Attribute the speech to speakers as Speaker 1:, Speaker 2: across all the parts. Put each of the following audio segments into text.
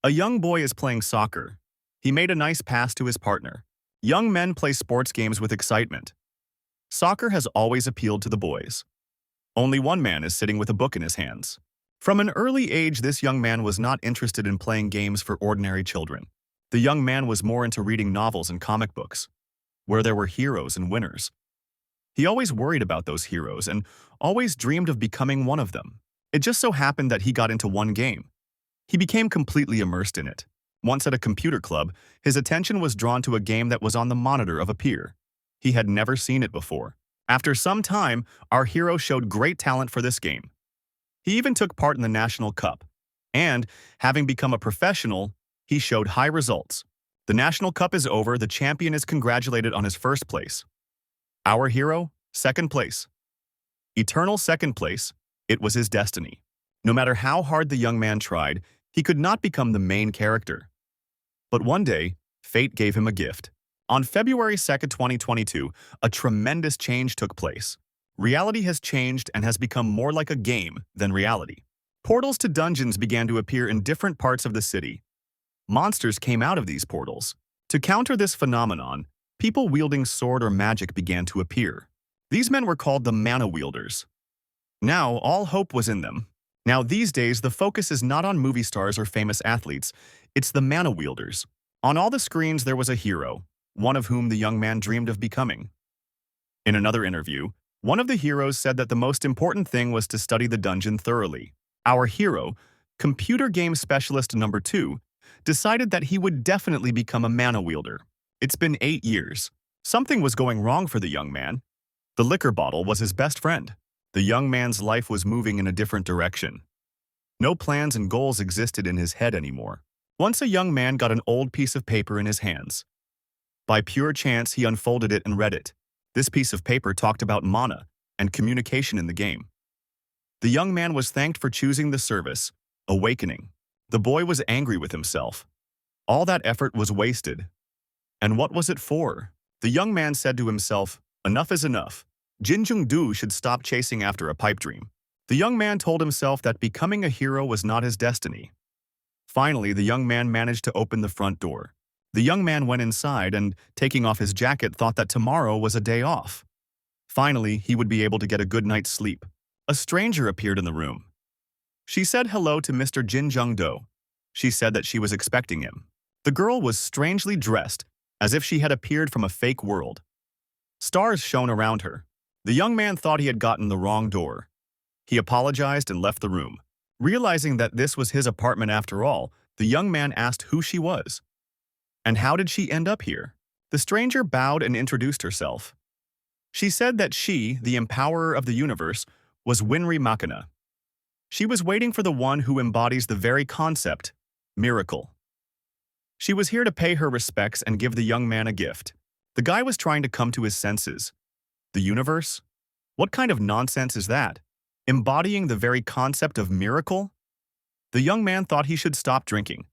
Speaker 1: A young boy is playing soccer. He made a nice pass to his partner. Young men play sports games with excitement. Soccer has always appealed to the boys. Only one man is sitting with a book in his hands. From an early age, this young man was not interested in playing games for ordinary children. The young man was more into reading novels and comic books, where there were heroes and winners. He always worried about those heroes and always dreamed of becoming one of them. It just so happened that he got into one game. He became completely immersed in it. Once at a computer club, his attention was drawn to a game that was on the monitor of a peer. He had never seen it before. After some time, our hero showed great talent for this game. He even took part in the National Cup, and, having become a professional, he showed high results. The National Cup is over, the champion is congratulated on his first place. Our hero, second place. Eternal second place, it was his destiny. No matter how hard the young man tried, he could not become the main character. But one day, fate gave him a gift. On February 2nd, 2022, a tremendous change took place. Reality has changed and has become more like a game than reality. Portals to dungeons began to appear in different parts of the city. Monsters came out of these portals. To counter this phenomenon, people wielding sword or magic began to appear. These men were called the mana wielders. Now, all hope was in them. Now, these days, the focus is not on movie stars or famous athletes. It's the mana wielders. On all the screens, there was a hero, one of whom the young man dreamed of becoming. In another interview, one of the heroes said that the most important thing was to study the dungeon thoroughly. Our hero, computer game specialist number 2, decided that he would definitely become a mana wielder. It's been 8 years. Something was going wrong for the young man. The liquor bottle was his best friend. The young man's life was moving in a different direction. No plans and goals existed in his head anymore. Once a young man got an old piece of paper in his hands. By pure chance, he unfolded it and read it. This piece of paper talked about mana and communication in the game. The young man was thanked for choosing the service, Awakening. The boy was angry with himself. All that effort was wasted. And what was it for? The young man said to himself, enough is enough. Jin Jung-do should stop chasing after a pipe dream. The young man told himself that becoming a hero was not his destiny. Finally, the young man managed to open the front door. The young man went inside and, taking off his jacket, thought that tomorrow was a day off. Finally, he would be able to get a good night's sleep. A stranger appeared in the room. She said hello to Mr. Jin Jung-do. She said that she was expecting him. The girl was strangely dressed, as if she had appeared from a fake world. Stars shone around her. The young man thought he had gotten the wrong door. He apologized and left the room. Realizing that this was his apartment after all, the young man asked who she was. And how did she end up here? The stranger bowed and introduced herself. She said that she, the empowerer of the universe, was Winry Machina. She was waiting for the one who embodies the very concept, miracle. She was here to pay her respects and give the young man a gift. The guy was trying to come to his senses. The universe? What kind of nonsense is that? Embodying the very concept of miracle? The young man thought he should stop drinking.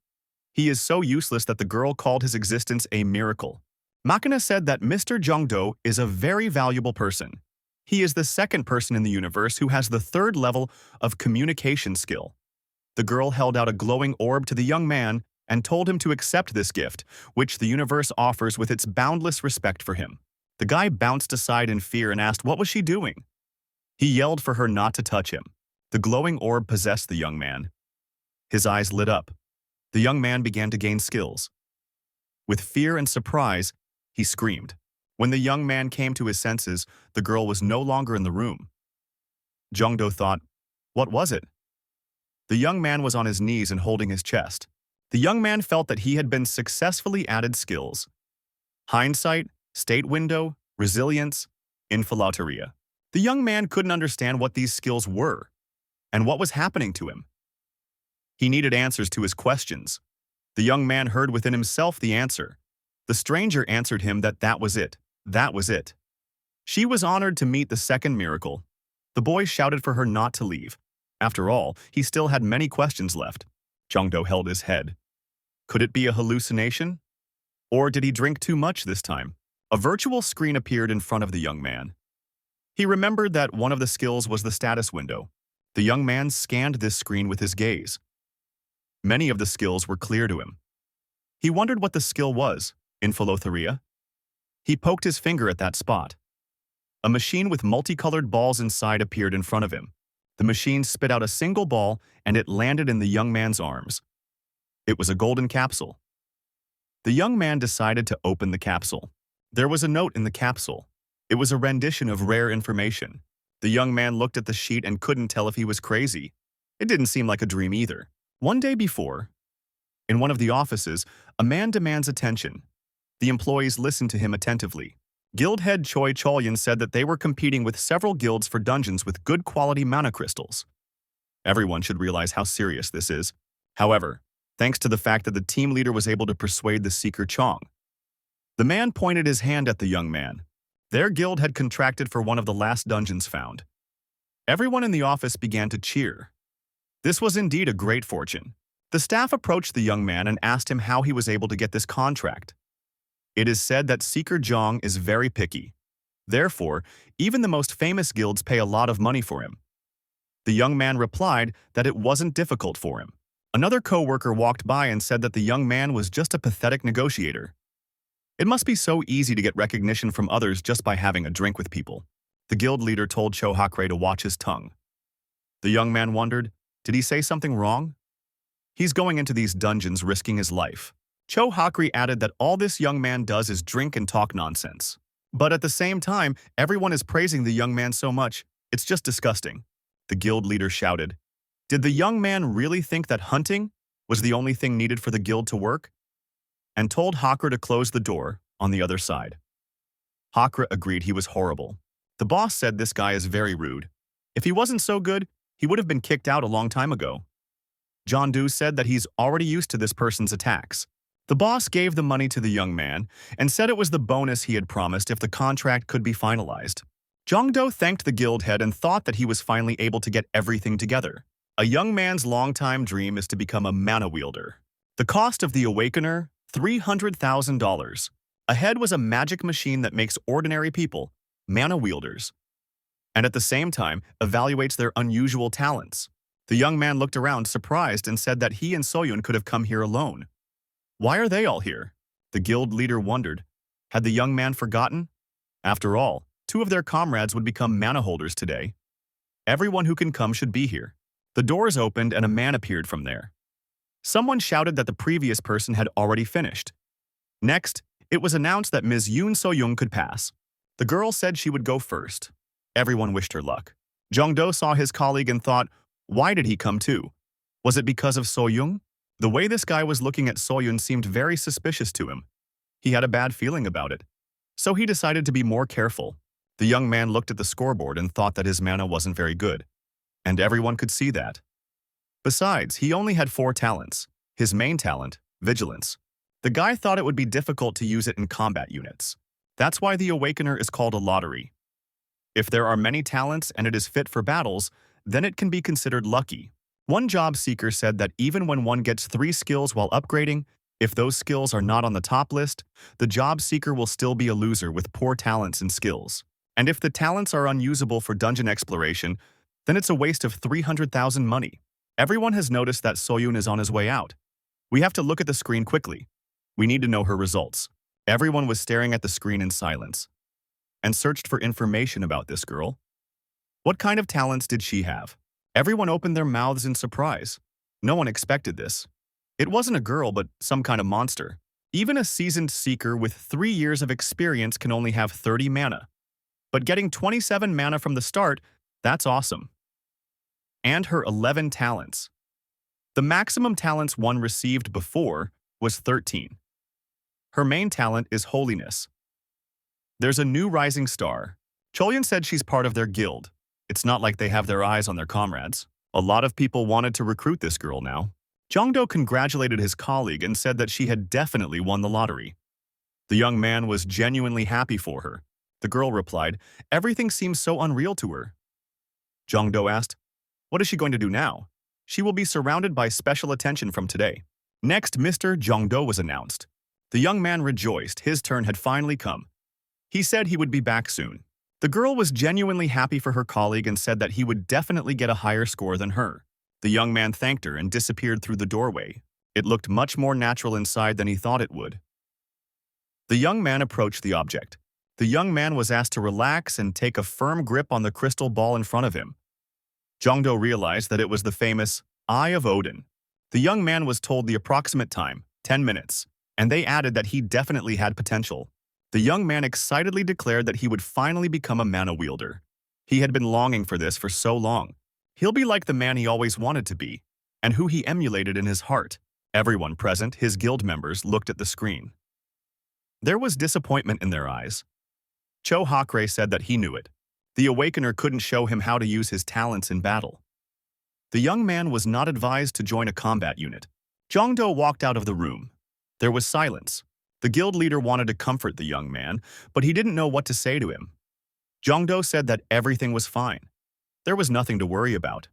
Speaker 1: He is so useless that the girl called his existence a miracle. Machina said that Mr. Jung-do is a very valuable person. He is the second person in the universe who has the third level of communication skill. The girl held out a glowing orb to the young man and told him to accept this gift, which the universe offers with its boundless respect for him. The guy bounced aside in fear and asked what was she doing. He yelled for her not to touch him. The glowing orb possessed the young man. His eyes lit up. The young man began to gain skills. With fear and surprise, he screamed. When the young man came to his senses, the girl was no longer in the room. Jung-do thought, what was it? The young man was on his knees and holding his chest. The young man felt that he had been successfully added skills. Hindsight, state window, resilience, infilauteria. The young man couldn't understand what these skills were and what was happening to him. He needed answers to his questions. The young man heard within himself the answer. The stranger answered him that that was it. That was it. She was honored to meet the second miracle. The boy shouted for her not to leave. After all, he still had many questions left. Jung-do held his head. Could it be a hallucination? Or did he drink too much this time? A virtual screen appeared in front of the young man. He remembered that one of the skills was the status window. The young man scanned this screen with his gaze. Many of the skills were clear to him. He wondered what the skill was, infolotharia. He poked his finger at that spot. A machine with multicolored balls inside appeared in front of him. The machine spit out a single ball and it landed in the young man's arms. It was a golden capsule. The young man decided to open the capsule. There was a note in the capsule. It was a rendition of rare information. The young man looked at the sheet and couldn't tell if he was crazy. It didn't seem like a dream either. One day before, in one of the offices, a man demands attention. The employees listen to him attentively. Guild head Choi Cholyan said that they were competing with several guilds for dungeons with good quality mana crystals. Everyone should realize how serious this is. However, thanks to the fact that the team leader was able to persuade the seeker Chong. The man pointed his hand at the young man. Their guild had contracted for one of the last dungeons found. Everyone in the office began to cheer. This was indeed a great fortune. The staff approached the young man and asked him how he was able to get this contract. It is said that Seeker Jong is very picky. Therefore, even the most famous guilds pay a lot of money for him. The young man replied that it wasn't difficult for him. Another co-worker walked by and said that the young man was just a pathetic negotiator. It must be so easy to get recognition from others just by having a drink with people. The guild leader told Cho Hakre to watch his tongue. The young man wondered, did he say something wrong? He's going into these dungeons risking his life. Cho Hakri added that all this young man does is drink and talk nonsense. But at the same time, everyone is praising the young man so much, it's just disgusting. The guild leader shouted. Did the young man really think that hunting was the only thing needed for the guild to work? And told Hakra to close the door on the other side. Hakra agreed he was horrible. The boss said this guy is very rude. If he wasn't so good, he would have been kicked out a long time ago. John Doe said that he's already used to this person's attacks. The boss gave the money to the young man and said it was the bonus he had promised if the contract could be finalized. Jongdo thanked the guild head and thought that he was finally able to get everything together. A young man's longtime dream is to become a mana wielder. The cost of the Awakener, $300,000. Ahead was a magic machine that makes ordinary people mana wielders, and at the same time evaluates their unusual talents. The young man looked around surprised and said that he and Soyun could have come here alone. Why are they all here? The guild leader wondered. Had the young man forgotten? After all, two of their comrades would become mana holders today. Everyone who can come should be here. The doors opened and a man appeared from there. Someone shouted that the previous person had already finished. Next, it was announced that Ms. Yoon So-young could pass. The girl said she would go first. Everyone wished her luck. Jongdo saw his colleague and thought, why did he come too? Was it because of So-young? The way this guy was looking at So-young seemed very suspicious to him. He had a bad feeling about it. So he decided to be more careful. The young man looked at the scoreboard and thought that his mana wasn't very good. And everyone could see that. Besides, he only had 4 talents. His main talent, vigilance. The guy thought it would be difficult to use it in combat units. That's why the Awakener is called a lottery. If there are many talents and it is fit for battles, then it can be considered lucky. One job seeker said that even when one gets 3 skills while upgrading, if those skills are not on the top list, the job seeker will still be a loser with poor talents and skills. And if the talents are unusable for dungeon exploration, then it's a waste of 300,000 money. Everyone has noticed that Soyun is on his way out. We have to look at the screen quickly. We need to know her results. Everyone was staring at the screen in silence and searched for information about this girl. What kind of talents did she have? Everyone opened their mouths in surprise. No one expected this. It wasn't a girl, but some kind of monster. Even a seasoned seeker with 3 years of experience can only have 30 mana. But getting 27 mana from the start, that's awesome. And her 11 talents. The maximum talents one received before was 13. Her main talent is holiness. There's a new rising star. Cholyan said she's part of their guild. It's not like they have their eyes on their comrades. A lot of people wanted to recruit this girl now. Jongdo congratulated his colleague and said that she had definitely won the lottery. The young man was genuinely happy for her. The girl replied, everything seems so unreal to her. Jongdo asked, what is she going to do now? She will be surrounded by special attention from today. Next, Mr. Jongdo was announced. The young man rejoiced his turn had finally come. He said he would be back soon. The girl was genuinely happy for her colleague and said that he would definitely get a higher score than her. The young man thanked her and disappeared through the doorway. It looked much more natural inside than he thought it would. The young man approached the object. The young man was asked to relax and take a firm grip on the crystal ball in front of him. Jongdo realized that it was the famous Eye of Odin. The young man was told the approximate time, 10 minutes, and they added that he definitely had potential. The young man excitedly declared that he would finally become a mana wielder. He had been longing for this for so long. He'll be like the man he always wanted to be, and who he emulated in his heart. Everyone present, his guild members, looked at the screen. There was disappointment in their eyes. Cho Hakre said that he knew it. The Awakener couldn't show him how to use his talents in battle. The young man was not advised to join a combat unit. Jongdo walked out of the room. There was silence. The guild leader wanted to comfort the young man, but he didn't know what to say to him. Jongdo said that everything was fine. There was nothing to worry about.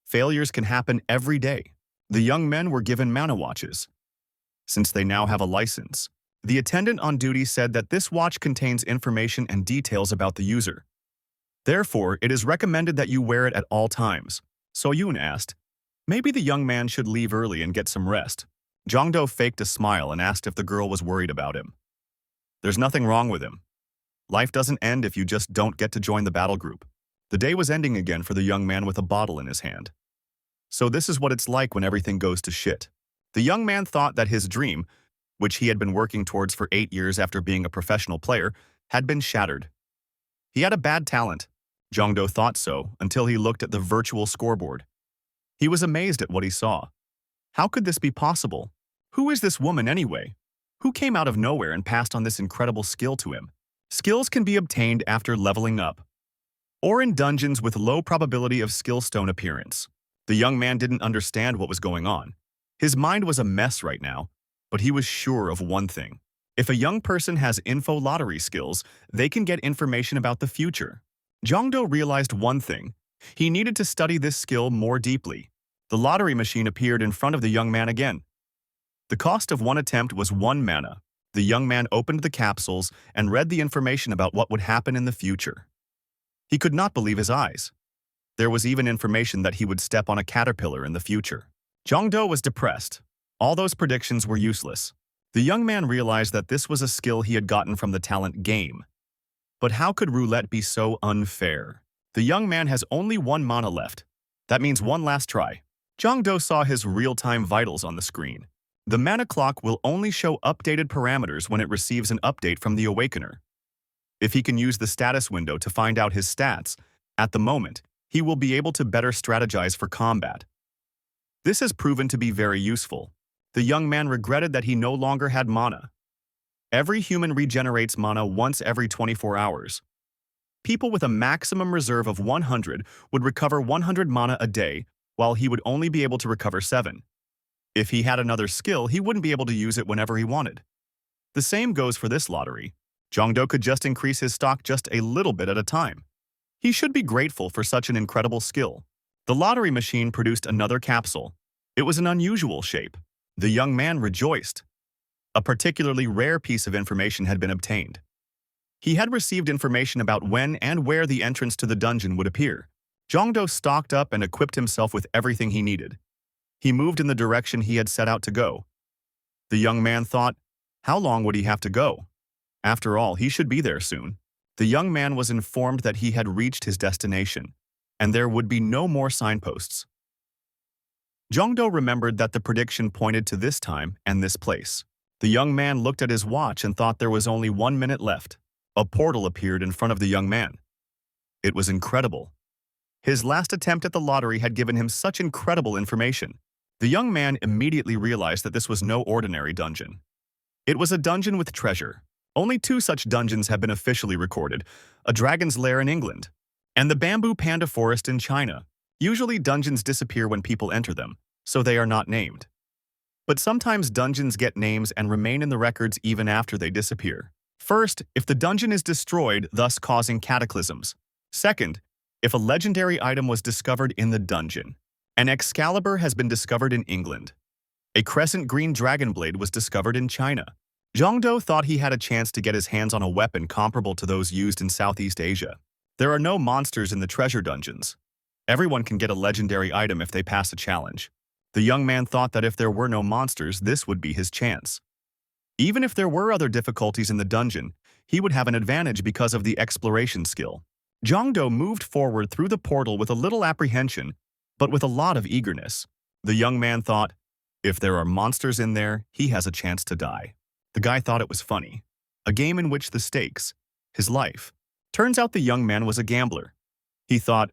Speaker 1: Failures can happen every day. The young men were given mana watches. Since they now have a license, the attendant on duty said that this watch contains information and details about the user. Therefore, it is recommended that you wear it at all times. So Yoon asked, maybe the young man should leave early and get some rest. Jongdo faked a smile and asked if the girl was worried about him. There's nothing wrong with him. Life doesn't end if you just don't get to join the battle group. The day was ending again for the young man with a bottle in his hand. So this is what it's like when everything goes to shit. The young man thought that his dream, which he had been working towards for 8 years after being a professional player, had been shattered. He had a bad talent. Jongdo thought so until he looked at the virtual scoreboard. He was amazed at what he saw. How could this be possible? Who is this woman anyway? Who came out of nowhere and passed on this incredible skill to him? Skills can be obtained after leveling up, or in dungeons with low probability of skill stone appearance. The young man didn't understand what was going on. His mind was a mess right now, but he was sure of one thing. If a young person has info lottery skills, they can get information about the future. Jongdo realized one thing. He needed to study this skill more deeply. The lottery machine appeared in front of the young man again. The cost of one attempt was 1 mana. The young man opened the capsules and read the information about what would happen in the future. He could not believe his eyes. There was even information that he would step on a caterpillar in the future. Jongdo was depressed. All those predictions were useless. The young man realized that this was a skill he had gotten from the talent game. But how could roulette be so unfair? The young man has only 1 mana left. That means one last try. Jongdo saw his real-time vitals on the screen. The mana clock will only show updated parameters when it receives an update from the Awakener. If he can use the status window to find out his stats, at the moment, he will be able to better strategize for combat. This has proven to be very useful. The young man regretted that he no longer had mana. Every human regenerates mana once every 24 hours. People with a maximum reserve of 100 would recover 100 mana a day, while he would only be able to recover 7. If he had another skill, he wouldn't be able to use it whenever he wanted. The same goes for this lottery. Jongdo could just increase his stock just a little bit at a time. He should be grateful for such an incredible skill. The lottery machine produced another capsule. It was an unusual shape. The young man rejoiced. A particularly rare piece of information had been obtained. He had received information about when and where the entrance to the dungeon would appear. Jongdo stocked up and equipped himself with everything he needed. He moved in the direction he had set out to go. The young man thought, how long would he have to go? After all, he should be there soon. The young man was informed that he had reached his destination, and there would be no more signposts. Jongdo remembered that the prediction pointed to this time and this place. The young man looked at his watch and thought there was only 1 minute left. A portal appeared in front of the young man. It was incredible. His last attempt at the lottery had given him such incredible information. The young man immediately realized that this was no ordinary dungeon. It was a dungeon with treasure. Only 2 such dungeons have been officially recorded, a dragon's lair in England, and the bamboo panda forest in China. Usually dungeons disappear when people enter them, so they are not named. But sometimes dungeons get names and remain in the records even after they disappear. First, if the dungeon is destroyed, thus causing cataclysms. Second, if a legendary item was discovered in the dungeon. An Excalibur has been discovered in England. A crescent green dragon blade was discovered in China. Jongdo thought he had a chance to get his hands on a weapon comparable to those used in Southeast Asia. There are no monsters in the treasure dungeons. Everyone can get a legendary item if they pass a challenge. The young man thought that if there were no monsters, this would be his chance. Even if there were other difficulties in the dungeon, he would have an advantage because of the exploration skill. Jongdo moved forward through the portal with a little apprehension, but with a lot of eagerness. The young man thought, if there are monsters in there, he has a chance to die. The guy thought it was funny. A game in which the stakes, his life. Turns out the young man was a gambler. He thought,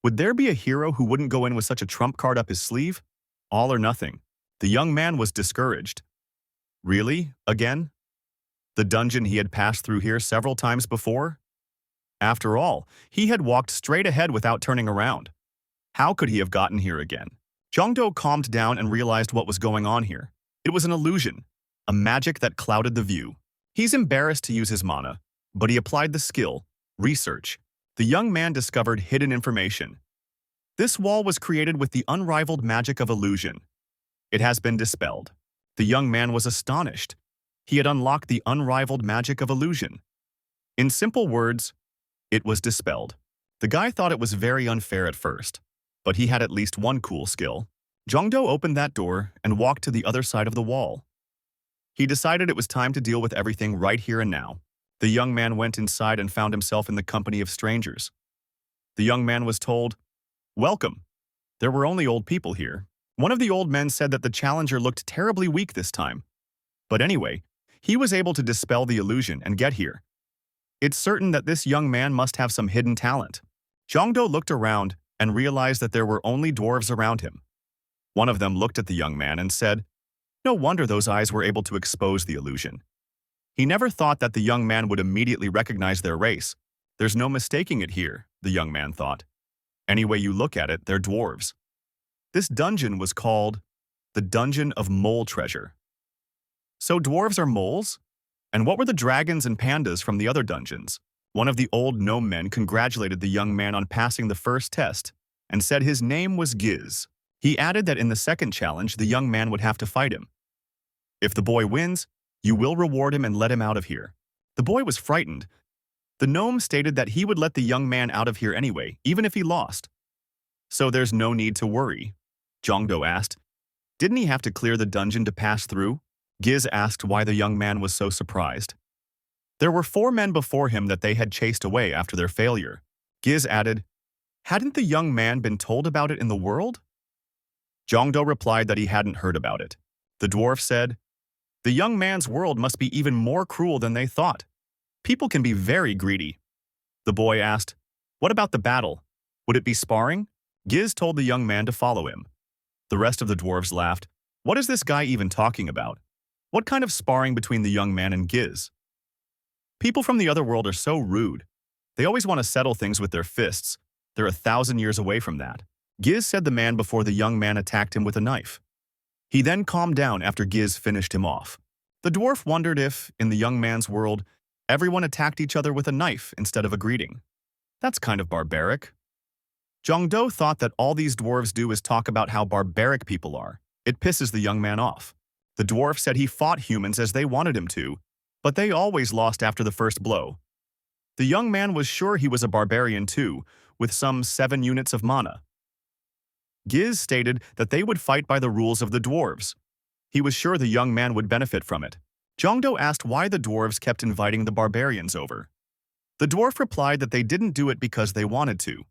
Speaker 1: would there be a hero who wouldn't go in with such a trump card up his sleeve? All or nothing. The young man was discouraged. Really? Again? The dungeon he had passed through here several times before? After all, he had walked straight ahead without turning around. How could he have gotten here again? Jongdo calmed down and realized what was going on here. It was an illusion, a magic that clouded the view. He's embarrassed to use his mana, but he applied the skill, research. The young man discovered hidden information. This wall was created with the unrivaled magic of illusion. It has been dispelled. The young man was astonished. He had unlocked the unrivaled magic of illusion. In simple words, it was dispelled. The guy thought it was very unfair at first, but he had at least one cool skill. Jongdo opened that door and walked to the other side of the wall. He decided it was time to deal with everything right here and now. The young man went inside and found himself in the company of strangers. The young man was told, "Welcome." There were only old people here. One of the old men said that the challenger looked terribly weak this time. But anyway, he was able to dispel the illusion and get here. It's certain that this young man must have some hidden talent. Jongdo looked around and realized that there were only dwarves around him. One of them looked at the young man and said, "No wonder those eyes were able to expose the illusion." He never thought that the young man would immediately recognize their race. There's no mistaking it here, the young man thought. Any way you look at it, they're dwarves. This dungeon was called the Dungeon of Mole Treasure. So dwarves are moles? And what were the dragons and pandas from the other dungeons? One of the old gnome men congratulated the young man on passing the first test and said his name was Giz. He added that in the second challenge, the young man would have to fight him. If the boy wins, you will reward him and let him out of here. The boy was frightened. The gnome stated that he would let the young man out of here anyway, even if he lost. So there's no need to worry. Jongdo asked, didn't he have to clear the dungeon to pass through? Giz asked why the young man was so surprised. There were 4 men before him that they had chased away after their failure. Giz added, hadn't the young man been told about it in the world? Jongdo replied that he hadn't heard about it. The dwarf said, the young man's world must be even more cruel than they thought. People can be very greedy. The boy asked, what about the battle? Would it be sparring? Giz told the young man to follow him. The rest of the dwarves laughed. What is this guy even talking about? What kind of sparring between the young man and Giz? People from the other world are so rude. They always want to settle things with their fists. They're 1,000 years away from that. Giz said the man before the young man attacked him with a knife. He then calmed down after Giz finished him off. The dwarf wondered if, in the young man's world, everyone attacked each other with a knife instead of a greeting. That's kind of barbaric. Jongdo thought that all these dwarves do is talk about how barbaric people are. It pisses the young man off. The dwarf said he fought humans as they wanted him to, but they always lost after the first blow. The young man was sure he was a barbarian too, with some 7 units of mana. Giz stated that they would fight by the rules of the dwarves. He was sure the young man would benefit from it. Jongdo asked why the dwarves kept inviting the barbarians over. The dwarf replied that they didn't do it because they wanted to.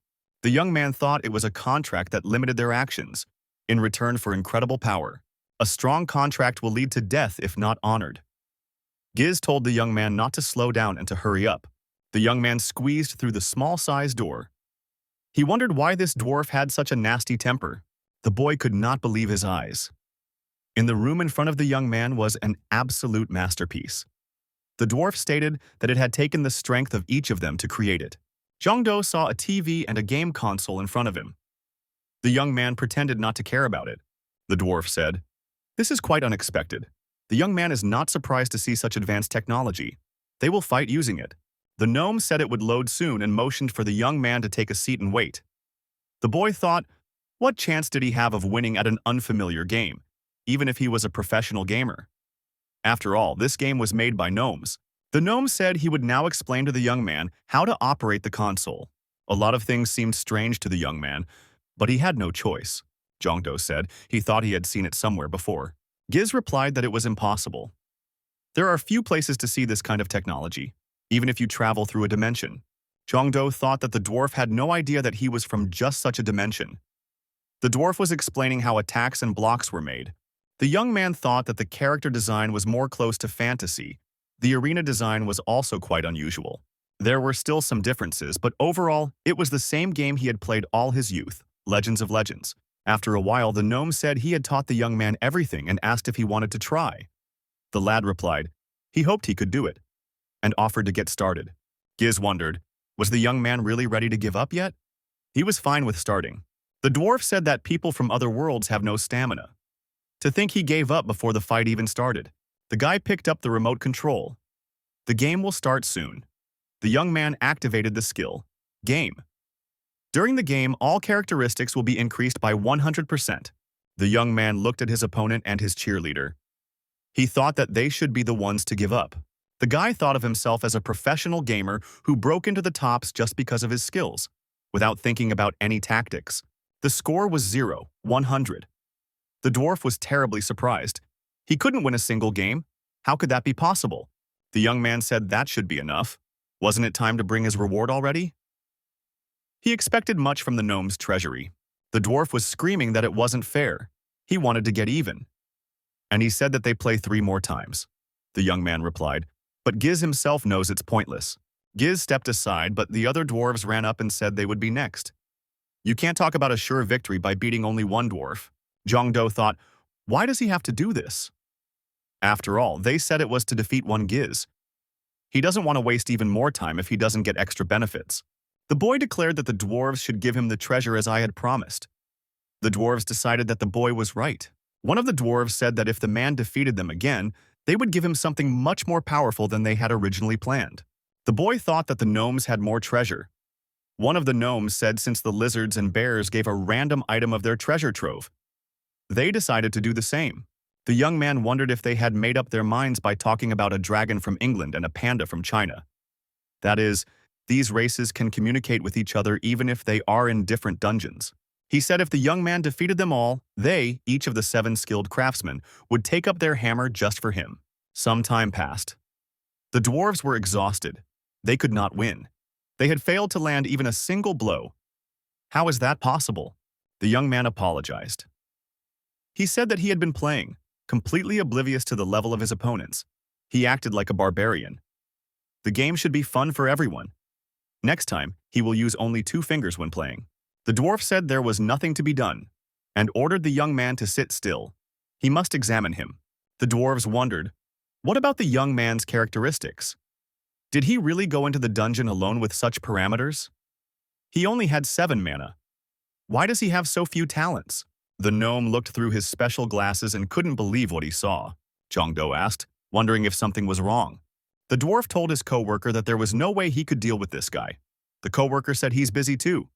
Speaker 1: The young man thought it was a contract that limited their actions, in return for incredible power. A strong contract will lead to death if not honored. Giz told the young man not to slow down and to hurry up. The young man squeezed through the small-sized door. He wondered why this dwarf had such a nasty temper. The boy could not believe his eyes. In the room in front of the young man was an absolute masterpiece. The dwarf stated that it had taken the strength of each of them to create it. Jongdo saw a TV and a game console in front of him. The young man pretended not to care about it. The dwarf said, this is quite unexpected. The young man is not surprised to see such advanced technology. They will fight using it. The gnome said it would load soon and motioned for the young man to take a seat and wait. The boy thought, what chance did he have of winning at an unfamiliar game, even if he was a professional gamer? After all, this game was made by gnomes. The gnome said he would now explain to the young man how to operate the console. A lot of things seemed strange to the young man, but he had no choice. Jongdo said. He thought he had seen it somewhere before. Giz replied that it was impossible. There are few places to see this kind of technology, even if you travel through a dimension. Jongdo thought that the dwarf had no idea that he was from just such a dimension. The dwarf was explaining how attacks and blocks were made. The young man thought that the character design was more close to fantasy. The arena design was also quite unusual. There were still some differences, but overall, it was the same game he had played all his youth, Legends of Legends. After a while, the gnome said he had taught the young man everything and asked if he wanted to try. The lad replied he hoped he could do it, and offered to get started. Giz wondered, was the young man really ready to give up yet? He was fine with starting. The dwarf said that people from other worlds have no stamina. To think he gave up before the fight even started. The guy picked up the remote control. The game will start soon. The young man activated the skill. Game. During the game, all characteristics will be increased by 100%. The young man looked at his opponent and his cheerleader. He thought that they should be the ones to give up. The guy thought of himself as a professional gamer who broke into the tops just because of his skills, without thinking about any tactics. The score was 0-100. The dwarf was terribly surprised. He couldn't win a single game. How could that be possible? The young man said that should be enough. Wasn't it time to bring his reward already? He expected much from the gnome's treasury. The dwarf was screaming that it wasn't fair. He wanted to get even. And he said that they play 3 more times. The young man replied, but Giz himself knows it's pointless. Giz stepped aside, but the other dwarves ran up and said they would be next. You can't talk about a sure victory by beating only one dwarf. Jongdo thought, why does he have to do this? After all, they said it was to defeat one Giz. He doesn't want to waste even more time if he doesn't get extra benefits. The boy declared that the dwarves should give him the treasure as I had promised. The dwarves decided that the boy was right. One of the dwarves said that if the man defeated them again, they would give him something much more powerful than they had originally planned. The boy thought that the gnomes had more treasure. One of the gnomes said since the lizards and bears gave a random item of their treasure trove, they decided to do the same. The young man wondered if they had made up their minds by talking about a dragon from England and a panda from China. That is, these races can communicate with each other even if they are in different dungeons. He said if the young man defeated them all, they, each of the 7 skilled craftsmen, would take up their hammer just for him. Some time passed. The dwarves were exhausted. They could not win. They had failed to land even a single blow. How is that possible? The young man apologized. He said that he had been playing, completely oblivious to the level of his opponents. He acted like a barbarian. The game should be fun for everyone. Next time, he will use only 2 fingers when playing. The dwarf said there was nothing to be done, and ordered the young man to sit still. He must examine him. The dwarves wondered, what about the young man's characteristics? Did he really go into the dungeon alone with such parameters? He only had 7 mana. Why does he have so few talents? The gnome looked through his special glasses and couldn't believe what he saw. Jongdo asked, wondering if something was wrong. The dwarf told his co-worker that there was no way he could deal with this guy. The co-worker said he's busy too.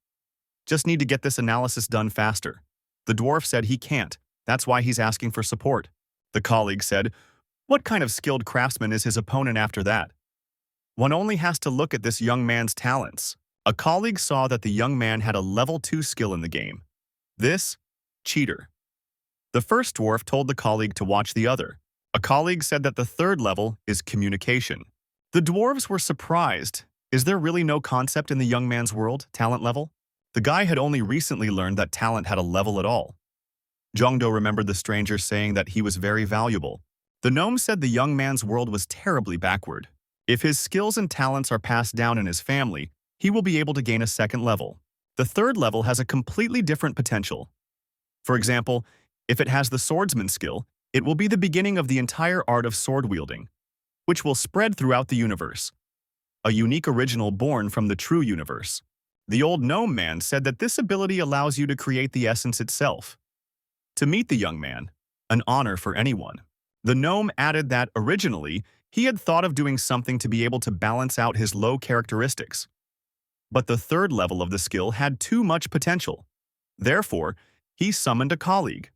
Speaker 1: Just need to get this analysis done faster. The dwarf said he can't. That's why he's asking for support. The colleague said, what kind of skilled craftsman is his opponent after that? One only has to look at this young man's talents. A colleague saw that the young man had a level 2 skill in the game. This? Cheater. The first dwarf told the colleague to watch the other. A colleague said that the 3rd level is communication. The dwarves were surprised. Is there really no concept in the young man's world, talent level? The guy had only recently learned that talent had a level at all. Jongdo remembered the stranger saying that he was very valuable. The gnome said the young man's world was terribly backward. If his skills and talents are passed down in his family, he will be able to gain a 2nd level. The 3rd level has a completely different potential. For example, if it has the swordsman skill, it will be the beginning of the entire art of sword wielding, which will spread throughout the universe. A unique original born from the true universe. The old gnome man said that this ability allows you to create the essence itself. To meet the young man, an honor for anyone. The gnome added that, originally, he had thought of doing something to be able to balance out his low characteristics. But the 3rd level of the skill had too much potential. Therefore, he summoned a colleague.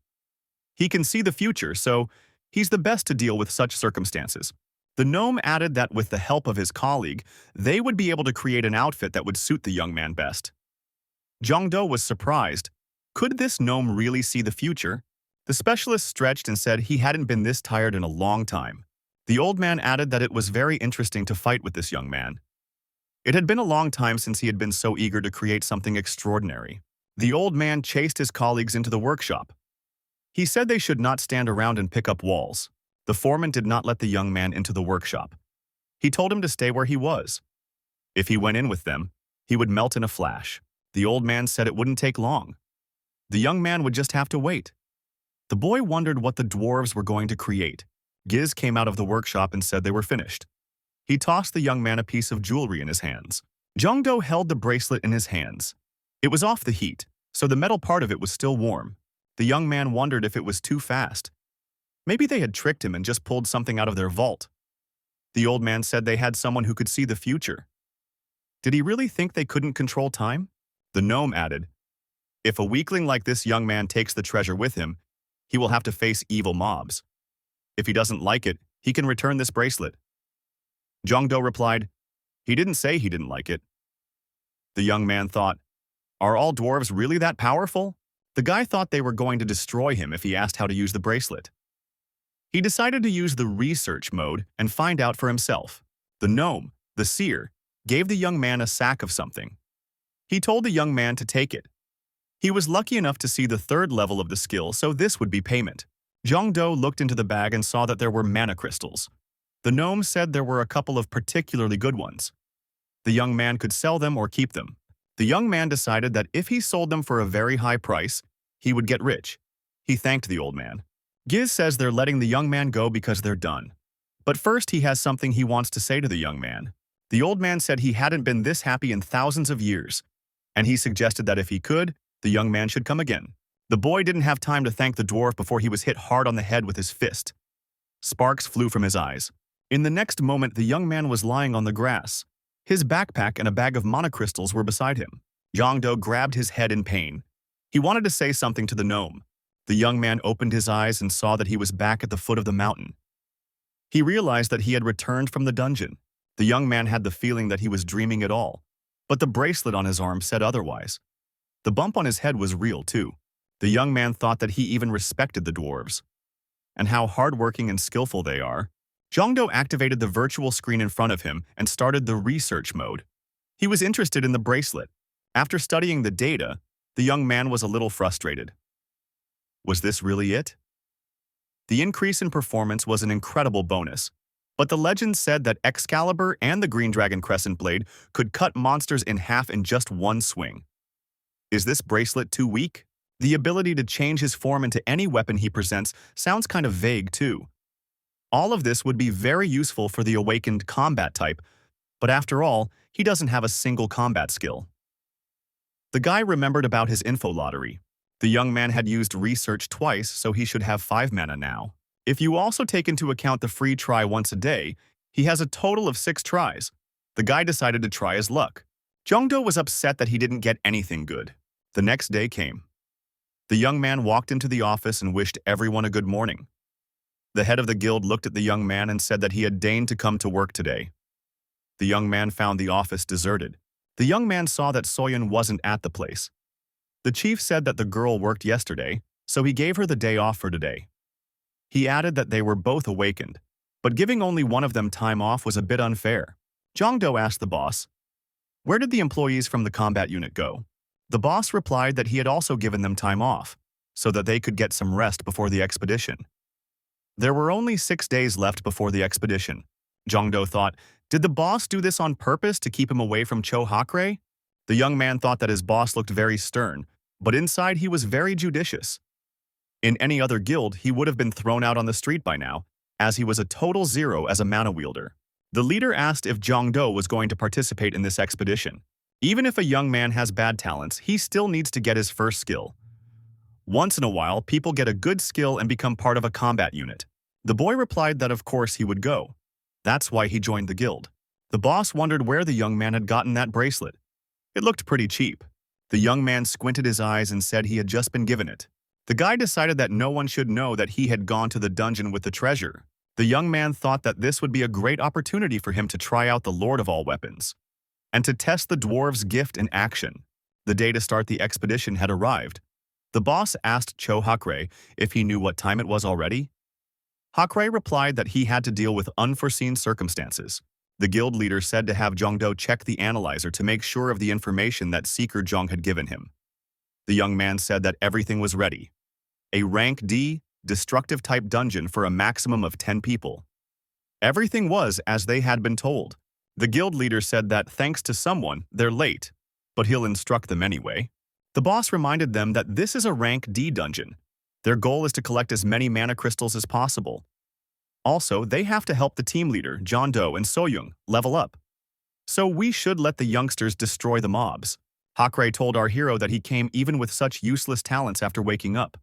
Speaker 1: He can see the future, so he's the best to deal with such circumstances. The gnome added that with the help of his colleague, they would be able to create an outfit that would suit the young man best. Jongdo was surprised. Could this gnome really see the future? The specialist stretched and said he hadn't been this tired in a long time. The old man added that it was very interesting to fight with this young man. It had been a long time since he had been so eager to create something extraordinary. The old man chased his colleagues into the workshop. He said they should not stand around and pick up walls. The foreman did not let the young man into the workshop. He told him to stay where he was. If he went in with them, he would melt in a flash. The old man said it wouldn't take long. The young man would just have to wait. The boy wondered what the dwarves were going to create. Giz came out of the workshop and said they were finished. He tossed the young man a piece of jewelry in his hands. Jongdo held the bracelet in his hands. It was off the heat, so the metal part of it was still warm. The young man wondered if it was too fast. Maybe they had tricked him and just pulled something out of their vault. The old man said they had someone who could see the future. Did he really think they couldn't control time? The gnome added, "If a weakling like this young man takes the treasure with him, he will have to face evil mobs. If he doesn't like it, he can return this bracelet." Jongdo replied, "He didn't say he didn't like it." The young man thought, "Are all dwarves really that powerful?" The guy thought they were going to destroy him if he asked how to use the bracelet. He decided to use the research mode and find out for himself. The gnome, the seer, gave the young man a sack of something. He told the young man to take it. He was lucky enough to see the third level of the skill, so this would be payment. Jongdo looked into the bag and saw that there were mana crystals. The gnome said there were a couple of particularly good ones. The young man could sell them or keep them. The young man decided that if he sold them for a very high price, he would get rich. He thanked the old man. Giz says they're letting the young man go because they're done. But first he has something he wants to say to the young man. The old man said he hadn't been this happy in thousands of years, and he suggested that if he could, the young man should come again. The boy didn't have time to thank the dwarf before he was hit hard on the head with his fist. Sparks flew from his eyes. In the next moment, the young man was lying on the grass. His backpack and a bag of monocrystals were beside him. Jongdo grabbed his head in pain. He wanted to say something to the gnome. The young man opened his eyes and saw that he was back at the foot of the mountain. He realized that he had returned from the dungeon. The young man had the feeling that he was dreaming it all, but the bracelet on his arm said otherwise. The bump on his head was real, too. The young man thought that he even respected the dwarves. And how hardworking and skillful they are. Jongdo activated the virtual screen in front of him and started the research mode. He was interested in the bracelet. After studying the data, the young man was a little frustrated. Was this really it? The increase in performance was an incredible bonus, but the legend said that Excalibur and the Green Dragon Crescent Blade could cut monsters in half in just one swing. Is this bracelet too weak? The ability to change his form into any weapon he presents sounds kind of vague too. All of this would be very useful for the awakened combat type, but after all, he doesn't have a single combat skill. The guy remembered about his info lottery. The young man had used research twice, so he should have 5 mana now. If you also take into account the free try once a day, he has a total of 6 tries. The guy decided to try his luck. Jongdo was upset that he didn't get anything good. The next day came. The young man walked into the office and wished everyone a good morning. The head of the guild looked at the young man and said that he had deigned to come to work today. The young man found the office deserted. The young man saw that Soyeon wasn't at the place. The chief said that the girl worked yesterday, so he gave her the day off for today. He added that they were both awakened, but giving only one of them time off was a bit unfair. Jongdo asked the boss, "Where did the employees from the combat unit go?" The boss replied that he had also given them time off, so that they could get some rest before the expedition. There were only 6 days left before the expedition. Jongdo thought, did the boss do this on purpose to keep him away from Cho Hakre? The young man thought that his boss looked very stern, but inside he was very judicious. In any other guild, he would have been thrown out on the street by now, as he was a total zero as a mana wielder. The leader asked if Jongdo was going to participate in this expedition. Even if a young man has bad talents, he still needs to get his first skill. Once in a while, people get a good skill and become part of a combat unit. The boy replied that of course he would go. That's why he joined the guild. The boss wondered where the young man had gotten that bracelet. It looked pretty cheap. The young man squinted his eyes and said he had just been given it. The guy decided that no one should know that he had gone to the dungeon with the treasure. The young man thought that this would be a great opportunity for him to try out the Lord of all weapons, and to test the dwarves' gift in action. The day to start the expedition had arrived. The boss asked Cho Hakre if he knew what time it was already. Hakre replied that he had to deal with unforeseen circumstances. The guild leader said to have Jongdo check the analyzer to make sure of the information that Seeker Jong had given him. The young man said that everything was ready. A rank D, destructive-type dungeon for a maximum of 10 people. Everything was as they had been told. The guild leader said that thanks to someone, they're late, but he'll instruct them anyway. The boss reminded them that this is a rank D dungeon. Their goal is to collect as many mana crystals as possible. Also, they have to help the team leader, John Doe and Soyoung, level up. So we should let the youngsters destroy the mobs. Hakre told our hero that he came even with such useless talents after waking up.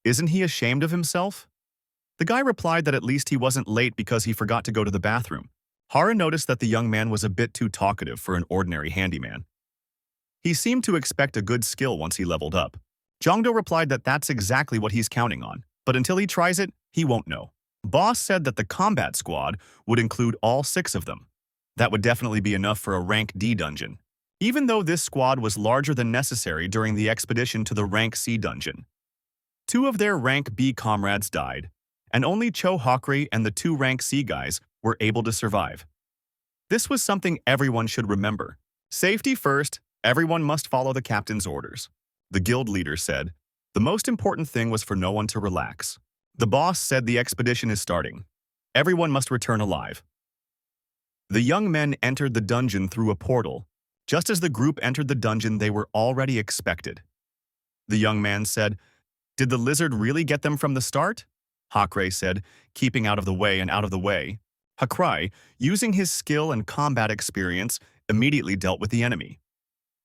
Speaker 1: Isn't he ashamed of himself? The guy replied that at least he wasn't late because he forgot to go to the bathroom. Hara noticed that the young man was a bit too talkative for an ordinary handyman. He seemed to expect a good skill once he leveled up. Jongdo replied that that's exactly what he's counting on, but until he tries it, he won't know. Boss said that the combat squad would include all 6 of them. That would definitely be enough for a rank D dungeon, even though this squad was larger than necessary during the expedition to the rank C dungeon. 2 of their rank B comrades died, and only Cho Hakri and the 2 rank C guys were able to survive. This was something everyone should remember. Safety first, everyone must follow the captain's orders. The guild leader said, the most important thing was for no one to relax. The boss said the expedition is starting. Everyone must return alive. The young men entered the dungeon through a portal. Just as the group entered the dungeon, they were already expected. The young man said, did the lizard really get them from the start? Hakre said, keeping out of the way and out of the way. Hakrai, using his skill and combat experience, immediately dealt with the enemy.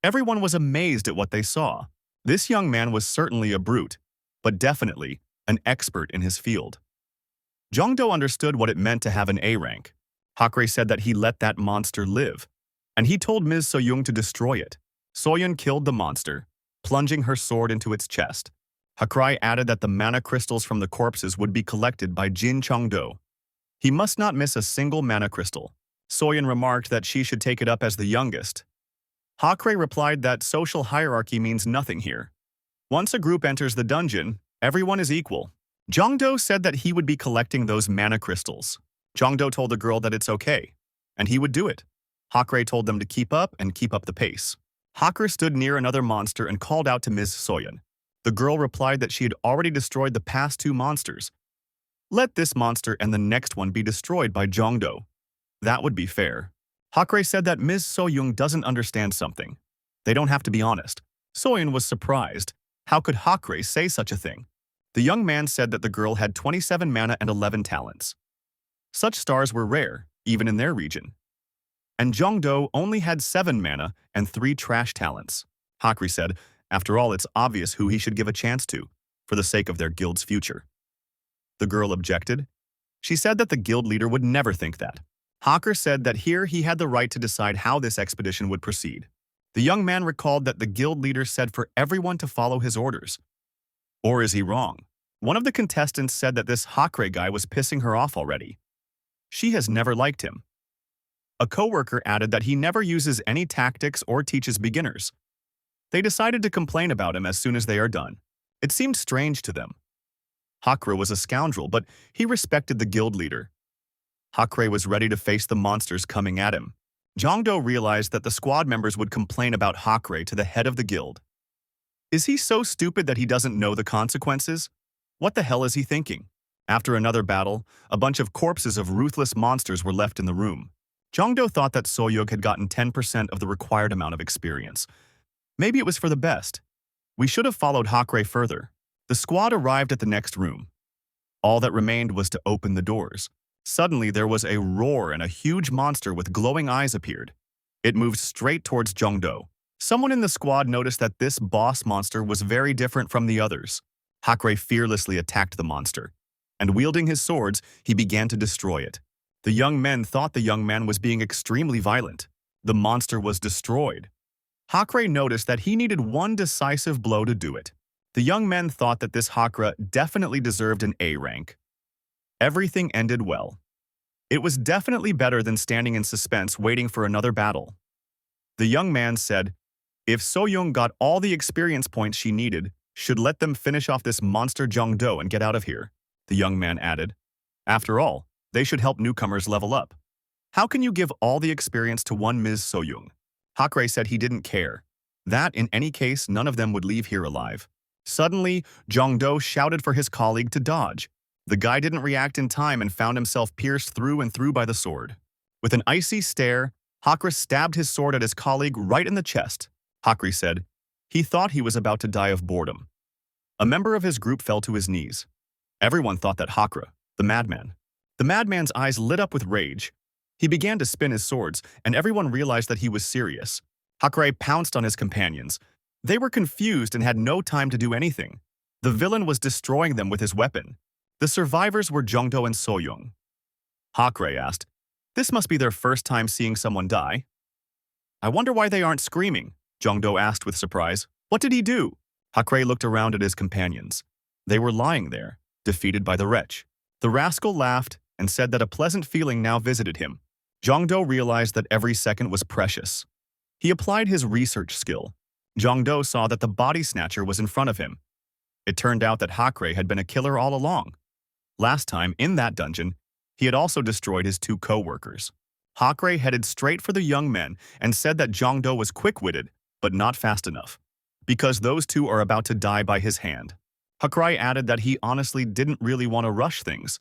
Speaker 1: Everyone was amazed at what they saw. This young man was certainly a brute, but definitely an expert in his field. Jongdo understood what it meant to have an A rank. Hakre said that he let that monster live, and he told Ms. Soyoung to destroy it. Soyeon killed the monster, plunging her sword into its chest. Hakrai added that the mana crystals from the corpses would be collected by Jin Chongdo. He must not miss a single mana crystal. Soyeon remarked that she should take it up as the youngest. Hakre replied that social hierarchy means nothing here. Once a group enters the dungeon, everyone is equal. Jongdo said that he would be collecting those mana crystals. Jongdo told the girl that it's okay, and he would do it. Hakre told them to keep up and keep up the pace. Hakre stood near another monster and called out to Ms. Soyeon. The girl replied that she had already destroyed the past 2 monsters. Let this monster and the next one be destroyed by Jongdo. That would be fair. Hakre said that Ms. Soyoung doesn't understand something. They don't have to be honest. Soyeon was surprised. How could Hakre say such a thing? The young man said that the girl had 27 mana and 11 talents. Such stars were rare, even in their region. And Jongdo only had 7 mana and 3 trash talents. Hakre said, after all, it's obvious who he should give a chance to, for the sake of their guild's future. The girl objected. She said that the guild leader would never think that. Hakre said that here he had the right to decide how this expedition would proceed. The young man recalled that the guild leader said for everyone to follow his orders. Or is he wrong? One of the contestants said that this Hakre guy was pissing her off already. She has never liked him. A coworker added that he never uses any tactics or teaches beginners. They decided to complain about him as soon as they are done. It seemed strange to them. Hakre was a scoundrel, but he respected the guild leader. Hakre was ready to face the monsters coming at him. Jongdo realized that the squad members would complain about Hakre to the head of the guild. Is he so stupid that he doesn't know the consequences? What the hell is he thinking? After another battle, a bunch of corpses of ruthless monsters were left in the room. Jongdo thought that Soyoung had gotten 10% of the required amount of experience. Maybe it was for the best. We should have followed Hakre further. The squad arrived at the next room. All that remained was to open the doors. Suddenly, there was a roar and a huge monster with glowing eyes appeared. It moved straight towards Jongdo. Someone in the squad noticed that this boss monster was very different from the others. Hakre fearlessly attacked the monster, and wielding his swords, he began to destroy it. The young men thought the young man was being extremely violent. The monster was destroyed. Hakre noticed that he needed one decisive blow to do it. The young men thought that this Hakre definitely deserved an A rank. Everything ended well. It was definitely better than standing in suspense waiting for another battle. The young man said, if Soyoung got all the experience points she needed, Should let them finish off this monster Jongdo and get out of here, the young man added. After all, they should help newcomers level up. How can you give all the experience to one Ms. Soyoung? Hakray said he didn't care. That, in any case, none of them would leave here alive. Suddenly, Jongdo shouted for his colleague to dodge. The guy didn't react in time and found himself pierced through and through by the sword. With an icy stare, Hakray stabbed his sword at his colleague right in the chest. Hakray said he thought he was about to die of boredom. A member of his group fell to his knees. Everyone thought that Hakray, the madman's eyes lit up with rage. He began to spin his swords, and everyone realized that he was serious. Hakray pounced on his companions. They were confused and had no time to do anything. The villain was destroying them with his weapon. The survivors were Jongdo and Soyoung. Hakray asked, "This must be their first time seeing someone die." "I wonder why they aren't screaming," Jongdo asked with surprise. "What did he do?" Hakray looked around at his companions. They were lying there, defeated by the wretch. The rascal laughed and said that a pleasant feeling now visited him. Jongdo realized that every second was precious. He applied his research skill. Jongdo saw that the body snatcher was in front of him. It turned out that Hakray had been a killer all along. Last time, in that dungeon, he had also destroyed his two co-workers. Hakray headed straight for the young men and said that Jongdo was quick-witted, but not fast enough, because those two are about to die by his hand. Hakray added that he honestly didn't really want to rush things.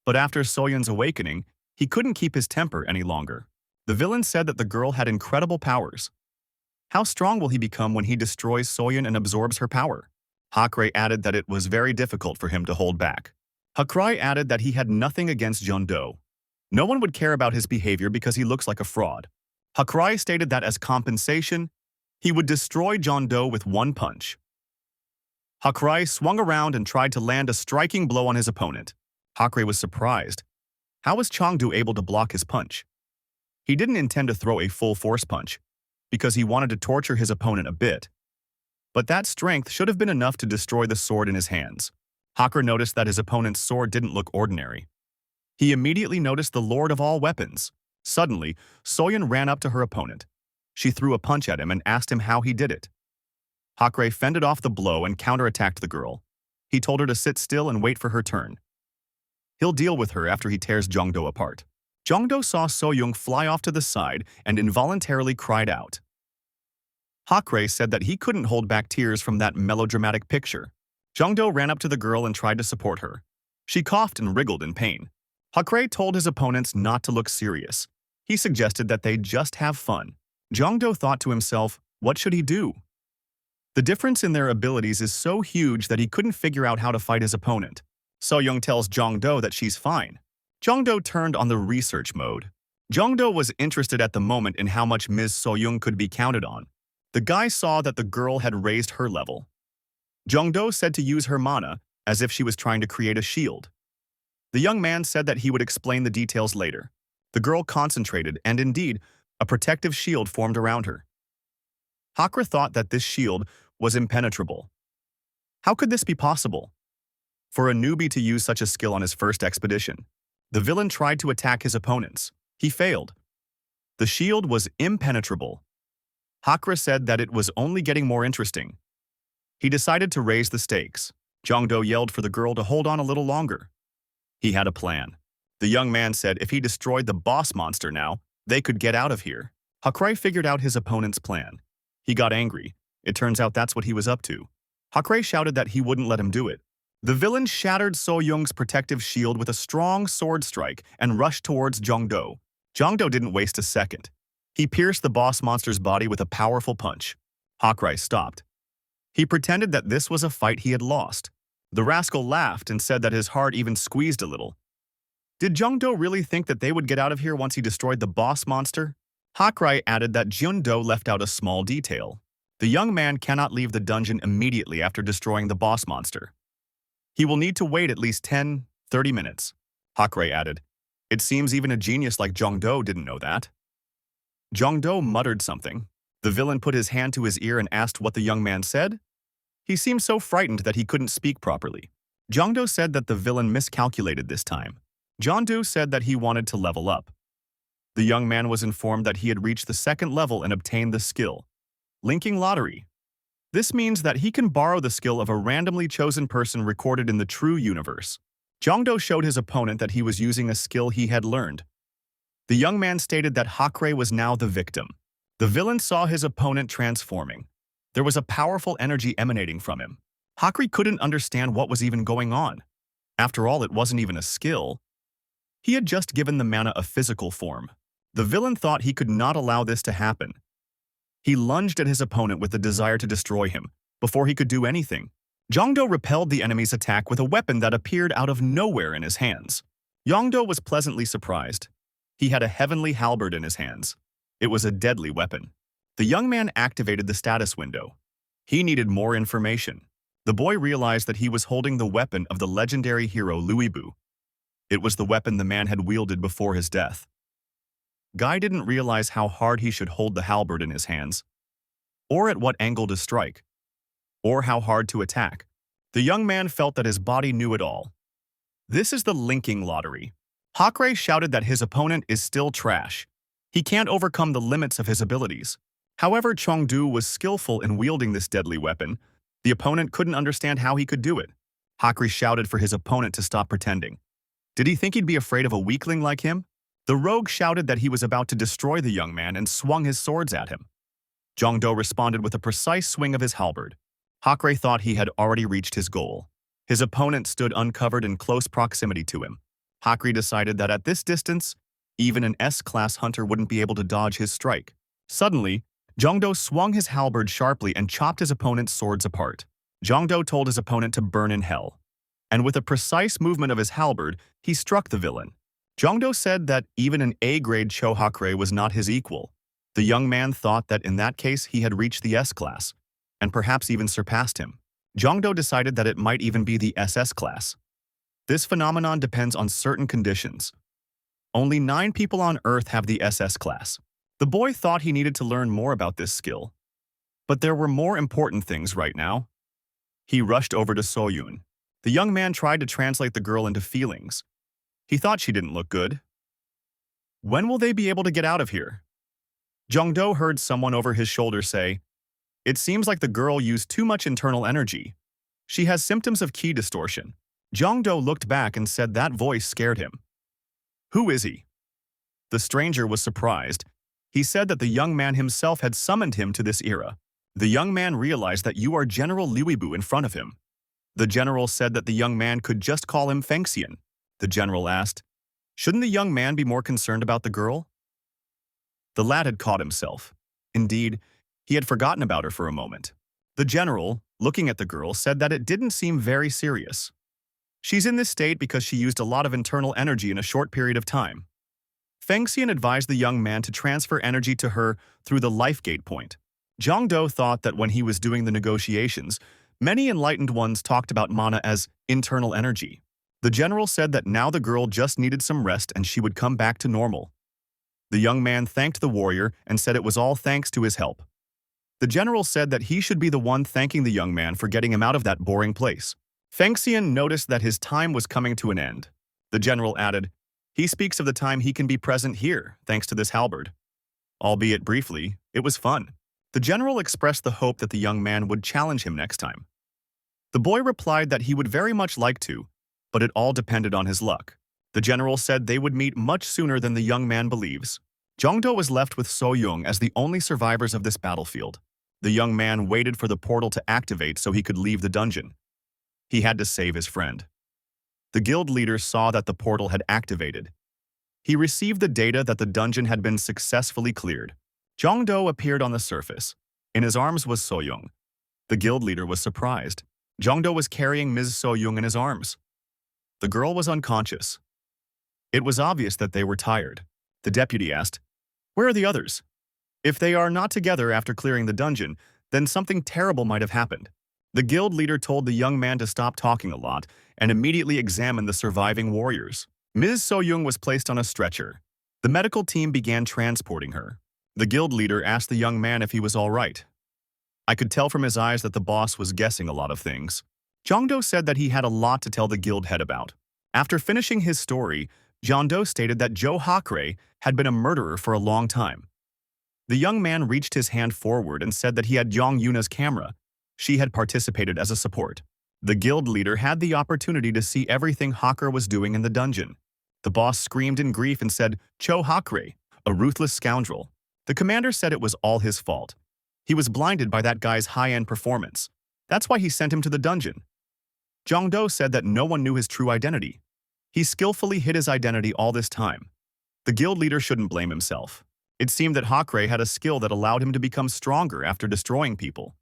Speaker 1: But after Soyeon's awakening, he couldn't keep his temper any longer. The villain said that the girl had incredible powers. How strong will he become when he destroys Soyeon and absorbs her power? Hakray added that it was very difficult for him to hold back. Hakray added that he had nothing against Jongdo. No one would care about his behavior because he looks like a fraud. Hakray stated that as compensation, he would destroy Jongdo with one punch. Hakray swung around and tried to land a striking blow on his opponent. Hakray was surprised. How was Chongdu able to block his punch? He didn't intend to throw a full force punch, because he wanted to torture his opponent a bit. But that strength should have been enough to destroy the sword in his hands. Hakray noticed that his opponent's sword didn't look ordinary. He immediately noticed the lord of all weapons. Suddenly, Soyeon ran up to her opponent. She threw a punch at him and asked him how he did it. Hakray fended off the blow and counterattacked the girl. He told her to sit still and wait for her turn. He'll deal with her after he tears Jongdo apart. Jongdo saw Soyoung fly off to the side and involuntarily cried out. Hakray said that he couldn't hold back tears from that melodramatic picture. Jongdo ran up to the girl and tried to support her. She coughed and wriggled in pain. Hakray told his opponents not to look serious. He suggested that they just have fun. Jongdo thought to himself, what should he do? The difference in their abilities is so huge that he couldn't figure out how to fight his opponent. Soyoung tells Jongdo that she's fine. Jongdo turned on the research mode. Jongdo was interested at the moment in how much Ms. Soyoung could be counted on. The guy saw that the girl had raised her level. Jongdo said to use her mana, as if she was trying to create a shield. The young man said that he would explain the details later. The girl concentrated, and indeed, a protective shield formed around her. Hakray thought that this shield was impenetrable. How could this be possible? For a newbie to use such a skill on his first expedition, the villain tried to attack his opponents. He failed. The shield was impenetrable. Hakray said that it was only getting more interesting. He decided to raise the stakes. Jongdo yelled for the girl to hold on a little longer. He had a plan. The young man said if he destroyed the boss monster now, they could get out of here. Hakray figured out his opponent's plan. He got angry. It turns out that's what he was up to. Hakray shouted that he wouldn't let him do it. The villain shattered Soyoung's protective shield with a strong sword strike and rushed towards Jongdo. Jongdo didn't waste a second. He pierced the boss monster's body with a powerful punch. Hakray stopped. He pretended that this was a fight he had lost. The rascal laughed and said that his heart even squeezed a little. Did Jongdo really think that they would get out of here once he destroyed the boss monster? Hakray added that Jongdo left out a small detail. The young man cannot leave the dungeon immediately after destroying the boss monster. He will need to wait at least 10-30 minutes. Hakray added. It seems even a genius like Jongdo didn't know that. Jongdo muttered something. The villain put his hand to his ear and asked what the young man said. He seemed so frightened that he couldn't speak properly. Jongdo said that the villain miscalculated this time. Jongdo said that he wanted to level up. The young man was informed that he had reached the second level and obtained the skill. Linking lottery. This means that he can borrow the skill of a randomly chosen person recorded in the true universe. Jongdo showed his opponent that he was using a skill he had learned. The young man stated that Hakre was now the victim. The villain saw his opponent transforming. There was a powerful energy emanating from him. Hakre couldn't understand what was even going on. After all, it wasn't even a skill. He had just given the mana a physical form. The villain thought he could not allow this to happen. He lunged at his opponent with the desire to destroy him. Before he could do anything, Jongdo repelled the enemy's attack with a weapon that appeared out of nowhere in his hands. Jongdo was pleasantly surprised. He had a heavenly halberd in his hands. It was a deadly weapon. The young man activated the status window. He needed more information. The boy realized that he was holding the weapon of the legendary hero Luibu. It was the weapon the man had wielded before his death. Guy didn't realize how hard he should hold the halberd in his hands, or at what angle to strike, or how hard to attack. The young man felt that his body knew it all. This is the linking lottery. Hakre shouted that his opponent is still trash. He can't overcome the limits of his abilities. However, Chengdu was skillful in wielding this deadly weapon. The opponent couldn't understand how he could do it. Hakre shouted for his opponent to stop pretending. Did he think he'd be afraid of a weakling like him? The rogue shouted that he was about to destroy the young man and swung his swords at him. Jongdo responded with a precise swing of his halberd. Hakre thought he had already reached his goal. His opponent stood uncovered in close proximity to him. Hakre decided that at this distance, even an S-class hunter wouldn't be able to dodge his strike. Suddenly, Jongdo swung his halberd sharply and chopped his opponent's swords apart. Jongdo told his opponent to burn in hell. And with a precise movement of his halberd, he struck the villain. Jongdo said that even an A-grade Cho Hakre was not his equal. The young man thought that in that case he had reached the S-class, and perhaps even surpassed him. Jongdo decided that it might even be the SS class. This phenomenon depends on certain conditions. Only 9 people on Earth have the SS class. The boy thought he needed to learn more about this skill. But there were more important things right now. He rushed over to Soyun. The young man tried to translate the girl into feelings. He thought she didn't look good. When will they be able to get out of here? Jongdo heard someone over his shoulder say, "It seems like the girl used too much internal energy. She has symptoms of ki distortion." Jongdo looked back and said that voice scared him. "Who is he?" The stranger was surprised. He said that the young man himself had summoned him to this era. The young man realized that you are General Liuibu in front of him. The general said that the young man could just call him Fengxian. The general asked, "Shouldn't the young man be more concerned about the girl?" The lad had caught himself. Indeed, he had forgotten about her for a moment. The general, looking at the girl, said that it didn't seem very serious. She's in this state because she used a lot of internal energy in a short period of time. Fengxian advised the young man to transfer energy to her through the life gate point. Jongdo thought that when he was doing the negotiations, many enlightened ones talked about mana as internal energy. The general said that now the girl just needed some rest and she would come back to normal. The young man thanked the warrior and said it was all thanks to his help. The general said that he should be the one thanking the young man for getting him out of that boring place. Fengxian noticed that his time was coming to an end. The general added, "He speaks of the time he can be present here, thanks to this halberd." Albeit briefly, it was fun. The general expressed the hope that the young man would challenge him next time. The boy replied that he would very much like to, but it all depended on his luck. The general said they would meet much sooner than the young man believes. Jongdo was left with So-young as the only survivors of this battlefield. The young man waited for the portal to activate so he could leave the dungeon. He had to save his friend. The guild leader saw that the portal had activated. He received the data that the dungeon had been successfully cleared. Jongdo appeared on the surface. In his arms was So-young. The guild leader was surprised. Jongdo was carrying Ms. So-young in his arms. The girl was unconscious. It was obvious that they were tired. The deputy asked, "Where are the others? If they are not together after clearing the dungeon, then something terrible might have happened." The guild leader told the young man to stop talking a lot and immediately examine the surviving warriors. Ms. So-young was placed on a stretcher. The medical team began transporting her. The guild leader asked the young man if he was all right. I could tell from his eyes that the boss was guessing a lot of things. Jongdo said that he had a lot to tell the guild head about. After finishing his story, Jongdo stated that Joe Hakre had been a murderer for a long time. The young man reached his hand forward and said that he had Yong Yuna's camera. She had participated as a support. The guild leader had the opportunity to see everything Hakra was doing in the dungeon. The boss screamed in grief and said, "Cho Hakre, a ruthless scoundrel." The commander said it was all his fault. He was blinded by that guy's high-end performance. That's why he sent him to the dungeon. Jongdo said that no one knew his true identity. He skillfully hid his identity all this time. The guild leader shouldn't blame himself. It seemed that Hakre had a skill that allowed him to become stronger after destroying people.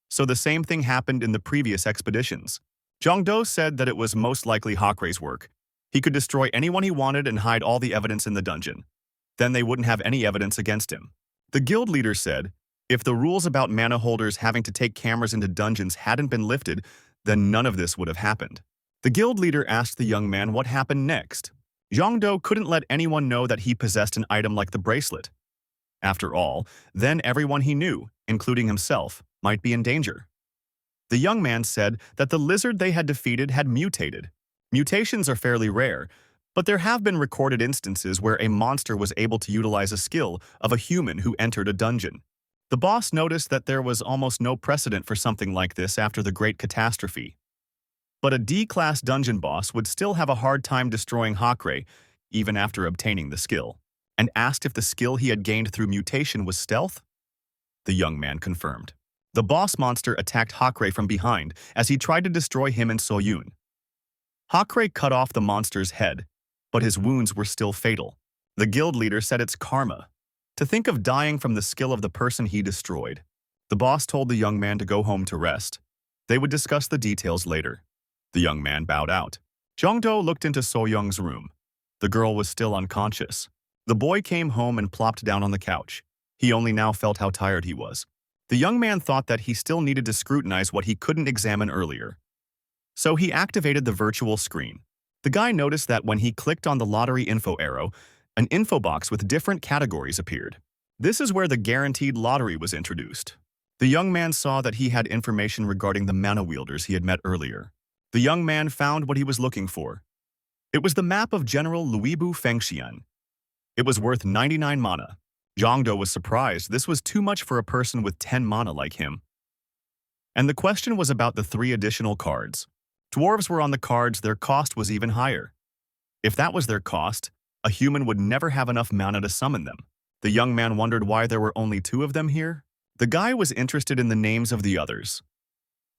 Speaker 1: So the same thing happened in the previous expeditions. Jongdo said that it was most likely Hakre's work. He could destroy anyone he wanted and hide all the evidence in the dungeon. Then they wouldn't have any evidence against him. The guild leader said, if the rules about mana holders having to take cameras into dungeons hadn't been lifted, then none of this would have happened. The guild leader asked the young man what happened next. Jongdo couldn't let anyone know that he possessed an item like the bracelet. After all, then everyone he knew, including himself, might be in danger. The young man said that the lizard they had defeated had mutated. Mutations are fairly rare, but there have been recorded instances where a monster was able to utilize a skill of a human who entered a dungeon. The boss noticed that there was almost no precedent for something like this after the Great Catastrophe. But a D-class dungeon boss would still have a hard time destroying Hakre, even after obtaining the skill, and asked if the skill he had gained through mutation was stealth. The young man confirmed. The boss monster attacked Hakre from behind as he tried to destroy him and Soyun. Hakre cut off the monster's head, but his wounds were still fatal. The guild leader said it's karma. To think of dying from the skill of the person he destroyed. The boss told the young man to go home to rest. They would discuss the details later. The young man bowed out. Jongdo looked into So-young's room. The girl was still unconscious. The boy came home and plopped down on the couch. He only now felt how tired he was. The young man thought that he still needed to scrutinize what he couldn't examine earlier. So he activated the virtual screen. The guy noticed that when he clicked on the lottery info arrow, an info box with different categories appeared. This is where the guaranteed lottery was introduced. The young man saw that he had information regarding the mana wielders he had met earlier. The young man found what he was looking for. It was the map of General Luibu Fengxian. It was worth 99 mana. Jongdo was surprised. This was too much for a person with 10 mana like him. And the question was about the 3 additional cards. Dwarves were on the cards, their cost was even higher. If that was their cost, a human would never have enough mana to summon them. The young man wondered why there were only 2 of them here. The guy was interested in the names of the others.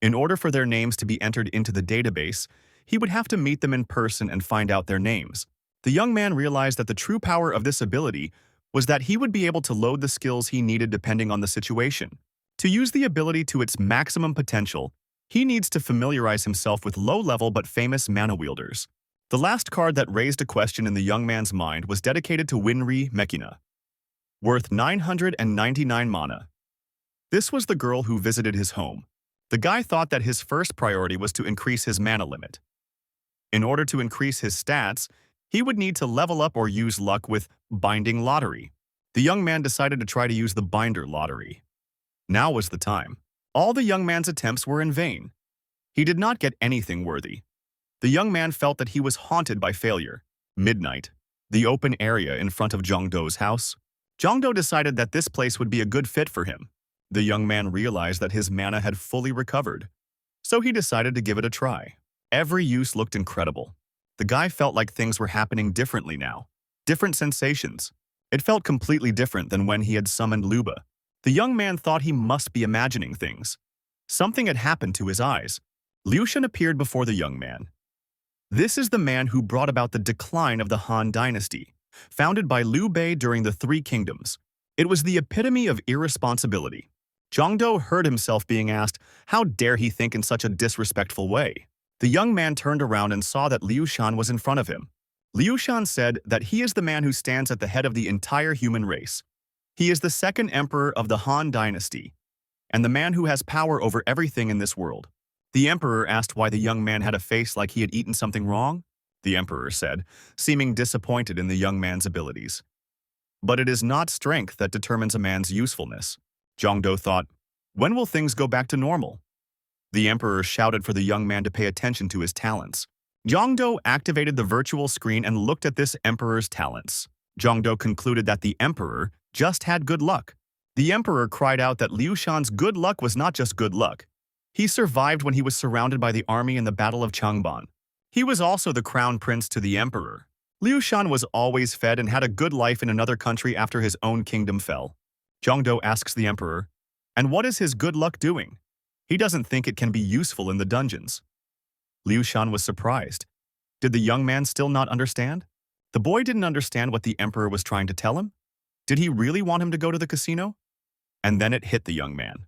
Speaker 1: In order for their names to be entered into the database, he would have to meet them in person and find out their names. The young man realized that the true power of this ability was that he would be able to load the skills he needed depending on the situation. To use the ability to its maximum potential, he needs to familiarize himself with low-level but famous mana wielders. The last card that raised a question in the young man's mind was dedicated to Winri Mekina, worth 999 mana. This was the girl who visited his home. The guy thought that his first priority was to increase his mana limit. In order to increase his stats, he would need to level up or use luck with Binding Lottery. The young man decided to try to use the Binder Lottery. Now was the time. All the young man's attempts were in vain. He did not get anything worthy. The young man felt that he was haunted by failure. Midnight, the open area in front of Jongdo's house. Jongdo decided that this place would be a good fit for him. The young man realized that his mana had fully recovered, so he decided to give it a try. Every use looked incredible. The guy felt like things were happening differently now. Different sensations. It felt completely different than when he had summoned Luba. The young man thought he must be imagining things. Something had happened to his eyes. Liu Shan appeared before the young man. This is the man who brought about the decline of the Han dynasty, founded by Liu Bei during the Three Kingdoms. It was the epitome of irresponsibility. Jongdo heard himself being asked, how dare he think in such a disrespectful way? The young man turned around and saw that Liu Shan was in front of him. Liu Shan said that he is the man who stands at the head of the entire human race. He is the second emperor of the Han dynasty, and the man who has power over everything in this world. The emperor asked why the young man had a face like he had eaten something wrong. The emperor said, seeming disappointed in the young man's abilities. But it is not strength that determines a man's usefulness. Jongdo thought, when will things go back to normal? The emperor shouted for the young man to pay attention to his talents. Jongdo activated the virtual screen and looked at this emperor's talents. Jongdo concluded that the emperor just had good luck. The emperor cried out that Liu Shan's good luck was not just good luck. He survived when he was surrounded by the army in the Battle of Changban. He was also the crown prince to the emperor. Liu Shan was always fed and had a good life in another country after his own kingdom fell. Zhongdou asks the emperor, "And what is his good luck doing? He doesn't think it can be useful in the dungeons." Liu Shan was surprised. Did the young man still not understand? The boy didn't understand what the emperor was trying to tell him? Did he really want him to go to the casino? And then it hit the young man.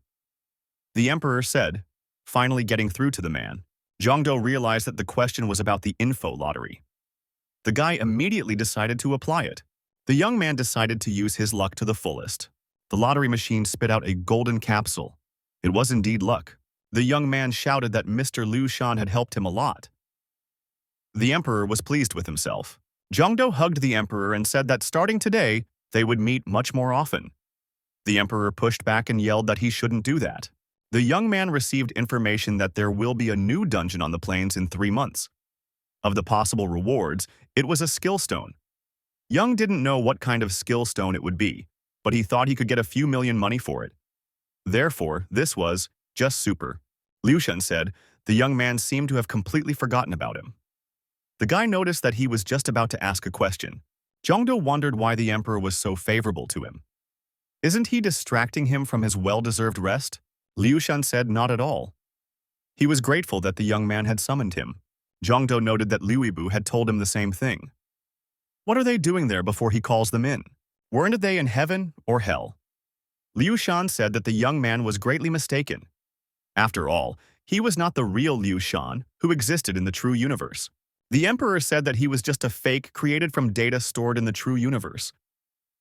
Speaker 1: The emperor said, finally getting through to the man. Zhongdou realized that the question was about the info lottery. The guy immediately decided to apply it. The young man decided to use his luck to the fullest. The lottery machine spit out a golden capsule. It was indeed luck. The young man shouted that Mr. Liu Shan had helped him a lot. The emperor was pleased with himself. Zhongdou hugged the emperor and said that starting today, they would meet much more often. The emperor pushed back and yelled that he shouldn't do that. The young man received information that there will be a new dungeon on the plains in 3 months. Of the possible rewards, it was a skill stone. Young didn't know what kind of skill stone it would be, but he thought he could get a few million money for it. Therefore, this was just super. Liu Shan said. The young man seemed to have completely forgotten about him. The guy noticed that he was just about to ask a question. Zhongdou wondered why the emperor was so favorable to him. Isn't he distracting him from his well-deserved rest? Liu Shan said not at all. He was grateful that the young man had summoned him. Zhongdou noted that Liuibu had told him the same thing. What are they doing there before he calls them in? Weren't they in heaven or hell? Liu Shan said that the young man was greatly mistaken. After all, he was not the real Liu Shan who existed in the true universe. The emperor said that he was just a fake created from data stored in the true universe.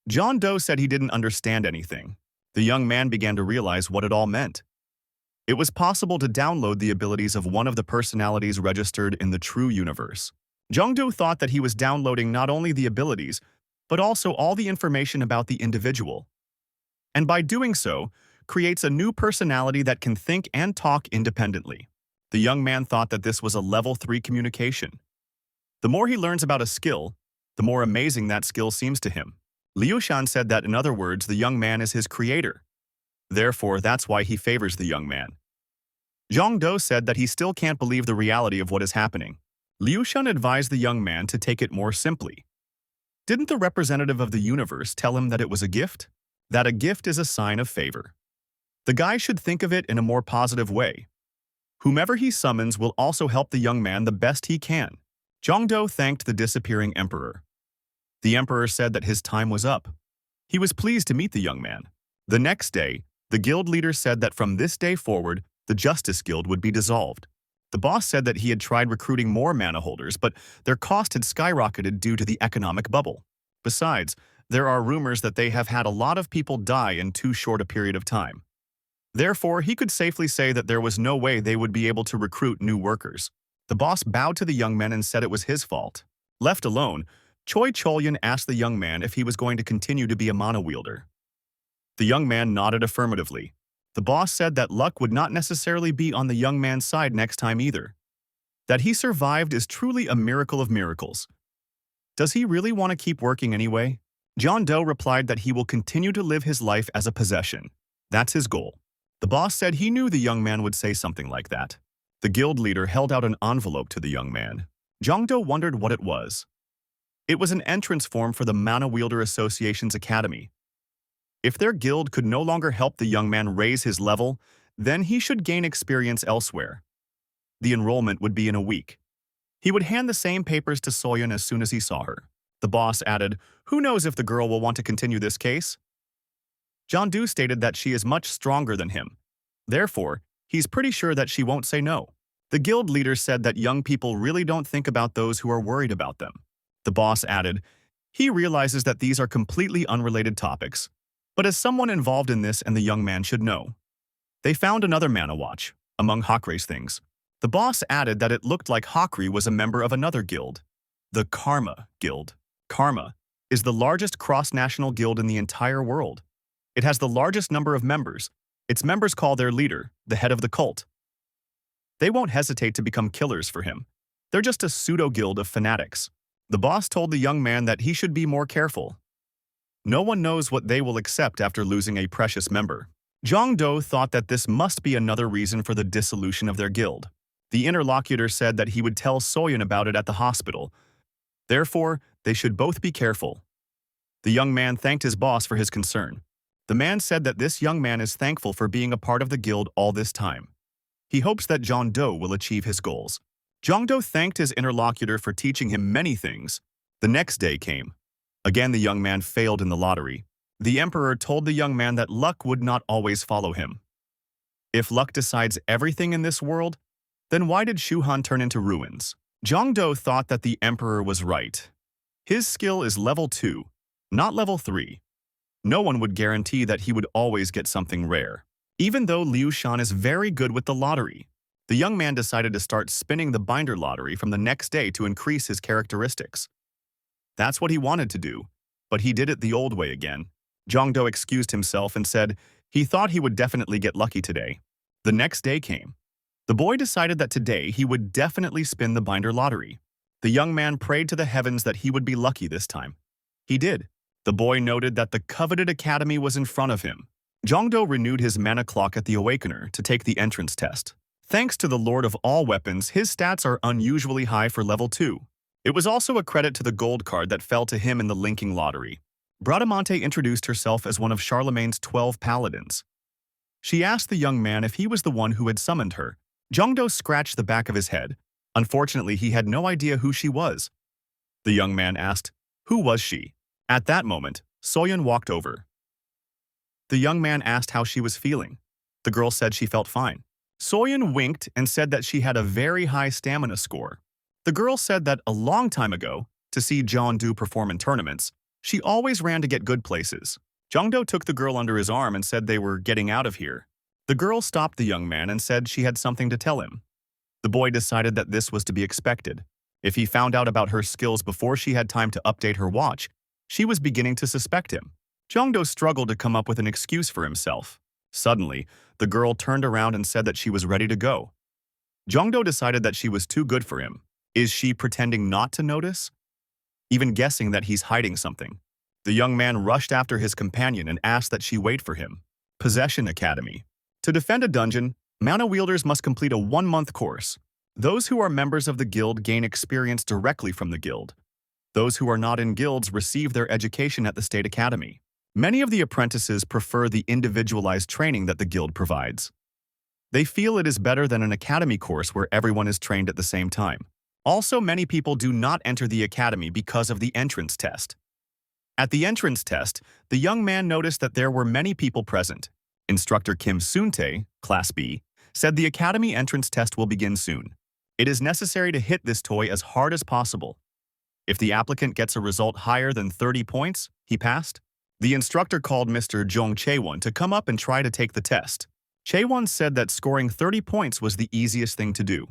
Speaker 1: Zhongdou said he didn't understand anything. The young man began to realize what it all meant. It was possible to download the abilities of one of the personalities registered in the true universe. Zhongdou thought that he was downloading not only the abilities, but also all the information about the individual. And by doing so, creates a new personality that can think and talk independently. The young man thought that this was a level 3 communication. The more he learns about a skill, the more amazing that skill seems to him. Liu Shan said that in other words, the young man is his creator. Therefore, that's why he favors the young man. Zhongdou said that he still can't believe the reality of what is happening. Liu Shan advised the young man to take it more simply. Didn't the representative of the universe tell him that it was a gift? That a gift is a sign of favor. The guy should think of it in a more positive way. Whomever he summons will also help the young man the best he can. Zhongdou thanked the disappearing emperor. The emperor said that his time was up. He was pleased to meet the young man. The next day, the guild leader said that from this day forward, the Justice Guild would be dissolved. The boss said that he had tried recruiting more mana holders, but their cost had skyrocketed due to the economic bubble. Besides, there are rumors that they have had a lot of people die in too short a period of time. Therefore, he could safely say that there was no way they would be able to recruit new workers. The boss bowed to the young man and said it was his fault. Left alone, Choi Cholyan asked the young man if he was going to continue to be a mana wielder. The young man nodded affirmatively. The boss said that luck would not necessarily be on the young man's side next time either. That he survived is truly a miracle of miracles. Does he really want to keep working anyway? John Doe replied that he will continue to live his life as a possession. That's his goal. The boss said he knew the young man would say something like that. The guild leader held out an envelope to the young man. Zhongdou wondered what it was. It was an entrance form for the Mana Wielder Association's academy. If their guild could no longer help the young man raise his level, then he should gain experience elsewhere. The enrollment would be in a week. He would hand the same papers to Soyeon as soon as he saw her. The boss added, "Who knows if the girl will want to continue this case?" John Doe stated that she is much stronger than him. Therefore, he's pretty sure that she won't say no. The guild leader said that young people really don't think about those who are worried about them. The boss added, he realizes that these are completely unrelated topics, but as someone involved in this and the young man should know. They found another mana watch, among Hakure's things. The boss added that it looked like Hakure was a member of another guild, the Karma Guild. Karma is the largest cross-national guild in the entire world. It has the largest number of members. Its members call their leader the head of the cult. They won't hesitate to become killers for him. They're just a pseudo-guild of fanatics. The boss told the young man that he should be more careful. No one knows what they will accept after losing a precious member. Zhang Do thought that this must be another reason for the dissolution of their guild. The interlocutor said that he would tell Soyun about it at the hospital. Therefore, they should both be careful. The young man thanked his boss for his concern. The man said that this young man is thankful for being a part of the guild all this time. He hopes that Zhang Do will achieve his goals. Zhang Do thanked his interlocutor for teaching him many things. The next day came. Again, the young man failed in the lottery. The emperor told the young man that luck would not always follow him. If luck decides everything in this world, then why did Shuhan turn into ruins? Zhang Do thought that the emperor was right. His skill is level 2, not level 3. No one would guarantee that he would always get something rare. Even though Liu Shan is very good with the lottery, the young man decided to start spinning the binder lottery from the next day to increase his characteristics. That's what he wanted to do, but he did it the old way again. Zhang Do excused himself and said he thought he would definitely get lucky today. The next day came. The boy decided that today he would definitely spin the binder lottery. The young man prayed to the heavens that he would be lucky this time. He did. The boy noted that the coveted academy was in front of him. Zhang Do renewed his mana clock at the Awakener to take the entrance test. Thanks to the Lord of all weapons, his stats are unusually high for level 2. It was also a credit to the gold card that fell to him in the linking lottery. Bradamante introduced herself as one of Charlemagne's 12 paladins. She asked the young man if he was the one who had summoned her. Zhang Do scratched the back of his head. Unfortunately, he had no idea who she was. The young man asked, "Who was she?" At that moment, Soyun walked over. The young man asked how she was feeling. The girl said she felt fine. Soyun winked and said that she had a very high stamina score. The girl said that a long time ago, to see Zhang Do perform in tournaments, she always ran to get good places. Zhang Do took the girl under his arm and said they were getting out of here. The girl stopped the young man and said she had something to tell him. The boy decided that this was to be expected. If he found out about her skills before she had time to update her watch, she was beginning to suspect him. Zhang Do struggled to come up with an excuse for himself. Suddenly, the girl turned around and said that she was ready to go. Zhang Do decided that she was too good for him. Is she pretending not to notice? Even guessing that he's hiding something. The young man rushed after his companion and asked that she wait for him. Possession Academy. To defend a dungeon, mana wielders must complete a 1-month course. Those who are members of the guild gain experience directly from the guild. Those who are not in guilds receive their education at the state academy. Many of the apprentices prefer the individualized training that the guild provides. They feel it is better than an academy course where everyone is trained at the same time. Also, many people do not enter the academy because of the entrance test. At the entrance test, the young man noticed that there were many people present. Instructor Kim Soon-tae, Class B, said the academy entrance test will begin soon. It is necessary to hit this toy as hard as possible. If the applicant gets a result higher than 30 points, he passed. The instructor called Mr. Jong Chaewon to come up and try to take the test. Chaewon said that scoring 30 points was the easiest thing to do.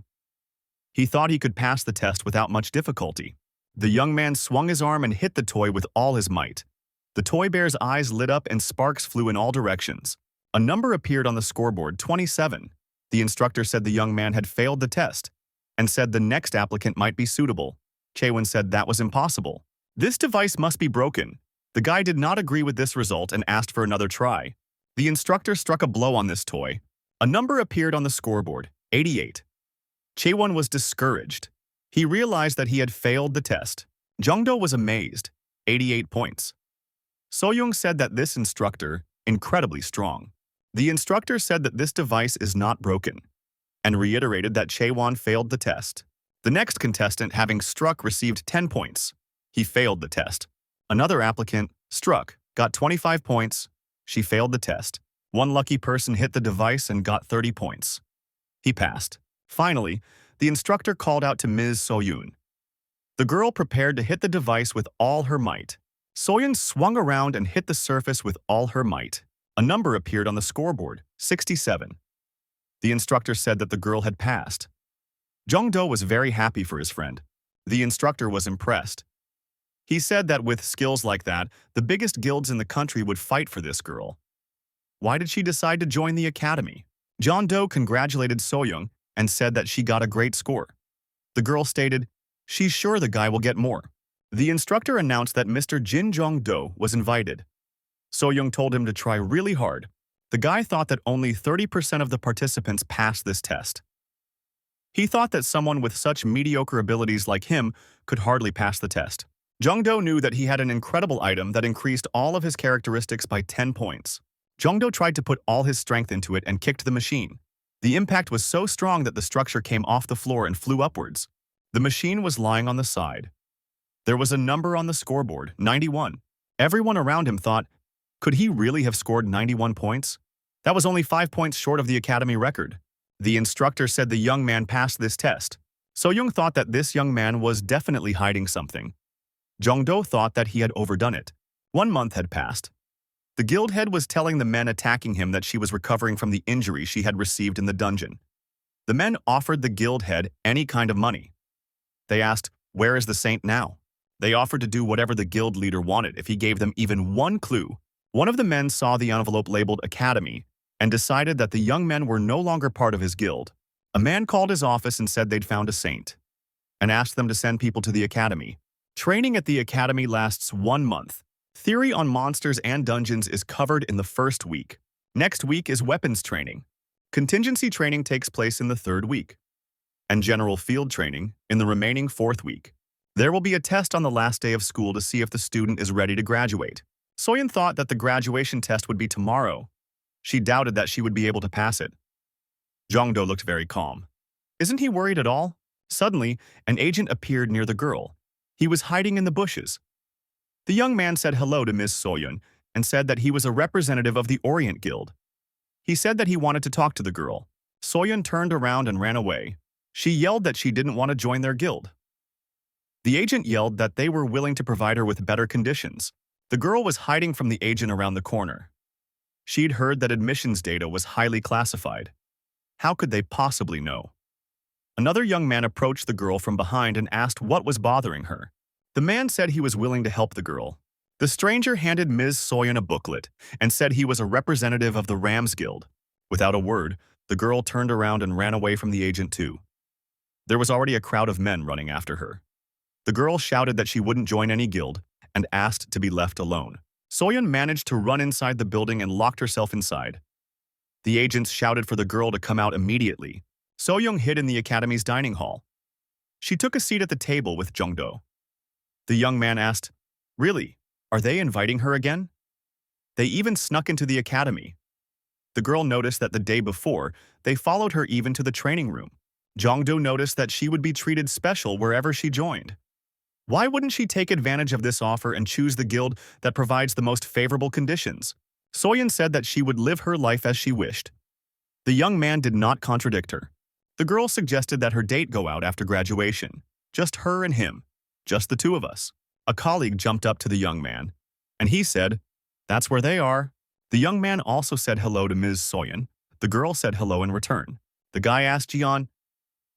Speaker 1: He thought he could pass the test without much difficulty. The young man swung his arm and hit the toy with all his might. The toy bear's eyes lit up and sparks flew in all directions. A number appeared on the scoreboard, 27. The instructor said the young man had failed the test and said the next applicant might be suitable. Chaewon said that was impossible. This device must be broken. The guy did not agree with this result and asked for another try. The instructor struck a blow on this toy. A number appeared on the scoreboard, 88. Chaewon was discouraged. He realized that he had failed the test. Jongdo was amazed, 88 points. Soyoung said that this instructor, incredibly strong. The instructor said that this device is not broken, and reiterated that Chaewon failed the test. The next contestant, having struck, received 10 points. He failed the test. Another applicant, struck, got 25 points. She failed the test. One lucky person hit the device and got 30 points. He passed. Finally, the instructor called out to Ms. Soyoon. The girl prepared to hit the device with all her might. Soyoon swung around and hit the surface with all her might. A number appeared on the scoreboard, 67. The instructor said that the girl had passed. Jongdo was very happy for his friend. The instructor was impressed. He said that with skills like that, the biggest guilds in the country would fight for this girl. Why did she decide to join the academy? Jongdo congratulated Soyoung and said that she got a great score. The girl stated, "She's sure the guy will get more." The instructor announced that Mr. Jin Jongdo was invited. Soyoung told him to try really hard. The guy thought that only 30% of the participants passed this test. He thought that someone with such mediocre abilities like him could hardly pass the test. Jongdo knew that he had an incredible item that increased all of his characteristics by 10 points. Jongdo tried to put all his strength into it and kicked the machine. The impact was so strong that the structure came off the floor and flew upwards. The machine was lying on the side. There was a number on the scoreboard, 91. Everyone around him thought, could he really have scored 91 points? That was only 5 points short of the academy record. The instructor said the young man passed this test. So-young thought that this young man was definitely hiding something. Jongdo thought that he had overdone it. 1 month had passed. The guild head was telling the men attacking him that she was recovering from the injury she had received in the dungeon. The men offered the guild head any kind of money. They asked, where is the saint now? They offered to do whatever the guild leader wanted if he gave them even one clue. One of the men saw the envelope labeled Academy and decided that the young men were no longer part of his guild. A man called his office and said they'd found a saint and asked them to send people to the academy. Training at the academy lasts 1 month. Theory on monsters and dungeons is covered in the first week. Next week is weapons training. Contingency training takes place in the 3rd week. And general field training in the remaining 4th week. There will be a test on the last day of school to see if the student is ready to graduate. Soyeon thought that the graduation test would be tomorrow. She doubted that she would be able to pass it. Jongdo looked very calm. Isn't he worried at all? Suddenly, an agent appeared near the girl. He was hiding in the bushes. The young man said hello to Ms. Soyeon and said that he was a representative of the Orient Guild. He said that he wanted to talk to the girl. Soyeon turned around and ran away. She yelled that she didn't want to join their guild. The agent yelled that they were willing to provide her with better conditions. The girl was hiding from the agent around the corner. She'd heard that admissions data was highly classified. How could they possibly know? Another young man approached the girl from behind and asked what was bothering her. The man said he was willing to help the girl. The stranger handed Ms. Soyeon a booklet and said he was a representative of the Rams Guild. Without a word, the girl turned around and ran away from the agent too. There was already a crowd of men running after her. The girl shouted that she wouldn't join any guild and asked to be left alone. Soyeon managed to run inside the building and locked herself inside. The agents shouted for the girl to come out immediately. Soyeon hid in the academy's dining hall. She took a seat at the table with Jongdo. The young man asked, really, are they inviting her again? They even snuck into the academy. The girl noticed that the day before, they followed her even to the training room. Jongdo noticed that she would be treated special wherever she joined. Why wouldn't she take advantage of this offer and choose the guild that provides the most favorable conditions? Soyeon said that she would live her life as she wished. The young man did not contradict her. The girl suggested that her date go out after graduation. Just her and him. Just the two of us. A colleague jumped up to the young man, and he said, that's where they are. The young man also said hello to Ms. Soyeon. The girl said hello in return. The guy asked Jian,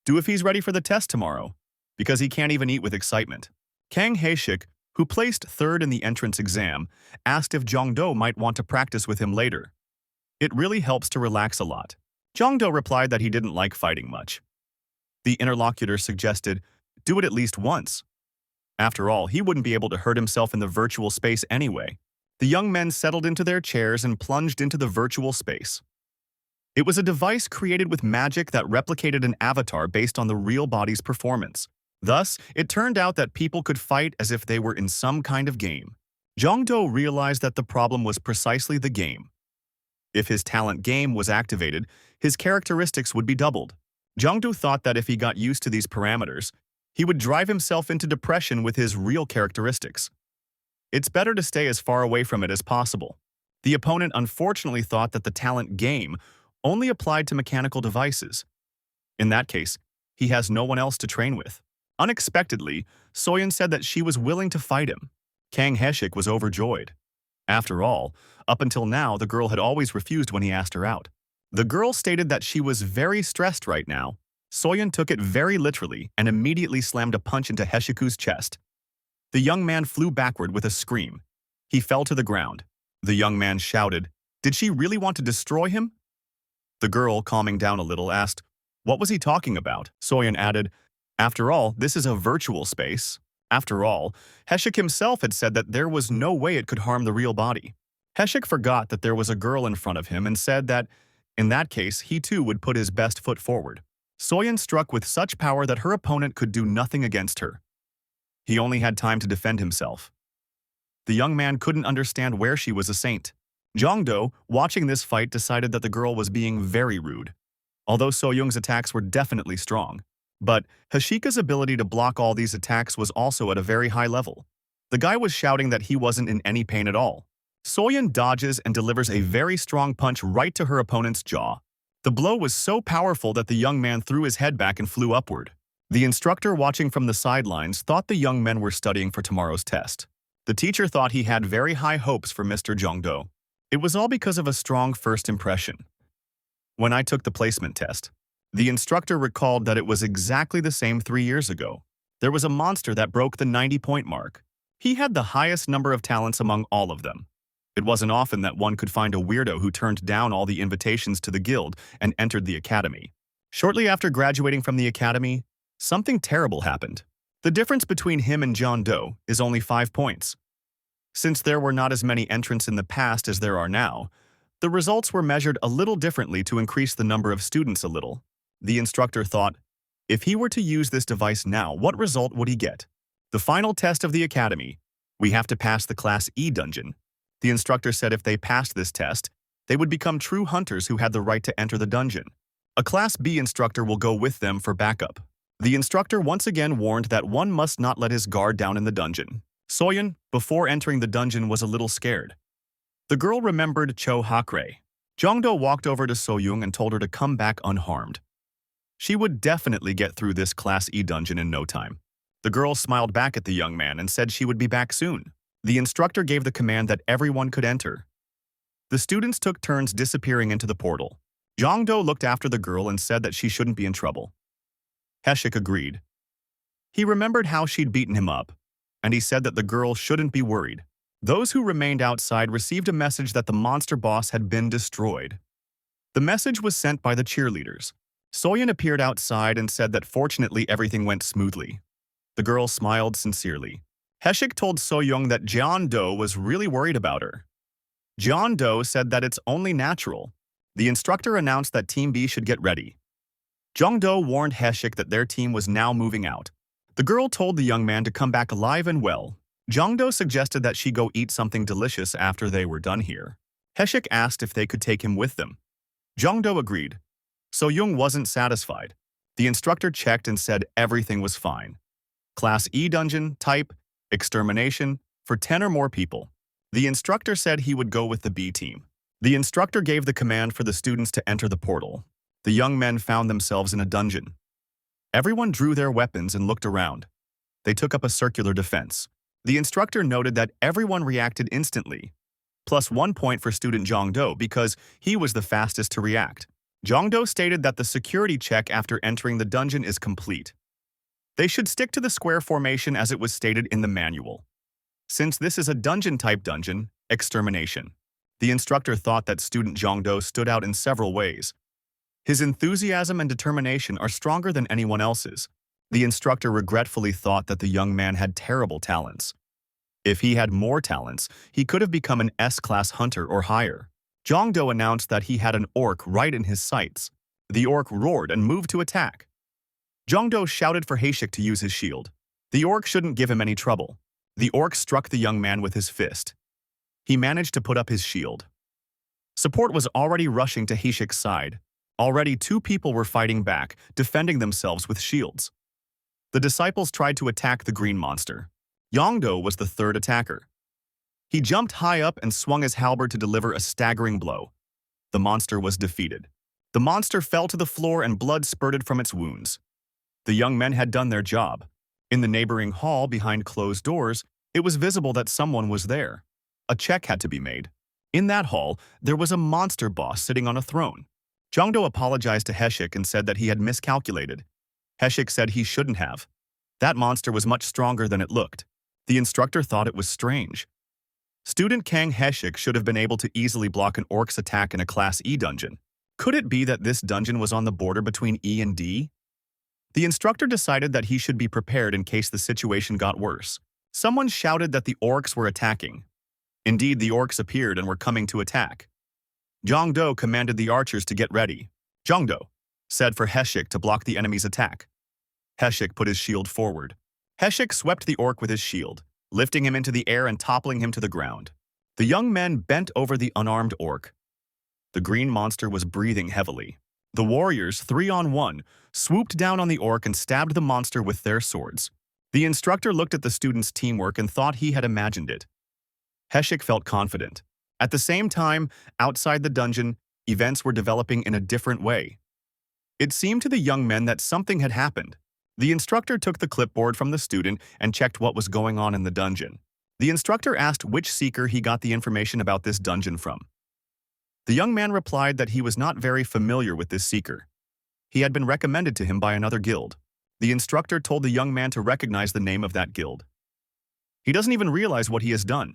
Speaker 1: do if he's ready for the test tomorrow, because he can't even eat with excitement. Kang Hae-shik, who placed 3rd in the entrance exam, asked if Jongdo might want to practice with him later. It really helps to relax a lot. Jongdo replied that he didn't like fighting much. The interlocutor suggested, do it at least once. After all, he wouldn't be able to hurt himself in the virtual space anyway. The young men settled into their chairs and plunged into the virtual space. It was a device created with magic that replicated an avatar based on the real body's performance. Thus, it turned out that people could fight as if they were in some kind of game. Jongdo realized that the problem was precisely the game. If his talent game was activated, his characteristics would be doubled. Jongdo thought that if he got used to these parameters, he would drive himself into depression with his real characteristics. It's better to stay as far away from it as possible. The opponent unfortunately thought that the talent game only applied to mechanical devices. In that case, he has no one else to train with. Unexpectedly, Soyeon said that she was willing to fight him. Kang Hae-shik was overjoyed. After all, up until now, the girl had always refused when he asked her out. The girl stated that she was very stressed right now. Soyeon took it very literally and immediately slammed a punch into Hae-shiku's chest. The young man flew backward with a scream. He fell to the ground. The young man shouted, did she really want to destroy him? The girl, calming down a little, asked, what was he talking about? Soyeon added, after all, this is a virtual space. After all, Hae-shik himself had said that there was no way it could harm the real body. Heshik forgot that there was a girl in front of him and said that, in that case, he too would put his best foot forward. Soyeon struck with such power that her opponent could do nothing against her. He only had time to defend himself. The young man couldn't understand where she was a saint. Jongdo, watching this fight, decided that the girl was being very rude. Although Soyoung's attacks were definitely strong, but Hashika's ability to block all these attacks was also at a very high level. The guy was shouting that he wasn't in any pain at all. Soyeon dodges and delivers a very strong punch right to her opponent's jaw. The blow was so powerful that the young man threw his head back and flew upward. The instructor watching from the sidelines thought the young men were studying for tomorrow's test. The teacher thought he had very high hopes for Mr. Jongdo. It was all because of a strong first impression. When I took the placement test, the instructor recalled that it was exactly the same 3 years ago. There was a monster that broke the 90-point mark. He had the highest number of talents among all of them. It wasn't often that one could find a weirdo who turned down all the invitations to the guild and entered the academy. Shortly after graduating from the academy, something terrible happened. The difference between him and John Doe is only 5 points. Since there were not as many entrants in the past as there are now, the results were measured a little differently to increase the number of students a little. The instructor thought, if he were to use this device now, what result would he get? The final test of the academy. We have to pass the Class E dungeon. The instructor said if they passed this test, they would become true hunters who had the right to enter the dungeon. A Class B instructor will go with them for backup. The instructor once again warned that one must not let his guard down in the dungeon. Soyeon, before entering the dungeon, was a little scared. The girl remembered Cho Hakre. Jongdo walked over to Soyoung and told her to come back unharmed. She would definitely get through this Class E dungeon in no time. The girl smiled back at the young man and said she would be back soon. The instructor gave the command that everyone could enter. The students took turns disappearing into the portal. Jongdo looked after the girl and said that she shouldn't be in trouble. Heshik agreed. He remembered how she'd beaten him up, and he said that the girl shouldn't be worried. Those who remained outside received a message that the monster boss had been destroyed. The message was sent by the cheerleaders. Soyeon appeared outside and said that fortunately everything went smoothly. The girl smiled sincerely. Heshik told Soyoung that John Doe was really worried about her. John Doe said that it's only natural. The instructor announced that Team B should get ready. Jongdo warned Heshik that their team was now moving out. The girl told the young man to come back alive and well. Jongdo suggested that she go eat something delicious after they were done here. Heshik asked if they could take him with them. Jongdo agreed. Soyoung wasn't satisfied. The instructor checked and said everything was fine. Class E dungeon, type, extermination, for 10 or more people. The instructor said he would go with the B team. The instructor gave the command for the students to enter the portal. The young men found themselves in a dungeon. Everyone drew their weapons and looked around. They took up a circular defense. The instructor noted that everyone reacted instantly, plus 1 point for student Jongdo because he was the fastest to react. Jongdo stated that the security check after entering the dungeon is complete. They should stick to the square formation as it was stated in the manual. Since this is a dungeon-type dungeon, extermination. The instructor thought that student Jongdo stood out in several ways. His enthusiasm and determination are stronger than anyone else's. The instructor regretfully thought that the young man had terrible talents. If he had more talents, he could have become an S-class hunter or higher. Jongdo announced that he had an orc right in his sights. The orc roared and moved to attack. Jongdo shouted for Heshik to use his shield. The orc shouldn't give him any trouble. The orc struck the young man with his fist. He managed to put up his shield. Support was already rushing to Heshik's side. Already 2 people were fighting back, defending themselves with shields. The disciples tried to attack the green monster. Jongdo was the 3rd attacker. He jumped high up and swung his halberd to deliver a staggering blow. The monster was defeated. The monster fell to the floor and blood spurted from its wounds. The young men had done their job. In the neighboring hall behind closed doors, it was visible that someone was there. A check had to be made. In that hall, there was a monster boss sitting on a throne. Jongdo apologized to Heshik and said that he had miscalculated. Heshik said he shouldn't have. That monster was much stronger than it looked. The instructor thought it was strange. Student Kang Heshik should have been able to easily block an orc's attack in a Class E dungeon. Could it be that this dungeon was on the border between E and D? The instructor decided that he should be prepared in case the situation got worse. Someone shouted that the orcs were attacking. Indeed, the orcs appeared and were coming to attack. Jongdo commanded the archers to get ready. Jongdo said for Heshik to block the enemy's attack. Heshik put his shield forward. Heshik swept the orc with his shield, lifting him into the air and toppling him to the ground. The young men bent over the unarmed orc. The green monster was breathing heavily. The warriors, 3-on-1, swooped down on the orc and stabbed the monster with their swords. The instructor looked at the students' teamwork and thought he had imagined it. Heshik felt confident. At the same time, outside the dungeon, events were developing in a different way. It seemed to the young men that something had happened. The instructor took the clipboard from the student and checked what was going on in the dungeon. The instructor asked which seeker he got the information about this dungeon from. The young man replied that he was not very familiar with this seeker. He had been recommended to him by another guild. The instructor told the young man to recognize the name of that guild. He doesn't even realize what he has done.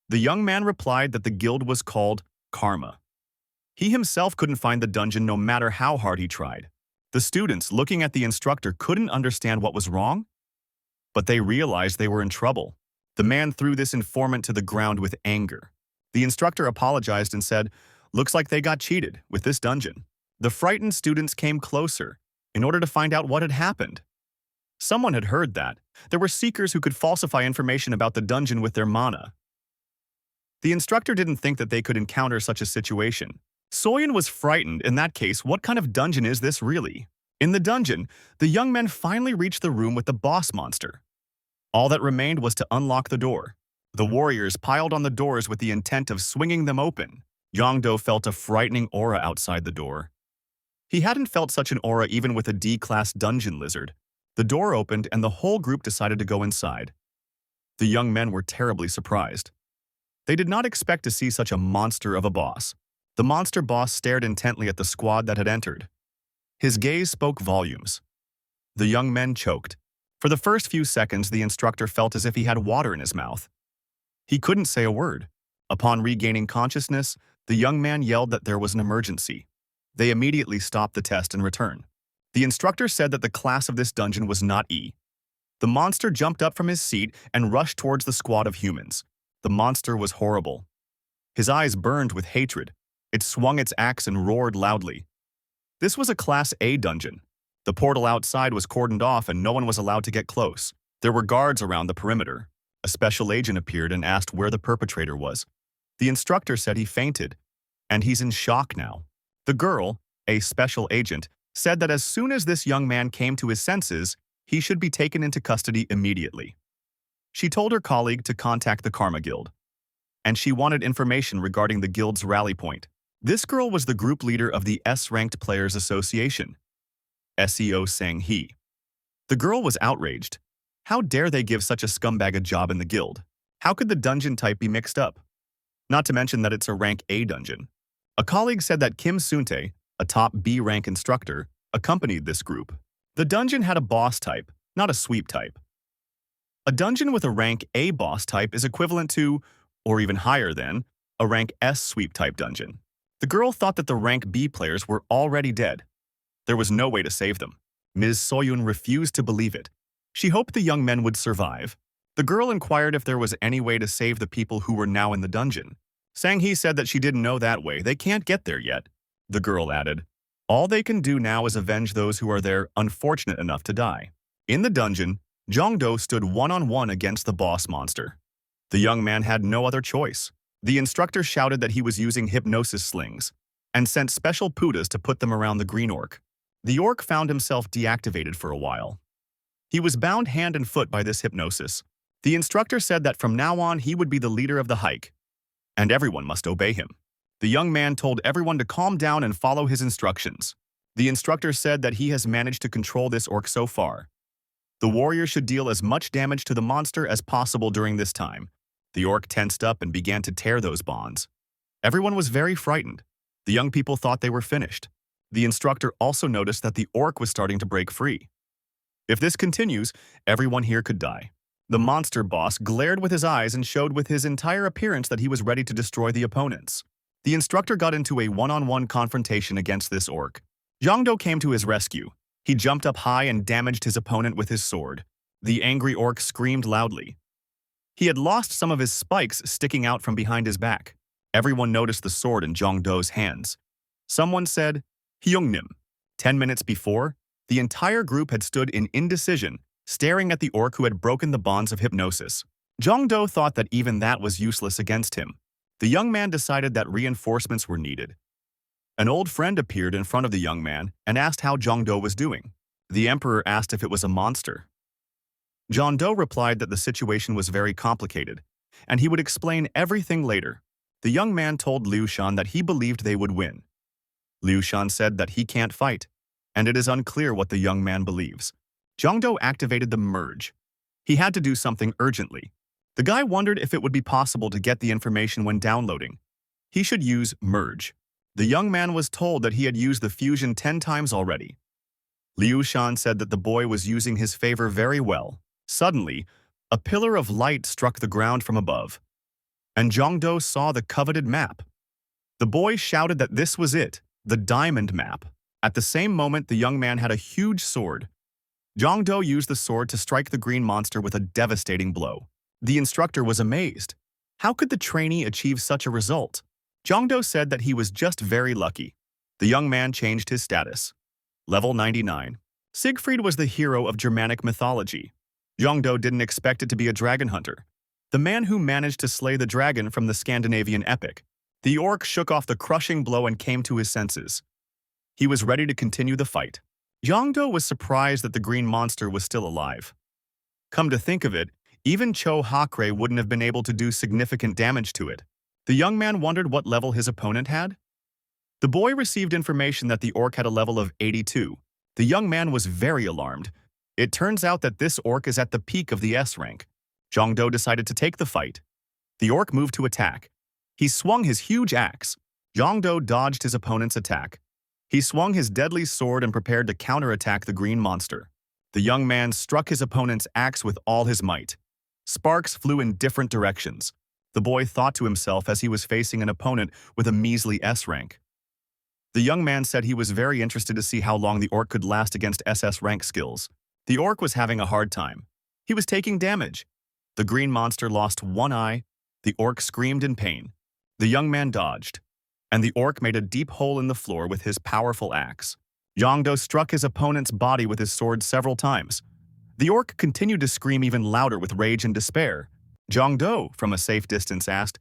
Speaker 1: The young man replied that the guild was called Karma. He himself couldn't find the dungeon no matter how hard he tried. The students, looking at the instructor, couldn't understand what was wrong, but they realized they were in trouble. The man threw this informant to the ground with anger. The instructor apologized and said, "Looks like they got cheated with this dungeon." The frightened students came closer in order to find out what had happened. Someone had heard that there were seekers who could falsify information about the dungeon with their mana. The instructor didn't think that they could encounter such a situation. Soyun was frightened. In that case, what kind of dungeon is this really? In the dungeon, the young men finally reached the room with the boss monster. All that remained was to unlock the door. The warriors piled on the doors with the intent of swinging them open. Yongdo felt a frightening aura outside the door. He hadn't felt such an aura even with a D-class dungeon lizard. The door opened and the whole group decided to go inside. The young men were terribly surprised. They did not expect to see such a monster of a boss. The monster boss stared intently at the squad that had entered. His gaze spoke volumes. The young men choked. For the first few seconds, the instructor felt as if he had water in his mouth. He couldn't say a word. Upon regaining consciousness, the young man yelled that there was an emergency. They immediately stopped the test and returned. The instructor said that the class of this dungeon was not E. The monster jumped up from his seat and rushed towards the squad of humans. The monster was horrible. His eyes burned with hatred. It swung its axe and roared loudly. This was a Class A dungeon. The portal outside was cordoned off and no one was allowed to get close. There were guards around the perimeter. A special agent appeared and asked where the perpetrator was. The instructor said he fainted, and he's in shock now. The girl, a special agent, said that as soon as this young man came to his senses, he should be taken into custody immediately. She told her colleague to contact the Karma Guild, and she wanted information regarding the guild's rally point. This girl was the group leader of the S-Ranked Players Association. SEO sang he. The girl was outraged. How dare they give such a scumbag a job in the guild? How could the dungeon type be mixed up? Not to mention that it's a rank A dungeon. A colleague said that Kim Suntae, a top B rank instructor, accompanied this group. The dungeon had a boss type, not a sweep type. A dungeon with a rank A boss type is equivalent to, or even higher than, a rank S sweep type dungeon. The girl thought that the rank B players were already dead. There was no way to save them. Ms. Soyun refused to believe it. She hoped the young men would survive. The girl inquired if there was any way to save the people who were now in the dungeon. Sang-hee said that she didn't know that way. They can't get there yet. The girl added, all they can do now is avenge those who are there unfortunate enough to die. In the dungeon, Jongdo stood one-on-one against the boss monster. The young man had no other choice. The instructor shouted that he was using hypnosis slings and sent special putas to put them around the green orc. The orc found himself deactivated for a while. He was bound hand and foot by this hypnosis. The instructor said that from now on he would be the leader of the hike, and everyone must obey him. The young man told everyone to calm down and follow his instructions. The instructor said that he has managed to control this orc so far. The warrior should deal as much damage to the monster as possible during this time. The orc tensed up and began to tear those bonds. Everyone was very frightened. The young people thought they were finished. The instructor also noticed that the orc was starting to break free. If this continues, everyone here could die. The monster boss glared with his eyes and showed with his entire appearance that he was ready to destroy the opponents. The instructor got into a one-on-one confrontation against this orc. Jongdo came to his rescue. He jumped up high and damaged his opponent with his sword. The angry orc screamed loudly. He had lost some of his spikes sticking out from behind his back. Everyone noticed the sword in Jong-do's hands. Someone said, Hyungnim. 10 minutes before, the entire group had stood in indecision, staring at the orc who had broken the bonds of hypnosis. Jong-do thought that even that was useless against him. The young man decided that reinforcements were needed. An old friend appeared in front of the young man and asked how Jong-do was doing. The emperor asked if it was a monster. Jong-do replied that the situation was very complicated, and he would explain everything later. The young man told Liu Shan that he believed they would win. Liu Shan said that he can't fight, and it is unclear what the young man believes. Jong-do activated the merge. He had to do something urgently. The guy wondered if it would be possible to get the information when downloading. He should use merge. The young man was told that he had used the fusion 10 times already. Liu Shan said that the boy was using his favor very well. Suddenly, a pillar of light struck the ground from above, and Jong-do saw the coveted map. The boy shouted that this was it, the diamond map. At the same moment, the young man had a huge sword. Jong-do used the sword to strike the green monster with a devastating blow. The instructor was amazed. How could the trainee achieve such a result? Jong-do said that he was just very lucky. The young man changed his status. Level 99. Siegfried was the hero of Germanic mythology. Jong-do didn't expect it to be a dragon hunter, the man who managed to slay the dragon from the Scandinavian epic. The orc shook off the crushing blow and came to his senses. He was ready to continue the fight. Jong-do was surprised that the green monster was still alive. Come to think of it, even Cho Hakre wouldn't have been able to do significant damage to it. The young man wondered what level his opponent had. The boy received information that the orc had a level of 82. The young man was very alarmed. It turns out that this orc is at the peak of the S rank. Jong-do decided to take the fight. The orc moved to attack. He swung his huge axe. Jong-do dodged his opponent's attack. He swung his deadly sword and prepared to counterattack the green monster. The young man struck his opponent's axe with all his might. Sparks flew in different directions. The boy thought to himself as he was facing an opponent with a measly S rank. The young man said he was very interested to see how long the orc could last against SS rank skills. The orc was having a hard time. He was taking damage. The green monster lost one eye. The orc screamed in pain. The young man dodged, and the orc made a deep hole in the floor with his powerful axe. Jong-do struck his opponent's body with his sword several times. The orc continued to scream even louder with rage and despair. Jong-do, from a safe distance, asked,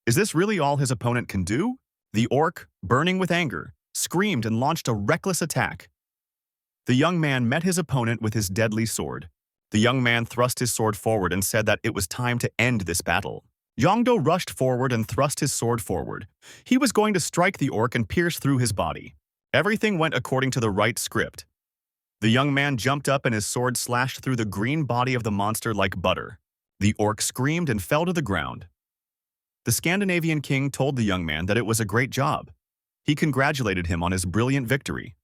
Speaker 1: "Is this really all his opponent can do?" The orc, burning with anger, screamed and launched a reckless attack. The young man met his opponent with his deadly sword. The young man thrust his sword forward and said that it was time to end this battle. Jong-do rushed forward and thrust his sword forward. He was going to strike the orc and pierce through his body. Everything went according to the right script. The young man jumped up and his sword slashed through the green body of the monster like butter. The orc screamed and fell to the ground. The Scandinavian king told the young man that it was a great job. He congratulated him on his brilliant victory.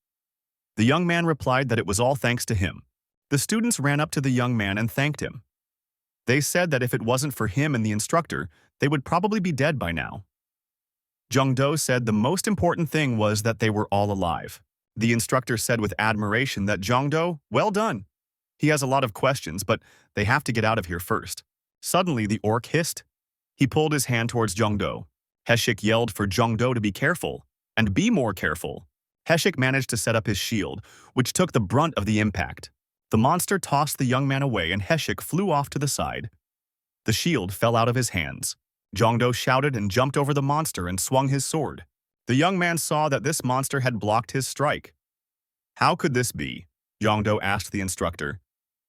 Speaker 1: The young man replied that it was all thanks to him. The students ran up to the young man and thanked him. They said that if it wasn't for him and the instructor, they would probably be dead by now. Jong-do said the most important thing was that they were all alive. The instructor said with admiration that Jong-do, well done. He has a lot of questions, but they have to get out of here first. Suddenly, the orc hissed. He pulled his hand towards Jong-do. Heshik yelled for Jong-do to be careful, and be more careful. Heshik managed to set up his shield, which took the brunt of the impact. The monster tossed the young man away and Heshik flew off to the side. The shield fell out of his hands. Jong-do shouted and jumped over the monster and swung his sword. The young man saw that this monster had blocked his strike. How could this be? Jong-do asked the instructor.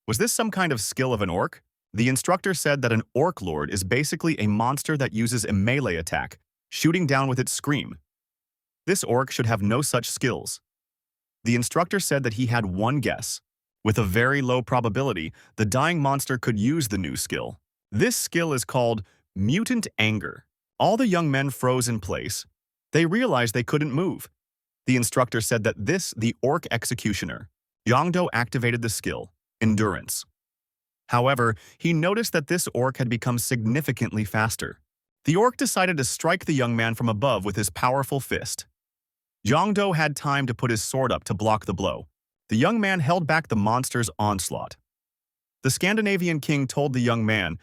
Speaker 1: Was this some kind of skill of an orc? The instructor said that an orc lord is basically a monster that uses a melee attack, shooting down with its scream. This orc should have no such skills. The instructor said that he had one guess. With a very low probability, the dying monster could use the new skill. This skill is called Mutant Anger. All the young men froze in place. They realized they couldn't move. The instructor said that the orc executioner. Jong-do activated the skill, Endurance. However, he noticed that this orc had become significantly faster. The orc decided to strike the young man from above with his powerful fist. Jong-do had time to put his sword up to block the blow. The young man held back the monster's onslaught. The Scandinavian king told the young man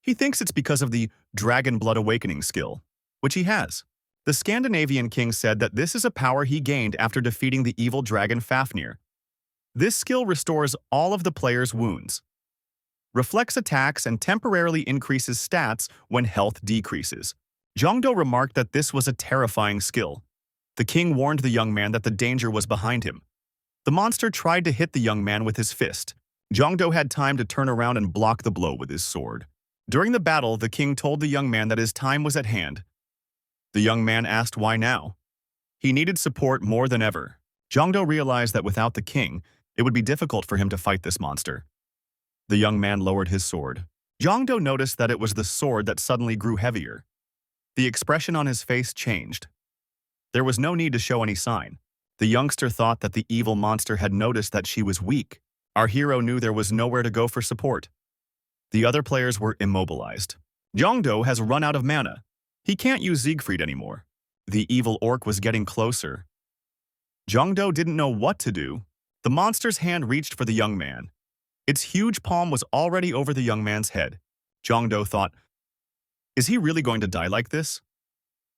Speaker 1: He thinks it's because of the dragon blood awakening skill, which he has. The Scandinavian king said that this is a power he gained after defeating the evil dragon Fafnir. This skill restores all of the player's wounds, reflects attacks, and temporarily increases stats when health decreases. Jongdo remarked that this was a terrifying skill. The king warned the young man that the danger was behind him. The monster tried to hit the young man with his fist. Jongdo had time to turn around and block the blow with his sword. During the battle, the king told the young man that his time was at hand. The young man asked why now. He needed support more than ever. Jongdo realized that without the king, it would be difficult for him to fight this monster. The young man lowered his sword. Jongdo noticed that it was the sword that suddenly grew heavier. The expression on his face changed. There was no need to show any sign. The youngster thought that the evil monster had noticed that she was weak. Our hero knew there was nowhere to go for support. The other players were immobilized. Jongdo has run out of mana. He can't use Siegfried anymore. The evil orc was getting closer. Jongdo didn't know what to do. The monster's hand reached for the young man. Its huge palm was already over the young man's head. Jongdo thought, is he really going to die like this?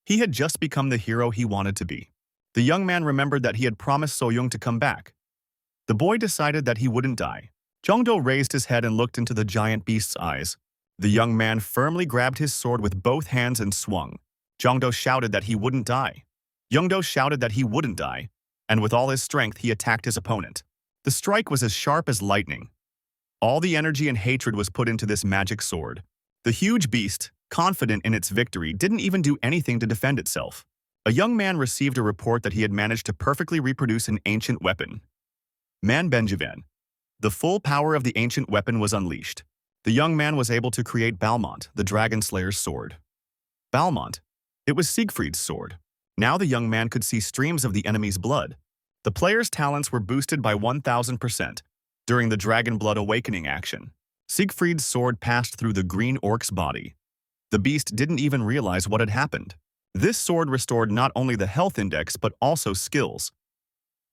Speaker 1: He had just become the hero he wanted to be. The young man remembered that he had promised So-young to come back. The boy decided that he wouldn't die. Jongdo raised his head and looked into the giant beast's eyes. The young man firmly grabbed his sword with both hands and swung. Jongdo shouted that he wouldn't die. Jongdo shouted that he wouldn't die, and with all his strength he attacked his opponent. The strike was as sharp as lightning. All the energy and hatred was put into this magic sword. The huge beast, confident in its victory, didn't even do anything to defend itself. A young man received a report that he had managed to perfectly reproduce an ancient weapon. Man Benjamin. The full power of the ancient weapon was unleashed. The young man was able to create Balmont, the dragon slayer's sword. Balmont. It was Siegfried's sword. Now the young man could see streams of the enemy's blood. The player's talents were boosted by 1000% during the dragon blood awakening action. Siegfried's sword passed through the green orc's body. The beast didn't even realize what had happened. This sword restored not only the health index but also skills.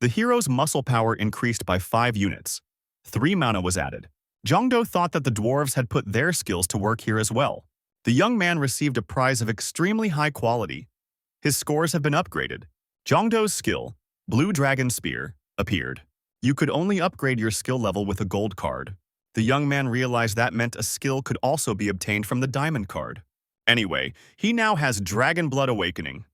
Speaker 1: The hero's muscle power increased by 5 units. 3 mana was added. Jongdo thought that the dwarves had put their skills to work here as well. The young man received a prize of extremely high quality. His scores have been upgraded. Jongdo's skill, Blue Dragon Spear, appeared. You could only upgrade your skill level with a gold card. The young man realized that meant a skill could also be obtained from the diamond card. Anyway, he now has Dragon Blood Awakening.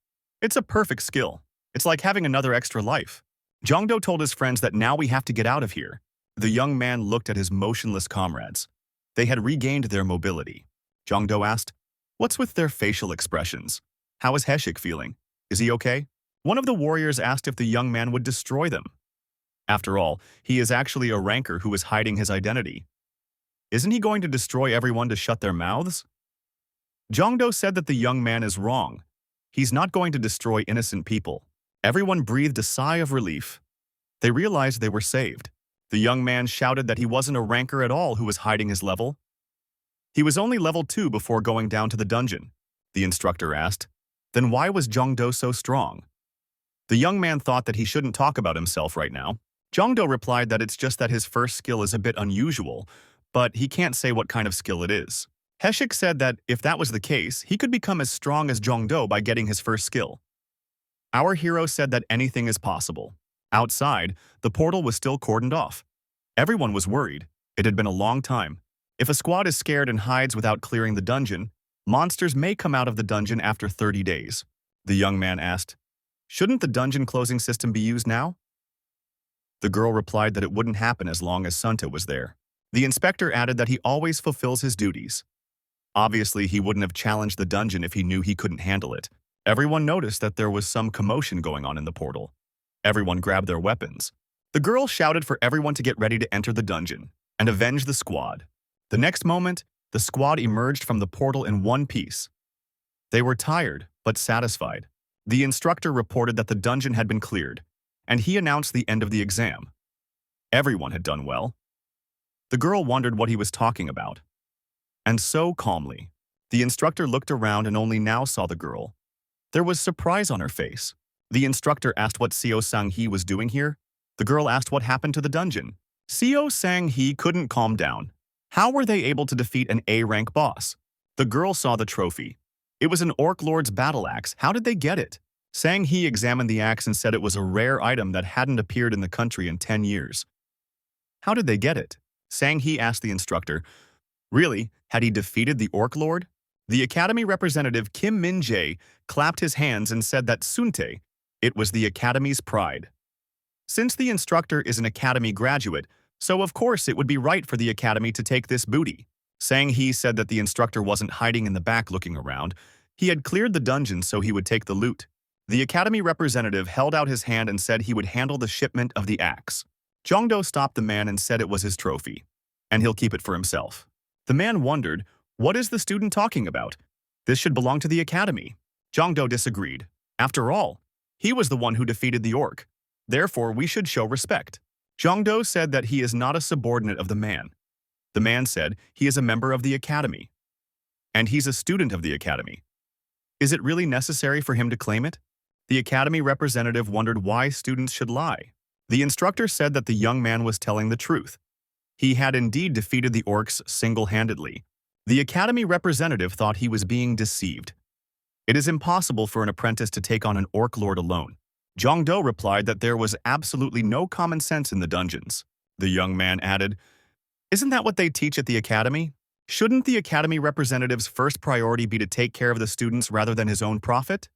Speaker 1: It's a perfect skill. It's like having another extra life. Jongdo told his friends that now we have to get out of here. The young man looked at his motionless comrades. They had regained their mobility. Jongdo asked, what's with their facial expressions? How is Heshik feeling? Is he okay? One of the warriors asked if the young man would destroy them. After all, he is actually a ranker who is hiding his identity. Isn't he going to destroy everyone to shut their mouths? Jongdo said that the young man is wrong. He's not going to destroy innocent people. Everyone breathed a sigh of relief. They realized they were saved. The young man shouted that he wasn't a ranker at all who was hiding his level. He was only level 2 before going down to the dungeon. The instructor asked, then why was Jongdo so strong? The young man thought that he shouldn't talk about himself right now. Jongdo replied that it's just that his first skill is a bit unusual, but he can't say what kind of skill it is. Heshik said that if that was the case, he could become as strong as Jongdo by getting his first skill. Our hero said that anything is possible. Outside, the portal was still cordoned off. Everyone was worried. It had been a long time. If a squad is scared and hides without clearing the dungeon, monsters may come out of the dungeon after 30 days. The young man asked, shouldn't the dungeon closing system be used now? The girl replied that it wouldn't happen as long as Sunta was there. The inspector added that he always fulfills his duties. Obviously, he wouldn't have challenged the dungeon if he knew he couldn't handle it. Everyone noticed that there was some commotion going on in the portal. Everyone grabbed their weapons. The girl shouted for everyone to get ready to enter the dungeon and avenge the squad. The next moment, the squad emerged from the portal in one piece. They were tired, but satisfied. The instructor reported that the dungeon had been cleared, and he announced the end of the exam. Everyone had done well. The girl wondered what he was talking about. And so calmly, the instructor looked around and only now saw the girl. There was surprise on her face. The instructor asked what Seo Sang-hee was doing here. The girl asked what happened to the dungeon. Seo Sang-hee couldn't calm down. How were they able to defeat an A-rank boss? The girl saw the trophy. It was an Orc Lord's battle axe. How did they get it? Sang-hee examined the axe and said it was a rare item that hadn't appeared in the country in 10 years. How did they get it? Sang-hee asked the instructor. Really, had he defeated the Orc Lord? The Academy representative Kim Min-jae clapped his hands and said that Suntae, it was the Academy's pride. Since the instructor is an Academy graduate, so of course it would be right for the Academy to take this booty. Sang-hee said that the instructor wasn't hiding in the back looking around. He had cleared the dungeon so he would take the loot. The Academy representative held out his hand and said he would handle the shipment of the axe. Jongdo stopped the man and said it was his trophy, and he'll keep it for himself. The man wondered, what is the student talking about? This should belong to the Academy. Jongdo disagreed. After all, he was the one who defeated the orc. Therefore, we should show respect. Jongdo said that he is not a subordinate of the man. The man said he is a member of the Academy. And he's a student of the Academy. Is it really necessary for him to claim it? The Academy representative wondered why students should lie. The instructor said that the young man was telling the truth. He had indeed defeated the orcs single-handedly. The Academy representative thought he was being deceived. It is impossible for an apprentice to take on an orc lord alone. Jongdo replied that there was absolutely no common sense in the dungeons. The young man added, isn't that what they teach at the Academy? Shouldn't the Academy representative's first priority be to take care of the students rather than his own profit?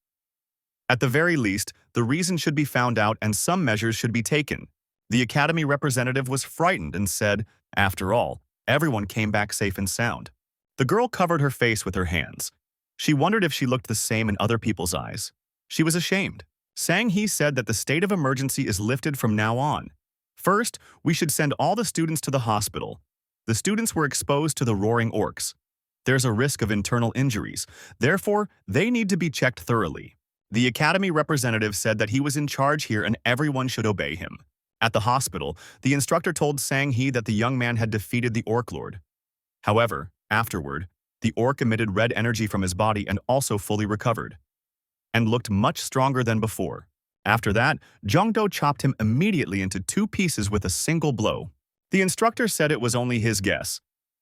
Speaker 1: At the very least, the reason should be found out and some measures should be taken. The Academy representative was frightened and said, after all, everyone came back safe and sound. The girl covered her face with her hands. She wondered if she looked the same in other people's eyes. She was ashamed. Sang-hee said that the state of emergency is lifted from now on. First, we should send all the students to the hospital. The students were exposed to the roaring orcs. There's a risk of internal injuries. Therefore, they need to be checked thoroughly. The Academy representative said that he was in charge here and everyone should obey him. At the hospital, the instructor told Sang-hee that the young man had defeated the Orc Lord. However, afterward, the orc emitted red energy from his body and also fully recovered, and looked much stronger than before. After that, Jongdo chopped him immediately into 2 pieces with a single blow. The instructor said it was only his guess,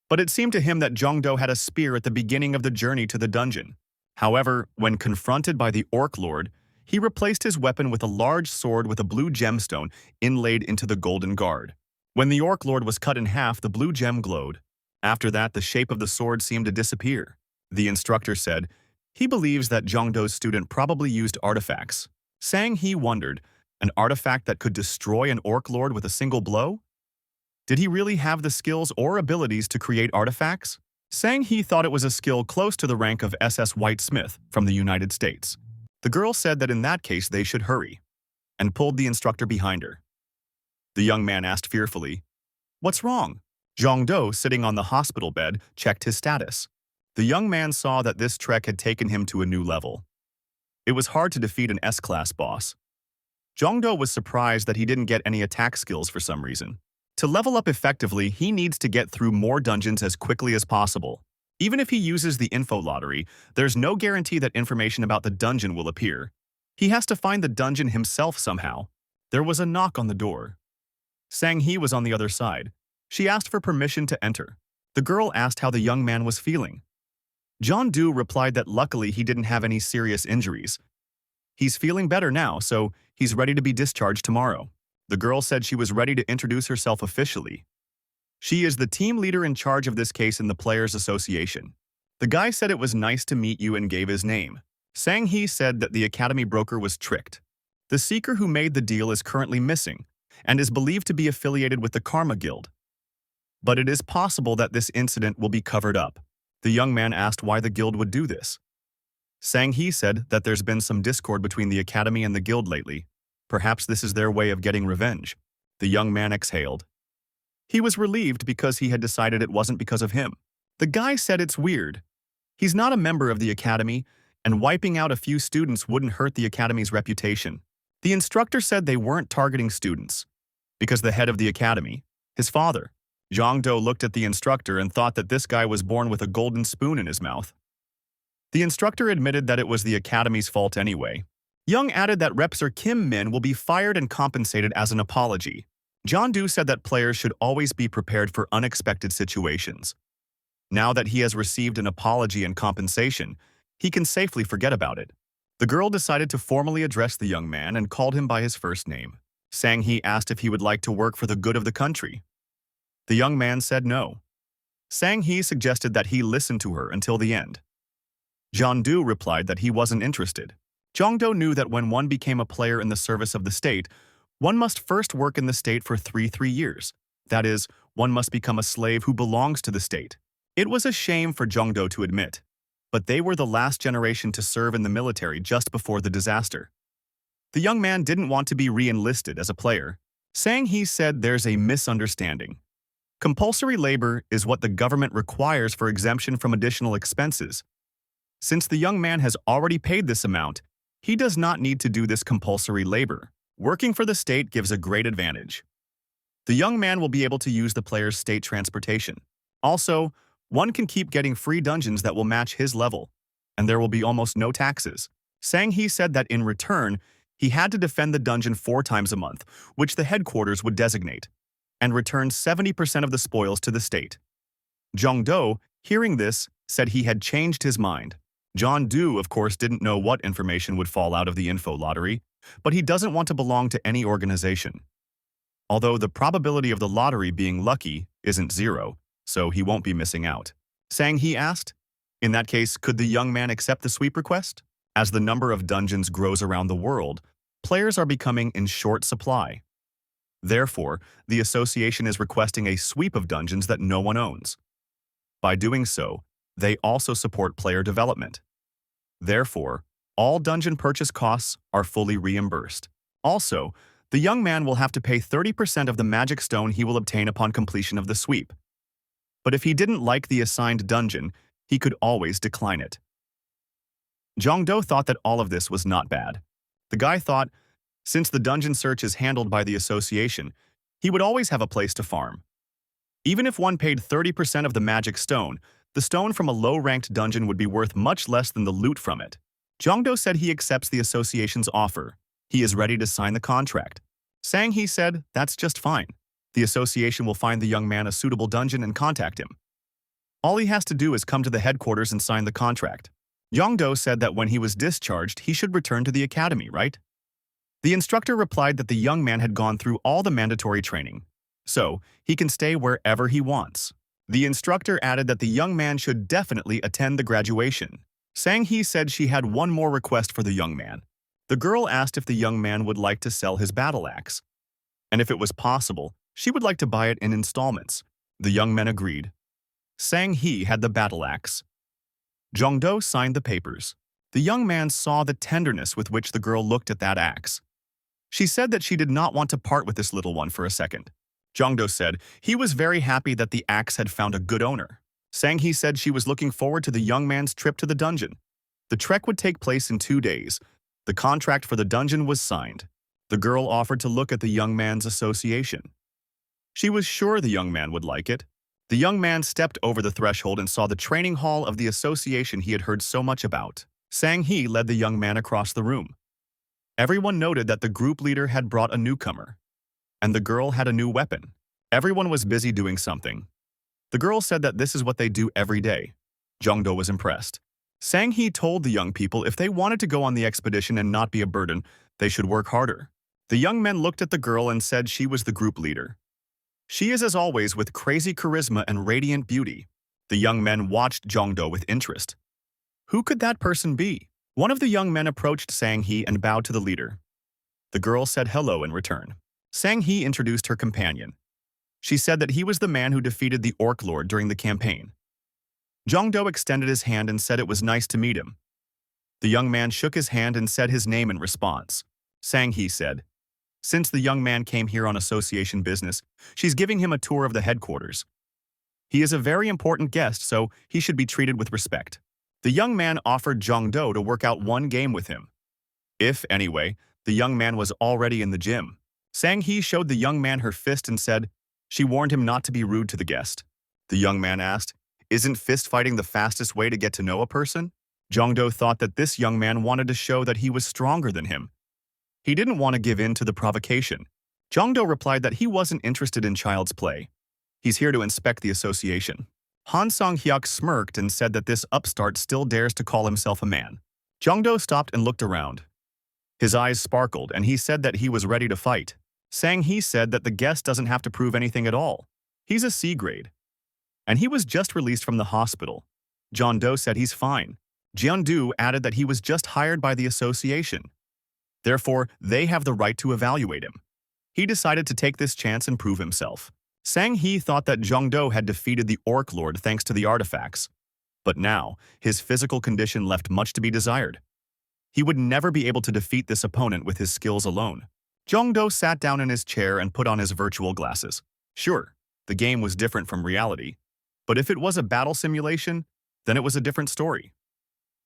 Speaker 1: but it seemed to him that Jongdo had a spear at the beginning of the journey to the dungeon. However, when confronted by the Orc Lord, he replaced his weapon with a large sword with a blue gemstone inlaid into the golden guard. When the Orc Lord was cut in half, the blue gem glowed. After that, the shape of the sword seemed to disappear. The instructor said, he believes that Jongdo's student probably used artifacts. Sang-hee wondered, an artifact that could destroy an Orc Lord with a single blow? Did he really have the skills or abilities to create artifacts? Sang-hee thought it was a skill close to the rank of SS Whitesmith from the United States. The girl said that in that case they should hurry, and pulled the instructor behind her. The young man asked fearfully, what's wrong? Jongdo, sitting on the hospital bed, checked his status. The young man saw that this trek had taken him to a new level. It was hard to defeat an S-class boss. Jongdo was surprised that he didn't get any attack skills for some reason. To level up effectively, he needs to get through more dungeons as quickly as possible. Even if he uses the info lottery, there's no guarantee that information about the dungeon will appear. He has to find the dungeon himself somehow. There was a knock on the door. Sang-hee was on the other side. She asked for permission to enter. The girl asked how the young man was feeling. Jongdo replied that luckily he didn't have any serious injuries. He's feeling better now, so he's ready to be discharged tomorrow. The girl said she was ready to introduce herself officially. She is the team leader in charge of this case in the Players Association. The guy said it was nice to meet you and gave his name. Sang-hee said that the Academy broker was tricked. The seeker who made the deal is currently missing and is believed to be affiliated with the Karma Guild. But it is possible that this incident will be covered up. The young man asked why the guild would do this. Sang-hee said that there's been some discord between the Academy and the guild lately. Perhaps this is their way of getting revenge. The young man exhaled. He was relieved because he had decided it wasn't because of him. The guy said it's weird. He's not a member of the Academy, and wiping out a few students wouldn't hurt the Academy's reputation. The instructor said they weren't targeting students, because the head of the Academy, his father, Jongdo, looked at the instructor and thought that this guy was born with a golden spoon in his mouth. The instructor admitted that it was the Academy's fault anyway. Young added that Repsor Kim Min will be fired and compensated as an apology. Jongdo said that players should always be prepared for unexpected situations. Now that he has received an apology and compensation, he can safely forget about it. The girl decided to formally address the young man and called him by his first name. Sang-hee asked if he would like to work for the good of the country. The young man said no. Sang-hee suggested that he listen to her until the end. Jeon-do replied that he wasn't interested. Jong-do knew that when one became a player in the service of the state, one must first work in the state for 3 years. That is, one must become a slave who belongs to the state. It was a shame for Jong-do to admit, but they were the last generation to serve in the military just before the disaster. The young man didn't want to be re-enlisted as a player. Sang-hee said there's a misunderstanding. Compulsory labor is what the government requires for exemption from additional expenses. Since the young man has already paid this amount, he does not need to do this compulsory labor. Working for the state gives a great advantage. The young man will be able to use the player's state transportation. Also, one can keep getting free dungeons that will match his level, and there will be almost no taxes. Sang-hee said that in return, he had to defend the dungeon 4 times a month, which the headquarters would designate, and return 70% of the spoils to the state. Jong-do, hearing this, said he had changed his mind. Jeon-do, of course, didn't know what information would fall out of the info lottery, but he doesn't want to belong to any organization. Although the probability of the lottery being lucky isn't 0, so he won't be missing out. Sang-hee asked, in that case, could the young man accept the sweep request? As the number of dungeons grows around the world, players are becoming in short supply. Therefore, the association is requesting a sweep of dungeons that no one owns. By doing so, they also support player development. Therefore, all dungeon purchase costs are fully reimbursed. Also, the young man will have to pay 30% of the magic stone he will obtain upon completion of the sweep. But if he didn't like the assigned dungeon, he could always decline it. Jong-do thought that all of this was not bad. The guy thought, since the dungeon search is handled by the association, he would always have a place to farm. Even if one paid 30% of the magic stone, the stone from a low-ranked dungeon would be worth much less than the loot from it. Jong-do said he accepts the association's offer. He is ready to sign the contract. Sang-hee said that's just fine. The association will find the young man a suitable dungeon and contact him. All he has to do is come to the headquarters and sign the contract. Jong-do said that when he was discharged, he should return to the academy, right? The instructor replied that the young man had gone through all the mandatory training, so he can stay wherever he wants. The instructor added that the young man should definitely attend the graduation. Sang-hee said she had one more request for the young man. The girl asked if the young man would like to sell his battle axe, and if it was possible, she would like to buy it in installments. The young man agreed. Sang-hee had the battle axe. Jong-do signed the papers. The young man saw the tenderness with which the girl looked at that axe. She said that she did not want to part with this little one for a second. Jong-do said he was very happy that the axe had found a good owner. Sang-hee said she was looking forward to the young man's trip to the dungeon. The trek would take place in 2 days. The contract for the dungeon was signed. The girl offered to look at the young man's association. She was sure the young man would like it. The young man stepped over the threshold and saw the training hall of the association he had heard so much about. Sang-hee led the young man across the room. Everyone noted that the group leader had brought a newcomer, and the girl had a new weapon. Everyone was busy doing something. The girl said that this is what they do every day. Jong-do was impressed. Sang-hee told the young people if they wanted to go on the expedition and not be a burden, they should work harder. The young men looked at the girl and said she was the group leader. She is as always with crazy charisma and radiant beauty. The young men watched Jong-do with interest. Who could that person be? One of the young men approached Sang-hee and bowed to the leader. The girl said hello in return. Sang-hee introduced her companion. She said that he was the man who defeated the Orc Lord during the campaign. Jong-do extended his hand and said it was nice to meet him. The young man shook his hand and said his name in response. Sang-hee said, since the young man came here on association business, she's giving him a tour of the headquarters. He is a very important guest, so he should be treated with respect. The young man offered Jong-do to work out 1 game with him. If, anyway, the young man was already in the gym. Sang-hee showed the young man her fist and said, she warned him not to be rude to the guest. The young man asked, isn't fist fighting the fastest way to get to know a person? Jong-do thought that this young man wanted to show that he was stronger than him. He didn't want to give in to the provocation. Jong-do replied that he wasn't interested in child's play. He's here to inspect the association. Han Sang-hyuk smirked and said that this upstart still dares to call himself a man. Jongdo stopped and looked around. His eyes sparkled, and he said that he was ready to fight. Sang-hee said that the guest doesn't have to prove anything at all. He's a C grade. And he was just released from the hospital. Jongdo said he's fine. Jeondu added that he was just hired by the association. Therefore, they have the right to evaluate him. He decided to take this chance and prove himself. Sang-hee thought that Jongdo had defeated the Orc Lord thanks to the artifacts. But now, his physical condition left much to be desired. He would never be able to defeat this opponent with his skills alone. Jongdo sat down in his chair and put on his virtual glasses. Sure, the game was different from reality. But if it was a battle simulation, then it was a different story.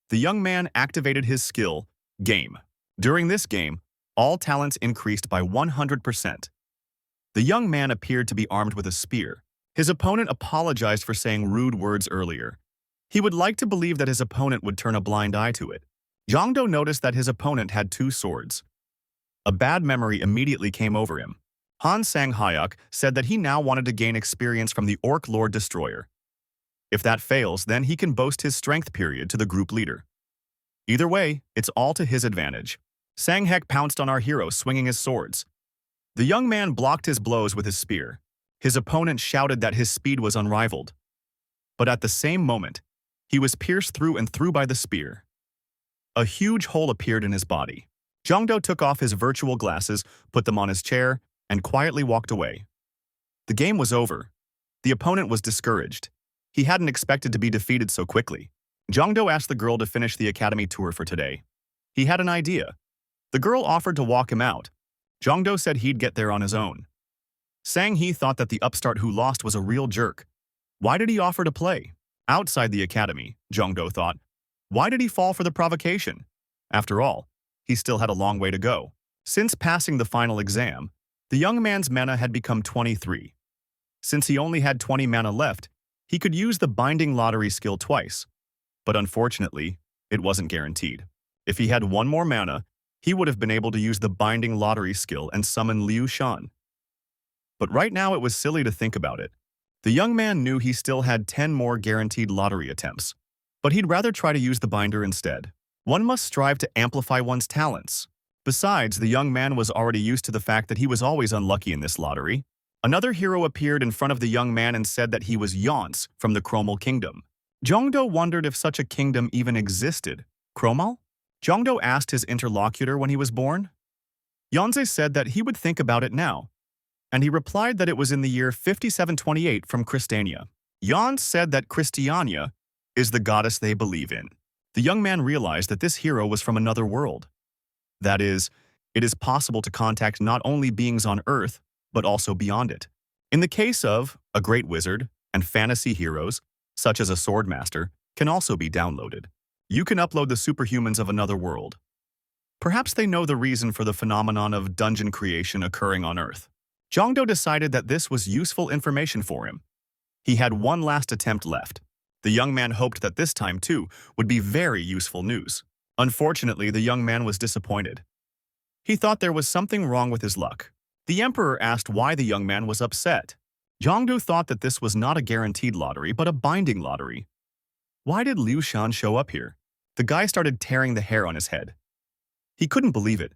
Speaker 1: The young man activated his skill, Game. During this game, all talents increased by 100%. The young man appeared to be armed with a spear. His opponent apologized for saying rude words earlier. He would like to believe that his opponent would turn a blind eye to it. Jongdo noticed that his opponent had 2 swords. A bad memory immediately came over him. Han Sang-hyuk said that he now wanted to gain experience from the Orc Lord Destroyer. If that fails, then he can boast his strength period to the group leader. Either way, it's all to his advantage. Sang-hyuk pounced on our hero, swinging his swords. The young man blocked his blows with his spear. His opponent shouted that his speed was unrivaled. But at the same moment, he was pierced through and through by the spear. A huge hole appeared in his body. Jongdo took off his virtual glasses, put them on his chair, and quietly walked away. The game was over. The opponent was discouraged. He hadn't expected to be defeated so quickly. Jongdo asked the girl to finish the academy tour for today. He had an idea. The girl offered to walk him out. Jongdo said he'd get there on his own. Sang-hee thought that the upstart who lost was a real jerk. Why did he offer to play? Outside the academy, Jongdo thought. Why did he fall for the provocation? After all, he still had a long way to go. Since passing the final exam, the young man's mana had become 23. Since he only had 20 mana left, he could use the Binding Lottery skill twice. But unfortunately, it wasn't guaranteed. If he had 1 more mana, he would have been able to use the Binding Lottery skill and summon Liu Shan. But right now it was silly to think about it. The young man knew he still had 10 more guaranteed lottery attempts, but he'd rather try to use the binder instead. One must strive to amplify one's talents. Besides, the young man was already used to the fact that he was always unlucky in this lottery. Another hero appeared in front of the young man and said that he was Yonce from the Chromal Kingdom. Jongdo wondered if such a kingdom even existed. Chromal? Jongdo asked his interlocutor when he was born. Yonce said that he would think about it now, and he replied that it was in the year 5728 from Christiania. Yonce said that Christiania is the goddess they believe in. The young man realized that this hero was from another world. That is, it is possible to contact not only beings on Earth, but also beyond it. In the case of a great wizard and fantasy heroes, such as a swordmaster, can also be downloaded. You can upload the superhumans of another world. Perhaps they know the reason for the phenomenon of dungeon creation occurring on Earth. Jongdo decided that this was useful information for him. He had 1 last attempt left. The young man hoped that this time, too, would be very useful news. Unfortunately, the young man was disappointed. He thought there was something wrong with his luck. The emperor asked why the young man was upset. Jongdo thought that this was not a guaranteed lottery, but a binding lottery. Why did Liu Shan show up here? The guy started tearing the hair on his head. He couldn't believe it.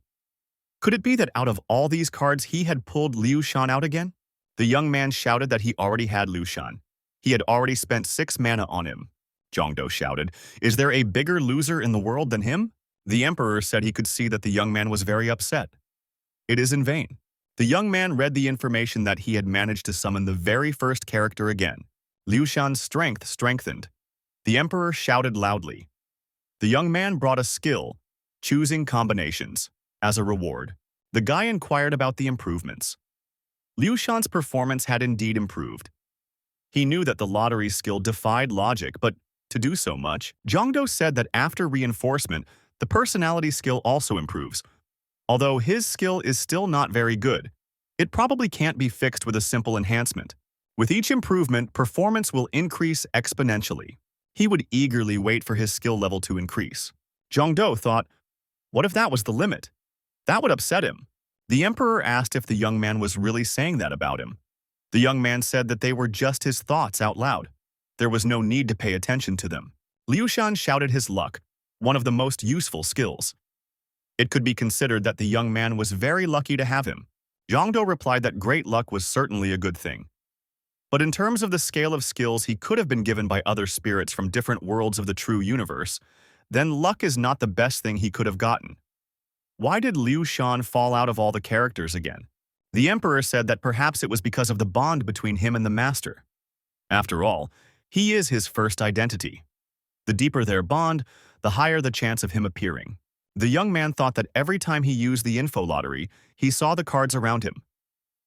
Speaker 1: Could it be that out of all these cards he had pulled Liu Shan out again? The young man shouted that he already had Liu Shan. He had already spent 6 mana on him. Jongdo shouted, "Is there a bigger loser in the world than him?" The emperor said he could see that the young man was very upset. It is in vain. The young man read the information that he had managed to summon the very first character again. Liu Shan's strength strengthened. The emperor shouted loudly. The young man brought a skill, choosing combinations, as a reward. The guy inquired about the improvements. Liu Shan's performance had indeed improved. He knew that the lottery skill defied logic, but to do so much, Jongdo said that after reinforcement, the personality skill also improves. Although his skill is still not very good, it probably can't be fixed with a simple enhancement. With each improvement, performance will increase exponentially. He would eagerly wait for his skill level to increase. Jongdo thought, what if that was the limit? That would upset him. The emperor asked if the young man was really saying that about him. The young man said that they were just his thoughts out loud. There was no need to pay attention to them. Liu Shan shouted his luck, one of the most useful skills. It could be considered that the young man was very lucky to have him. Zhangdo replied that great luck was certainly a good thing. But in terms of the scale of skills he could have been given by other spirits from different worlds of the true universe, then luck is not the best thing he could have gotten. Why did Liu Shan fall out of all the characters again? The emperor said that perhaps it was because of the bond between him and the master. After all, he is his first identity. The deeper their bond, the higher the chance of him appearing. The young man thought that every time he used the info lottery, he saw the cards around him.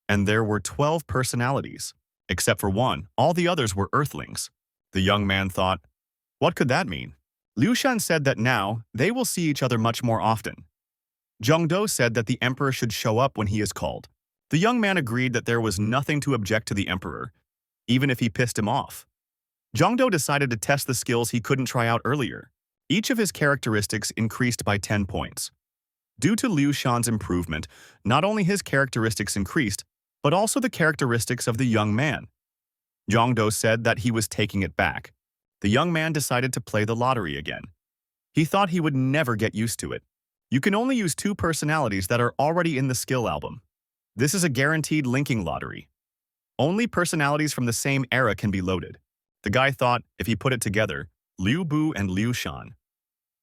Speaker 1: And there were 12 personalities. Except for one, all the others were earthlings. The young man thought, what could that mean? Liu Shan said that now, they will see each other much more often. Zhangdo said that the emperor should show up when he is called. The young man agreed that there was nothing to object to the emperor, even if he pissed him off. Zhangdo decided to test the skills he couldn't try out earlier. Each of his characteristics increased by 10 points. Due to Liu Shan's improvement, not only his characteristics increased, but also the characteristics of the young man. Zhangdo said that he was taking it back. The young man decided to play the lottery again. He thought he would never get used to it. You can only use 2 personalities that are already in the skill album. This is a guaranteed linking lottery. Only personalities from the same era can be loaded. The guy thought, if he put it together, Liu Bu and Liu Shan,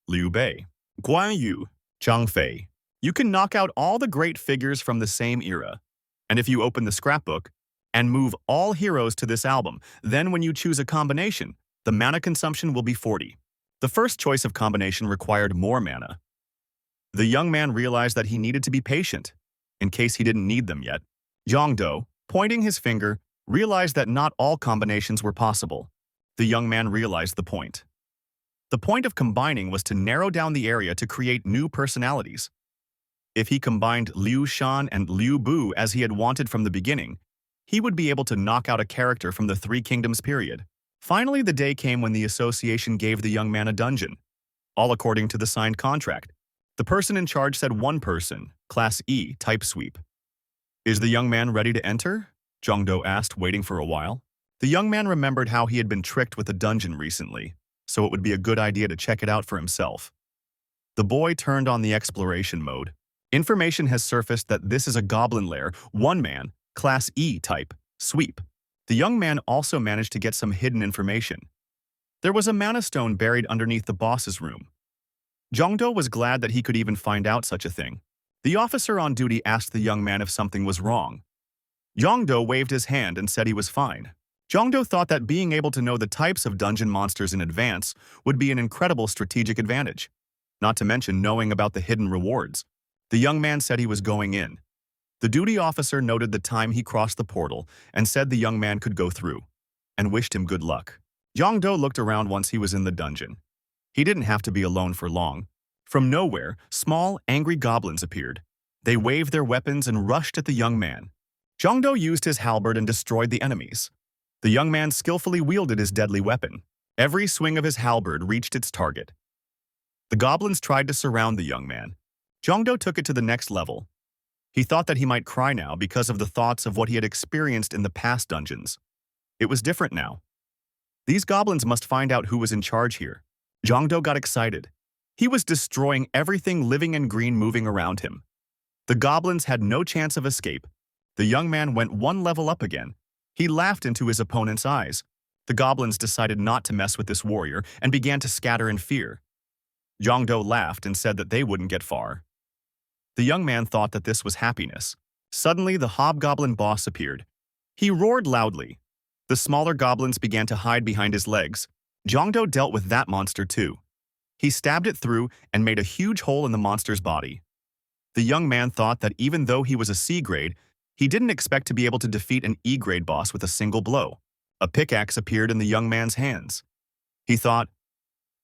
Speaker 1: Liu Bei, Guan Yu, Zhang Fei, you can knock out all the great figures from the same era. And if you open the scrapbook and move all heroes to this album, then when you choose a combination, the mana consumption will be 40. The first choice of combination required more mana. The young man realized that he needed to be patient, in case he didn't need them yet. Zhangdo, pointing his finger, realized that not all combinations were possible. The young man realized the point. The point of combining was to narrow down the area to create new personalities. If he combined Liu Shan and Liu Bu as he had wanted from the beginning, he would be able to knock out a character from the Three Kingdoms period. Finally, the day came when the association gave the young man a dungeon, all according to the signed contract. The person in charge said 1 person, Class E, type sweep. Is the young man ready to enter? Zhangdo asked, waiting for a while. The young man remembered how he had been tricked with a dungeon recently, so it would be a good idea to check it out for himself. The boy turned on the exploration mode. Information has surfaced that this is a goblin lair, 1 man, Class E type, sweep. The young man also managed to get some hidden information. There was a mana stone buried underneath the boss's room. Zhangdo was glad that he could even find out such a thing. The officer on duty asked the young man if something was wrong. Zhangdo waved his hand and said he was fine. Zhangdo thought that being able to know the types of dungeon monsters in advance would be an incredible strategic advantage, not to mention knowing about the hidden rewards. The young man said he was going in. The duty officer noted the time he crossed the portal and said the young man could go through, and wished him good luck. Zhangdo looked around once he was in the dungeon. He didn't have to be alone for long. From nowhere, small, angry goblins appeared. They waved their weapons and rushed at the young man. Zhangdo used his halberd and destroyed the enemies. The young man skillfully wielded his deadly weapon. Every swing of his halberd reached its target. The goblins tried to surround the young man. Zhangdo took it to the next level. He thought that he might cry now because of the thoughts of what he had experienced in the past dungeons. It was different now. These goblins must find out who was in charge here. Zhangdo got excited. He was destroying everything living and green moving around him. The goblins had no chance of escape. The young man went 1 level up again. He laughed into his opponent's eyes. The goblins decided not to mess with this warrior and began to scatter in fear. Zhangdo laughed and said that they wouldn't get far. The young man thought that this was happiness. Suddenly, the hobgoblin boss appeared. He roared loudly. The smaller goblins began to hide behind his legs. Zhangdo dealt with that monster too. He stabbed it through and made a huge hole in the monster's body. The young man thought that even though he was a C grade, he didn't expect to be able to defeat an E grade boss with a single blow. A pickaxe appeared in the young man's hands. He thought,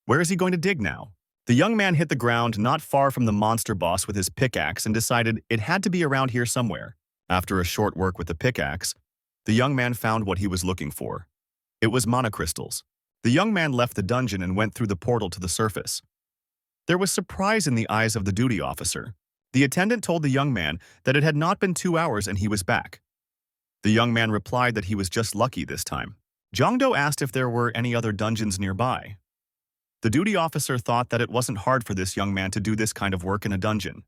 Speaker 1: where is he going to dig now? The young man hit the ground not far from the monster boss with his pickaxe and decided it had to be around here somewhere. After a short work with the pickaxe, the young man found what he was looking for. It was mana crystals. The young man left the dungeon and went through the portal to the surface. There was surprise in the eyes of the duty officer. The attendant told the young man that it had not been 2 hours and he was back. The young man replied that he was just lucky this time. Jongdo asked if there were any other dungeons nearby. The duty officer thought that it wasn't hard for this young man to do this kind of work in a dungeon.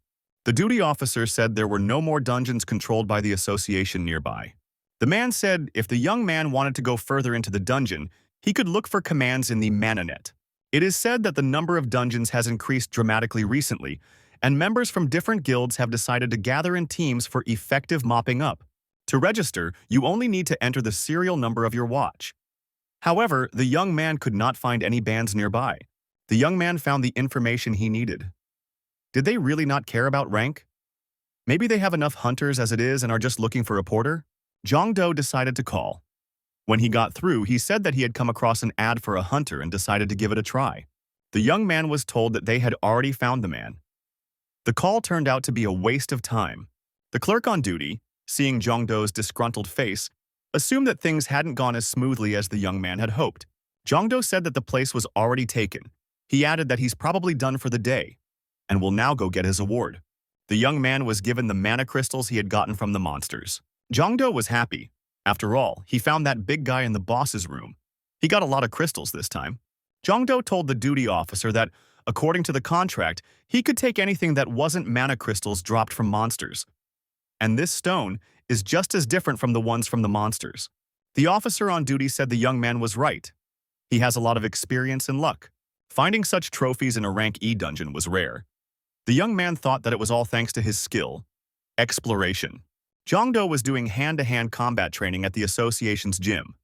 Speaker 1: The duty officer said there were no more dungeons controlled by the association nearby. The man said if the young man wanted to go further into the dungeon, he could look for commands in the Mananet. It is said that the number of dungeons has increased dramatically recently, and members from different guilds have decided to gather in teams for effective mopping up. To register, you only need to enter the serial number of your watch. However, the young man could not find any bands nearby. The young man found the information he needed. Did they really not care about rank? Maybe they have enough hunters as it is and are just looking for a porter? Jongdo decided to call. When he got through, he said that he had come across an ad for a hunter and decided to give it a try. The young man was told that they had already found the man. The call turned out to be a waste of time. The clerk on duty, seeing Jongdo's disgruntled face, assumed that things hadn't gone as smoothly as the young man had hoped. Jongdo said that the place was already taken. He added that he's probably done for the day and will now go get his award. The young man was given the mana crystals he had gotten from the monsters. Jongdo was happy. After all, he found that big guy in the boss's room. He got a lot of crystals this time. Jongdo told the duty officer that, according to the contract, he could take anything that wasn't mana crystals dropped from monsters. And this stone is just as different from the ones from the monsters. The officer on duty said the young man was right. He has a lot of experience and luck. Finding such trophies in a rank E dungeon was rare. The young man thought that it was all thanks to his skill. Exploration. Jongdo was doing hand-to-hand combat training at the association's gym.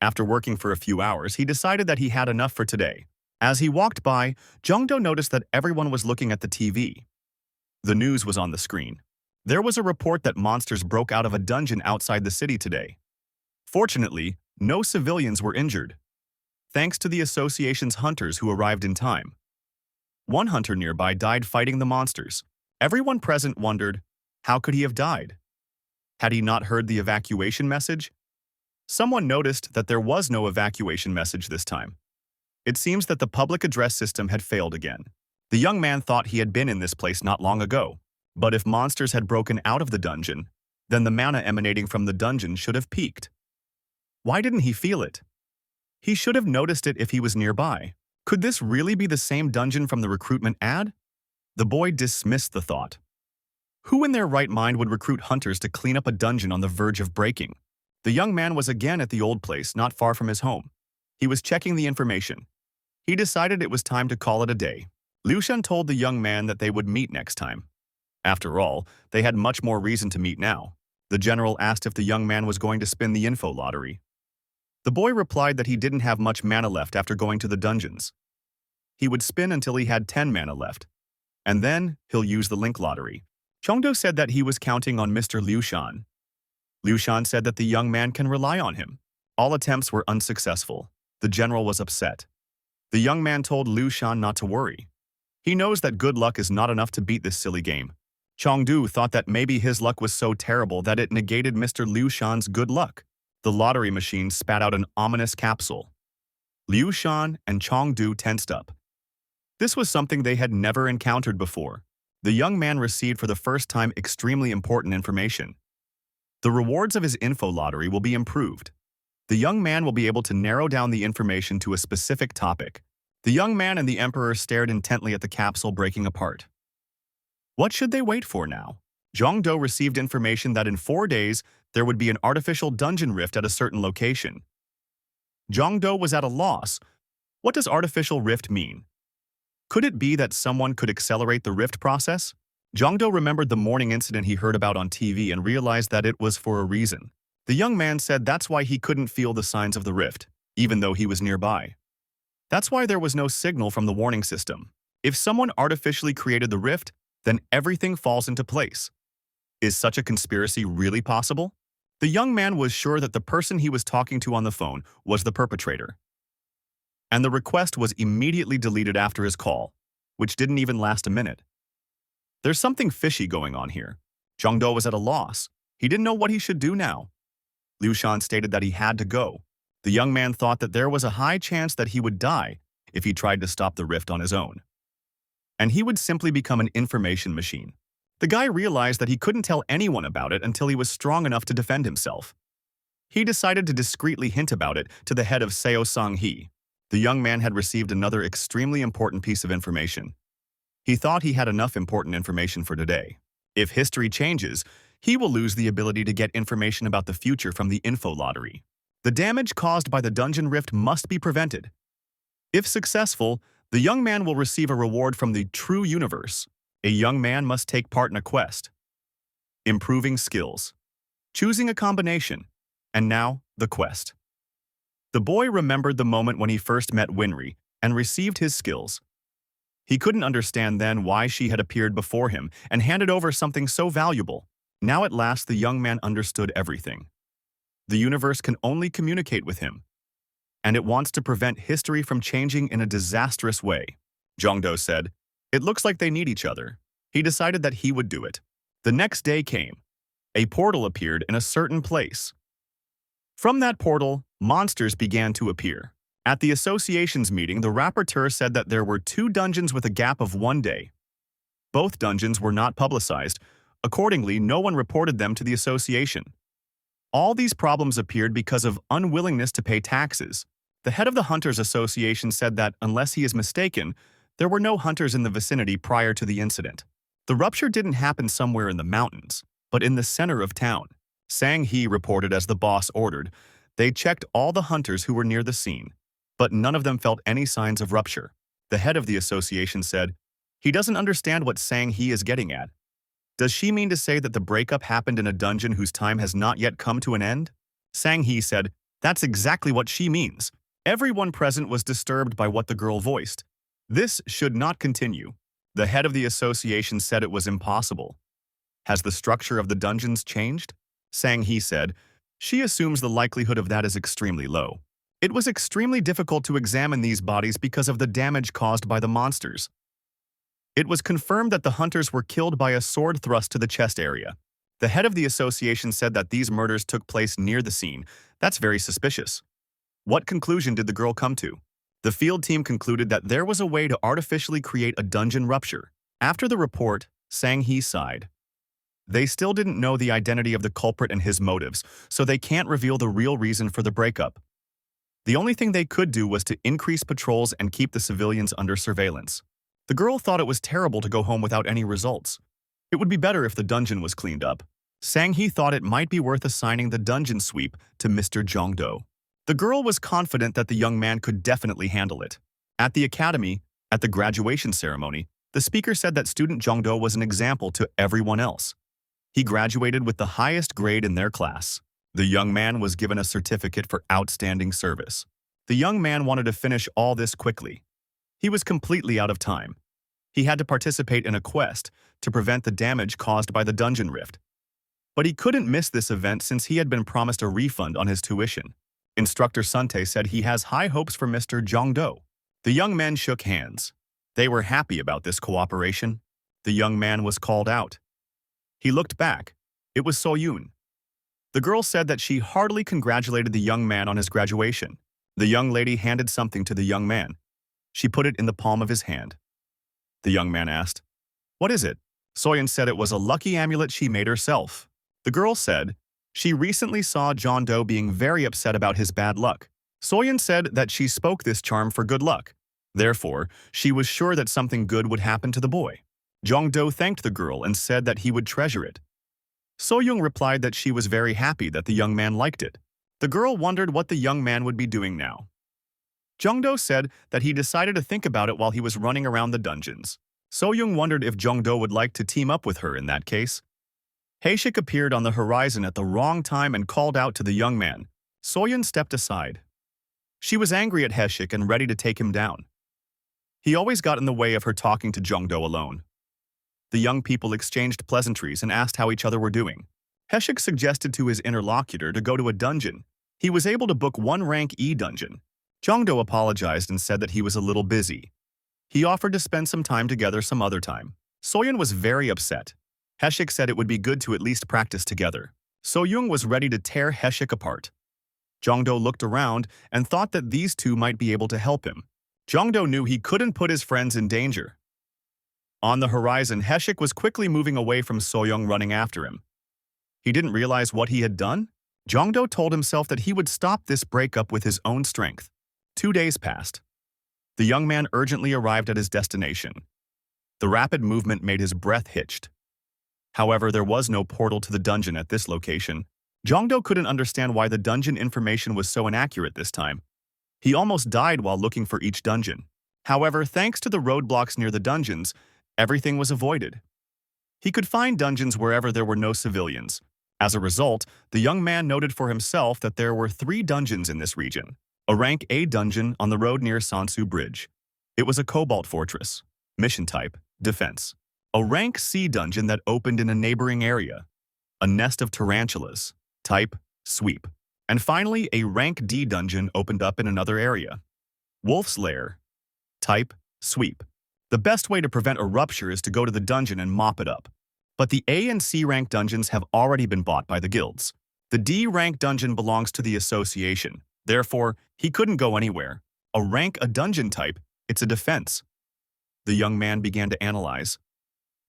Speaker 1: After working for a few hours, he decided that he had enough for today. As he walked by, Jongdo noticed that everyone was looking at the TV. The news was on the screen. There was a report that monsters broke out of a dungeon outside the city today. Fortunately, no civilians were injured, thanks to the association's hunters who arrived in time. One hunter nearby died fighting the monsters. Everyone present wondered, how could he have died? Had he not heard the evacuation message? Someone noticed that there was no evacuation message this time. It seems that the public address system had failed again. The young man thought he had been in this place not long ago. But if monsters had broken out of the dungeon, then the mana emanating from the dungeon should have peaked. Why didn't he feel it? He should have noticed it if he was nearby. Could this really be the same dungeon from the recruitment ad? The boy dismissed the thought. Who in their right mind would recruit hunters to clean up a dungeon on the verge of breaking? The young man was again at the old place, not far from his home. He was checking the information. He decided it was time to call it a day. Liu Shan told the young man that they would meet next time. After all, they had much more reason to meet now. The general asked if the young man was going to spin the info lottery. The boy replied that he didn't have much mana left after going to the dungeons. He would spin until he had 10 mana left, and then he'll use the link lottery. Chongdo said that he was counting on Mr. Liu Shan. Liu Shan said that the young man can rely on him. All attempts were unsuccessful. The general was upset. The young man told Liu Shan not to worry. He knows that good luck is not enough to beat this silly game. Chongdu thought that maybe his luck was so terrible that it negated Mr. Liu Shan's good luck. The lottery machine spat out an ominous capsule. Liu Shan and Chongdu tensed up. This was something they had never encountered before. The young man received for the first time extremely important information. The rewards of his info lottery will be improved. The young man will be able to narrow down the information to a specific topic. The young man and the emperor stared intently at the capsule breaking apart. What should they wait for now? Zhongdo received information that in 4 days, there would be an artificial dungeon rift at a certain location. Zhongdo was at a loss. What does artificial rift mean? Could it be that someone could accelerate the rift process? Zhongdo remembered the morning incident he heard about on TV and realized that it was for a reason. The young man said that's why he couldn't feel the signs of the rift, even though he was nearby. That's why there was no signal from the warning system. If someone artificially created the rift, then everything falls into place. Is such a conspiracy really possible? The young man was sure that the person he was talking to on the phone was the perpetrator. And the request was immediately deleted after his call, which didn't even last a minute. There's something fishy going on here. Zhongdo was at a loss. He didn't know what he should do now. Liu Shan stated that he had to go. The young man thought that there was a high chance that he would die if he tried to stop the rift on his own. And he would simply become an information machine. The guy realized that he couldn't tell anyone about it until he was strong enough to defend himself. He decided to discreetly hint about it to the head of Seo Sang-hee. The young man had received another extremely important piece of information. He thought he had enough important information for today. If history changes, he will lose the ability to get information about the future from the info lottery. The damage caused by the dungeon rift must be prevented. If successful, the young man will receive a reward from the true universe. A young man must take part in a quest. Improving skills. Choosing a combination. And now, the quest. The boy remembered the moment when he first met Winry and received his skills. He couldn't understand then why she had appeared before him and handed over something so valuable. Now at last the young man understood everything. The universe can only communicate with him, and it wants to prevent history from changing in a disastrous way. Jongdo said, "It looks like they need each other." He decided that he would do it. The next day came. A portal appeared in a certain place. From that portal, monsters began to appear. At the association's meeting, the rapporteur said that there were 2 dungeons with a gap of 1 day. Both dungeons were not publicized. Accordingly, no one reported them to the association. All these problems appeared because of unwillingness to pay taxes. The head of the Hunters Association said that, unless he is mistaken, there were no hunters in the vicinity prior to the incident. The rupture didn't happen somewhere in the mountains, but in the center of town. Sang-hee reported as the boss ordered. They checked all the hunters who were near the scene, but none of them felt any signs of rupture. The head of the association said, "He doesn't understand what Sang-hee is getting at. Does she mean to say that the breakup happened in a dungeon whose time has not yet come to an end?" Sang-hee said, "That's exactly what she means." Everyone present was disturbed by what the girl voiced. This should not continue. The head of the association said it was impossible. Has the structure of the dungeons changed? Sang-hee said, "She assumes the likelihood of that is extremely low. It was extremely difficult to examine these bodies because of the damage caused by the monsters. It was confirmed that the hunters were killed by a sword thrust to the chest area. The head of the association said that these murders took place near the scene. That's very suspicious." What conclusion did the girl come to? The field team concluded that there was a way to artificially create a dungeon rupture. After the report, Sang-hee sighed. They still didn't know the identity of the culprit and his motives, so they can't reveal the real reason for the breakup. The only thing they could do was to increase patrols and keep the civilians under surveillance. The girl thought it was terrible to go home without any results. It would be better if the dungeon was cleaned up. Sang-hee thought it might be worth assigning the dungeon sweep to Mr. Jongdo. The girl was confident that the young man could definitely handle it. At the academy, at the graduation ceremony, the speaker said that student Jongdo was an example to everyone else. He graduated with the highest grade in their class. The young man was given a certificate for outstanding service. The young man wanted to finish all this quickly. He was completely out of time. He had to participate in a quest to prevent the damage caused by the dungeon rift. But he couldn't miss this event since he had been promised a refund on his tuition. Instructor Suntae said he has high hopes for Mr. Jongdo. The young men shook hands. They were happy about this cooperation. The young man was called out. He looked back. It was So-yoon. The girl said that she heartily congratulated the young man on his graduation. The young lady handed something to the young man. She put it in the palm of his hand. The young man asked, "What is it?" So-yoon said it was a lucky amulet she made herself. The girl said, she recently saw Jongdo being very upset about his bad luck. So-yoon said that she spoke this charm for good luck. Therefore, she was sure that something good would happen to the boy. Jongdo thanked the girl and said that he would treasure it. So-yoon replied that she was very happy that the young man liked it. The girl wondered what the young man would be doing now. Jongdo said that he decided to think about it while he was running around the dungeons. So-yoon wondered if Jongdo would like to team up with her in that case. Haeshik appeared on the horizon at the wrong time and called out to the young man. So-yoon stepped aside. She was angry at Haeshik and ready to take him down. He always got in the way of her talking to Jongdo alone. The young people exchanged pleasantries and asked how each other were doing. Haeshik suggested to his interlocutor to go to a dungeon. He was able to book one rank E dungeon. Jongdo apologized and said that he was a little busy. He offered to spend some time together some other time. So-yoon was very upset. Haeshik said it would be good to at least practice together. So-yoon was ready to tear Haeshik apart. Jongdo looked around and thought that these two might be able to help him. Jongdo knew he couldn't put his friends in danger. On the horizon, Haeshik was quickly moving away from So-yoon, running after him. He didn't realize what he had done. Jongdo told himself that he would stop this breakup with his own strength. 2 days passed. The young man urgently arrived at his destination. The rapid movement made his breath hitched. However, there was no portal to the dungeon at this location. Jongdo couldn't understand why the dungeon information was so inaccurate this time. He almost died while looking for each dungeon. However, thanks to the roadblocks near the dungeons, everything was avoided. He could find dungeons wherever there were no civilians. As a result, the young man noted for himself that there were 3 dungeons in this region. A rank A dungeon on the road near Sansu Bridge. It was a cobalt fortress. Mission type, defense. A rank C dungeon that opened in a neighboring area. A nest of tarantulas. Type, sweep. And finally, a rank D dungeon opened up in another area. Wolf's Lair. Type, sweep. The best way to prevent a rupture is to go to the dungeon and mop it up. But the A and C rank dungeons have already been bought by the guilds. The D rank dungeon belongs to the association. Therefore, he couldn't go anywhere. A dungeon type, it's a defense. The young man began to analyze.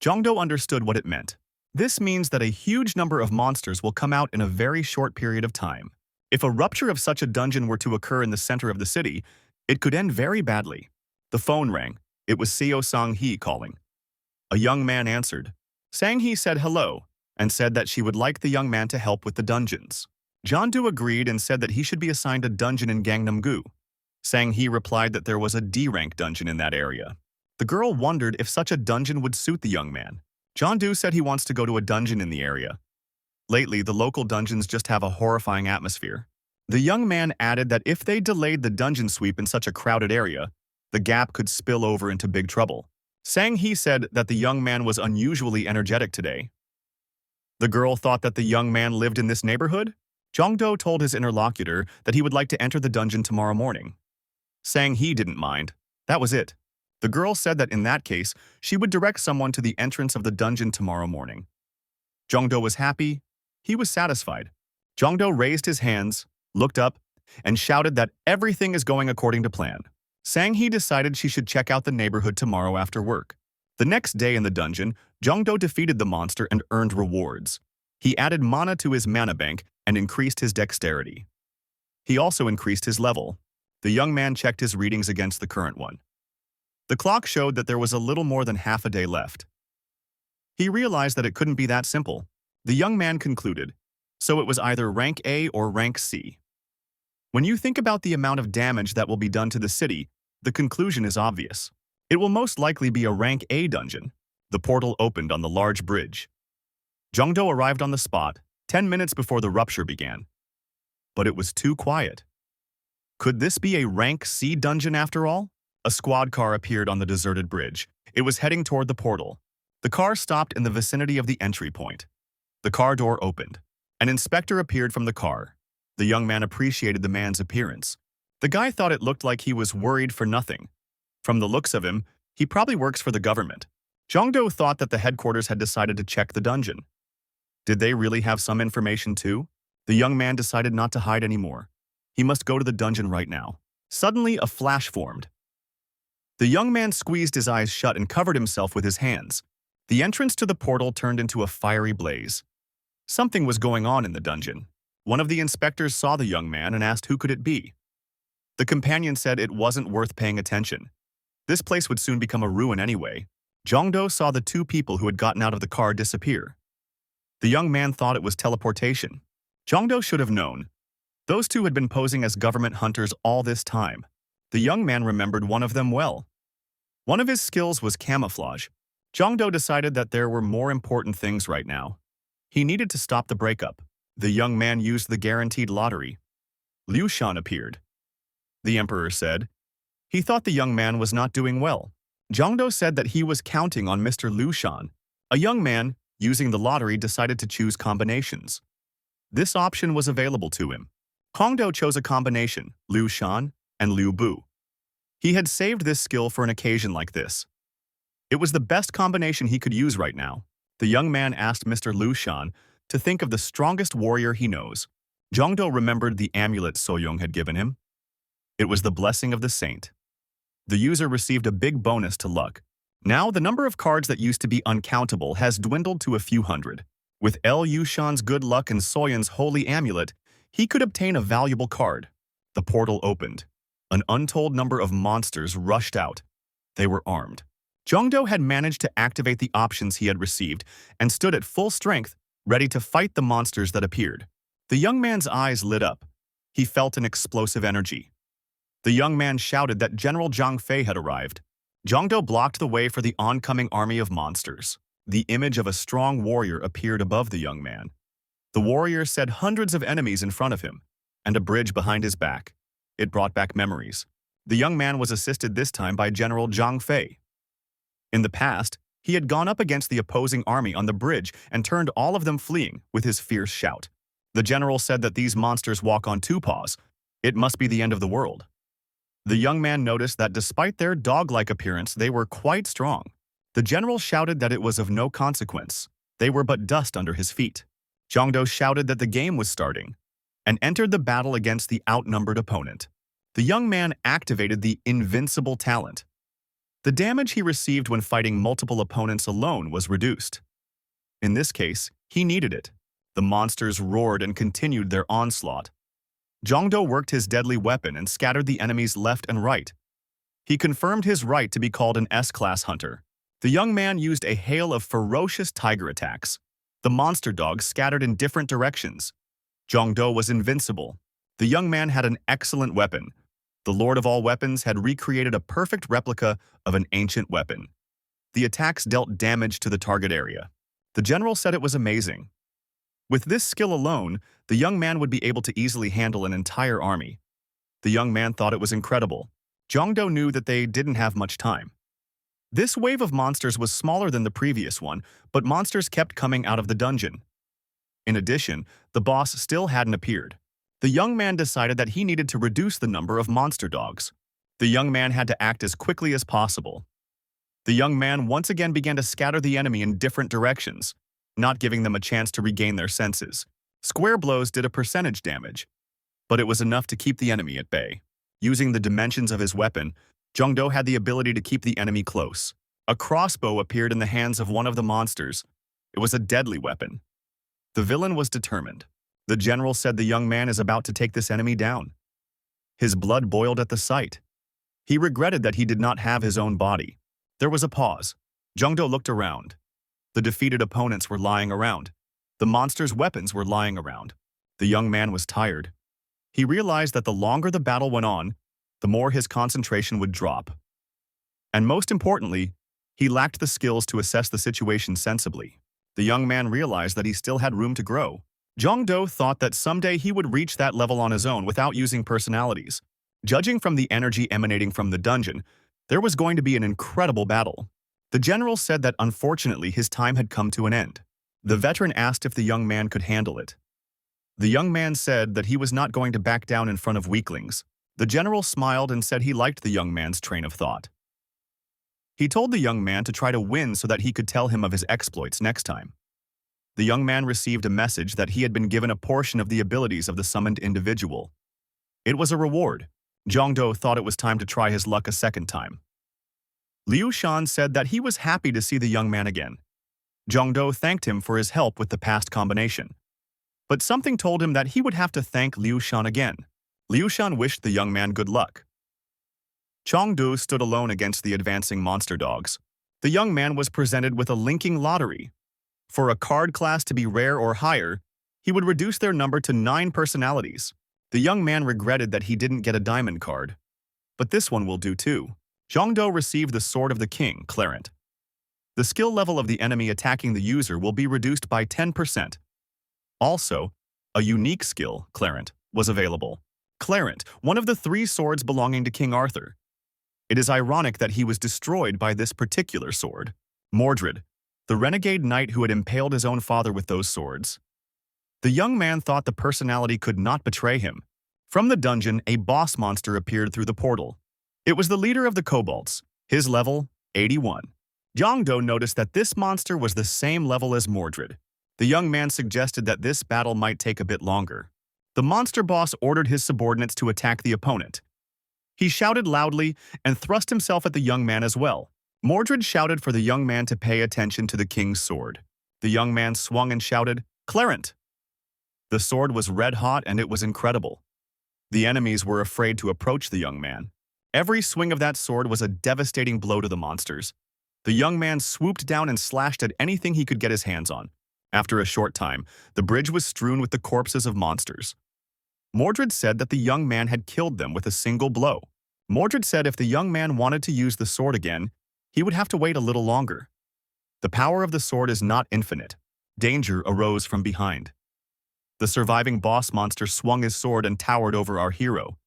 Speaker 1: Jongdo understood what it meant. This means that a huge number of monsters will come out in a very short period of time. If a rupture of such a dungeon were to occur in the center of the city, it could end very badly. The phone rang. It was Seo Sang-hee calling. A young man answered. Sang-hee said hello and said that she would like the young man to help with the dungeons. Jeondu agreed and said that he should be assigned a dungeon in Gangnam-gu. Sang-hee replied that there was a D-rank dungeon in that area. The girl wondered if such a dungeon would suit the young man. Jeondu said he wants to go to a dungeon in the area. Lately, the local dungeons just have a horrifying atmosphere. The young man added that if they delayed the dungeon sweep in such a crowded area, the gap could spill over into big trouble. Sang-hee said that the young man was unusually energetic today. The girl thought that the young man lived in this neighborhood? Jongdo told his interlocutor that he would like to enter the dungeon tomorrow morning. Sang-hee didn't mind. That was it. The girl said that in that case, she would direct someone to the entrance of the dungeon tomorrow morning. Jongdo was happy. He was satisfied. Jongdo raised his hands, looked up, and shouted that everything is going according to plan. Sang-hee decided she should check out the neighborhood tomorrow after work. The next day in the dungeon, Jongdo defeated the monster and earned rewards. He added mana to his mana bank and increased his dexterity. He also increased his level. The young man checked his readings against the current one. The clock showed that there was a little more than half a day left. He realized that it couldn't be that simple. The young man concluded, so it was either rank A or rank C. When you think about the amount of damage that will be done to the city, the conclusion is obvious. It will most likely be a rank A dungeon. The portal opened on the large bridge. Jongdo arrived on the spot 10 minutes before the rupture began. But it was too quiet. Could this be a rank C dungeon after all? A squad car appeared on the deserted bridge. It was heading toward the portal. The car stopped in the vicinity of the entry point. The car door opened. An inspector appeared from the car. The young man appreciated the man's appearance. The guy thought it looked like he was worried for nothing. From the looks of him, he probably works for the government. Jongdo thought that the headquarters had decided to check the dungeon. Did they really have some information too? The young man decided not to hide anymore. He must go to the dungeon right now. Suddenly, a flash formed. The young man squeezed his eyes shut and covered himself with his hands. The entrance to the portal turned into a fiery blaze. Something was going on in the dungeon. One of the inspectors saw the young man and asked who could it be. The companion said it wasn't worth paying attention. This place would soon become a ruin anyway. Jongdo saw the 2 people who had gotten out of the car disappear. The young man thought it was teleportation. Jongdo should have known. Those 2 had been posing as government hunters all this time. The young man remembered one of them well. One of his skills was camouflage. Jongdo decided that there were more important things right now. He needed to stop the breakup. The young man used the guaranteed lottery. Liu Shan appeared. The emperor said. He thought the young man was not doing well. Jongdo said that he was counting on Mr. Liu Shan. A young man, using the lottery, decided to choose combinations. This option was available to him. Hongdo chose a combination, Liu Shan and Liu Bu. He had saved this skill for an occasion like this. It was the best combination he could use right now. The young man asked Mr. Liu Shan to think of the strongest warrior he knows. Jongdo remembered the amulet Soyoung had given him. It was the blessing of the saint. The user received a big bonus to luck. Now, the number of cards that used to be uncountable has dwindled to a few hundred. With Liu Shan's good luck and Soyoung's holy amulet, he could obtain a valuable card. The portal opened. An untold number of monsters rushed out. They were armed. Jongdo had managed to activate the options he had received and stood at full strength, ready to fight the monsters that appeared. The young man's eyes lit up. He felt an explosive energy. The young man shouted that General Zhang Fei had arrived. Jongdo blocked the way for the oncoming army of monsters. The image of a strong warrior appeared above the young man. The warrior said hundreds of enemies in front of him, and a bridge behind his back. It brought back memories. The young man was assisted this time by General Zhang Fei. In the past, he had gone up against the opposing army on the bridge and turned all of them fleeing with his fierce shout. The general said that these monsters walk on two paws. It must be the end of the world. The young man noticed that despite their dog-like appearance, they were quite strong. The general shouted that it was of no consequence. They were but dust under his feet. Jongdo shouted that the game was starting and entered the battle against the outnumbered opponent. The young man activated the invincible talent. The damage he received when fighting multiple opponents alone was reduced. In this case, he needed it. The monsters roared and continued their onslaught. Jongdo worked his deadly weapon and scattered the enemies left and right. He confirmed his right to be called an S-class hunter. The young man used a hail of ferocious tiger attacks. The monster dogs scattered in different directions. Jongdo was invincible. The young man had an excellent weapon. The Lord of all weapons had recreated a perfect replica of an ancient weapon. The attacks dealt damage to the target area. The general said it was amazing. With this skill alone, the young man would be able to easily handle an entire army. The young man thought it was incredible. Jongdo knew that they didn't have much time. This wave of monsters was smaller than the previous one, but monsters kept coming out of the dungeon. In addition, the boss still hadn't appeared. The young man decided that he needed to reduce the number of monster dogs. The young man had to act as quickly as possible. The young man once again began to scatter the enemy in different directions, not giving them a chance to regain their senses. Square blows did a percentage damage, but it was enough to keep the enemy at bay. Using the dimensions of his weapon, Jongdo had the ability to keep the enemy close. A crossbow appeared in the hands of one of the monsters. It was a deadly weapon. The villain was determined. The general said the young man is about to take this enemy down. His blood boiled at the sight. He regretted that he did not have his own body. There was a pause. Jongdo looked around. The defeated opponents were lying around. The monster's weapons were lying around. The young man was tired. He realized that the longer the battle went on, the more his concentration would drop. And most importantly, he lacked the skills to assess the situation sensibly. The young man realized that he still had room to grow. Jongdo thought that someday he would reach that level on his own without using personalities. Judging from the energy emanating from the dungeon, there was going to be an incredible battle. The general said that unfortunately his time had come to an end. The veteran asked if the young man could handle it. The young man said that he was not going to back down in front of weaklings. The general smiled and said he liked the young man's train of thought. He told the young man to try to win so that he could tell him of his exploits next time. The young man received a message that he had been given a portion of the abilities of the summoned individual. It was a reward. Jongdo thought it was time to try his luck a second time. Liu Shan said that he was happy to see the young man again. Jongdo thanked him for his help with the past combination. But something told him that he would have to thank Liu Shan again. Liu Shan wished the young man good luck. Chongdu stood alone against the advancing monster dogs. The young man was presented with a linking lottery. For a card class to be rare or higher, he would reduce their number to 9 personalities. The young man regretted that he didn't get a diamond card. But this one will do too. Zhongdo received the Sword of the King, Clarent. The skill level of the enemy attacking the user will be reduced by 10%. Also, a unique skill, Clarent, was available. Clarent, one of the 3 swords belonging to King Arthur. It is ironic that he was destroyed by this particular sword. Mordred, the renegade knight who had impaled his own father with those swords. The young man thought the personality could not betray him. From the dungeon, a boss monster appeared through the portal. It was the leader of the kobolds, his level, 81. Jongdo noticed that this monster was the same level as Mordred. The young man suggested that this battle might take a bit longer. The monster boss ordered his subordinates to attack the opponent. He shouted loudly and thrust himself at the young man as well. Mordred shouted for the young man to pay attention to the king's sword. The young man swung and shouted, "Clarent!" The sword was red-hot and it was incredible. The enemies were afraid to approach the young man. Every swing of that sword was a devastating blow to the monsters. The young man swooped down and slashed at anything he could get his hands on. After a short time, the bridge was strewn with the corpses of monsters. Mordred said that the young man had killed them with a single blow. Mordred said if the young man wanted to use the sword again, he would have to wait a little longer. The power of the sword is not infinite. Danger arose from behind. The surviving boss monster swung his sword and towered over our hero.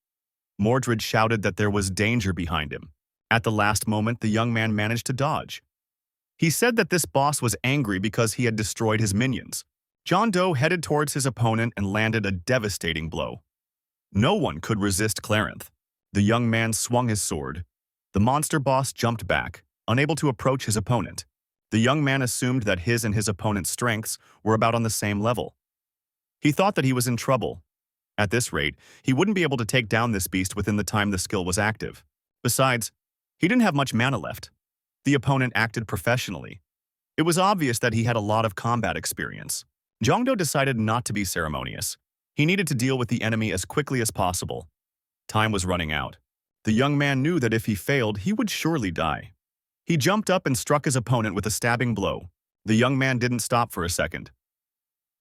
Speaker 1: Mordred shouted that there was danger behind him. At the last moment, the young man managed to dodge. He said that this boss was angry because he had destroyed his minions. John Doe headed towards his opponent and landed a devastating blow. No one could resist Clarinth. The young man swung his sword. The monster boss jumped back, unable to approach his opponent. The young man assumed that his and his opponent's strengths were about on the same level. He thought that he was in trouble. At this rate, he wouldn't be able to take down this beast within the time the skill was active. Besides, he didn't have much mana left. The opponent acted professionally. It was obvious that he had a lot of combat experience. Jongdo decided not to be ceremonious. He needed to deal with the enemy as quickly as possible. Time was running out. The young man knew that if he failed, he would surely die. He jumped up and struck his opponent with a stabbing blow. The young man didn't stop for a second.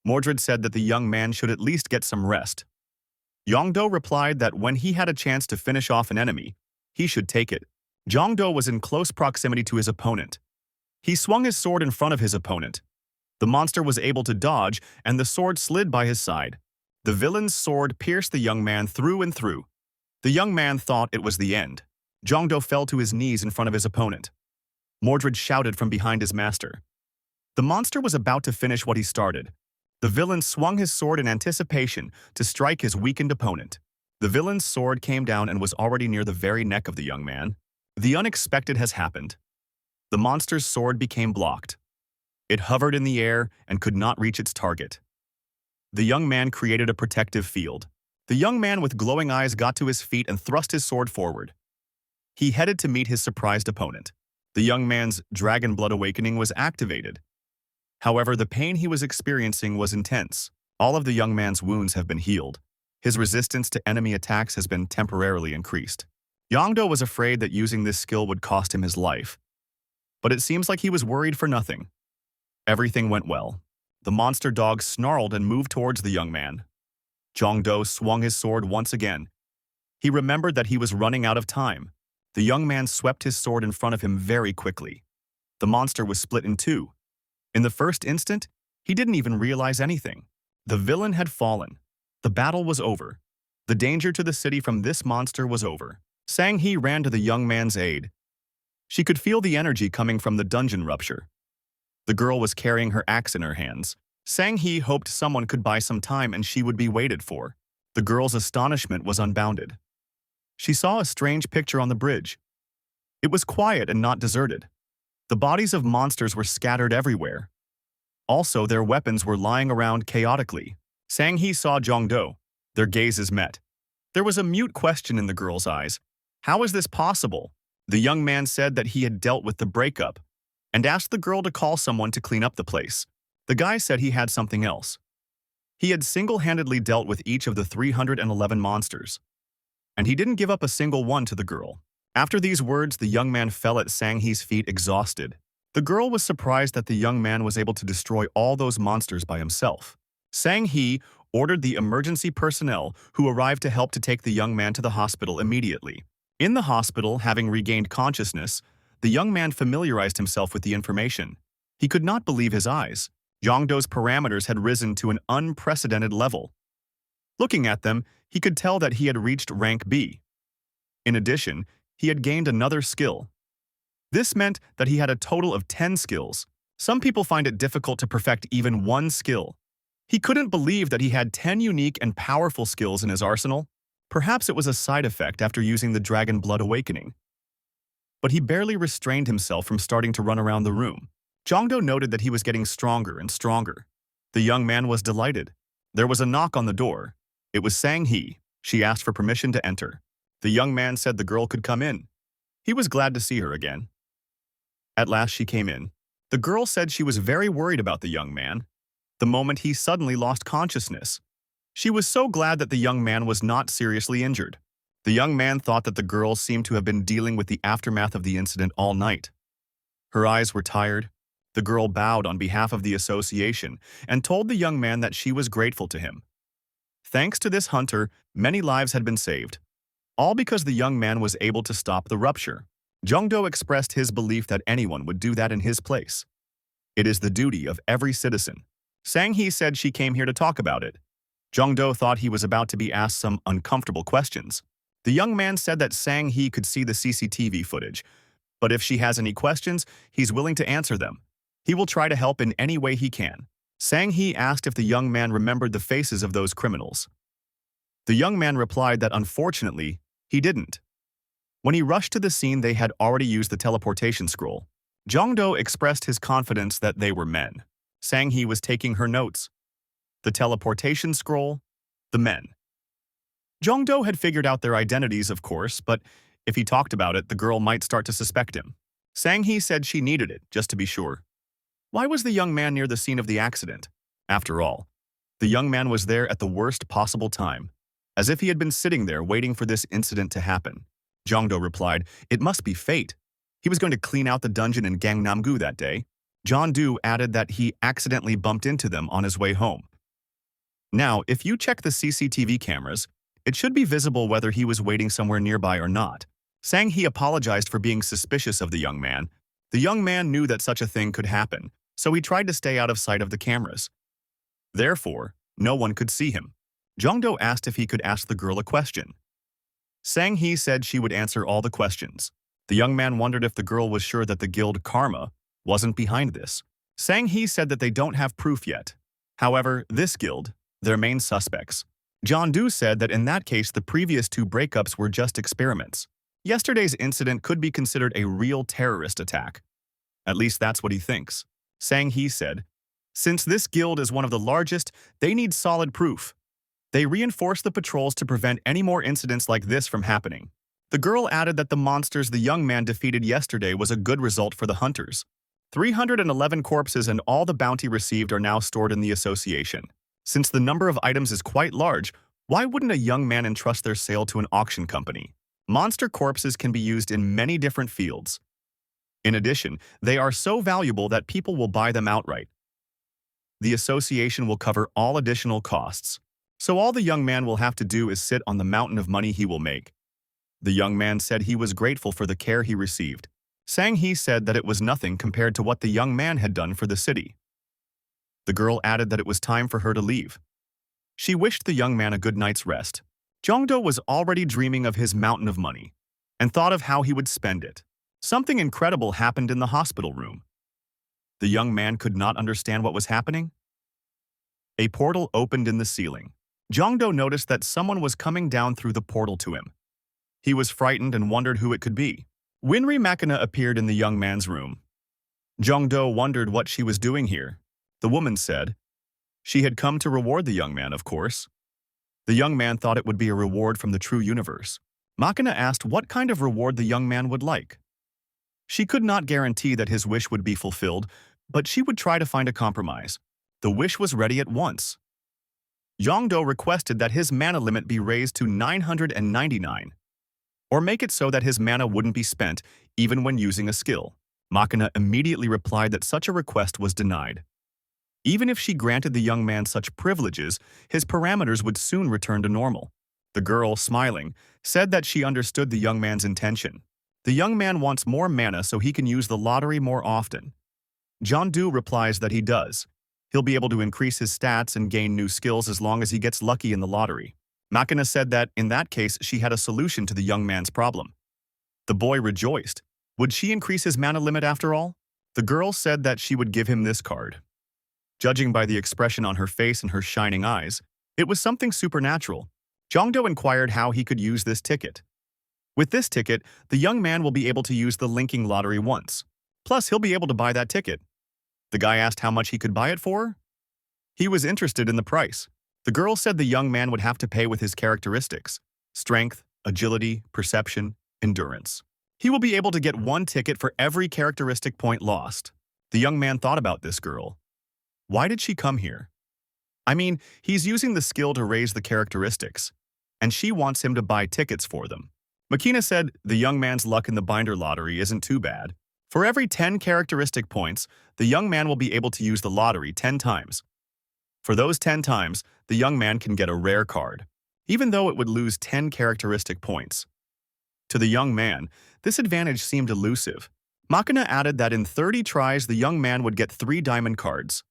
Speaker 1: Mordred said that the young man should at least get some rest. Yongdo replied that when he had a chance to finish off an enemy, he should take it. Jongdo was in close proximity to his opponent. He swung his sword in front of his opponent. The monster was able to dodge, and the sword slid by his side. The villain's sword pierced the young man through and through. The young man thought it was the end. Jongdo fell to his knees in front of his opponent. Mordred shouted from behind his master. The monster was about to finish what he started. The villain swung his sword in anticipation to strike his weakened opponent. The villain's sword came down and was already near the very neck of the young man. The unexpected has happened. The monster's sword became blocked. It hovered in the air and could not reach its target. The young man created a protective field. The young man with glowing eyes got to his feet and thrust his sword forward. He headed to meet his surprised opponent. The young man's dragon blood awakening was activated. However, the pain he was experiencing was intense. All of the young man's wounds have been healed. His resistance to enemy attacks has been temporarily increased. Yongdo was afraid that using this skill would cost him his life. But it seems like he was worried for nothing. Everything went well. The monster dog snarled and moved towards the young man. Jongdo swung his sword once again. He remembered that he was running out of time. The young man swept his sword in front of him very quickly. The monster was split in two. In the first instant, he didn't even realize anything. The villain had fallen. The battle was over. The danger to the city from this monster was over. Sang-hee ran to the young man's aid. She could feel the energy coming from the dungeon rupture. The girl was carrying her axe in her hands. Sang-hee hoped someone could buy some time and she would be waited for. The girl's astonishment was unbounded. She saw a strange picture on the bridge. It was quiet and not deserted. The bodies of monsters were scattered everywhere. Also, their weapons were lying around chaotically. Sang-hee saw Jongdo. Their gazes met. There was a mute question in the girl's eyes. How is this possible? The young man said that he had dealt with the breakup and asked the girl to call someone to clean up the place. The guy said he had something else. He had single-handedly dealt with each of the 311 monsters, and he didn't give up a single one to the girl. After these words, the young man fell at Sang-hee's feet exhausted. The girl was surprised that the young man was able to destroy all those monsters by himself. Sang-hee ordered the emergency personnel who arrived to help to take the young man to the hospital immediately. In the hospital, having regained consciousness, the young man familiarized himself with the information. He could not believe his eyes. Jongdo's parameters had risen to an unprecedented level. Looking at them, he could tell that he had reached rank B. In addition, he had gained another skill. This meant that he had a total of 10 skills. Some people find it difficult to perfect even one skill. He couldn't believe that he had 10 unique and powerful skills in his arsenal. Perhaps it was a side effect after using the dragon blood awakening. But he barely restrained himself from starting to run around the room. Jongdo noted that he was getting stronger and stronger. The young man was delighted. There was a knock on the door. It was Sang-hee. She asked for permission to enter. The young man said the girl could come in. He was glad to see her again. At last she came in. The girl said she was very worried about the young man. The moment he suddenly lost consciousness, She was so glad that the young man was not seriously injured. The young man thought that the girl seemed to have been dealing with the aftermath of the incident all night. Her eyes were tired. The girl bowed on behalf of the association and told the young man that she was grateful to him. Thanks to this hunter, many lives had been saved, all because the young man was able to stop the rupture. Jongdo expressed his belief that anyone would do that in his place. It is the duty of every citizen. Sang-hee said she came here to talk about it. Jongdo thought he was about to be asked some uncomfortable questions. The young man said that Sang-hee could see the CCTV footage, but if she has any questions, he's willing to answer them. He will try to help in any way he can. Sang-hee asked if the young man remembered the faces of those criminals. The young man replied that unfortunately, he didn't. When he rushed to the scene, they had already used the teleportation scroll. Jongdo expressed his confidence that they were men. Sang-hee was taking her notes. The teleportation scroll, the men. Jongdo had figured out their identities, of course, but if he talked about it, the girl might start to suspect him. Sang-hee said she needed it, just to be sure. Why was the young man near the scene of the accident? After all, the young man was there at the worst possible time, as if he had been sitting there waiting for this incident to happen. Jongdo replied, "It must be fate. He was going to clean out the dungeon in Gangnam-gu that day." Jongdo added that he accidentally bumped into them on his way home. Now, if you check the CCTV cameras, it should be visible whether he was waiting somewhere nearby or not. Sang-hee apologized for being suspicious of the young man. The young man knew that such a thing could happen, so he tried to stay out of sight of the cameras. Therefore, no one could see him. Jongdo asked if he could ask the girl a question. Sang-hee said she would answer all the questions. The young man wondered if the girl was sure that the guild Karma wasn't behind this. Sang-hee said that they don't have proof yet. However, this guild, their main suspects. Jongdo said that in that case the previous two breakups were just experiments. Yesterday's incident could be considered a real terrorist attack. At least that's what he thinks. Sang-hee said, since this guild is one of the largest, they need solid proof. They reinforce the patrols to prevent any more incidents like this from happening. The girl added that the monsters the young man defeated yesterday was a good result for the hunters. 311 corpses and all the bounty received are now stored in the association. Since the number of items is quite large, why wouldn't a young man entrust their sale to an auction company? Monster corpses can be used in many different fields. In addition, they are so valuable that people will buy them outright. The association will cover all additional costs, so all the young man will have to do is sit on the mountain of money he will make. The young man said he was grateful for the care he received. Sang-hee said that it was nothing compared to what the young man had done for the city. The girl added that it was time for her to leave. She wished the young man a good night's rest. Jongdo was already dreaming of his mountain of money and thought of how he would spend it. Something incredible happened in the hospital room. The young man could not understand what was happening. A portal opened in the ceiling. Jongdo noticed that someone was coming down through the portal to him. He was frightened and wondered who it could be. Winry Makina appeared in the young man's room. Jongdo wondered what she was doing here. The woman said, she had come to reward the young man, of course. The young man thought it would be a reward from the true universe. Makina asked what kind of reward the young man would like. She could not guarantee that his wish would be fulfilled, but she would try to find a compromise. The wish was ready at once. Jongdo requested that his mana limit be raised to 999, or make it so that his mana wouldn't be spent even when using a skill. Makina immediately replied that such a request was denied. Even if she granted the young man such privileges, his parameters would soon return to normal. The girl, smiling, said that she understood the young man's intention. The young man wants more mana so he can use the lottery more often. Jongdo replies that he does. He'll be able to increase his stats and gain new skills as long as he gets lucky in the lottery. Makina said that, in that case, she had a solution to the young man's problem. The boy rejoiced. Would she increase his mana limit after all? The girl said that she would give him this card. Judging by the expression on her face and her shining eyes, it was something supernatural. Jongdo inquired how he could use this ticket. With this ticket, the young man will be able to use the linking lottery once. Plus, he'll be able to buy that ticket. The guy asked how much he could buy it for. He was interested in the price. The girl said the young man would have to pay with his characteristics: strength, agility, perception, endurance. He will be able to get one ticket for every characteristic point lost. The young man thought about this girl. Why did she come here? I mean, he's using the skill to raise the characteristics, and she wants him to buy tickets for them. Makina said the young man's luck in the binder lottery isn't too bad. For every 10 characteristic points, the young man will be able to use the lottery 10 times. For those 10 times, the young man can get a rare card, even though it would lose 10 characteristic points. To the young man, this advantage seemed elusive. Makina added that in 30 tries the young man would get 3 diamond cards.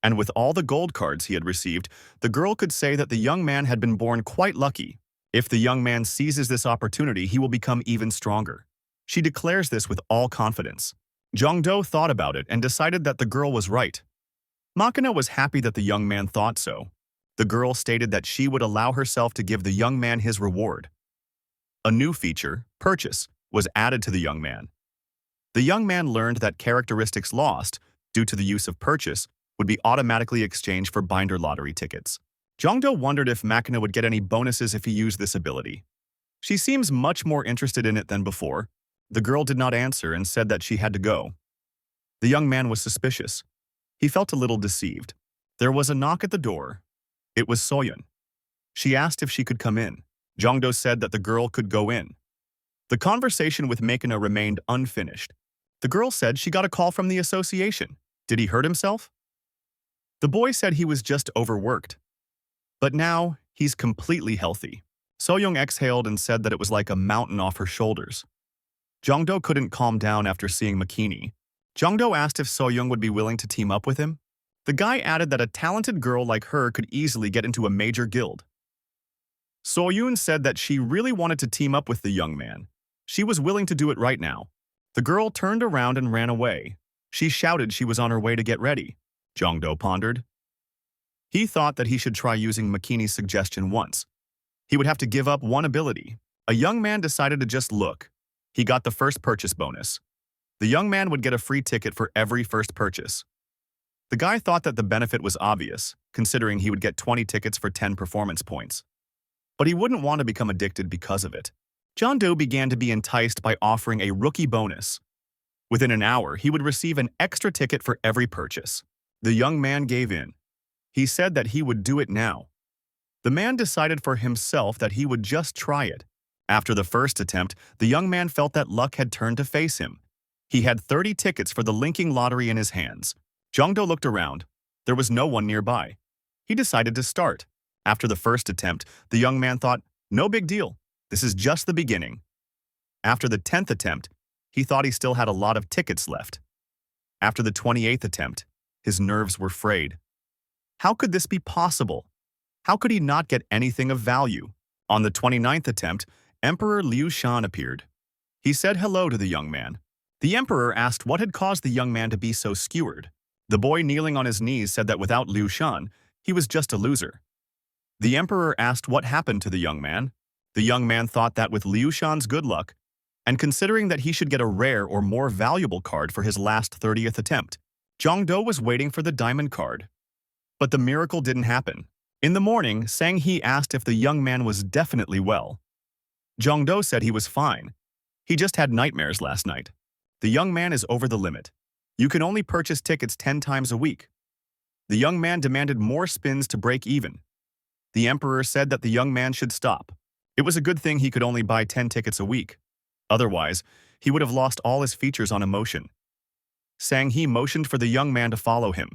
Speaker 1: And with all the gold cards he had received, the girl could say that the young man had been born quite lucky. If the young man seizes this opportunity, he will become even stronger. She declares this with all confidence. Jongdo thought about it and decided that the girl was right. Makina was happy that the young man thought so. The girl stated that she would allow herself to give the young man his reward. A new feature, purchase, was added to the young man. The young man learned that characteristics lost, due to the use of purchase, would be automatically exchanged for binder lottery tickets. Jongdo wondered if Makina would get any bonuses if he used this ability. She seems much more interested in it than before. The girl did not answer and said that she had to go. The young man was suspicious. He felt a little deceived. There was a knock at the door. It was Soyun. She asked if she could come in. Jongdo said that the girl could go in. The conversation with Makina remained unfinished. The girl said she got a call from the association. Did he hurt himself? The boy said he was just overworked. But now, he's completely healthy. Soyoung exhaled and said that it was like a mountain off her shoulders. Jongdo couldn't calm down after seeing Makini. Jongdo asked if Soyoung would be willing to team up with him. The guy added that a talented girl like her could easily get into a major guild. Soyoung said that she really wanted to team up with the young man. She was willing to do it right now. The girl turned around and ran away. She shouted she was on her way to get ready. Jongdo pondered. He thought that he should try using Makini's suggestion once. He would have to give up one ability. A young man decided to just look. He got the first purchase bonus. The young man would get a free ticket for every first purchase. The guy thought that the benefit was obvious, considering he would get 20 tickets for 10 performance points. But he wouldn't want to become addicted because of it. Jongdo began to be enticed by offering a rookie bonus. Within an hour, he would receive an extra ticket for every purchase. The young man gave in. He said that he would do it now. The man decided for himself that he would just try it. After the first attempt, the young man felt that luck had turned to face him. He had 30 tickets for the linking lottery in his hands. Jongdo looked around. There was no one nearby. He decided to start. After the first attempt, the young man thought, no big deal. This is just the beginning. After the 10th attempt, he thought he still had a lot of tickets left. After the 28th attempt, his nerves were frayed. How could this be possible? How could he not get anything of value? On the 29th attempt, Emperor Liu Shan appeared. He said hello to the young man. The emperor asked what had caused the young man to be so skewered. The boy kneeling on his knees said that without Liu Shan, he was just a loser. The emperor asked what happened to the young man. The young man thought that with Liu Shan's good luck, and considering that he should get a rare or more valuable card for his last 30th attempt, Jongdo was waiting for the diamond card. But the miracle didn't happen. In the morning, Sang Hee asked if the young man was definitely well. Jongdo said he was fine. He just had nightmares last night. The young man is over the limit. You can only purchase tickets 10 times a week. The young man demanded more spins to break even. The emperor said that the young man should stop. It was a good thing he could only buy 10 tickets a week. Otherwise, he would have lost all his features on emotion. Sang Hee motioned for the young man to follow him.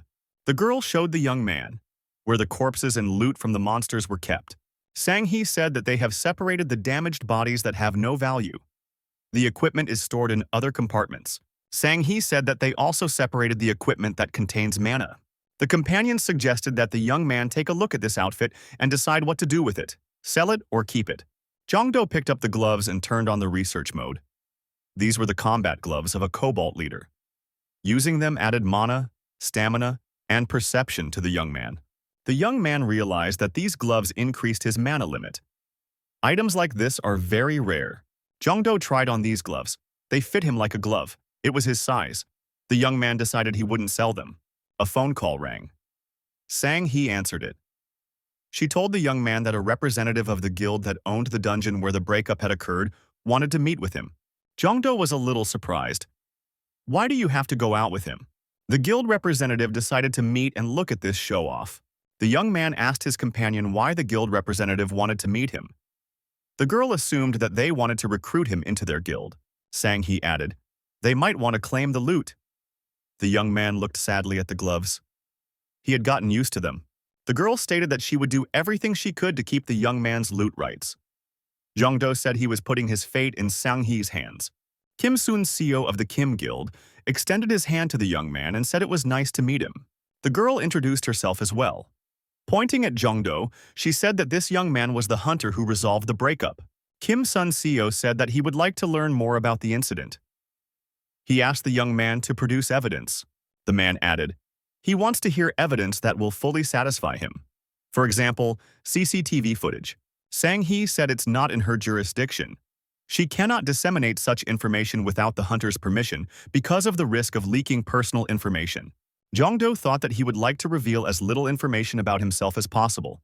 Speaker 1: The girl showed the young man where the corpses and loot from the monsters were kept. Sang Hee said that they have separated the damaged bodies that have no value. The equipment is stored in other compartments. Sang Hee said that they also separated the equipment that contains mana. The companions suggested that the young man take a look at this outfit and decide what to do with it, sell it or keep it. Jongdo picked up the gloves and turned on the research mode. These were the combat gloves of a cobalt leader. Using them added mana, stamina, and perception to the young man. The young man realized that these gloves increased his mana limit. Items like this are very rare. Jongdo tried on these gloves. They fit him like a glove. It was his size. The young man decided he wouldn't sell them. A phone call rang. Sang Hee answered it. She told the young man that a representative of the guild that owned the dungeon where the breakup had occurred wanted to meet with him. Jongdo was a little surprised. Why do you have to go out with him? The guild representative decided to meet and look at this show-off. The young man asked his companion why the guild representative wanted to meet him. The girl assumed that they wanted to recruit him into their guild. Sang-hee added, "They might want to claim the loot." The young man looked sadly at the gloves. He had gotten used to them. The girl stated that she would do everything she could to keep the young man's loot rights. Jongdo said he was putting his fate in Sang-hee's hands. Kim Soon, CEO of the Kim Guild, extended his hand to the young man and said it was nice to meet him. The girl introduced herself as well. Pointing at Jongdo, she said that this young man was the hunter who resolved the breakup. Kim Sun, CEO, said that he would like to learn more about the incident. He asked the young man to produce evidence. The man added, he wants to hear evidence that will fully satisfy him. For example, CCTV footage. Sang-hee said it's not in her jurisdiction. She cannot disseminate such information without the hunter's permission because of the risk of leaking personal information. Jongdo thought that he would like to reveal as little information about himself as possible.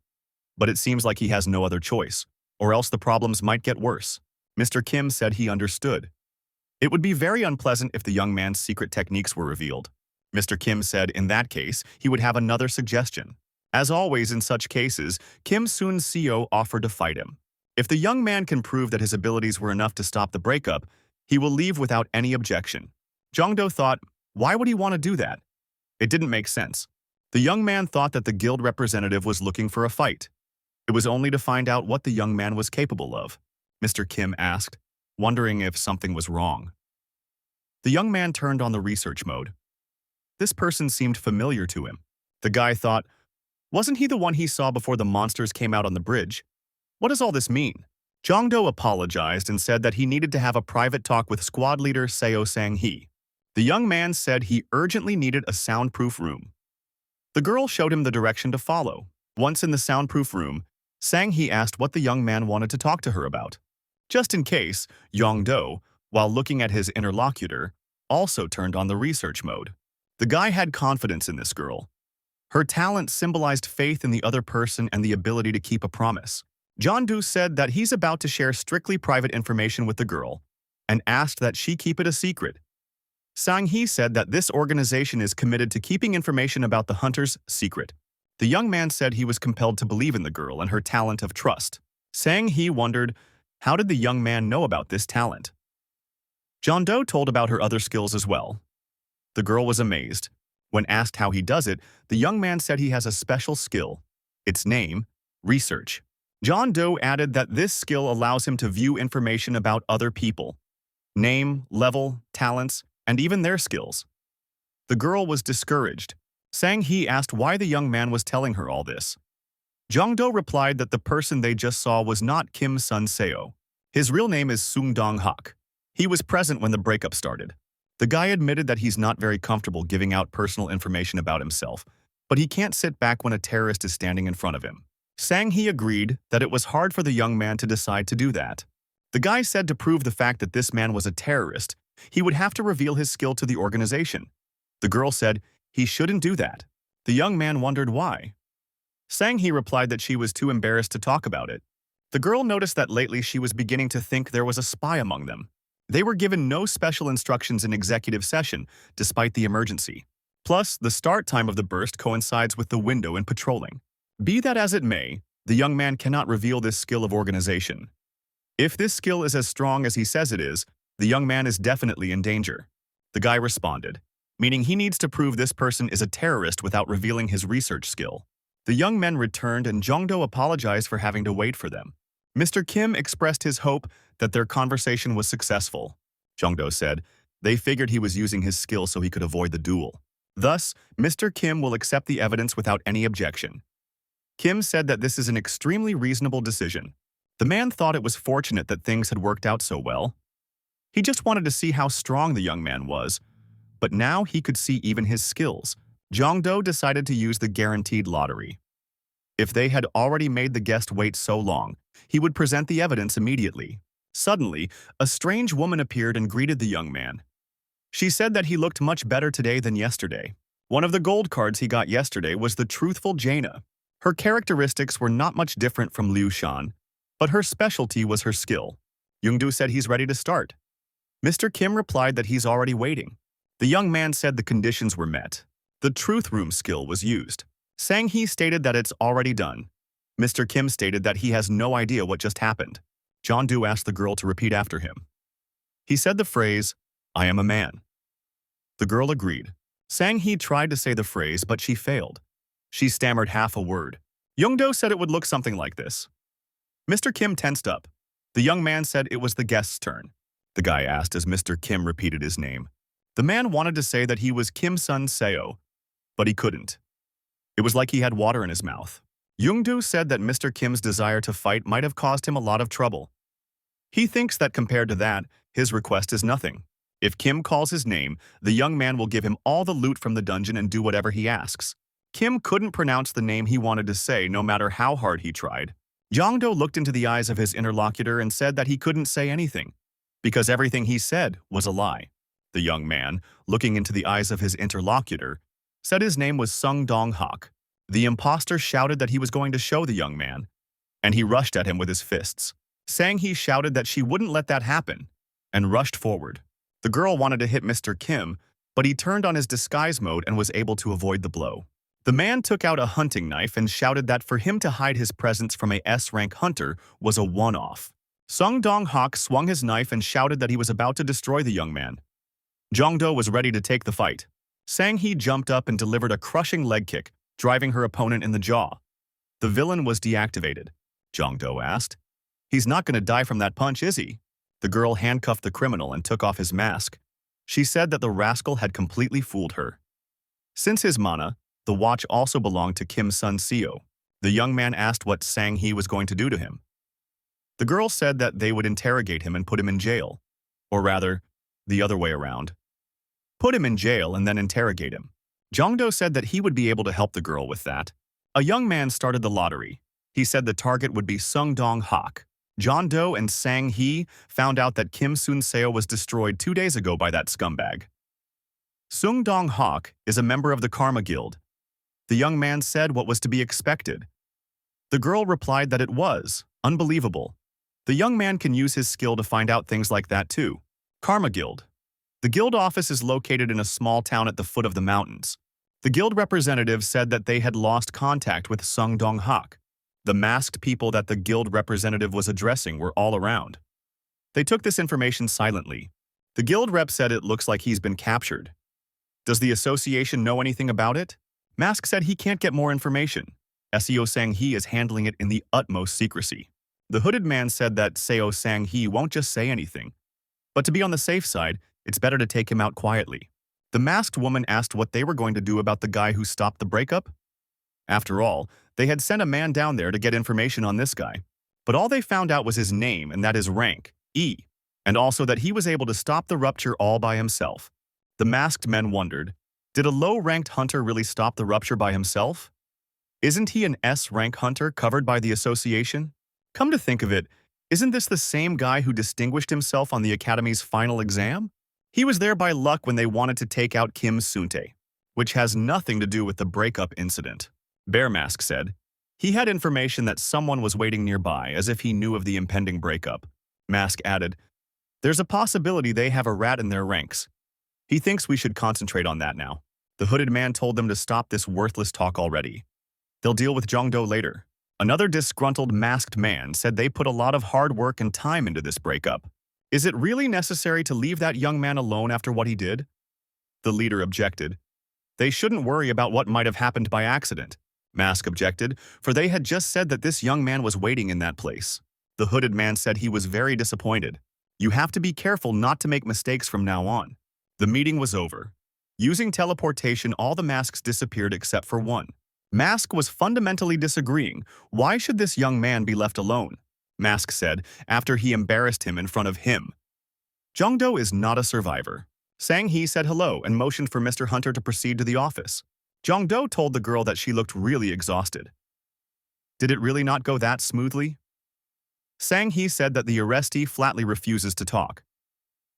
Speaker 1: But it seems like he has no other choice, or else the problems might get worse. Mr. Kim said he understood. It would be very unpleasant if the young man's secret techniques were revealed. Mr. Kim said in that case, he would have another suggestion. As always in such cases, Kim Soon Seo offered to fight him. If the young man can prove that his abilities were enough to stop the breakup, he will leave without any objection. Jongdo thought, why would he want to do that? It didn't make sense. The young man thought that the guild representative was looking for a fight. It was only to find out what the young man was capable of. Mr. Kim asked, wondering if something was wrong. The young man turned on the research mode. This person seemed familiar to him. The guy thought, wasn't he the one he saw before the monsters came out on the bridge? What does all this mean? Jongdo apologized and said that he needed to have a private talk with squad leader Seo Sang-hee. The young man said he urgently needed a soundproof room. The girl showed him the direction to follow. Once in the soundproof room, Sang-hee asked what the young man wanted to talk to her about. Just in case, Jongdo, while looking at his interlocutor, also turned on the research mode. The guy had confidence in this girl. Her talent symbolized faith in the other person and the ability to keep a promise. Jongdo said that he's about to share strictly private information with the girl and asked that she keep it a secret. Sang-hee said that this organization is committed to keeping information about the hunters secret. The young man said he was compelled to believe in the girl and her talent of trust. Sang-hee wondered, how did the young man know about this talent? Jongdo told about her other skills as well. The girl was amazed. When asked how he does it, the young man said he has a special skill. Its name, research. Jongdo added that this skill allows him to view information about other people. Name, level, talents, and even their skills. The girl was discouraged. Sang-hee asked why the young man was telling her all this. Jongdo replied that the person they just saw was not Kim Sun Seo. His real name is Sung Dong-hak. He was present when the breakup started. The guy admitted that he's not very comfortable giving out personal information about himself, but he can't sit back when a terrorist is standing in front of him. Sang-hee agreed that it was hard for the young man to decide to do that. The guy said to prove the fact that this man was a terrorist, he would have to reveal his skill to the organization. The girl said he shouldn't do that. The young man wondered why. Sang-hee replied that she was too embarrassed to talk about it. The girl noticed that lately she was beginning to think there was a spy among them. They were given no special instructions in executive session, despite the emergency. Plus, the start time of the burst coincides with the window in patrolling. Be that as it may, the young man cannot reveal this skill of organization. If this skill is as strong as he says it is, the young man is definitely in danger. The guy responded, meaning he needs to prove this person is a terrorist without revealing his research skill. The young men returned and Jongdo apologized for having to wait for them. Mr. Kim expressed his hope that their conversation was successful. Jongdo said they figured he was using his skill so he could avoid the duel. Thus, Mr. Kim will accept the evidence without any objection. Kim said that this is an extremely reasonable decision. The man thought it was fortunate that things had worked out so well. He just wanted to see how strong the young man was, but now he could see even his skills. Jongdo decided to use the guaranteed lottery. If they had already made the guest wait so long, he would present the evidence immediately. Suddenly, a strange woman appeared and greeted the young man. She said that he looked much better today than yesterday. One of the gold cards he got yesterday was the truthful Jaina. Her characteristics were not much different from Liu Shan, but her specialty was her skill. Youngdu said he's ready to start. Mr. Kim replied that he's already waiting. The young man said the conditions were met. The truth room skill was used. Sang Hee stated that it's already done. Mr. Kim stated that he has no idea what just happened. John Doe asked the girl to repeat after him. He said the phrase, "I am a man." The girl agreed. Sang Hee tried to say the phrase, but she failed. She stammered half a word. Young-do said it would look something like this. Mr. Kim tensed up. The young man said it was the guest's turn. The guy asked as Mr. Kim repeated his name. The man wanted to say that he was Kim Sun Seo, but he couldn't. It was like he had water in his mouth. Young-do said that Mr. Kim's desire to fight might have caused him a lot of trouble. He thinks that compared to that, his request is nothing. If Kim calls his name, the young man will give him all the loot from the dungeon and do whatever he asks. Kim couldn't pronounce the name he wanted to say no matter how hard he tried. Jongdo looked into the eyes of his interlocutor and said that he couldn't say anything, because everything he said was a lie. The young man, looking into the eyes of his interlocutor, said his name was Sung Dong-hak. The imposter shouted that he was going to show the young man, and he rushed at him with his fists. Sang Hee shouted that she wouldn't let that happen, and rushed forward. The girl wanted to hit Mr. Kim, but he turned on his disguise mode and was able to avoid the blow. The man took out a hunting knife and shouted that for him to hide his presence from a S-rank hunter was a one-off. Sung Dong-hak swung his knife and shouted that he was about to destroy the young man. Jongdo was ready to take the fight. Sang Hee jumped up and delivered a crushing leg kick, driving her opponent in the jaw. The villain was deactivated. Jongdo asked. He's not going to die from that punch, is he? The girl handcuffed the criminal and took off his mask. She said that the rascal had completely fooled her. Since his mana, the watch also belonged to Kim Sun Seo. The young man asked what Sang Hee was going to do to him. The girl said that they would interrogate him and put him in jail. Or rather, the other way around. Put him in jail and then interrogate him. Jongdo said that he would be able to help the girl with that. A young man started the lottery. He said the target would be Sung Dong-hak. John Doe and Sang Hee found out that Kim Sun Seo was destroyed 2 days ago by that scumbag. Sung Dong-hak is a member of the Karma Guild. The young man said what was to be expected. The girl replied that it was. Unbelievable. The young man can use his skill to find out things like that too. Karma Guild. The guild office is located in a small town at the foot of the mountains. The guild representative said that they had lost contact with Sung Dong-hak. The masked people that the guild representative was addressing were all around. They took this information silently. The guild rep said it looks like he's been captured. Does the association know anything about it? Mask said he can't get more information. Seo Sang Hee is handling it in the utmost secrecy. The hooded man said that Seo Sang Hee won't just say anything. But to be on the safe side, it's better to take him out quietly. The masked woman asked what they were going to do about the guy who stopped the breakup. After all, they had sent a man down there to get information on this guy. But all they found out was his name and that his rank, E, and also that he was able to stop the rupture all by himself. The masked men wondered, did a low-ranked hunter really stop the rupture by himself? Isn't he an S-rank hunter covered by the association? Come to think of it, isn't this the same guy who distinguished himself on the Academy's final exam? He was there by luck when they wanted to take out Kim Suntae, which has nothing to do with the breakup incident. Bear Mask said. He had information that someone was waiting nearby as if he knew of the impending breakup. Mask added, there's a possibility they have a rat in their ranks. He thinks we should concentrate on that now. The hooded man told them to stop this worthless talk already. They'll deal with Jongdo later. Another disgruntled masked man said they put a lot of hard work and time into this breakup. Is it really necessary to leave that young man alone after what he did? The leader objected. They shouldn't worry about what might have happened by accident. Mask objected, for they had just said that this young man was waiting in that place. The hooded man said he was very disappointed. You have to be careful not to make mistakes from now on. The meeting was over. Using teleportation, all the masks disappeared except for one. Mask was fundamentally disagreeing. Why should this young man be left alone? Mask said, after he embarrassed him in front of him. Jongdo is not a survivor. Sang Hee said hello and motioned for Mr. Hunter to proceed to the office. Jongdo told the girl that she looked really exhausted. Did it really not go that smoothly? Sang Hee said that the arrestee flatly refuses to talk.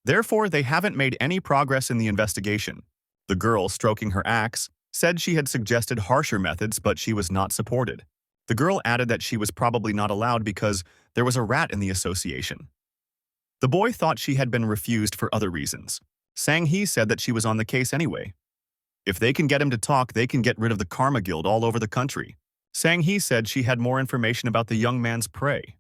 Speaker 1: Therefore, they haven't made any progress in the investigation. The girl, stroking her axe, said she had suggested harsher methods, but she was not supported. The girl added that she was probably not allowed because there was a rat in the association. The boy thought she had been refused for other reasons. Sang Hee said that she was on the case anyway. If they can get him to talk, they can get rid of the Karma Guild all over the country. Sang-hee said she had more information about the young man's prey.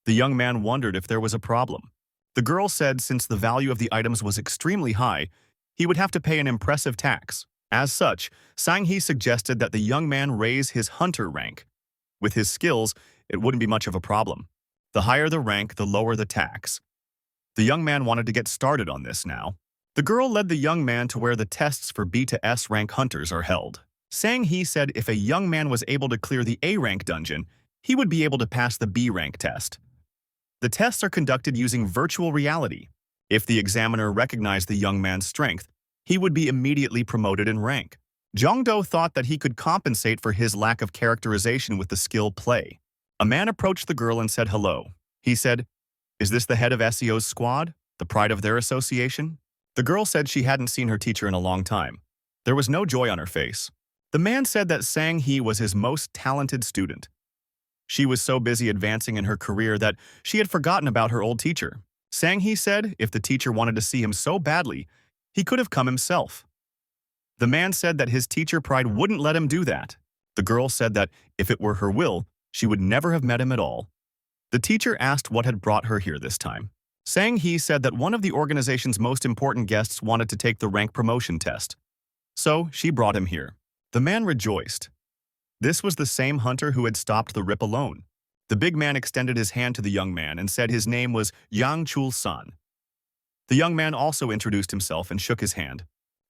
Speaker 1: The young man wondered if there was a problem. The girl said since the value of the items was extremely high, he would have to pay an impressive tax. As such, Sang-hee suggested that the young man raise his hunter rank. With his skills, it wouldn't be much of a problem. The higher the rank, the lower the tax. The young man wanted to get started on this now. The girl led the young man to where the tests for B to S rank hunters are held. Sang-hee said if a young man was able to clear the A rank dungeon, he would be able to pass the B rank test. The tests are conducted using virtual reality. If the examiner recognized the young man's strength, he would be immediately promoted in rank. Jong-do thought that he could compensate for his lack of characterization with the skill play. A man approached the girl and said hello. He said, "Is this the head of SEO's squad, the pride of their association?" The girl said she hadn't seen her teacher in a long time. There was no joy on her face. The man said that Sang-hee was his most talented student. She was so busy advancing in her career that she had forgotten about her old teacher. Sang-hee said if the teacher wanted to see him so badly, he could have come himself. The man said that his teacher pride wouldn't let him do that. The girl said that if it were her will, she would never have met him at all. The teacher asked what had brought her here this time. Sang-hee said that one of the organization's most important guests wanted to take the rank promotion test. So she brought him here. The man rejoiced. This was the same hunter who had stopped the rip alone. The big man extended his hand to the young man and said his name was Yang Chul-san. The young man also introduced himself and shook his hand.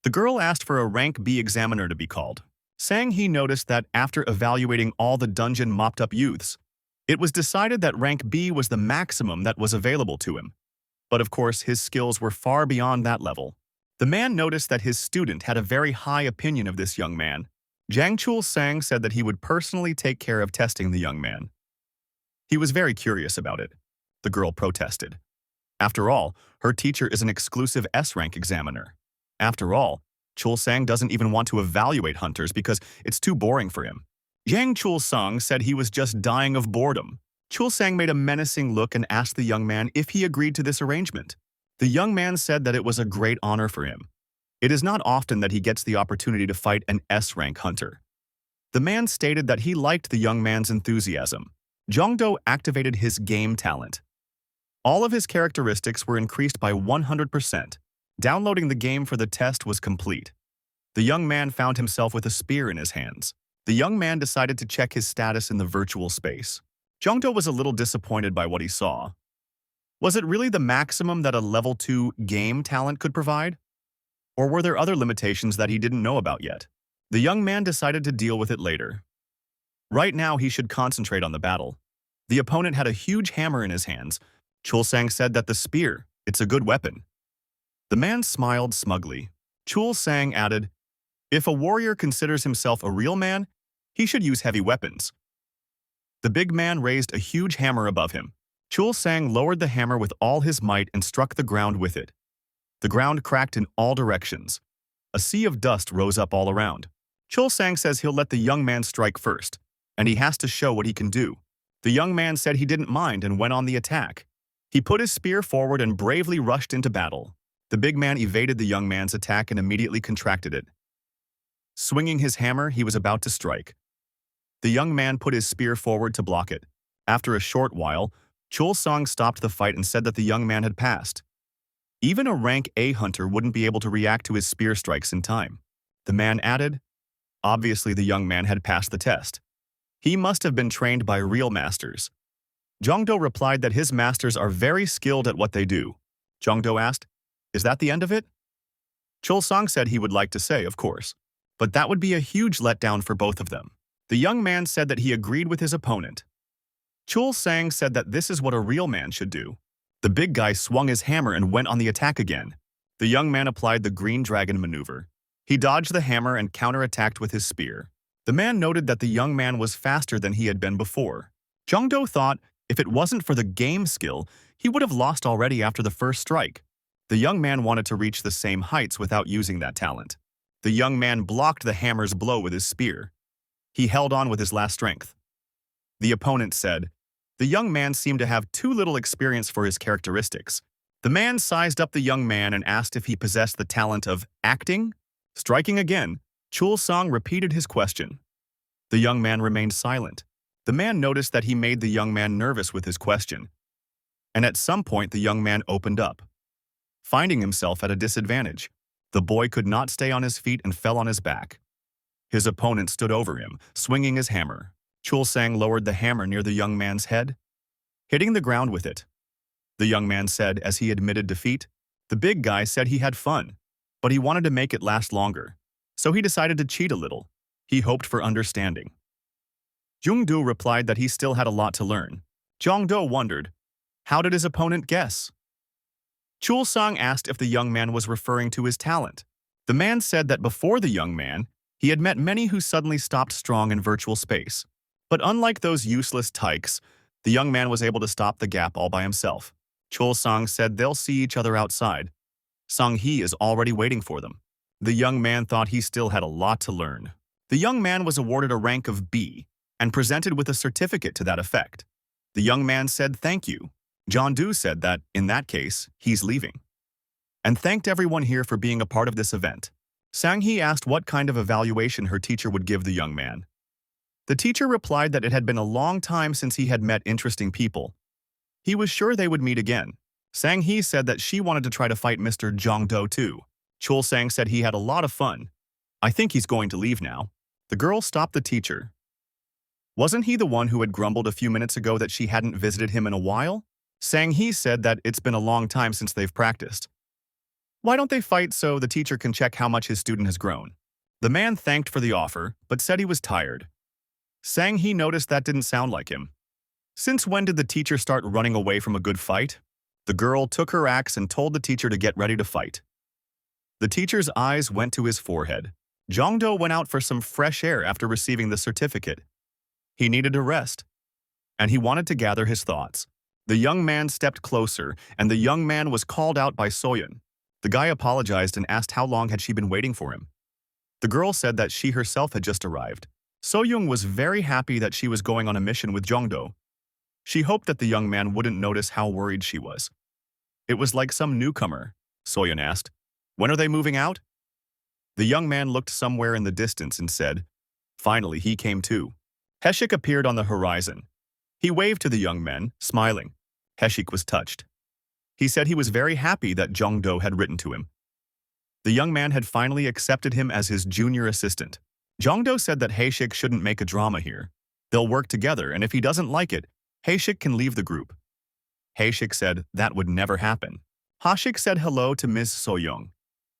Speaker 1: The girl asked for a rank B examiner to be called. Sang-hee noticed that after evaluating all the dungeon mopped-up youths, it was decided that rank B was the maximum that was available to him. But of course, his skills were far beyond that level. The man noticed that his student had a very high opinion of this young man. Jang Chul-sang said that he would personally take care of testing the young man. He was very curious about it. The girl protested. After all, her teacher is an exclusive S-rank examiner. After all, Chul-sang doesn't even want to evaluate hunters because it's too boring for him. Yang Chul-sang said he was just dying of boredom. Chul-sang made a menacing look and asked the young man if he agreed to this arrangement. The young man said that it was a great honor for him. It is not often that he gets the opportunity to fight an S-rank hunter. The man stated that he liked the young man's enthusiasm. Jong-do activated his game talent. All of his characteristics were increased by 100%. Downloading the game for the test was complete. The young man found himself with a spear in his hands. The young man decided to check his status in the virtual space. Jong-do was a little disappointed by what he saw. Was it really the maximum that a level 2 game talent could provide? Or were there other limitations that he didn't know about yet? The young man decided to deal with it later. Right now, he should concentrate on the battle. The opponent had a huge hammer in his hands. Chul-sang said that the spear, it's a good weapon. The man smiled smugly. Chul-sang added, if a warrior considers himself a real man, he should use heavy weapons. The big man raised a huge hammer above him. Chul-sang lowered the hammer with all his might and struck the ground with it. The ground cracked in all directions. A sea of dust rose up all around. Chul-sang says he'll let the young man strike first, and he has to show what he can do. The young man said he didn't mind and went on the attack. He put his spear forward and bravely rushed into battle. The big man evaded the young man's attack and immediately contracted it. Swinging his hammer, he was about to strike. The young man put his spear forward to block it. After a short while, Chul-sang stopped the fight and said that the young man had passed. Even a rank A hunter wouldn't be able to react to his spear strikes in time. The man added, obviously the young man had passed the test. He must have been trained by real masters. Jong-do replied that his masters are very skilled at what they do. Jong-do asked, is that the end of it? Chul-sang said he would like to say, of course, but that would be a huge letdown for both of them. The young man said that he agreed with his opponent. Chul-sang said that this is what a real man should do. The big guy swung his hammer and went on the attack again. The young man applied the green dragon maneuver. He dodged the hammer and counterattacked with his spear. The man noted that the young man was faster than he had been before. Jong-do thought if it wasn't for the game skill, he would have lost already after the first strike. The young man wanted to reach the same heights without using that talent. The young man blocked the hammer's blow with his spear. He held on with his last strength. The opponent said, the young man seemed to have too little experience for his characteristics. The man sized up the young man and asked if he possessed the talent of acting. Striking again, Chul Song repeated his question. The young man remained silent. The man noticed that he made the young man nervous with his question, and at some point the young man opened up. Finding himself at a disadvantage, the boy could not stay on his feet and fell on his back. His opponent stood over him, swinging his hammer. Chul Sang lowered the hammer near the young man's head, hitting the ground with it. The young man said as he admitted defeat, the big guy said he had fun, but he wanted to make it last longer, so he decided to cheat a little. He hoped for understanding. Jung-do replied that he still had a lot to learn. Jong-do wondered, how did his opponent guess? Chul Sang asked if the young man was referring to his talent. The man said that before the young man, he had met many who suddenly stopped strong in virtual space. But unlike those useless tykes, the young man was able to stop the gap all by himself. Chul Sang said they'll see each other outside. Sang-hee is already waiting for them. The young man thought he still had a lot to learn. The young man was awarded a rank of B and presented with a certificate to that effect. The young man said thank you. John-do said that, in that case, he's leaving, and thanked everyone here for being a part of this event. Sang-hee asked what kind of evaluation her teacher would give the young man. The teacher replied that it had been a long time since he had met interesting people. He was sure they would meet again. Sang-hee said that she wanted to try to fight Mr. Jong-do too. Chul Sang said he had a lot of fun. I think he's going to leave now. The girl stopped the teacher. Wasn't he the one who had grumbled a few minutes ago that she hadn't visited him in a while? Sang-hee said that it's been a long time since they've practiced. Why don't they fight so the teacher can check how much his student has grown? The man thanked for the offer, but said he was tired. Sang-hee noticed that didn't sound like him. Since when did the teacher start running away from a good fight? The girl took her axe and told the teacher to get ready to fight. The teacher's eyes went to his forehead. Jong-do went out for some fresh air after receiving the certificate. He needed a rest, and he wanted to gather his thoughts. The young man stepped closer, and the young man was called out by Soyun. The guy apologized and asked how long had she been waiting for him. The girl said that she herself had just arrived. Soyun was very happy that she was going on a mission with Jong-do. She hoped that the young man wouldn't notice how worried she was. It was like some newcomer, Soyun asked. When are they moving out? The young man looked somewhere in the distance and said, finally he came too. Heshik appeared on the horizon. He waved to the young men, smiling. Heshik was touched. He said he was very happy that Jong-do had written to him. The young man had finally accepted him as his junior assistant. Jong-do said that Heshik shouldn't make a drama here. They'll work together, and if he doesn't like it, Heshik can leave the group. Heshik said that would never happen. Hashik said hello to Ms. Soyoung.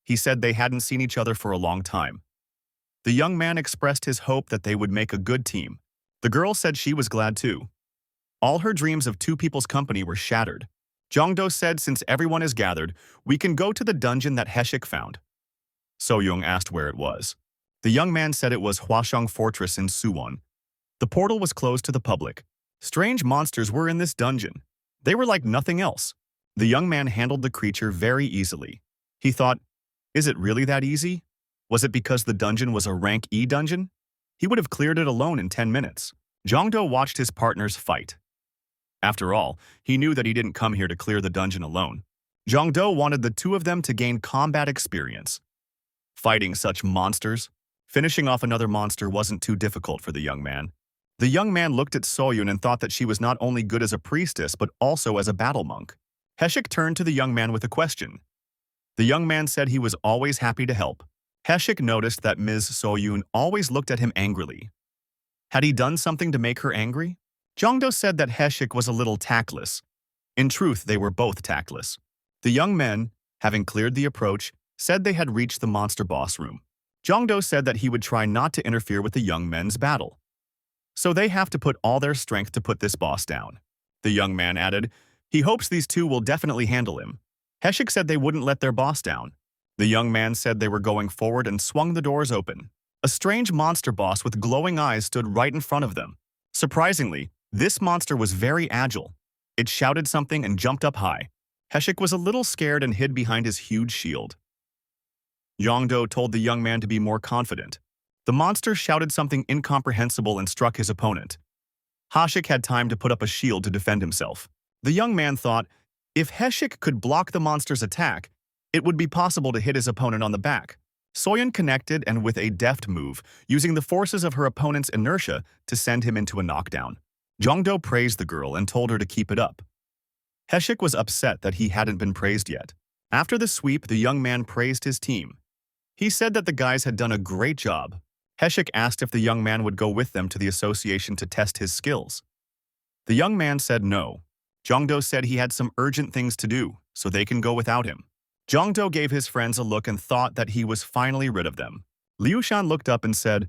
Speaker 1: He said they hadn't seen each other for a long time. The young man expressed his hope that they would make a good team. The girl said she was glad too. All her dreams of two people's company were shattered. Jong-do said since everyone is gathered, we can go to the dungeon that Heshik found. Soyoung asked where it was. The young man said it was Hwashang Fortress in Suwon. The portal was closed to the public. Strange monsters were in this dungeon. They were like nothing else. The young man handled the creature very easily. He thought, is it really that easy? Was it because the dungeon was a rank E dungeon? He would have cleared it alone in 10 minutes. Jong-do watched his partners fight. After all, he knew that he didn't come here to clear the dungeon alone. Jong-do wanted the two of them to gain combat experience. Fighting such monsters, finishing off another monster wasn't too difficult for the young man. The young man looked at Soyun and thought that she was not only good as a priestess but also as a battle monk. Heshik turned to the young man with a question. The young man said he was always happy to help. Heshik noticed that Ms. Soyun always looked at him angrily. Had he done something to make her angry? Jong-do said that Heshik was a little tactless. In truth, they were both tactless. The young men, having cleared the approach, said they had reached the monster boss room. Jong-do said that he would try not to interfere with the young men's battle. So they have to put all their strength to put this boss down. The young man added, he hopes these two will definitely handle him. Heshik said they wouldn't let their boss down. The young man said they were going forward and swung the doors open. A strange monster boss with glowing eyes stood right in front of them. Surprisingly, this monster was very agile. It shouted something and jumped up high. Heshik was a little scared and hid behind his huge shield. Jong-do told the young man to be more confident. The monster shouted something incomprehensible and struck his opponent. Hashik had time to put up a shield to defend himself. The young man thought, if Heshik could block the monster's attack, it would be possible to hit his opponent on the back. Soyeon connected and with a deft move, using the forces of her opponent's inertia to send him into a knockdown. Jongdo praised the girl and told her to keep it up. Heshik was upset that he hadn't been praised yet. After the sweep, the young man praised his team. He said that the guys had done a great job. Heshik asked if the young man would go with them to the association to test his skills. The young man said no. Jongdo said he had some urgent things to do, so they can go without him. Jongdo gave his friends a look and thought that he was finally rid of them. Liu Shan looked up and said,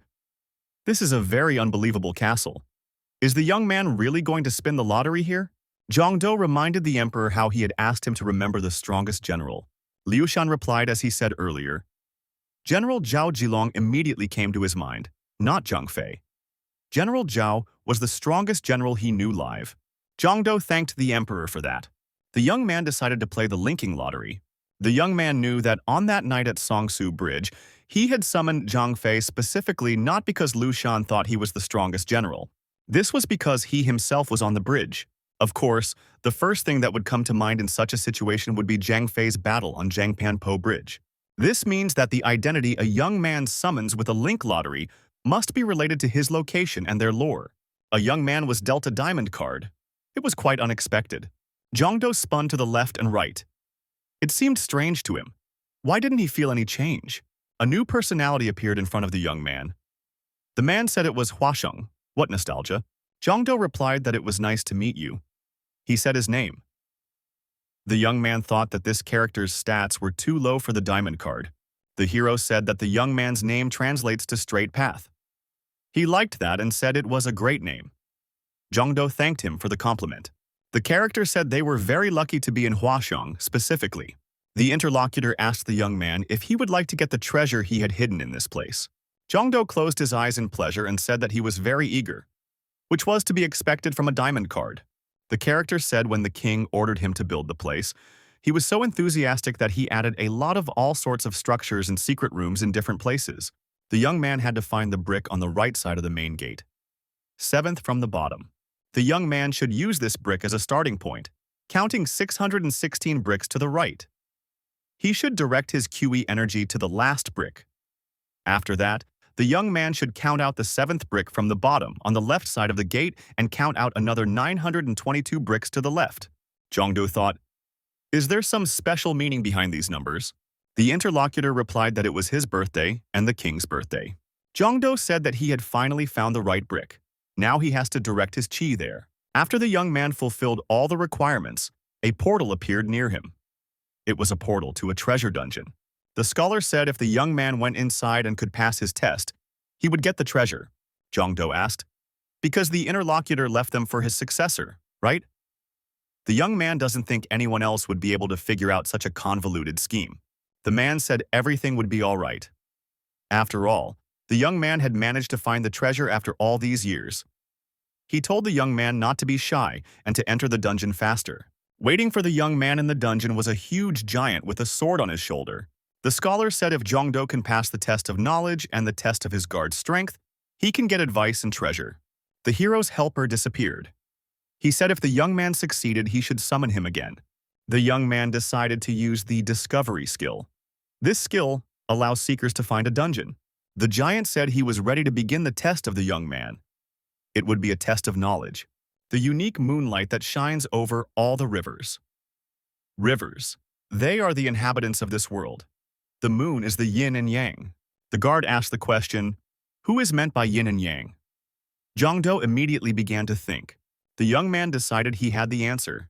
Speaker 1: "This is a very unbelievable castle. Is the young man really going to spin the lottery here?" Jongdo reminded the emperor how he had asked him to remember the strongest general. Liu Shan replied as he said earlier. General Zhao Jilong immediately came to his mind, not Zhang Fei. General Zhao was the strongest general he knew live. Jongdo thanked the emperor for that. The young man decided to play the linking lottery. The young man knew that on that night at Songsu Bridge, he had summoned Zhang Fei specifically not because Liu Shan thought he was the strongest general. This was because he himself was on the bridge. Of course, the first thing that would come to mind in such a situation would be Zhang Fei's battle on Zhangpanpo Bridge. This means that the identity a young man summons with a link lottery must be related to his location and their lore. A young man was dealt a diamond card. It was quite unexpected. Jongdo spun to the left and right. It seemed strange to him. Why didn't he feel any change? A new personality appeared in front of the young man. The man said it was Huasheng. What nostalgia? Jongdo replied that it was nice to meet you. He said his name. The young man thought that this character's stats were too low for the diamond card. The hero said that the young man's name translates to straight path. He liked that and said it was a great name. Jongdo thanked him for the compliment. The character said they were very lucky to be in Huasheng specifically. The interlocutor asked the young man if he would like to get the treasure he had hidden in this place. Jongdo closed his eyes in pleasure and said that he was very eager, which was to be expected from a diamond card. The character said when the king ordered him to build the place, he was so enthusiastic that he added a lot of all sorts of structures and secret rooms in different places. The young man had to find the brick on the right side of the main gate. 7th from the bottom. The young man should use this brick as a starting point, counting 616 bricks to the right. He should direct his QE energy to the last brick. After that, the young man should count out the 7th brick from the bottom on the left side of the gate and count out another 922 bricks to the left. Jongdo thought, is there some special meaning behind these numbers? The interlocutor replied that it was his birthday and the king's birthday. Jongdo said that he had finally found the right brick. Now he has to direct his chi there. After the young man fulfilled all the requirements, a portal appeared near him. It was a portal to a treasure dungeon. The scholar said if the young man went inside and could pass his test, he would get the treasure. Jongdo asked, because the interlocutor left them for his successor, right? The young man doesn't think anyone else would be able to figure out such a convoluted scheme. The man said everything would be all right. After all, the young man had managed to find the treasure after all these years. He told the young man not to be shy and to enter the dungeon faster. Waiting for the young man in the dungeon was a huge giant with a sword on his shoulder. The scholar said if Jongdo can pass the test of knowledge and the test of his guard's strength, he can get advice and treasure. The hero's helper disappeared. He said if the young man succeeded, he should summon him again. The young man decided to use the discovery skill. This skill allows seekers to find a dungeon. The giant said he was ready to begin the test of the young man. It would be a test of knowledge. The unique moonlight that shines over all the rivers. Rivers. They are the inhabitants of this world. The moon is the yin and yang. The guard asked the question, who is meant by yin and yang? Jongdo immediately began to think. The young man decided he had the answer.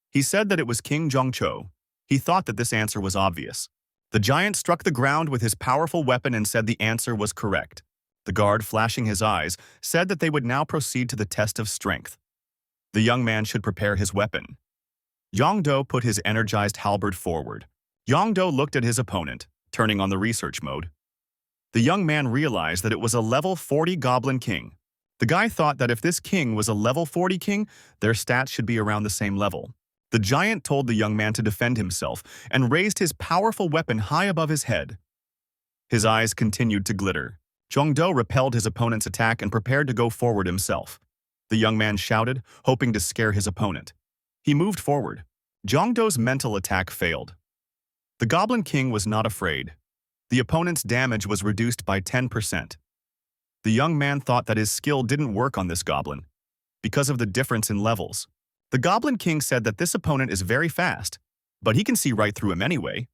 Speaker 1: He said that it was King Zhongcho. He thought that this answer was obvious. The giant struck the ground with his powerful weapon and said the answer was correct. The guard, flashing his eyes, said that they would now proceed to the test of strength. The young man should prepare his weapon. Jongdo put his energized halberd forward. Jongdo looked at his opponent, turning on the research mode. The young man realized that it was a level 40 goblin king. The guy thought that if this king was a level 40 king, their stats should be around the same level. The giant told the young man to defend himself and raised his powerful weapon high above his head. His eyes continued to glitter. Jongdo repelled his opponent's attack and prepared to go forward himself. The young man shouted, hoping to scare his opponent. He moved forward. Jongdo's mental attack failed. The Goblin King was not afraid. The opponent's damage was reduced by 10%. The young man thought that his skill didn't work on this goblin because of the difference in levels. The Goblin King said that this opponent is very fast, but he can see right through him anyway.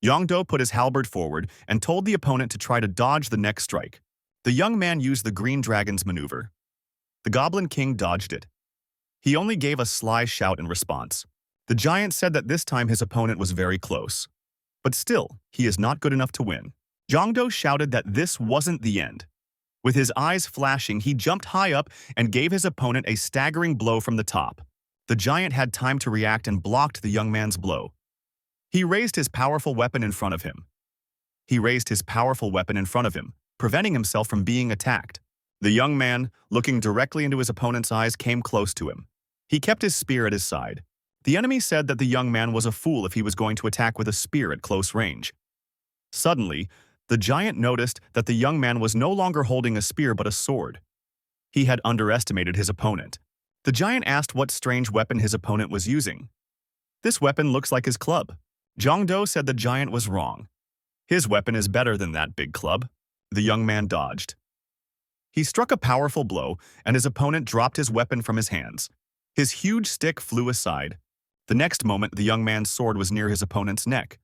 Speaker 1: Yongdo put his halberd forward and told the opponent to try to dodge the next strike. The young man used the Green Dragon's maneuver. The Goblin King dodged it. He only gave a sly shout in response. The giant said that this time his opponent was very close. But still, he is not good enough to win. Yongdo shouted that this wasn't the end. With his eyes flashing, he jumped high up and gave his opponent a staggering blow from the top. The giant had time to react and blocked the young man's blow. He raised his powerful weapon in front of him. Preventing himself from being attacked. The young man, looking directly into his opponent's eyes, came close to him. He kept his spear at his side. The enemy said that the young man was a fool if he was going to attack with a spear at close range. Suddenly, the giant noticed that the young man was no longer holding a spear but a sword. He had underestimated his opponent. The giant asked what strange weapon his opponent was using. "This weapon looks like his club." Yongdo said the giant was wrong. "His weapon is better than that big club." The young man dodged. He struck a powerful blow, and his opponent dropped his weapon from his hands. His huge stick flew aside. The next moment, the young man's sword was near his opponent's neck.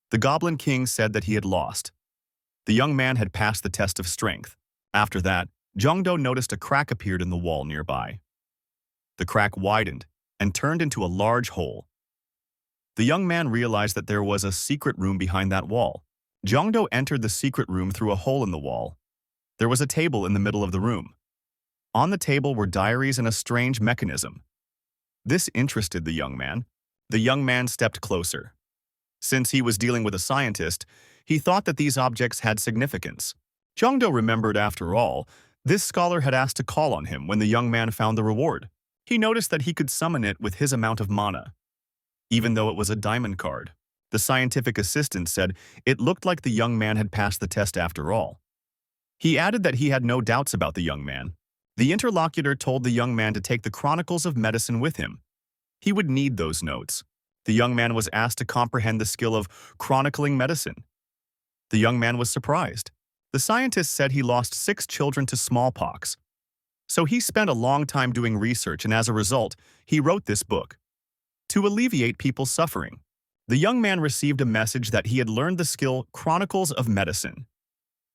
Speaker 1: The Goblin King said that he had lost. The young man had passed the test of strength. After that, Yongdo noticed a crack appeared in the wall nearby. The crack widened and turned into a large hole. The young man realized that there was a secret room behind that wall. Yongdo entered the secret room through a hole in the wall. There was a table in the middle of the room. On the table were diaries and a strange mechanism. This interested the young man. The young man stepped closer. Since he was dealing with a scientist, he thought that these objects had significance. Yongdo remembered, after all, this scholar had asked to call on him when the young man found the reward. He noticed that he could summon it with his amount of mana, even though it was a diamond card. The scientific assistant said it looked like the young man had passed the test after all. He added that he had no doubts about the young man. The interlocutor told the young man to take the Chronicles of Medicine with him. He would need those notes. The young man was asked to comprehend the skill of chronicling medicine. The young man was surprised. The scientist said he lost 6 children to smallpox. So he spent a long time doing research, and as a result, he wrote this book to alleviate people's suffering. The young man received a message that he had learned the skill Chronicles of Medicine.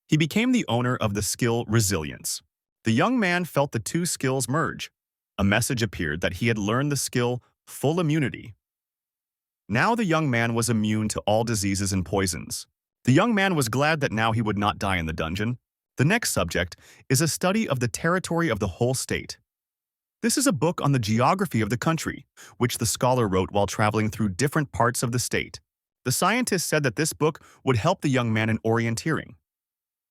Speaker 1: He became the owner of the skill Resilience. The young man felt the two skills merge. A message appeared that he had learned the skill Full Immunity. Now the young man was immune to all diseases and poisons. The young man was glad that now he would not die in the dungeon. The next subject is a study of the territory of the whole state. This is a book on the geography of the country, which the scholar wrote while traveling through different parts of the state. The scientist said that this book would help the young man in orienteering.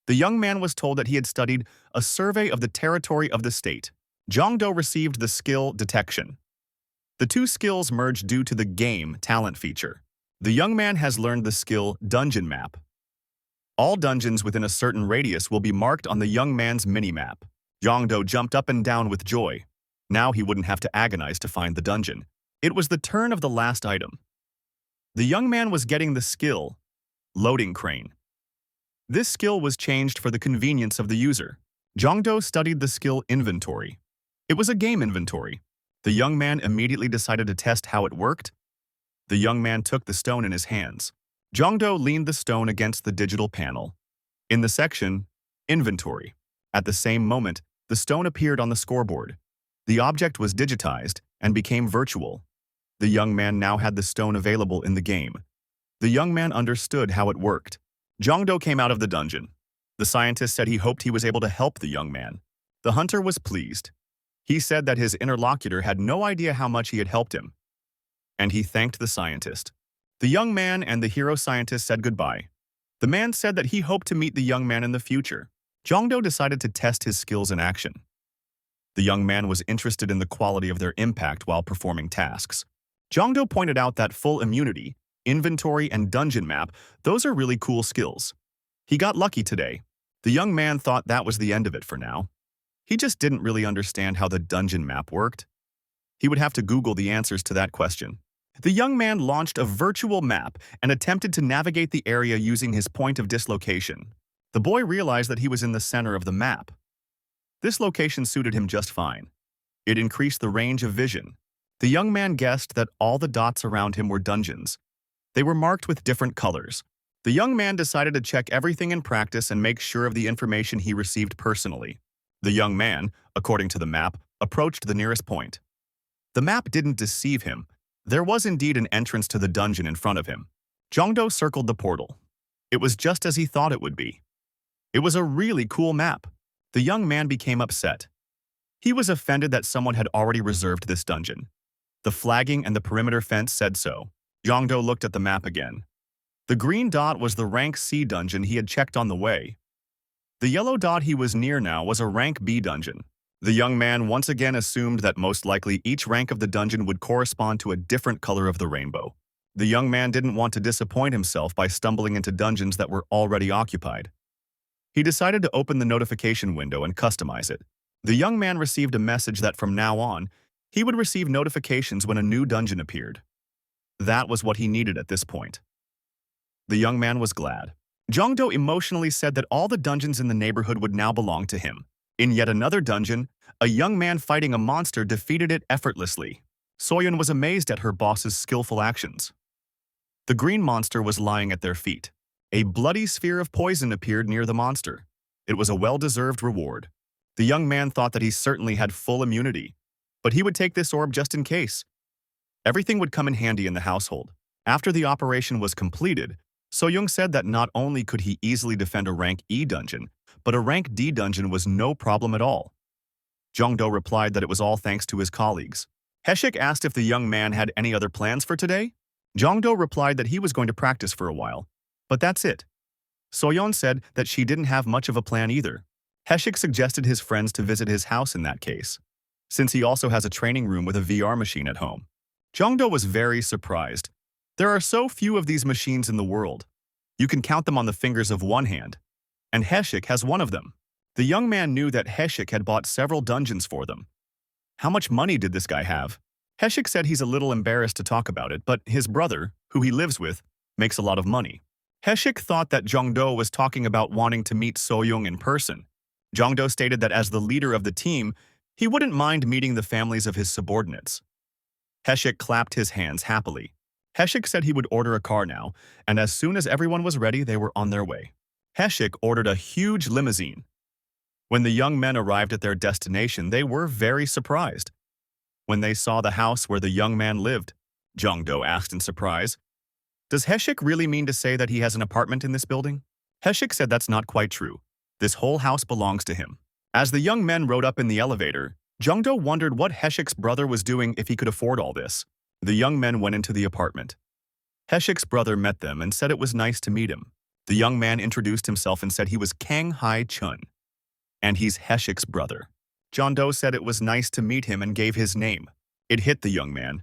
Speaker 1: The young man was told that he had studied a survey of the territory of the state. Yongdo received the skill Detection. The two skills merged due to the game talent feature. The young man has learned the skill Dungeon Map. All dungeons within a certain radius will be marked on the young man's mini-map. Yongdo jumped up and down with joy. Now he wouldn't have to agonize to find the dungeon. It was the turn of the last item. The young man was getting the skill Loading Crane. This skill was changed for the convenience of the user. Yongdo studied the skill Inventory. It was a game inventory. The young man immediately decided to test how it worked. The young man took the stone in his hands. Yongdo leaned the stone against the digital panel. In the section, Inventory. At the same moment, the stone appeared on the scoreboard. The object was digitized and became virtual. The young man now had the stone available in the game. The young man understood how it worked. Yongdo came out of the dungeon. The scientist said he hoped he was able to help the young man. The hunter was pleased. He said that his interlocutor had no idea how much he had helped him, and he thanked the scientist. The young man and the hero scientist said goodbye. The man said that he hoped to meet the young man in the future. Yongdo decided to test his skills in action. The young man was interested in the quality of their impact while performing tasks. Yongdo pointed out that Full Immunity, Inventory, and Dungeon Map, those are really cool skills. He got lucky today. The young man thought that was the end of it for now. He just didn't really understand how the Dungeon Map worked. He would have to Google the answers to that question. The young man launched a virtual map and attempted to navigate the area using his point of dislocation. The boy realized that he was in the center of the map. This location suited him just fine. It increased the range of vision. The young man guessed that all the dots around him were dungeons. They were marked with different colors. The young man decided to check everything in practice and make sure of the information he received personally. The young man, according to the map, approached the nearest point. The map didn't deceive him. There was indeed an entrance to the dungeon in front of him. Jongdo circled the portal. It was just as he thought it would be. It was a really cool map. The young man became upset. He was offended that someone had already reserved this dungeon. The flagging and the perimeter fence said so. Jongdo looked at the map again. The green dot was the rank C dungeon he had checked on the way. The yellow dot he was near now was a rank B dungeon. The young man once again assumed that most likely each rank of the dungeon would correspond to a different color of the rainbow. The young man didn't want to disappoint himself by stumbling into dungeons that were already occupied. He decided to open the notification window and customize it. The young man received a message that from now on, he would receive notifications when a new dungeon appeared. That was what he needed at this point. The young man was glad. Jongdo emotionally said that all the dungeons in the neighborhood would now belong to him. In yet another dungeon, a young man fighting a monster defeated it effortlessly. Soyeon was amazed at her boss's skillful actions. The green monster was lying at their feet. A bloody sphere of poison appeared near the monster. It was a well-deserved reward. The young man thought that he certainly had full immunity, but he would take this orb just in case. Everything would come in handy in the household. After the operation was completed, Soyoung said that not only could he easily defend a rank E dungeon, but a rank D dungeon was no problem at all. Jongdo replied that it was all thanks to his colleagues. Heshik asked if the young man had any other plans for today. Jongdo replied that he was going to practice for a while, but that's it. Soyeon said that she didn't have much of a plan either. Heshik suggested his friends to visit his house in that case, since he also has a training room with a VR machine at home. Jongdo was very surprised. There are so few of these machines in the world. You can count them on the fingers of one hand, and Heshik has one of them. The young man knew that Heshik had bought several dungeons for them. How much money did this guy have? Heshik said he's a little embarrassed to talk about it, but his brother, who he lives with, makes a lot of money. Heshik thought that Jongdo was talking about wanting to meet Soyoung in person. Jongdo stated that as the leader of the team, he wouldn't mind meeting the families of his subordinates. Heshik clapped his hands happily. Heshik said he would order a car now, and as soon as everyone was ready, they were on their way. Heshik ordered a huge limousine. When the young men arrived at their destination, they were very surprised. When they saw the house where the young man lived, Jongdo asked in surprise, "Does Heshik really mean to say that he has an apartment in this building?" Heshik said that's not quite true. This whole house belongs to him. As the young men rode up in the elevator, Jongdo wondered what Heshik's brother was doing if he could afford all this. The young men went into the apartment. Heshik's brother met them and said it was nice to meet him. The young man introduced himself and said he was Kang Hae-chun, and he's Heshik's brother. Jongdo said it was nice to meet him and gave his name. It hit the young man.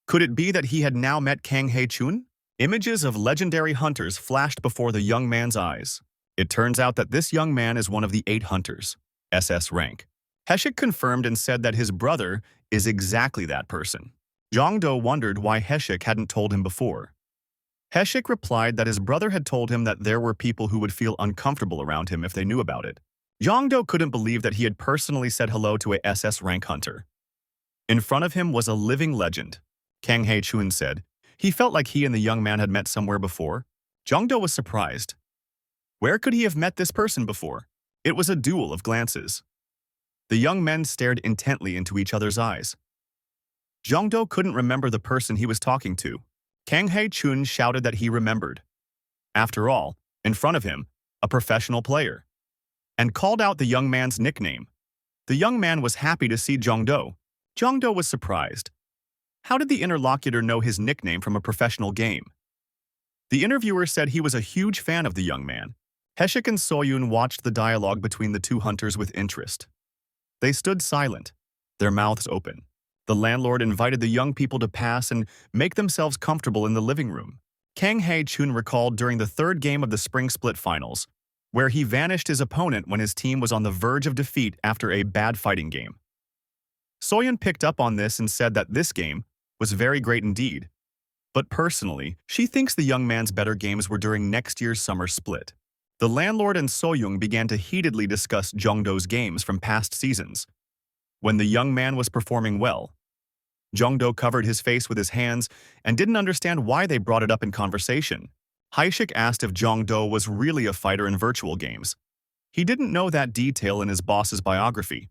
Speaker 1: Could it be that he had now met Kang Hae-chun? Images of legendary hunters flashed before the young man's eyes. It turns out that this young man is one of the 8 hunters, SS rank. Heshik confirmed and said that his brother is exactly that person. Jongdo wondered why Heshik hadn't told him before. Heshik replied that his brother had told him that there were people who would feel uncomfortable around him if they knew about it. Jongdo couldn't believe that he had personally said hello to a SS rank hunter. In front of him was a living legend. Kang Hae-chun said. He felt like he and the young man had met somewhere before. Jongdo was surprised. Where could he have met this person before? It was a duel of glances. The young men stared intently into each other's eyes. Jongdo couldn't remember the person he was talking to. Kang Hae-chun shouted that he remembered. After all, in front of him, a professional player, and called out the young man's nickname. The young man was happy to see Jongdo. Jongdo was surprised. How did the interlocutor know his nickname from a professional game? The interviewer said he was a huge fan of the young man. Heshik and Soyoon watched the dialogue between the two hunters with interest. They stood silent, their mouths open. The landlord invited the young people to pass and make themselves comfortable in the living room. Kang Hae-chun recalled during the 3rd game of the Spring Split Finals, where he vanished his opponent when his team was on the verge of defeat after a bad fighting game. Soyeon picked up on this and said that this game was very great indeed. But personally, she thinks the young man's better games were during next year's summer split. The landlord and Soyoung began to heatedly discuss Jongdo's games from past seasons. When the young man was performing well, Jongdo covered his face with his hands and didn't understand why they brought it up in conversation. Haishik asked if Jongdo was really a fighter in virtual games. He didn't know that detail in his boss's biography.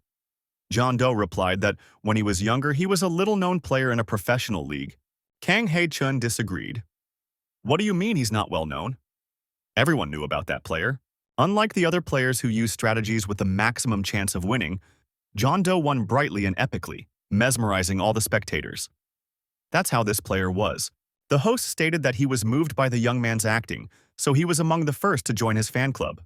Speaker 1: Jongdo replied that when he was younger, he was a little-known player in a professional league. Kang Hae-chun disagreed. What do you mean he's not well-known? Everyone knew about that player. Unlike the other players who used strategies with the maximum chance of winning, Jongdo won brightly and epically, mesmerizing all the spectators. That's how this player was. The host stated that he was moved by the young man's acting, so he was among the first to join his fan club.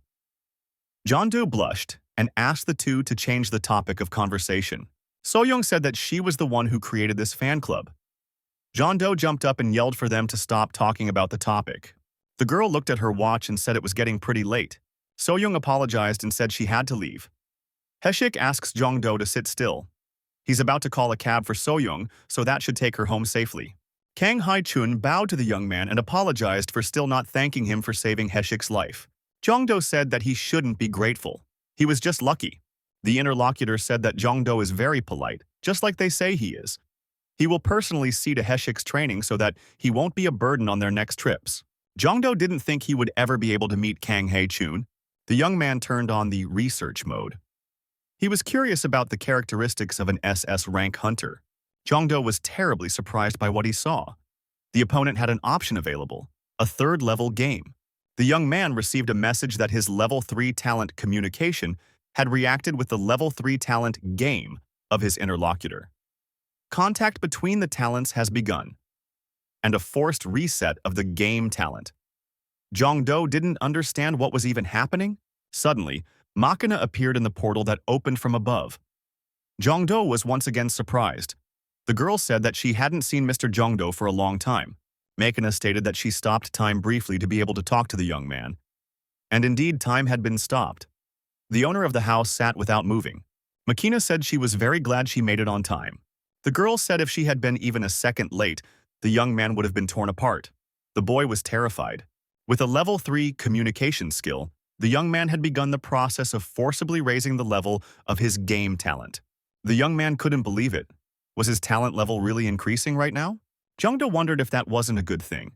Speaker 1: Jongdo blushed and asked the two to change the topic of conversation. Soyoung said that she was the one who created this fan club. Jongdo jumped up and yelled for them to stop talking about the topic. The girl looked at her watch and said it was getting pretty late. Soyoung apologized and said she had to leave. Haishik asks Jongdo to sit still. He's about to call a cab for Soyoung, so that should take her home safely. Kang Hae-chun bowed to the young man and apologized for still not thanking him for saving Haishik's life. Jongdo said that he shouldn't be grateful. He was just lucky. The interlocutor said that Jongdo is very polite, just like they say he is. He will personally see to Haishik's training so that he won't be a burden on their next trips. Jongdo didn't think he would ever be able to meet Kang Hae-chun. The young man turned on the research mode. He was curious about the characteristics of an SS rank hunter. Jongdo was terribly surprised by what he saw. The opponent had an option available, a third-level game. The young man received a message that his level 3 talent communication had reacted with the level 3 talent game of his interlocutor. Contact between the talents has begun, and a forced reset of the game talent. Jongdo didn't understand what was even happening. Suddenly, Machina appeared in the portal that opened from above. Jongdo was once again surprised. The girl said that she hadn't seen Mr. Jongdo for a long time. Machina stated that she stopped time briefly to be able to talk to the young man. And indeed, time had been stopped. The owner of the house sat without moving. Machina said she was very glad she made it on time. The girl said if she had been even a second late, the young man would have been torn apart. The boy was terrified. With a level 3 communication skill, the young man had begun the process of forcibly raising the level of his game talent. The young man couldn't believe it. Was his talent level really increasing right now? Jongdo wondered if that wasn't a good thing.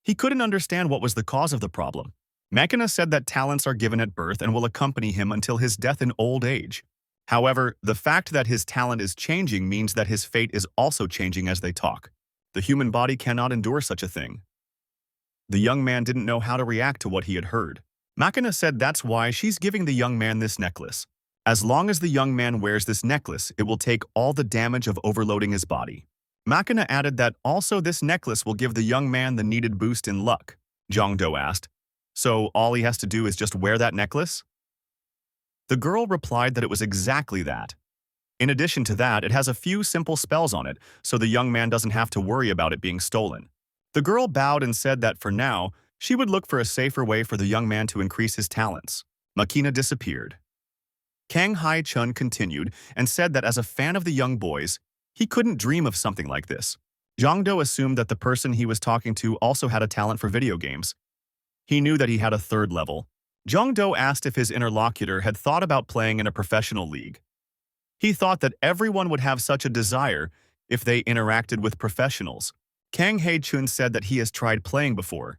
Speaker 1: He couldn't understand what was the cause of the problem. Machina said that talents are given at birth and will accompany him until his death in old age. However, the fact that his talent is changing means that his fate is also changing as they talk. The human body cannot endure such a thing. The young man didn't know how to react to what he had heard. Machina said that's why she's giving the young man this necklace. As long as the young man wears this necklace, it will take all the damage of overloading his body. Machina added that also this necklace will give the young man the needed boost in luck. Jongdo asked, so all he has to do is just wear that necklace? The girl replied that it was exactly that. In addition to that, it has a few simple spells on it, so the young man doesn't have to worry about it being stolen. The girl bowed and said that for now, she would look for a safer way for the young man to increase his talents. Machina disappeared. Kang Hae-chun continued and said that as a fan of the young boys, he couldn't dream of something like this. Jongdo assumed that the person he was talking to also had a talent for video games. He knew that he had a third level. Jongdo asked if his interlocutor had thought about playing in a professional league. He thought that everyone would have such a desire if they interacted with professionals. Kang Hae-chun said that he has tried playing before,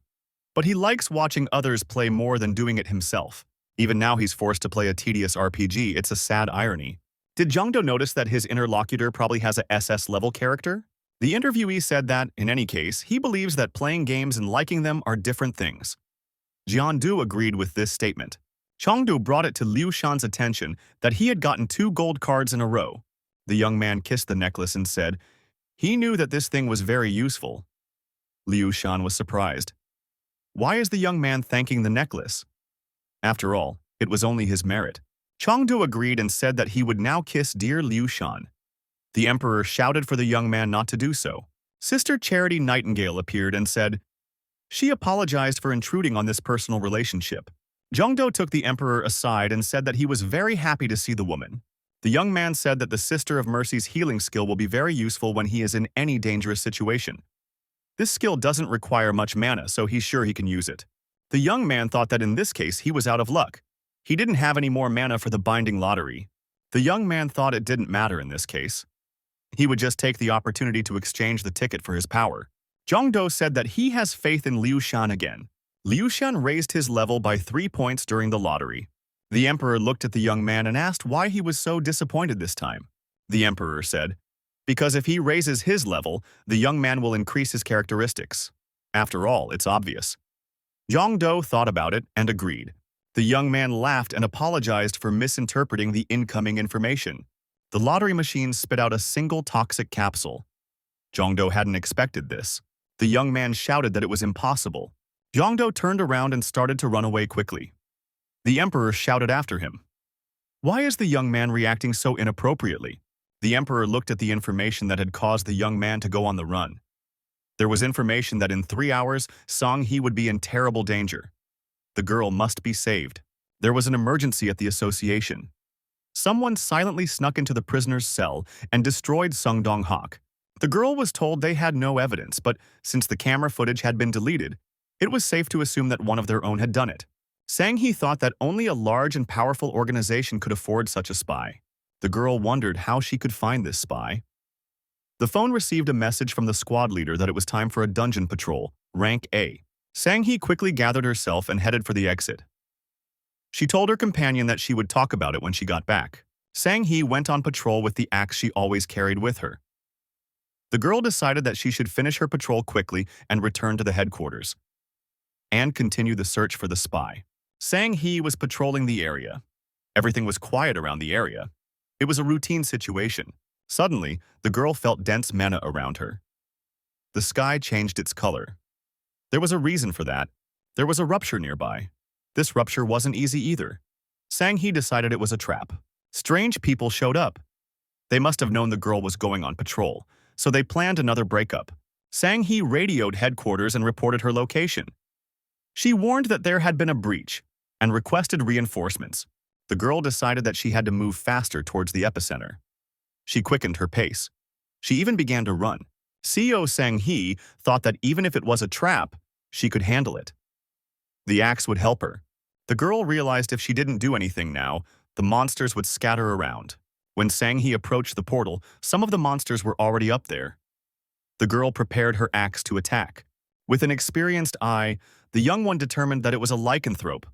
Speaker 1: but he likes watching others play more than doing it himself. Even now he's forced to play a tedious RPG. It's a sad irony. Did Jongdo notice that his interlocutor probably has a SS level character? The interviewee said that, in any case, he believes that playing games and liking them are different things. Jiandu agreed with this statement. Chengdu brought it to Liu Shan's attention that he had gotten 2 gold cards in a row. The young man kissed the necklace and said he knew that this thing was very useful. Liu Shan was surprised. Why is the young man thanking the necklace? After all, it was only his merit. Chengdu agreed and said that he would now kiss dear Liu Shan. The emperor shouted for the young man not to do so. Sister Charity Nightingale appeared and said she apologized for intruding on this personal relationship. Jongdo took the emperor aside and said that he was very happy to see the woman. The young man said that the Sister of Mercy's healing skill will be very useful when he is in any dangerous situation. This skill doesn't require much mana, so he's sure he can use it. The young man thought that in this case he was out of luck. He didn't have any more mana for the binding lottery. The young man thought it didn't matter in this case. He would just take the opportunity to exchange the ticket for his power. Zhongdo said that he has faith in Liu Shan again. Liu Shan raised his level by 3 points during the lottery. The emperor looked at the young man and asked why he was so disappointed this time. The emperor said, because if he raises his level, the young man will increase his characteristics. After all, it's obvious. Zhongdo thought about it and agreed. The young man laughed and apologized for misinterpreting the incoming information. The lottery machine spit out a single toxic capsule. Zhongdo hadn't expected this. The young man shouted that it was impossible. Zhongdo turned around and started to run away quickly. The emperor shouted after him. Why is the young man reacting so inappropriately? The emperor looked at the information that had caused the young man to go on the run. There was information that in 3 hours, Song He would be in terrible danger. The girl must be saved. There was an emergency at the association. Someone silently snuck into the prisoner's cell and destroyed Sung Dong-hak. The girl was told they had no evidence, but since the camera footage had been deleted, it was safe to assume that one of their own had done it. Sang He thought that only a large and powerful organization could afford such a spy. The girl wondered how she could find this spy. The phone received a message from the squad leader that it was time for a dungeon patrol, rank A. Sang He quickly gathered herself and headed for the exit. She told her companion that she would talk about it when she got back. Sang He went on patrol with the axe she always carried with her. The girl decided that she should finish her patrol quickly and return to the headquarters and continue the search for the spy. Sang He was patrolling the area. Everything was quiet around the area. It was a routine situation. Suddenly, the girl felt dense mana around her. The sky changed its color. There was a reason for that. There was a rupture nearby. This rupture wasn't easy either. Sang He decided it was a trap. Strange people showed up. They must have known the girl was going on patrol, so they planned another breakup. Sang He radioed headquarters and reported her location. She warned that there had been a breach and requested reinforcements. The girl decided that she had to move faster towards the epicenter. She quickened her pace. She even began to run. CEO Sang He thought that even if it was a trap, she could handle it. The axe would help her. The girl realized if she didn't do anything now, the monsters would scatter around. When Sang He approached the portal, some of the monsters were already up there. The girl prepared her axe to attack. With an experienced eye, the young one determined that it was a lycanthrope.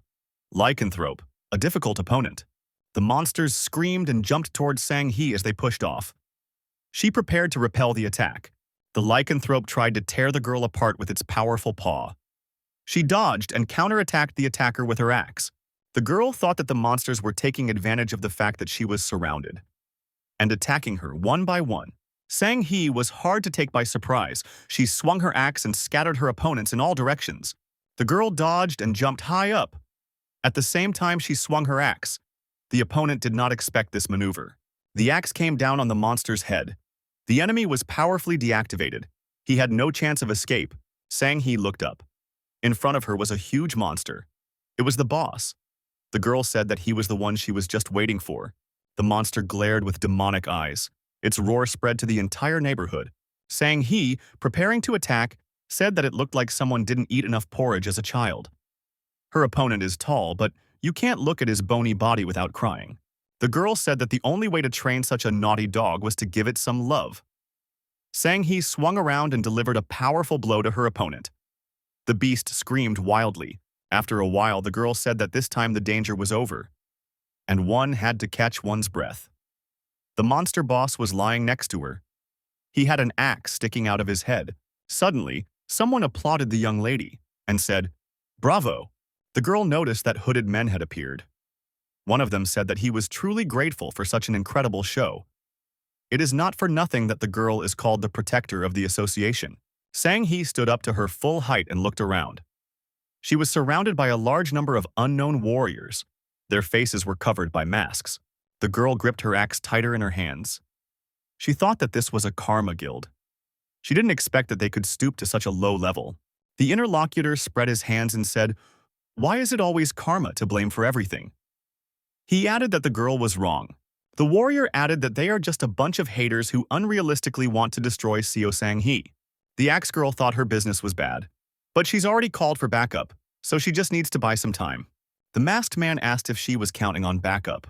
Speaker 1: Lycanthrope, a difficult opponent. The monsters screamed and jumped towards Sang He as they pushed off. She prepared to repel the attack. The lycanthrope tried to tear the girl apart with its powerful paw. She dodged and counterattacked the attacker with her axe. The girl thought that the monsters were taking advantage of the fact that she was surrounded and attacking her one by one. Sang He was hard to take by surprise. She swung her axe and scattered her opponents in all directions. The girl dodged and jumped high up. At the same time she swung her axe. The opponent did not expect this maneuver. The axe came down on the monster's head. The enemy was powerfully deactivated. He had no chance of escape. Sang He looked up. In front of her was a huge monster. It was the boss. The girl said that he was the one she was just waiting for. The monster glared with demonic eyes. Its roar spread to the entire neighborhood. Sang He, preparing to attack, said that it looked like someone didn't eat enough porridge as a child. Her opponent is tall, but you can't look at his bony body without crying. The girl said that the only way to train such a naughty dog was to give it some love. Sang He swung around and delivered a powerful blow to her opponent. The beast screamed wildly. After a while, the girl said that this time the danger was over, and one had to catch one's breath. The monster boss was lying next to her. He had an axe sticking out of his head. Suddenly, someone applauded the young lady and said, "Bravo!" The girl noticed that hooded men had appeared. One of them said that he was truly grateful for such an incredible show. It is not for nothing that the girl is called the protector of the association. Sang He stood up to her full height and looked around. She was surrounded by a large number of unknown warriors. Their faces were covered by masks. The girl gripped her axe tighter in her hands. She thought that this was a karma guild. She didn't expect that they could stoop to such a low level. The interlocutor spread his hands and said, "Why is it always karma to blame for everything?" He added that the girl was wrong. The warrior added that they are just a bunch of haters who unrealistically want to destroy Seo Sang He. The axe girl thought her business was bad, but she's already called for backup, so she just needs to buy some time. The masked man asked if she was counting on backup.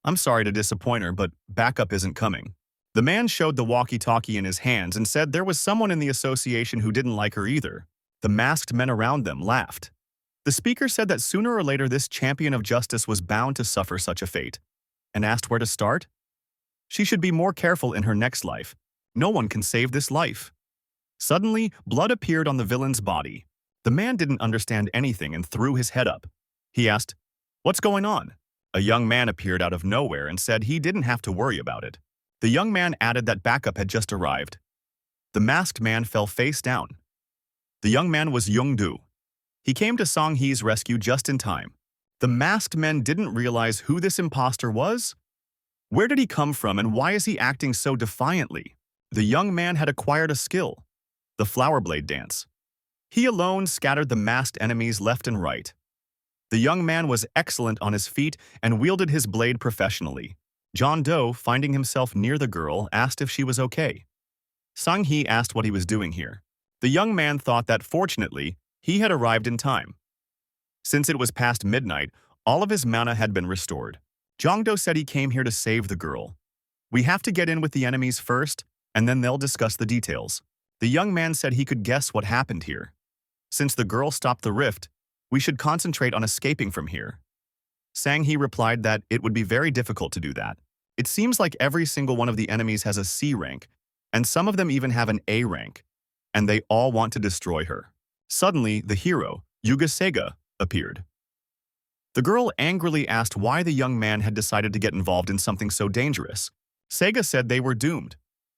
Speaker 1: I'm sorry to disappoint her, but backup isn't coming. The man showed the walkie-talkie in his hands and said there was someone in the association who didn't like her either. The masked men around them laughed. The speaker said that sooner or later this champion of justice was bound to suffer such a fate, and asked where to start. She should be more careful in her next life. No one can save this life. Suddenly, blood appeared on the villain's body. The man didn't understand anything and threw his head up. He asked, "What's going on?" A young man appeared out of nowhere and said he didn't have to worry about it. The young man added that backup had just arrived. The masked man fell face down. The young man was Young-do. He came to Song-hee's rescue just in time. The masked men didn't realize who this imposter was. Where did he come from and why is he acting so defiantly? The young man had acquired a skill, the flower blade dance. He alone scattered the masked enemies left and right. The young man was excellent on his feet and wielded his blade professionally. John Doe, finding himself near the girl, asked if she was okay. Song-hee asked what he was doing here. The young man thought that, fortunately, he had arrived in time. Since it was past midnight, all of his mana had been restored. Jongdo said he came here to save the girl. We have to get in with the enemies first, and then they'll discuss the details. The young man said he could guess what happened here. Since the girl stopped the rift, we should concentrate on escaping from here. Sang-hee replied that it would be very difficult to do that. It seems like every single one of the enemies has a C rank, and some of them even have an A rank, and they all want to destroy her. Suddenly, the hero, Yuga Sega, appeared. The girl angrily asked why the young man had decided to get involved in something so dangerous. Sega said they were doomed.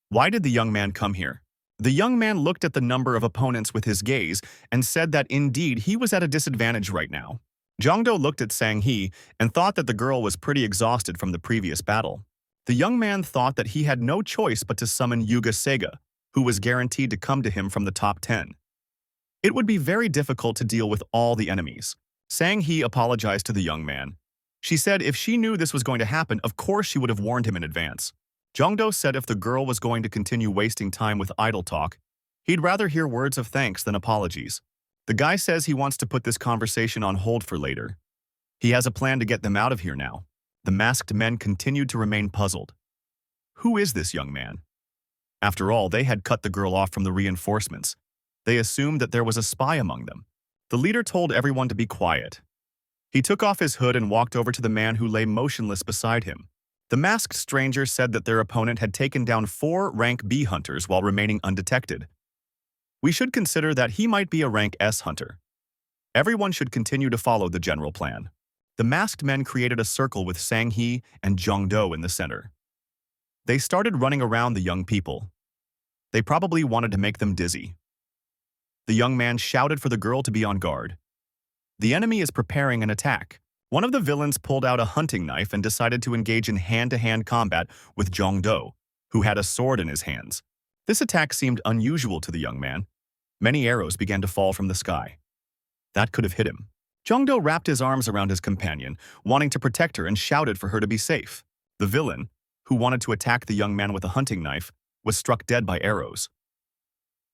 Speaker 1: Why did the young man come here? The young man looked at the number of opponents with his gaze and said that indeed he was at a disadvantage right now. Jongdo looked at Sang-hee and thought that the girl was pretty exhausted from the previous battle. The young man thought that he had no choice but to summon Yuga Sega, who was guaranteed to come to him from the top 10. It would be very difficult to deal with all the enemies. Sang-hee apologized to the young man. She said if she knew this was going to happen, of course she would have warned him in advance. Jongdo said if the girl was going to continue wasting time with idle talk, he'd rather hear words of thanks than apologies. The guy says he wants to put this conversation on hold for later. He has a plan to get them out of here now. The masked men continued to remain puzzled. Who is this young man? After all, they had cut the girl off from the reinforcements. They assumed that there was a spy among them. The leader told everyone to be quiet. He took off his hood and walked over to the man who lay motionless beside him. The masked stranger said that their opponent had taken down 4 rank B hunters while remaining undetected. We should consider that he might be a rank S hunter. Everyone should continue to follow the general plan. The masked men created a circle with Sang-hee and Jongdo in the center. They started running around the young people. They probably wanted to make them dizzy. The young man shouted for the girl to be on guard. The enemy is preparing an attack. One of the villains pulled out a hunting knife and decided to engage in hand-to-hand combat with Jongdo, who had a sword in his hands. This attack seemed unusual to the young man. Many arrows began to fall from the sky. That could have hit him. Jongdo wrapped his arms around his companion, wanting to protect her, and shouted for her to be safe. The villain, who wanted to attack the young man with a hunting knife, was struck dead by arrows.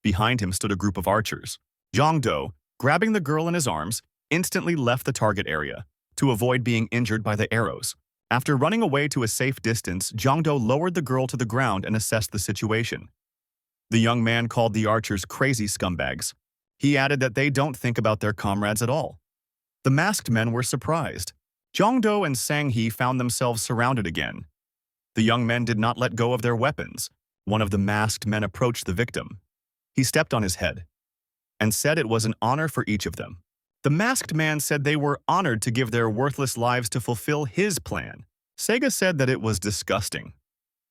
Speaker 1: Behind him stood a group of archers. Jongdo, grabbing the girl in his arms, instantly left the target area to avoid being injured by the arrows. After running away to a safe distance, Jongdo lowered the girl to the ground and assessed the situation. The young man called the archers crazy scumbags. He added that they don't think about their comrades at all. The masked men were surprised. Jongdo and Sang-hee found themselves surrounded again. The young men did not let go of their weapons. One of the masked men approached the victim. He stepped on his head and said it was an honor for each of them. The masked man said they were honored to give their worthless lives to fulfill his plan. Sega said that it was disgusting.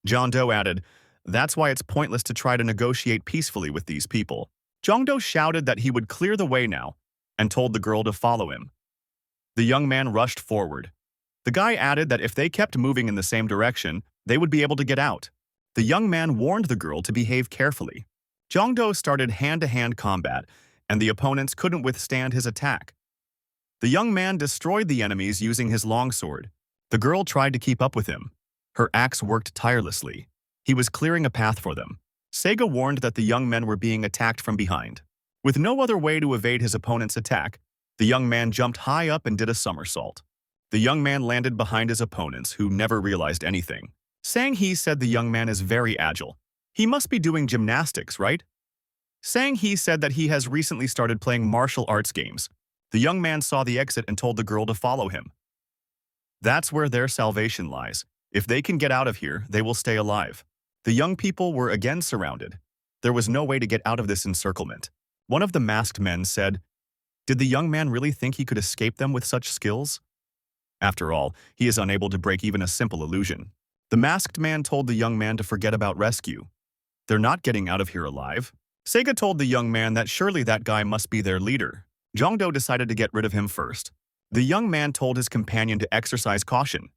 Speaker 1: Jongdo added, "That's why it's pointless to try to negotiate peacefully with these people." Jongdo shouted that he would clear the way now and told the girl to follow him. The young man rushed forward. The guy added that if they kept moving in the same direction, they would be able to get out. The young man warned the girl to behave carefully. Jongdo started hand-to-hand combat, and the opponents couldn't withstand his attack. The young man destroyed the enemies using his longsword. The girl tried to keep up with him. Her axe worked tirelessly. He was clearing a path for them. Sega warned that the young men were being attacked from behind. With no other way to evade his opponent's attack, the young man jumped high up and did a somersault. The young man landed behind his opponents, who never realized anything. Sang-hee said the young man is very agile. He must be doing gymnastics, right? Sang-hee said that he has recently started playing martial arts games. The young man saw the exit and told the girl to follow him. That's where their salvation lies. If they can get out of here, they will stay alive. The young people were again surrounded. There was no way to get out of this encirclement. One of the masked men said, "Did the young man really think he could escape them with such skills?" After all, he is unable to break even a simple illusion. The masked man told the young man to forget about rescue. They're not getting out of here alive. Sega told the young man that surely that guy must be their leader. Jongdo decided to get rid of him first. The young man told his companion to exercise caution.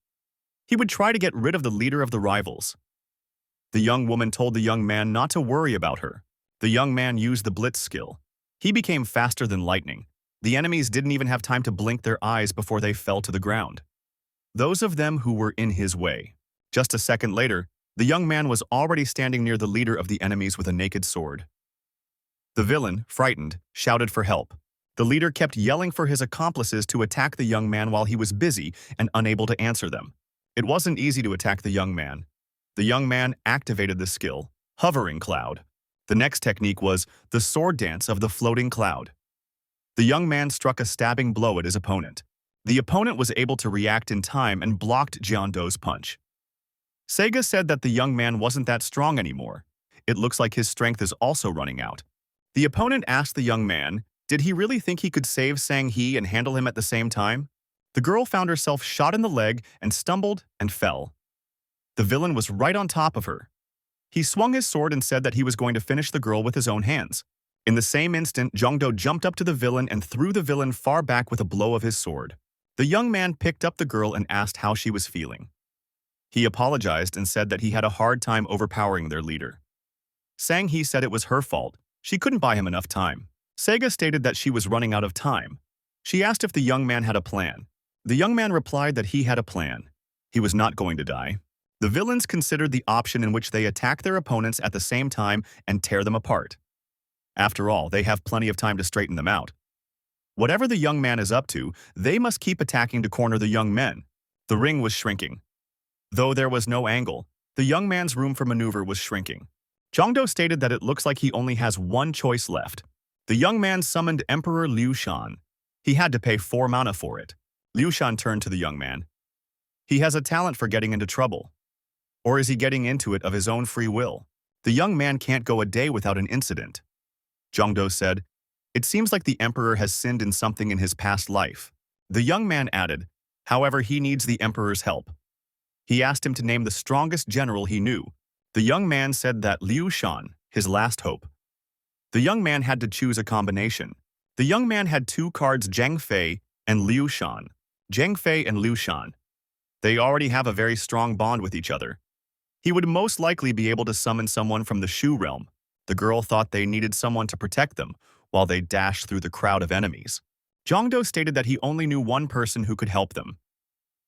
Speaker 1: He would try to get rid of the leader of the rivals. The young woman told the young man not to worry about her. The young man used the blitz skill. He became faster than lightning. The enemies didn't even have time to blink their eyes before they fell to the ground. Those of them who were in his way. Just a second later, the young man was already standing near the leader of the enemies with a naked sword. The villain, frightened, shouted for help. The leader kept yelling for his accomplices to attack the young man while he was busy and unable to answer them. It wasn't easy to attack the young man. The young man activated the skill, Hovering Cloud. The next technique was the sword dance of the floating cloud. The young man struck a stabbing blow at his opponent. The opponent was able to react in time and blocked Jeondo's punch. Sega said that the young man wasn't that strong anymore. It looks like his strength is also running out. The opponent asked the young man, did he really think he could save Sang-hee and handle him at the same time? The girl found herself shot in the leg and stumbled and fell. The villain was right on top of her. He swung his sword and said that he was going to finish the girl with his own hands. In the same instant, Jongdo jumped up to the villain and threw the villain far back with a blow of his sword. The young man picked up the girl and asked how she was feeling. He apologized and said that he had a hard time overpowering their leader. Sang-hee said it was her fault. She couldn't buy him enough time. Sega stated that she was running out of time. She asked if the young man had a plan. The young man replied that he had a plan. He was not going to die. The villains considered the option in which they attack their opponents at the same time and tear them apart. After all, they have plenty of time to straighten them out. Whatever the young man is up to, they must keep attacking to corner the young men. The ring was shrinking. Though there was no angle, the young man's room for maneuver was shrinking. Jongdo stated that it looks like he only has one choice left. The young man summoned Emperor Liu Shan. He had to pay 4 mana for it. Liu Shan turned to the young man. He has a talent for getting into trouble. Or is he getting into it of his own free will? The young man can't go a day without an incident. Jongdo said, it seems like the emperor has sinned in something in his past life. The young man added, however, he needs the emperor's help. He asked him to name the strongest general he knew. The young man said that Liu Shan, his last hope. The young man had to choose a combination. The young man had 2 cards, Zhang Fei and Liu Shan. Zhang Fei and Liu Shan. They already have a very strong bond with each other. He would most likely be able to summon someone from the Shu realm. The girl thought they needed someone to protect them while they dashed through the crowd of enemies. Jongdo stated that he only knew one person who could help them.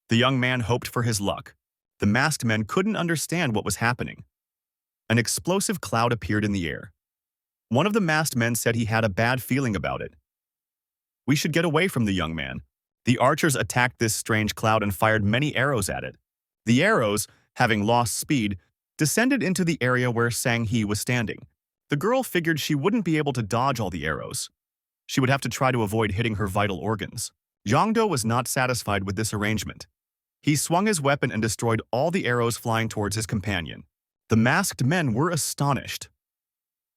Speaker 1: The young man hoped for his luck. The masked men couldn't understand what was happening. An explosive cloud appeared in the air. One of the masked men said he had a bad feeling about it. We should get away from the young man. The archers attacked this strange cloud and fired many arrows at it. The arrows, having lost speed, descended into the area where Sang-hee was standing. The girl figured she wouldn't be able to dodge all the arrows. She would have to try to avoid hitting her vital organs. Jongdo was not satisfied with this arrangement. He swung his weapon and destroyed all the arrows flying towards his companion. The masked men were astonished.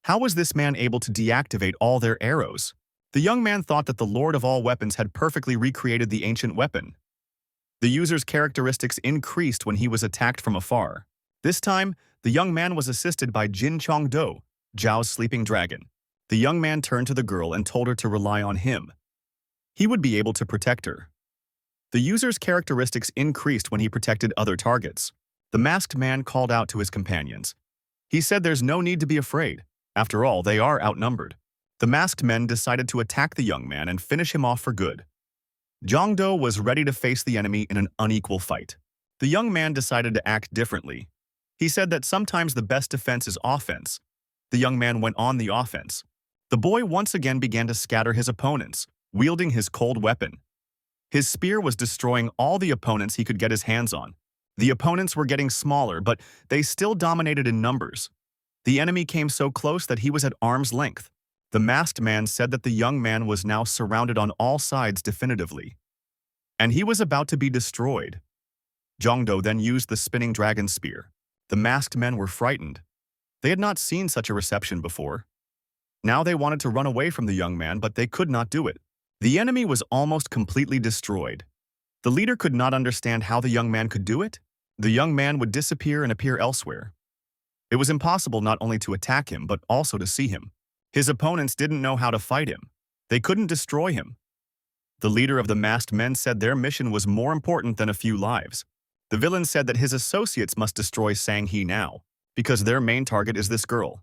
Speaker 1: How was this man able to deactivate all their arrows? The young man thought that the Lord of all weapons had perfectly recreated the ancient weapon. The user's characteristics increased when he was attacked from afar. This time, the young man was assisted by Jin Chongdo, Zhao's sleeping dragon. The young man turned to the girl and told her to rely on him. He would be able to protect her. The user's characteristics increased when he protected other targets. The masked man called out to his companions. He said there's no need to be afraid. After all, they are outnumbered. The masked men decided to attack the young man and finish him off for good. Jongdo was ready to face the enemy in an unequal fight. The young man decided to act differently. He said that sometimes the best defense is offense. The young man went on the offense. The boy once again began to scatter his opponents, wielding his cold weapon. His spear was destroying all the opponents he could get his hands on. The opponents were getting smaller, but they still dominated in numbers. The enemy came so close that he was at arm's length. The masked man said that the young man was now surrounded on all sides definitively, and he was about to be destroyed. Jongdo then used the spinning dragon spear. The masked men were frightened. They had not seen such a reception before. Now they wanted to run away from the young man, but they could not do it. The enemy was almost completely destroyed. The leader could not understand how the young man could do it. The young man would disappear and appear elsewhere. It was impossible not only to attack him, but also to see him. His opponents didn't know how to fight him. They couldn't destroy him. The leader of the masked men said their mission was more important than a few lives. The villain said that his associates must destroy Sang-hee now, because their main target is this girl.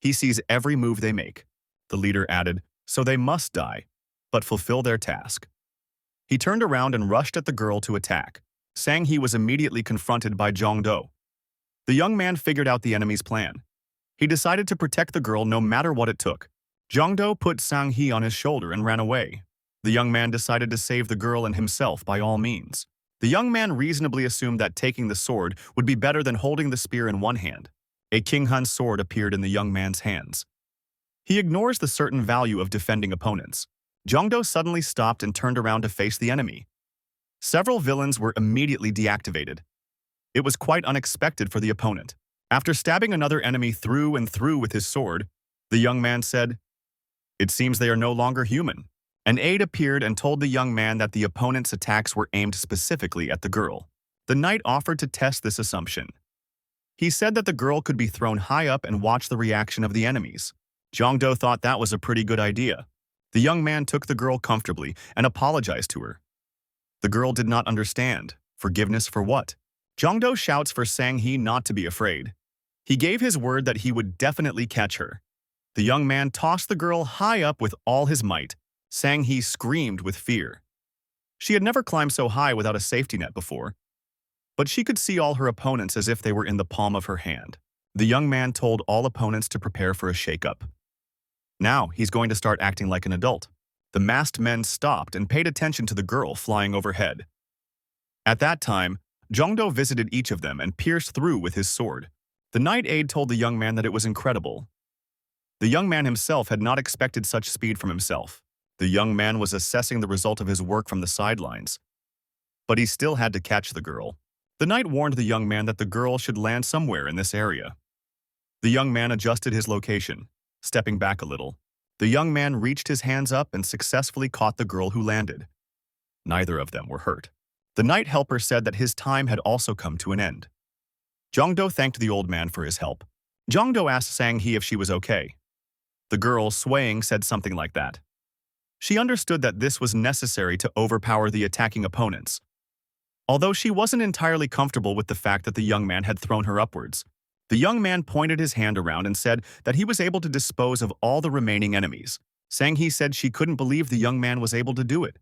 Speaker 1: He sees every move they make. The leader added, so they must die, but fulfill their task. He turned around and rushed at the girl to attack. Sang-hee was immediately confronted by Jongdo. The young man figured out the enemy's plan. He decided to protect the girl no matter what it took. Jongdo put Sang-hee on his shoulder and ran away. The young man decided to save the girl and himself by all means. The young man reasonably assumed that taking the sword would be better than holding the spear in one hand. A King Hun sword appeared in the young man's hands. He ignores the certain value of defending opponents. Jongdo suddenly stopped and turned around to face the enemy. Several villains were immediately deactivated. It was quite unexpected for the opponent. After stabbing another enemy through and through with his sword, the young man said, "It seems they are no longer human." An aide appeared and told the young man that the opponent's attacks were aimed specifically at the girl. The knight offered to test this assumption. He said that the girl could be thrown high up and watch the reaction of the enemies. Jongdo thought that was a pretty good idea. The young man took the girl comfortably and apologized to her. The girl did not understand. Forgiveness for what? Jongdo shouts for Sang-hee not to be afraid. He gave his word that he would definitely catch her. The young man tossed the girl high up with all his might. Sang-hee screamed with fear. She had never climbed so high without a safety net before, but she could see all her opponents as if they were in the palm of her hand. The young man told all opponents to prepare for a shake-up. Now he's going to start acting like an adult. The masked men stopped and paid attention to the girl flying overhead. At that time, Jongdo visited each of them and pierced through with his sword. The knight aide told the young man that it was incredible. The young man himself had not expected such speed from himself. The young man was assessing the result of his work from the sidelines, but he still had to catch the girl. The knight warned the young man that the girl should land somewhere in this area. The young man adjusted his location, stepping back a little. The young man reached his hands up and successfully caught the girl who landed. Neither of them were hurt. The knight helper said that his time had also come to an end. Jongdo thanked the old man for his help. Jongdo asked Sang-hee if she was okay. The girl, swaying, said something like that. She understood that this was necessary to overpower the attacking opponents. Although she wasn't entirely comfortable with the fact that the young man had thrown her upwards, the young man pointed his hand around and said that he was able to dispose of all the remaining enemies. Sang-hee said she couldn't believe the young man was able to do it.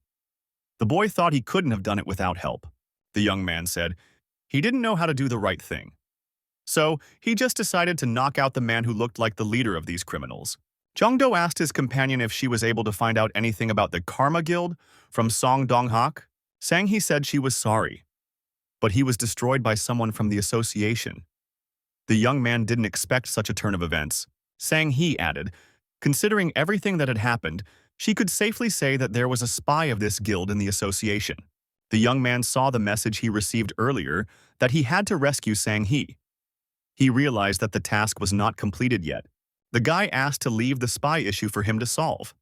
Speaker 1: The boy thought he couldn't have done it without help. The young man said he didn't know how to do the right thing. So he just decided to knock out the man who looked like the leader of these criminals. Jongdo asked his companion if she was able to find out anything about the Karma Guild from Song Dong-hak. Sang-hee said she was sorry, but he was destroyed by someone from the association. The young man didn't expect such a turn of events. Sang-hee added, considering everything that had happened, she could safely say that there was a spy of this guild in the association. The young man saw the message he received earlier that he had to rescue Sang-hee. He realized that the task was not completed yet. The guy asked to leave the spy issue for him to solve.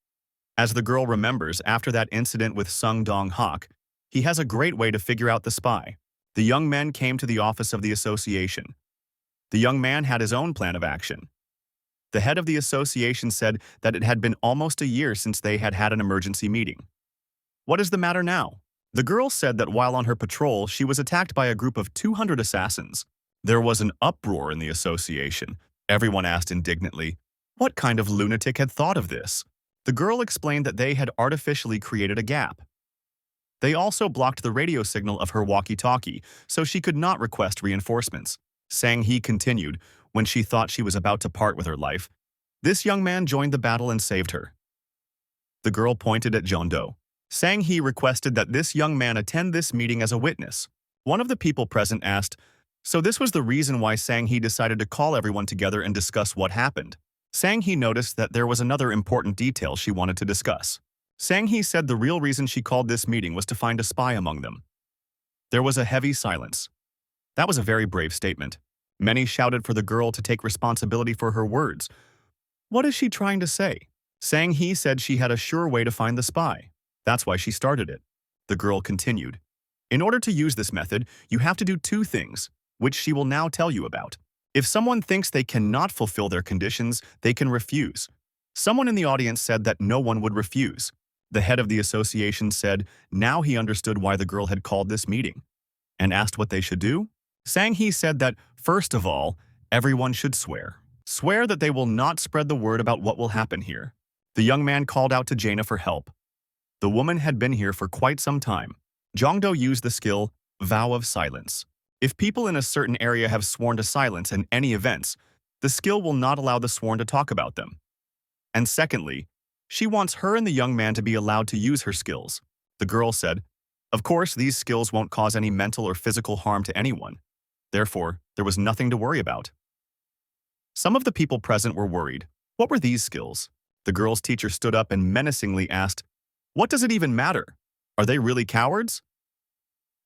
Speaker 1: As the girl remembers, after that incident with Sung Dong-hak, he has a great way to figure out the spy. The young men came to the office of the association. The young man had his own plan of action. The head of the association said that it had been almost a year since they had had an emergency meeting. What is the matter now? The girl said that while on her patrol, she was attacked by a group of 200 assassins. There was an uproar in the association. Everyone asked indignantly, what kind of lunatic had thought of this? The girl explained that they had artificially created a gap. They also blocked the radio signal of her walkie-talkie, so she could not request reinforcements. Sang-hee continued, When she thought she was about to part with her life, this young man joined the battle and saved her. The girl pointed at Jong-do. Sang-hee requested that this young man attend this meeting as a witness. One of the people present asked, so this was the reason why Sang-hee decided to call everyone together and discuss what happened. Sang-hee noticed that there was another important detail she wanted to discuss. Sang-hee said the real reason she called this meeting was to find a spy among them. There was a heavy silence. That was a very brave statement. Many shouted for the girl to take responsibility for her words. What is she trying to say? Sang-hee said she had a sure way to find the spy. That's why she started it. The girl continued. In order to use this method, you have to do two things, which she will now tell you about. If someone thinks they cannot fulfill their conditions, they can refuse. Someone in the audience said that no one would refuse. The head of the association said now he understood why the girl had called this meeting, and asked what they should do. Sang-hee said that, first of all, everyone should swear. Swear that they will not spread the word about what will happen here. The young man called out to Jaina for help. The woman had been here for quite some time. Jong-do used the skill, Vow of Silence. If people in a certain area have sworn to silence in any events, the skill will not allow the sworn to talk about them. And secondly, she wants her and the young man to be allowed to use her skills. The girl said, of course, these skills won't cause any mental or physical harm to anyone. Therefore, there was nothing to worry about. Some of the people present were worried. What were these skills? The girl's teacher stood up and menacingly asked, what does it even matter? Are they really cowards?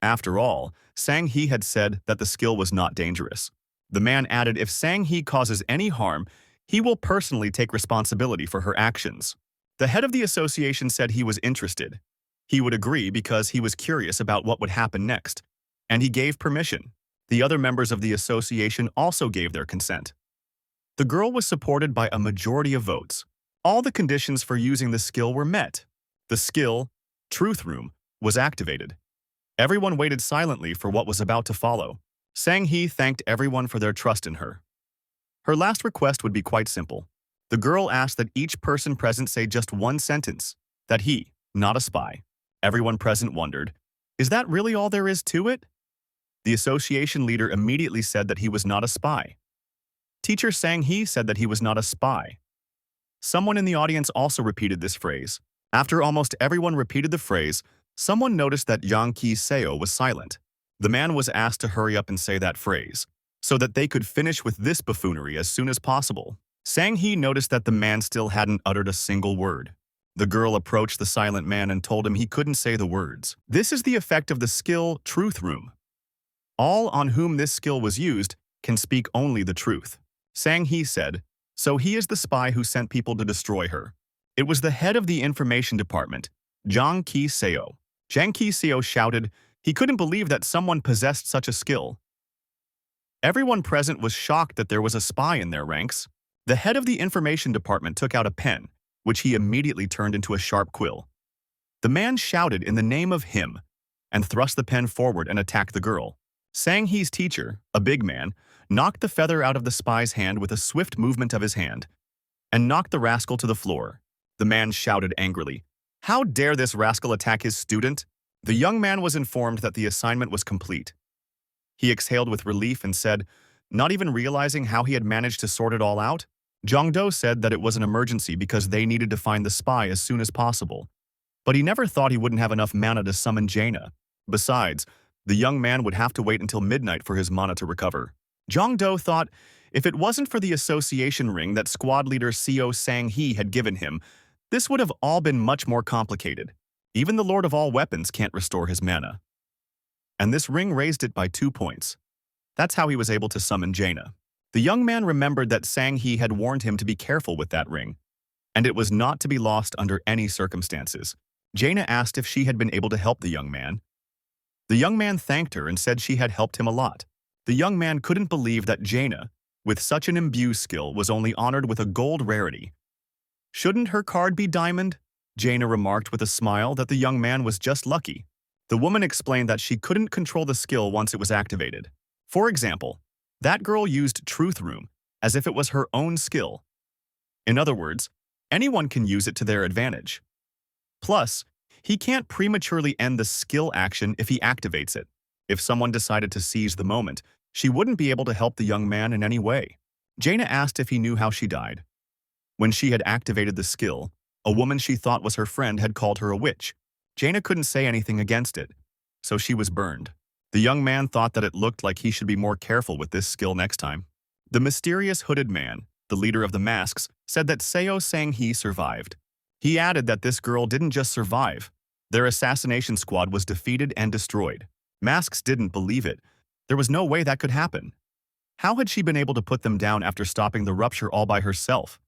Speaker 1: After all, Sang-hee had said that the skill was not dangerous. The man added if Sang-hee causes any harm, he will personally take responsibility for her actions. The head of the association said he was interested. He would agree because he was curious about what would happen next, and he gave permission. The other members of the association also gave their consent. The girl was supported by a majority of votes. All the conditions for using the skill were met. The skill, Truth Room, was activated. Everyone waited silently for what was about to follow. Sang-hee thanked everyone for their trust in her. Her last request would be quite simple. The girl asked that each person present say just one sentence, that he, not a spy. Everyone present wondered, is that really all there is to it? The association leader immediately said that he was not a spy. Teacher Sang-hee said that he was not a spy. Someone in the audience also repeated this phrase. After almost everyone repeated the phrase, someone noticed that Yang Ki-seo was silent. The man was asked to hurry up and say that phrase, so that they could finish with this buffoonery as soon as possible. Sang-hee noticed that the man still hadn't uttered a single word. The girl approached the silent man and told him he couldn't say the words. This is the effect of the skill Truth Room. All on whom this skill was used can speak only the truth. Sang-hee said, so he is the spy who sent people to destroy her. It was the head of the information department, Yang Ki-seo. Yang Ki-seo shouted, he couldn't believe that someone possessed such a skill. Everyone present was shocked that there was a spy in their ranks. The head of the information department took out a pen, which he immediately turned into a sharp quill. The man shouted in the name of him and thrust the pen forward and attacked the girl. Sang-hee's teacher, a big man, knocked the feather out of the spy's hand with a swift movement of his hand and knocked the rascal to the floor. The man shouted angrily, how dare this rascal attack his student? The young man was informed that the assignment was complete. He exhaled with relief and said, not even realizing how he had managed to sort it all out, Jong-do said that it was an emergency because they needed to find the spy as soon as possible. But he never thought he wouldn't have enough mana to summon Jaina. Besides, the young man would have to wait until midnight for his mana to recover. Jong-do thought if it wasn't for the association ring that squad leader Seo Sang-hee had given him, this would have all been much more complicated. Even the Lord of all weapons can't restore his mana. And this ring raised it by 2 points. That's how he was able to summon Jaina. The young man remembered that Sang-hee had warned him to be careful with that ring, and it was not to be lost under any circumstances. Jaina asked if she had been able to help the young man. The young man thanked her and said she had helped him a lot. The young man couldn't believe that Jaina, with such an imbue skill, was only honored with a gold rarity. Shouldn't her card be diamond? Jaina remarked with a smile that the young man was just lucky. The woman explained that she couldn't control the skill once it was activated. For example, that girl used Truth Room as if it was her own skill. In other words, anyone can use it to their advantage. Plus, he can't prematurely end the skill action if he activates it. If someone decided to seize the moment, she wouldn't be able to help the young man in any way. Jaina asked if he knew how she died. When she had activated the skill, a woman she thought was her friend had called her a witch. Jaina couldn't say anything against it, so she was burned. The young man thought that it looked like he should be more careful with this skill next time. The mysterious hooded man, the leader of the masks, said that Seo Sang-hee survived. He added that this girl didn't just survive. Their assassination squad was defeated and destroyed. Masks didn't believe it. There was no way that could happen. How had she been able to put them down after stopping the rupture all by herself?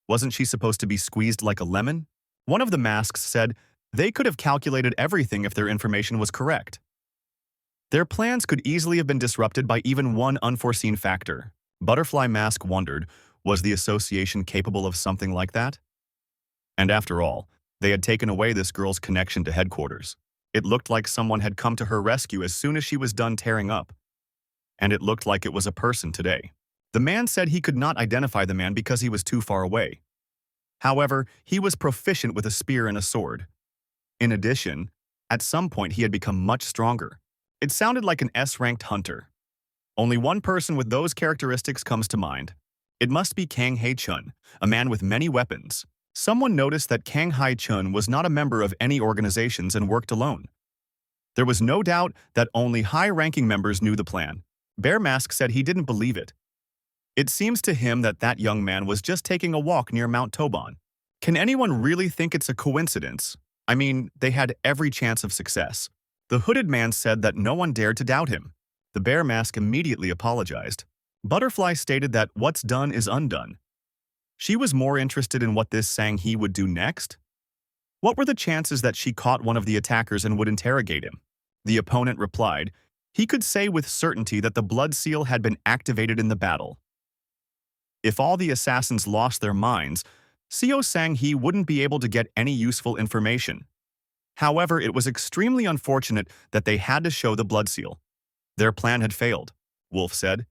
Speaker 1: Wasn't she supposed to be squeezed like a lemon? One of the masks said they could have calculated everything if their information was correct. Their plans could easily have been disrupted by even one unforeseen factor. Butterfly Mask wondered, was the association capable of something like that? And after all, they had taken away this girl's connection to headquarters. It looked like someone had come to her rescue as soon as she was done tearing up. And it looked like it was a person today. The man said he could not identify the man because he was too far away. However, he was proficient with a spear and a sword. In addition, at some point he had become much stronger. It sounded like an S-ranked hunter. Only one person with those characteristics comes to mind. It must be Kang Hae-chun, a man with many weapons. Someone noticed that Kang Hae-chun was not a member of any organizations and worked alone. There was no doubt that only high-ranking members knew the plan. Bear Mask said he didn't believe it. It seems to him that that young man was just taking a walk near Mount Toban. Can anyone really think it's a coincidence? I mean, they had every chance of success. The hooded man said that no one dared to doubt him. The Bear Mask immediately apologized. Butterfly stated that what's done is undone. She was more interested in what this Sang-hee would do next. What were the chances that she caught one of the attackers and would interrogate him? The opponent replied, he could say with certainty that the blood seal had been activated in the battle. If all the assassins lost their minds, Seo Sang-hee wouldn't be able to get any useful information. However, it was extremely unfortunate that they had to show the blood seal. Their plan had failed, Wolf said.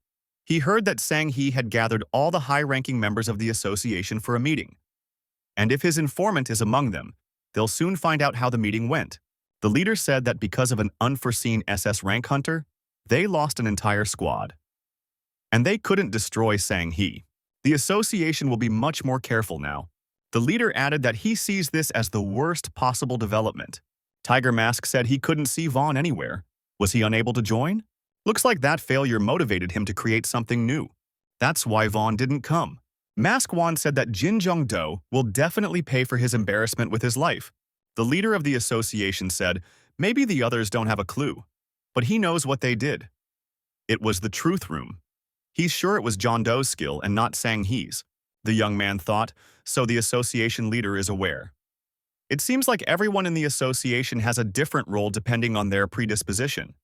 Speaker 1: He heard that Sang-hee had gathered all the high-ranking members of the association for a meeting. And if his informant is among them, they'll soon find out how the meeting went. The leader said that because of an unforeseen SS rank hunter, they lost an entire squad. And they couldn't destroy Sang-hee. The association will be much more careful now. The leader added that he sees this as the worst possible development. Tiger Mask said he couldn't see Vaughn anywhere. Was he unable to join? Looks like that failure motivated him to create something new. That's why Vaughn didn't come. Mask Wan said that Jin Jong-do will definitely pay for his embarrassment with his life. The leader of the association said, maybe the others don't have a clue, but he knows what they did. It was the truth room. He's sure it was John Doe's skill and not Sang-hee's, the young man thought, so the association leader is aware. It seems like everyone in the association has a different role depending on their predisposition.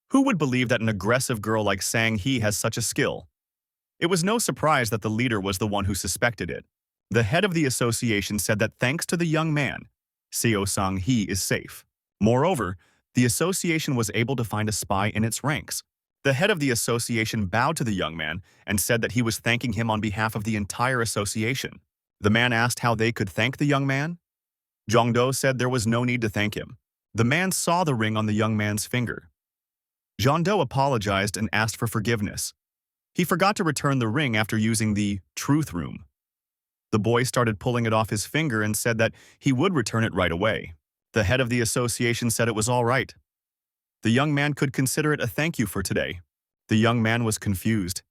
Speaker 1: Who would believe that an aggressive girl like Sang-hee has such a skill? It was no surprise that the leader was the one who suspected it. The head of the association said that thanks to the young man, Seo Sang-hee is safe. Moreover, the association was able to find a spy in its ranks. The head of the association bowed to the young man and said that he was thanking him on behalf of the entire association. The man asked how they could thank the young man. Jong-do said there was no need to thank him. The man saw the ring on the young man's finger. Jong-do apologized and asked for forgiveness. He forgot to return the ring after using the truth room. The boy started pulling it off his finger and said that he would return it right away. The head of the association said it was all right. The young man could consider it a thank you for today. The young man was confused.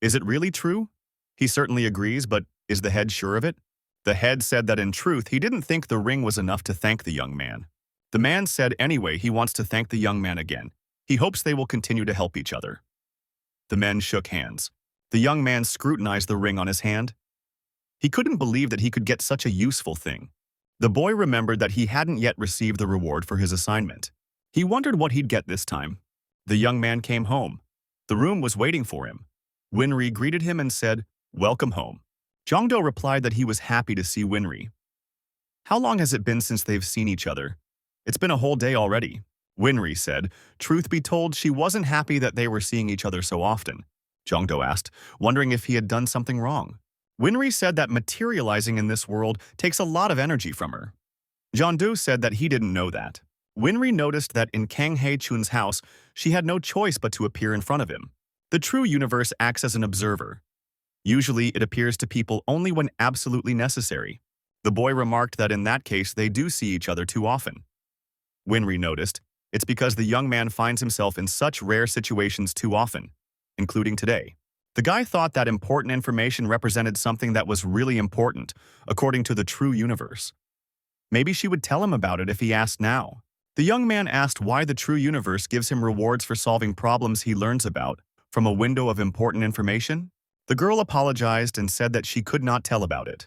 Speaker 1: Is it really true? He certainly agrees, but is the head sure of it? The head said that in truth he didn't think the ring was enough to thank the young man. The man said anyway he wants to thank the young man again. He hopes they will continue to help each other. The men shook hands. The young man scrutinized the ring on his hand. He couldn't believe that he could get such a useful thing. The boy remembered that he hadn't yet received the reward for his assignment. He wondered what he'd get this time. The young man came home. The room was waiting for him. Winry greeted him and said, "Welcome home." Jong-do replied that he was happy to see Winry. How long has it been since they've seen each other? It's been a whole day already. Winry said, truth be told, she wasn't happy that they were seeing each other so often. Jong-do asked, wondering if he had done something wrong. Winry said that materializing in this world takes a lot of energy from her. Jong-do said that he didn't know that. Winry noticed that in Kang Hae-chun's house, she had no choice but to appear in front of him. The true universe acts as an observer. Usually, it appears to people only when absolutely necessary. The boy remarked that in that case they do see each other too often. Winry noticed, it's because the young man finds himself in such rare situations too often, including today. The guy thought that important information represented something that was really important, according to the true universe. Maybe she would tell him about it if he asked now. The young man asked why the true universe gives him rewards for solving problems he learns about from a window of important information. The girl apologized and said that she could not tell about it.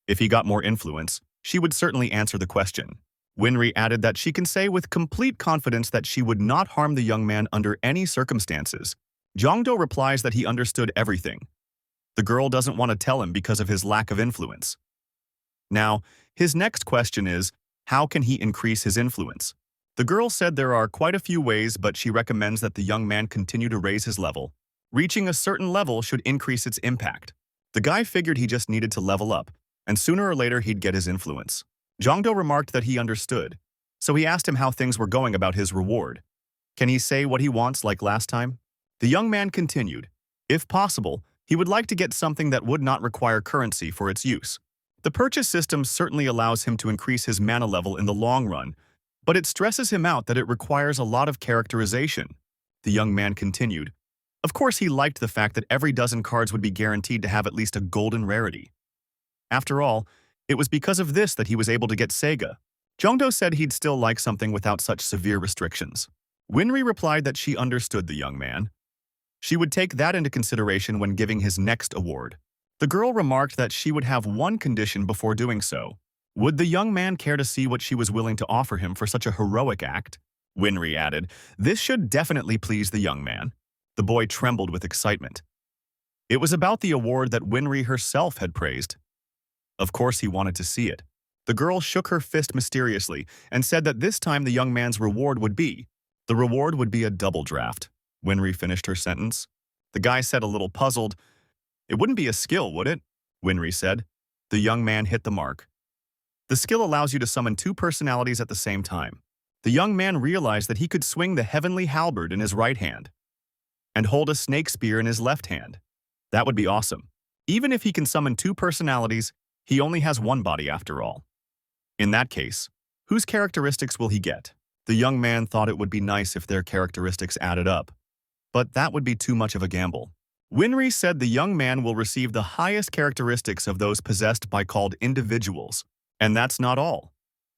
Speaker 1: If he got more influence, she would certainly answer the question. Winry added that she can say with complete confidence that she would not harm the young man under any circumstances. Jongdo replies that he understood everything. The girl doesn't want to tell him because of his lack of influence. Now, his next question is, how can he increase his influence? The girl said there are quite a few ways, but she recommends that the young man continue to raise his level. Reaching a certain level should increase its impact. The guy figured he just needed to level up, and sooner or later he'd get his influence. Jongdo remarked that he understood, so he asked him how things were going about his reward. Can he say what he wants like last time? The young man continued. If possible, he would like to get something that would not require currency for its use. The purchase system certainly allows him to increase his mana level in the long run, but it stresses him out that it requires a lot of characterization. The young man continued. Of course, he liked the fact that every dozen cards would be guaranteed to have at least a golden rarity. After all, it was because of this that he was able to get Sega. Jongdo said he'd still like something without such severe restrictions. Winry replied that she understood the young man. She would take that into consideration when giving his next award. The girl remarked that she would have one condition before doing so. Would the young man care to see what she was willing to offer him for such a heroic act? Winry added, this should definitely please the young man. The boy trembled with excitement. It was about the award that Winry herself had praised. Of course he wanted to see it. The girl shook her fist mysteriously and said that this time the young man's reward would be. The reward would be a double draft. Winry finished her sentence. The guy said a little puzzled, it wouldn't be a skill, would it? Winry said. The young man hit the mark. The skill allows you to summon two personalities at the same time. The young man realized that he could swing the heavenly halberd in his right hand and hold a snake spear in his left hand. That would be awesome. Even if he can summon two personalities, he only has one body after all. In that case, whose characteristics will he get? The young man thought it would be nice if their characteristics added up, but that would be too much of a gamble. Winry said the young man will receive the highest characteristics of those possessed by called individuals. And that's not all.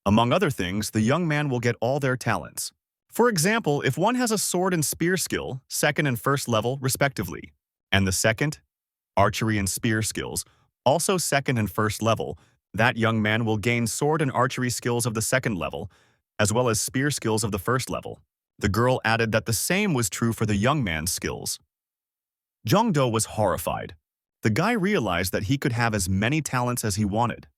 Speaker 1: Among other things, the young man will get all their talents. For example, if one has a sword and spear skill, second and first level, respectively, and the second, archery and spear skills, also second and first level, that young man will gain sword and archery skills of the second level, as well as spear skills of the first level. The girl added that the same was true for the young man's skills. Jongdo was horrified. The guy realized that he could have as many talents as he wanted.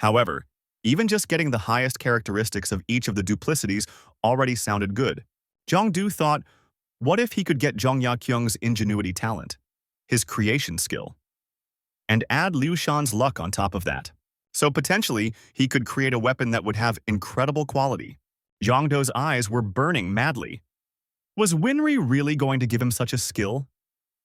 Speaker 1: However, even just getting the highest characteristics of each of the duplicities already sounded good. Jongdo thought, what if he could get Jongya Kyung's ingenuity talent, his creation skill, and add Liu Shan's luck on top of that? So potentially, he could create a weapon that would have incredible quality. Jongdo's eyes were burning madly. Was Winry really going to give him such a skill?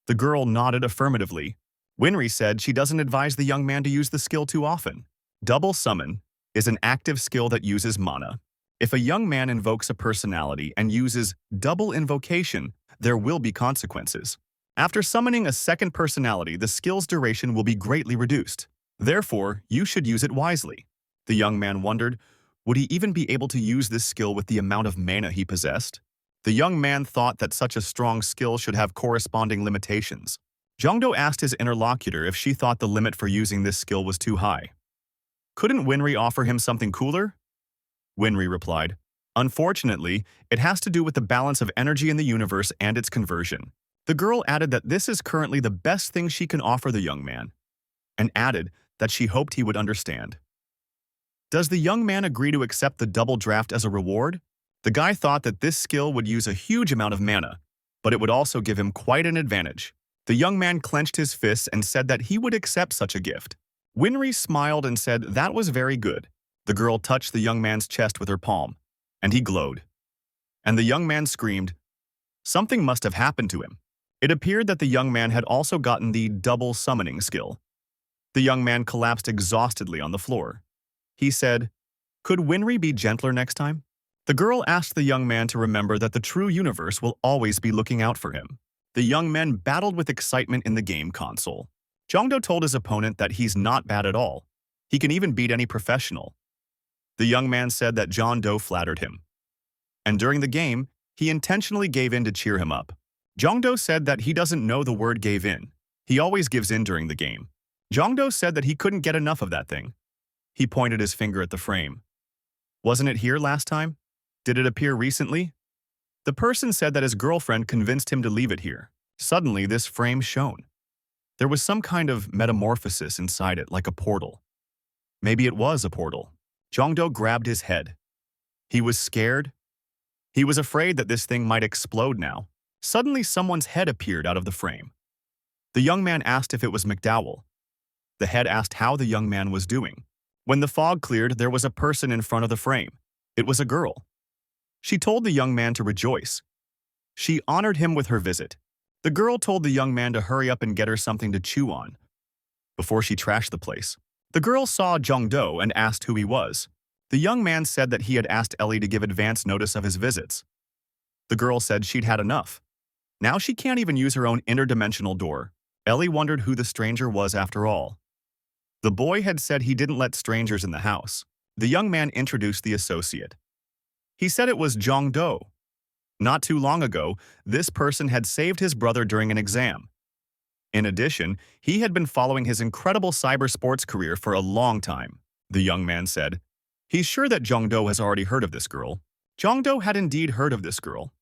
Speaker 1: The girl nodded affirmatively. Winry said she doesn't advise the young man to use the skill too often. Double Summon is an active skill that uses mana. If a young man invokes a personality and uses double invocation, there will be consequences. After summoning a second personality, the skill's duration will be greatly reduced. Therefore, you should use it wisely. The young man wondered, would he even be able to use this skill with the amount of mana he possessed? The young man thought that such a strong skill should have corresponding limitations. Jongdo asked his interlocutor if she thought the limit for using this skill was too high. Couldn't Winry offer him something cooler? Winry replied, unfortunately, it has to do with the balance of energy in the universe and its conversion. The girl added that this is currently the best thing she can offer the young man, and added that she hoped he would understand. Does the young man agree to accept the double draft as a reward? The guy thought that this skill would use a huge amount of mana, but it would also give him quite an advantage. The young man clenched his fists and said that he would accept such a gift. Winry smiled and said that was very good. The girl touched the young man's chest with her palm, and he glowed. And the young man screamed, something must have happened to him. It appeared that the young man had also gotten the double summoning skill. The young man collapsed exhaustedly on the floor. He said, "Could Winry be gentler next time?" The girl asked the young man to remember that the true universe will always be looking out for him. The young men battled with excitement in the game console. Jongdo told his opponent that he's not bad at all. He can even beat any professional. The young man said that John Doe flattered him. And during the game, he intentionally gave in to cheer him up. Jongdo said that he doesn't know the word gave in. He always gives in during the game. Jongdo said that he couldn't get enough of that thing. He pointed his finger at the frame. "Wasn't it here last time? Did it appear recently?" The person said that his girlfriend convinced him to leave it here. Suddenly, this frame shone. There was some kind of metamorphosis inside it, like a portal. Maybe it was a portal. Jongdo grabbed his head. He was scared. He was afraid that this thing might explode now. Suddenly, someone's head appeared out of the frame. The young man asked if it was McDowell. The head asked how the young man was doing. When the fog cleared, there was a person in front of the frame. It was a girl. She told the young man to rejoice. She honored him with her visit. The girl told the young man to hurry up and get her something to chew on before she trashed the place. The girl saw Jongdo and asked who he was. The young man said that he had asked Ellie to give advance notice of his visits. The girl said she'd had enough. Now she can't even use her own interdimensional door. Ellie wondered who the stranger was after all. The boy had said he didn't let strangers in the house. The young man introduced the associate. He said it was Jongdo. Not too long ago, this person had saved his brother during an exam. In addition, he had been following his incredible cyber sports career for a long time. The young man said, he's sure that Jongdo has already heard of this girl. Jongdo had indeed heard of this girl.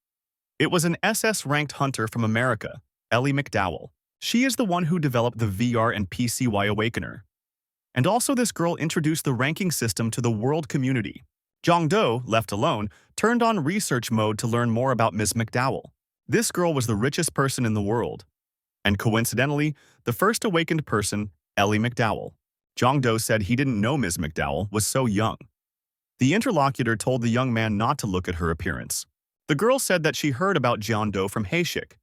Speaker 1: It was an SS-ranked hunter from America, Ellie McDowell. She is the one who developed the VR and PCY Awakener. And also this girl introduced the ranking system to the world community. Jongdo, left alone, turned on research mode to learn more about Ms. McDowell. This girl was the richest person in the world. And coincidentally, the first awakened person, Ellie McDowell. Jongdo said he didn't know Ms. McDowell was so young. The interlocutor told the young man not to look at her appearance. The girl said that she heard about Jongdo from Haeshik,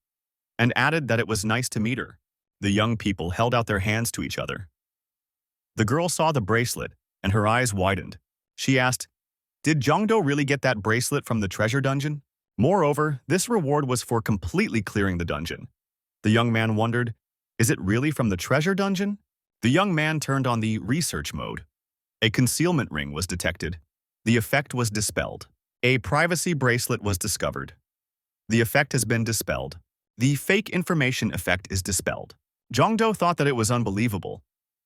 Speaker 1: and added that it was nice to meet her. The young people held out their hands to each other. The girl saw the bracelet, and her eyes widened. She asked, "Did Jongdo really get that bracelet from the treasure dungeon?" Moreover, this reward was for completely clearing the dungeon. The young man wondered, is it really from the treasure dungeon? The young man turned on the research mode. A concealment ring was detected. The effect was dispelled. A privacy bracelet was discovered. The effect has been dispelled. The fake information effect is dispelled. Jongdo thought that it was unbelievable.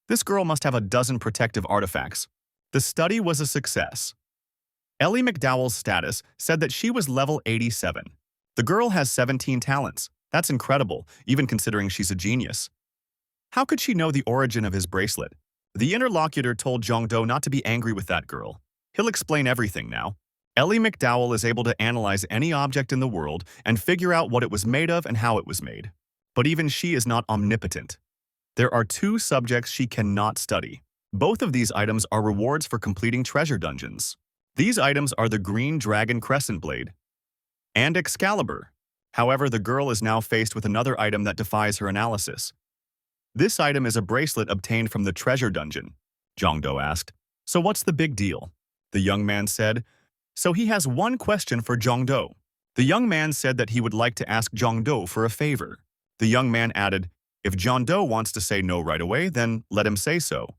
Speaker 1: This girl must have a dozen protective artifacts. The study was a success. Ellie McDowell's status said that she was level 87. The girl has 17 talents. That's incredible, even considering she's a genius. How could she know the origin of his bracelet? The interlocutor told Jongdo not to be angry with that girl. He'll explain everything now. Ellie McDowell is able to analyze any object in the world and figure out what it was made of and how it was made. But even she is not omnipotent. There are two subjects she cannot study. Both of these items are rewards for completing treasure dungeons. These items are the Green Dragon Crescent Blade and Excalibur. However, the girl is now faced with another item that defies her analysis. This item is a bracelet obtained from the treasure dungeon. Jongdo asked, "So what's the big deal?" The young man said, "So he has one question for Jongdo." The young man said that he would like to ask Jongdo for a favor. The young man added, "If Jongdo wants to say no right away, then let him say so."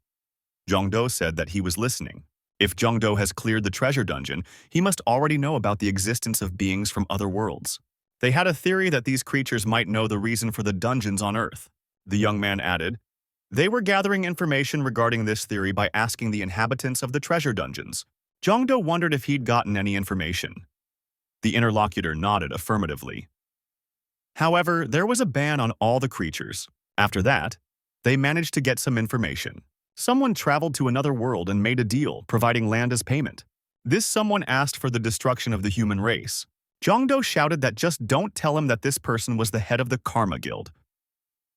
Speaker 1: Jongdo said that he was listening. If Jongdo has cleared the treasure dungeon, he must already know about the existence of beings from other worlds. They had a theory that these creatures might know the reason for the dungeons on Earth. The young man added, they were gathering information regarding this theory by asking the inhabitants of the treasure dungeons. Jongdo wondered if he'd gotten any information. The interlocutor nodded affirmatively. However, there was a ban on all the creatures. After that, they managed to get some information. Someone traveled to another world and made a deal, providing land as payment. This someone asked for the destruction of the human race. Jongdo shouted that just don't tell him that this person was the head of the Karma Guild.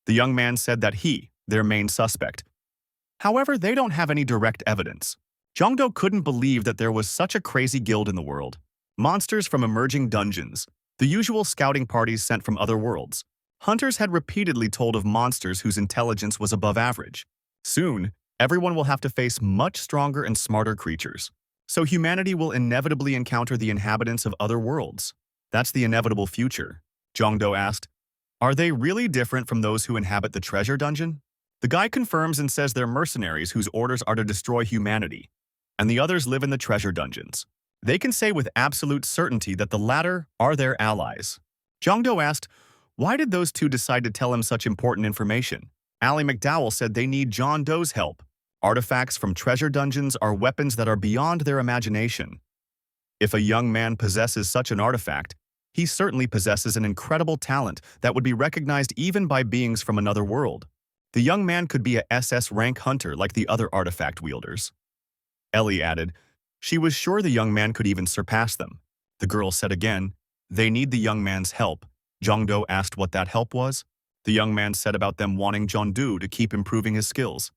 Speaker 1: The young man said that he, their main suspect. However, they don't have any direct evidence. Jongdo couldn't believe that there was such a crazy guild in the world. Monsters from emerging dungeons, the usual scouting parties sent from other worlds. Hunters had repeatedly told of monsters whose intelligence was above average. Soon, everyone will have to face much stronger and smarter creatures. So humanity will inevitably encounter the inhabitants of other worlds. That's the inevitable future. Jongdo asked, "Are they really different from those who inhabit the treasure dungeon?" The guy confirms and says they're mercenaries whose orders are to destroy humanity, and the others live in the treasure dungeons. They can say with absolute certainty that the latter are their allies. Jongdo asked, why did those two decide to tell him such important information? Ally McDowell said they need John Doe's help. Artifacts from treasure dungeons are weapons that are beyond their imagination. If a young man possesses such an artifact, he certainly possesses an incredible talent that would be recognized even by beings from another world. The young man could be a SS rank hunter like the other artifact wielders. Ellie added, she was sure the young man could even surpass them. The girl said again, they need the young man's help. Jongdo asked what that help was. The young man said about them wanting Jongdo to keep improving his skills.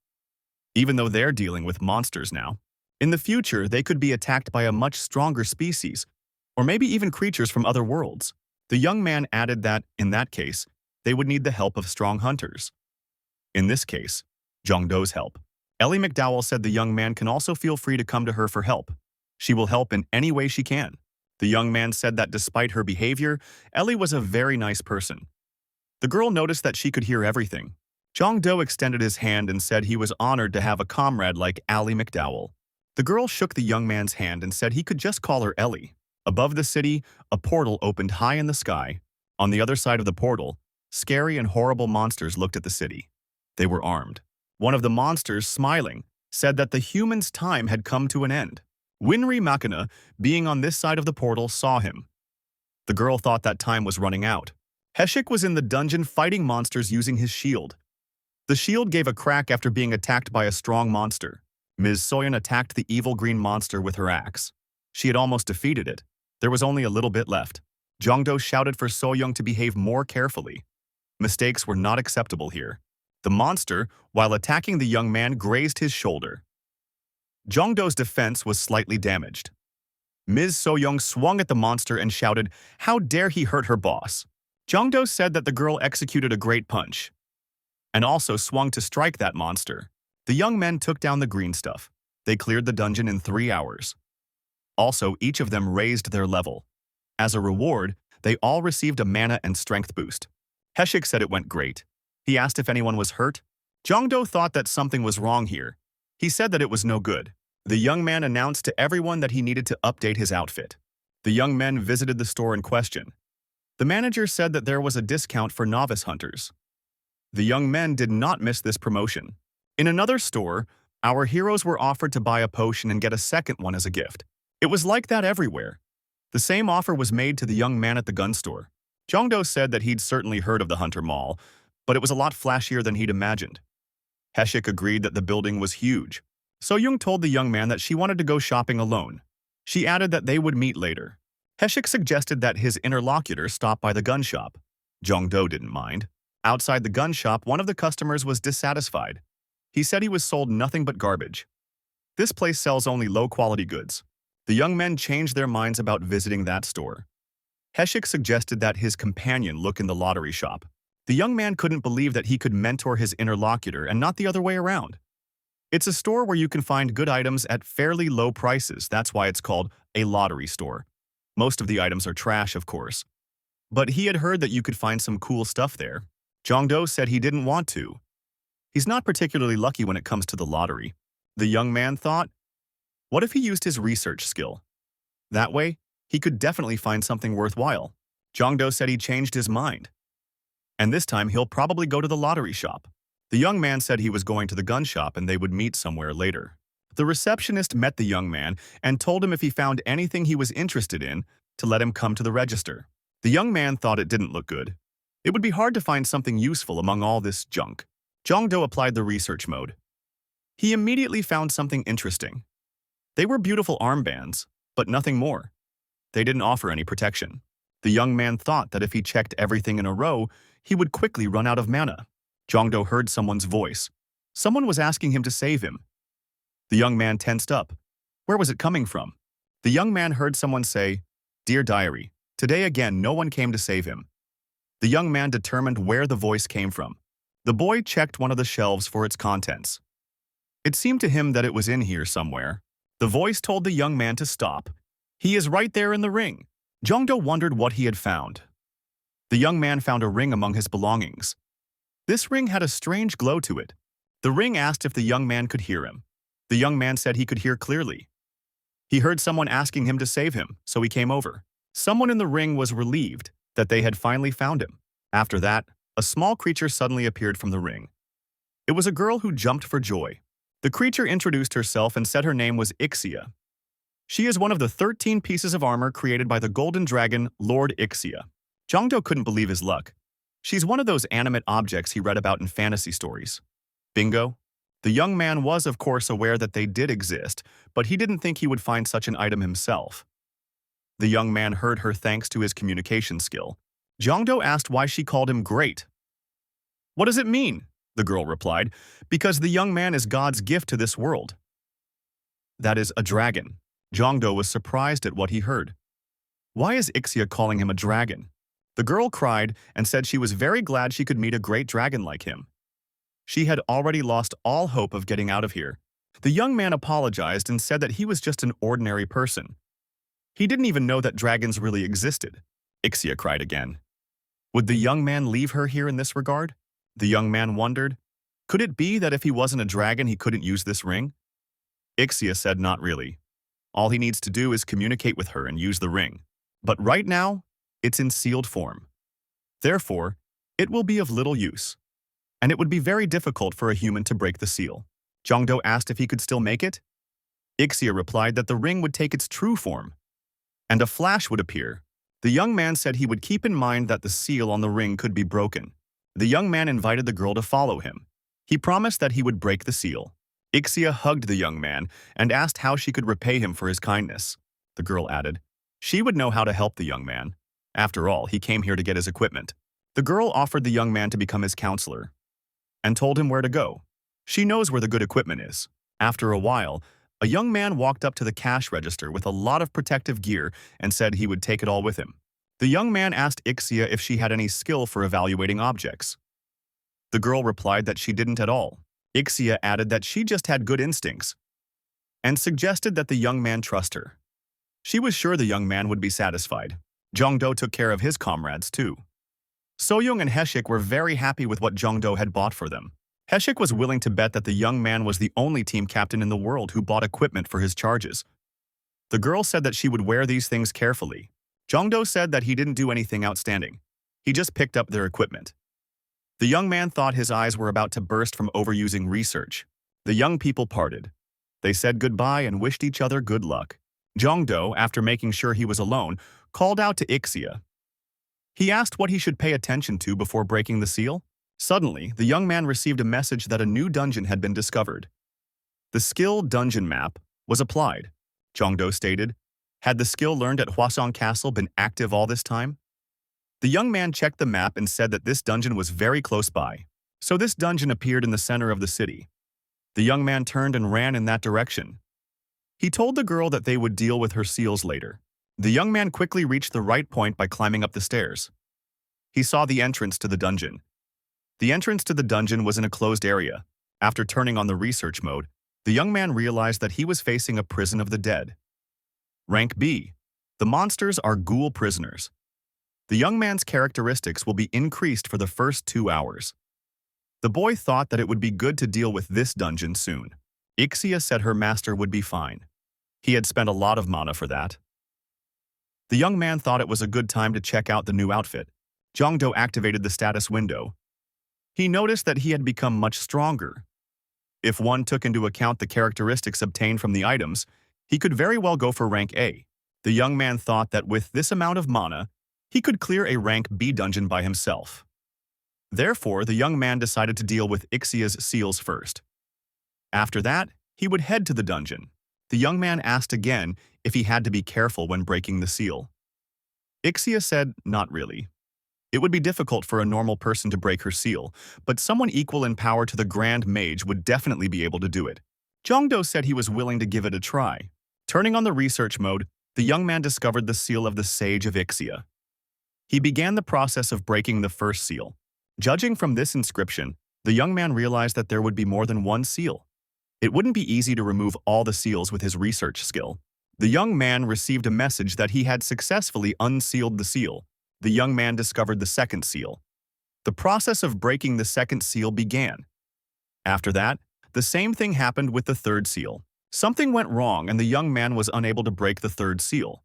Speaker 1: Even though they're dealing with monsters now, in the future they could be attacked by a much stronger species, or maybe even creatures from other worlds. The young man added that, in that case, they would need the help of strong hunters. In this case, Jongdo's help. Ellie McDowell said the young man can also feel free to come to her for help. She will help in any way she can. The young man said that despite her behavior, Ellie was a very nice person. The girl noticed that she could hear everything. Jongdo extended his hand and said he was honored to have a comrade like Ally McDowell. The girl shook the young man's hand and said he could just call her Ellie. Above the city, a portal opened high in the sky. On the other side of the portal, scary and horrible monsters looked at the city. They were armed. One of the monsters, smiling, said that the humans' time had come to an end. Winry Makina, being on this side of the portal, saw him. The girl thought that time was running out. Heshik was in the dungeon fighting monsters using his shield. The shield gave a crack after being attacked by a strong monster. Ms. Soyeon attacked the evil green monster with her axe. She had almost defeated it. There was only a little bit left. Jongdo shouted for Soyoung to behave more carefully. Mistakes were not acceptable here. The monster, while attacking the young man, grazed his shoulder. Jongdo's defense was slightly damaged. Ms. Soyoung swung at the monster and shouted, "How dare he hurt her boss?" Jongdo said that the girl executed a great punch, and also swung to strike that monster. The young men took down the green stuff. They cleared the dungeon in 3 hours. Also, each of them raised their level. As a reward, they all received a mana and strength boost. Heshik said it went great. He asked if anyone was hurt. Jongdo thought that something was wrong here. He said that it was no good. The young man announced to everyone that he needed to update his outfit. The young men visited the store in question. The manager said that there was a discount for novice hunters. The young men did not miss this promotion. In another store, our heroes were offered to buy a potion and get a second one as a gift. It was like that everywhere. The same offer was made to the young man at the gun store. Jongdo said that he'd certainly heard of the Hunter Mall, but it was a lot flashier than he'd imagined. Heshik agreed that the building was huge. Soyoung told the young man that she wanted to go shopping alone. She added that they would meet later. Heshik suggested that his interlocutor stop by the gun shop. Jongdo didn't mind. Outside the gun shop, one of the customers was dissatisfied. He said he was sold nothing but garbage. This place sells only low-quality goods. The young men changed their minds about visiting that store. Heshik suggested that his companion look in the lottery shop. The young man couldn't believe that he could mentor his interlocutor and not the other way around. It's a store where you can find good items at fairly low prices. That's why it's called a lottery store. Most of the items are trash, of course. But he had heard that you could find some cool stuff there. Jongdo said he didn't want to. He's not particularly lucky when it comes to the lottery. The young man thought, what if he used his research skill? That way, he could definitely find something worthwhile. Jongdo said he changed his mind. And this time he'll probably go to the lottery shop. The young man said he was going to the gun shop and they would meet somewhere later. The receptionist met the young man and told him if he found anything he was interested in, to let him come to the register. The young man thought it didn't look good. It would be hard to find something useful among all this junk. Jongdo applied the research mode. He immediately found something interesting. They were beautiful armbands, but nothing more. They didn't offer any protection. The young man thought that if he checked everything in a row, he would quickly run out of mana. Jongdo heard someone's voice. Someone was asking him to save him. The young man tensed up. Where was it coming from? The young man heard someone say, "Dear diary, today again no one came to save him." The young man determined where the voice came from. The boy checked one of the shelves for its contents. It seemed to him that it was in here somewhere. The voice told the young man to stop. "He is right there in the ring." Jongdo wondered what he had found. The young man found a ring among his belongings. This ring had a strange glow to it. The ring asked if the young man could hear him. The young man said he could hear clearly. He heard someone asking him to save him, so he came over. Someone in the ring was relieved that they had finally found him. After that, a small creature suddenly appeared from the ring. It was a girl who jumped for joy. The creature introduced herself and said her name was Ixia. She is one of the 13 pieces of armor created by the golden dragon, Lord Ixia. Jongdo couldn't believe his luck. She's one of those animate objects he read about in fantasy stories. Bingo. The young man was, of course, aware that they did exist, but he didn't think he would find such an item himself. The young man heard her thanks to his communication skill. Jongdo asked why she called him great. "What does it mean?" the girl replied. "Because the young man is God's gift to this world." "That is a dragon." Jongdo was surprised at what he heard. Why is Ixia calling him a dragon? The girl cried and said she was very glad she could meet a great dragon like him. She had already lost all hope of getting out of here. The young man apologized and said that he was just an ordinary person. He didn't even know that dragons really existed. Ixia cried again. Would the young man leave her here in this regard? The young man wondered. Could it be that if he wasn't a dragon, he couldn't use this ring? Ixia said not really. All he needs to do is communicate with her and use the ring. But right now, it's in sealed form. Therefore, it will be of little use. And it would be very difficult for a human to break the seal. Jongdo asked if he could still make it. Ixia replied that the ring would take its true form, and a flash would appear. The young man said he would keep in mind that the seal on the ring could be broken. The young man invited the girl to follow him. He promised that he would break the seal. Ixia hugged the young man and asked how she could repay him for his kindness. The girl added, she would know how to help the young man. After all, he came here to get his equipment. The girl offered the young man to become his counselor and told him where to go. She knows where the good equipment is. After a while, a young man walked up to the cash register with a lot of protective gear and said he would take it all with him. The young man asked Ixia if she had any skill for evaluating objects. The girl replied that she didn't at all. Ixia added that she just had good instincts and suggested that the young man trust her. She was sure the young man would be satisfied. Jongdo took care of his comrades too. Soyoung and Heshik were very happy with what Jongdo had bought for them. Heshik was willing to bet that the young man was the only team captain in the world who bought equipment for his charges. The girl said that she would wear these things carefully. Jongdo said that he didn't do anything outstanding. He just picked up their equipment. The young man thought his eyes were about to burst from overusing research. The young people parted. They said goodbye and wished each other good luck. Jongdo, after making sure he was alone, called out to Ixia. He asked what he should pay attention to before breaking the seal. Suddenly, the young man received a message that a new dungeon had been discovered. The skill dungeon map was applied. Jongdo stated, had the skill learned at Hwasong Castle been active all this time? The young man checked the map and said that this dungeon was very close by. So this dungeon appeared in the center of the city. The young man turned and ran in that direction. He told the girl that they would deal with her seals later. The young man quickly reached the right point by climbing up the stairs. He saw the entrance to the dungeon. The entrance to the dungeon was in a closed area. After turning on the research mode, the young man realized that he was facing a prison of the dead. Rank B. The monsters are ghoul prisoners. The young man's characteristics will be increased for the first 2 hours. The boy thought that it would be good to deal with this dungeon soon. Ixia said her master would be fine. He had spent a lot of mana for that. The young man thought it was a good time to check out the new outfit. Jongdo activated the status window. He noticed that he had become much stronger. If one took into account the characteristics obtained from the items, he could very well go for rank A. The young man thought that with this amount of mana, he could clear a rank B dungeon by himself. Therefore, the young man decided to deal with Ixia's seals first. After that, he would head to the dungeon. The young man asked again if he had to be careful when breaking the seal. Ixia said, not really. It would be difficult for a normal person to break her seal, but someone equal in power to the Grand Mage would definitely be able to do it. Jongdo said he was willing to give it a try. Turning on the research mode, the young man discovered the seal of the Sage of Ixia. He began the process of breaking the first seal. Judging from this inscription, the young man realized that there would be more than one seal. It wouldn't be easy to remove all the seals with his research skill. The young man received a message that he had successfully unsealed the seal. The young man discovered the second seal. The process of breaking the second seal began. After that, the same thing happened with the third seal. Something went wrong and the young man was unable to break the third seal.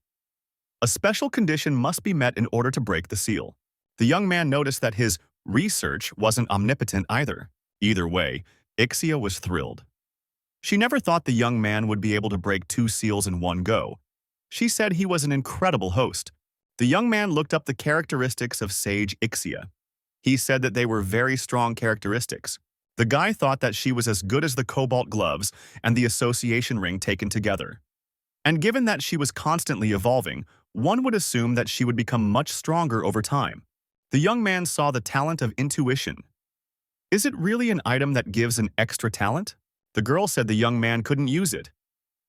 Speaker 1: A special condition must be met in order to break the seal. The young man noticed that his research wasn't omnipotent either. Either way, Ixia was thrilled. She never thought the young man would be able to break 2 seals in one go. She said he was an incredible host. The young man looked up the characteristics of Sage Ixia. He said that they were very strong characteristics. The guy thought that she was as good as the cobalt gloves and the association ring taken together. And given that she was constantly evolving, one would assume that she would become much stronger over time. The young man saw the talent of intuition. Is it really an item that gives an extra talent? The girl said the young man couldn't use it,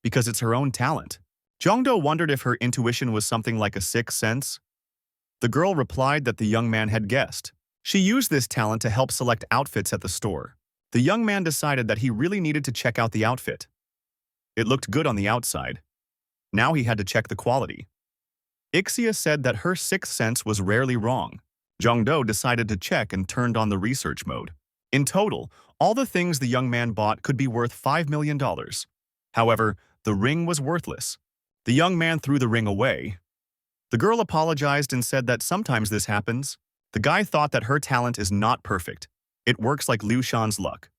Speaker 1: because it's her own talent. Jongdo wondered if her intuition was something like a sixth sense. The girl replied that the young man had guessed. She used this talent to help select outfits at the store. The young man decided that he really needed to check out the outfit. It looked good on the outside. Now he had to check the quality. Ixia said that her sixth sense was rarely wrong. Jongdo decided to check and turned on the research mode. In total, all the things the young man bought could be worth $5 million. However, the ring was worthless. The young man threw the ring away. The girl apologized and said that sometimes this happens. The guy thought that her talent is not perfect. It works like Liu Shan's luck.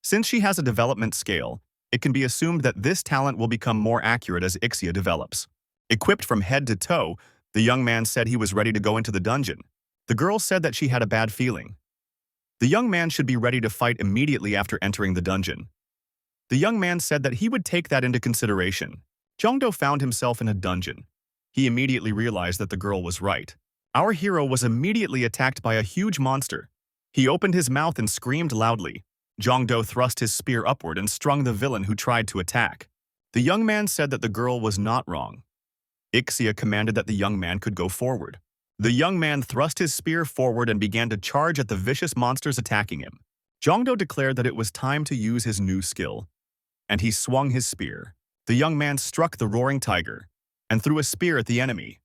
Speaker 1: Since she has a development scale, it can be assumed that this talent will become more accurate as Ixia develops. Equipped from head to toe, the young man said he was ready to go into the dungeon. The girl said that she had a bad feeling. The young man should be ready to fight immediately after entering the dungeon. The young man said that he would take that into consideration. Jongdo found himself in a dungeon. He immediately realized that the girl was right. Our hero was immediately attacked by a huge monster. He opened his mouth and screamed loudly. Jongdo thrust his spear upward and strung the villain who tried to attack. The young man said that the girl was not wrong. Ixia commanded that the young man could go forward. The young man thrust his spear forward and began to charge at the vicious monsters attacking him. Jongdo declared that it was time to use his new skill, and he swung his spear. The young man struck the roaring tiger and threw a spear at the enemy.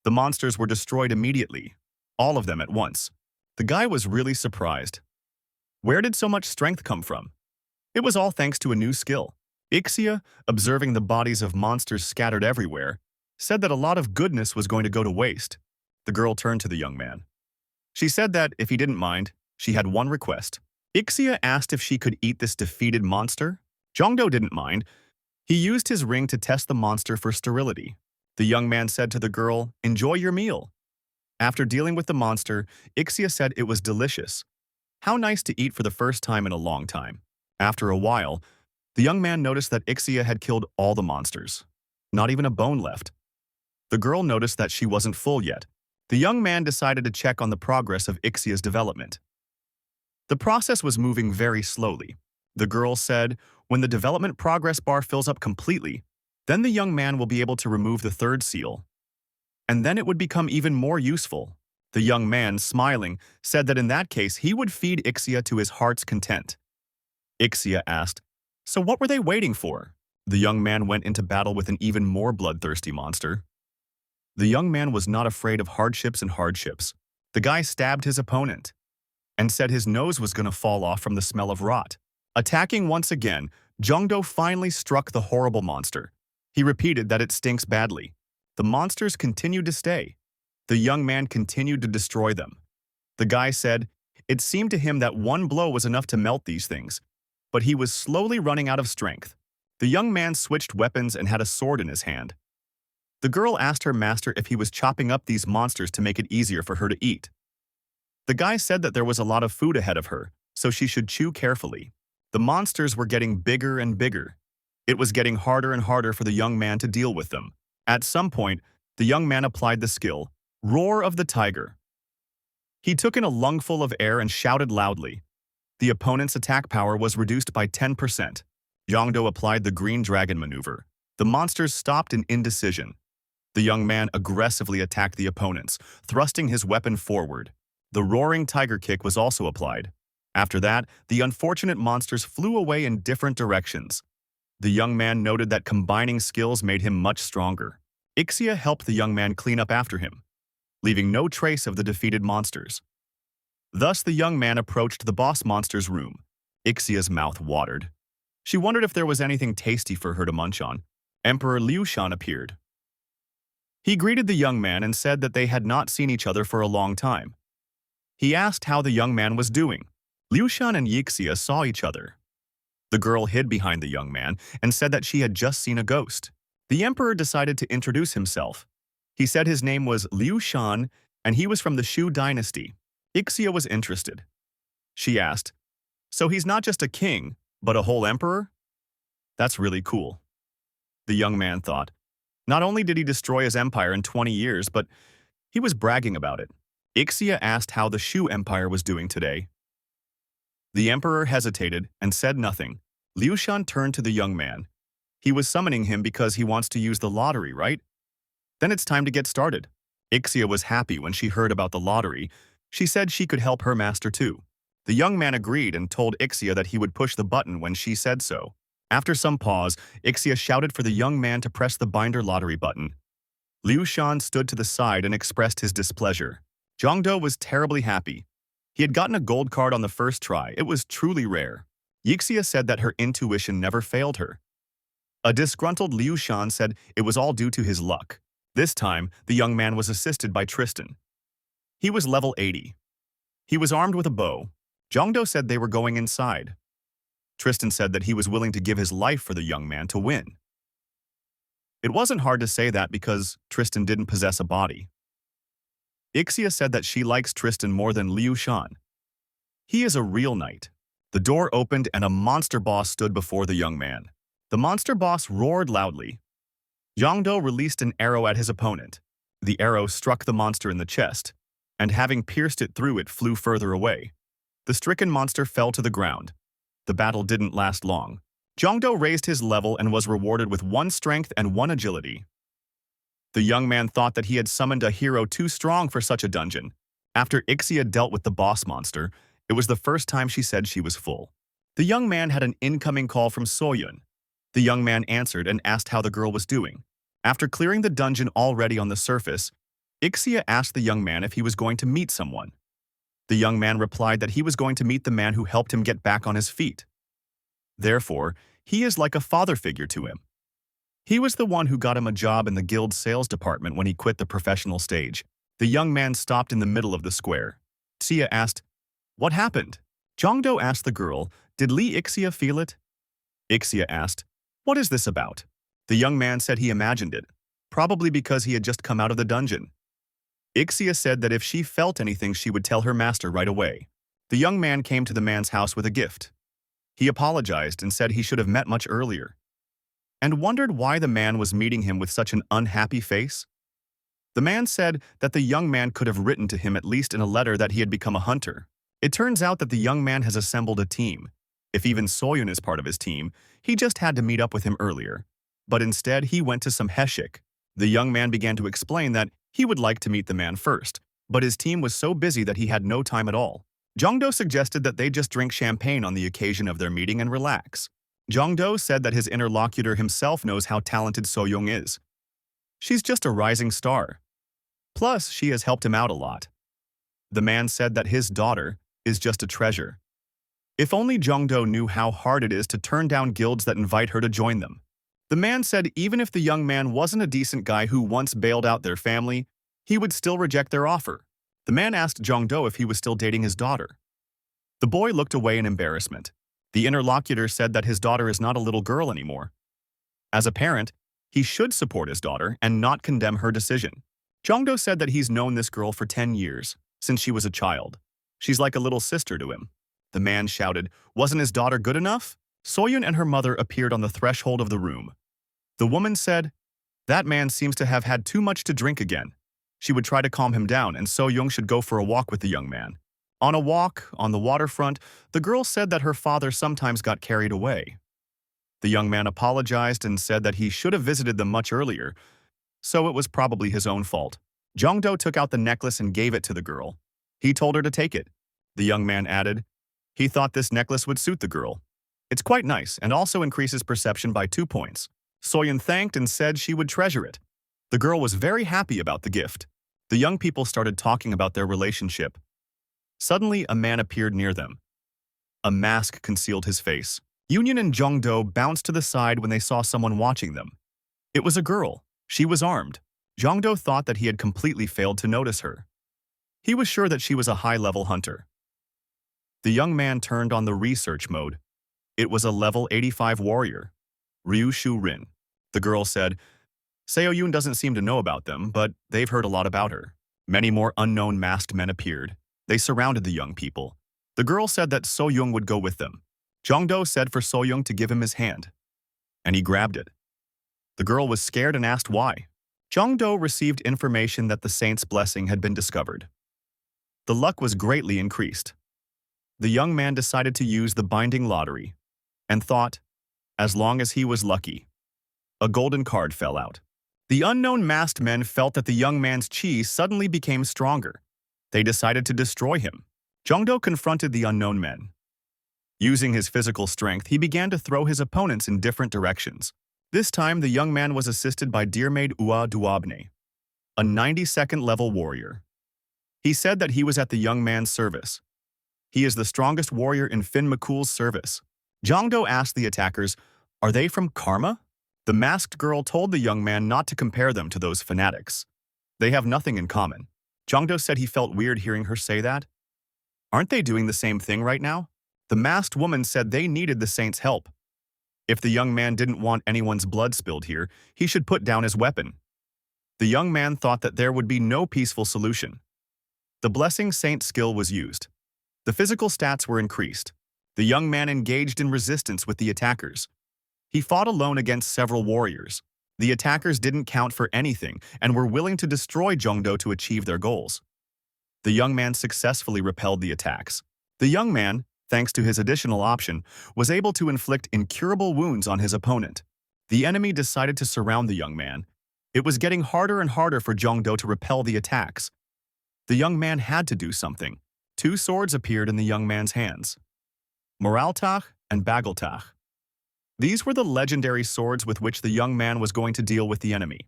Speaker 1: The monsters were destroyed immediately, all of them at once. The guy was really surprised. Where did so much strength come from? It was all thanks to a new skill. Ixia, observing the bodies of monsters scattered everywhere, said that a lot of goodness was going to go to waste. The girl turned to the young man. She said that, if he didn't mind, she had one request. Ixia asked if she could eat this defeated monster. Jongdo didn't mind. He used his ring to test the monster for sterility. The young man said to the girl, "Enjoy your meal." After dealing with the monster, Ixia said it was delicious. How nice to eat for the first time in a long time. After a while, the young man noticed that Ixia had killed all the monsters. Not even a bone left. The girl noticed that she wasn't full yet. The young man decided to check on the progress of Ixia's development. The process was moving very slowly. The girl said, when the development progress bar fills up completely, then the young man will be able to remove the third seal. And then it would become even more useful. The young man, smiling, said that in that case he would feed Ixia to his heart's content. Ixia asked, "So what were they waiting for?" The young man went into battle with an even more bloodthirsty monster. The young man was not afraid of hardships and hardships. The guy stabbed his opponent and said his nose was going to fall off from the smell of rot. Attacking once again, Jongdo finally struck the horrible monster. He repeated that it stinks badly. The monsters continued to stay. The young man continued to destroy them. The guy said it seemed to him that one blow was enough to melt these things, but he was slowly running out of strength. The young man switched weapons and had a sword in his hand. The girl asked her master if he was chopping up these monsters to make it easier for her to eat. The guy said that there was a lot of food ahead of her, so she should chew carefully. The monsters were getting bigger and bigger. It was getting harder and harder for the young man to deal with them. At some point, the young man applied the skill, Roar of the Tiger. He took in a lungful of air and shouted loudly. The opponent's attack power was reduced by 10%. Jongdo applied the Green Dragon maneuver. The monsters stopped in indecision. The young man aggressively attacked the opponents, thrusting his weapon forward. The roaring tiger kick was also applied. After that, the unfortunate monsters flew away in different directions. The young man noted that combining skills made him much stronger. Ixia helped the young man clean up after him, leaving no trace of the defeated monsters. Thus, the young man approached the boss monster's room. Ixia's mouth watered. She wondered if there was anything tasty for her to munch on. Emperor Liu Shan appeared. He greeted the young man and said that they had not seen each other for a long time. He asked how the young man was doing. Liu Shan and Yixia saw each other. The girl hid behind the young man and said that she had just seen a ghost. The emperor decided to introduce himself. He said his name was Liu Shan and he was from the Shu dynasty. Ixia was interested. She asked, "So he's not just a king, but a whole emperor? That's really cool." The young man thought. Not only did he destroy his empire in 20 years, but he was bragging about it. Ixia asked how the Shu Empire was doing today. The emperor hesitated and said nothing. Liu Shan turned to the young man. He was summoning him because he wants to use the lottery, right? Then it's time to get started. Ixia was happy when she heard about the lottery. She said she could help her master too. The young man agreed and told Ixia that he would push the button when she said so. After some pause, Ixia shouted for the young man to press the binder lottery button. Liu Shan stood to the side and expressed his displeasure. Zhangdo was terribly happy. He had gotten a gold card on the first try. It was truly rare. Yixia said that her intuition never failed her. A disgruntled Liu Shan said it was all due to his luck. This time, the young man was assisted by Tristan. He was level 80. He was armed with a bow. Zhangdo said they were going inside. Tristan said that he was willing to give his life for the young man to win. It wasn't hard to say that because Tristan didn't possess a body. Ixia said that she likes Tristan more than Liu Shan. He is a real knight. The door opened and a monster boss stood before the young man. The monster boss roared loudly. Zhangdo released an arrow at his opponent. The arrow struck the monster in the chest, and having pierced it through, it flew further away. The stricken monster fell to the ground. The battle didn't last long. Zhangdo raised his level and was rewarded with 1 strength and 1 agility. The young man thought that he had summoned a hero too strong for such a dungeon. After Ixia dealt with the boss monster, it was the first time she said she was full. The young man had an incoming call from Soyun. The young man answered and asked how the girl was doing. After clearing the dungeon already on the surface, Ixia asked the young man if he was going to meet someone. The young man replied that he was going to meet the man who helped him get back on his feet. Therefore, he is like a father figure to him. He was the one who got him a job in the guild sales department when he quit the professional stage. The young man stopped in the middle of the square. Xia asked, "What happened?" Zhangdo asked the girl, "Did Li Ixia feel it?" Ixia asked, "What is this about?" The young man said he imagined it, probably because he had just come out of the dungeon. Ixia said that if she felt anything, she would tell her master right away. The young man came to the man's house with a gift. He apologized and said he should have met much earlier, and wondered why the man was meeting him with such an unhappy face. The man said that the young man could have written to him at least in a letter that he had become a hunter. It turns out that the young man has assembled a team. If even Soyun is part of his team, he just had to meet up with him earlier. But instead, he went to some heshik. The young man began to explain that he would like to meet the man first, but his team was so busy that he had no time at all. Zhangdo suggested that they just drink champagne on the occasion of their meeting and relax. Zhangdo said that his interlocutor himself knows how talented Soyun is. She's just a rising star. Plus, she has helped him out a lot. The man said that his daughter is just a treasure. If only Zhangdo knew how hard it is to turn down guilds that invite her to join them. The man said even if the young man wasn't a decent guy who once bailed out their family, he would still reject their offer. The man asked Zhangdo if he was still dating his daughter. The boy looked away in embarrassment. The interlocutor said that his daughter is not a little girl anymore. As a parent, he should support his daughter and not condemn her decision. Zhangdo said that he's known this girl for 10 years, since she was a child. She's like a little sister to him. The man shouted, "Wasn't his daughter good enough?" Soyun and her mother appeared on the threshold of the room. The woman said, "That man seems to have had too much to drink again." She would try to calm him down, and Soyun should go for a walk with the young man. On a walk, on the waterfront, the girl said that her father sometimes got carried away. The young man apologized and said that he should have visited them much earlier. so it was probably his own fault. Jongdo took out the necklace and gave it to the girl. He told her to take it. The young man added, he thought this necklace would suit the girl. It's quite nice and also increases perception by 2 points. Soyun thanked and said she would treasure it. The girl was very happy about the gift. The young people started talking about their relationship. Suddenly, a man appeared near them. A mask concealed his face. Union and Jongdo bounced to the side when they saw someone watching them. It was a girl. She was armed. Jongdo thought that he had completely failed to notice her. He was sure that she was a high-level hunter. The young man turned on the research mode. It was a level 85 warrior, Ryu Shu Rin. The girl said, Seo Yun doesn't seem to know about them, but they've heard a lot about her. Many more unknown masked men appeared. They surrounded the young people. The girl said that So Young would go with them. Jongdo said for So Young to give him his hand, and he grabbed it. The girl was scared and asked why. Jongdo received information that the saint's blessing had been discovered. The luck was greatly increased. The young man decided to use the binding lottery and thought, as long as he was lucky. A golden card fell out. The unknown masked men felt that the young man's chi suddenly became stronger. They decided to destroy him. Jongdo confronted the unknown men. Using his physical strength, he began to throw his opponents in different directions. This time, the young man was assisted by Dearmaid Ua Duabne, a 92nd level warrior. He said that he was at the young man's service. He is the strongest warrior in Fin McCool's service. Jongdo asked the attackers, are they from Karma? The masked girl told the young man not to compare them to those fanatics. They have nothing in common. Jongdo said he felt weird hearing her say that. Aren't they doing the same thing right now? The masked woman said they needed the saint's help. If the young man didn't want anyone's blood spilled here, he should put down his weapon. The young man thought that there would be no peaceful solution. The blessing saint skill was used. The physical stats were increased. The young man engaged in resistance with the attackers. He fought alone against several warriors. The attackers didn't count for anything and were willing to destroy Jongdo to achieve their goals. The young man successfully repelled the attacks. The young man, thanks to his additional option, was able to inflict incurable wounds on his opponent. The enemy decided to surround the young man. It was getting harder and harder for Jongdo to repel the attacks. The young man had to do something. 2 swords appeared in the young man's hands. Moraltach and Bageltach. These were the legendary swords with which the young man was going to deal with the enemy.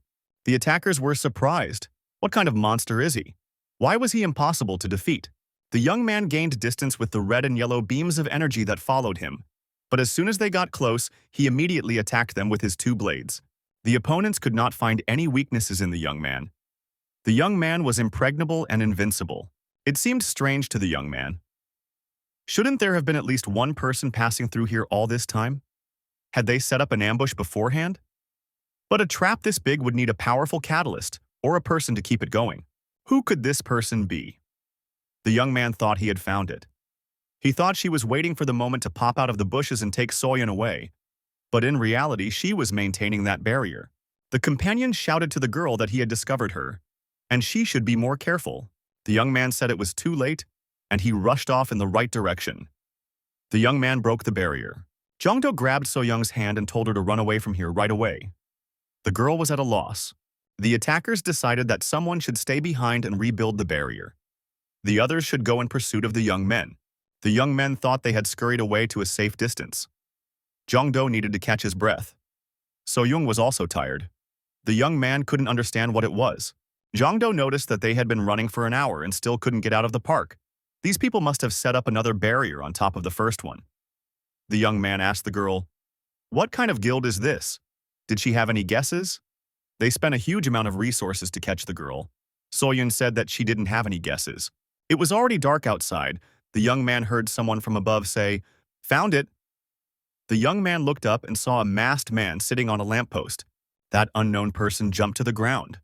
Speaker 1: The attackers were surprised. What kind of monster is he? Why was he impossible to defeat? The young man gained distance with the red and yellow beams of energy that followed him. But as soon as they got close, he immediately attacked them with his 2 blades. The opponents could not find any weaknesses in the young man. The young man was impregnable and invincible. It seemed strange to the young man. Shouldn't there have been at least one person passing through here all this time? Had they set up an ambush beforehand? But a trap this big would need a powerful catalyst, or a person to keep it going. Who could this person be? The young man thought he had found it. He thought she was waiting for the moment to pop out of the bushes and take Soyun away. But in reality, she was maintaining that barrier. The companion shouted to the girl that he had discovered her, and she should be more careful. The young man said it was too late, and he rushed off in the right direction. The young man broke the barrier. Jongdo grabbed So-young's hand and told her to run away from here right away. The girl was at a loss. The attackers decided that someone should stay behind and rebuild the barrier. The others should go in pursuit of the young men. The young men thought they had scurried away to a safe distance. Jongdo needed to catch his breath. So-young was also tired. The young man couldn't understand what it was. Jongdo noticed that they had been running for an hour and still couldn't get out of the park. These people must have set up another barrier on top of the first one. The young man asked the girl, "What kind of guild is this? Did she have any guesses?" They spent a huge amount of resources to catch the girl. Soyun said that she didn't have any guesses. It was already dark outside. The young man heard someone from above say, "Found it." The young man looked up and saw a masked man sitting on a lamppost. That unknown person jumped to the ground.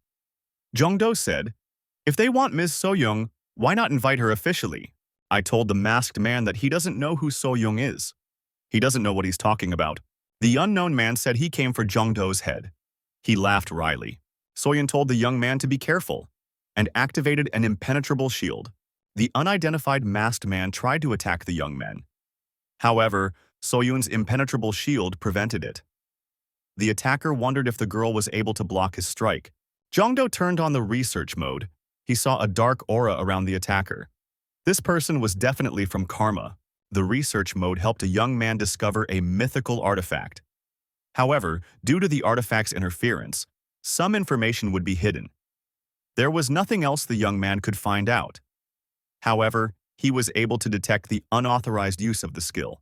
Speaker 1: Jongdo said, "If they want Ms. So-young, why not invite her officially? I told the masked man that he doesn't know who So-young is. He doesn't know what he's talking about." The unknown man said he came for Jongdo's head. He laughed wryly. Soyun told the young man to be careful and activated an impenetrable shield. The unidentified masked man tried to attack the young men. However, Soyun's impenetrable shield prevented it. The attacker wondered if the girl was able to block his strike. Jongdo turned on the research mode. He saw a dark aura around the attacker. This person was definitely from Karma. The research mode helped a young man discover a mythical artifact. However, due to the artifact's interference, some information would be hidden. There was nothing else the young man could find out. However, he was able to detect the unauthorized use of the skill.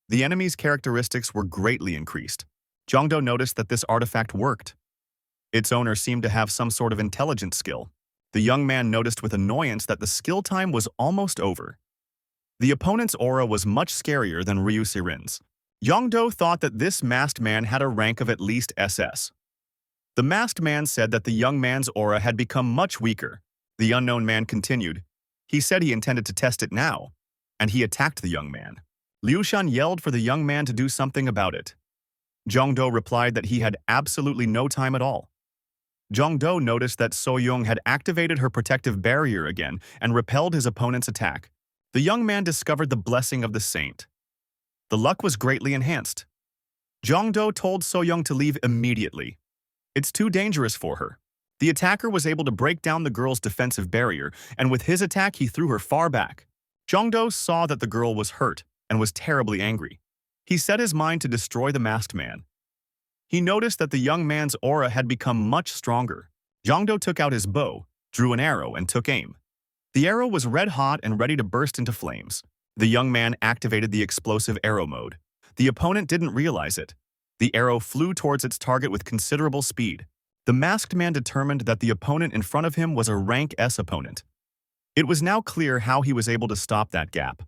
Speaker 1: The enemy's characteristics were greatly increased. Jongdo noticed that this artifact worked. Its owner seemed to have some sort of intelligence skill. The young man noticed with annoyance that the skill time was almost over. The opponent's aura was much scarier than Ryu Sirin's. Jongdo thought that this masked man had a rank of at least SS. The masked man said that the young man's aura had become much weaker. The unknown man continued. He said he intended to test it now, and he attacked the young man. Liu Shan yelled for the young man to do something about it. Jongdo replied that he had absolutely no time at all. Jongdo noticed that So-young had activated her protective barrier again and repelled his opponent's attack. The young man discovered the blessing of the saint. The luck was greatly enhanced. Jongdo told So-young to leave immediately. It's too dangerous for her. The attacker was able to break down the girl's defensive barrier, and with his attack he threw her far back. Jongdo saw that the girl was hurt and was terribly angry. He set his mind to destroy the masked man. He noticed that the young man's aura had become much stronger. Jongdo took out his bow, drew an arrow, and took aim. The arrow was red-hot and ready to burst into flames. The young man activated the explosive arrow mode. The opponent didn't realize it. The arrow flew towards its target with considerable speed. The masked man determined that the opponent in front of him was a rank S opponent. It was now clear how he was able to stop that gap.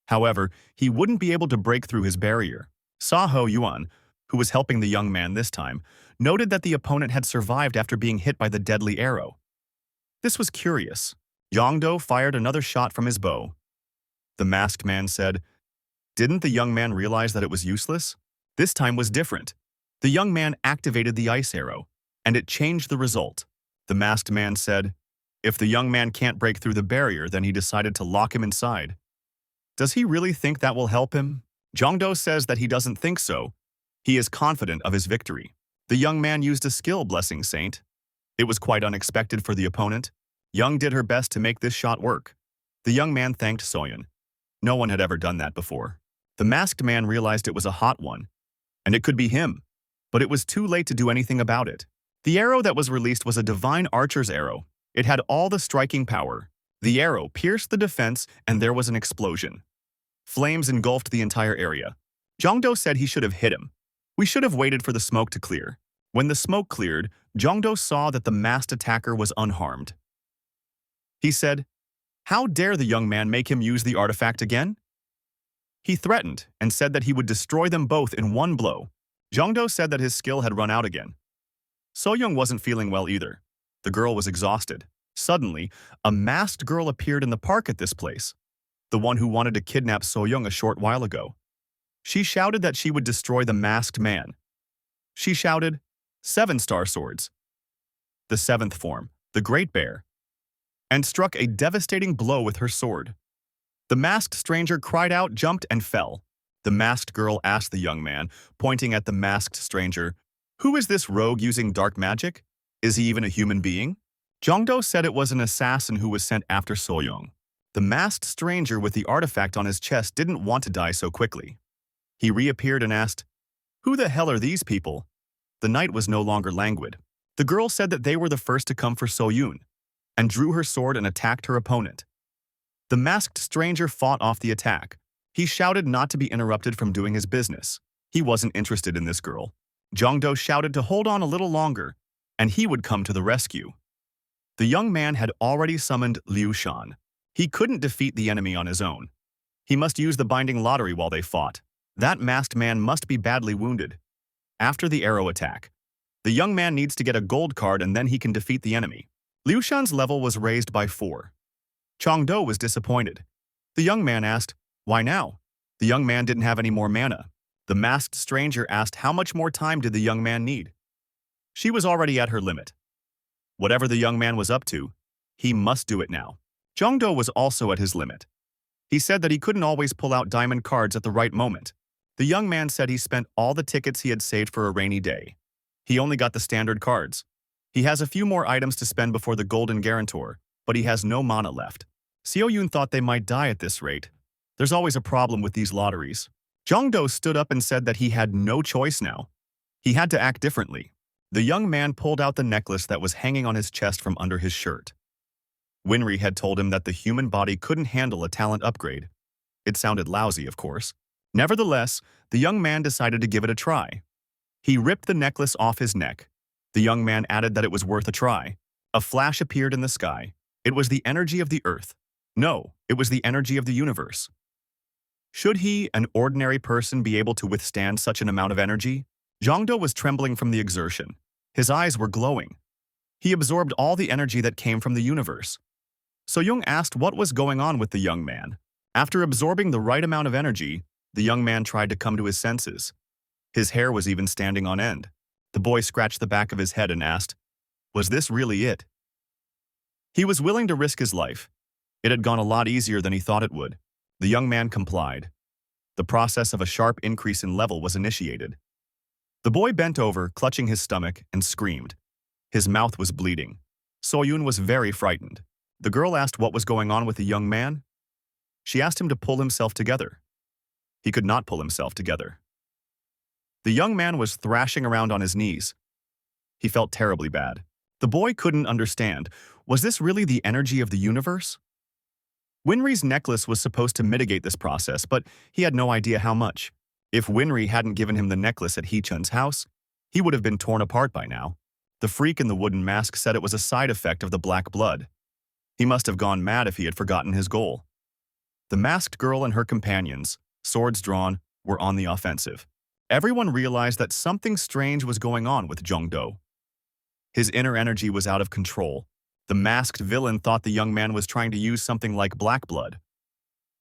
Speaker 1: However, he wouldn't be able to break through his barrier. Saho Yuan, who was helping the young man this time, noted that the opponent had survived after being hit by the deadly arrow. This was curious. Jongdo fired another shot from his bow. The masked man said, "Didn't the young man realize that it was useless?" This time was different. The young man activated the ice arrow, and it changed the result. The masked man said, if the young man can't break through the barrier, then he decided to lock him inside. Does he really think that will help him? Jongdo says that he doesn't think so. He is confident of his victory. The young man used a skill, Blessing Saint. It was quite unexpected for the opponent. Young did her best to make this shot work. The young man thanked Soyun. No one had ever done that before. The masked man realized it was a hot one, and it could be him, but it was too late to do anything about it. The arrow that was released was a divine archer's arrow. It had all the striking power. The arrow pierced the defense, and there was an explosion. Flames engulfed the entire area. Jongdo said he should have hit him. We should have waited for the smoke to clear. When the smoke cleared, Jongdo saw that the masked attacker was unharmed. He said, "How dare the young man make him use the artifact again?" He threatened and said that he would destroy them both in one blow. Jongdo said that his skill had run out again. So-young wasn't feeling well either. The girl was exhausted. Suddenly, a masked girl appeared in the park at this place, the one who wanted to kidnap So-young a short while ago. She shouted that she would destroy the masked man. She shouted, 7-star swords, the 7th form, the Great Bear, and struck a devastating blow with her sword. The masked stranger cried out, jumped, and fell. The masked girl asked the young man, pointing at the masked stranger, "Who is this rogue using dark magic? Is he even a human being?" Jongdo said it was an assassin who was sent after So-young. The masked stranger with the artifact on his chest didn't want to die so quickly. He reappeared and asked, "Who the hell are these people?" The night was no longer languid. The girl said that they were the first to come for So-yoon, and drew her sword and attacked her opponent. The masked stranger fought off the attack. He shouted not to be interrupted from doing his business. He wasn't interested in this girl. Jongdo shouted to hold on a little longer, and he would come to the rescue. The young man had already summoned Liu Shan. He couldn't defeat the enemy on his own. He must use the binding lottery while they fought. That masked man must be badly wounded. After the arrow attack, the young man needs to get a gold card and then he can defeat the enemy. Liu Shan's level was raised by 4. Jongdo was disappointed. The young man asked, "Why now?" The young man didn't have any more mana. The masked stranger asked how much more time did the young man need. She was already at her limit. Whatever the young man was up to, he must do it now. Jongdo was also at his limit. He said that he couldn't always pull out diamond cards at the right moment. The young man said he spent all the tickets he had saved for a rainy day. He only got the standard cards. He has a few more items to spend before the golden guarantor, but he has no mana left. Seo-yoon thought they might die at this rate. There's always a problem with these lotteries. Jong-do stood up and said that he had no choice now. He had to act differently. The young man pulled out the necklace that was hanging on his chest from under his shirt. Winry had told him that the human body couldn't handle a talent upgrade. It sounded lousy, of course. Nevertheless, the young man decided to give it a try. He ripped the necklace off his neck. The young man added that it was worth a try. A flash appeared in the sky. It was the energy of the earth. No, it was the energy of the universe. Should he, an ordinary person, be able to withstand such an amount of energy? Jong-do was trembling from the exertion. His eyes were glowing. He absorbed all the energy that came from the universe. So-young asked what was going on with the young man. After absorbing the right amount of energy, the young man tried to come to his senses. His hair was even standing on end. The boy scratched the back of his head and asked, "Was this really it?" He was willing to risk his life. It had gone a lot easier than he thought it would. The young man complied. The process of a sharp increase in level was initiated. The boy bent over, clutching his stomach, and screamed. His mouth was bleeding. So-yoon was very frightened. The girl asked what was going on with the young man. She asked him to pull himself together. He could not pull himself together. The young man was thrashing around on his knees. He felt terribly bad. The boy couldn't understand. Was this really the energy of the universe? Winry's necklace was supposed to mitigate this process, but he had no idea how much. If Winry hadn't given him the necklace at Hee-chun's house, he would have been torn apart by now. The freak in the wooden mask said it was a side effect of the black blood. He must have gone mad if he had forgotten his goal. The masked girl and her companions, swords drawn, were on the offensive. Everyone realized that something strange was going on with Jong-do. His inner energy was out of control. The masked villain thought the young man was trying to use something like black blood.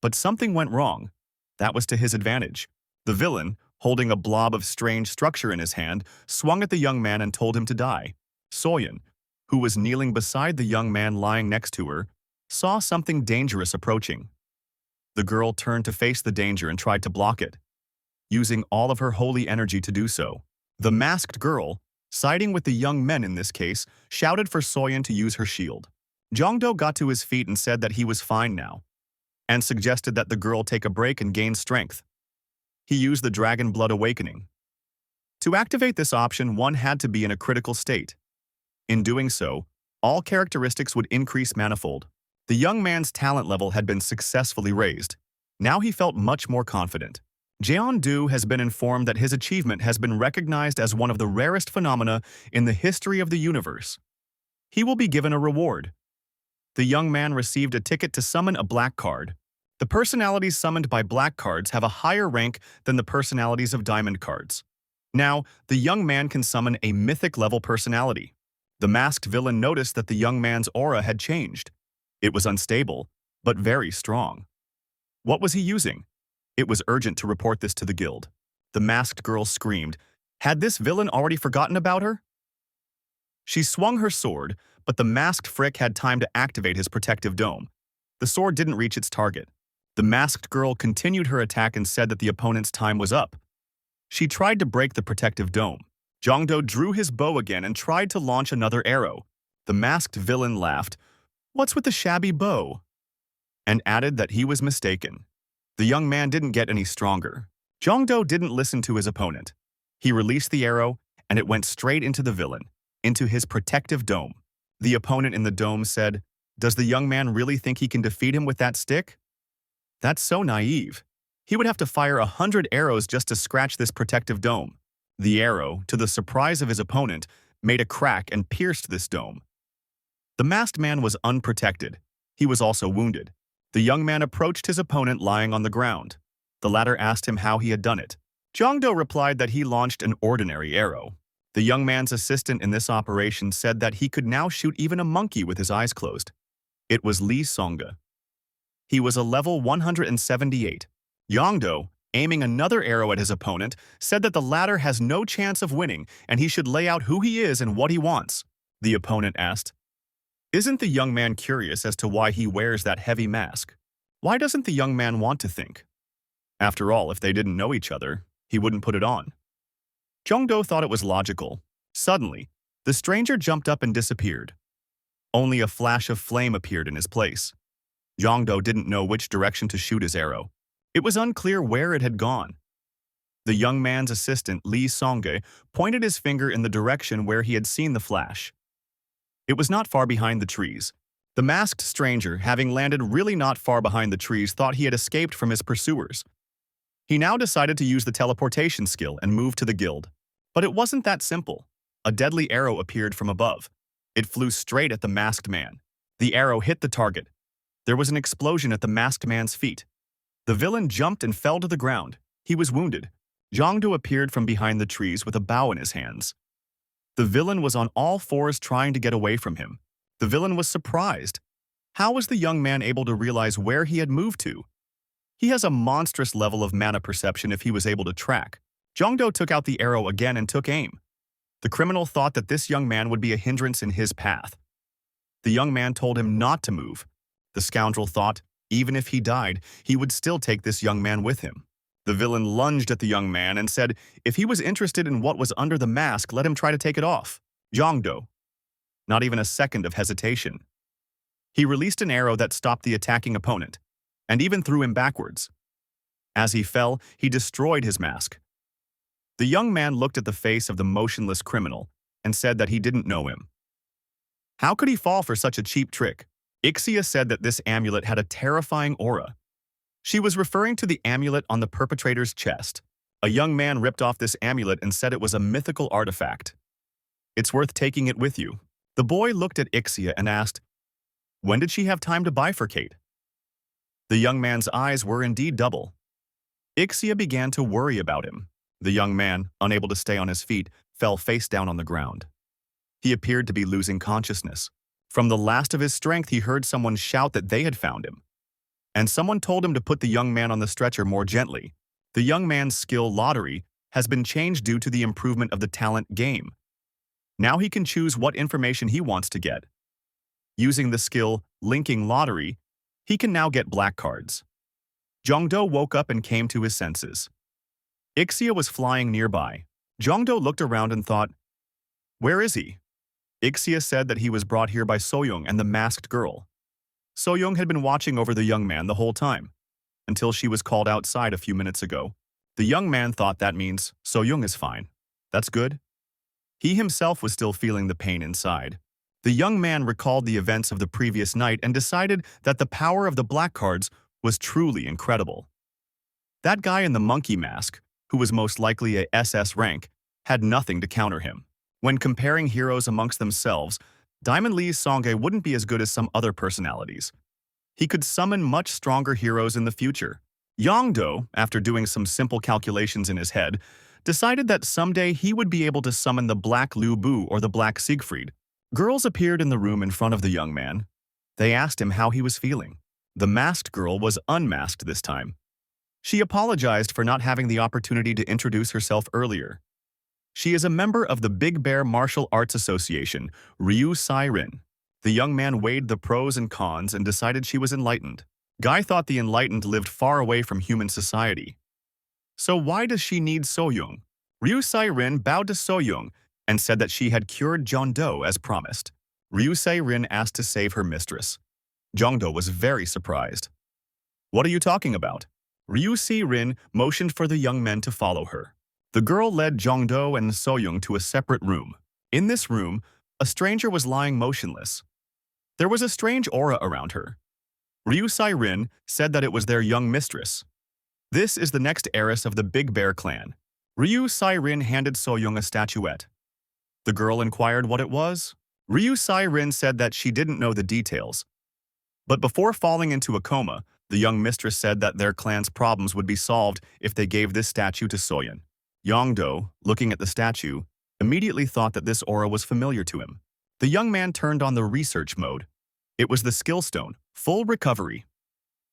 Speaker 1: But something went wrong. That was to his advantage. The villain, holding a blob of strange structure in his hand, swung at the young man and told him to die. So-yoon, who was kneeling beside the young man lying next to her, saw something dangerous approaching. The girl turned to face the danger and tried to block it, using all of her holy energy to do so. The masked girl, siding with the young men in this case, shouted for So-yoon to use her shield. Jong-do got to his feet and said that he was fine now, and suggested that the girl take a break and gain strength. He used the Dragon Blood Awakening. To activate this option, one had to be in a critical state. In doing so, all characteristics would increase manifold. The young man's talent level had been successfully raised. Now he felt much more confident. Jeon-do has been informed that his achievement has been recognized as one of the rarest phenomena in the history of the universe. He will be given a reward. The young man received a ticket to summon a black card. The personalities summoned by black cards have a higher rank than the personalities of diamond cards. Now, the young man can summon a mythic-level personality. The masked villain noticed that the young man's aura had changed. It was unstable, but very strong. What was he using? It was urgent to report this to the guild. The masked girl screamed. Had this villain already forgotten about her? She swung her sword, but the masked frick had time to activate his protective dome. The sword didn't reach its target. The masked girl continued her attack and said that the opponent's time was up. She tried to break the protective dome. Jong-do drew his bow again and tried to launch another arrow. The masked villain laughed, "What's with the shabby bow?" and added that he was mistaken. The young man didn't get any stronger. Jong-do didn't listen to his opponent. He released the arrow, and it went straight into the villain, into his protective dome. The opponent in the dome said, "Does the young man really think he can defeat him with that stick? That's so naive. He would have to fire 100 arrows just to scratch this protective dome." The arrow, to the surprise of his opponent, made a crack and pierced this dome. The masked man was unprotected. He was also wounded. The young man approached his opponent lying on the ground. The latter asked him how he had done it. Jong-do replied that he launched an ordinary arrow. The young man's assistant in this operation said that he could now shoot even a monkey with his eyes closed. It was Lee Songa. He was a level 178. Jong-do, aiming another arrow at his opponent, said that the latter has no chance of winning and he should lay out who he is and what he wants. The opponent asked, "Isn't the young man curious as to why he wears that heavy mask? Why doesn't the young man want to think? After all, if they didn't know each other, he wouldn't put it on." Jong-do thought it was logical. Suddenly, The stranger jumped up and disappeared. Only a flash of flame appeared in his place. Jongdo didn't know which direction to shoot his arrow. It was unclear where it had gone. The young man's assistant, Lee Songge, pointed his finger in the direction where he had seen the flash. It was not far behind the trees. The masked stranger, having landed really not far behind the trees, thought he had escaped from his pursuers. He now decided to use the teleportation skill and move to the guild. But it wasn't that simple. A deadly arrow appeared from above. It flew straight at the masked man. The arrow hit the target. There was an explosion at the masked man's feet. The villain jumped and fell to the ground. He was wounded. Jongdo appeared from behind the trees with a bow in his hands. The villain was on all fours trying to get away from him. The villain was surprised. How was the young man able to realize where he had moved to? He has a monstrous level of mana perception if he was able to track. Jongdo took out the arrow again and took aim. The criminal thought that this young man would be a hindrance in his path. The young man told him not to move. The scoundrel thought, even if he died, he would still take this young man with him. The villain lunged at the young man and said if he was interested in what was under the mask, let him try to take it off. Jongdo. Not even a second of hesitation. He released an arrow that stopped the attacking opponent, and even threw him backwards. As he fell, he destroyed his mask. The young man looked at the face of the motionless criminal and said that he didn't know him. How could he fall for such a cheap trick? Ixia said that this amulet had a terrifying aura. She was referring to the amulet on the perpetrator's chest. A young man ripped off this amulet and said it was a mythical artifact. It's worth taking it with you. The boy looked at Ixia and asked, when did she have time to bifurcate? The young man's eyes were indeed double. Ixia began to worry about him. The young man, unable to stay on his feet, fell face down on the ground. He appeared to be losing consciousness. From the last of his strength, he heard someone shout that they had found him. And someone told him to put the young man on the stretcher more gently. The young man's skill lottery has been changed due to the improvement of the talent game. Now he can choose what information he wants to get. Using the skill linking lottery, he can now get black cards. Jongdo woke up and came to his senses. Ixia was flying nearby. Jongdo looked around and thought, where is he? Ixia said that he was brought here by Soyoung and the masked girl. Soyoung had been watching over the young man the whole time, until she was called outside a few minutes ago. The young man thought that means Soyoung is fine. That's good. He himself was still feeling the pain inside. The young man recalled the events of the previous night and decided that the power of the black cards was truly incredible. That guy in the monkey mask, who was most likely a SS rank, had nothing to counter him. When comparing heroes amongst themselves, Diamond Lee's Songhae wouldn't be as good as some other personalities. He could summon much stronger heroes in the future. Yongdo, after doing some simple calculations in his head, decided that someday he would be able to summon the Black Lu Bu or the Black Siegfried. Girls appeared in the room in front of the young man. They asked him how he was feeling. The masked girl was unmasked this time. She apologized for not having the opportunity to introduce herself earlier. She is a member of the Big Bear Martial Arts Association, Ryu Sai-rin. The young man weighed the pros and cons and decided she was enlightened. Guy thought the enlightened lived far away from human society. So why does she need Soyoung? Ryu Sai-rin bowed to Soyoung and said that she had cured Jongdo as promised. Ryu Sai-rin asked to save her mistress. Jongdo was very surprised. What are you talking about? Ryu Si-rin motioned for the young men to follow her. The girl led Jongdo and Soyoung to a separate room. In this room, a stranger was lying motionless. There was a strange aura around her. Ryu Sai-rin said that it was their young mistress. This is the next heiress of the Big Bear clan. Ryu Sai-rin handed Soyoung a statuette. The girl inquired what it was. Ryu Sai-rin said that she didn't know the details. But before falling into a coma, the young mistress said that their clan's problems would be solved if they gave this statue to Soyeon. Yongdo, looking at the statue, immediately thought that this aura was familiar to him. The young man turned on the research mode. It was the skill stone, full recovery.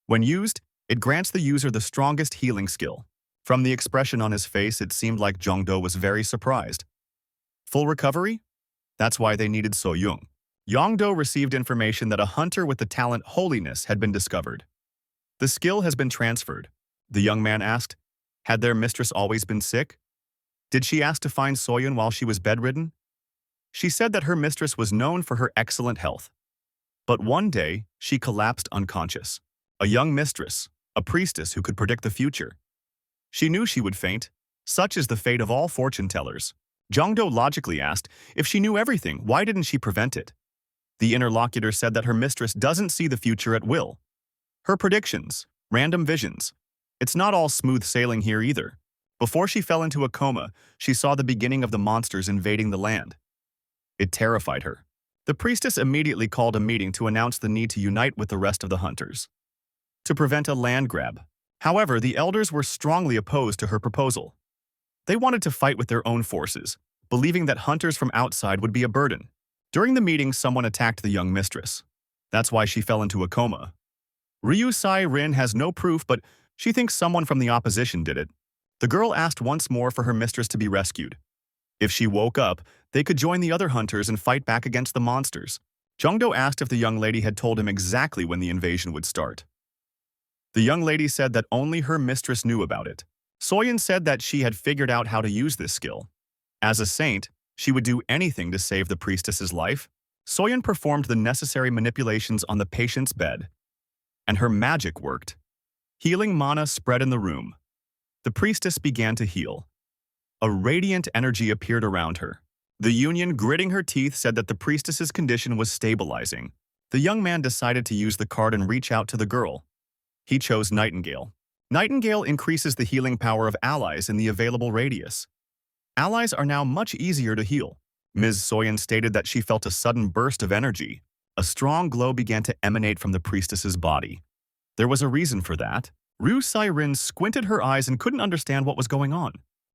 Speaker 1: When used, it grants the user the strongest healing skill. From the expression on his face, it seemed like Jongdo was very surprised. Full recovery? That's why they needed Soyoung. Yongdo received information that a hunter with the talent Holiness had been discovered. The skill has been transferred. The young man asked, had their mistress always been sick? Did she ask to find Soyeon while she was bedridden? She said that her mistress was known for her excellent health. But one day, she collapsed unconscious. A young mistress, a priestess who could predict the future. She knew she would faint. Such is the fate of all fortune tellers. Jongdo logically asked, if she knew everything, why didn't she prevent it? The interlocutor said that her mistress doesn't see the future at will. Her predictions, random visions. It's not all smooth sailing here either. Before she fell into a coma, she saw the beginning of the monsters invading the land. It terrified her. The priestess immediately called a meeting to announce the need to unite with the rest of the hunters to prevent a land grab. However, the elders were strongly opposed to her proposal. They wanted to fight with their own forces, believing that hunters from outside would be a burden. During the meeting, someone attacked the young mistress. That's why she fell into a coma. Ryu Sai-rin has no proof, but she thinks someone from the opposition did it. The girl asked once more for her mistress to be rescued. If she woke up, they could join the other hunters and fight back against the monsters. Jongdo asked if the young lady had told him exactly when the invasion would start. The young lady said that only her mistress knew about it. Soyeon said that she had figured out how to use this skill. As a saint, she would do anything to save the priestess's life. Soyeon performed the necessary manipulations on the patient's bed. And her magic worked. Healing mana spread in the room. The priestess began to heal. A radiant energy appeared around her. The Union, gritting her teeth, said that the priestess's condition was stabilizing. The young man decided to use the card and reach out to the girl. He chose Nightingale. Nightingale increases the healing power of allies in the available radius. Allies are now much easier to heal. Ms. Soyeon stated that she felt a sudden burst of energy. A strong glow began to emanate from the priestess's body. There was a reason for that. Ryu Sai-rin squinted her eyes and couldn't understand what was going on.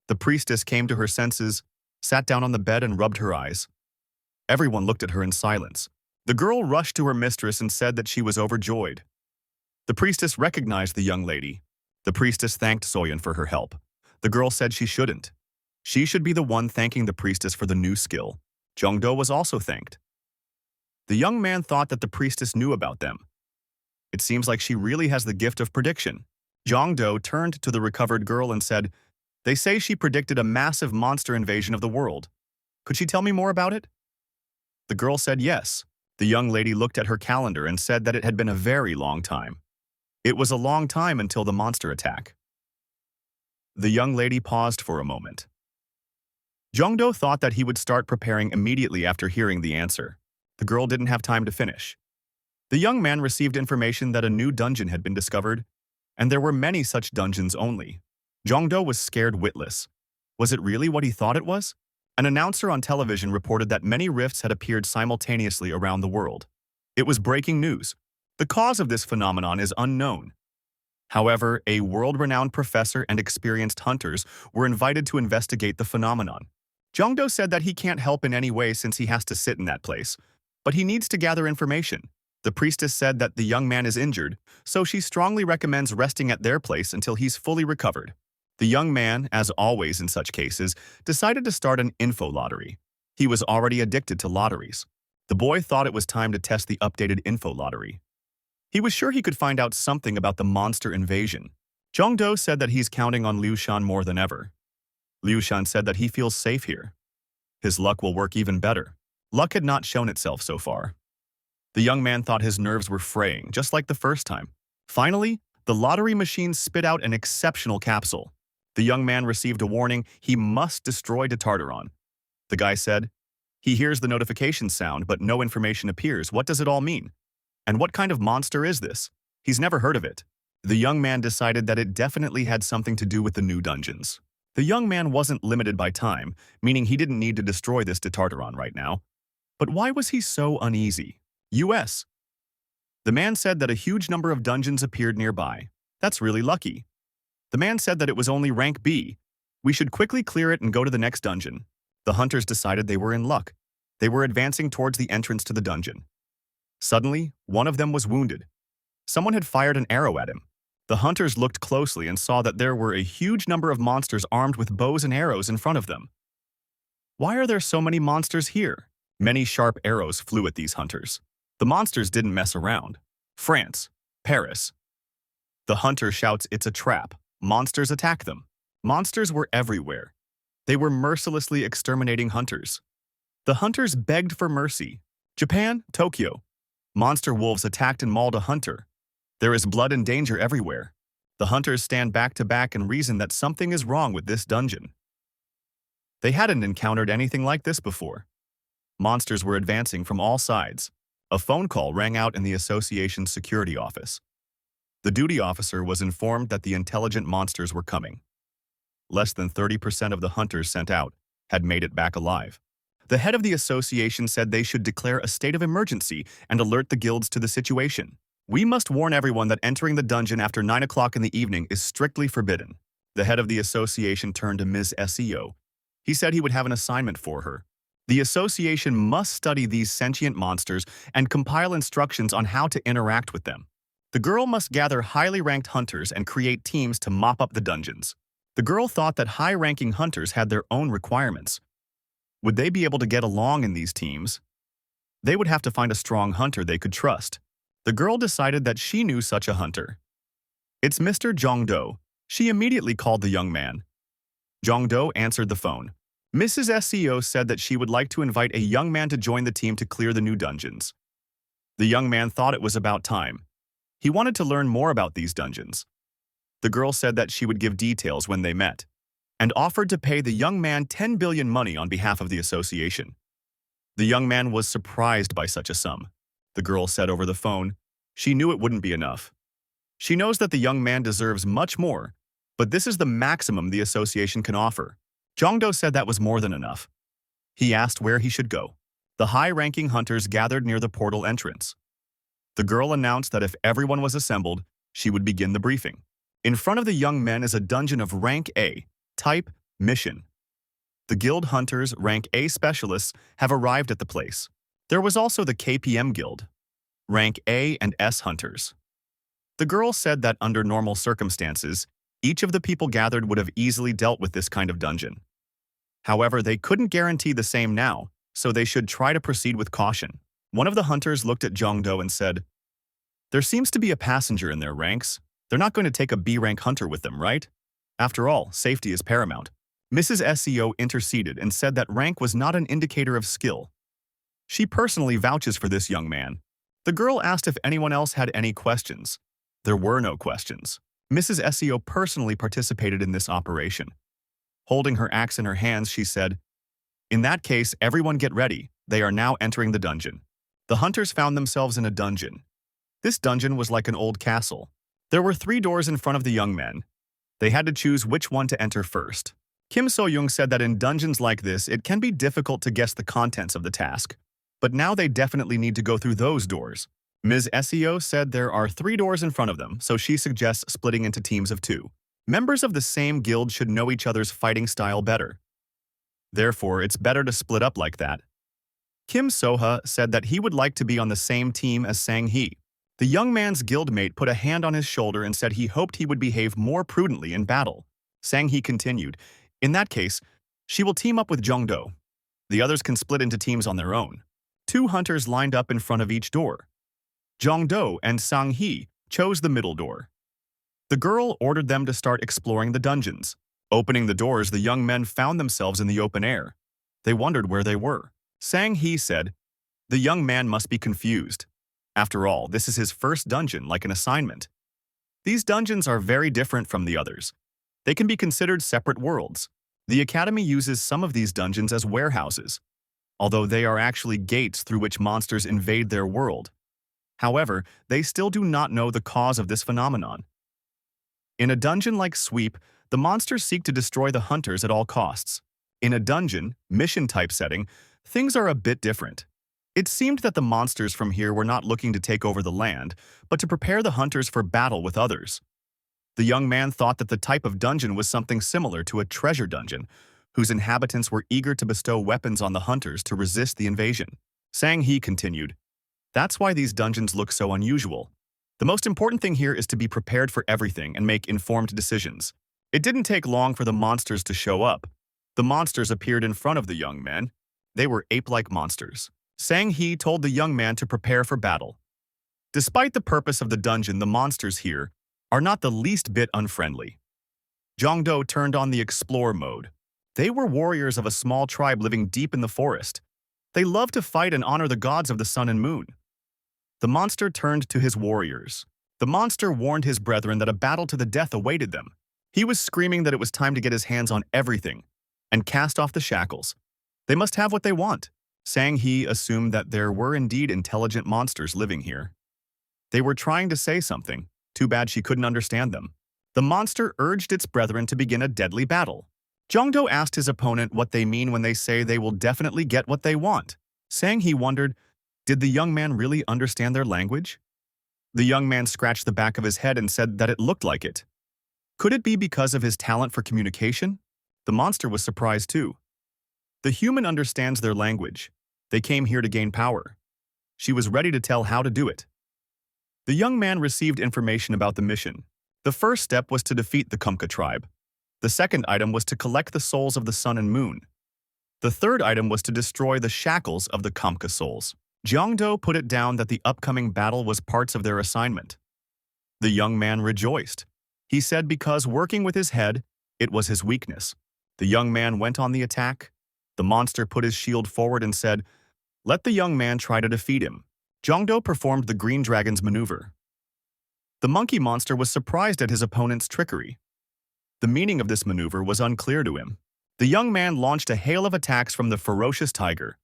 Speaker 1: The priestess came to her senses, sat down on the bed and rubbed her eyes. Everyone looked at her in silence. The girl rushed to her mistress and said that she was overjoyed. The priestess recognized the young lady. The priestess thanked Soyeon for her help. The girl said she shouldn't. She should be the one thanking the priestess for the new skill. Jongdo was also thanked. The young man thought that the priestess knew about them. It seems like she really has the gift of prediction. Jongdo turned to the recovered girl and said, "They say she predicted a massive monster invasion of the world. Could she tell me more about it?" The girl said yes. The young lady looked at her calendar and said that it had been a very long time. It was a long time until the monster attack. The young lady paused for a moment. Jongdo thought that he would start preparing immediately after hearing the answer. The girl didn't have time to finish. The young man received information that a new dungeon had been discovered, and there were many such dungeons only. Jongdo was scared witless. Was it really what he thought it was? An announcer on television reported that many rifts had appeared simultaneously around the world. It was breaking news. The cause of this phenomenon is unknown. However, a world-renowned professor and experienced hunters were invited to investigate the phenomenon. Jongdo said that he can't help in any way since he has to sit in that place, but he needs to gather information. The priestess said that the young man is injured, so she strongly recommends resting at their place until he's fully recovered. The young man, as always in such cases, decided to start an info lottery. He was already addicted to lotteries. The boy thought it was time to test the updated info lottery. He was sure he could find out something about the monster invasion. Jongdo said that he's counting on Liu Shan more than ever. Liu Shan said that he feels safe here. His luck will work even better. Luck had not shown itself so far. The young man thought his nerves were fraying, just like the first time. Finally, the lottery machine spit out an exceptional capsule. The young man received a warning: he must destroy Tartaron. The guy said, "He hears the notification sound, but no information appears. What does it all mean? And what kind of monster is this? He's never heard of it." The young man decided that it definitely had something to do with the new dungeons. The young man wasn't limited by time, meaning he didn't need to destroy this Tartaron right now. But why was he so uneasy? US. The man said that a huge number of dungeons appeared nearby. That's really lucky. The man said that it was only rank B. We should quickly clear it and go to the next dungeon. The hunters decided they were in luck. They were advancing towards the entrance to the dungeon. Suddenly, one of them was wounded. Someone had fired an arrow at him. The hunters looked closely and saw that there were a huge number of monsters armed with bows and arrows in front of them. Why are there so many monsters here? Many sharp arrows flew at these hunters. The monsters didn't mess around. France, Paris. The hunter shouts, "It's a trap." Monsters attack them. Monsters were everywhere. They were mercilessly exterminating hunters. The hunters begged for mercy. Japan, Tokyo. Monster wolves attacked and mauled a hunter. There is blood and danger everywhere. The hunters stand back to back and reason that something is wrong with this dungeon. They hadn't encountered anything like this before. Monsters were advancing from all sides. A phone call rang out in the association's security office. The duty officer was informed that the intelligent monsters were coming. Less than 30% of the hunters sent out had made it back alive. The head of the association said they should declare a state of emergency and alert the guilds to the situation. We must warn everyone that entering the dungeon after 9 o'clock in the evening is strictly forbidden. The head of the association turned to Ms. SEO. He said he would have an assignment for her. The association must study these sentient monsters and compile instructions on how to interact with them. The girl must gather highly ranked hunters and create teams to mop up the dungeons. The girl thought that high-ranking hunters had their own requirements. Would they be able to get along in these teams? They would have to find a strong hunter they could trust. The girl decided that she knew such a hunter. It's Mr. Jongdo. She immediately called the young man. Jongdo answered the phone. Mrs. SEO said that she would like to invite a young man to join the team to clear the new dungeons. The young man thought it was about time. He wanted to learn more about these dungeons. The girl said that she would give details when they met, and offered to pay the young man 10 billion money on behalf of the association. The young man was surprised by such a sum. The girl said over the phone, she knew it wouldn't be enough. She knows that the young man deserves much more, but this is the maximum the association can offer. Jongdo said that was more than enough. He asked where he should go. The high-ranking hunters gathered near the portal entrance. The girl announced that if everyone was assembled, she would begin the briefing. In front of the young men is a dungeon of rank A, type, mission. The guild hunters, rank A specialists, have arrived at the place. There was also the KPM guild, rank A and S hunters. The girl said that under normal circumstances, each of the people gathered would have easily dealt with this kind of dungeon. However, they couldn't guarantee the same now, so they should try to proceed with caution. One of the hunters looked at Jongdo and said, there seems to be a passenger in their ranks. They're not going to take a B-rank hunter with them, right? After all, safety is paramount. Mrs. SEO interceded and said that rank was not an indicator of skill. She personally vouches for this young man. The girl asked if anyone else had any questions. There were no questions. Mrs. SEO personally participated in this operation. Holding her axe in her hands, she said, in that case, everyone get ready. They are now entering the dungeon. The hunters found themselves in a dungeon. This dungeon was like an old castle. There were 3 doors in front of the young men. They had to choose which one to enter first. Kim So-young said that in dungeons like this, it can be difficult to guess the contents of the task. But now they definitely need to go through those doors. Ms. SEO said there are 3 doors in front of them, so she suggests splitting into teams of 2. Members of the same guild should know each other's fighting style better. Therefore, it's better to split up like that. Kim So-ha said that he would like to be on the same team as Sang-hee. The young man's guildmate put a hand on his shoulder and said he hoped he would behave more prudently in battle. Sang-hee continued, in that case, she will team up with Jongdo. The others can split into teams on their own. 2 hunters lined up in front of each door. Jongdo and Sang-hee chose the middle door. The girl ordered them to start exploring the dungeons. Opening the doors, the young men found themselves in the open air. They wondered where they were. Sang-hee said, the young man must be confused. After all, this is his first dungeon, like an assignment. These dungeons are very different from the others. They can be considered separate worlds. The Academy uses some of these dungeons as warehouses, although they are actually gates through which monsters invade their world. However, they still do not know the cause of this phenomenon. In a dungeon like Sweep, the monsters seek to destroy the hunters at all costs. In a dungeon, mission-type setting, things are a bit different. It seemed that the monsters from here were not looking to take over the land, but to prepare the hunters for battle with others. The young man thought that the type of dungeon was something similar to a treasure dungeon, whose inhabitants were eager to bestow weapons on the hunters to resist the invasion. Sang-hee continued, that's why these dungeons look so unusual. The most important thing here is to be prepared for everything and make informed decisions. It didn't take long for the monsters to show up. The monsters appeared in front of the young men. They were ape-like monsters. Sang-hee told the young man to prepare for battle. Despite the purpose of the dungeon, the monsters here are not the least bit unfriendly. Jongdo turned on the explore mode. They were warriors of a small tribe living deep in the forest. They love to fight and honor the gods of the sun and moon. The monster turned to his warriors. The monster warned his brethren that a battle to the death awaited them. He was screaming that it was time to get his hands on everything and cast off the shackles. They must have what they want. Sang-hee assumed that there were indeed intelligent monsters living here. They were trying to say something. Too bad she couldn't understand them. The monster urged its brethren to begin a deadly battle. Jongdo asked his opponent what they mean when they say they will definitely get what they want. Sang-hee wondered, did the young man really understand their language? The young man scratched the back of his head and said that it looked like it. Could it be because of his talent for communication? The monster was surprised too. The human understands their language. They came here to gain power. She was ready to tell how to do it. The young man received information about the mission. The first step was to defeat the Kumka tribe. The second item was to collect the souls of the sun and moon. The third item was to destroy the shackles of the Kumka souls. Jongdo put it down that the upcoming battle was parts of their assignment. The young man rejoiced. He said because working with his head, it was his weakness. The young man went on the attack. The monster put his shield forward and said, "Let the young man try to defeat him." Jongdo performed the Green Dragon's maneuver. The monkey monster was surprised at his opponent's trickery. The meaning of this maneuver was unclear to him. The young man launched a hail of attacks from the ferocious tiger.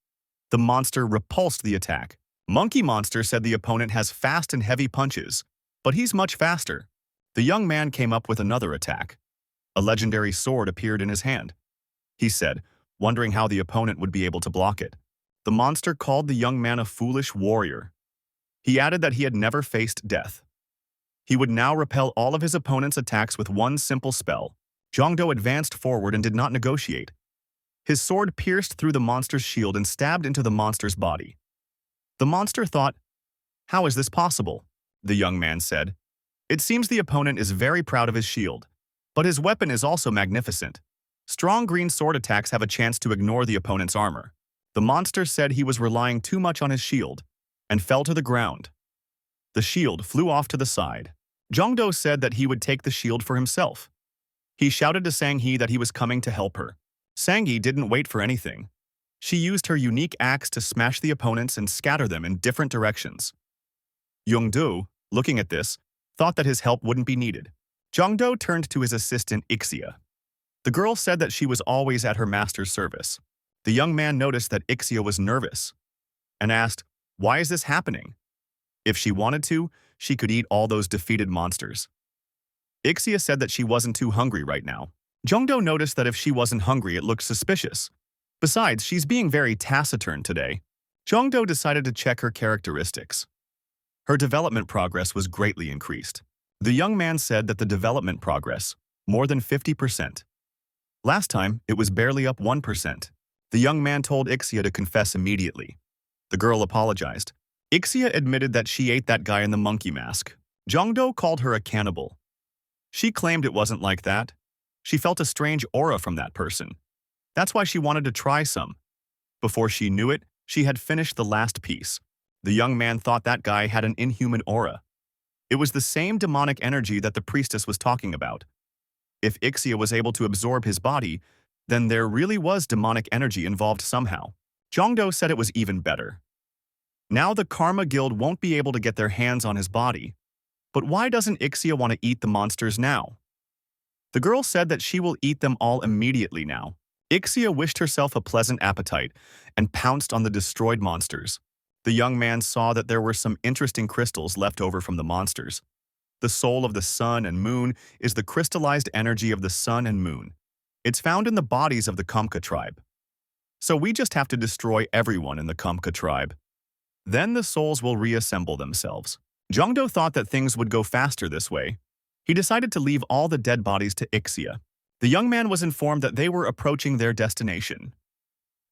Speaker 1: The monster repulsed the attack. Monkey monster said the opponent has fast and heavy punches, but he's much faster. The young man came up with another attack. A legendary sword appeared in his hand. He said, wondering how the opponent would be able to block it. The monster called the young man a foolish warrior. He added that he had never faced death. He would now repel all of his opponent's attacks with one simple spell. Jongdo advanced forward and did not negotiate. His sword pierced through the monster's shield and stabbed into the monster's body. The monster thought, "How is this possible?" The young man said. "It seems the opponent is very proud of his shield, but his weapon is also magnificent. Strong green sword attacks have a chance to ignore the opponent's armor." The monster said he was relying too much on his shield and fell to the ground. The shield flew off to the side. Jongdo said that he would take the shield for himself. He shouted to Sang-hee that he was coming to help her. Sang-hee didn't wait for anything. She used her unique axe to smash the opponents and scatter them in different directions. Young-do, looking at this, thought that his help wouldn't be needed. Jongdo turned to his assistant Ixia. The girl said that she was always at her master's service. The young man noticed that Ixia was nervous and asked, "Why is this happening?" If she wanted to, she could eat all those defeated monsters. Ixia said that she wasn't too hungry right now. Jongdo noticed that if she wasn't hungry, it looked suspicious. Besides, she's being very taciturn today. Jongdo decided to check her characteristics. Her development progress was greatly increased. The young man said that the development progress, more than 50%. Last time, it was barely up 1%. The young man told Ixia to confess immediately. The girl apologized. Ixia admitted that she ate that guy in the monkey mask. Jongdo called her a cannibal. She claimed it wasn't like that. She felt a strange aura from that person. That's why she wanted to try some. Before she knew it, she had finished the last piece. The young man thought that guy had an inhuman aura. It was the same demonic energy that the priestess was talking about. If Ixia was able to absorb his body, then there really was demonic energy involved somehow. Jongdo said it was even better. Now the Karma Guild won't be able to get their hands on his body. But why doesn't Ixia want to eat the monsters now? The girl said that she will eat them all immediately now. Ixia wished herself a pleasant appetite and pounced on the destroyed monsters. The young man saw that there were some interesting crystals left over from the monsters. The soul of the sun and moon is the crystallized energy of the sun and moon. It's found in the bodies of the Kumka tribe. So we just have to destroy everyone in the Kumka tribe. Then the souls will reassemble themselves. Jongdo thought that things would go faster this way. He decided to leave all the dead bodies to Ixia. The young man was informed that they were approaching their destination.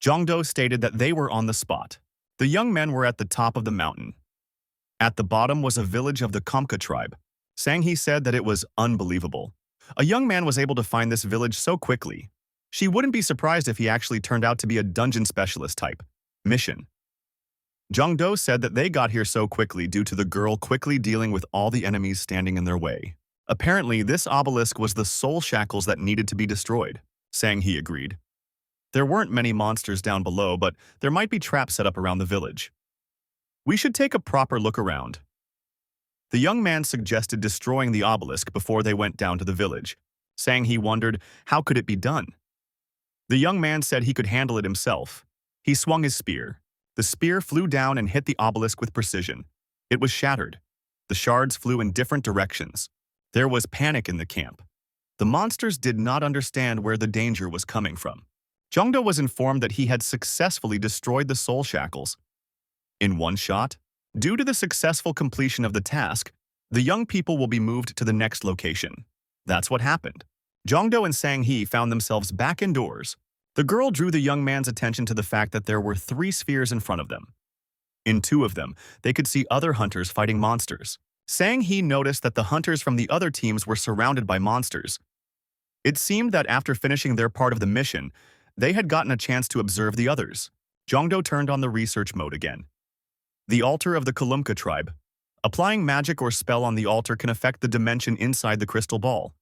Speaker 1: Jongdo stated that they were on the spot. The young men were at the top of the mountain. At the bottom was a village of the Kumka tribe. Sang-hee said that it was unbelievable. A young man was able to find this village so quickly. She wouldn't be surprised if he actually turned out to be a dungeon specialist type. Mission. Jongdo said that they got here so quickly due to the girl quickly dealing with all the enemies standing in their way. Apparently, this obelisk was the soul shackles that needed to be destroyed. Sang-hee agreed. There weren't many monsters down below, but there might be traps set up around the village. We should take a proper look around. The young man suggested destroying the obelisk before they went down to the village, saying he wondered how could it be done. The young man said he could handle it himself. He swung his spear. The spear flew down and hit the obelisk with precision. It was shattered. The shards flew in different directions. There was panic in the camp. The monsters did not understand where the danger was coming from. Jongdo was informed that he had successfully destroyed the soul shackles. In one shot, due to the successful completion of the task, the young people will be moved to the next location. That's what happened. Jongdo and Sang-hee found themselves back indoors. The girl drew the young man's attention to the fact that there were 3 spheres in front of them. In 2 of them, they could see other hunters fighting monsters. Sang-hee noticed that the hunters from the other teams were surrounded by monsters. It seemed that after finishing their part of the mission, they had gotten a chance to observe the others. Jongdo turned on the research mode again. The altar of the Kalumka tribe. Applying magic or spell on the altar can affect the dimension inside the crystal ball.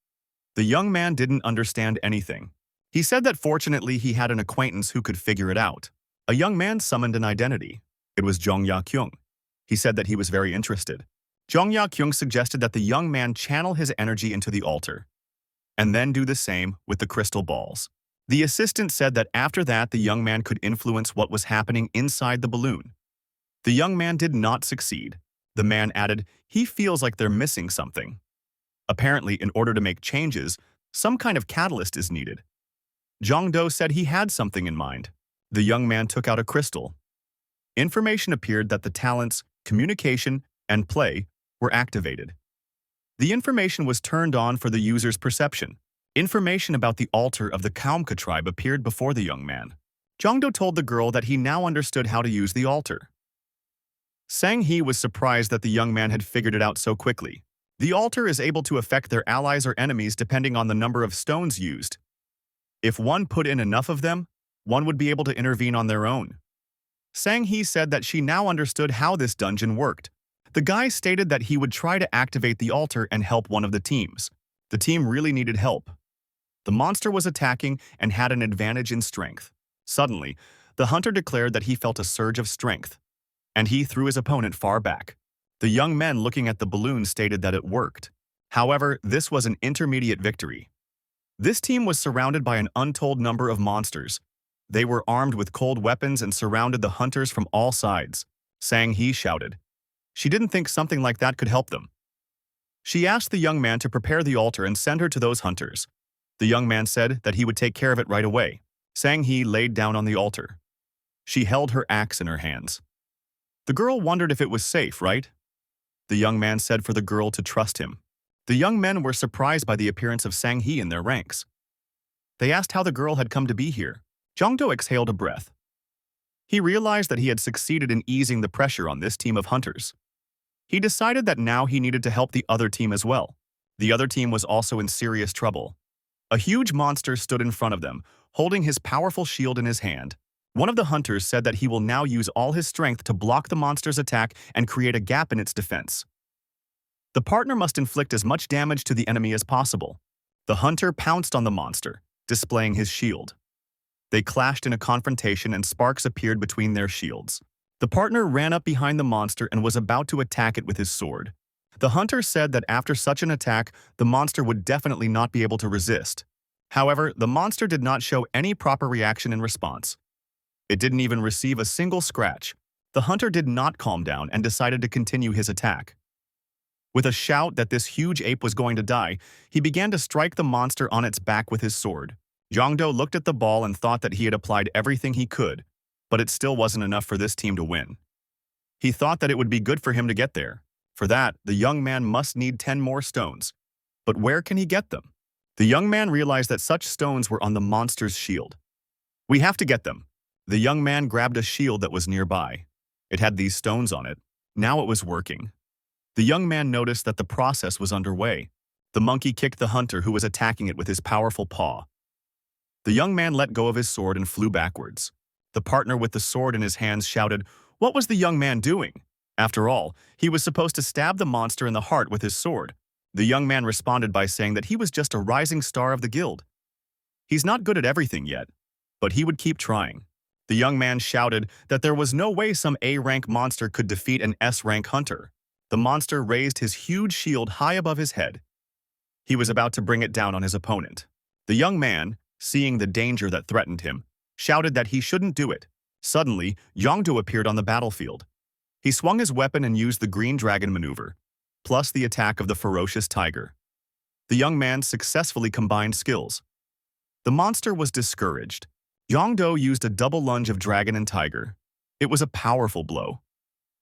Speaker 1: The young man didn't understand anything. He said that fortunately he had an acquaintance who could figure it out. A young man summoned an identity. It was Jong Ya-kyung. He said that he was very interested. Jong Ya-kyung suggested that the young man channel his energy into the altar, and then do the same with the crystal balls. The assistant said that after that the young man could influence what was happening inside the balloon. The young man did not succeed. The man added, he feels like they're missing something. Apparently, in order to make changes, some kind of catalyst is needed. Jongdo said he had something in mind. The young man took out a crystal. Information appeared that the talents, communication, and play were activated. The information was turned on for the user's perception. Information about the altar of the Kalumka tribe appeared before the young man. Jongdo told the girl that he now understood how to use the altar. Sang-hee was surprised that the young man had figured it out so quickly. The altar is able to affect their allies or enemies depending on the number of stones used. If one put in enough of them, one would be able to intervene on their own. Sang-hee said that she now understood how this dungeon worked. The guy stated that he would try to activate the altar and help one of the teams. The team really needed help. The monster was attacking and had an advantage in strength. Suddenly, the hunter declared that he felt a surge of strength, and he threw his opponent far back. The young men looking at the balloon stated that it worked. However, this was an intermediate victory. This team was surrounded by an untold number of monsters. They were armed with cold weapons and surrounded the hunters from all sides. Sang-hee shouted. She didn't think something like that could help them. She asked the young man to prepare the altar and send her to those hunters. The young man said that he would take care of it right away. Sang-hee laid down on the altar. She held her axe in her hands. The girl wondered if it was safe, right? The young man said for the girl to trust him. The young men were surprised by the appearance of Sang-hee in their ranks. They asked how the girl had come to be here. Jongdo exhaled a breath. He realized that he had succeeded in easing the pressure on this team of hunters. He decided that now he needed to help the other team as well. The other team was also in serious trouble. A huge monster stood in front of them, holding his powerful shield in his hand. One of the hunters said that he will now use all his strength to block the monster's attack and create a gap in its defense. The partner must inflict as much damage to the enemy as possible. The hunter pounced on the monster, displaying his shield. They clashed in a confrontation and sparks appeared between their shields. The partner ran up behind the monster and was about to attack it with his sword. The hunter said that after such an attack, the monster would definitely not be able to resist. However, the monster did not show any proper reaction in response. It didn't even receive a single scratch. The hunter did not calm down and decided to continue his attack. With a shout that this huge ape was going to die, he began to strike the monster on its back with his sword. Jongdo looked at the ball and thought that he had applied everything he could, but it still wasn't enough for this team to win. He thought that it would be good for him to get there. For that, the young man must need 10 more stones. But where can he get them? The young man realized that such stones were on the monster's shield. We have to get them. The young man grabbed a shield that was nearby. It had these stones on it. Now it was working. The young man noticed that the process was underway. The monkey kicked the hunter who was attacking it with his powerful paw. The young man let go of his sword and flew backwards. The partner with the sword in his hands shouted, "What was the young man doing?" After all, he was supposed to stab the monster in the heart with his sword. The young man responded by saying that he was just a rising star of the guild. He's not good at everything yet, but he would keep trying. The young man shouted that there was no way some A-rank monster could defeat an S-rank hunter. The monster raised his huge shield high above his head. He was about to bring it down on his opponent. The young man, seeing the danger that threatened him, shouted that he shouldn't do it. Suddenly, Yongdo appeared on the battlefield. He swung his weapon and used the green dragon maneuver, plus the attack of the ferocious tiger. The young man successfully combined skills. The monster was discouraged. Yongdo used a double lunge of dragon and tiger. It was a powerful blow.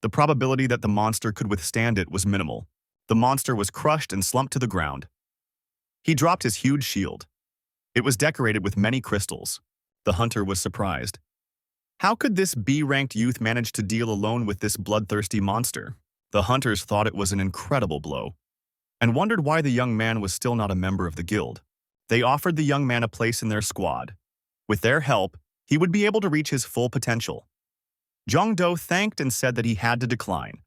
Speaker 1: The probability that the monster could withstand it was minimal. The monster was crushed and slumped to the ground. He dropped his huge shield. It was decorated with many crystals. The hunter was surprised. How could this B-ranked youth manage to deal alone with this bloodthirsty monster? The hunters thought it was an incredible blow, and wondered why the young man was still not a member of the guild. They offered the young man a place in their squad. With their help, he would be able to reach his full potential. Jongdo thanked and said that he had to decline.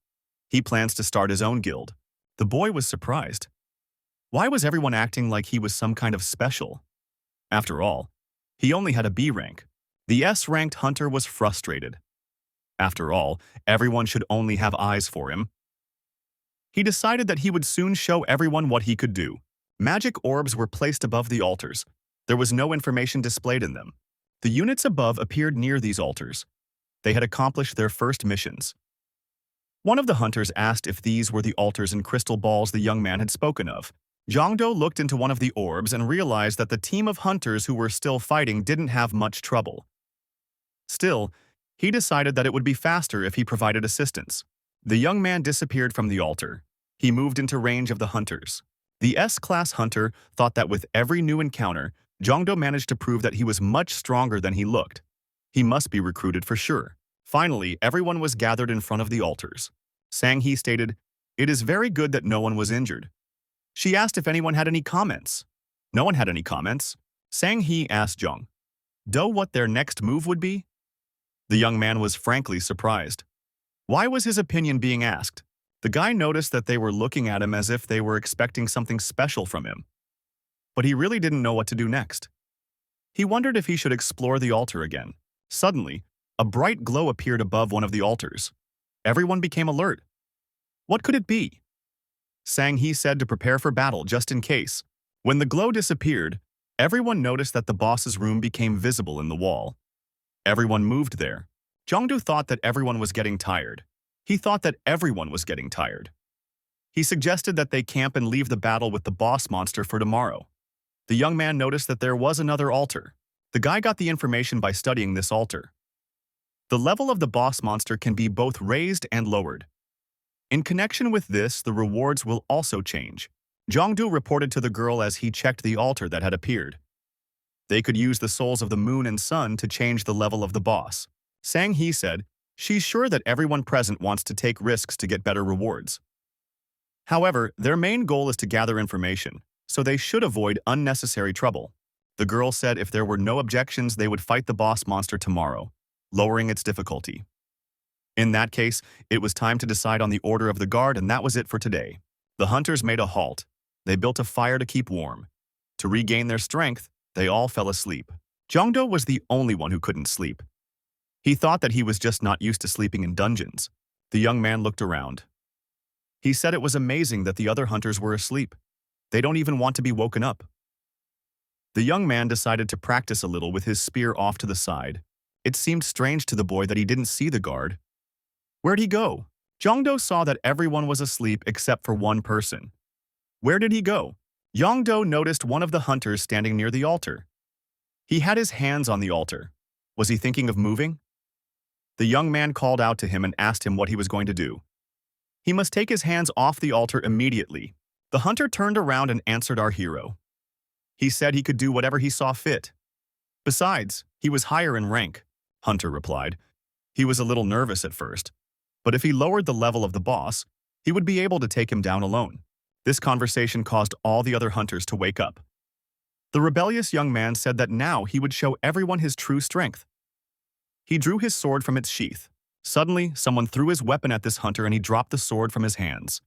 Speaker 1: He plans to start his own guild. The boy was surprised. Why was everyone acting like he was some kind of special? After all, he only had a B rank. The S-ranked hunter was frustrated. After all, everyone should only have eyes for him. He decided that he would soon show everyone what he could do. Magic orbs were placed above the altars. There was no information displayed in them. The units above appeared near these altars. They had accomplished their first missions. One of the hunters asked if these were the altars and crystal balls the young man had spoken of. Jongdo looked into one of the orbs and realized that the team of hunters who were still fighting didn't have much trouble. Still, he decided that it would be faster if he provided assistance. The young man disappeared from the altar. He moved into range of the hunters. The S-class hunter thought that with every new encounter, Jongdo managed to prove that he was much stronger than he looked. He must be recruited for sure. Finally, everyone was gathered in front of the altars. Sang-hee stated, "It is very good that no one was injured." She asked if anyone had any comments. No one had any comments. Sang-hee asked Jong-do what their next move would be. The young man was frankly surprised. Why was his opinion being asked? The guy noticed that they were looking at him as if they were expecting something special from him. But he really didn't know what to do next. He wondered if he should explore the altar again. Suddenly, a bright glow appeared above one of the altars. Everyone became alert. What could it be? Sang-hee said to prepare for battle just in case. When the glow disappeared, everyone noticed that the boss's room became visible in the wall. Everyone moved there. Jongdo thought that everyone was getting tired. He thought that everyone was getting tired. He suggested that they camp and leave the battle with the boss monster for tomorrow. The young man noticed that there was another altar. The guy got the information by studying this altar. The level of the boss monster can be both raised and lowered. In connection with this, the rewards will also change. Jongdo reported to the girl as he checked the altar that had appeared. They could use the souls of the moon and sun to change the level of the boss. Sang-hee said, she's sure that everyone present wants to take risks to get better rewards. However, their main goal is to gather information, so they should avoid unnecessary trouble. The girl said if there were no objections, they would fight the boss monster tomorrow, lowering its difficulty. In that case, it was time to decide on the order of the guard, and that was it for today. The hunters made a halt. They built a fire to keep warm. To regain their strength, they all fell asleep. Jongdo was the only one who couldn't sleep. He thought that he was just not used to sleeping in dungeons. The young man looked around. He said it was amazing that the other hunters were asleep. They don't even want to be woken up. The young man decided to practice a little with his spear off to the side. It seemed strange to the boy that he didn't see the guard. Where'd he go? Jongdo saw that everyone was asleep except for one person. Where did he go? Jongdo noticed one of the hunters standing near the altar. He had his hands on the altar. Was he thinking of moving? The young man called out to him and asked him what he was going to do. He must take his hands off the altar immediately. The hunter turned around and answered our hero. He said he could do whatever he saw fit. Besides, he was higher in rank, Hunter replied. He was a little nervous at first, but if he lowered the level of the boss, he would be able to take him down alone. This conversation caused all the other hunters to wake up. The rebellious young man said that now he would show everyone his true strength. He drew his sword from its sheath. Suddenly, someone threw his weapon at this hunter and he dropped the sword from his hands.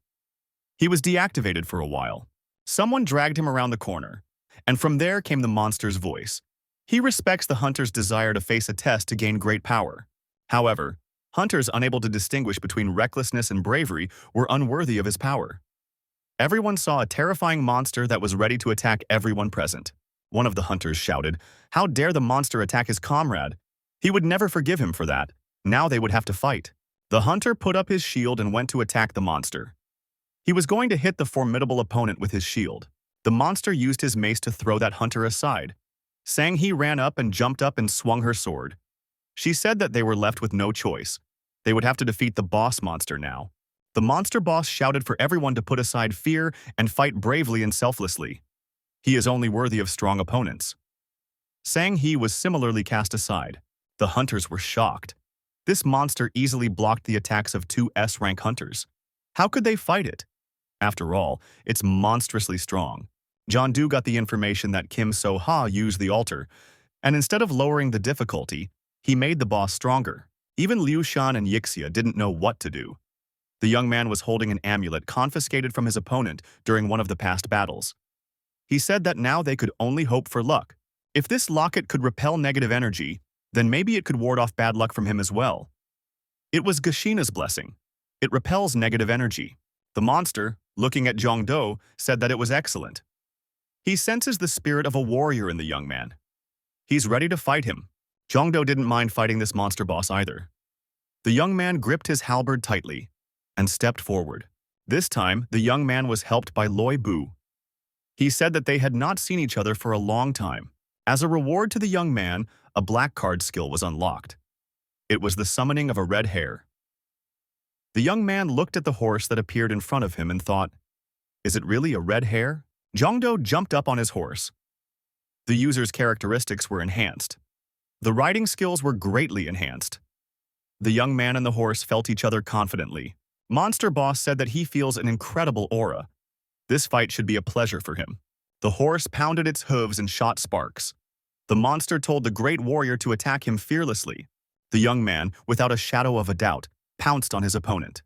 Speaker 1: He was deactivated for a while. Someone dragged him around the corner, and from there came the monster's voice. He respects the hunter's desire to face a test to gain great power. However, hunters unable to distinguish between recklessness and bravery were unworthy of his power. Everyone saw a terrifying monster that was ready to attack everyone present. One of the hunters shouted, "How dare the monster attack his comrade? He would never forgive him for that. Now they would have to fight." The hunter put up his shield and went to attack the monster. He was going to hit the formidable opponent with his shield. The monster used his mace to throw that hunter aside. Sang-hee ran up and swung her sword. She said that they were left with no choice. They would have to defeat the boss monster now. The monster boss shouted for everyone to put aside fear and fight bravely and selflessly. He is only worthy of strong opponents. Sang-hee was similarly cast aside. The hunters were shocked. This monster easily blocked the attacks of two S-rank hunters. How could they fight it? After all, it's monstrously strong. Jeondu got the information that Kim So-ha used the altar, and instead of lowering the difficulty, he made the boss stronger. Even Liu Shan and Yixia didn't know what to do. The young man was holding an amulet confiscated from his opponent during one of the past battles. He said that now they could only hope for luck. If this locket could repel negative energy, then maybe it could ward off bad luck from him as well. It was Gashina's blessing. It repels negative energy. The monster, looking at Jeongdo, said that it was excellent. He senses the spirit of a warrior in the young man. He's ready to fight him. Jeongdo didn't mind fighting this monster boss either. The young man gripped his halberd tightly and stepped forward. This time, the young man was helped by Loi Bu. He said that they had not seen each other for a long time. As a reward to the young man, a black card skill was unlocked. It was the summoning of a red hare. The young man looked at the horse that appeared in front of him and thought, "Is it really a red hare?" Jeongdo jumped up on his horse. The user's characteristics were enhanced. The riding skills were greatly enhanced. The young man and the horse felt each other confidently. Monster Boss said that he feels an incredible aura. This fight should be a pleasure for him. The horse pounded its hooves and shot sparks. The monster told the great warrior to attack him fearlessly. The young man, without a shadow of a doubt, pounced on his opponent.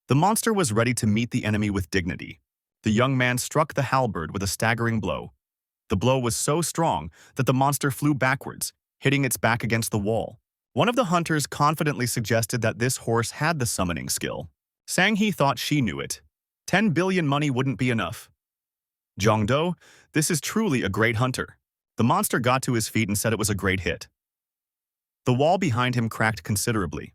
Speaker 1: The monster was ready to meet the enemy with dignity. The young man struck the halberd with a staggering blow. The blow was so strong that the monster flew backwards, hitting its back against the wall. One of the hunters confidently suggested that this horse had the summoning skill. Sang-hee thought she knew it. 10 billion money wouldn't be enough. Jeongdo, this is truly a great hunter. The monster got to his feet and said it was a great hit. The wall behind him cracked considerably.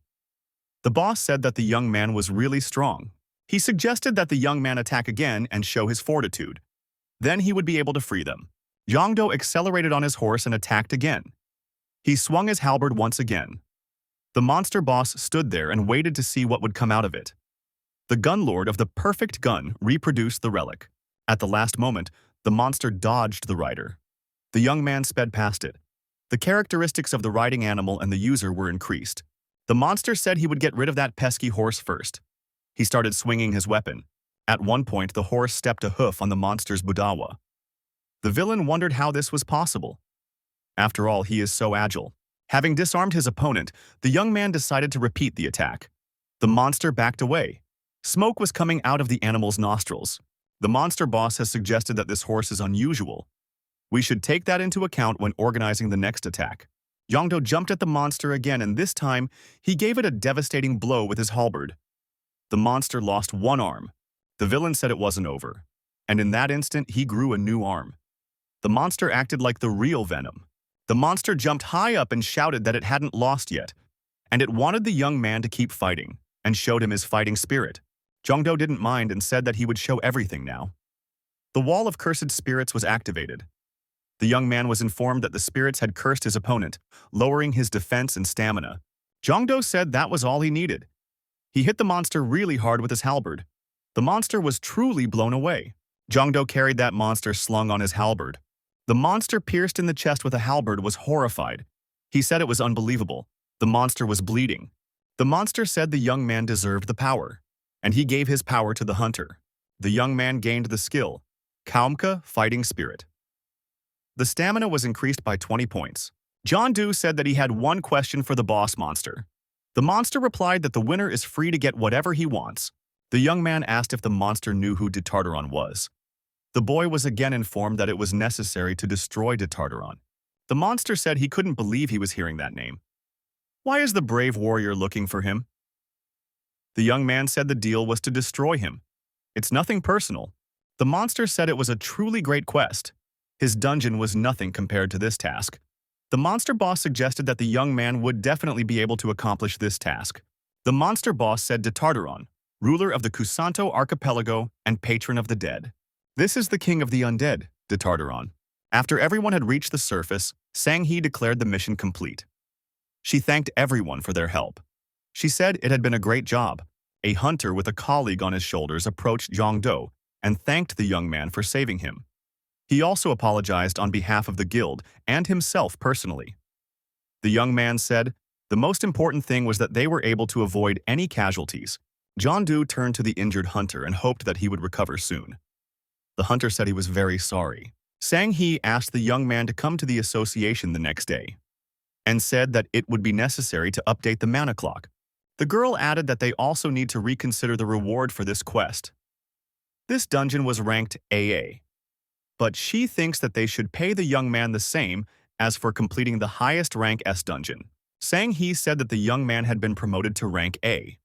Speaker 1: The boss said that the young man was really strong. He suggested that the young man attack again and show his fortitude. Then he would be able to free them. Jeongdo accelerated on his horse and attacked again. He swung his halberd once again. The monster boss stood there and waited to see what would come out of it. The gun lord of the perfect gun reproduced the relic. At the last moment, the monster dodged the rider. The young man sped past it. The characteristics of the riding animal and the user were increased. The monster said he would get rid of that pesky horse first. He started swinging his weapon. At one point, the horse stepped a hoof on the monster's budawa. The villain wondered how this was possible. After all, he is so agile. Having disarmed his opponent, the young man decided to repeat the attack. The monster backed away. Smoke was coming out of the animal's nostrils. The monster boss has suggested that this horse is unusual. We should take that into account when organizing the next attack. Jeongdo jumped at the monster again, and this time, he gave it a devastating blow with his halberd. The monster lost one arm. The villain said it wasn't over. And in that instant, he grew a new arm. The monster acted like the real Venom. The monster jumped high up and shouted that it hadn't lost yet, and it wanted the young man to keep fighting, and showed him his fighting spirit. Jeongdo didn't mind and said that he would show everything now. The wall of cursed spirits was activated. The young man was informed that the spirits had cursed his opponent, lowering his defense and stamina. Jeongdo said that was all he needed. He hit the monster really hard with his halberd. The monster was truly blown away. Jeongdo carried that monster slung on his halberd. The monster pierced in the chest with a halberd was horrified. He said it was unbelievable. The monster was bleeding. The monster said the young man deserved the power, and he gave his power to the hunter. The young man gained the skill, Kaumka, Fighting Spirit. The stamina was increased by 20 points. Jeondu said that he had one question for the boss monster. The monster replied that the winner is free to get whatever he wants. The young man asked if the monster knew who Tartaron was. The boy was again informed that it was necessary to destroy Tartaron. The monster said he couldn't believe he was hearing that name. Why is the brave warrior looking for him? The young man said the deal was to destroy him. It's nothing personal. The monster said it was a truly great quest. His dungeon was nothing compared to this task. The monster boss suggested that the young man would definitely be able to accomplish this task. The monster boss said to Tartaron, ruler of the Kusanto archipelago and patron of the dead. This is the king of the undead, de Tartaron. After everyone had reached the surface, Sang-hee declared the mission complete. She thanked everyone for their help. She said it had been a great job. A hunter with a colleague on his shoulders approached Zhang-do and thanked the young man for saving him. He also apologized on behalf of the guild and himself personally. The young man said, the most important thing was that they were able to avoid any casualties. Zhang-do turned to the injured hunter and hoped that he would recover soon. The hunter said he was very sorry. Sang-hee asked the young man to come to the association the next day and said that it would be necessary to update the mana clock. The girl added that they also need to reconsider the reward for this quest. This dungeon was ranked AA, but she thinks that they should pay the young man the same as for completing the highest rank S dungeon. Sang-hee said that the young man had been promoted to rank A.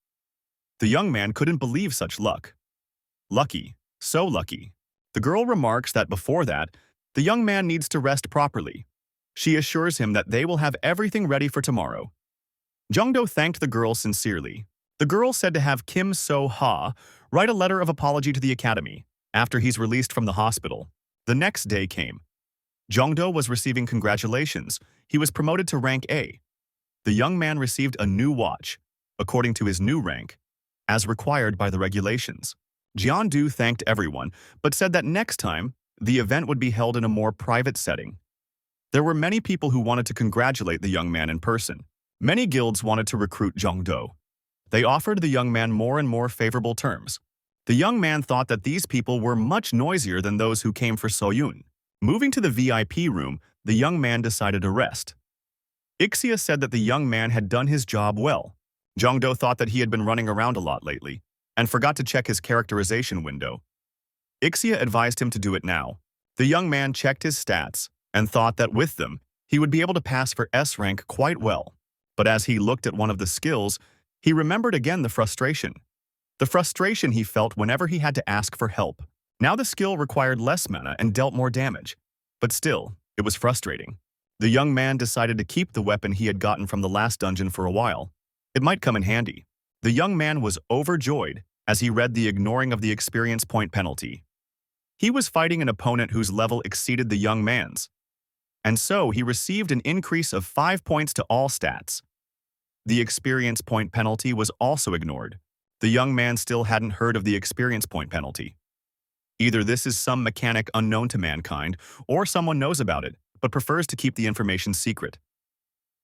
Speaker 1: The young man couldn't believe such luck. Lucky, so lucky. The girl remarks that before that, the young man needs to rest properly. She assures him that they will have everything ready for tomorrow. Zhang-do thanked the girl sincerely. The girl said to have Kim So-ha write a letter of apology to the academy after he's released from the hospital. The next day came. Zhang-do was receiving congratulations. He was promoted to rank A. The young man received a new watch, according to his new rank, as required by the regulations. Jian-du thanked everyone, but said that next time, the event would be held in a more private setting. There were many people who wanted to congratulate the young man in person. Many guilds wanted to recruit Zhang-do. They offered the young man more and more favorable terms. The young man thought that these people were much noisier than those who came for Soyun. Moving to the VIP room, the young man decided to rest. Ixia said that the young man had done his job well. Zhang-do thought that he had been running around a lot lately and forgot to check his characterization window. Ixia advised him to do it now. The young man checked his stats and thought that with them, he would be able to pass for S rank quite well. But as he looked at one of the skills, he remembered again the frustration. The frustration he felt whenever he had to ask for help. Now the skill required less mana and dealt more damage. But still, it was frustrating. The young man decided to keep the weapon he had gotten from the last dungeon for a while. It might come in handy. The young man was overjoyed as he read the ignoring of the experience point penalty. He was fighting an opponent whose level exceeded the young man's, and so he received an increase of 5 points to all stats. The experience point penalty was also ignored. The young man still hadn't heard of the experience point penalty. Either this is some mechanic unknown to mankind, or someone knows about it, but prefers to keep the information secret.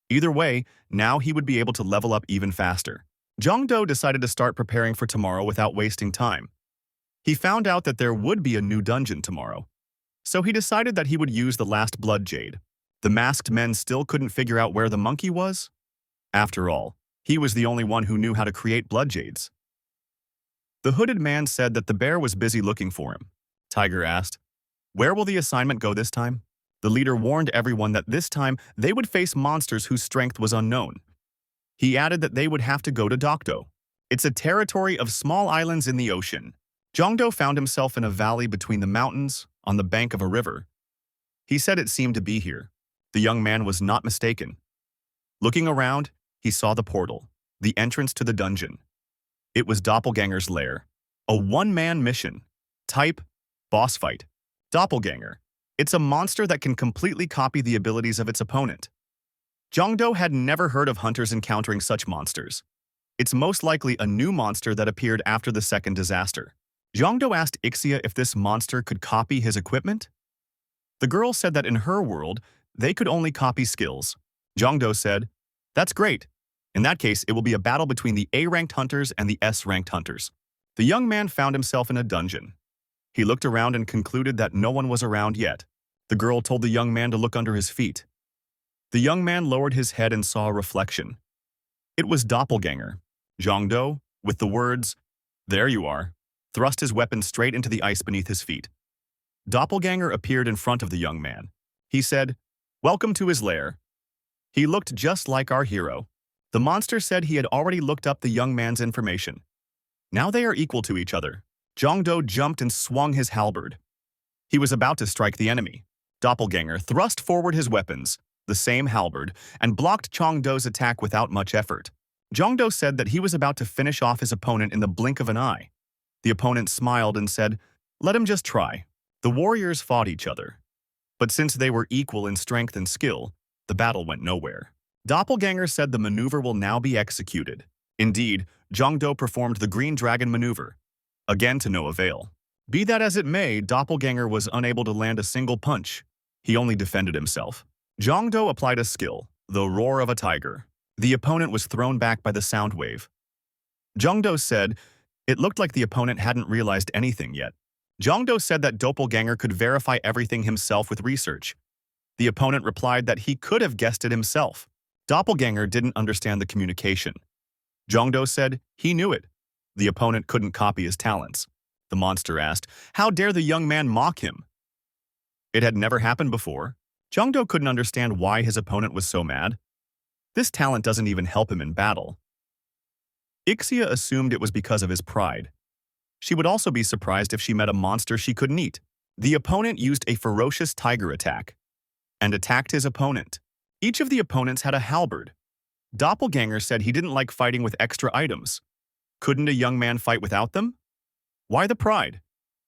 Speaker 1: Either way, now he would be able to level up even faster. Zhang-do decided to start preparing for tomorrow without wasting time. He found out that there would be a new dungeon tomorrow, so he decided that he would use the last blood jade. The masked men still couldn't figure out where the monkey was. After all, he was the only one who knew how to create blood jades. The hooded man said that the bear was busy looking for him. Tiger asked, "Where will the assignment go this time?" The leader warned everyone that this time they would face monsters whose strength was unknown. He added that they would have to go to Dokdo. It's a territory of small islands in the ocean. Zhang-do found himself in a valley between the mountains, on the bank of a river. He said it seemed to be here. The young man was not mistaken. Looking around, he saw the portal, the entrance to the dungeon. It was Doppelganger's lair. A one-man mission. Type, boss fight. Doppelganger. It's a monster that can completely copy the abilities of its opponent. Zhang-do had never heard of hunters encountering such monsters. It's most likely a new monster that appeared after the second disaster. Zhang-do asked Ixia if this monster could copy his equipment. The girl said that in her world, they could only copy skills. Zhang-do said, "That's great. In that case, it will be a battle between the A-ranked hunters and the S-ranked hunters." The young man found himself in a dungeon. He looked around and concluded that no one was around yet. The girl told the young man to look under his feet. The young man lowered his head and saw a reflection. It was Doppelganger. Zhang-do, with the words, "There you are," thrust his weapon straight into the ice beneath his feet. Doppelganger appeared in front of the young man. He said, Welcome to his lair. He looked just like our hero. The monster said he had already looked up the young man's information. Now they are equal to each other. Jongdo jumped and swung his halberd. He was about to strike the enemy. Doppelganger thrust forward his weapons, the same halberd, and blocked Jongdo's attack without much effort. Jongdo said that he was about to finish off his opponent in the blink of an eye. The opponent smiled and said, "Let him just try." The warriors fought each other. But since they were equal in strength and skill, the battle went nowhere. Doppelganger said the maneuver will now be executed. Indeed, Jongdo performed the Green Dragon maneuver, again to no avail. Be that as it may, Doppelganger was unable to land a single punch. He only defended himself. Jongdo applied a skill, the roar of a tiger. The opponent was thrown back by the sound wave. Jongdo said, it looked like the opponent hadn't realized anything yet. Jongdo said that Doppelganger could verify everything himself with research. The opponent replied that he could have guessed it himself. Doppelganger didn't understand the communication. Jongdo said he knew it. The opponent couldn't copy his talents. The monster asked, how dare the young man mock him? It had never happened before. Jongdo couldn't understand why his opponent was so mad. This talent doesn't even help him in battle. Ixia assumed it was because of his pride. She would also be surprised if she met a monster she couldn't eat. The opponent used a ferocious tiger attack and attacked his opponent. Each of the opponents had a halberd. Doppelganger said he didn't like fighting with extra items. Couldn't a young man fight without them? Why the pride?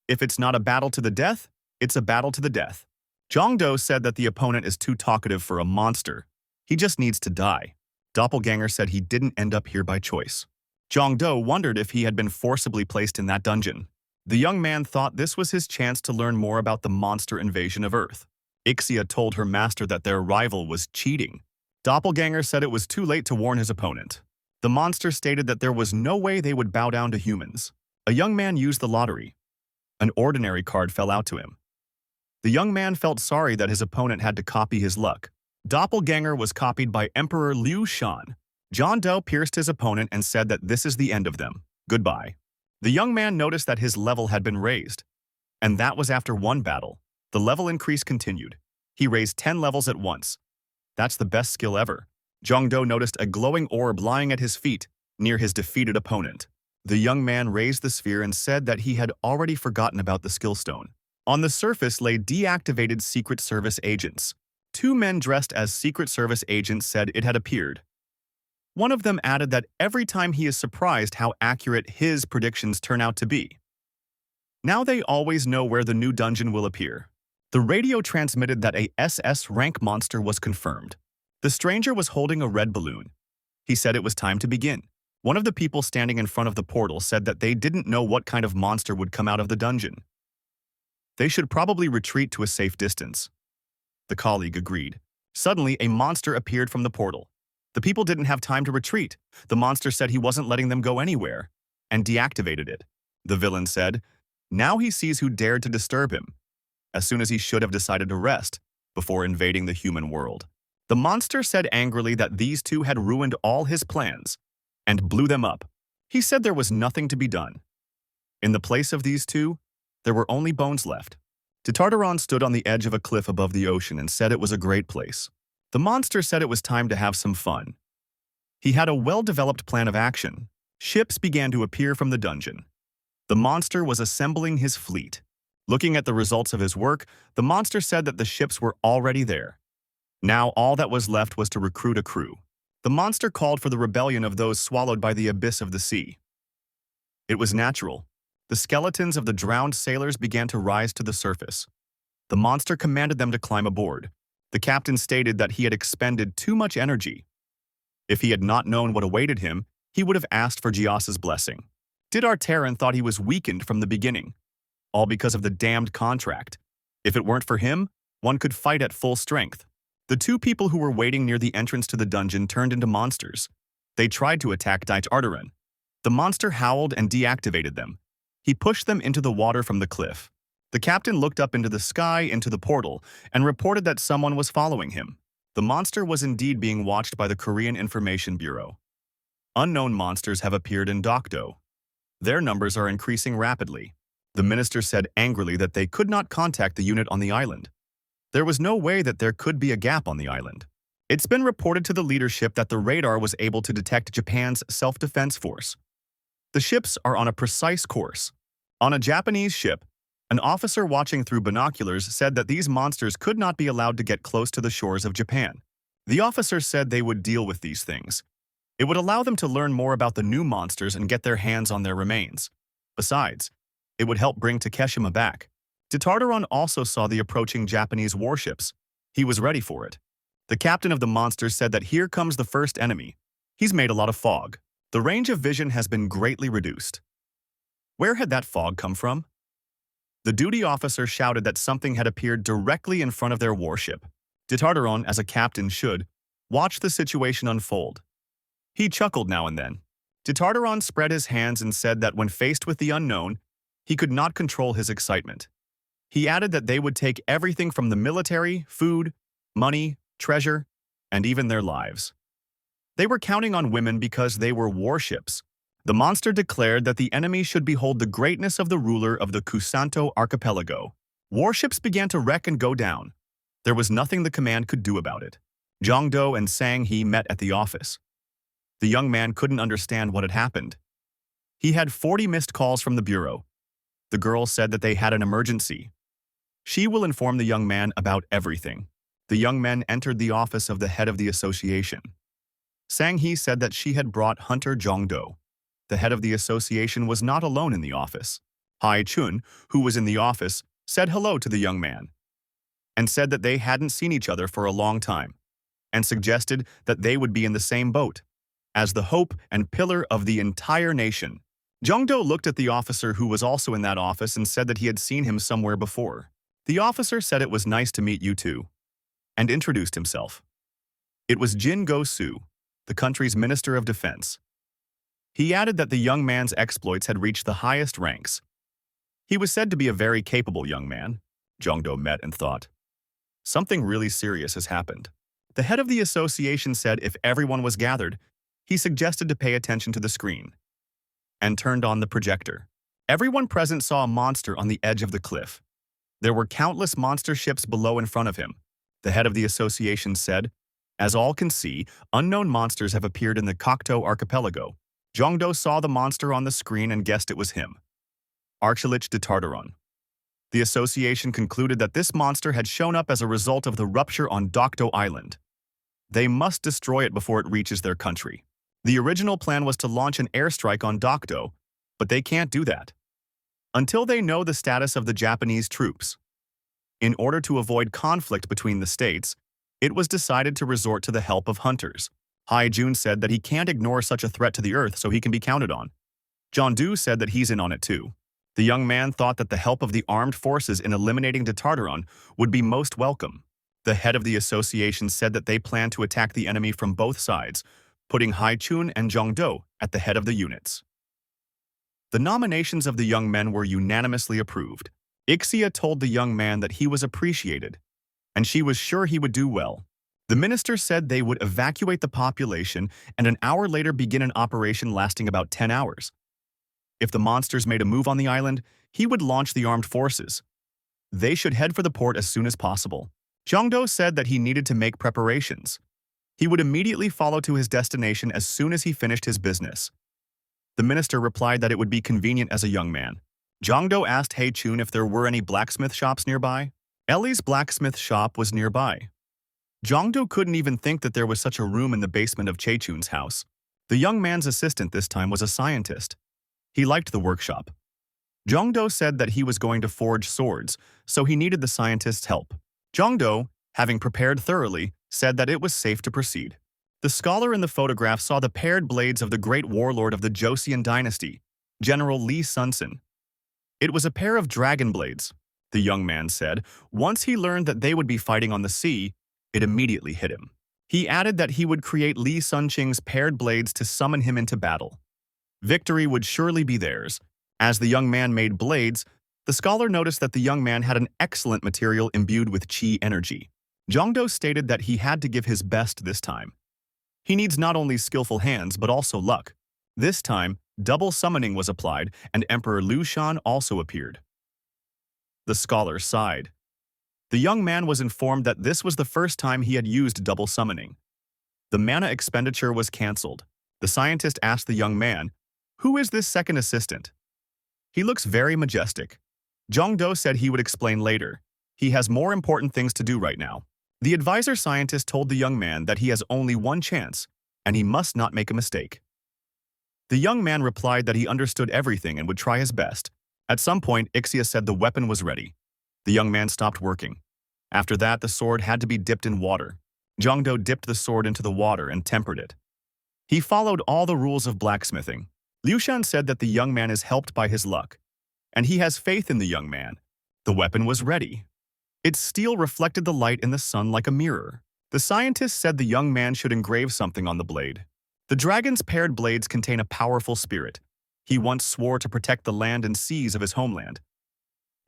Speaker 1: If it's not a battle to the death, it's a battle to the death. Jongdo said that the opponent is too talkative for a monster. He just needs to die. Doppelganger said he didn't end up here by choice. Jongdo wondered if he had been forcibly placed in that dungeon. The young man thought this was his chance to learn more about the monster invasion of Earth. Ixia told her master that their rival was cheating. Doppelganger said it was too late to warn his opponent. The monster stated that there was no way they would bow down to humans. A young man used the lottery. An ordinary card fell out to him. The young man felt sorry that his opponent had to copy his luck. Doppelganger was copied by Emperor Liu Shan. Jongdo pierced his opponent and said that this is the end of them. Goodbye. The young man noticed that his level had been raised. And that was after one battle. The level increase continued. He raised 10 levels at once. That's the best skill ever. Jongdo noticed a glowing orb lying at his feet, near his defeated opponent. The young man raised the sphere and said that he had already forgotten about the skill stone. On the surface lay deactivated Secret Service agents. Two men dressed as Secret Service agents said it had appeared. One of them added that every time he is surprised how accurate his predictions turn out to be. Now they always know where the new dungeon will appear. The radio transmitted that a SS rank monster was confirmed. The stranger was holding a red balloon. He said it was time to begin. One of the people standing in front of the portal said that they didn't know what kind of monster would come out of the dungeon. They should probably retreat to a safe distance. The colleague agreed. Suddenly, a monster appeared from the portal. The people didn't have time to retreat. The monster said he wasn't letting them go anywhere, and deactivated it. The villain said, now he sees who dared to disturb him, as soon as he should have decided to rest before invading the human world. The monster said angrily that these two had ruined all his plans and blew them up. He said there was nothing to be done. In the place of these two, there were only bones left. Tartaron stood on the edge of a cliff above the ocean and said it was a great place. The monster said it was time to have some fun. He had a well-developed plan of action. Ships began to appear from the dungeon. The monster was assembling his fleet. Looking at the results of his work, the monster said that the ships were already there. Now all that was left was to recruit a crew. The monster called for the rebellion of those swallowed by the abyss of the sea. It was natural. The skeletons of the drowned sailors began to rise to the surface. The monster commanded them to climb aboard. The captain stated that he had expended too much energy. If he had not known what awaited him, he would have asked for Gias's blessing. Tartaron thought he was weakened from the beginning, all because of the damned contract. If it weren't for him, one could fight at full strength. The two people who were waiting near the entrance to the dungeon turned into monsters. They tried to attack Tartaron. The monster howled and deactivated them. He pushed them into the water from the cliff. The captain looked up into the sky, into the portal, and reported that someone was following him. The monster was indeed being watched by the Korean Information Bureau. Unknown monsters have appeared in Dokdo. Their numbers are increasing rapidly. The minister said angrily that they could not contact the unit on the island. There was no way that there could be a gap on the island. It's been reported to the leadership that the radar was able to detect Japan's self-defense force. The ships are on a precise course. On a Japanese ship, an officer watching through binoculars said that these monsters could not be allowed to get close to the shores of Japan. The officer said they would deal with these things. It would allow them to learn more about the new monsters and get their hands on their remains. Besides, it would help bring Takeshima back. Tartaron also saw the approaching Japanese warships. He was ready for it. The captain of the monsters said that here comes the first enemy. He's made a lot of fog. The range of vision has been greatly reduced. Where had that fog come from? The duty officer shouted that something had appeared directly in front of their warship. Tartaron, as a captain should, watched the situation unfold. He chuckled now and then. Tartaron spread his hands and said that when faced with the unknown, he could not control his excitement. He added that they would take everything from the military, food, money, treasure, and even their lives. They were counting on women because they were warships. The monster declared that the enemy should behold the greatness of the ruler of the Kusanto archipelago. Warships began to wreck and go down. There was nothing the command could do about it. Jongdo and Sang-hee met at the office. The young man couldn't understand what had happened. He had 40 missed calls from the bureau. The girl said that they had an emergency. She will inform the young man about everything. The young men entered the office of the head of the association. Sang-hee said that she had brought Hunter Jongdo. The head of the association was not alone in the office. Hai-chun, who was in the office, said hello to the young man and said that they hadn't seen each other for a long time and suggested that they would be in the same boat as the hope and pillar of the entire nation. Jongdo looked at the officer who was also in that office and said that he had seen him somewhere before. The officer said it was nice to meet you too, and introduced himself. It was Jin Go-soo, the country's Minister of Defense. He added that the young man's exploits had reached the highest ranks. He was said to be a very capable young man. Jongdo met and thought, something really serious has happened. The head of the association said if everyone was gathered, he suggested to pay attention to the screen and turned on the projector. Everyone present saw a monster on the edge of the cliff. There were countless monster ships below in front of him. The head of the association said, as all can see, unknown monsters have appeared in the Cocteau archipelago. Jongdo saw the monster on the screen and guessed it was him. Archelich de Tartaron. The association concluded that this monster had shown up as a result of the rupture on Dokdo Island. They must destroy it before it reaches their country. The original plan was to launch an airstrike on Dokdo, but they can't do that until they know the status of the Japanese troops. In order to avoid conflict between the states, it was decided to resort to the help of hunters. Hai-jun said that he can't ignore such a threat to the Earth so he can be counted on. Jeondu said that he's in on it too. The young man thought that the help of the armed forces in eliminating de Tartaron would be most welcome. The head of the association said that they plan to attack the enemy from both sides, putting Hai-chun and Jongdo at the head of the units. The nominations of the young men were unanimously approved. Ixia told the young man that he was appreciated, and she was sure he would do well. The minister said they would evacuate the population and an hour later begin an operation lasting about 10 hours. If the monsters made a move on the island, he would launch the armed forces. They should head for the port as soon as possible. Jongdo said that he needed to make preparations. He would immediately follow to his destination as soon as he finished his business. The minister replied that it would be convenient as a young man. Jongdo asked Hai-chun if there were any blacksmith shops nearby. Ellie's blacksmith shop was nearby. Jongdo couldn't even think that there was such a room in the basement of Chae-chun's house. The young man's assistant this time was a scientist. He liked the workshop. Jongdo said that he was going to forge swords, so he needed the scientist's help. Jongdo, having prepared thoroughly, said that it was safe to proceed. The scholar in the photograph saw the paired blades of the great warlord of the Joseon dynasty, General Lee Sun-sin. It was a pair of dragon blades, the young man said. Once he learned that they would be fighting on the sea, it immediately hit him. He added that he would create Lee Sun-ching's paired blades to summon him into battle. Victory would surely be theirs. As the young man made blades, the scholar noticed that the young man had an excellent material imbued with chi energy. Jongdo stated that he had to give his best this time. He needs not only skillful hands but also luck. This time, double summoning was applied, and Emperor Lu Shan also appeared. The scholar sighed. The young man was informed that this was the first time he had used double summoning. The mana expenditure was cancelled. The scientist asked the young man, "Who is this second assistant?" "He looks very majestic." Jongdo said he would explain later. He has more important things to do right now. The advisor scientist told the young man that he has only one chance, and he must not make a mistake. The young man replied that he understood everything and would try his best. At some point, Ixia said the weapon was ready. The young man stopped working. After that, the sword had to be dipped in water. Jongdo dipped the sword into the water and tempered it. He followed all the rules of blacksmithing. Liushan said that the young man is helped by his luck, and he has faith in the young man. The weapon was ready. Its steel reflected the light in the sun like a mirror. The scientist said the young man should engrave something on the blade. The dragon's paired blades contain a powerful spirit. He once swore to protect the land and seas of his homeland,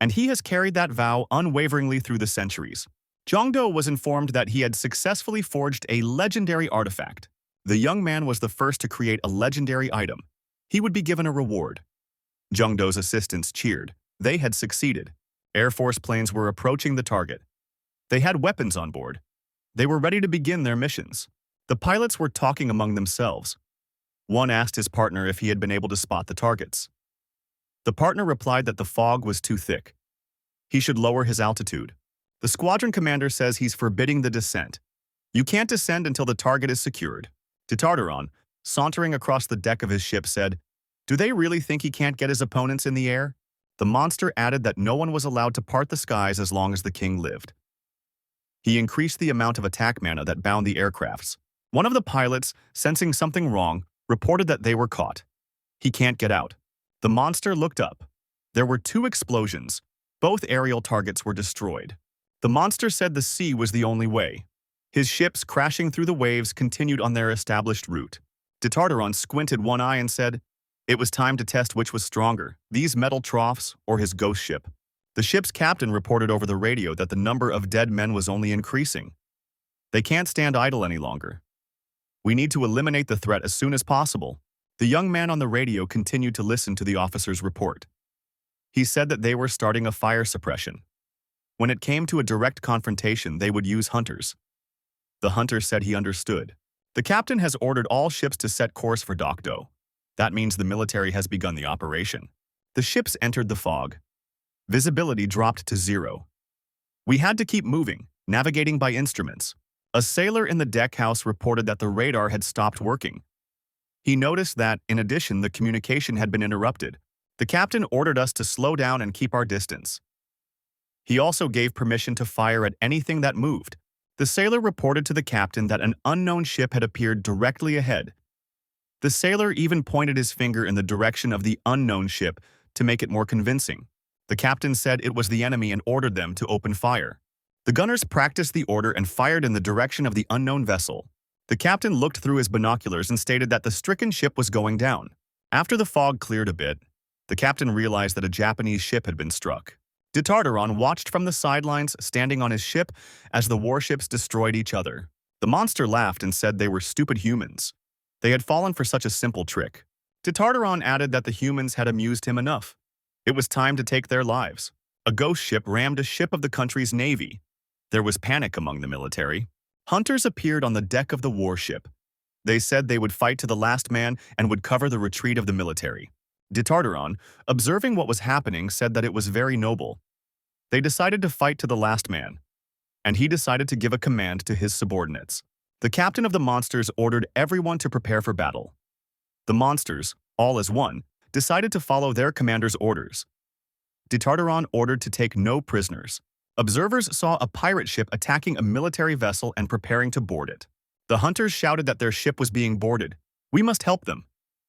Speaker 1: and he has carried that vow unwaveringly through the centuries. Jongdo was informed that he had successfully forged a legendary artifact. The young man was the first to create a legendary item. He would be given a reward. Jongdo's assistants cheered. They had succeeded. Air Force planes were approaching the target. They had weapons on board. They were ready to begin their missions. The pilots were talking among themselves. One asked his partner if he had been able to spot the targets. The partner replied that the fog was too thick. He should lower his altitude. The squadron commander says he's forbidding the descent. You can't descend until the target is secured. Tartaron, sauntering across the deck of his ship, said, "Do they really think he can't get his opponents in the air?" The monster added that no one was allowed to part the skies as long as the king lived. He increased the amount of attack mana that bound the aircrafts. One of the pilots, sensing something wrong, reported that they were caught. He can't get out. The monster looked up. There were 2 explosions. Both aerial targets were destroyed. The monster said the sea was the only way. His ships, crashing through the waves, continued on their established route. Tartaron squinted one eye and said, it was time to test which was stronger, these metal troughs or his ghost ship. The ship's captain reported over the radio that the number of dead men was only increasing. They can't stand idle any longer. We need to eliminate the threat as soon as possible. The young man on the radio continued to listen to the officer's report. He said that they were starting a fire suppression. When it came to a direct confrontation, they would use hunters. The hunter said he understood. The captain has ordered all ships to set course for Dokdo. That means the military has begun the operation. The ships entered the fog. Visibility dropped to 0. We had to keep moving, navigating by instruments. A sailor in the deckhouse reported that the radar had stopped working. He noticed that, in addition, the communication had been interrupted. The captain ordered us to slow down and keep our distance. He also gave permission to fire at anything that moved. The sailor reported to the captain that an unknown ship had appeared directly ahead. The sailor even pointed his finger in the direction of the unknown ship to make it more convincing. The captain said it was the enemy and ordered them to open fire. The gunners practiced the order and fired in the direction of the unknown vessel. The captain looked through his binoculars and stated that the stricken ship was going down. After the fog cleared a bit, the captain realized that a Japanese ship had been struck. Tartaron watched from the sidelines, standing on his ship, as the warships destroyed each other. The monster laughed and said they were stupid humans. They had fallen for such a simple trick. Tartaron added that the humans had amused him enough. It was time to take their lives. A ghost ship rammed a ship of the country's navy. There was panic among the military. Hunters appeared on the deck of the warship. They said they would fight to the last man and would cover the retreat of the military. Tartaron, observing what was happening, said that it was very noble. They decided to fight to the last man, and he decided to give a command to his subordinates. The captain of the monsters ordered everyone to prepare for battle. The monsters, all as one, decided to follow their commander's orders. Tartaron ordered to take no prisoners. Observers saw a pirate ship attacking a military vessel and preparing to board it. The hunters shouted that their ship was being boarded. We must help them.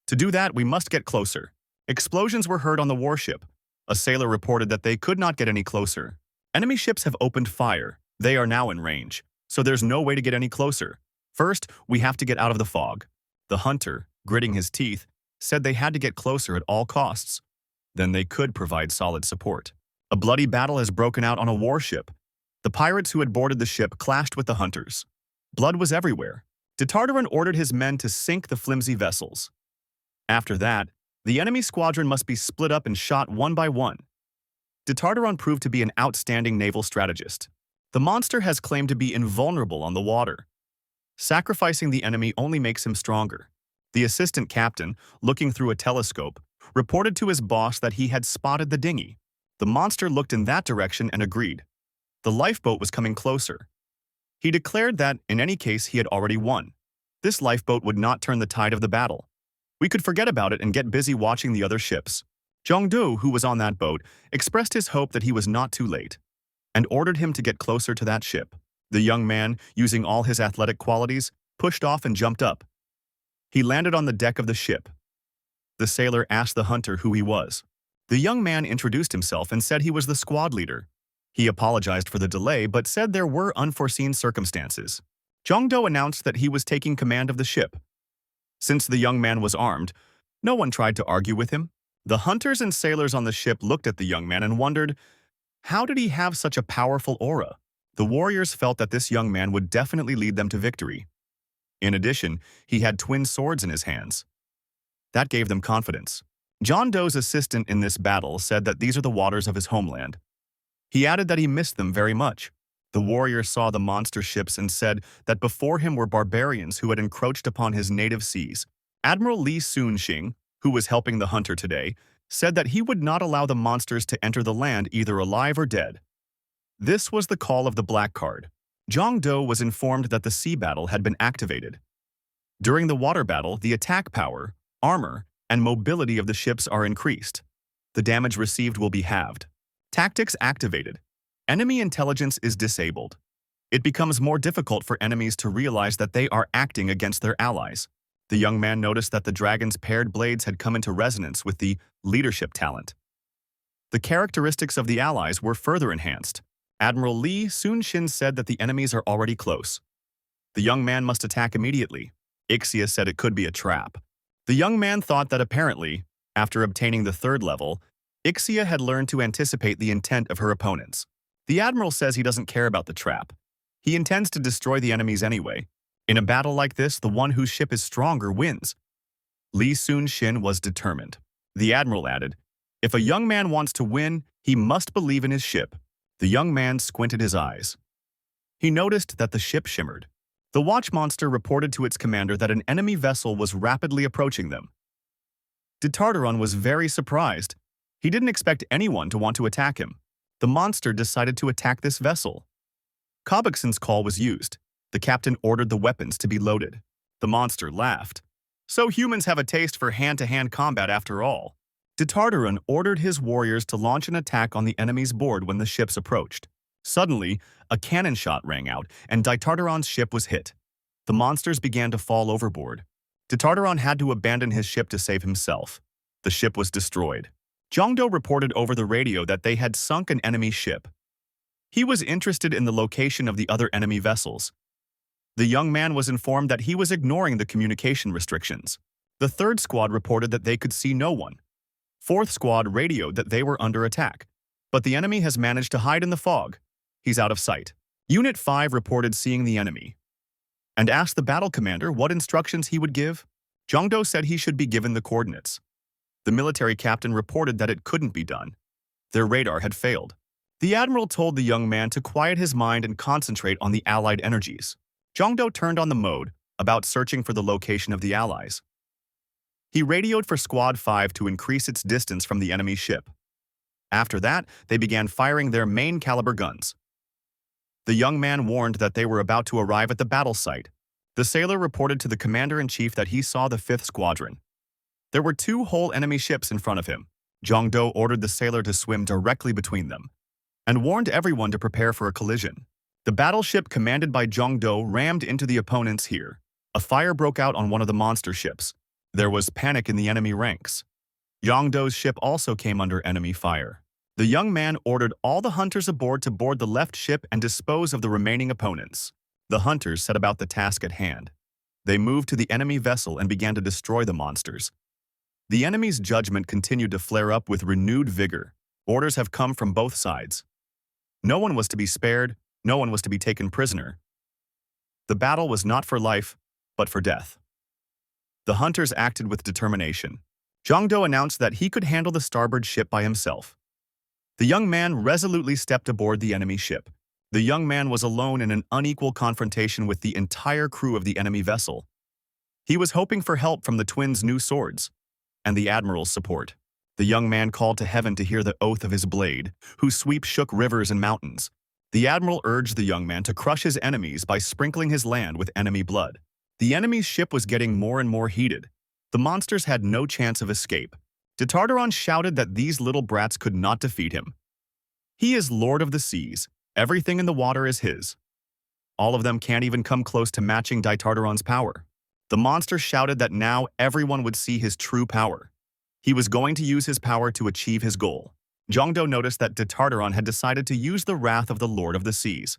Speaker 1: To do that, we must get closer. Explosions were heard on the warship. A sailor reported that they could not get any closer. Enemy ships have opened fire. They are now in range, so there's no way to get any closer. First, we have to get out of the fog. The hunter, gritting his teeth, said they had to get closer at all costs. Then they could provide solid support. A bloody battle has broken out on a warship. The pirates who had boarded the ship clashed with the hunters. Blood was everywhere. Tartaron ordered his men to sink the flimsy vessels. After that, the enemy squadron must be split up and shot one by one. Tartaron proved to be an outstanding naval strategist. The monster has claimed to be invulnerable on the water. Sacrificing the enemy only makes him stronger. The assistant captain, looking through a telescope, reported to his boss that he had spotted the dinghy. The monster looked in that direction and agreed. The lifeboat was coming closer. He declared that, in any case, he had already won. This lifeboat would not turn the tide of the battle. We could forget about it and get busy watching the other ships. Jong-do, who was on that boat, expressed his hope that he was not too late, and ordered him to get closer to that ship. The young man, using all his athletic qualities, pushed off and jumped up. He landed on the deck of the ship. The sailor asked the hunter who he was. The young man introduced himself and said he was the squad leader. He apologized for the delay but said there were unforeseen circumstances. Jong-do announced that he was taking command of the ship. Since the young man was armed, no one tried to argue with him. The hunters and sailors on the ship looked at the young man and wondered, how did he have such a powerful aura? The warriors felt that this young man would definitely lead them to victory. In addition, he had twin swords in his hands. That gave them confidence. John Doe's assistant in this battle said that these are the waters of his homeland. He added that he missed them very much. The warrior saw the monster ships and said that before him were barbarians who had encroached upon his native seas. Admiral Lee Soon-shing, who was helping the hunter today, said that he would not allow the monsters to enter the land either alive or dead. This was the call of the black card. Jong-do was informed that the sea battle had been activated. During the water battle, the attack power, armor, and mobility of the ships are increased. The damage received will be halved. Tactics activated. Enemy intelligence is disabled. It becomes more difficult for enemies to realize that they are acting against their allies. The young man noticed that the dragon's paired blades had come into resonance with the leadership talent. The characteristics of the allies were further enhanced. Admiral Lee Soon-shin said that the enemies are already close. The young man must attack immediately. Ixia said it could be a trap. The young man thought that apparently, after obtaining the third level, Ixia had learned to anticipate the intent of her opponents. The admiral says he doesn't care about the trap. He intends to destroy the enemies anyway. In a battle like this, the one whose ship is stronger wins. Lee Soon-shin was determined. The admiral added, if a young man wants to win, he must believe in his ship. The young man squinted his eyes. He noticed that the ship shimmered. The watch monster reported to its commander that an enemy vessel was rapidly approaching them. De Tartaron was very surprised. He didn't expect anyone to want to attack him. The monster decided to attack this vessel. Cobuxon's call was used. The captain ordered the weapons to be loaded. The monster laughed. So humans have a taste for hand-to-hand combat after all. De Tartaron ordered his warriors to launch an attack on the enemy's board when the ships approached. Suddenly, a cannon shot rang out, and De Tartaron's ship was hit. The monsters began to fall overboard. De Tartaron had to abandon his ship to save himself. The ship was destroyed. Jong-do reported over the radio that they had sunk an enemy ship. He was interested in the location of the other enemy vessels. The young man was informed that he was ignoring the communication restrictions. The third squad reported that they could see no one. Fourth squad radioed that they were under attack, but the enemy has managed to hide in the fog. He's out of sight. Unit 5 reported seeing the enemy and asked the battle commander what instructions he would give. Jong-do said he should be given the coordinates. The military captain reported that it couldn't be done. Their radar had failed. The admiral told the young man to quiet his mind and concentrate on the allied energies. Jong-do turned on the mode about searching for the location of the allies. He radioed for Squad 5 to increase its distance from the enemy ship. After that, they began firing their main caliber guns. The young man warned that they were about to arrive at the battle site. The sailor reported to the commander-in-chief that he saw the 5th squadron. There were 2 whole enemy ships in front of him. Jong-do ordered the sailor to swim directly between them and warned everyone to prepare for a collision. The battleship commanded by Jong-do rammed into the opponents here. A fire broke out on one of the monster ships. There was panic in the enemy ranks. Jong-do's ship also came under enemy fire. The young man ordered all the hunters aboard to board the left ship and dispose of the remaining opponents. The hunters set about the task at hand. They moved to the enemy vessel and began to destroy the monsters. The enemy's judgment continued to flare up with renewed vigor. Orders have come from both sides. No one was to be spared, no one was to be taken prisoner. The battle was not for life, but for death. The hunters acted with determination. Jong-do announced that he could handle the starboard ship by himself. The young man resolutely stepped aboard the enemy ship. The young man was alone in an unequal confrontation with the entire crew of the enemy vessel. He was hoping for help from the twins' new swords and the admiral's support. The young man called to heaven to hear the oath of his blade, whose sweep shook rivers and mountains. The admiral urged the young man to crush his enemies by sprinkling his land with enemy blood. The enemy's ship was getting more and more heated. The monsters had no chance of escape. Tartaron shouted that these little brats could not defeat him. He is Lord of the Seas. Everything in the water is his. All of them can't even come close to matching Tartaron's power. The monster shouted that now everyone would see his true power. He was going to use his power to achieve his goal. Jongdo noticed that Tartaron had decided to use the wrath of the Lord of the Seas.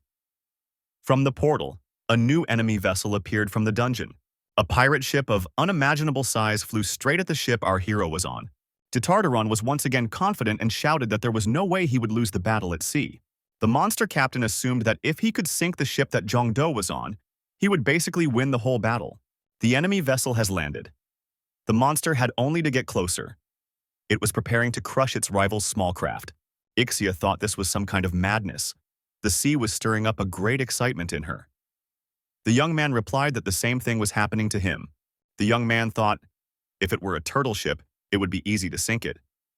Speaker 1: From the portal, a new enemy vessel appeared from the dungeon. A pirate ship of unimaginable size flew straight at the ship our hero was on. Tartaron was once again confident and shouted that there was no way he would lose the battle at sea. The monster captain assumed that if he could sink the ship that Jongdo was on, he would basically win the whole battle. The enemy vessel has landed. The monster had only to get closer. It was preparing to crush its rival's small craft. Ixia thought this was some kind of madness. The sea was stirring up a great excitement in her. The young man replied that the same thing was happening to him. The young man thought, if it were a turtle ship, it would be easy to sink it,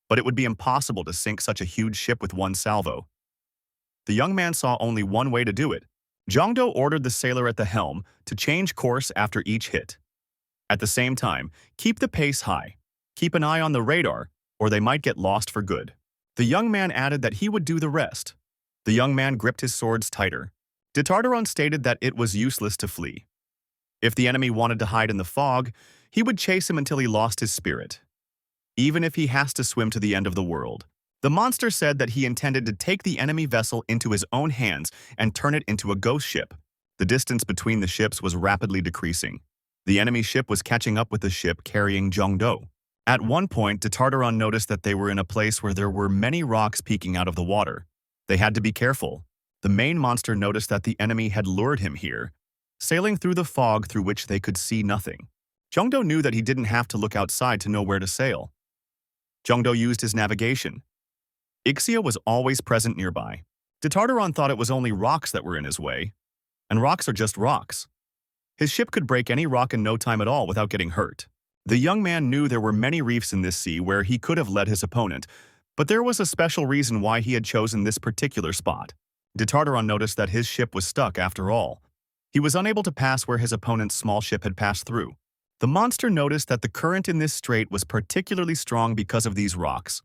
Speaker 1: but it would be impossible to sink such a huge ship with one salvo. The young man saw only one way to do it. Jongdo ordered the sailor at the helm to change course after each hit. At the same time, keep the pace high. Keep an eye on the radar, or they might get lost for good. The young man added that he would do the rest. The young man gripped his swords tighter. Tartaron stated that it was useless to flee. If the enemy wanted to hide in the fog, he would chase him until he lost his spirit. Even if he has to swim to the end of the world. The monster said that he intended to take the enemy vessel into his own hands and turn it into a ghost ship. The distance between the ships was rapidly decreasing. The enemy ship was catching up with the ship carrying Jongdo. At one point, Tartaron noticed that they were in a place where there were many rocks peeking out of the water. They had to be careful. The main monster noticed that the enemy had lured him here, sailing through the fog through which they could see nothing. Jongdo knew that he didn't have to look outside to know where to sail. Jongdo used his navigation. Ixia was always present nearby. Tartaron thought it was only rocks that were in his way, and rocks are just rocks. His ship could break any rock in no time at all without getting hurt. The young man knew there were many reefs in this sea where he could have led his opponent, but there was a special reason why he had chosen this particular spot. Tartaron noticed that his ship was stuck after all. He was unable to pass where his opponent's small ship had passed through. The monster noticed that the current in this strait was particularly strong because of these rocks.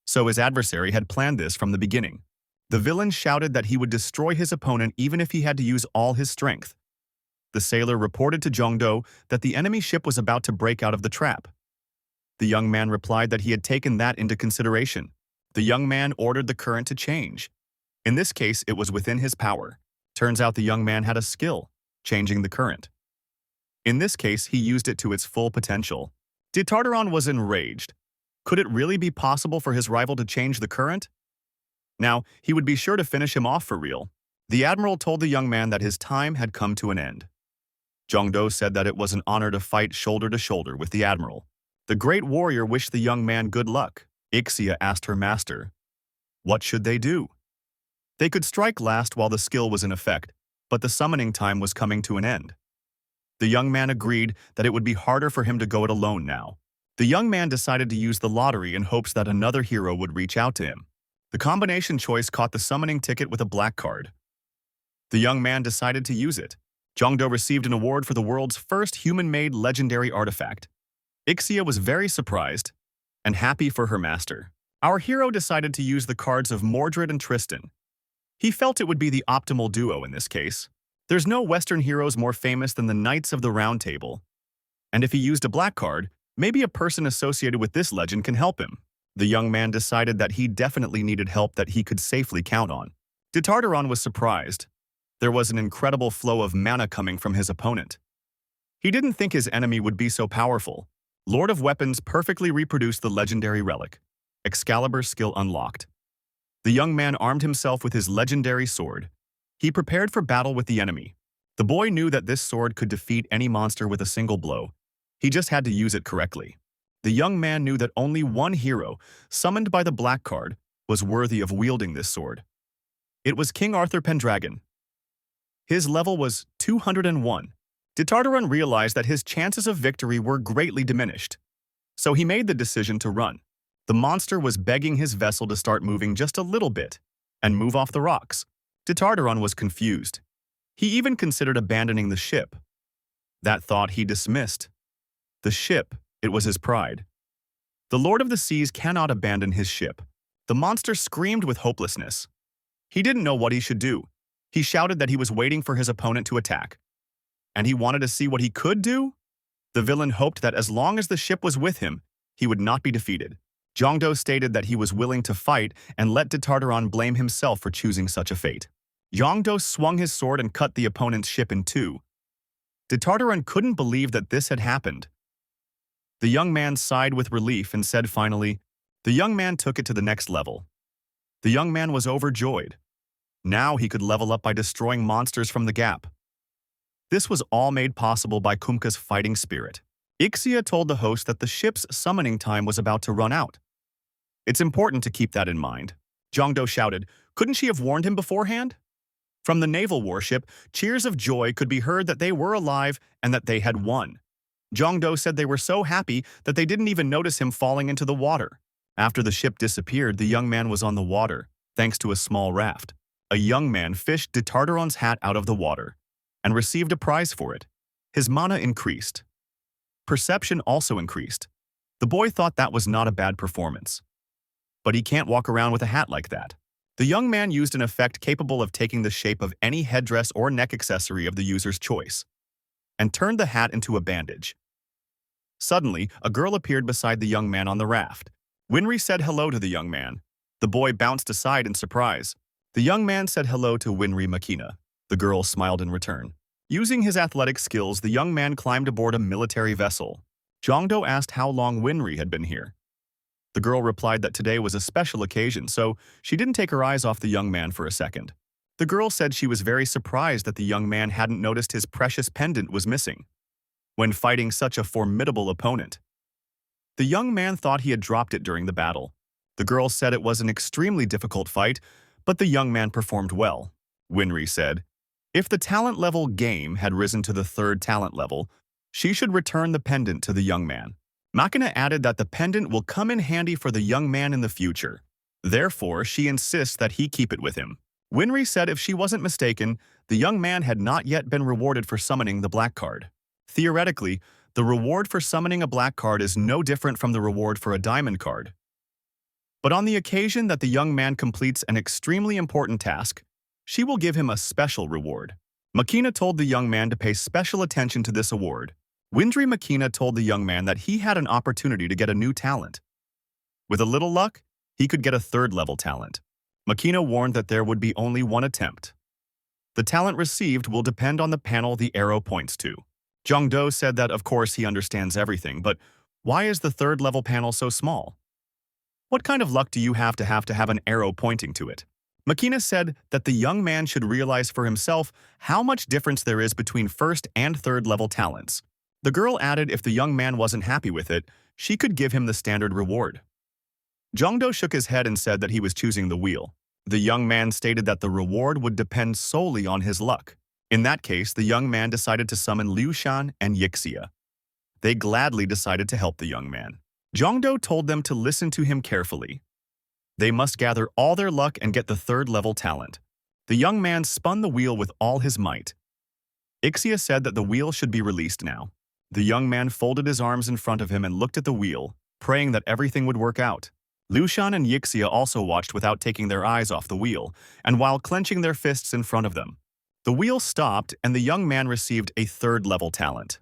Speaker 1: So his adversary had planned this from the beginning. The villain shouted that he would destroy his opponent even if he had to use all his strength. The sailor reported to Jongdo that the enemy ship was about to break out of the trap. The young man replied that he had taken that into consideration. The young man ordered the current to change. In this case, it was within his power. Turns out the young man had a skill, changing the current. In this case, he used it to its full potential. Tartaron was enraged. Could it really be possible for his rival to change the current? Now, he would be sure to finish him off for real. The admiral told the young man that his time had come to an end. Jongdo said that it was an honor to fight shoulder to shoulder with the admiral. The great warrior wished the young man good luck. Ixia asked her master, what should they do? They could strike last while the skill was in effect, but the summoning time was coming to an end. The young man agreed that it would be harder for him to go it alone now. The young man decided to use the lottery in hopes that another hero would reach out to him. The combination choice caught the summoning ticket with a black card. The young man decided to use it. Jongdo received an award for the world's first human-made legendary artifact. Ixia was very surprised and happy for her master. Our hero decided to use the cards of Mordred and Tristan. He felt it would be the optimal duo in this case. There's no Western heroes more famous than the Knights of the Round Table. And if he used a black card, maybe a person associated with this legend can help him. The young man decided that he definitely needed help that he could safely count on. Tartaron was surprised. There was an incredible flow of mana coming from his opponent. He didn't think his enemy would be so powerful. Lord of Weapons perfectly reproduced the legendary relic. Excalibur's skill unlocked. The young man armed himself with his legendary sword. He prepared for battle with the enemy. The boy knew that this sword could defeat any monster with a single blow. He just had to use it correctly. The young man knew that only one hero, summoned by the black card, was worthy of wielding this sword. It was King Arthur Pendragon. His level was 201. Tartaron realized that his chances of victory were greatly diminished, so he made the decision to run. The monster was begging his vessel to start moving just a little bit and move off the rocks. Tartaron was confused. He even considered abandoning the ship. That thought he dismissed. The ship, it was his pride. The Lord of the Seas cannot abandon his ship. The monster screamed with hopelessness. He didn't know what he should do. He shouted that he was waiting for his opponent to attack. And he wanted to see what he could do? The villain hoped that as long as the ship was with him, he would not be defeated. Jongdo stated that he was willing to fight and let Tartaron blame himself for choosing such a fate. Jongdo swung his sword and cut the opponent's ship in two. Tartaron couldn't believe that this had happened. The young man sighed with relief and said finally, the young man took it to the next level. The young man was overjoyed. Now he could level up by destroying monsters from the gap. This was all made possible by Kumka's fighting spirit. Ixia told the host that the ship's summoning time was about to run out. It's important to keep that in mind. Jongdo shouted, couldn't she have warned him beforehand? From the naval warship, cheers of joy could be heard that they were alive and that they had won. Jongdo said they were so happy that they didn't even notice him falling into the water. After the ship disappeared, the young man was on the water, thanks to a small raft. A young man fished Tartaron's hat out of the water and received a prize for it. His mana increased. Perception also increased. The boy thought that was not a bad performance. But he can't walk around with a hat like that. The young man used an effect capable of taking the shape of any headdress or neck accessory of the user's choice, and turned the hat into a bandage. Suddenly, a girl appeared beside the young man on the raft. Winry said hello to the young man. The boy bounced aside in surprise. The young man said hello to Winry Makina. The girl smiled in return. Using his athletic skills, the young man climbed aboard a military vessel. Jongdo asked how long Winry had been here. The girl replied that today was a special occasion, so she didn't take her eyes off the young man for a second. The girl said she was very surprised that the young man hadn't noticed his precious pendant was missing when fighting such a formidable opponent. The young man thought he had dropped it during the battle. The girl said it was an extremely difficult fight, but the young man performed well. Winry said, if the talent level game had risen to the 3rd talent level, she should return the pendant to the young man. Makina added that the pendant will come in handy for the young man in the future. Therefore, she insists that he keep it with him. Winry said if she wasn't mistaken, the young man had not yet been rewarded for summoning the black card. Theoretically, the reward for summoning a black card is no different from the reward for a diamond card. But on the occasion that the young man completes an extremely important task, she will give him a special reward. Makina told the young man to pay special attention to this award. Winry Makina told the young man that he had an opportunity to get a new talent. With a little luck, he could get a 3rd level talent. Makina warned that there would be only one attempt. The talent received will depend on the panel the arrow points to. Jongdo said that of course he understands everything, but why is the 3rd level panel so small? What kind of luck do you have to have an arrow pointing to it? Makina said that the young man should realize for himself how much difference there is between 1st and 3rd level talents. The girl added if the young man wasn't happy with it, she could give him the standard reward. Jongdo shook his head and said that he was choosing the wheel. The young man stated that the reward would depend solely on his luck. In that case, the young man decided to summon Liu Shan and Yixia. They gladly decided to help the young man. Jongdo told them to listen to him carefully. They must gather all their luck and get the 3rd level talent. The young man spun the wheel with all his might. Ixia said that the wheel should be released now. The young man folded his arms in front of him and looked at the wheel, praying that everything would work out. Liu Shan and Yixia also watched without taking their eyes off the wheel, and while clenching their fists in front of them. The wheel stopped and the young man received a 3rd level talent.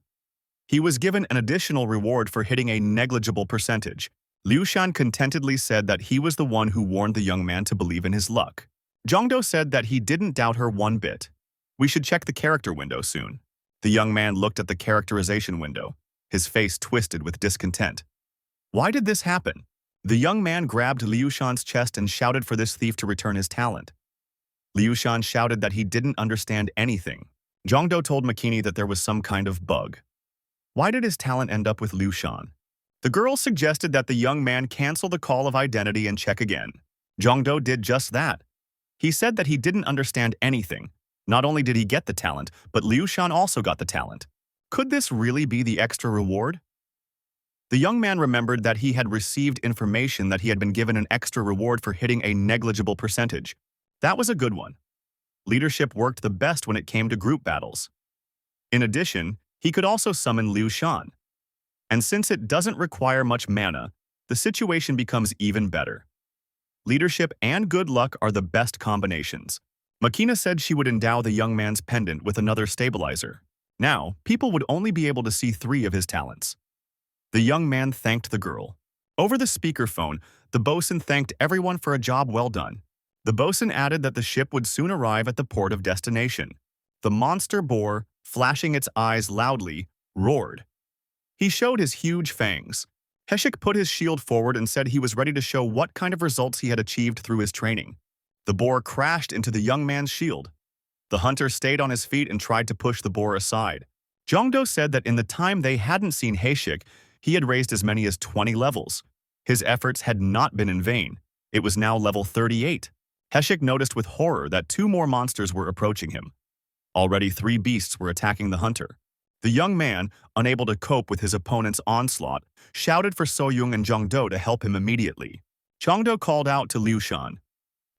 Speaker 1: He was given an additional reward for hitting a negligible percentage. Liu Shan contentedly said that he was the one who warned the young man to believe in his luck. Jongdo said that he didn't doubt her one bit. We should check the character window soon. The young man looked at the characterization window, his face twisted with discontent. Why did this happen? The young man grabbed Liu Shan's chest and shouted for this thief to return his talent. Liu Shan shouted that he didn't understand anything. Jongdo told Makini that there was some kind of bug. Why did his talent end up with Liu Shan? The girl suggested that the young man cancel the call of identity and check again. Jongdo did just that. He said that he didn't understand anything. Not only did he get the talent, but Liu Shan also got the talent. Could this really be the extra reward? The young man remembered that he had received information that he had been given an extra reward for hitting a negligible percentage. That was a good one. Leadership worked the best when it came to group battles. In addition, he could also summon Liu Shan. And since it doesn't require much mana, the situation becomes even better. Leadership and good luck are the best combinations. Makina said she would endow the young man's pendant with another stabilizer. Now, people would only be able to see 3 of his talents. The young man thanked the girl. Over the speakerphone, the bosun thanked everyone for a job well done. The bosun added that the ship would soon arrive at the port of destination. The monster boar, flashing its eyes loudly, roared. He showed his huge fangs. Heshik put his shield forward and said he was ready to show what kind of results he had achieved through his training. The boar crashed into the young man's shield. The hunter stayed on his feet and tried to push the boar aside. Jongdo said that in the time they hadn't seen Heshik, he had raised as many as 20 levels. His efforts had not been in vain. It was now level 38. Heshik noticed with horror that 2 more monsters were approaching him. Already 3 beasts were attacking the hunter. The young man, unable to cope with his opponent's onslaught, shouted for Soyoung and Jongdo to help him immediately. Jongdo called out to Liu Shan.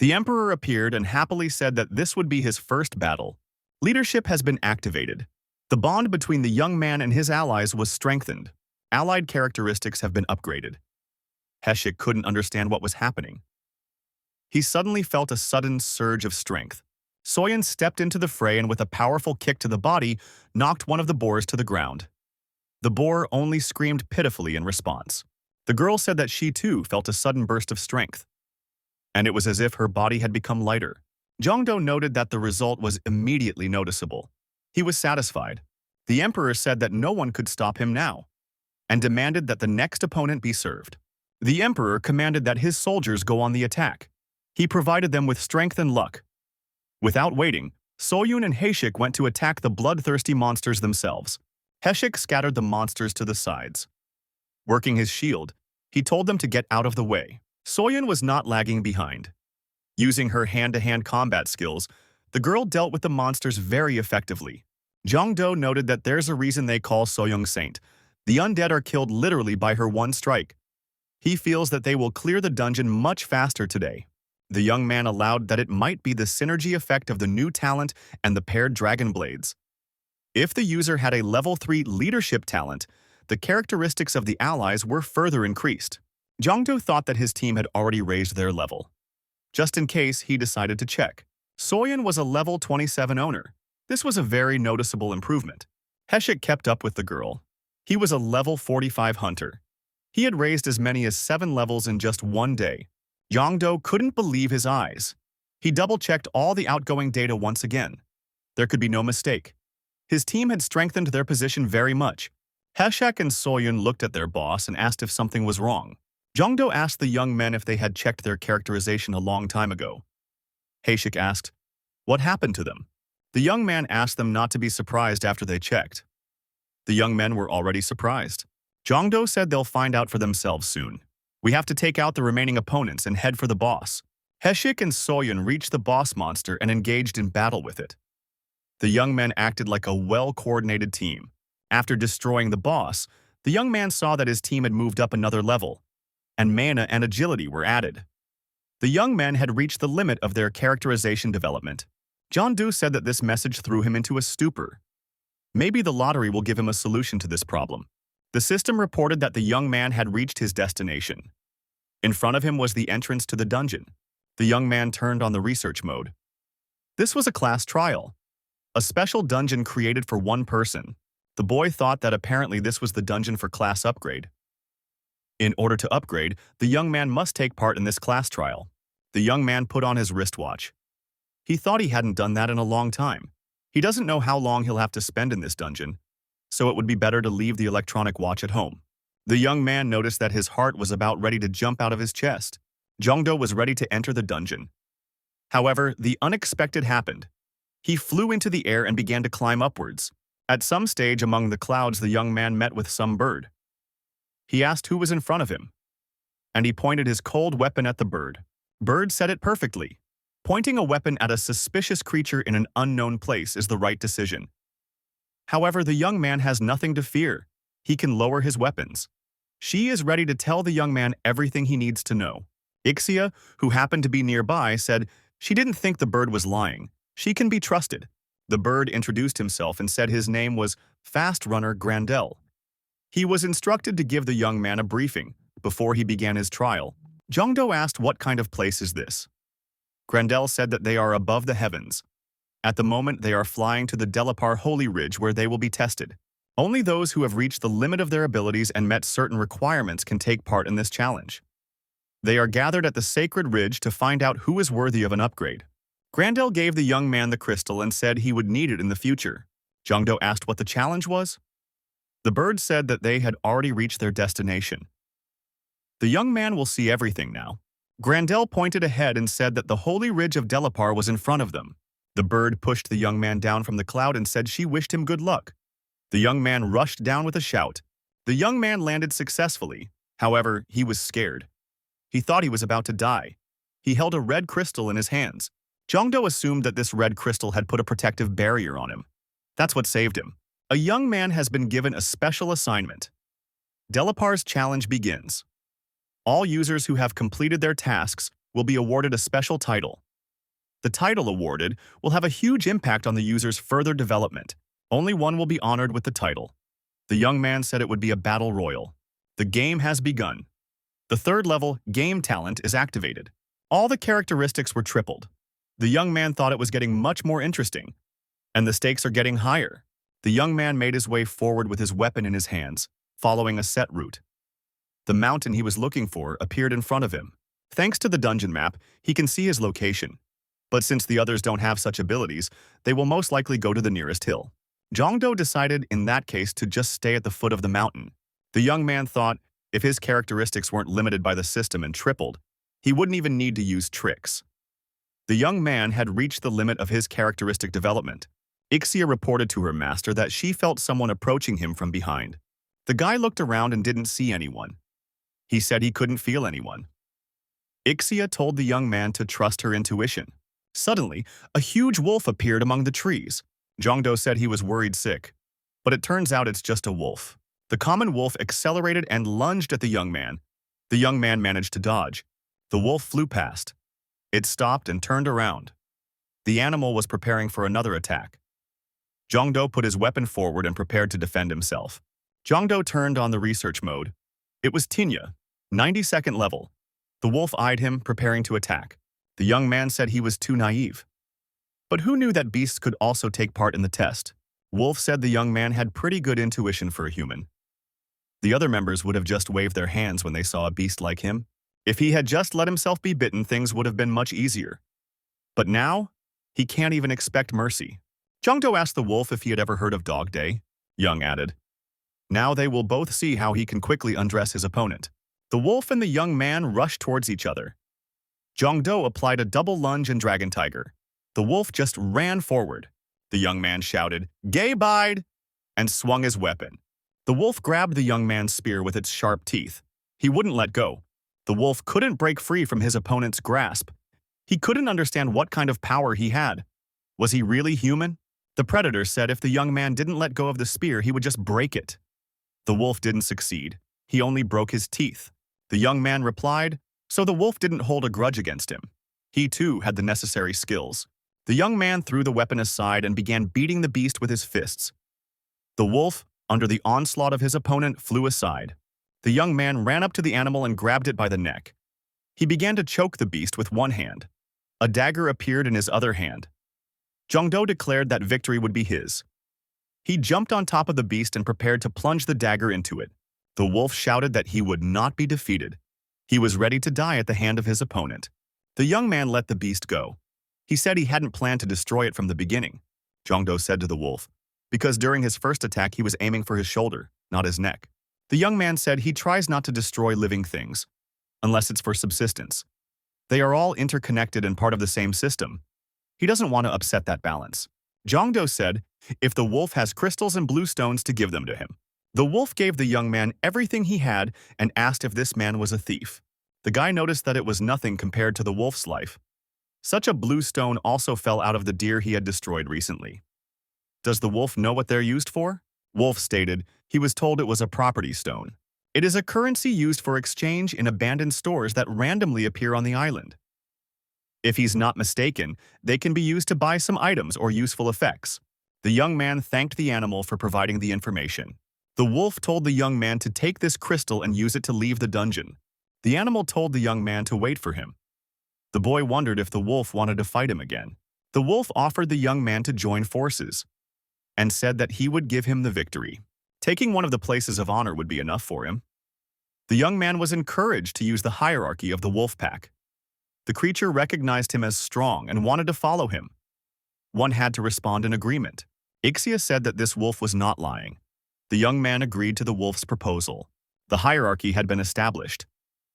Speaker 1: The emperor appeared and happily said that this would be his first battle. Leadership has been activated. The bond between the young man and his allies was strengthened. Allied characteristics have been upgraded. Heshik couldn't understand what was happening. He suddenly felt a sudden surge of strength. Soyeon stepped into the fray and with a powerful kick to the body, knocked one of the boars to the ground. The boar only screamed pitifully in response. The girl said that she too felt a sudden burst of strength. And it was as if her body had become lighter. Jongdo noted that the result was immediately noticeable. He was satisfied. The emperor said that no one could stop him now, and demanded that the next opponent be served. The emperor commanded that his soldiers go on the attack. He provided them with strength and luck. Without waiting, Soyoon and Heshik went to attack the bloodthirsty monsters themselves. Heshik scattered the monsters to the sides. Working his shield, he told them to get out of the way. Soyeon was not lagging behind. Using her hand-to-hand combat skills, the girl dealt with the monsters very effectively. Jongdo noted that there's a reason they call Soyoung Saint. The undead are killed literally by her one strike. He feels that they will clear the dungeon much faster today. The young man allowed that it might be the synergy effect of the new talent and the paired dragon blades. If the user had a level 3 leadership talent, the characteristics of the allies were further increased. Jongdo thought that his team had already raised their level. Just in case, he decided to check. Soyeon was a level 27 owner. This was a very noticeable improvement. Heshik kept up with the girl. He was a level 45 hunter. He had raised as many as 7 levels in just one day. Jongdo couldn't believe his eyes. He double-checked all the outgoing data once again. There could be no mistake. His team had strengthened their position very much. Heshik and Soyeon looked at their boss and asked if something was wrong. Jongdo asked the young men if they had checked their characterization a long time ago. Heshik asked, "What happened to them?" The young man asked them not to be surprised after they checked. The young men were already surprised. Jongdo said they'll find out for themselves soon. We have to take out the remaining opponents and head for the boss. Heshik and Soyeon reached the boss monster and engaged in battle with it. The young men acted like a well-coordinated team. After destroying the boss, the young man saw that his team had moved up another level, and mana and agility were added. The young men had reached the limit of their characterization development. John Doe said that this message threw him into a stupor. Maybe the lottery will give him a solution to this problem. The system reported that the young man had reached his destination. In front of him was the entrance to the dungeon. The young man turned on the research mode. This was a class trial, a special dungeon created for one person. The boy thought that apparently this was the dungeon for class upgrade. In order to upgrade, the young man must take part in this class trial. The young man put on his wristwatch. He thought he hadn't done that in a long time. He doesn't know how long he'll have to spend in this dungeon, so it would be better to leave the electronic watch at home. The young man noticed that his heart was about ready to jump out of his chest. Jongdo was ready to enter the dungeon. However, the unexpected happened. He flew into the air and began to climb upwards. At some stage among the clouds, the young man met with some bird. He asked who was in front of him, and he pointed his cold weapon at the bird. Bird said it perfectly. Pointing a weapon at a suspicious creature in an unknown place is the right decision. However, the young man has nothing to fear. He can lower his weapons. She is ready to tell the young man everything he needs to know. Ixia, who happened to be nearby, said she didn't think the bird was lying. She can be trusted. The bird introduced himself and said his name was Fast Runner Grandel. He was instructed to give the young man a briefing before he began his trial. Jongdo asked, "What kind of place is this?" Grandel said that they are above the heavens. At the moment, they are flying to the Delapar Holy Ridge where they will be tested. Only those who have reached the limit of their abilities and met certain requirements can take part in this challenge. They are gathered at the sacred ridge to find out who is worthy of an upgrade. Grandel gave the young man the crystal and said he would need it in the future. Jongdo asked what the challenge was. The bird said that they had already reached their destination. The young man will see everything now. Grandel pointed ahead and said that the holy ridge of Delapar was in front of them. The bird pushed the young man down from the cloud and said she wished him good luck. The young man rushed down with a shout. The young man landed successfully. However, he was scared. He thought he was about to die. He held a red crystal in his hands. Jongdo assumed that this red crystal had put a protective barrier on him. That's what saved him. A young man has been given a special assignment. Delapar's challenge begins. All users who have completed their tasks will be awarded a special title. The title awarded will have a huge impact on the user's further development. Only one will be honored with the title. The young man said it would be a battle royal. The game has begun. The third level, Game Talent, is activated. All the characteristics were tripled. The young man thought it was getting much more interesting, and the stakes are getting higher. The young man made his way forward with his weapon in his hands, following a set route. The mountain he was looking for appeared in front of him. Thanks to the dungeon map, he can see his location. But since the others don't have such abilities, they will most likely go to the nearest hill. Jongdo decided in that case to just stay at the foot of the mountain. The young man thought if his characteristics weren't limited by the system and tripled, he wouldn't even need to use tricks. The young man had reached the limit of his characteristic development. Ixia reported to her master that she felt someone approaching him from behind. The guy looked around and didn't see anyone. He said he couldn't feel anyone. Ixia told the young man to trust her intuition. Suddenly, a huge wolf appeared among the trees. Jongdo said he was worried sick, but it turns out it's just a wolf. The common wolf accelerated and lunged at the young man. The young man managed to dodge. The wolf flew past. It stopped and turned around. The animal was preparing for another attack. Jongdo put his weapon forward and prepared to defend himself. Jongdo turned on the research mode. It was Tinya, 92nd level. The wolf eyed him, preparing to attack. The young man said he was too naive. But who knew that beasts could also take part in the test? Wolf said the young man had pretty good intuition for a human. The other members would have just waved their hands when they saw a beast like him. If he had just let himself be bitten, things would have been much easier. But now, he can't even expect mercy. Jongdo asked the wolf if he had ever heard of Dog Day. Young added. Now they will both see how he can quickly undress his opponent. The wolf and the young man rushed towards each other. Jongdo applied a double lunge and Dragon Tiger. The wolf just ran forward. The young man shouted, "Gay bide!" and swung his weapon. The wolf grabbed the young man's spear with its sharp teeth. He wouldn't let go. The wolf couldn't break free from his opponent's grasp. He couldn't understand what kind of power he had. Was he really human? The predator said if the young man didn't let go of the spear, he would just break it. The wolf didn't succeed. He only broke his teeth. The young man replied, so the wolf didn't hold a grudge against him. He too had the necessary skills. The young man threw the weapon aside and began beating the beast with his fists. The wolf, under the onslaught of his opponent, flew aside. The young man ran up to the animal and grabbed it by the neck. He began to choke the beast with one hand. A dagger appeared in his other hand. Jongdo declared that victory would be his. He jumped on top of the beast and prepared to plunge the dagger into it. The wolf shouted that he would not be defeated. He was ready to die at the hand of his opponent. The young man let the beast go. He said he hadn't planned to destroy it from the beginning. Jongdo said to the wolf, because during his first attack he was aiming for his shoulder, not his neck. The young man said he tries not to destroy living things, unless it's for subsistence. They are all interconnected and part of the same system. He doesn't want to upset that balance. Jongdo said if the wolf has crystals and blue stones to give them to him. The wolf gave the young man everything he had and asked if this man was a thief. The guy noticed that it was nothing compared to the wolf's life. Such a blue stone also fell out of the deer he had destroyed recently. Does the wolf know what they're used for? Wolf stated he was told it was a property stone. It is a currency used for exchange in abandoned stores that randomly appear on the island. If he's not mistaken, they can be used to buy some items or useful effects. The young man thanked the animal for providing the information. The wolf told the young man to take this crystal and use it to leave the dungeon. The animal told the young man to wait for him. The boy wondered if the wolf wanted to fight him again. The wolf offered the young man to join forces and said that he would give him the victory. Taking one of the places of honor would be enough for him. The young man was encouraged to use the hierarchy of the wolf pack. The creature recognized him as strong and wanted to follow him. One had to respond in agreement. Ixia said that this wolf was not lying. The young man agreed to the wolf's proposal. The hierarchy had been established.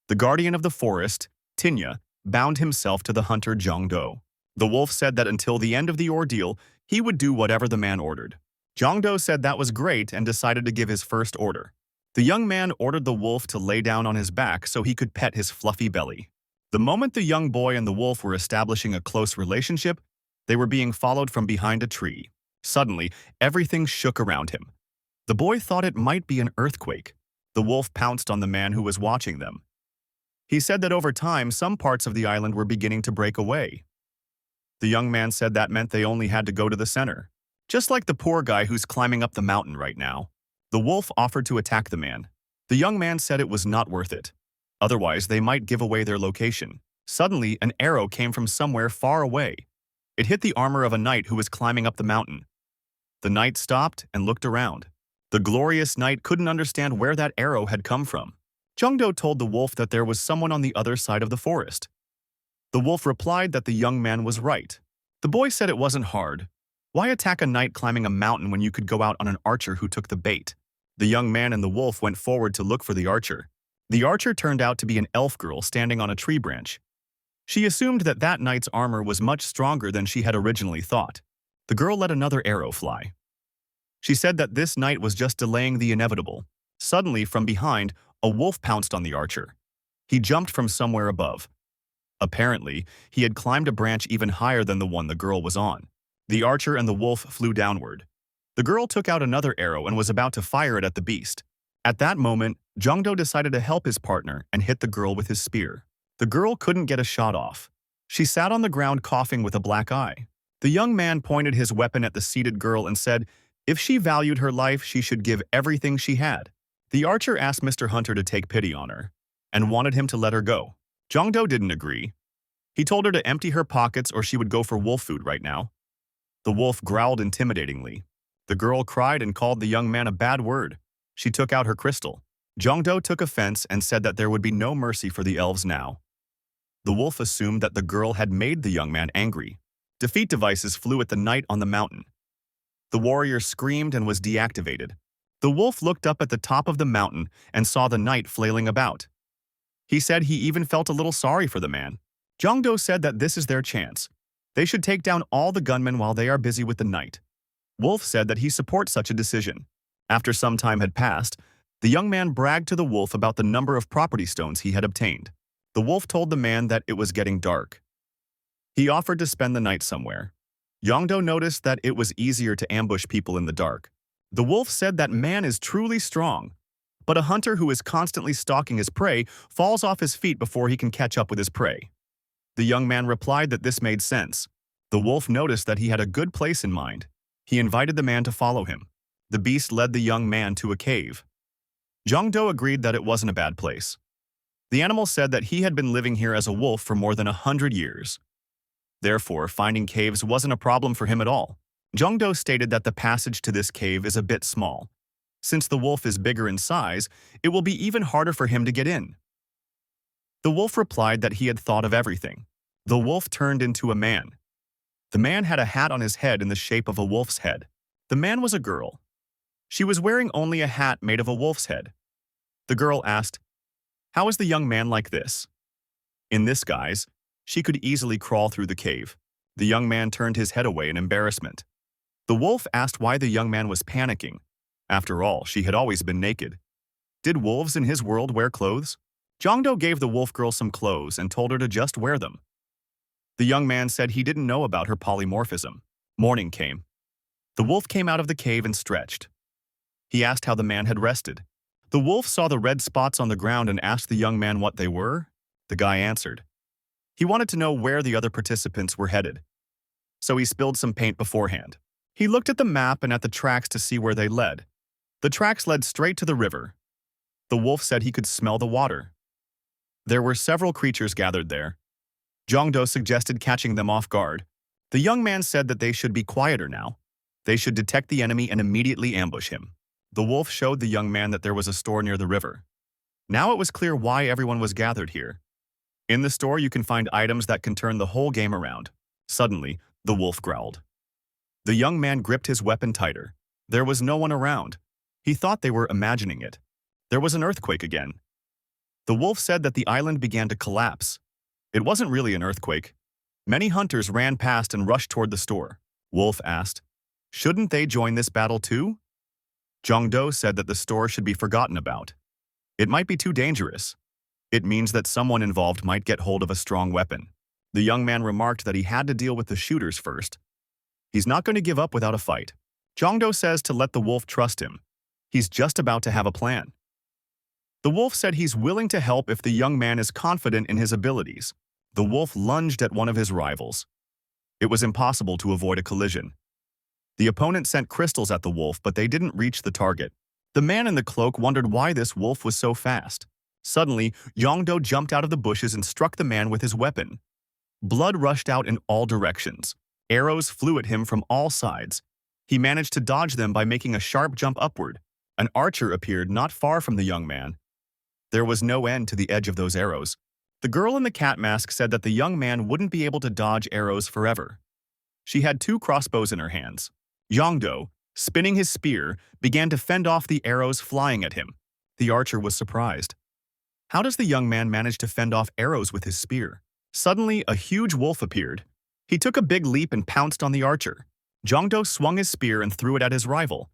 Speaker 1: The guardian of the forest, Tinya, bound himself to the hunter Zhangdo. The wolf said that until the end of the ordeal, he would do whatever the man ordered. Zhangdo said that was great and decided to give his first order. The young man ordered the wolf to lay down on his back so he could pet his fluffy belly. The moment the young boy and the wolf were establishing a close relationship, they were being followed from behind a tree. Suddenly, everything shook around him. The boy thought it might be an earthquake. The wolf pounced on the man who was watching them. He said that over time, some parts of the island were beginning to break away. The young man said that meant they only had to go to the center. Just like the poor guy who's climbing up the mountain right now. The wolf offered to attack the man. The young man said it was not worth it. Otherwise, they might give away their location. Suddenly, an arrow came from somewhere far away. It hit the armor of a knight who was climbing up the mountain. The knight stopped and looked around. The glorious knight couldn't understand where that arrow had come from. Zhangdo told the wolf that there was someone on the other side of the forest. The wolf replied that the young man was right. The boy said it wasn't hard. Why attack a knight climbing a mountain when you could go out on an archer who took the bait? The young man and the wolf went forward to look for the archer. The archer turned out to be an elf girl standing on a tree branch. She assumed that that knight's armor was much stronger than she had originally thought. The girl let another arrow fly. She said that this knight was just delaying the inevitable. Suddenly, from behind, a wolf pounced on the archer. He jumped from somewhere above. Apparently, he had climbed a branch even higher than the one the girl was on. The archer and the wolf flew downward. The girl took out another arrow and was about to fire it at the beast. At that moment, Zhangdo decided to help his partner and hit the girl with his spear. The girl couldn't get a shot off. She sat on the ground coughing with a black eye. The young man pointed his weapon at the seated girl and said, if she valued her life, she should give everything she had. The archer asked Mr. Hunter to take pity on her and wanted him to let her go. Zhangdo didn't agree. He told her to empty her pockets or she would go for wolf food right now. The wolf growled intimidatingly. The girl cried and called the young man a bad word. She took out her crystal. Zhangdo took offense and said that there would be no mercy for the elves now. The wolf assumed that the girl had made the young man angry. Defeat devices flew at the knight on the mountain. The warrior screamed and was deactivated. The wolf looked up at the top of the mountain and saw the knight flailing about. He said he even felt a little sorry for the man. Zhangdo said that this is their chance. They should take down all the gunmen while they are busy with the knight. Wolf said that he supports such a decision. After some time had passed, the young man bragged to the wolf about the number of property stones he had obtained. The wolf told the man that it was getting dark. He offered to spend the night somewhere. Zhangdo noticed that it was easier to ambush people in the dark. The wolf said that man is truly strong, but a hunter who is constantly stalking his prey falls off his feet before he can catch up with his prey. The young man replied that this made sense. The wolf noticed that he had a good place in mind. He invited the man to follow him. The beast led the young man to a cave. Zhangdo agreed that it wasn't a bad place. The animal said that he had been living here as a wolf for more than 100 years. Therefore, finding caves wasn't a problem for him at all. Zhangdo stated that the passage to this cave is a bit small. Since the wolf is bigger in size, it will be even harder for him to get in. The wolf replied that he had thought of everything. The wolf turned into a man. The man had a hat on his head in the shape of a wolf's head. The man was a girl. She was wearing only a hat made of a wolf's head. The girl asked, "How is the young man like this?" In this guise, she could easily crawl through the cave. The young man turned his head away in embarrassment. The wolf asked why the young man was panicking. After all, she had always been naked. Did wolves in his world wear clothes? Zhangdo gave the wolf girl some clothes and told her to just wear them. The young man said he didn't know about her polymorphism. Morning came. The wolf came out of the cave and stretched. He asked how the man had rested. The wolf saw the red spots on the ground and asked the young man what they were. The guy answered. He wanted to know where the other participants were headed. So he spilled some paint beforehand. He looked at the map and at the tracks to see where they led. The tracks led straight to the river. The wolf said he could smell the water. There were several creatures gathered there. Jongdo suggested catching them off guard. The young man said that they should be quieter now. They should detect the enemy and immediately ambush him. The wolf showed the young man that there was a store near the river. Now it was clear why everyone was gathered here. In the store you can find items that can turn the whole game around. Suddenly, the wolf growled. The young man gripped his weapon tighter. There was no one around. He thought they were imagining it. There was an earthquake again. The wolf said that the island began to collapse. It wasn't really an earthquake. Many hunters ran past and rushed toward the store. Wolf asked, "Shouldn't they join this battle too?" Jongdo said that the store should be forgotten about. It might be too dangerous. It means that someone involved might get hold of a strong weapon. The young man remarked that he had to deal with the shooters first. He's not going to give up without a fight. Jongdo says to let the wolf trust him. He's just about to have a plan. The wolf said he's willing to help if the young man is confident in his abilities. The wolf lunged at one of his rivals. It was impossible to avoid a collision. The opponent sent crystals at the wolf, but they didn't reach the target. The man in the cloak wondered why this wolf was so fast. Suddenly, Jongdo jumped out of the bushes and struck the man with his weapon. Blood rushed out in all directions. Arrows flew at him from all sides. He managed to dodge them by making a sharp jump upward. An archer appeared not far from the young man. There was no end to the edge of those arrows. The girl in the cat mask said that the young man wouldn't be able to dodge arrows forever. She had 2 crossbows in her hands. Jongdo, spinning his spear, began to fend off the arrows flying at him. The archer was surprised. How does the young man manage to fend off arrows with his spear? Suddenly, a huge wolf appeared. He took a big leap and pounced on the archer. Jongdo swung his spear and threw it at his rival.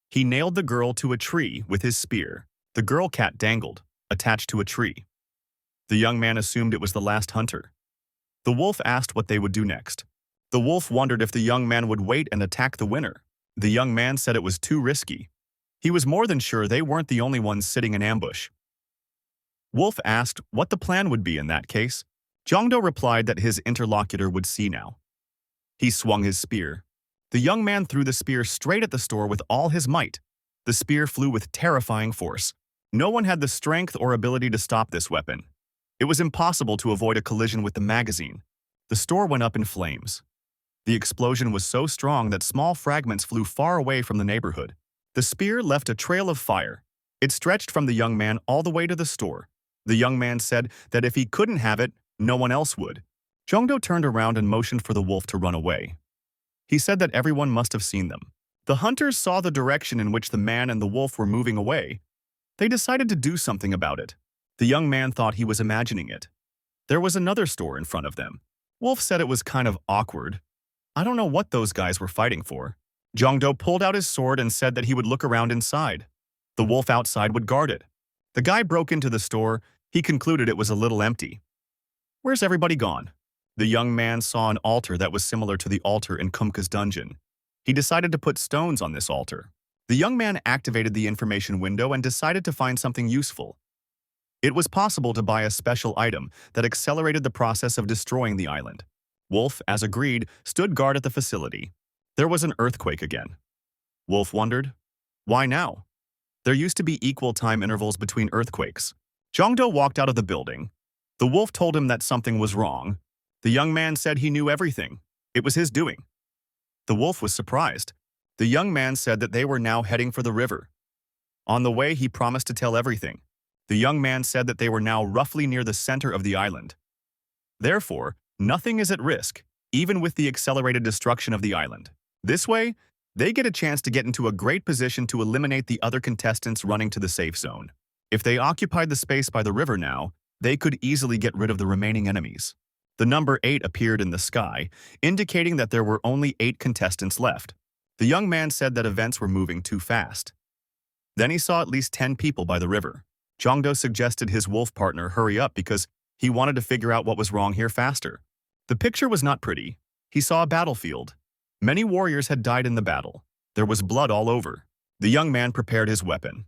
Speaker 1: He nailed the girl to a tree with his spear. The girl cat dangled, attached to a tree. The young man assumed it was the last hunter. The wolf asked what they would do next. The wolf wondered if the young man would wait and attack the winner. The young man said it was too risky. He was more than sure they weren't the only ones sitting in ambush. Wolf asked what the plan would be in that case. Jongdo replied that his interlocutor would see now. He swung his spear. The young man threw the spear straight at the store with all his might. The spear flew with terrifying force. No one had the strength or ability to stop this weapon. It was impossible to avoid a collision with the magazine. The store went up in flames. The explosion was so strong that small fragments flew far away from the neighborhood. The spear left a trail of fire. It stretched from the young man all the way to the store. The young man said that if he couldn't have it, no one else would. Jongdo turned around and motioned for the wolf to run away. He said that everyone must have seen them. The hunters saw the direction in which the man and the wolf were moving away. They decided to do something about it. The young man thought he was imagining it. There was another store in front of them. Wolf said it was kind of awkward. I don't know what those guys were fighting for. Jongdo pulled out his sword and said that he would look around inside. The wolf outside would guard it. The guy broke into the store. He concluded it was a little empty. Where's everybody gone? The young man saw an altar that was similar to the altar in Kumka's dungeon. He decided to put stones on this altar. The young man activated the information window and decided to find something useful. It was possible to buy a special item that accelerated the process of destroying the island. Wolf, as agreed, stood guard at the facility. There was an earthquake again. Wolf wondered, why now? There used to be equal time intervals between earthquakes. Jongdo walked out of the building. The wolf told him that something was wrong. The young man said he knew everything. It was his doing. The wolf was surprised. The young man said that they were now heading for the river. On the way, he promised to tell everything. The young man said that they were now roughly near the center of the island. Therefore, nothing is at risk, even with the accelerated destruction of the island. This way, they get a chance to get into a great position to eliminate the other contestants running to the safe zone. If they occupied the space by the river now, they could easily get rid of the remaining enemies. The number 8 appeared in the sky, indicating that there were only 8 contestants left. The young man said that events were moving too fast. Then he saw at least 10 people by the river. Jongdo suggested his wolf partner hurry up because he wanted to figure out what was wrong here faster. The picture was not pretty. He saw a battlefield. Many warriors had died in the battle. There was blood all over. The young man prepared his weapon.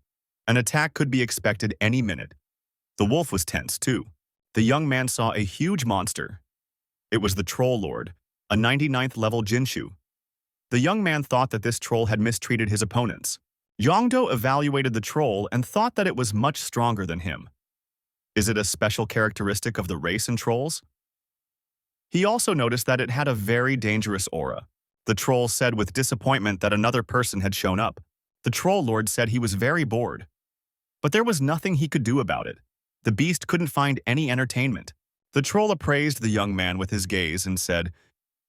Speaker 1: An attack could be expected any minute. The wolf was tense, too. The young man saw a huge monster. It was the Troll Lord, a 99th level Jinshu. The young man thought that this troll had mistreated his opponents. Yongdo evaluated the troll and thought that it was much stronger than him. Is it a special characteristic of the race in trolls? He also noticed that it had a very dangerous aura. The troll said with disappointment that another person had shown up. The Troll Lord said he was very bored. But there was nothing he could do about it. The beast couldn't find any entertainment. The troll appraised the young man with his gaze and said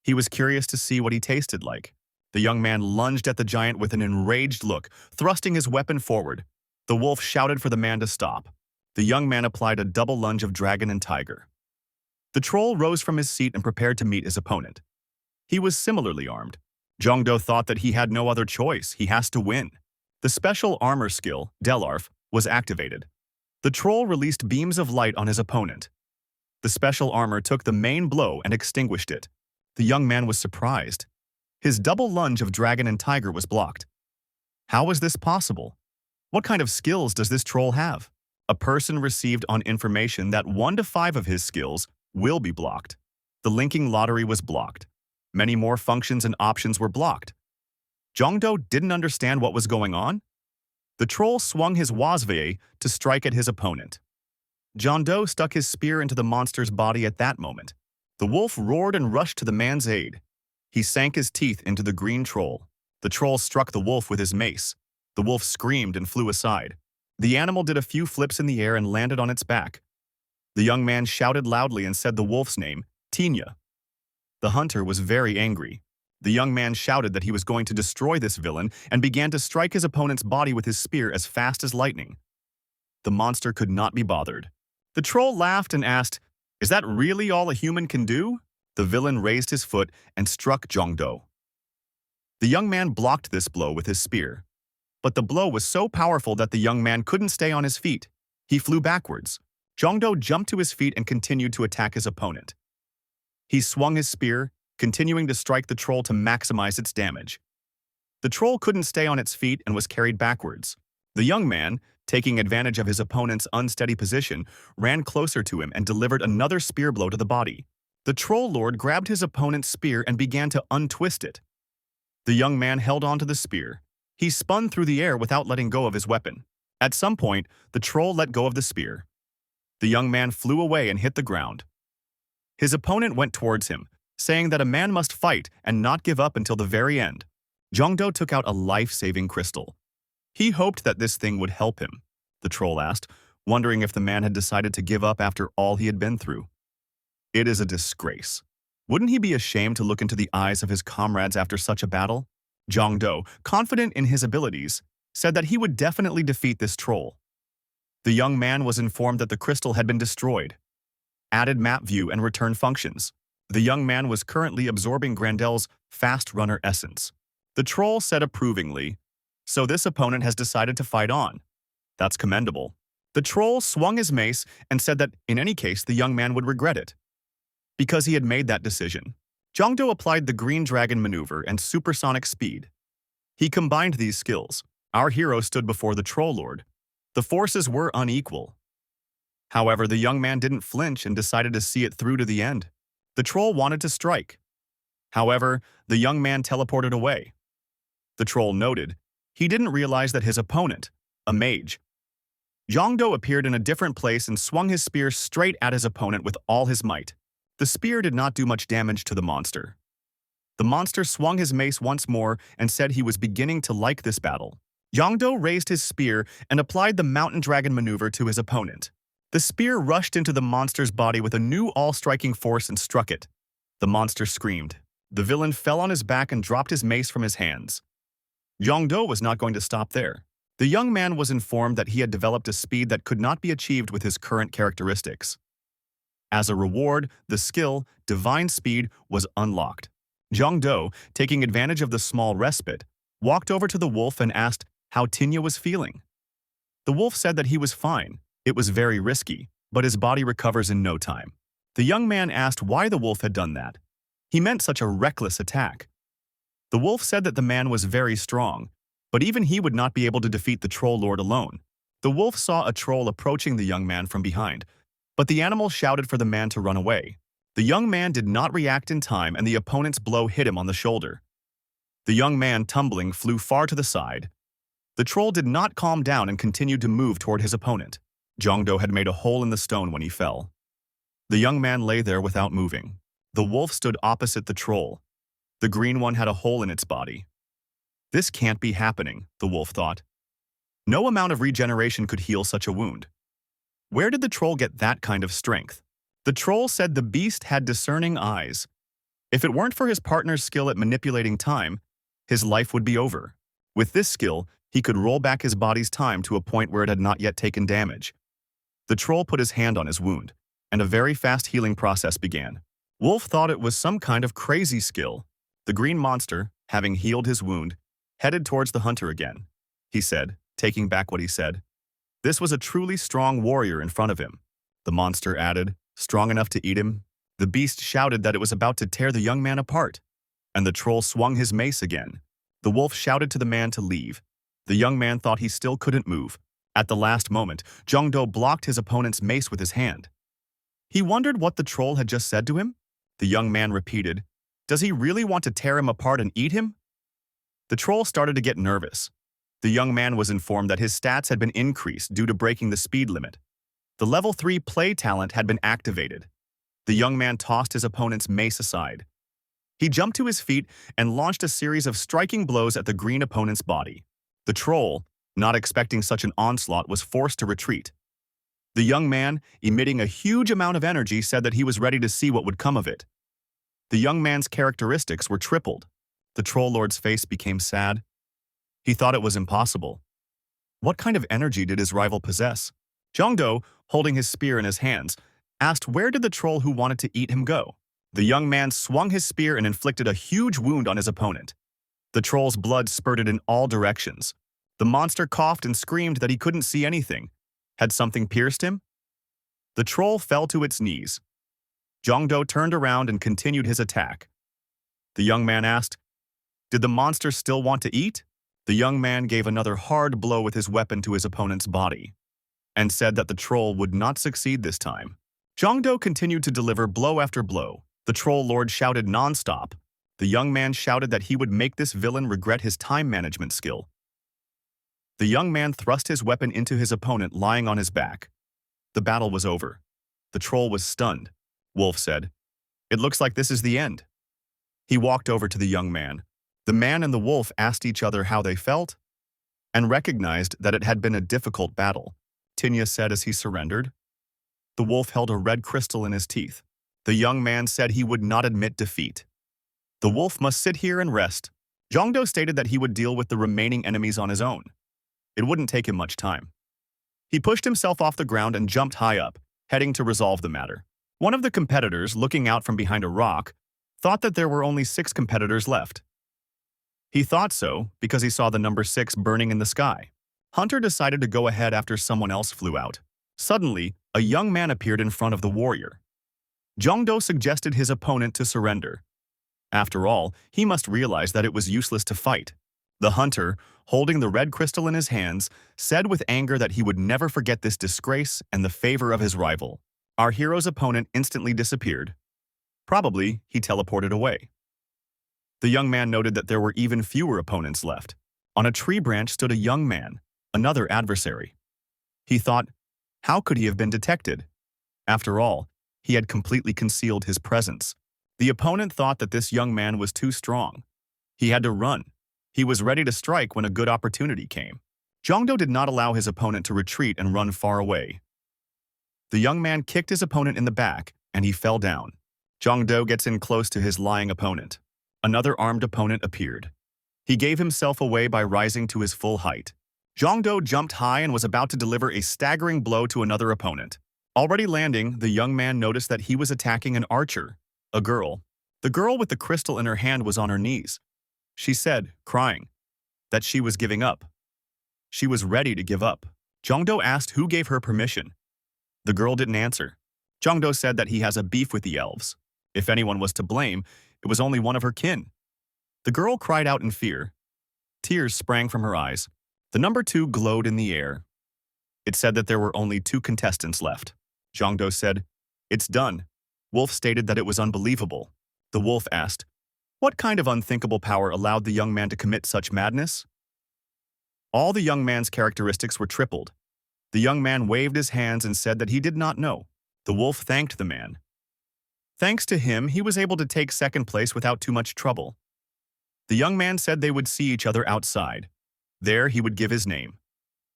Speaker 1: he was curious to see what he tasted like. The young man lunged at the giant with an enraged look, thrusting his weapon forward. The wolf shouted for the man to stop. The young man applied a double lunge of dragon and tiger. The troll rose from his seat and prepared to meet his opponent. He was similarly armed. Jongdo thought that he had no other choice. He has to win. The special armor skill, Delarf, was activated. The troll released beams of light on his opponent. The special armor took the main blow and extinguished it. The young man was surprised. His double lunge of dragon and tiger was blocked. How was this possible? What kind of skills does this troll have? A person received on information that 1 to 5 of his skills will be blocked. The linking lottery was blocked. Many more functions and options were blocked. Jongdo didn't understand what was going on. The troll swung his wasveye to strike at his opponent. Jongdo stuck his spear into the monster's body at that moment. The wolf roared and rushed to the man's aid. He sank his teeth into the green troll. The troll struck the wolf with his mace. The wolf screamed and flew aside. The animal did a few flips in the air and landed on its back. The young man shouted loudly and said the wolf's name, Tinya. The hunter was very angry. The young man shouted that he was going to destroy this villain and began to strike his opponent's body with his spear as fast as lightning. The monster could not be bothered. The troll laughed and asked, "Is that really all a human can do?" The villain raised his foot and struck Jongdo. The young man blocked this blow with his spear. But the blow was so powerful that the young man couldn't stay on his feet. He flew backwards. Jongdo jumped to his feet and continued to attack his opponent. He swung his spear, continuing to strike the troll to maximize its damage. The troll couldn't stay on its feet and was carried backwards. The young man, taking advantage of his opponent's unsteady position, ran closer to him and delivered another spear blow to the body. The Troll Lord grabbed his opponent's spear and began to untwist it. The young man held onto the spear. He spun through the air without letting go of his weapon. At some point, the troll let go of the spear. The young man flew away and hit the ground. His opponent went towards him, saying that a man must fight and not give up until the very end. Jongdo took out a life-saving crystal. He hoped that this thing would help him, the troll asked, wondering if the man had decided to give up after all he had been through. It is a disgrace. Wouldn't he be ashamed to look into the eyes of his comrades after such a battle? Jongdo, confident in his abilities, said that he would definitely defeat this troll. The young man was informed that the crystal had been destroyed. Added map view and return functions. The young man was currently absorbing Grandel's Fast Runner essence. The troll said approvingly, "So this opponent has decided to fight on. That's commendable." The troll swung his mace and said that in any case the young man would regret it, because he had made that decision. Jongdo applied the Green Dragon maneuver and supersonic speed. He combined these skills. Our hero stood before the Troll Lord. The forces were unequal. However, the young man didn't flinch and decided to see it through to the end. The troll wanted to strike. However, the young man teleported away. The troll noted he didn't realize that his opponent, a mage. Jongdo appeared in a different place and swung his spear straight at his opponent with all his might. The spear did not do much damage to the monster. The monster swung his mace once more and said he was beginning to like this battle. Jongdo raised his spear and applied the Mountain Dragon maneuver to his opponent. The spear rushed into the monster's body with a new all-striking force and struck it. The monster screamed. The villain fell on his back and dropped his mace from his hands. Jongdo was not going to stop there. The young man was informed that he had developed a speed that could not be achieved with his current characteristics. As a reward, the skill, Divine Speed, was unlocked. Jongdo, taking advantage of the small respite, walked over to the wolf and asked how Tinya was feeling. The wolf said that he was fine. It was very risky, but his body recovers in no time. The young man asked why the wolf had done that. He meant such a reckless attack. The wolf said that the man was very strong, but even he would not be able to defeat the troll lord alone. The wolf saw a troll approaching the young man from behind, but the animal shouted for the man to run away. The young man did not react in time and the opponent's blow hit him on the shoulder. The young man, tumbling, flew far to the side. The troll did not calm down and continued to move toward his opponent. Jongdo had made a hole in the stone when he fell. The young man lay there without moving. The wolf stood opposite the troll. The green one had a hole in its body. This can't be happening, the wolf thought. No amount of regeneration could heal such a wound. Where did the troll get that kind of strength? The troll said the beast had discerning eyes. If it weren't for his partner's skill at manipulating time, his life would be over. With this skill, he could roll back his body's time to a point where it had not yet taken damage. The troll put his hand on his wound, and a very fast healing process began. Wolf thought it was some kind of crazy skill. The green monster, having healed his wound, headed towards the hunter again. He said, taking back what he said. This was a truly strong warrior in front of him. The monster added, strong enough to eat him. The beast shouted that it was about to tear the young man apart, and the troll swung his mace again. The wolf shouted to the man to leave. The young man thought he still couldn't move. At the last moment, Jongdo blocked his opponent's mace with his hand. He wondered what the troll had just said to him. The young man repeated, "Does he really want to tear him apart and eat him?" The troll started to get nervous. The young man was informed that his stats had been increased due to breaking the speed limit. The level 3 play talent had been activated. The young man tossed his opponent's mace aside. He jumped to his feet and launched a series of striking blows at the green opponent's body. The troll, not expecting such an onslaught, was forced to retreat. The young man, emitting a huge amount of energy, said that he was ready to see what would come of it. The young man's characteristics were tripled. The troll lord's face became sad. He thought it was impossible. What kind of energy did his rival possess? Jongdo, holding his spear in his hands, asked where did the troll who wanted to eat him go? The young man swung his spear and inflicted a huge wound on his opponent. The troll's blood spurted in all directions. The monster coughed and screamed that he couldn't see anything. Had something pierced him? The troll fell to its knees. Jongdo turned around and continued his attack. The young man asked, "Did the monster still want to eat?" The young man gave another hard blow with his weapon to his opponent's body, and said that the troll would not succeed this time. Jongdo continued to deliver blow after blow. The troll lord shouted non-stop. The young man shouted that he would make this villain regret his time management skill. The young man thrust his weapon into his opponent lying on his back. The battle was over. The troll was stunned. Wolf said, "It looks like this is the end." He walked over to the young man. The man and the wolf asked each other how they felt and recognized that it had been a difficult battle. Tinya said as he surrendered. The wolf held a red crystal in his teeth. The young man said he would not admit defeat. The wolf must sit here and rest. Jongdo stated that he would deal with the remaining enemies on his own. It wouldn't take him much time. He pushed himself off the ground and jumped high up, heading to resolve the matter. One of the competitors, looking out from behind a rock, thought that there were only 6 competitors left. He thought so because he saw the number 6 burning in the sky. Hunter decided to go ahead after someone else flew out. Suddenly, a young man appeared in front of the warrior. Jongdo suggested his opponent to surrender. After all, he must realize that it was useless to fight. The hunter, holding the red crystal in his hands, said with anger that he would never forget this disgrace and the favor of his rival. Our hero's opponent instantly disappeared. Probably, he teleported away. The young man noted that there were even fewer opponents left. On a tree branch stood a young man, another adversary. He thought, how could he have been detected? After all, he had completely concealed his presence. The opponent thought that this young man was too strong. He had to run. He was ready to strike when a good opportunity came. Jongdo did not allow his opponent to retreat and run far away. The young man kicked his opponent in the back, and he fell down. Jongdo gets in close to his lying opponent. Another armed opponent appeared. He gave himself away by rising to his full height. Jongdo jumped high and was about to deliver a staggering blow to another opponent. Already landing, the young man noticed that he was attacking an archer, a girl. The girl with the crystal in her hand was on her knees. She said, crying, that she was giving up. She was ready to give up. Jongdo asked who gave her permission. The girl didn't answer. Jongdo said that he has a beef with the elves. If anyone was to blame, it was only one of her kin. The girl cried out in fear. Tears sprang from her eyes. The number 2 glowed in the air. It said that there were only 2 contestants left. Jongdo said, "It's done." Wolf stated that it was unbelievable. The wolf asked, "What kind of unthinkable power allowed the young man to commit such madness?" All the young man's characteristics were tripled. The young man waved his hands and said that he did not know. The wolf thanked the man. Thanks to him, he was able to take second place without too much trouble. The young man said they would see each other outside. There he would give his name.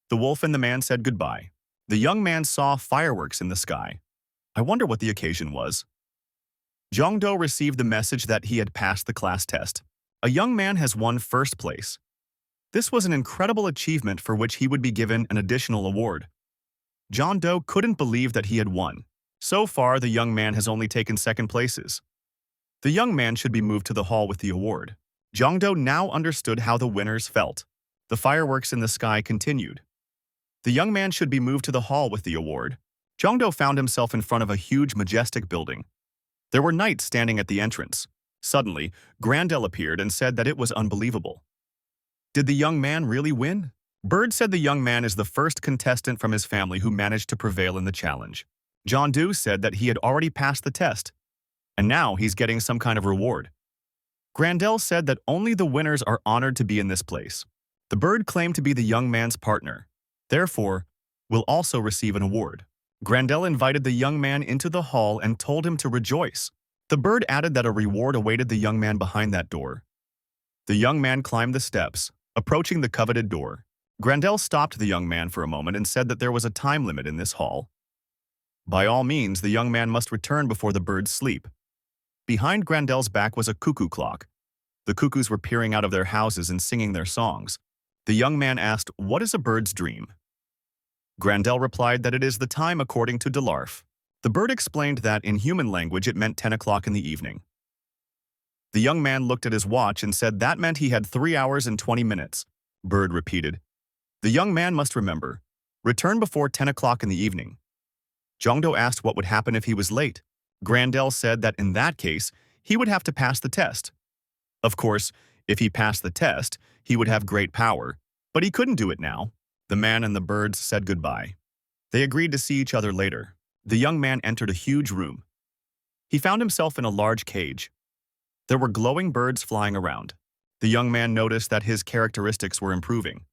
Speaker 1: The wolf and the man said goodbye. The young man saw fireworks in the sky. I wonder what the occasion was. Jongdo received the message that he had passed the class test. A young man has won first place. This was an incredible achievement for which he would be given an additional award. Jongdo couldn't believe that he had won. So far, the young man has only taken second places. The young man should be moved to the hall with the award. Jongdo now understood how the winners felt. The fireworks in the sky continued. The young man should be moved to the hall with the award. Jongdo found himself in front of a huge, majestic building. There were knights standing at the entrance. Suddenly, Grandel appeared and said that it was unbelievable. Did the young man really win? Bird said the young man is the first contestant from his family who managed to prevail in the challenge. Jongdo said that he had already passed the test, and now he's getting some kind of reward. Grandel said that only the winners are honored to be in this place. The bird claimed to be the young man's partner. Therefore, will also receive an award. Grandel invited the young man into the hall and told him to rejoice. The bird added that a reward awaited the young man behind that door. The young man climbed the steps, approaching the coveted door. Grandel stopped the young man for a moment and said that there was a time limit in this hall. By all means, the young man must return before the birds sleep. Behind Grandel's back was a cuckoo clock. The cuckoos were peering out of their houses and singing their songs. The young man asked, "What is a bird's dream?" Grandel replied that it is the time according to Delarf. The bird explained that in human language it meant 10 o'clock in the evening. The young man looked at his watch and said that meant he had 3 hours and 20 minutes. Bird repeated. The young man must remember, return before 10 o'clock in the evening. Jongdo asked what would happen if he was late. Grandel said that in that case, he would have to pass the test. Of course, if he passed the test, he would have great power, but he couldn't do it now. The man and the birds said goodbye. They agreed to see each other later. The young man entered a huge room. He found himself in a large cage. There were glowing birds flying around. The young man noticed that his characteristics were improving.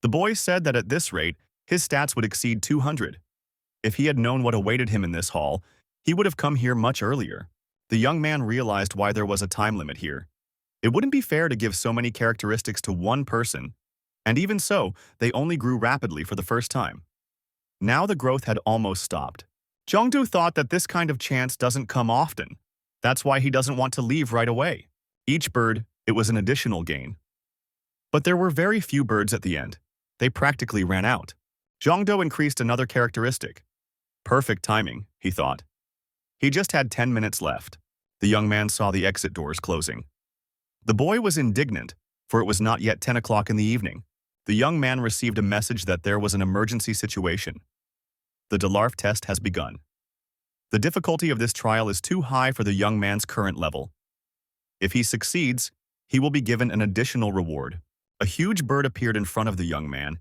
Speaker 1: The boy said that at this rate, his stats would exceed 200. If he had known what awaited him in this hall, he would have come here much earlier. The young man realized why there was a time limit here. It wouldn't be fair to give so many characteristics to one person, and even so, they only grew rapidly for the first time. Now the growth had almost stopped. Jongdo thought that this kind of chance doesn't come often. That's why he doesn't want to leave right away. Each bird, it was an additional gain. But there were very few birds at the end. They practically ran out. Jongdo increased another characteristic. Perfect timing, he thought. He just had 10 minutes left. The young man saw the exit doors closing. The boy was indignant, for it was not yet 10 o'clock in the evening. The young man received a message that there was an emergency situation. The Delarf test has begun. The difficulty of this trial is too high for the young man's current level. If he succeeds, he will be given an additional reward. A huge bird appeared in front of the young man.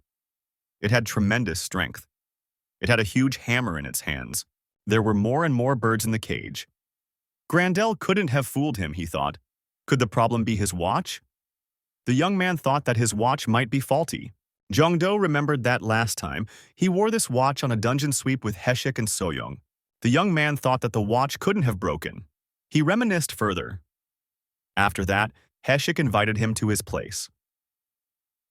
Speaker 1: It had tremendous strength. It had a huge hammer in its hands. There were more and more birds in the cage. Grandel couldn't have fooled him, he thought. Could the problem be his watch? The young man thought that his watch might be faulty. Jongdo remembered that last time he wore this watch on a dungeon sweep with Heshik and Soyoung. The young man thought that the watch couldn't have broken. He reminisced further. After that, Heshik invited him to his place.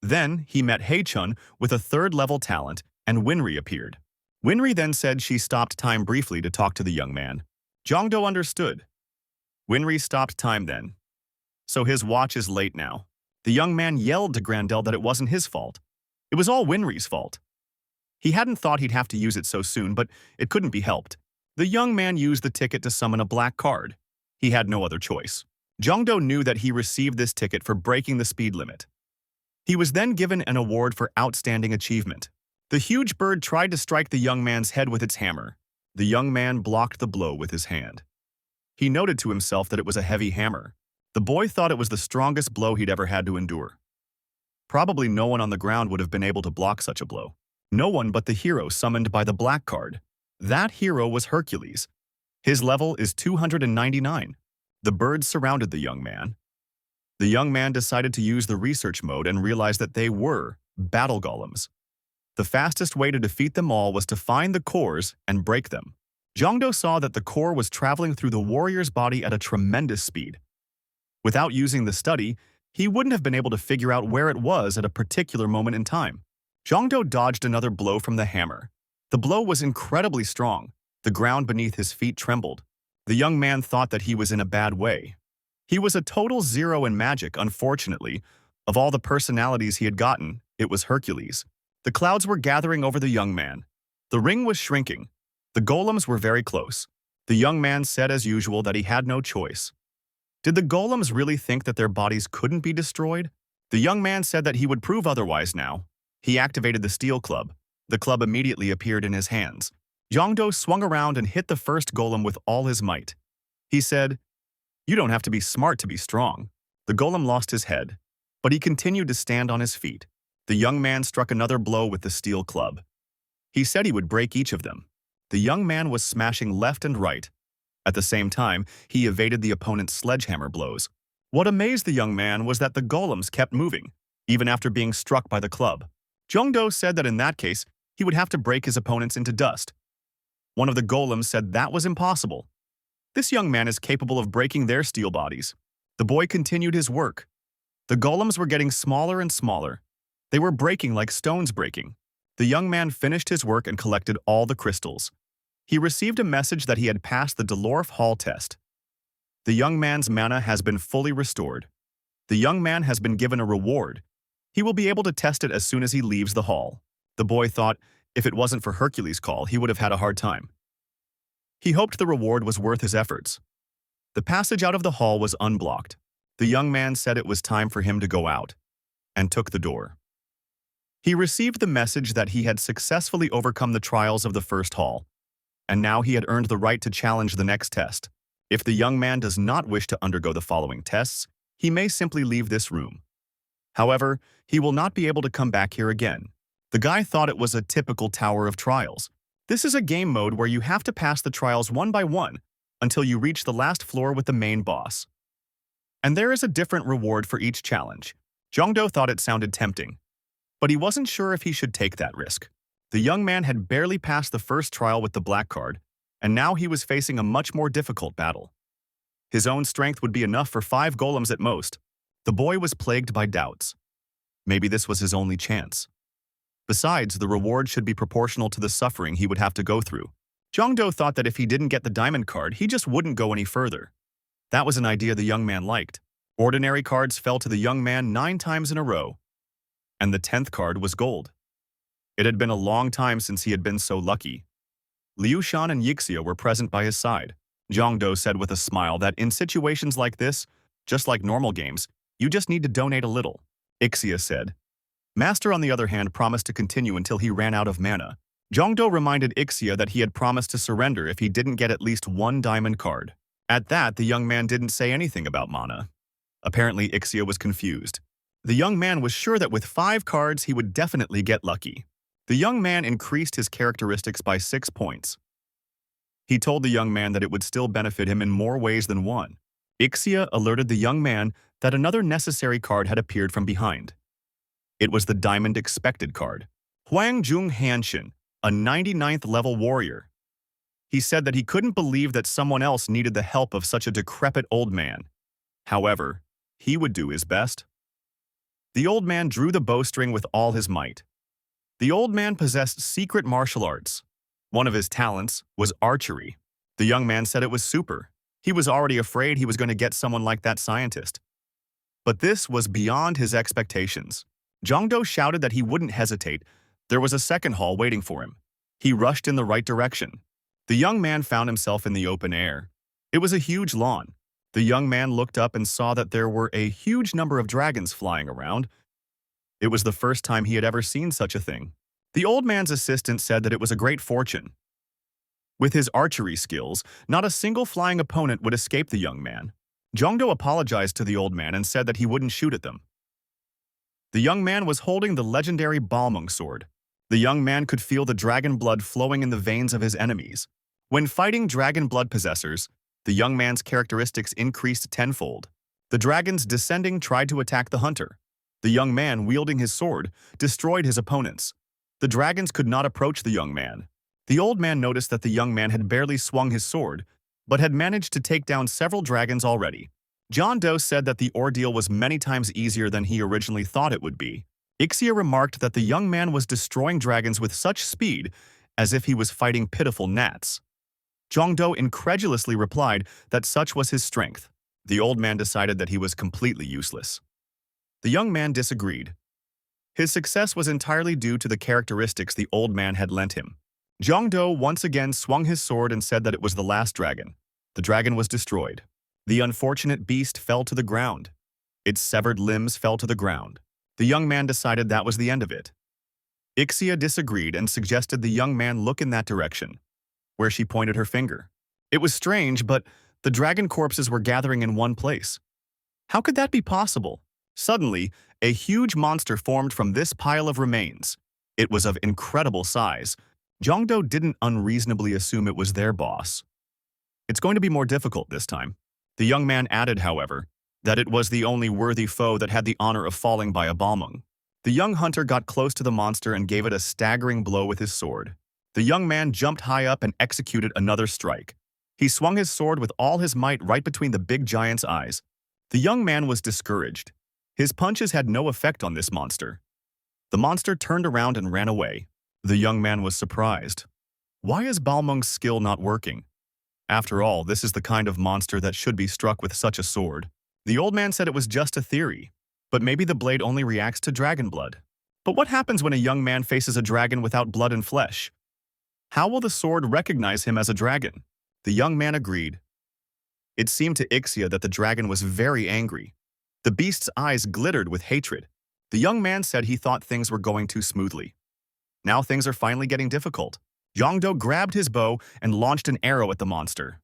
Speaker 1: Then he met Haechun with a third-level talent, and Winry appeared. Winry then said she stopped time briefly to talk to the young man. Jongdo understood. Winry stopped time then. So his watch is late now. The young man yelled to Grandel that it wasn't his fault. It was all Winry's fault. He hadn't thought he'd have to use it so soon, but it couldn't be helped. The young man used the ticket to summon a black card. He had no other choice. Jongdo knew that he received this ticket for breaking the speed limit. He was then given an award for outstanding achievement. The huge bird tried to strike the young man's head with its hammer. The young man blocked the blow with his hand. He noted to himself that it was a heavy hammer. The boy thought it was the strongest blow he'd ever had to endure. Probably no one on the ground would have been able to block such a blow. No one but the hero summoned by the black card. That hero was Hercules. His level is 299. The birds surrounded the young man. The young man decided to use the research mode and realized that they were battle golems. The fastest way to defeat them all was to find the cores and break them. Jongdo saw that the core was traveling through the warrior's body at a tremendous speed. Without using the study, he wouldn't have been able to figure out where it was at a particular moment in time. Jongdo dodged another blow from the hammer. The blow was incredibly strong. The ground beneath his feet trembled. The young man thought that he was in a bad way. He was a total zero in magic, unfortunately. Of all the personalities he had gotten, it was Hercules. The clouds were gathering over the young man. The ring was shrinking. The golems were very close. The young man said as usual that he had no choice. Did the golems really think that their bodies couldn't be destroyed? The young man said that he would prove otherwise now. He activated the steel club. The club immediately appeared in his hands. Jongdo swung around and hit the first golem with all his might. He said, "You don't have to be smart to be strong." The golem lost his head, but he continued to stand on his feet. The young man struck another blow with the steel club. He said he would break each of them. The young man was smashing left and right. At the same time, he evaded the opponent's sledgehammer blows. What amazed the young man was that the golems kept moving, even after being struck by the club. Jongdo said that in that case, he would have to break his opponents into dust. One of the golems said that was impossible. This young man is capable of breaking their steel bodies. The boy continued his work. The golems were getting smaller and smaller. They were breaking like stones breaking. The young man finished his work and collected all the crystals. He received a message that he had passed the Dwarf Hall test. The young man's mana has been fully restored. The young man has been given a reward. He will be able to test it as soon as he leaves the hall. The boy thought, if it wasn't for Hercules' call, he would have had a hard time. He hoped the reward was worth his efforts. The passage out of the hall was unblocked. The young man said it was time for him to go out, and took the door. He received the message that he had successfully overcome the trials of the first hall, and now he had earned the right to challenge the next test. If the young man does not wish to undergo the following tests, he may simply leave this room. However, he will not be able to come back here again. The guy thought it was a typical Tower of Trials. This is a game mode where you have to pass the trials one by one until you reach the last floor with the main boss. And there is a different reward for each challenge. Jongdo thought it sounded tempting, but he wasn't sure if he should take that risk. The young man had barely passed the first trial with the black card, and now he was facing a much more difficult battle. His own strength would be enough for 5 golems at most. The boy was plagued by doubts. Maybe this was his only chance. Besides, the reward should be proportional to the suffering he would have to go through. Jongdo thought that if he didn't get the diamond card, he just wouldn't go any further. That was an idea the young man liked. Ordinary cards fell to the young man 9 times in a row, and the 10th card was gold. It had been a long time since he had been so lucky. Liu Shan and Yixia were present by his side. Jongdo said with a smile that in situations like this, just like normal games, you just need to donate a little. Yixia said. Master, on the other hand, promised to continue until he ran out of mana. Jongdo reminded Yixia that he had promised to surrender if he didn't get at least 1 diamond card. At that, the young man didn't say anything about mana. Apparently, Yixia was confused. The young man was sure that with 5 cards, he would definitely get lucky. The young man increased his characteristics by 6 points. He told the young man that it would still benefit him in more ways than one. Yixia alerted the young man that another necessary card had appeared from behind. It was the Diamond Expected card. Huang Jung Hanshin, a 99th level warrior. He said that he couldn't believe that someone else needed the help of such a decrepit old man. However, he would do his best. The old man drew the bowstring with all his might. The old man possessed secret martial arts. One of his talents was archery. The young man said it was super. He was already afraid he was going to get someone like that scientist. But this was beyond his expectations. Jongdo shouted that he wouldn't hesitate. There was a second hall waiting for him. He rushed in the right direction. The young man found himself in the open air. It was a huge lawn. The young man looked up and saw that there were a huge number of dragons flying around. It was the first time he had ever seen such a thing. The old man's assistant said that it was a great fortune. With his archery skills, not a single flying opponent would escape the young man. Jongdo apologized to the old man and said that he wouldn't shoot at them. The young man was holding the legendary Balmung sword. The young man could feel the dragon blood flowing in the veins of his enemies. When fighting dragon blood possessors, the young man's characteristics increased tenfold. The dragons descending tried to attack the hunter. The young man, wielding his sword, destroyed his opponents. The dragons could not approach the young man. The old man noticed that the young man had barely swung his sword, but had managed to take down several dragons already. John Doe said that the ordeal was many times easier than he originally thought it would be. Ixia remarked that the young man was destroying dragons with such speed as if he was fighting pitiful gnats. Jongdo incredulously replied that such was his strength. The old man decided that he was completely useless. The young man disagreed. His success was entirely due to the characteristics the old man had lent him. Jongdo once again swung his sword and said that it was the last dragon. The dragon was destroyed. The unfortunate beast fell to the ground. Its severed limbs fell to the ground. The young man decided that was the end of it. Ixia disagreed and suggested the young man look in that direction, where she pointed her finger. It was strange, but the dragon corpses were gathering in one place. How could that be possible? Suddenly, a huge monster formed from this pile of remains. It was of incredible size. Jongdo didn't unreasonably assume it was their boss. It's going to be more difficult this time. The young man added, however, that it was the only worthy foe that had the honor of falling by a Balmung. The young hunter got close to the monster and gave it a staggering blow with his sword. The young man jumped high up and executed another strike. He swung his sword with all his might right between the big giant's eyes. The young man was discouraged. His punches had no effect on this monster. The monster turned around and ran away. The young man was surprised. Why is Balmung's skill not working? After all, this is the kind of monster that should be struck with such a sword. The old man said it was just a theory, but maybe the blade only reacts to dragon blood. But what happens when a young man faces a dragon without blood and flesh? How will the sword recognize him as a dragon? The young man agreed. It seemed to Ixia that the dragon was very angry. The beast's eyes glittered with hatred. The young man said he thought things were going too smoothly. Now things are finally getting difficult. Jongdo grabbed his bow and launched an arrow at the monster.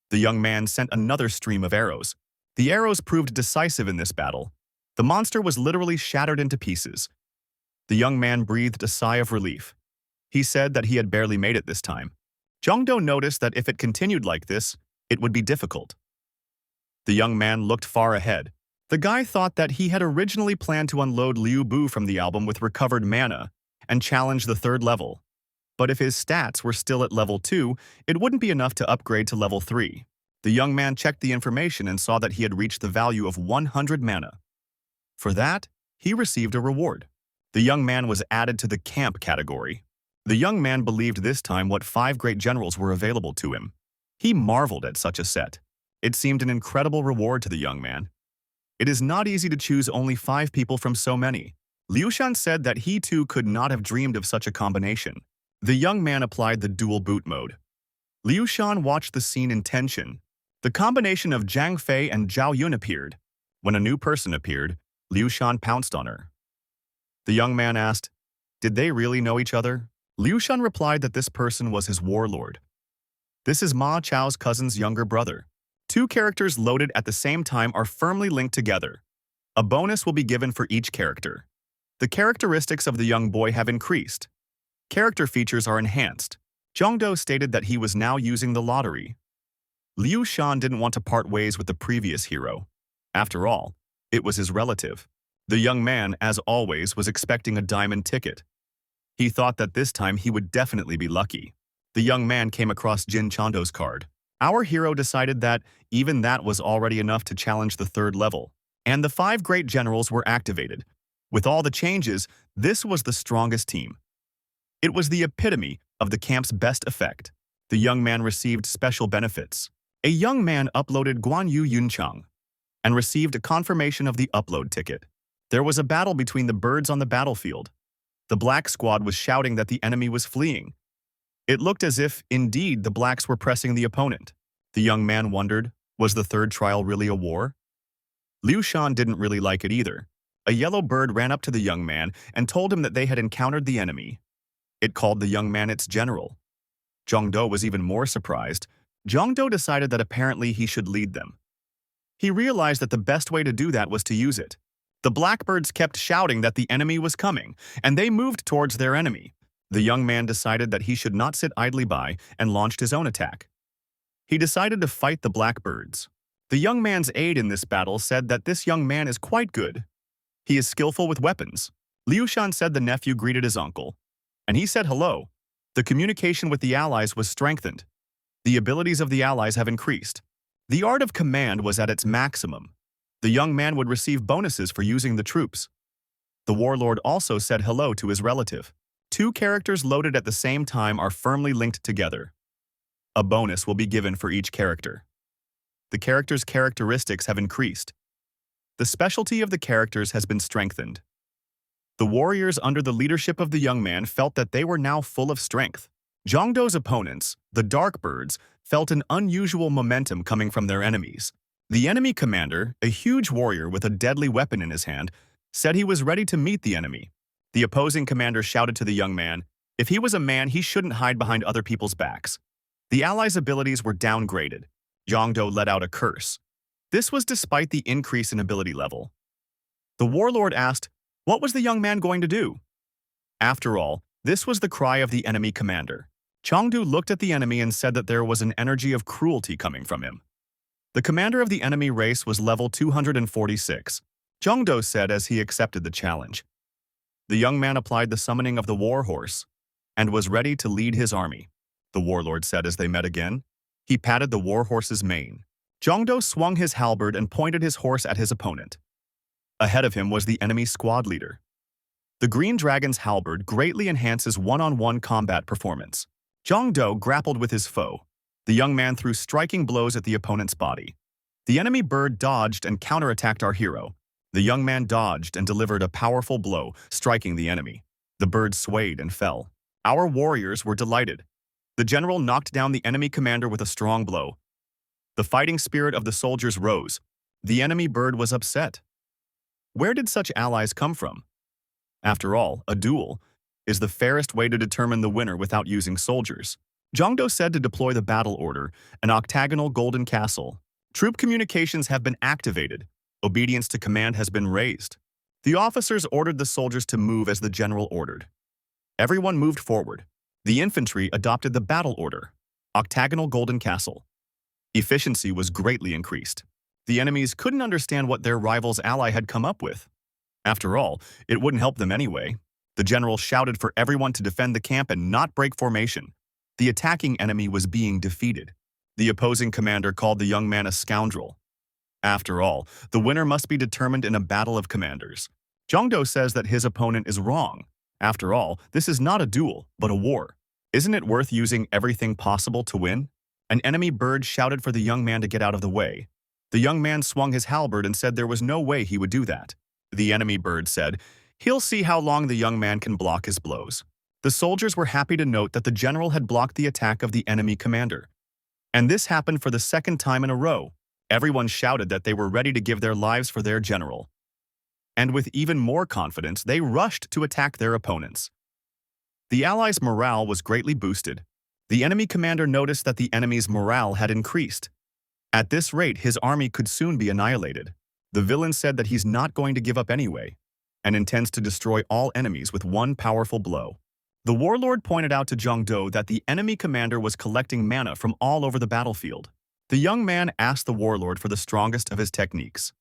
Speaker 1: The young man sent another stream of arrows. The arrows proved decisive in this battle. The monster was literally shattered into pieces. The young man breathed a sigh of relief. He said that he had barely made it this time. Jongdo noticed that if it continued like this, it would be difficult. The young man looked far ahead. The guy thought that he had originally planned to unload Liu Bu from the album with recovered mana and challenge the third level. But if his stats were still at level 2, it wouldn't be enough to upgrade to level 3. The young man checked the information and saw that he had reached the value of 100 mana. For that, he received a reward. The young man was added to the camp category. The young man believed this time what 5 great generals were available to him. He marveled at such a set. It seemed an incredible reward to the young man. It is not easy to choose only 5 people from so many. Liu Shan said that he too could not have dreamed of such a combination. The young man applied the dual boot mode. Liu Shan watched the scene in tension. The combination of Zhang Fei and Zhao Yun appeared. When a new person appeared, Liu Shan pounced on her. The young man asked, "Did they really know each other?" Liu Shan replied that this person was his warlord. This is Ma Chao's cousin's younger brother. 2 characters loaded at the same time are firmly linked together. A bonus will be given for each character. The characteristics of the young boy have increased. Character features are enhanced. Jongdo stated that he was now using the lottery. Liu Shan didn't want to part ways with the previous hero. After all, it was his relative. The young man, as always, was expecting a diamond ticket. He thought that this time he would definitely be lucky. The young man came across Jin Chando's card. Our hero decided that even that was already enough to challenge the 3rd level, and the 5 great generals were activated. With all the changes, this was the strongest team. It was the epitome of the camp's best effect. The young man received special benefits. A young man uploaded Guan Yu Yunchang and received a confirmation of the upload ticket. There was a battle between the birds on the battlefield. The black squad was shouting that the enemy was fleeing. It looked as if, indeed, the blacks were pressing the opponent. The young man wondered, was the 3rd trial really a war? Liu Shan didn't really like it either. A yellow bird ran up to the young man and told him that they had encountered the enemy. It called the young man its general. Jongdo was even more surprised. Jongdo decided that apparently he should lead them. He realized that the best way to do that was to use it. The blackbirds kept shouting that the enemy was coming, and they moved towards their enemy. The young man decided that he should not sit idly by and launched his own attack. He decided to fight the blackbirds. The young man's aide in this battle said that this young man is quite good. He is skillful with weapons. Liu Shan said the nephew greeted his uncle, and he said hello. The communication with the allies was strengthened. The abilities of the allies have increased. The art of command was at its maximum. The young man would receive bonuses for using the troops. The warlord also said hello to his relative. Two characters loaded at the same time are firmly linked together. A bonus will be given for each character. The character's characteristics have increased. The specialty of the characters has been strengthened. The warriors under the leadership of the young man felt that they were now full of strength. Jongdo's opponents, the dark birds, felt an unusual momentum coming from their enemies. The enemy commander, a huge warrior with a deadly weapon in his hand, said he was ready to meet the enemy. The opposing commander shouted to the young man, if he was a man, he shouldn't hide behind other people's backs. The allies' abilities were downgraded. Jongdo let out a curse. This was despite the increase in ability level. The warlord asked, what was the young man going to do? After all, this was the cry of the enemy commander. Chengdu looked at the enemy and said that there was an energy of cruelty coming from him. The commander of the enemy race was level 246. Jongdo said as he accepted the challenge. The young man applied the summoning of the war horse and was ready to lead his army. The warlord said as they met again. He patted the war horse's mane. Jongdo swung his halberd and pointed his horse at his opponent. Ahead of him was the enemy squad leader. The green dragon's halberd greatly enhances one-on-one combat performance. Jongdo grappled with his foe. The young man threw striking blows at the opponent's body. The enemy bird dodged and counterattacked our hero. The young man dodged and delivered a powerful blow, striking the enemy. The bird swayed and fell. Our warriors were delighted. The general knocked down the enemy commander with a strong blow. The fighting spirit of the soldiers rose. The enemy bird was upset. Where did such allies come from? After all, a duel is the fairest way to determine the winner without using soldiers. Jongdo said to deploy the battle order, an octagonal golden castle. Troop communications have been activated. Obedience to command has been raised. The officers ordered the soldiers to move as the general ordered. Everyone moved forward. The infantry adopted the battle order, octagonal golden castle. Efficiency was greatly increased. The enemies couldn't understand what their rival's ally had come up with. After all, it wouldn't help them anyway. The general shouted for everyone to defend the camp and not break formation. The attacking enemy was being defeated. The opposing commander called the young man a scoundrel. After all, the winner must be determined in a battle of commanders. Jongdo says that his opponent is wrong. After all, this is not a duel, but a war. Isn't it worth using everything possible to win? An enemy bird shouted for the young man to get out of the way. The young man swung his halberd and said there was no way he would do that. The enemy bird said, he'll see how long the young man can block his blows. The soldiers were happy to note that the general had blocked the attack of the enemy commander. And this happened for the second time in a row. Everyone shouted that they were ready to give their lives for their general. And with even more confidence, they rushed to attack their opponents. The allies' morale was greatly boosted. The enemy commander noticed that the enemy's morale had increased. At this rate, his army could soon be annihilated. The villain said that he's not going to give up anyway, and intends to destroy all enemies with one powerful blow. The warlord pointed out to Jongdo that the enemy commander was collecting mana from all over the battlefield. The young man asked the warlord for the strongest of his techniques.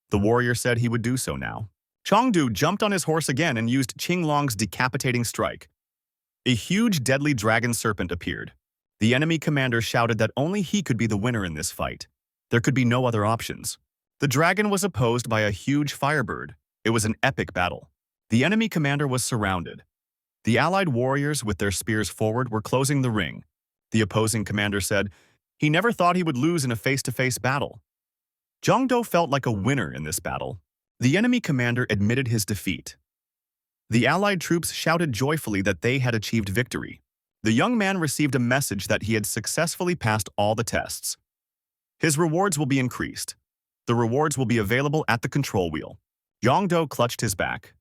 Speaker 1: The warrior said he would do so now. Chengdu jumped on his horse again and used Qinglong's decapitating strike. A huge deadly dragon serpent appeared. The enemy commander shouted that only he could be the winner in this fight. There could be no other options. The dragon was opposed by a huge firebird. It was an epic battle. The enemy commander was surrounded. The allied warriors, with their spears forward, were closing the ring. The opposing commander said he never thought he would lose in a face-to-face battle. Jongdo felt like a winner in this battle. The enemy commander admitted his defeat. The allied troops shouted joyfully that they had achieved victory. The young man received a message that he had successfully passed all the tests. His rewards will be increased. The rewards will be available at the control wheel. Jongdo clutched his back.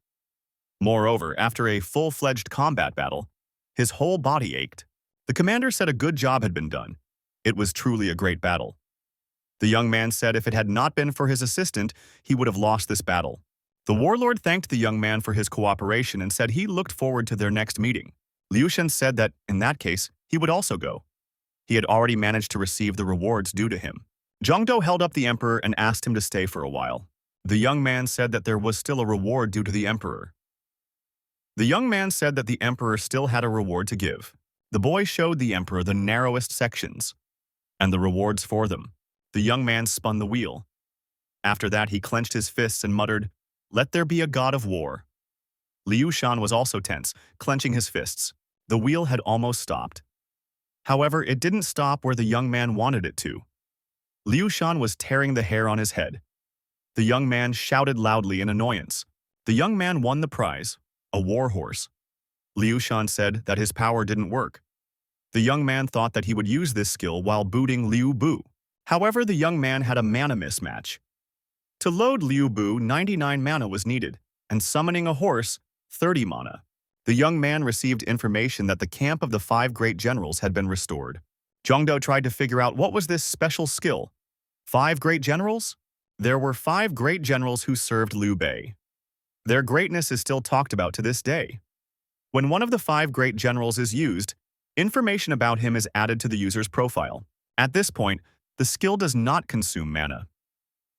Speaker 1: Moreover, after a full-fledged combat battle, his whole body ached. The commander said a good job had been done. It was truly a great battle. The young man said if it had not been for his assistant, he would have lost this battle. The warlord thanked the young man for his cooperation and said he looked forward to their next meeting. Liu Shen said that, in that case, he would also go. He had already managed to receive the rewards due to him. Zhang Do held up the emperor and asked him to stay for a while. The young man said that there was still a reward due to the emperor. The young man said that the emperor still had a reward to give. The boy showed the emperor the narrowest sections and the rewards for them. The young man spun the wheel. After that, he clenched his fists and muttered, "Let there be a god of war." Liu Shan was also tense, clenching his fists. The wheel had almost stopped. However, it didn't stop where the young man wanted it to. Liu Shan was tearing the hair on his head. The young man shouted loudly in annoyance. The young man won the prize, a war horse. Liu Shan said that his power didn't work. The young man thought that he would use this skill while booting Liu Bu. However, the young man had a mana mismatch. To load Liu Bu, 99 mana was needed, and summoning a horse, 30 mana. The young man received information that the camp of the 5 great generals had been restored. Zhang Do tried to figure out what was this special skill. 5 great generals? There were 5 great generals who served Liu Bei. Their greatness is still talked about to this day. When one of the 5 great generals is used, information about him is added to the user's profile. At this point, the skill does not consume mana.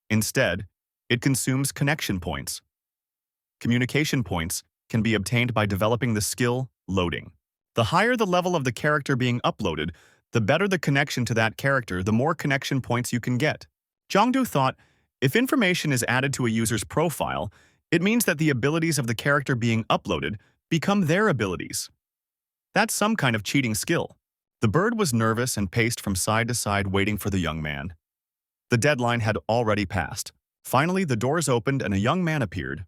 Speaker 1: Instead, it consumes connection points. Communication points can be obtained by developing the skill loading. The higher the level of the character being uploaded, the better the connection to that character, the more connection points you can get. Zhang Du thought, if information is added to a user's profile, it means that the abilities of the character being uploaded become their abilities. That's some kind of cheating skill. The bird was nervous and paced from side to side waiting for the young man. The deadline had already passed. Finally, the doors opened and a young man appeared.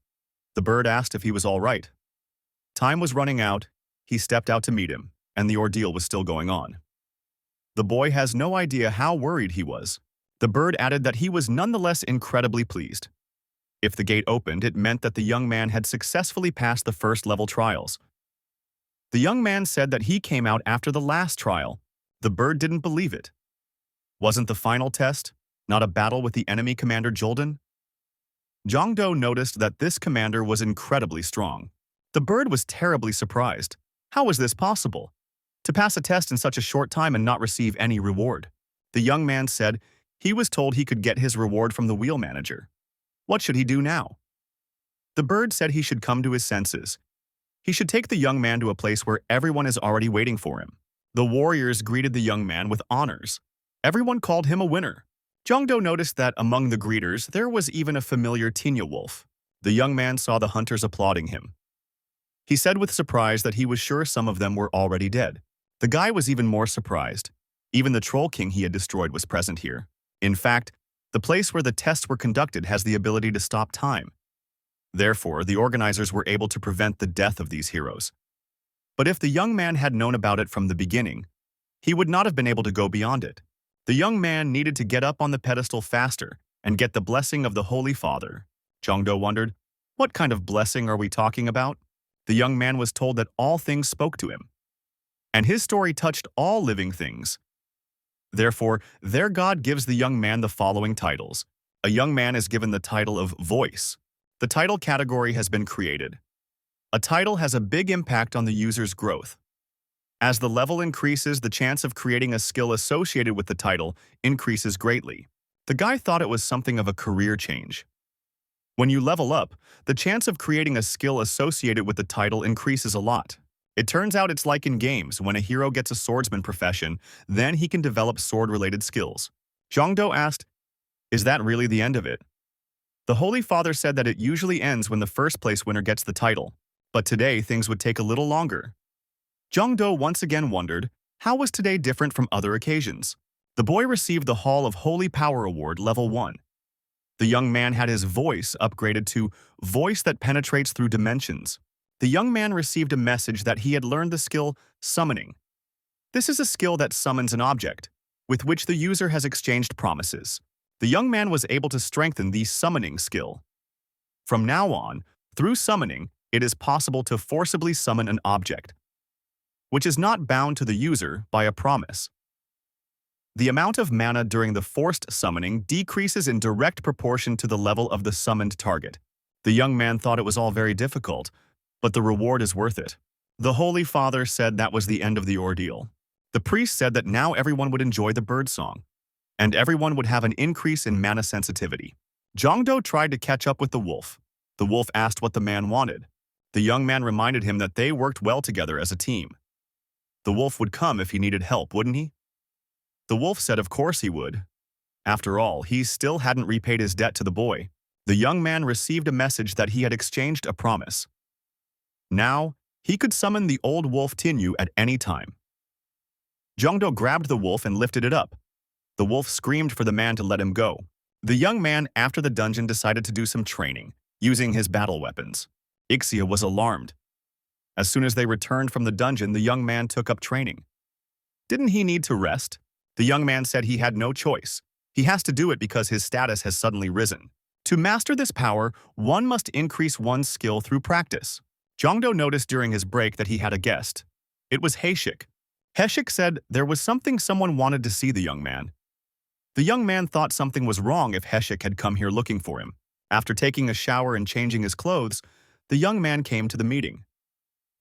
Speaker 1: The bird asked if he was all right. Time was running out. He stepped out to meet him, and the ordeal was still going on. The boy has no idea how worried he was. The bird added that he was nonetheless incredibly pleased. If the gate opened, it meant that the young man had successfully passed the first-level trials. The young man said that he came out after the last trial. The bird didn't believe it. Wasn't the final test not a battle with the enemy commander Jolden? Zhang Do noticed that this commander was incredibly strong. The bird was terribly surprised. How was this possible? To pass a test in such a short time and not receive any reward? The young man said he was told he could get his reward from the wheel manager. What should he do now? The bird said he should come to his senses. He should take the young man to a place where everyone is already waiting for him. The warriors greeted the young man with honors. Everyone called him a winner. Zhang Do noticed that among the greeters there was even a familiar Tinya wolf. The young man saw the hunters applauding him. He said with surprise that he was sure some of them were already dead. The guy was even more surprised. Even the troll king he had destroyed was present here. In fact, the place where the tests were conducted has the ability to stop time. Therefore, the organizers were able to prevent the death of these heroes. But if the young man had known about it from the beginning, he would not have been able to go beyond it. The young man needed to get up on the pedestal faster and get the blessing of the Holy Father. Zhang Do wondered, what kind of blessing are we talking about? The young man was told that all things spoke to him, and his story touched all living things. Therefore, their God gives the young man the following titles. A young man is given the title of Voice. The title category has been created. A title has a big impact on the user's growth. As the level increases, the chance of creating a skill associated with the title increases greatly. The guy thought it was something of a career change. When you level up, the chance of creating a skill associated with the title increases a lot. It turns out it's like in games, when a hero gets a swordsman profession, then he can develop sword-related skills. Zhang Do asked, is that really the end of it? The Holy Father said that it usually ends when the first-place winner gets the title, but today things would take a little longer. Zhang Do once again wondered, how was today different from other occasions? The boy received the Hall of Holy Power Award Level 1. The young man had his voice upgraded to Voice that Penetrates Through Dimensions. The young man received a message that he had learned the skill Summoning. This is a skill that summons an object, with which the user has exchanged promises. The young man was able to strengthen the Summoning skill. From now on, through summoning, it is possible to forcibly summon an object. which is not bound to the user by a promise. The amount of mana during the forced summoning decreases in direct proportion to the level of the summoned target. The young man thought it was all very difficult, but the reward is worth it. The Holy Father said that was the end of the ordeal. The priest said that now everyone would enjoy the bird song, and everyone would have an increase in mana sensitivity. Jongdo tried to catch up with the wolf. The wolf asked what the man wanted. The young man reminded him that they worked well together as a team. The wolf would come if he needed help, wouldn't he? The wolf said of course he would. After all, he still hadn't repaid his debt to the boy. The young man received a message that he had exchanged a promise. Now, he could summon the old wolf Tinyu at any time. Jongdo grabbed the wolf and lifted it up. The wolf screamed for the man to let him go. The young man, after the dungeon, decided to do some training, using his battle weapons. Ixia was alarmed. As soon as they returned from the dungeon, the young man took up training. Didn't he need to rest? The young man said he had no choice. He has to do it because his status has suddenly risen. To master this power, one must increase one's skill through practice. Jongdo noticed during his break that he had a guest. It was Heishik. Heishik said there was something someone wanted to see the young man. The young man thought something was wrong if Heishik had come here looking for him. After taking a shower and changing his clothes, the young man came to the meeting.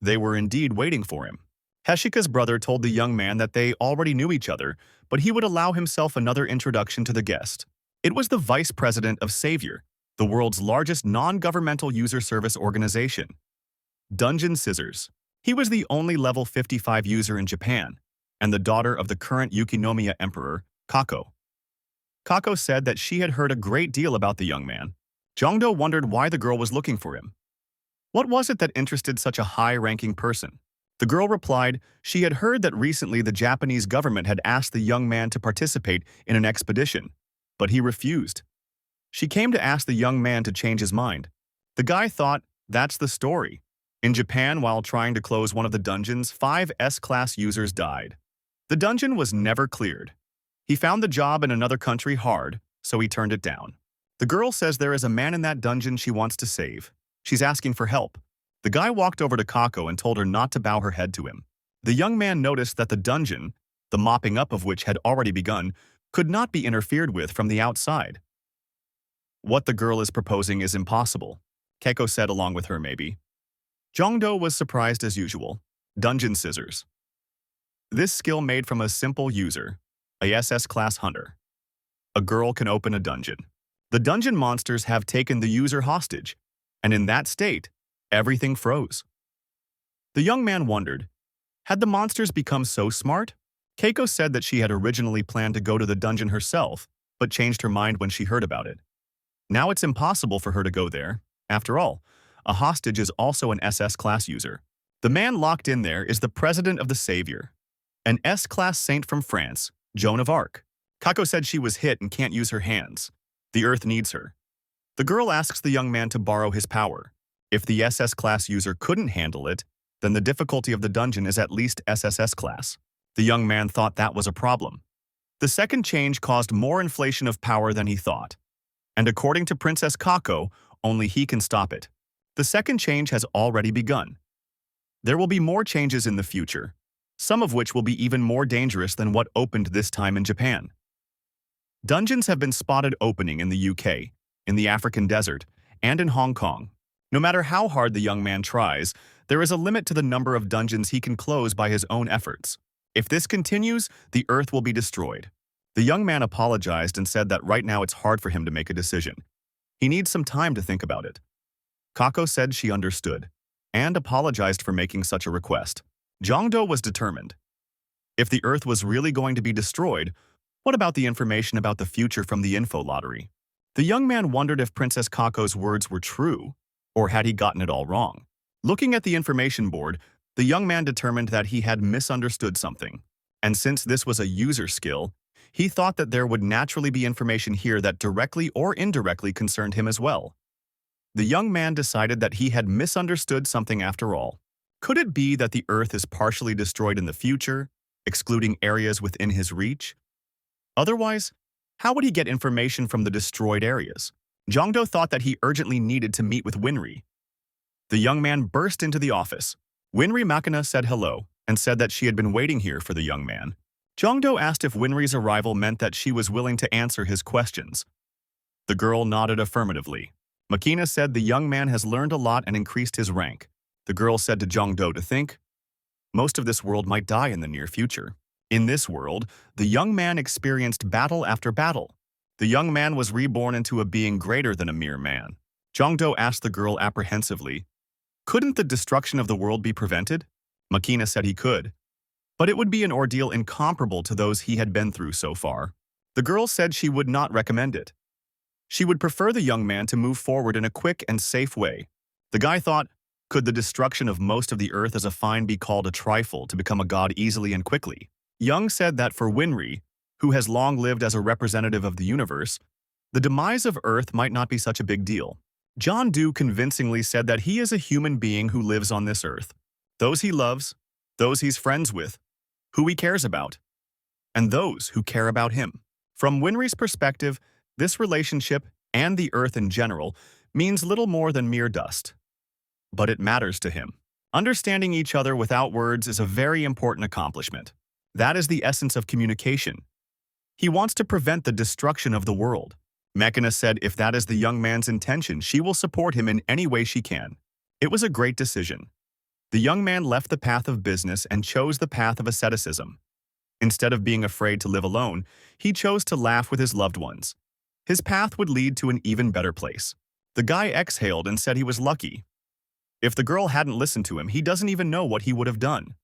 Speaker 1: They were indeed waiting for him. Heishika's brother told the young man that they already knew each other, but he would allow himself another introduction to the guest. It was the vice president of Savior, the world's largest non-governmental user service organization. Dungeon Scissors. He was the only level 55 user in Japan, and the daughter of the current Yukinomiya Emperor, Kako. Kako said that she had heard a great deal about the young man. Jongdo wondered why the girl was looking for him. What was it that interested such a high-ranking person? The girl replied she had heard that recently the Japanese government had asked the young man to participate in an expedition, but he refused. She came to ask the young man to change his mind. The guy thought, that's the story. In Japan, while trying to close one of the dungeons, 5 S-class users died. The dungeon was never cleared. He found the job in another country hard, so he turned it down. The girl says there is a man in that dungeon she wants to save. She's asking for help. The guy walked over to Kako and told her not to bow her head to him. The young man noticed that the dungeon, the mopping up of which had already begun, could not be interfered with from the outside. What the girl is proposing is impossible, Keiko said along with her maybe. Jongdo was surprised as usual. Dungeon Scissors. This skill made from a simple user, a SS class hunter. A girl can open a dungeon. The dungeon monsters have taken the user hostage, and in that state, everything froze. The young man wondered, had the monsters become so smart? Keiko said that she had originally planned to go to the dungeon herself, but changed her mind when she heard about it. Now it's impossible for her to go there. After all, a hostage is also an SS class user. The man locked in there is the president of the Savior, an S-class saint from France, Joan of Arc. Kako said she was hit and can't use her hands. The earth needs her. The girl asks the young man to borrow his power. If the SS class user couldn't handle it, then the difficulty of the dungeon is at least SSS class. The young man thought that was a problem. The second change caused more inflation of power than he thought. And according to Princess Kako, only he can stop it. The second change has already begun. There will be more changes in the future, some of which will be even more dangerous than what opened this time in Japan. Dungeons have been spotted opening in the UK, in the African desert, and in Hong Kong. No matter how hard the young man tries, there is a limit to the number of dungeons he can close by his own efforts. If this continues, the earth will be destroyed. The young man apologized and said that right now it's hard for him to make a decision. He needs some time to think about it. Kako said she understood, and apologized for making such a request. Jongdo was determined. If the earth was really going to be destroyed, what about the information about the future from the info lottery? The young man wondered if Princess Kako's words were true, or had he gotten it all wrong? Looking at the information board, the young man determined that he had misunderstood something. And since this was a user skill, he thought that there would naturally be information here that directly or indirectly concerned him as well. The young man decided that he had misunderstood something after all. Could it be that the earth is partially destroyed in the future, excluding areas within his reach? Otherwise, how would he get information from the destroyed areas? Jongdo thought that he urgently needed to meet with Winry. The young man burst into the office. Winry Makina said hello, and said that she had been waiting here for the young man. Jongdo asked if Winry's arrival meant that she was willing to answer his questions. The girl nodded affirmatively. Makina said the young man has learned a lot and increased his rank. The girl said to Jongdo to think, most of this world might die in the near future. In this world, the young man experienced battle after battle. The young man was reborn into a being greater than a mere man. Jongdo asked the girl apprehensively, couldn't the destruction of the world be prevented? Makina said he could, but it would be an ordeal incomparable to those he had been through so far. The girl said she would not recommend it. She would prefer the young man to move forward in a quick and safe way. The guy thought, could the destruction of most of the earth as a fine be called a trifle to become a god easily and quickly? Young said that for Winry, who has long lived as a representative of the universe, the demise of Earth might not be such a big deal. John Doe convincingly said that he is a human being who lives on this earth. Those he loves, those he's friends with, who he cares about, and those who care about him. From Winry's perspective, this relationship, and the earth in general, means little more than mere dust. But it matters to him. Understanding each other without words is a very important accomplishment. That is the essence of communication. He wants to prevent the destruction of the world. Makina said if that is the young man's intention, she will support him in any way she can. It was a great decision. The young man left the path of business and chose the path of asceticism. Instead of being afraid to live alone, he chose to laugh with his loved ones. His path would lead to an even better place. The guy exhaled and said he was lucky. If the girl hadn't listened to him, he doesn't even know what he would have done.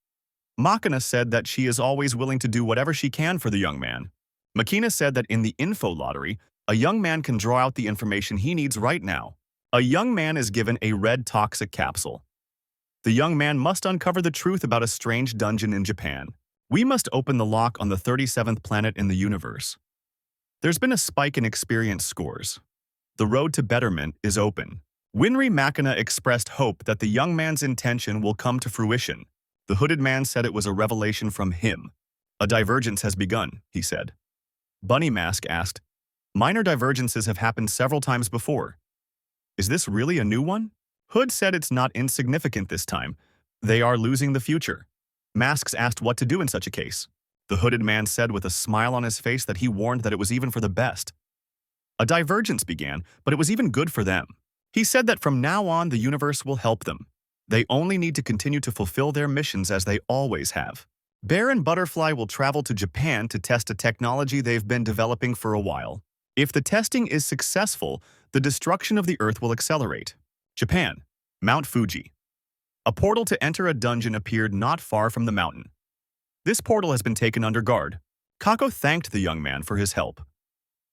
Speaker 1: Makina said that she is always willing to do whatever she can for the young man. Makina said that in the info lottery, a young man can draw out the information he needs right now. A young man is given a red toxic capsule. The young man must uncover the truth about a strange dungeon in Japan. We must open the lock on the 37th planet in the universe. There's been a spike in experience scores. The road to betterment is open. Winry Makina expressed hope that the young man's intention will come to fruition. The hooded man said it was a revelation from him. A divergence has begun, he said. Bunny Mask asked, minor divergences have happened several times before. Is this really a new one? Hood said it's not insignificant this time. They are losing the future. Masks asked what to do in such a case. The hooded man said with a smile on his face that he warned that it was even for the best. A divergence began, but it was even good for them. He said that from now on the universe will help them. They only need to continue to fulfill their missions as they always have. Bear and Butterfly will travel to Japan to test a technology they've been developing for a while. If the testing is successful, the destruction of the Earth will accelerate. Japan, Mount Fuji. A portal to enter a dungeon appeared not far from the mountain. This portal has been taken under guard. Kako thanked the young man for his help.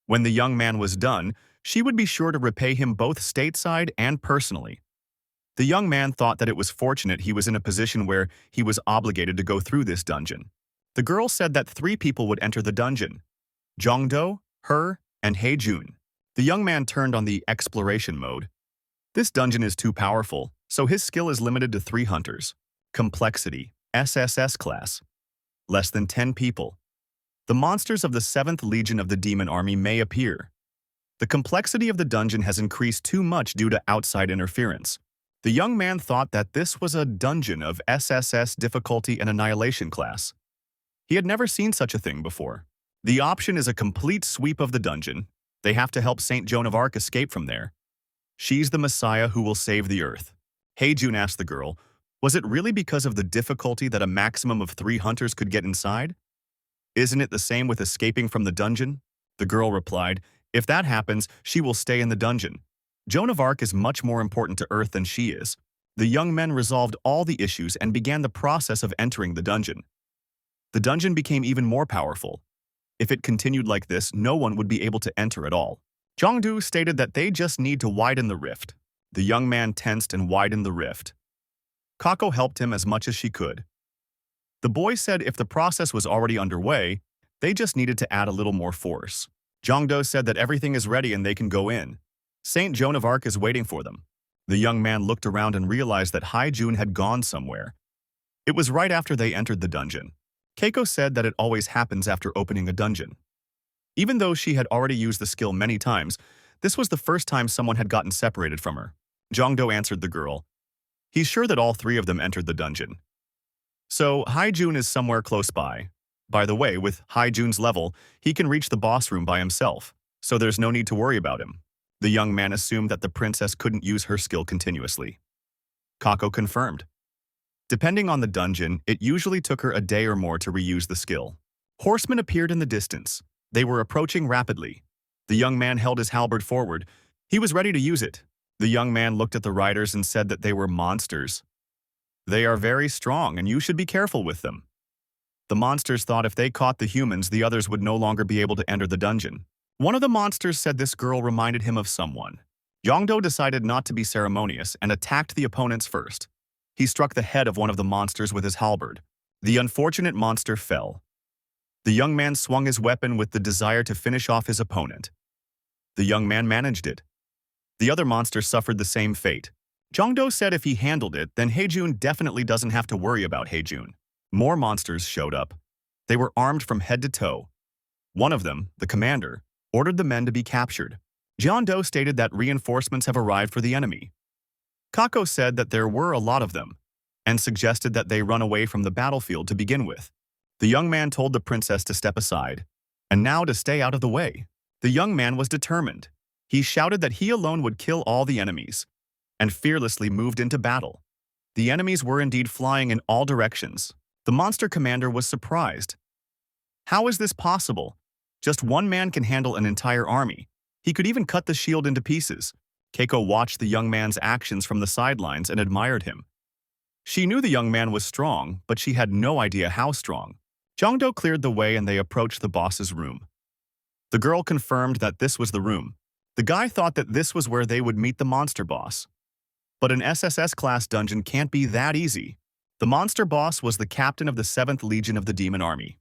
Speaker 1: When the young man was done, she would be sure to repay him both stateside and personally. The young man thought that it was fortunate he was in a position where he was obligated to go through this dungeon. The girl said that 3 people would enter the dungeon: Jongdo, her, and Haejun. The young man turned on the exploration mode. This dungeon is too powerful, so his skill is limited to 3 hunters. Complexity, SSS class. Less than 10 people. The monsters of the 7th Legion of the Demon Army may appear. The complexity of the dungeon has increased too much due to outside interference. The young man thought that this was a dungeon of SSS difficulty and annihilation class. He had never seen such a thing before. The option is a complete sweep of the dungeon. They have to help Saint Joan of Arc escape from there. She's the Messiah who will save the Earth. Haejun asked the girl, was it really because of the difficulty that a maximum of 3 hunters could get inside? Isn't it the same with escaping from the dungeon? The girl replied, if that happens, she will stay in the dungeon. Joan of Arc is much more important to Earth than she is. The young men resolved all the issues and began the process of entering the dungeon. The dungeon became even more powerful. If it continued like this, no one would be able to enter at all. Jongdu stated that they just need to widen the rift. The young man tensed and widened the rift. Kako helped him as much as she could. The boy said if the process was already underway, they just needed to add a little more force. Jongdo said that everything is ready and they can go in. Saint Joan of Arc is waiting for them. The young man looked around and realized that Haejun had gone somewhere. It was right after they entered the dungeon. Keiko said that it always happens after opening a dungeon. Even though she had already used the skill many times, this was the first time someone had gotten separated from her. Jongdo answered the girl. He's sure that all 3 of them entered the dungeon. So, Haijun is somewhere close by. By the way, with Haijun's level, he can reach the boss room by himself, so there's no need to worry about him. The young man assumed that the princess couldn't use her skill continuously. Kako confirmed. Depending on the dungeon, it usually took her a day or more to reuse the skill. Horsemen appeared in the distance. They were approaching rapidly. The young man held his halberd forward. He was ready to use it. The young man looked at the riders and said that they were monsters. They are very strong and you should be careful with them. The monsters thought if they caught the humans, the others would no longer be able to enter the dungeon. One of the monsters said this girl reminded him of someone. Yongdo decided not to be ceremonious and attacked the opponents first. He struck the head of one of the monsters with his halberd. The unfortunate monster fell. The young man swung his weapon with the desire to finish off his opponent. The young man managed it. The other monster suffered the same fate. Jongdo said if he handled it, then Haejun definitely doesn't have to worry about Haejun. More monsters showed up. They were armed from head to toe. One of them, the commander, ordered the men to be captured. Jeondo stated that reinforcements have arrived for the enemy. Kako said that there were a lot of them, and suggested that they run away from the battlefield to begin with. The young man told the princess to step aside, and now to stay out of the way. The young man was determined. He shouted that he alone would kill all the enemies, and fearlessly moved into battle. The enemies were indeed flying in all directions. The monster commander was surprised. How is this possible? Just one man can handle an entire army. He could even cut the shield into pieces. Keiko watched the young man's actions from the sidelines and admired him. She knew the young man was strong, but she had no idea how strong. Jongdo cleared the way and they approached the boss's room. The girl confirmed that this was the room. The guy thought that this was where they would meet the monster boss. But an SSS class dungeon can't be that easy. The monster boss was the captain of the 7th Legion of the Demon Army.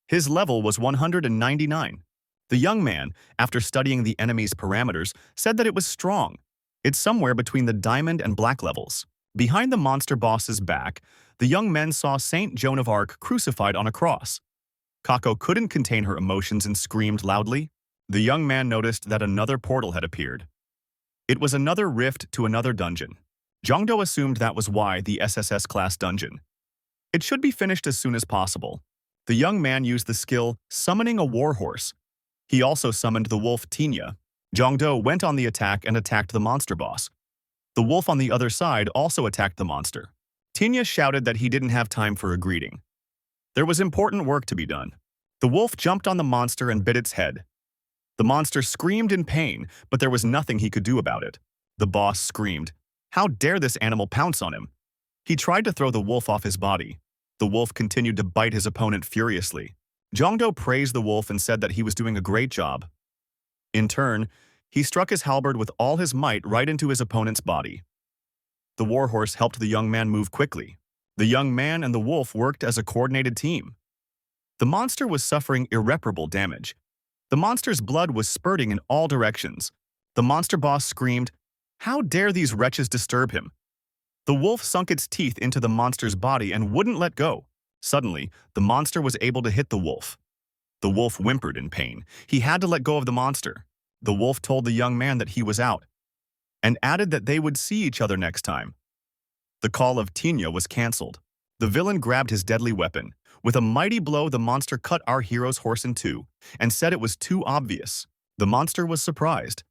Speaker 1: His level was 199. The young man, after studying the enemy's parameters, said that it was strong. It's somewhere between the diamond and black levels. Behind the monster boss's back, the young men saw Saint Joan of Arc crucified on a cross. Kako couldn't contain her emotions and screamed loudly. The young man noticed that another portal had appeared. It was another rift to another dungeon. Jongdo assumed that was why the SSS class dungeon. It should be finished as soon as possible. The young man used the skill summoning a warhorse. He also summoned the wolf Tinya. Jongdo went on the attack and attacked the monster boss. The wolf on the other side also attacked the monster. Tinya shouted that he didn't have time for a greeting. There was important work to be done. The wolf jumped on the monster and bit its head. The monster screamed in pain, but there was nothing he could do about it. The boss screamed, "How dare this animal pounce on him?" He tried to throw the wolf off his body. The wolf continued to bite his opponent furiously. Jongdo praised the wolf and said that he was doing a great job. In turn, he struck his halberd with all his might right into his opponent's body. The warhorse helped the young man move quickly. The young man and the wolf worked as a coordinated team. The monster was suffering irreparable damage. The monster's blood was spurting in all directions. The monster boss screamed, "How dare these wretches disturb him?" The wolf sunk its teeth into the monster's body and wouldn't let go. Suddenly, the monster was able to hit the wolf. The wolf whimpered in pain. He had to let go of the monster. The wolf told the young man that he was out, and added that they would see each other next time. The call of Tinya was cancelled. The villain grabbed his deadly weapon. With a mighty blow, the monster cut our hero's horse in two, and said it was too obvious. The monster was surprised.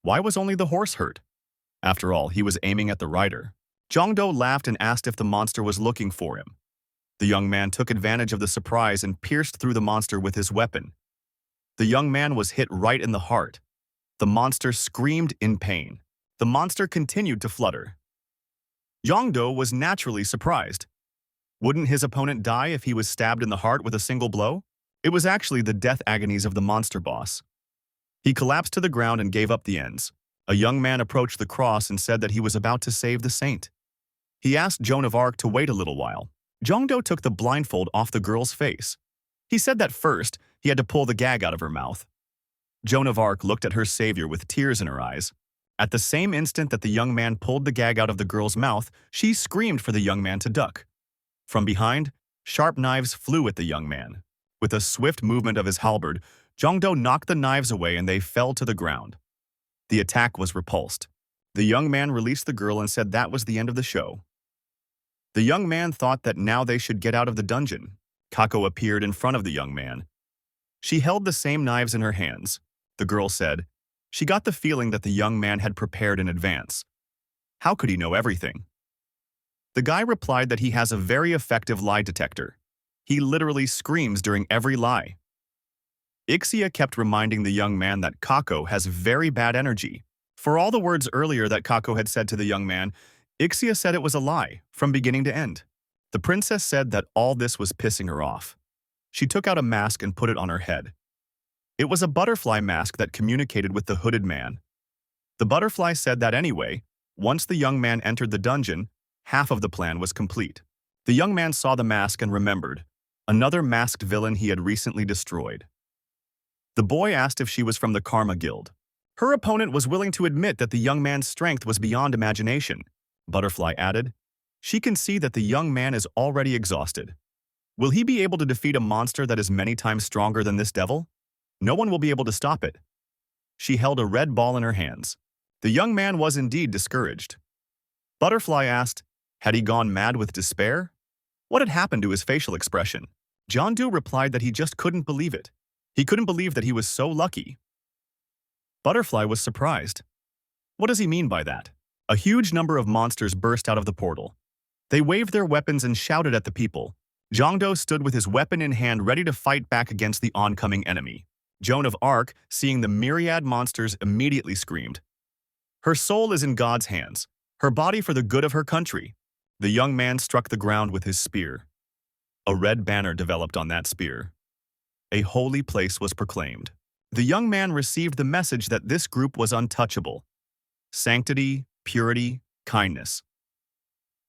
Speaker 1: Why was only the horse hurt? After all, he was aiming at the rider. Jongdo laughed and asked if the monster was looking for him. The young man took advantage of the surprise and pierced through the monster with his weapon. The young man was hit right in the heart. The monster screamed in pain. The monster continued to flutter. Jongdo was naturally surprised. Wouldn't his opponent die if he was stabbed in the heart with a single blow? It was actually the death agonies of the monster boss. He collapsed to the ground and gave up the ends. A young man approached the cross and said that he was about to save the saint. He asked Joan of Arc to wait a little while. Jongdo took the blindfold off the girl's face. He said that first, he had to pull the gag out of her mouth. Joan of Arc looked at her savior with tears in her eyes. At the same instant that the young man pulled the gag out of the girl's mouth, she screamed for the young man to duck. From behind, sharp knives flew at the young man. With a swift movement of his halberd, Jongdo knocked the knives away and they fell to the ground. The attack was repulsed. The young man released the girl and said that was the end of the show. The young man thought that now they should get out of the dungeon. Kako appeared in front of the young man. She held the same knives in her hands. The girl said, she got the feeling that the young man had prepared in advance. How could he know everything? The guy replied that he has a very effective lie detector. He literally screams during every lie. Ixia kept reminding the young man that Kako has very bad energy. For all the words earlier that Kako had said to the young man, Ixia said it was a lie, from beginning to end. The princess said that all this was pissing her off. She took out a mask and put it on her head. It was a butterfly mask that communicated with the hooded man. The butterfly said that anyway, once the young man entered the dungeon, half of the plan was complete. The young man saw the mask and remembered another masked villain he had recently destroyed. The boy asked if she was from the Karma Guild. Her opponent was willing to admit that the young man's strength was beyond imagination. Butterfly added, she can see that the young man is already exhausted. Will he be able to defeat a monster that is many times stronger than this devil? No one will be able to stop it. She held a red ball in her hands. The young man was indeed discouraged. Butterfly asked, had he gone mad with despair? What had happened to his facial expression? John-do replied that he just couldn't believe it. He couldn't believe that he was so lucky. Butterfly was surprised. What does he mean by that? A huge number of monsters burst out of the portal. They waved their weapons and shouted at the people. Jongdo stood with his weapon in hand ready to fight back against the oncoming enemy. Joan of Arc, seeing the myriad monsters, immediately screamed. Her soul is in God's hands, her body for the good of her country. The young man struck the ground with his spear. A red banner developed on that spear. A holy place was proclaimed. The young man received the message that this group was untouchable. Sanctity, purity, kindness.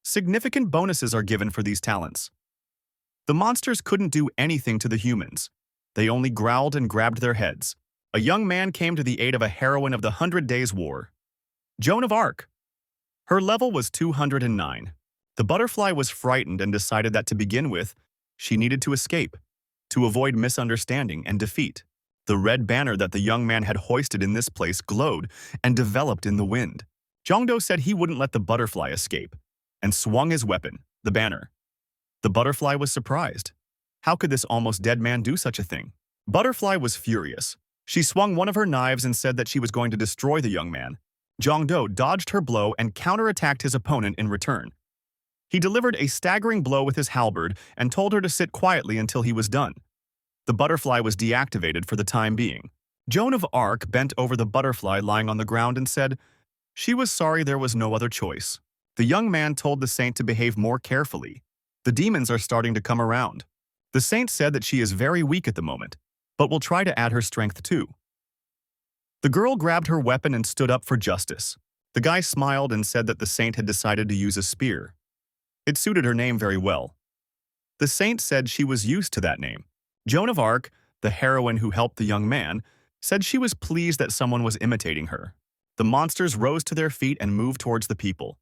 Speaker 1: Significant bonuses are given for these talents. The monsters couldn't do anything to the humans. They only growled and grabbed their heads. A young man came to the aid of a heroine of the 100 Days' War. Joan of Arc. Her level was 209. The butterfly was frightened and decided that to begin with, she needed to escape, to avoid misunderstanding and defeat. The red banner that the young man had hoisted in this place glowed and developed in the wind. Jongdo said he wouldn't let the butterfly escape, and swung his weapon, the banner. The butterfly was surprised. How could this almost dead man do such a thing? Butterfly was furious. She swung one of her knives and said that she was going to destroy the young man. Jongdo dodged her blow and counterattacked his opponent in return. He delivered a staggering blow with his halberd and told her to sit quietly until he was done. The butterfly was deactivated for the time being. Joan of Arc bent over the butterfly lying on the ground and said, she was sorry there was no other choice. The young man told the saint to behave more carefully. The demons are starting to come around. The saint said that she is very weak at the moment, but will try to add her strength too. The girl grabbed her weapon and stood up for justice. The guy smiled and said that the saint had decided to use a spear. It suited her name very well. The saint said she was used to that name. Joan of Arc, the heroine who helped the young man, said she was pleased that someone was imitating her. The monsters rose to their feet and moved towards the people.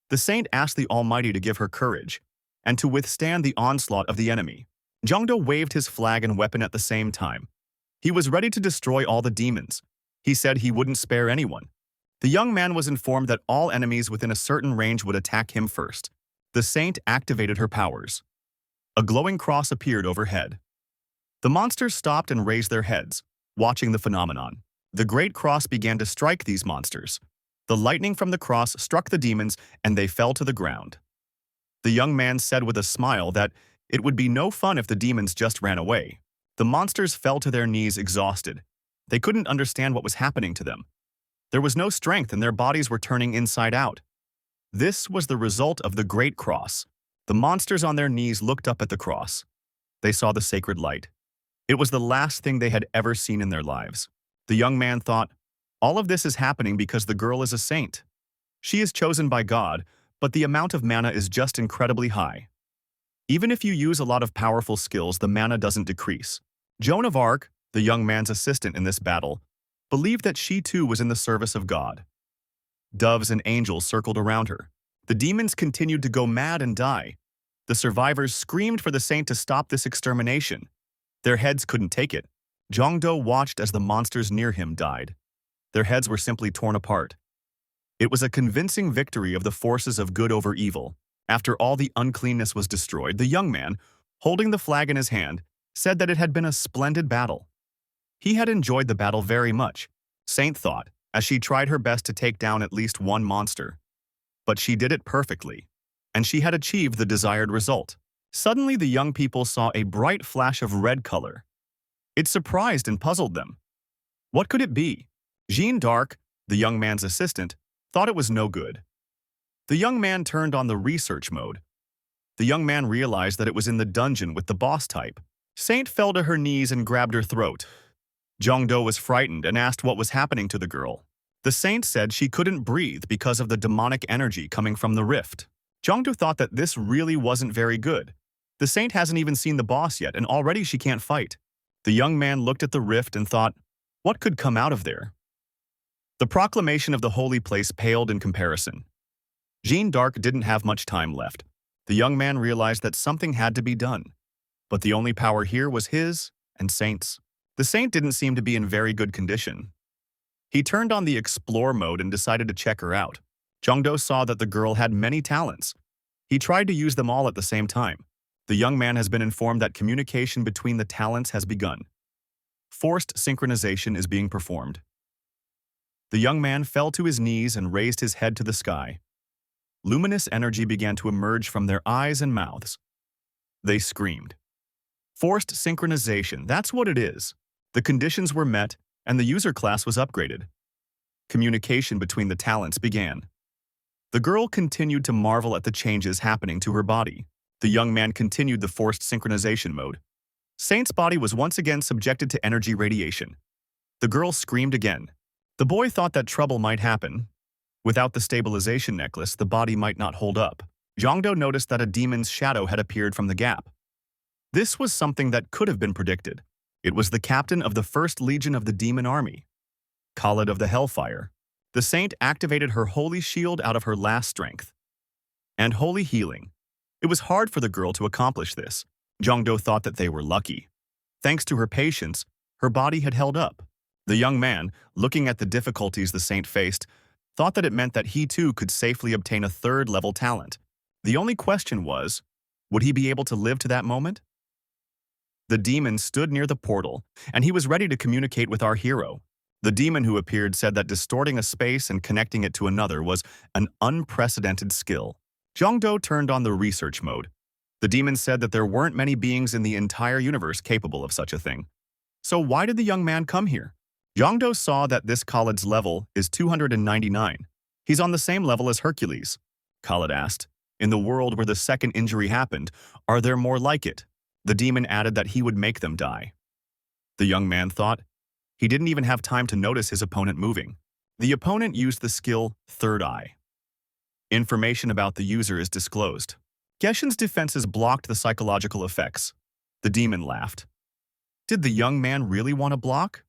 Speaker 1: The saint asked the Almighty to give her courage and to withstand the onslaught of the enemy. Jongdo waved his flag and weapon at the same time. He was ready to destroy all the demons. He said he wouldn't spare anyone. The young man was informed that all enemies within a certain range would attack him first. The saint activated her powers. A glowing cross appeared overhead. The monsters stopped and raised their heads, watching the phenomenon. The great cross began to strike these monsters. The lightning from the cross struck the demons and they fell to the ground. The young man said with a smile that it would be no fun if the demons just ran away. The monsters fell to their knees exhausted. They couldn't understand what was happening to them. There was no strength and their bodies were turning inside out. This was the result of the great cross. The monsters on their knees looked up at the cross. They saw the sacred light. It was the last thing they had ever seen in their lives. The young man thought, all of this is happening because the girl is a saint. She is chosen by God, but the amount of mana is just incredibly high. Even if you use a lot of powerful skills, the mana doesn't decrease. Joan of Arc, the young man's assistant in this battle, believed that she too was in the service of God. Doves and angels circled around her. The demons continued to go mad and die. The survivors screamed for the saint to stop this extermination. Their heads couldn't take it. Jongdo watched as the monsters near him died. Their heads were simply torn apart. It was a convincing victory of the forces of good over evil, After all the uncleanness was destroyed, the young man, holding the flag in his hand, said that it had been a splendid battle. He had enjoyed the battle very much, Saint thought, as she tried her best to take down at least one monster. But she did it perfectly, and she had achieved the desired result. Suddenly, the young people saw a bright flash of red color. It surprised and puzzled them. What could it be? Jeanne d'Arc, the young man's assistant, thought it was no good. The young man turned on the research mode. The young man realized that it was in the dungeon with the boss type. Saint fell to her knees and grabbed her throat. Jongdo was frightened and asked what was happening to the girl. The saint said she couldn't breathe because of the demonic energy coming from the rift. Jongdo thought that this really wasn't very good. The saint hasn't even seen the boss yet, and already she can't fight. The young man looked at the rift and thought, what could come out of there? The proclamation of the holy place paled in comparison. Jeanne d'Arc didn't have much time left. The young man realized that something had to be done. But the only power here was his and Saint's. The saint didn't seem to be in very good condition. He turned on the explore mode and decided to check her out. Jongdo saw that the girl had many talents. He tried to use them all at the same time. The young man has been informed that communication between the talents has begun. Forced synchronization is being performed. The young man fell to his knees and raised his head to the sky. Luminous energy began to emerge from their eyes and mouths. They screamed. Forced synchronization, that's what it is. The conditions were met, and the user class was upgraded. Communication between the talents began. The girl continued to marvel at the changes happening to her body. The young man continued the forced synchronization mode. Saint's body was once again subjected to energy radiation. The girl screamed again. The boy thought that trouble might happen. Without the stabilization necklace, the body might not hold up. Jongdo noticed that a demon's shadow had appeared from the gap. This was something that could have been predicted. It was the captain of the First Legion of the Demon Army, Khalid of the Hellfire. The saint activated her holy shield out of her last strength. And holy healing. It was hard for the girl to accomplish this. Jongdo thought that they were lucky. Thanks to her patience, her body had held up. The young man, looking at the difficulties the saint faced, thought that it meant that he too could safely obtain a third-level talent. The only question was, would he be able to live to that moment? The demon stood near the portal, and he was ready to communicate with our hero. The demon who appeared said that distorting a space and connecting it to another was an unprecedented skill. Jongdo turned on the research mode. The demon said that there weren't many beings in the entire universe capable of such a thing. So why did the young man come here? Jongdo saw that this Khalid's level is 299. He's on the same level as Hercules. Khalid asked, in the world where the second injury happened, are there more like it? The demon added that he would make them die. The young man thought. He didn't even have time to notice his opponent moving. The opponent used the skill Third Eye. Information about the user is disclosed. Geshen's defenses blocked the psychological effects. The demon laughed. Did the young man really want to block?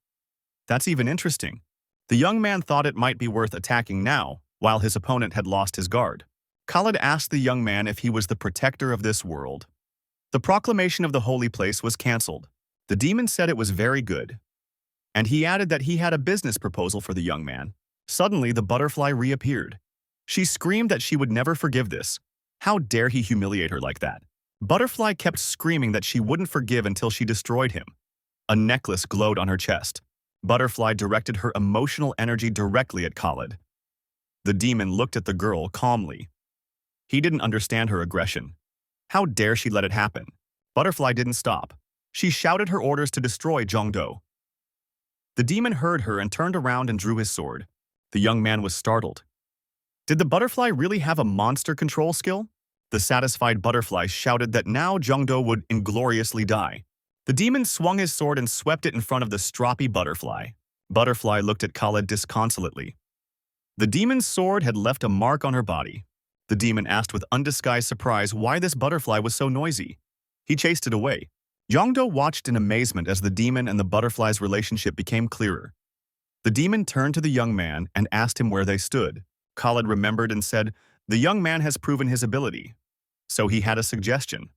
Speaker 1: That's even interesting. The young man thought it might be worth attacking now, while his opponent had lost his guard. Khalid asked the young man if he was the protector of this world. The proclamation of the holy place was cancelled. The demon said it was very good. And he added that he had a business proposal for the young man. Suddenly, the butterfly reappeared. She screamed that she would never forgive this. How dare he humiliate her like that? Butterfly kept screaming that she wouldn't forgive until she destroyed him. A necklace glowed on her chest. Butterfly directed her emotional energy directly at Khalid. The demon looked at the girl calmly. He didn't understand her aggression. How dare she let it happen? Butterfly didn't stop. She shouted her orders to destroy Jongdo. The demon heard her and turned around and drew his sword. The young man was startled. Did the butterfly really have a monster control skill? The satisfied butterfly shouted that now Jongdo would ingloriously die. The demon swung his sword and swept it in front of the stroppy butterfly. Butterfly looked at Khalid disconsolately. The demon's sword had left a mark on her body. The demon asked with undisguised surprise why this butterfly was so noisy. He chased it away. Jongdo watched in amazement as the demon and the butterfly's relationship became clearer. The demon turned to the young man and asked him where they stood. Khalid remembered and said, "The young man has proven his ability." So he had a suggestion.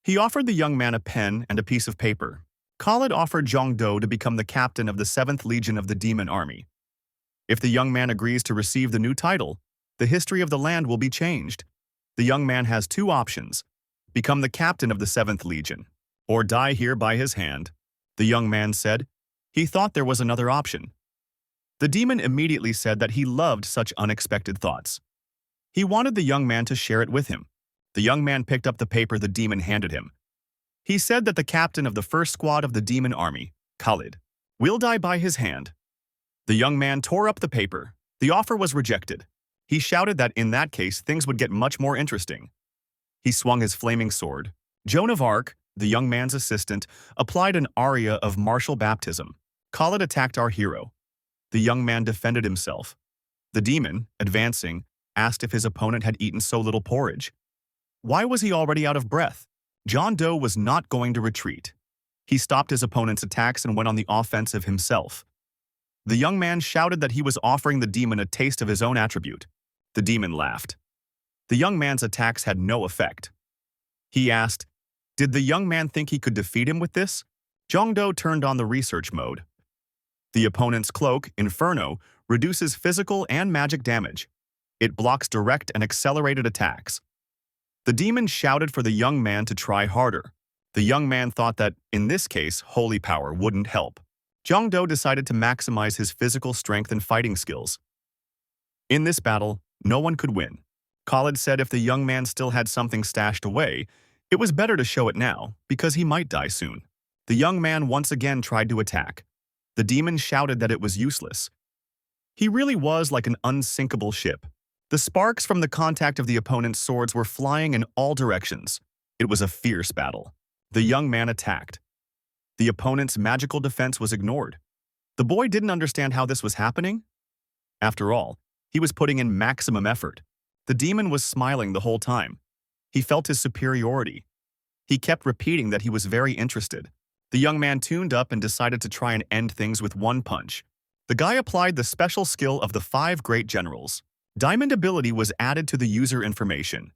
Speaker 1: He offered the young man a pen and a piece of paper. Khalid offered Jongdo to become the captain of the 7th Legion of the Demon Army. If the young man agrees to receive the new title, the history of the land will be changed. The young man has two options: become the captain of the 7th Legion, or die here by his hand. The young man said. He thought there was another option. The demon immediately said that he loved such unexpected thoughts. He wanted the young man to share it with him. The young man picked up the paper the demon handed him. He said that the captain of the first squad of the demon army, Khalid, will die by his hand. The young man tore up the paper. The offer was rejected. He shouted that in that case things would get much more interesting. He swung his flaming sword. Joan of Arc, the young man's assistant, applied an aria of martial baptism. Khalid attacked our hero. The young man defended himself. The demon, advancing, asked if his opponent had eaten so little porridge. Why was he already out of breath? John Doe was not going to retreat. He stopped his opponent's attacks and went on the offensive himself. The young man shouted that he was offering the demon a taste of his own attribute. The demon laughed. The young man's attacks had no effect. He asked, did the young man think he could defeat him with this? Jong Do turned on the research mode. The opponent's cloak, Inferno, reduces physical and magic damage. It blocks direct and accelerated attacks. The demon shouted for the young man to try harder. The young man thought that, in this case, holy power wouldn't help. Jong Do decided to maximize his physical strength and fighting skills. In this battle, no one could win. Khalid said if the young man still had something stashed away, it was better to show it now, because he might die soon. The young man once again tried to attack. The demon shouted that it was useless. He really was like an unsinkable ship. The sparks from the contact of the opponent's swords were flying in all directions. It was a fierce battle. The young man attacked. The opponent's magical defense was ignored. The boy didn't understand how this was happening. After all, he was putting in maximum effort. The demon was smiling the whole time. He felt his superiority. He kept repeating that he was very interested. The young man tuned up and decided to try and end things with one punch. The guy applied the special skill of the 5 great generals. Diamond ability was added to the user information.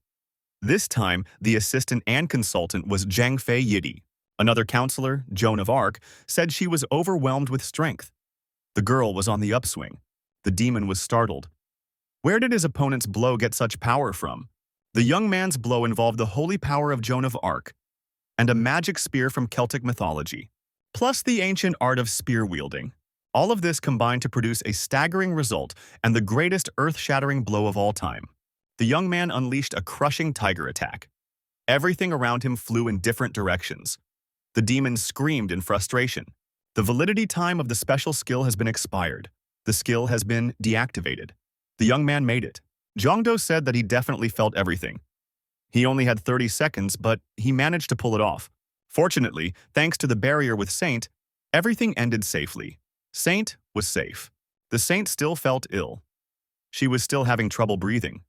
Speaker 1: This time, the assistant and consultant was Zhang Fei Yidi. Another counselor, Joan of Arc, said she was overwhelmed with strength. The girl was on the upswing. The demon was startled. Where did his opponent's blow get such power from? The young man's blow involved the holy power of Joan of Arc and a magic spear from Celtic mythology, plus the ancient art of spear-wielding. All of this combined to produce a staggering result and the greatest earth-shattering blow of all time. The young man unleashed a crushing tiger attack. Everything around him flew in different directions. The demon screamed in frustration. The validity time of the special skill has been expired. The skill has been deactivated. The young man made it. Jongdo said that he definitely felt everything. He only had 30 seconds, but he managed to pull it off. Fortunately, thanks to the barrier with Saint, everything ended safely. Saint was safe. The Saint still felt ill. She was still having trouble breathing.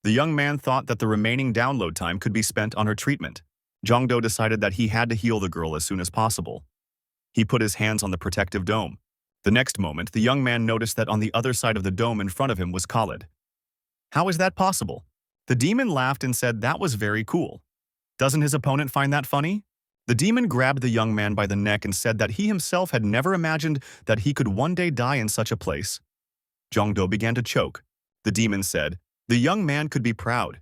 Speaker 1: The young man thought that the remaining download time could be spent on her treatment. Jongdo decided that he had to heal the girl as soon as possible. He put his hands on the protective dome. The next moment, the young man noticed that on the other side of the dome in front of him was Khalid. How is that possible? The demon laughed and said that was very cool. Doesn't his opponent find that funny? The demon grabbed the young man by the neck and said that he himself had never imagined that he could one day die in such a place. Jongdo began to choke. The demon said, the young man could be proud.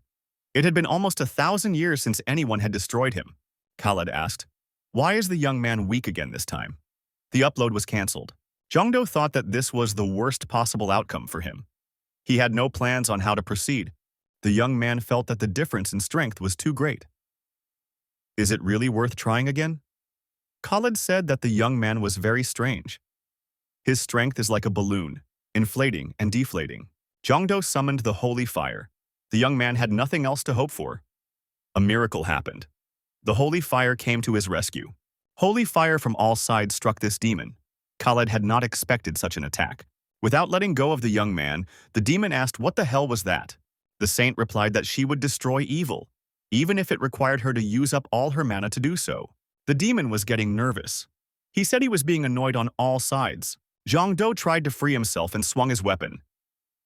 Speaker 1: It had been almost 1,000 years since anyone had destroyed him. Khalid asked, why is the young man weak again this time? The upload was cancelled. Jongdo thought that this was the worst possible outcome for him. He had no plans on how to proceed. The young man felt that the difference in strength was too great. Is it really worth trying again? Khalid said that the young man was very strange. His strength is like a balloon, inflating and deflating. Jongdo summoned the holy fire. The young man had nothing else to hope for. A miracle happened. The holy fire came to his rescue. Holy fire from all sides struck this demon. Khalid had not expected such an attack. Without letting go of the young man, the demon asked what the hell was that? The saint replied that she would destroy evil, even if it required her to use up all her mana to do so. The demon was getting nervous. He said he was being annoyed on all sides. Jongdo tried to free himself and swung his weapon.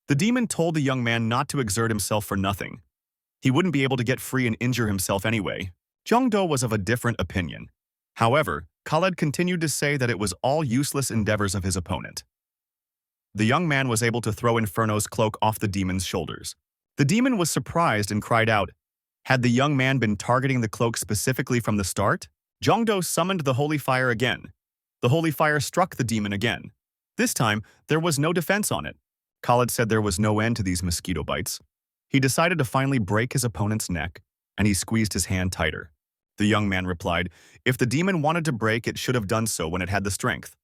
Speaker 1: The demon told the young man not to exert himself for nothing. He wouldn't be able to get free and injure himself anyway. Jongdo was of a different opinion. However, Khalid continued to say that it was all useless endeavors of his opponent. The young man was able to throw Inferno's cloak off the demon's shoulders. The demon was surprised and cried out. Had the young man been targeting the cloak specifically from the start? Jongdo summoned the holy fire again. The holy fire struck the demon again. This time, there was no defense on it. Khalid said there was no end to these mosquito bites. He decided to finally break his opponent's neck, and he squeezed his hand tighter. The young man replied, if the demon wanted to break, it should have done so when it had the strength.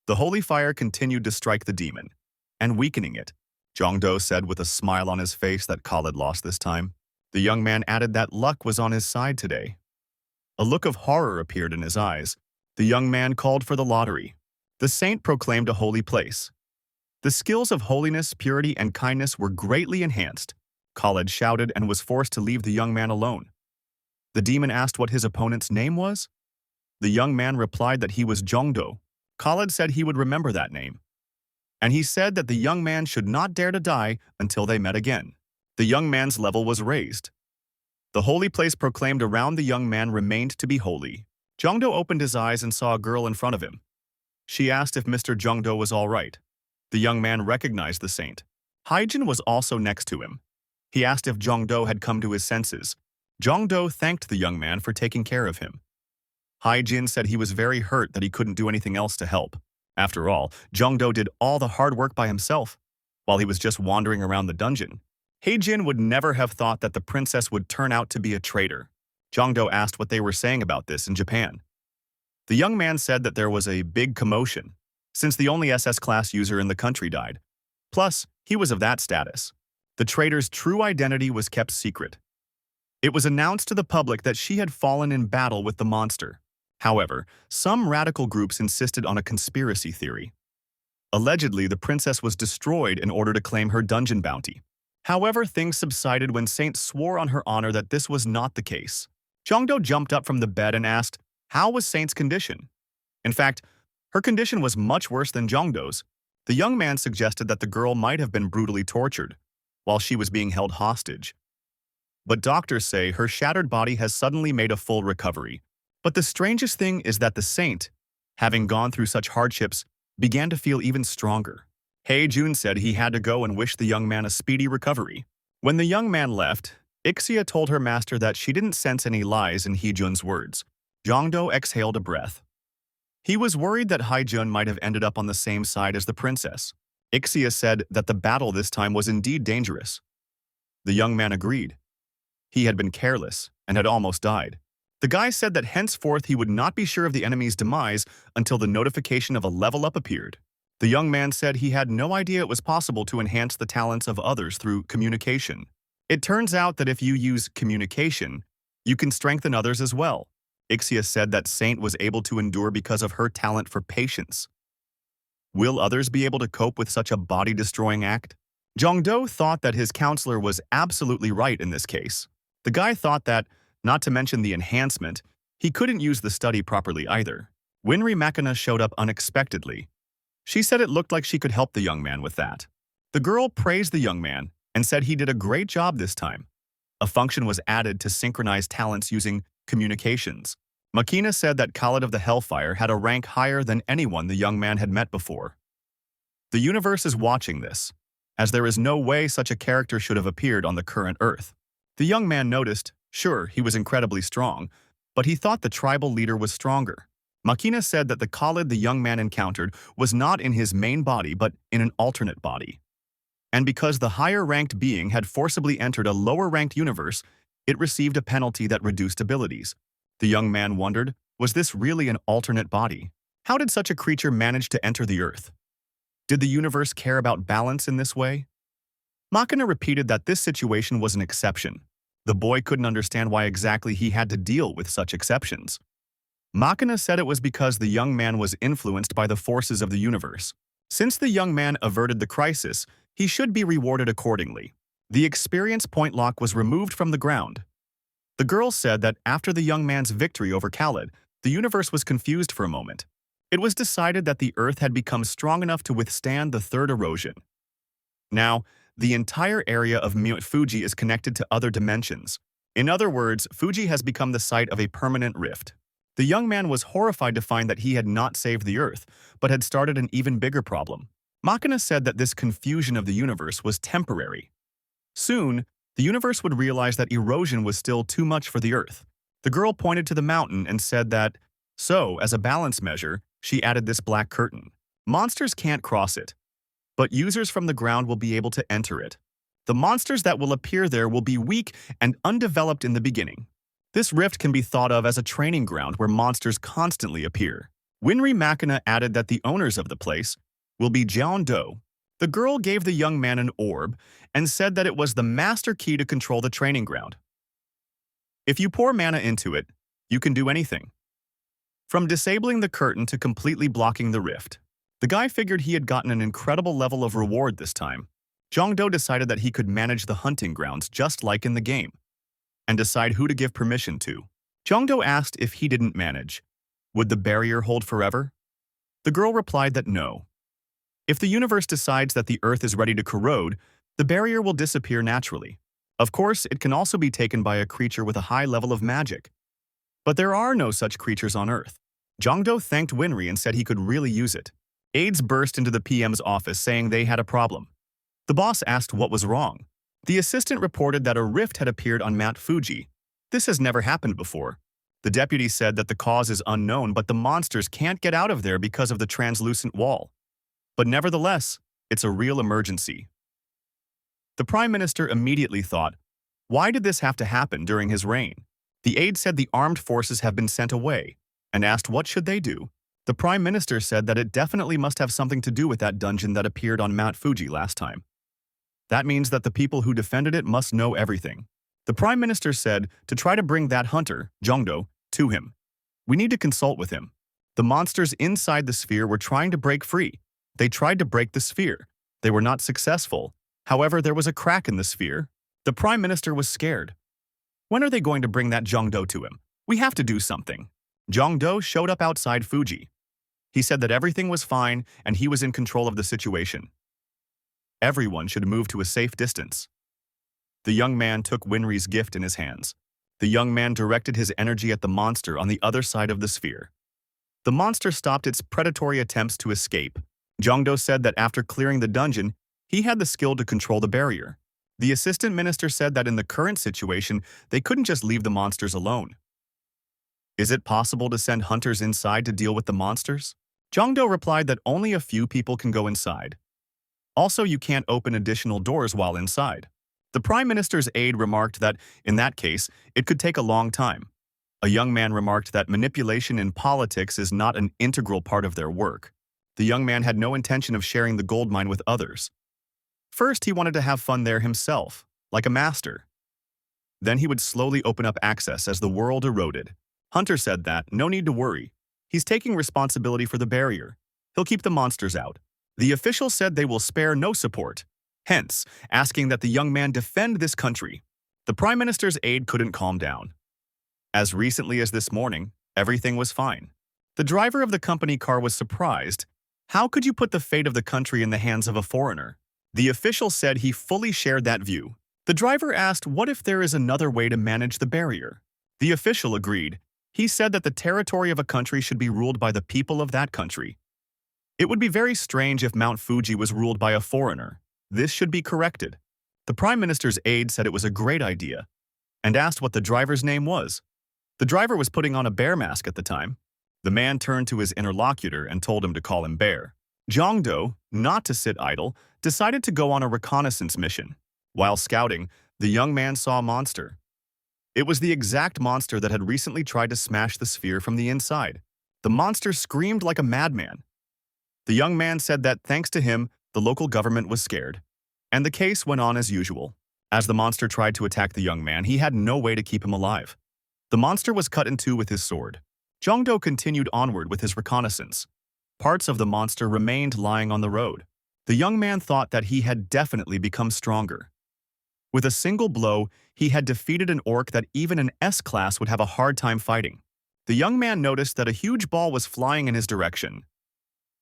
Speaker 1: The holy fire continued to strike the demon, and weakening it. Jongdo said with a smile on his face that Khalid lost this time. The young man added that luck was on his side today. A look of horror appeared in his eyes. The young man called for the lottery. The saint proclaimed a holy place. The skills of holiness, purity, and kindness were greatly enhanced. Khalid shouted and was forced to leave the young man alone. The demon asked what his opponent's name was. The young man replied that he was Jongdo. Khalid said he would remember that name. And he said that the young man should not dare to die until they met again. The young man's level was raised. The holy place proclaimed around the young man remained to be holy. Jongdo opened his eyes and saw a girl in front of him. She asked if Mr. Jongdo was all right. The young man recognized the saint. Haijin was also next to him. He asked if Jongdo had come to his senses. Jongdo thanked the young man for taking care of him. Haijin said he was very hurt that he couldn't do anything else to help. After all, Jongdo did all the hard work by himself, while he was just wandering around the dungeon. Haijin would never have thought that the princess would turn out to be a traitor. Jongdo asked what they were saying about this in Japan. The young man said that there was a big commotion, since the only SS class user in the country died. Plus, he was of that status. The traitor's true identity was kept secret. It was announced to the public that she had fallen in battle with the monster. However, some radical groups insisted on a conspiracy theory. Allegedly, the princess was destroyed in order to claim her dungeon bounty. However, things subsided when Saint swore on her honor that this was not the case. Jongdo jumped up from the bed and asked, how was Saint's condition? In fact, her condition was much worse than Jongdo's. The young man suggested that the girl might have been brutally tortured while she was being held hostage. But doctors say her shattered body has suddenly made a full recovery. But the strangest thing is that the saint, having gone through such hardships, began to feel even stronger. Hae-jun said he had to go and wish the young man a speedy recovery. When the young man left, Ixia told her master that she didn't sense any lies in Hae-jun's words. Jongdo exhaled a breath. He was worried that Hae-jun might have ended up on the same side as the princess. Ixia said that the battle this time was indeed dangerous. The young man agreed. He had been careless and had almost died. The guy said that henceforth he would not be sure of the enemy's demise until the notification of a level up appeared. The young man said he had no idea it was possible to enhance the talents of others through communication. It turns out that if you use communication, you can strengthen others as well. Ixia said that Saint was able to endure because of her talent for patience. Will others be able to cope with such a body-destroying act? Jongdo thought that his counselor was absolutely right in this case. The guy thought that, not to mention the enhancement, he couldn't use the study properly either. Winry Makina showed up unexpectedly. She said it looked like she could help the young man with that. The girl praised the young man and said he did a great job this time. A function was added to synchronize talents using communications. Makina said that Khalid of the Hellfire had a rank higher than anyone the young man had met before. The universe is watching this, as there is no way such a character should have appeared on the current Earth. The young man noticed, sure, he was incredibly strong, but he thought the tribal leader was stronger. Makina said that the Khalid the young man encountered was not in his main body but in an alternate body. And because the higher-ranked being had forcibly entered a lower-ranked universe, it received a penalty that reduced abilities. The young man wondered, was this really an alternate body? How did such a creature manage to enter the Earth? Did the universe care about balance in this way? Makina repeated that this situation was an exception. The boy couldn't understand why exactly he had to deal with such exceptions. Makina said it was because the young man was influenced by the forces of the universe. Since the young man averted the crisis, he should be rewarded accordingly. The experience point lock was removed from the ground. The girl said that after the young man's victory over Khalid, the universe was confused for a moment. It was decided that the Earth had become strong enough to withstand the third erosion. Now, the entire area of Mount Fuji is connected to other dimensions. In other words, Fuji has become the site of a permanent rift. The young man was horrified to find that he had not saved the Earth, but had started an even bigger problem. Makina said that this confusion of the universe was temporary. Soon, the universe would realize that erosion was still too much for the Earth. The girl pointed to the mountain and said that, so, as a balance measure, she added this black curtain. Monsters can't cross it, but users from the ground will be able to enter it. The monsters that will appear there will be weak and undeveloped in the beginning. This rift can be thought of as a training ground where monsters constantly appear. Winry Machina added that the owners of the place will be John Doe. The girl gave the young man an orb and said that it was the master key to control the training ground. If you pour mana into it, you can do anything. From disabling the curtain to completely blocking the rift. The guy figured he had gotten an incredible level of reward this time. Jongdo decided that he could manage the hunting grounds just like in the game, and decide who to give permission to. Jongdo asked if he didn't manage. Would the barrier hold forever? The girl replied that no. If the universe decides that the Earth is ready to corrode, the barrier will disappear naturally. Of course, it can also be taken by a creature with a high level of magic. But there are no such creatures on Earth. Jongdo thanked Winry and said he could really use it. Aides burst into the PM's office saying they had a problem. The boss asked what was wrong. The assistant reported that a rift had appeared on Mount Fuji. This has never happened before. The deputy said that the cause is unknown, but the monsters can't get out of there because of the translucent wall. But nevertheless, it's a real emergency. The Prime Minister immediately thought, why did this have to happen during his reign? The aide said the armed forces have been sent away, and asked what should they do. The Prime Minister said that it definitely must have something to do with that dungeon that appeared on Mount Fuji last time. That means that the people who defended it must know everything. The Prime Minister said to try to bring that hunter, Jongdo, to him. We need to consult with him. The monsters inside the sphere were trying to break free. They tried to break the sphere. They were not successful. However, there was a crack in the sphere. The Prime Minister was scared. When are they going to bring that Jongdo to him? We have to do something. Jongdo showed up outside Fuji. He said that everything was fine and he was in control of the situation. Everyone should move to a safe distance. The young man took Winry's gift in his hands. The young man directed his energy at the monster on the other side of the sphere. The monster stopped its predatory attempts to escape. Jongdo said that after clearing the dungeon, he had the skill to control the barrier. The assistant minister said that in the current situation, they couldn't just leave the monsters alone. Is it possible to send hunters inside to deal with the monsters? Jongdo replied that only a few people can go inside. Also, you can't open additional doors while inside. The Prime Minister's aide remarked that, in that case, it could take a long time. A young man remarked that manipulation in politics is not an integral part of their work. The young man had no intention of sharing the gold mine with others. First, he wanted to have fun there himself, like a master. Then he would slowly open up access as the world eroded. Hunter said that, no need to worry. He's taking responsibility for the barrier. He'll keep the monsters out. The official said they will spare no support, hence asking that the young man defend this country. The Prime Minister's aide couldn't calm down. As recently as this morning, everything was fine. The driver of the company car was surprised. How could you put the fate of the country in the hands of a foreigner? The official said he fully shared that view. The driver asked what if there is another way to manage the barrier. The official agreed. He said that the territory of a country should be ruled by the people of that country. It would be very strange if Mount Fuji was ruled by a foreigner. This should be corrected. The Prime Minister's aide said it was a great idea, and asked what the driver's name was. The driver was putting on a bear mask at the time. The man turned to his interlocutor and told him to call him Bear. Jongdo, not to sit idle, decided to go on a reconnaissance mission. While scouting, the young man saw a monster. It was the exact monster that had recently tried to smash the sphere from the inside. The monster screamed like a madman. The young man said that, thanks to him, the local government was scared. And the case went on as usual. As the monster tried to attack the young man, he had no way to keep him alive. The monster was cut in two with his sword. Jongdo continued onward with his reconnaissance. Parts of the monster remained lying on the road. The young man thought that he had definitely become stronger. With a single blow, he had defeated an orc that even an S-class would have a hard time fighting. The young man noticed that a huge ball was flying in his direction.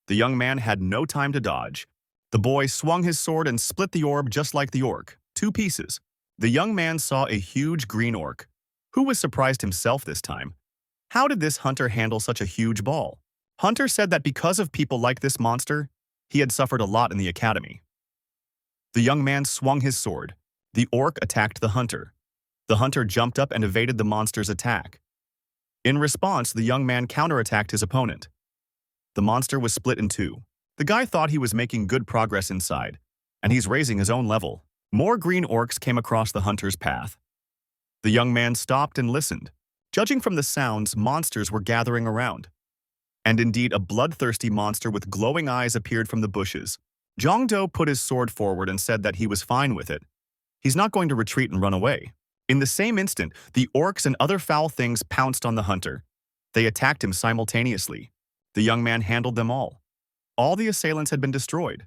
Speaker 1: The young man had no time to dodge. The boy swung his sword and split the orb just like the orc, 2 pieces. The young man saw a huge green orc, who was surprised himself this time. How did this hunter handle such a huge ball? Hunter said that because of people like this monster, he had suffered a lot in the academy. The young man swung his sword. The orc attacked the hunter. The hunter jumped up and evaded the monster's attack. In response, the young man counterattacked his opponent. The monster was split in two. The guy thought he was making good progress inside, and he's raising his own level. More green orcs came across the hunter's path. The young man stopped and listened. Judging from the sounds, monsters were gathering around. And indeed, a bloodthirsty monster with glowing eyes appeared from the bushes. Jongdo put his sword forward and said that he was fine with it. He's not going to retreat and run away. In the same instant, the orcs and other foul things pounced on the hunter. They attacked him simultaneously. The young man handled them all. All the assailants had been destroyed.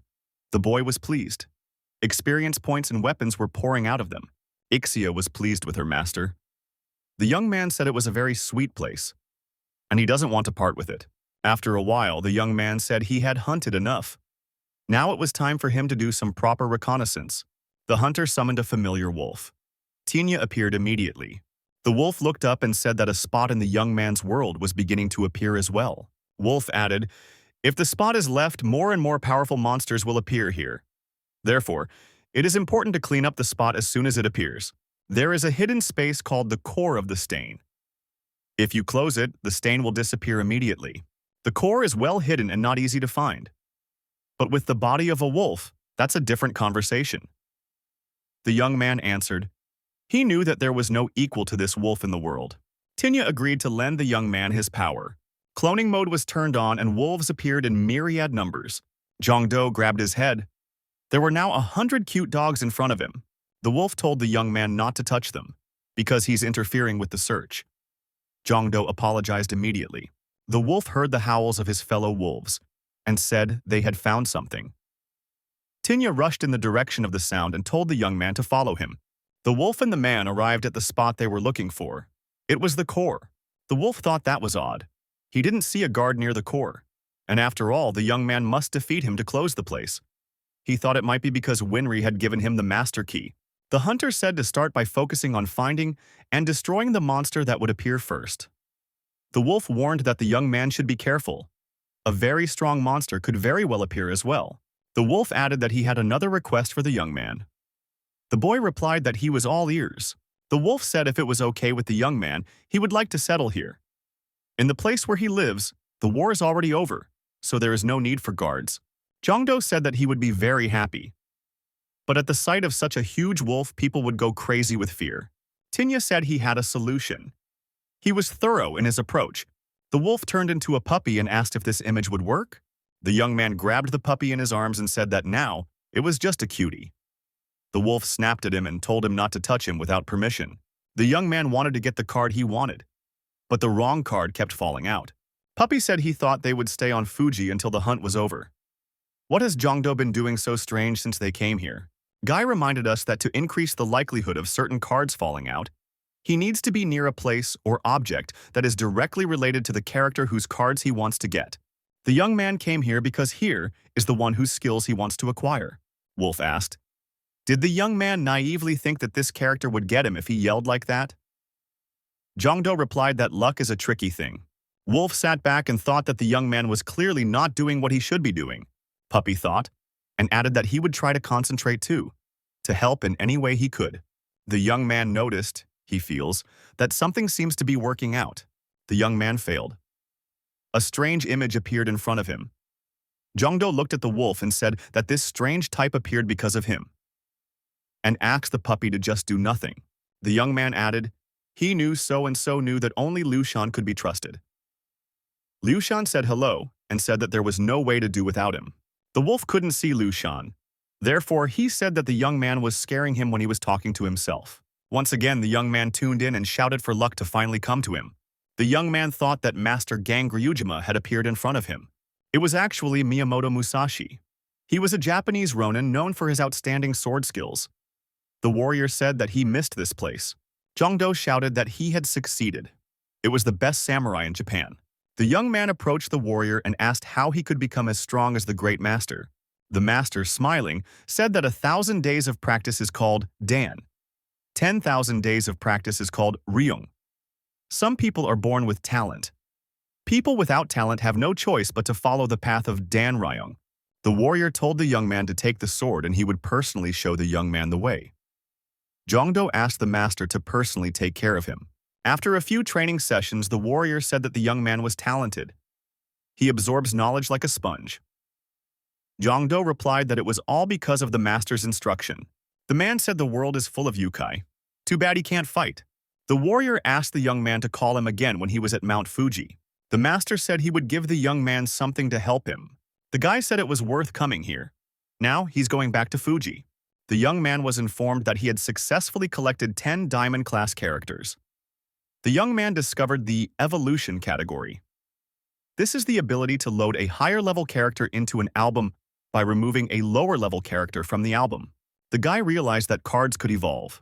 Speaker 1: The boy was pleased. Experience points and weapons were pouring out of them. Ixia was pleased with her master. The young man said it was a very sweet place, and he doesn't want to part with it. After a while, the young man said he had hunted enough. Now it was time for him to do some proper reconnaissance. The hunter summoned a familiar wolf. Tinya appeared immediately. The wolf looked up and said that a spot in the young man's world was beginning to appear as well. Wolf added, "If the spot is left, more and more powerful monsters will appear here. Therefore, it is important to clean up the spot as soon as it appears. There is a hidden space called the core of the stain. If you close it, the stain will disappear immediately. The core is well hidden and not easy to find. But with the body of a wolf, that's a different conversation." The young man answered. He knew that there was no equal to this wolf in the world. Tinya agreed to lend the young man his power. Cloning mode was turned on and wolves appeared in myriad numbers. Jongdo grabbed his head. There were now 100 cute dogs in front of him. The wolf told the young man not to touch them, because he's interfering with the search. Jongdo apologized immediately. The wolf heard the howls of his fellow wolves and said they had found something. Tinya rushed in the direction of the sound and told the young man to follow him. The wolf and the man arrived at the spot they were looking for. It was the core. The wolf thought that was odd. He didn't see a guard near the core, and after all, the young man must defeat him to close the place. He thought it might be because Winry had given him the master key. The hunter said to start by focusing on finding and destroying the monster that would appear first. The wolf warned that the young man should be careful. A very strong monster could very well appear as well. The wolf added that he had another request for the young man. The boy replied that he was all ears. The wolf said if it was okay with the young man, he would like to settle here. In the place where he lives, the war is already over, so there is no need for guards. Jongdo said that he would be very happy. But at the sight of such a huge wolf, people would go crazy with fear. Tinya said he had a solution. He was thorough in his approach. The wolf turned into a puppy and asked if this image would work. The young man grabbed the puppy in his arms and said that now it was just a cutie. The wolf snapped at him and told him not to touch him without permission. The young man wanted to get the card he wanted, but the wrong card kept falling out. Puppy said he thought they would stay on Fuji until the hunt was over. What has Jongdo been doing so strange since they came here? Guy reminded us that to increase the likelihood of certain cards falling out, he needs to be near a place or object that is directly related to the character whose cards he wants to get. The young man came here because here is the one whose skills he wants to acquire. Wolf asked. Did the young man naively think that this character would get him if he yelled like that? Jongdo replied that luck is a tricky thing. Wolf sat back and thought that the young man was clearly not doing what he should be doing. Puppy thought, and added that he would try to concentrate too, to help in any way he could. The young man noticed, he feels, that something seems to be working out. The young man failed. A strange image appeared in front of him. Jongdo looked at the wolf and said that this strange type appeared because of him, and asked the puppy to just do nothing. The young man added, he knew so-and-so knew that only Liu Shan could be trusted. Liu Shan said hello and said that there was no way to do without him. The wolf couldn't see Liu Shan. Therefore, he said that the young man was scaring him when he was talking to himself. Once again, the young man tuned in and shouted for luck to finally come to him. The young man thought that Master Gang Ryujima had appeared in front of him. It was actually Miyamoto Musashi. He was a Japanese ronin known for his outstanding sword skills. The warrior said that he missed this place. Jongdo shouted that he had succeeded. It was the best samurai in Japan. The young man approached the warrior and asked how he could become as strong as the great master. The master, smiling, said that 1,000 days of practice is called Dan. 10,000 days of practice is called Ryung. Some people are born with talent. People without talent have no choice but to follow the path of Dan Ryung. The warrior told the young man to take the sword and he would personally show the young man the way. Jongdo asked the master to personally take care of him. After a few training sessions, the warrior said that the young man was talented. He absorbs knowledge like a sponge. Jongdo replied that it was all because of the master's instruction. The man said the world is full of yokai. Too bad he can't fight. The warrior asked the young man to call him again when he was at Mount Fuji. The master said he would give the young man something to help him. The guy said it was worth coming here. Now he's going back to Fuji. The young man was informed that he had successfully collected 10 diamond-class characters. The young man discovered the evolution category. This is the ability to load a higher-level character into an album by removing a lower-level character from the album. The guy realized that cards could evolve.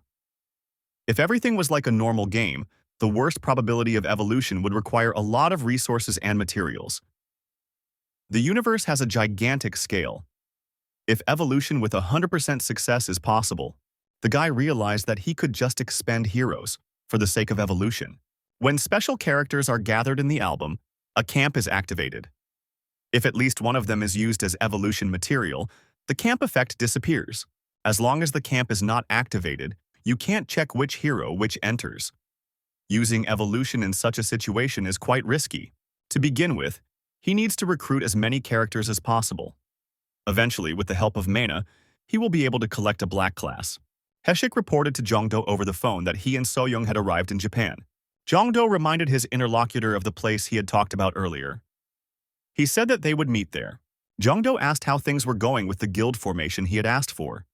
Speaker 1: If everything was like a normal game, the worst probability of evolution would require a lot of resources and materials. The universe has a gigantic scale. If evolution with 100% success is possible, the guy realized that he could just expend heroes for the sake of evolution. When special characters are gathered in the album, a camp is activated. If at least one of them is used as evolution material, the camp effect disappears. As long as the camp is not activated, you can't check which hero which enters. Using evolution in such a situation is quite risky. To begin with, he needs to recruit as many characters as possible. Eventually, with the help of Mana, he will be able to collect a black class. Heshik reported to Jongdo over the phone that he and Soyoung had arrived in Japan. Jongdo reminded his interlocutor of the place he had talked about earlier. He said that they would meet there. Jongdo asked how things were going with the guild formation he had asked for.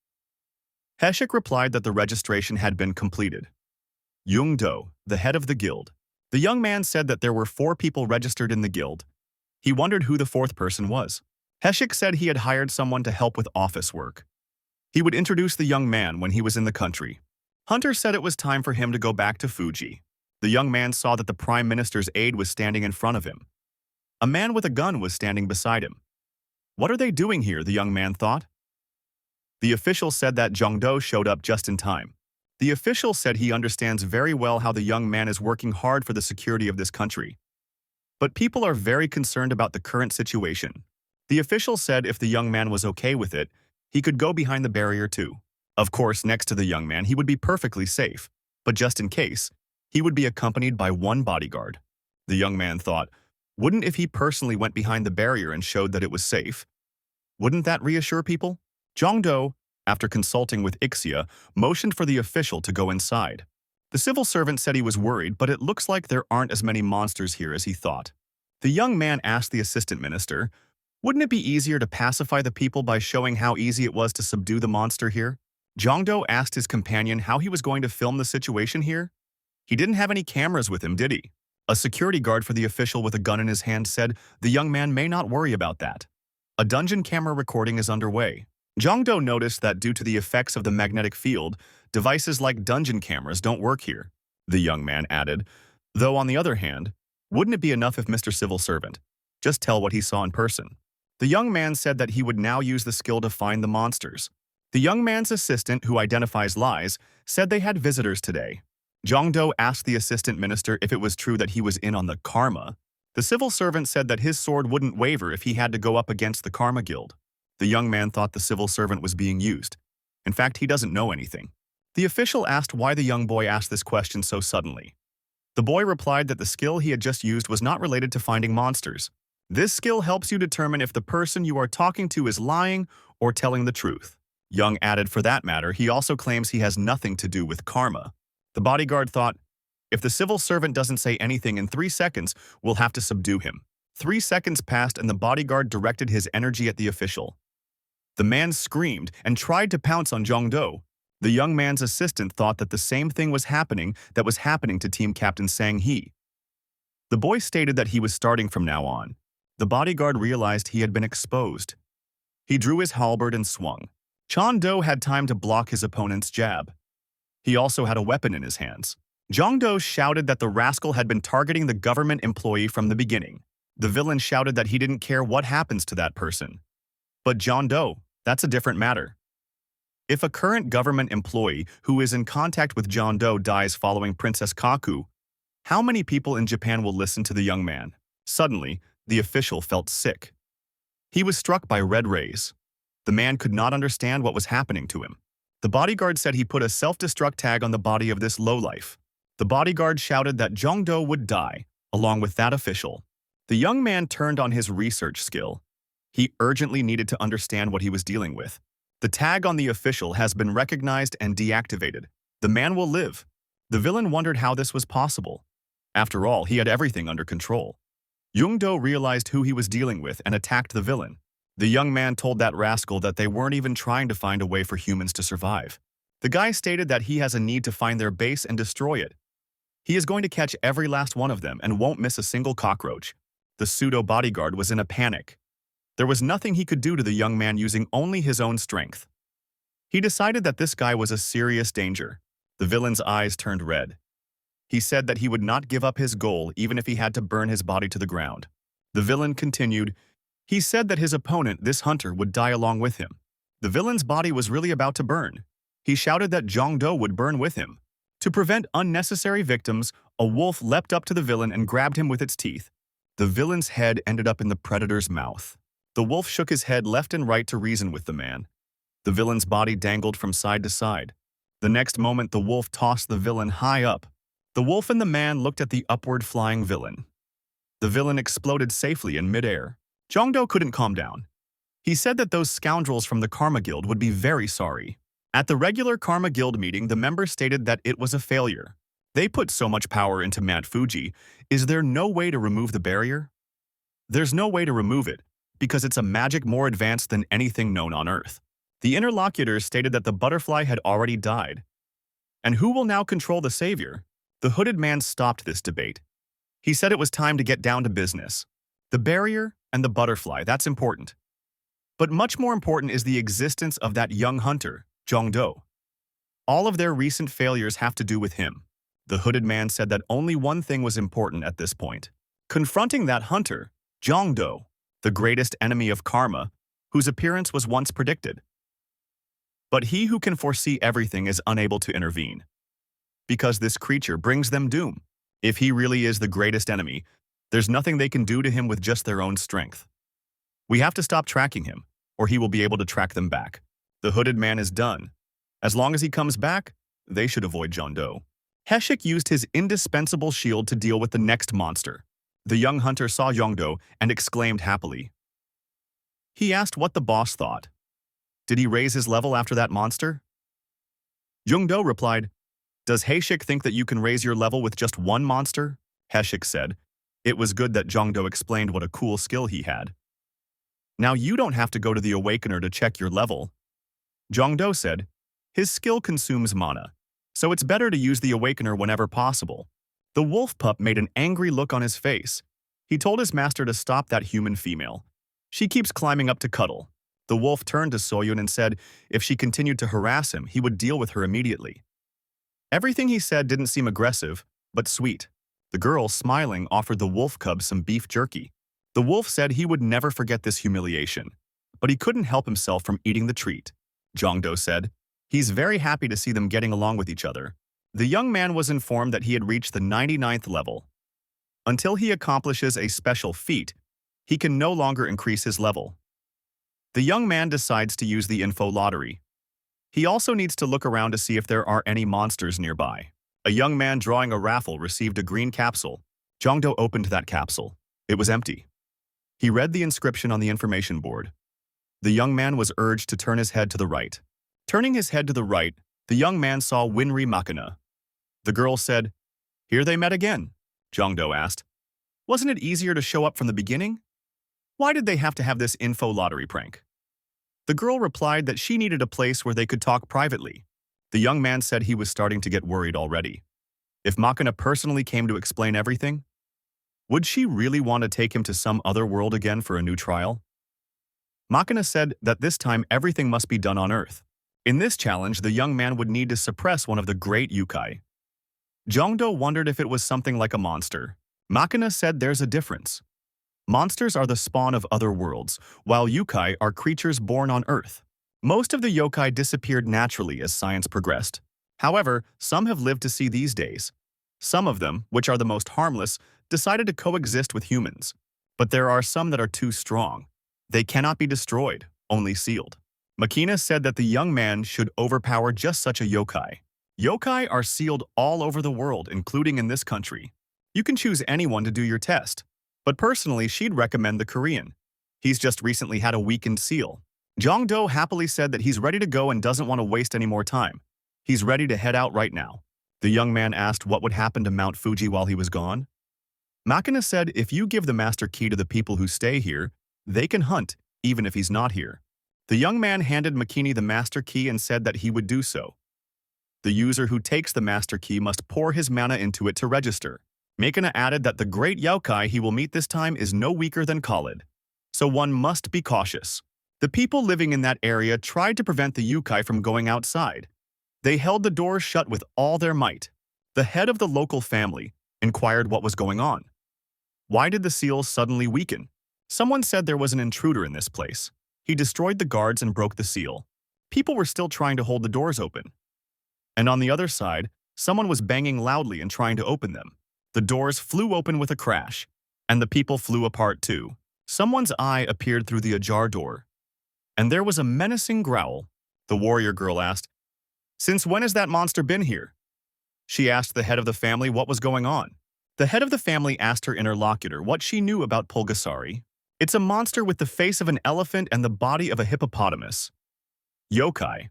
Speaker 1: Heshik replied that the registration had been completed. Jongdo, the head of the guild. The young man said that there were 4 people registered in the guild. He wondered who the 4th person was. Heshik said he had hired someone to help with office work. He would introduce the young man when he was in the country. Hunter said it was time for him to go back to Fuji. The young man saw that the Prime Minister's aide was standing in front of him. A man with a gun was standing beside him. What are they doing here, the young man thought. The official said that Jongdo showed up just in time. The official said he understands very well how the young man is working hard for the security of this country. But people are very concerned about the current situation. The official said if the young man was okay with it, he could go behind the barrier too. Of course, next to the young man, he would be perfectly safe. But just in case, he would be accompanied by 1 bodyguard. The young man thought, wouldn't if he personally went behind the barrier and showed that it was safe? Wouldn't that reassure people? Jongdo, after consulting with Ixia, motioned for the official to go inside. The civil servant said he was worried, but it looks like there aren't as many monsters here as he thought. The young man asked the assistant minister, wouldn't it be easier to pacify the people by showing how easy it was to subdue the monster here? Jongdo asked his companion how he was going to film the situation here. He didn't have any cameras with him, did he? A security guard for the official with a gun in his hand said the young man may not worry about that. A dungeon camera recording is underway. Jongdo noticed that due to the effects of the magnetic field, devices like dungeon cameras don't work here. The young man added, though on the other hand, wouldn't it be enough if Mr. Civil Servant just tell what he saw in person? The young man said that he would now use the skill to find the monsters. The young man's assistant, who identifies lies, said they had visitors today. Jongdo asked the assistant minister if it was true that he was in on the karma. The civil servant said that his sword wouldn't waver if he had to go up against the Karma Guild. The young man thought the civil servant was being used. In fact, he doesn't know anything. The official asked why the young boy asked this question so suddenly. The boy replied that the skill he had just used was not related to finding monsters. This skill helps you determine if the person you are talking to is lying or telling the truth. Young added, for that matter, he also claims he has nothing to do with karma. The bodyguard thought, if the civil servant doesn't say anything in 3 seconds, we'll have to subdue him. 3 seconds passed and the bodyguard directed his energy at the official. The man screamed and tried to pounce on Jongdo. The young man's assistant thought that the same thing was happening that was happening to Team Captain Sang-hee. The boy stated that he was starting from now on. The bodyguard realized he had been exposed. He drew his halberd and swung. Chon-do had time to block his opponent's jab. He also had a weapon in his hands. Jongdo shouted that the rascal had been targeting the government employee from the beginning. The villain shouted that he didn't care what happens to that person. But Jongdo, that's a different matter. If a current government employee who is in contact with Jongdo dies following Princess Kaku, how many people in Japan will listen to the young man? Suddenly, the official felt sick. He was struck by red rays. The man could not understand what was happening to him. The bodyguard said he put a self-destruct tag on the body of this lowlife. The bodyguard shouted that Jong-do would die, along with that official. The young man turned on his research skill. He urgently needed to understand what he was dealing with. The tag on the official has been recognized and deactivated. The man will live. The villain wondered how this was possible. After all, he had everything under control. Jong-do realized who he was dealing with and attacked the villain. The young man told that rascal that they weren't even trying to find a way for humans to survive. The guy stated that he has a need to find their base and destroy it. He is going to catch every last one of them and won't miss a single cockroach. The pseudo-bodyguard was in a panic. There was nothing he could do to the young man using only his own strength. He decided that this guy was a serious danger. The villain's eyes turned red. He said that he would not give up his goal even if he had to burn his body to the ground. The villain continued. He said that his opponent, this hunter, would die along with him. The villain's body was really about to burn. He shouted that Jong-do would burn with him. To prevent unnecessary victims, a wolf leapt up to the villain and grabbed him with its teeth. The villain's head ended up in the predator's mouth. The wolf shook his head left and right to reason with the man. The villain's body dangled from side to side. The next moment, the wolf tossed the villain high up. The wolf and the man looked at the upward flying villain. The villain exploded safely in midair. Jong-do couldn't calm down. He said that those scoundrels from the Karma Guild would be very sorry. At the regular Karma Guild meeting, the members stated that it was a failure. They put so much power into Mount Fuji. Is there no way to remove the barrier? There's no way to remove it, because it's a magic more advanced than anything known on Earth. The interlocutors stated that the butterfly had already died. And who will now control the savior? The hooded man stopped this debate. He said it was time to get down to business. The barrier and the butterfly, that's important. But much more important is the existence of that young hunter, Jong-do. All of their recent failures have to do with him. The hooded man said that only one thing was important at this point. Confronting that hunter, Jong-do, the greatest enemy of karma, whose appearance was once predicted. But he who can foresee everything is unable to intervene, because this creature brings them doom. If he really is the greatest enemy, there's nothing they can do to him with just their own strength. We have to stop tracking him, or he will be able to track them back. The hooded man is done. As long as he comes back, they should avoid Jong-do. Heshik used his indispensable shield to deal with the next monster. The young hunter saw Jong-do and exclaimed happily. He asked what the boss thought. Did he raise his level after that monster? Jong-do replied, Does Heshik think that you can raise your level with just one monster? Heshik said. It was good that Jong-do explained what a cool skill he had. Now you don't have to go to the Awakener to check your level. Jong-do said, his skill consumes mana, so it's better to use the Awakener whenever possible. The wolf pup made an angry look on his face. He told his master to stop that human female. She keeps climbing up to cuddle. The wolf turned to Soyun and said if she continued to harass him, he would deal with her immediately. Everything he said didn't seem aggressive, but sweet. The girl, smiling, offered the wolf cub some beef jerky. The wolf said he would never forget this humiliation, but he couldn't help himself from eating the treat. Jong-do said, he's very happy to see them getting along with each other. The young man was informed that he had reached the 99th level. Until he accomplishes a special feat, he can no longer increase his level. The young man decides to use the info lottery. He also needs to look around to see if there are any monsters nearby. A young man drawing a raffle received a green capsule. Jong-do opened that capsule. It was empty. He read the inscription on the information board. The young man was urged to turn his head to the right. Turning his head to the right, the young man saw Winry Makina. The girl said, Here they met again. Jong-do asked, Wasn't it easier to show up from the beginning? Why did they have to have this info lottery prank? The girl replied that she needed a place where they could talk privately. The young man said he was starting to get worried already. If Makina personally came to explain everything, would she really want to take him to some other world again for a new trial? Makina said that this time everything must be done on Earth. In this challenge, the young man would need to suppress one of the great yokai. Jong-do wondered if it was something like a monster. Makina said there's a difference. Monsters are the spawn of other worlds, while yokai are creatures born on Earth. Most of the yokai disappeared naturally as science progressed. However, some have lived to see these days. Some of them, which are the most harmless, decided to coexist with humans. But there are some that are too strong. They cannot be destroyed, only sealed. Makina said that the young man should overpower just such a yokai. Yokai are sealed all over the world, including in this country. You can choose anyone to do your test, but personally, she'd recommend the Korean. He's just recently had a weakened seal. Jong-do happily said that he's ready to go and doesn't want to waste any more time. He's ready to head out right now. The young man asked what would happen to Mount Fuji while he was gone. Makina said if you give the master key to the people who stay here, they can hunt, even if he's not here. The young man handed Makini the master key and said that he would do so. The user who takes the master key must pour his mana into it to register. Makina added that the great yokai he will meet this time is no weaker than Khalid, so one must be cautious. The people living in that area tried to prevent the yokai from going outside. They held the doors shut with all their might. The head of the local family inquired what was going on. Why did the seal suddenly weaken? Someone said there was an intruder in this place. He destroyed the guards and broke the seal. People were still trying to hold the doors open. And on the other side, someone was banging loudly and trying to open them. The doors flew open with a crash, and the people flew apart too. Someone's eye appeared through the ajar door, and there was a menacing growl. The warrior girl asked, "Since when has that monster been here?" She asked the head of the family what was going on. The head of the family asked her interlocutor what she knew about Pulgasari. It's a monster with the face of an elephant and the body of a hippopotamus. Yokai,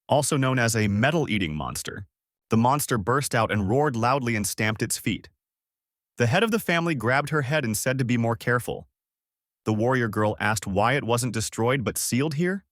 Speaker 1: also known as a metal-eating monster. The monster burst out and roared loudly and stamped its feet. The head of the family grabbed her head and said to be more careful. The warrior girl asked why it wasn't destroyed but sealed here.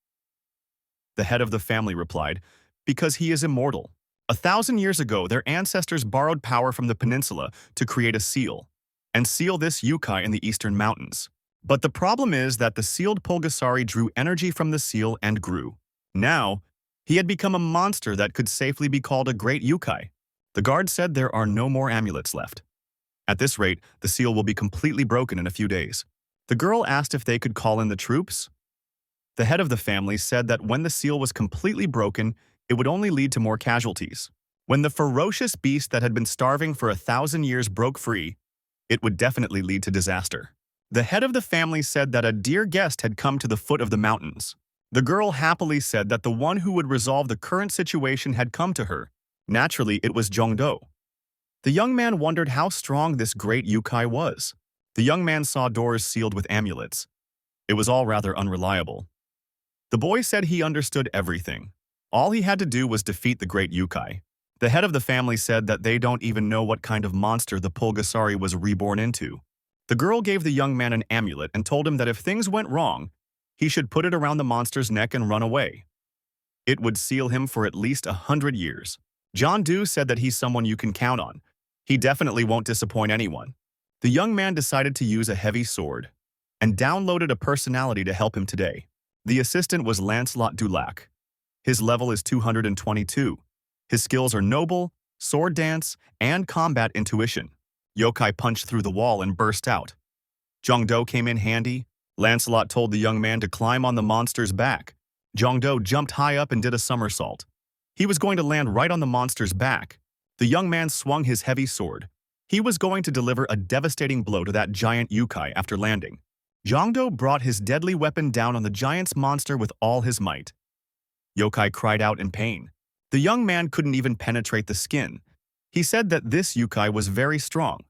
Speaker 1: The head of the family replied, because he is immortal. 1,000 years ago, their ancestors borrowed power from the peninsula to create a seal, and seal this yokai in the eastern mountains. But the problem is that the sealed Pulgasari drew energy from the seal and grew. Now, he had become a monster that could safely be called a great yokai. The guard said there are no more amulets left. At this rate, the seal will be completely broken in a few days. The girl asked if they could call in the troops. The head of the family said that when the seal was completely broken, it would only lead to more casualties. When the ferocious beast that had been starving for 1,000 years broke free, it would definitely lead to disaster. The head of the family said that a dear guest had come to the foot of the mountains. The girl happily said that the one who would resolve the current situation had come to her. Naturally, it was Jong-do. The young man wondered how strong this great yokai was. The young man saw doors sealed with amulets. It was all rather unreliable. The boy said he understood everything. All he had to do was defeat the great yokai. The head of the family said that they don't even know what kind of monster the Pulgasari was reborn into. The girl gave the young man an amulet and told him that if things went wrong, he should put it around the monster's neck and run away. It would seal him for at least 100 years. John Doe said that he's someone you can count on. He definitely won't disappoint anyone. The young man decided to use a heavy sword and downloaded a personality to help him today. The assistant was Lancelot Dulac. His level is 222. His skills are noble, sword dance, and combat intuition. Yokai punched through the wall and burst out. Jong-do came in handy. Lancelot told the young man to climb on the monster's back. Jong-do jumped high up and did a somersault. He was going to land right on the monster's back. The young man swung his heavy sword. He was going to deliver a devastating blow to that giant yokai after landing. Jong-do brought his deadly weapon down on the giant's monster with all his might. Yokai cried out in pain. The young man couldn't even penetrate the skin. He said that this yokai was very strong.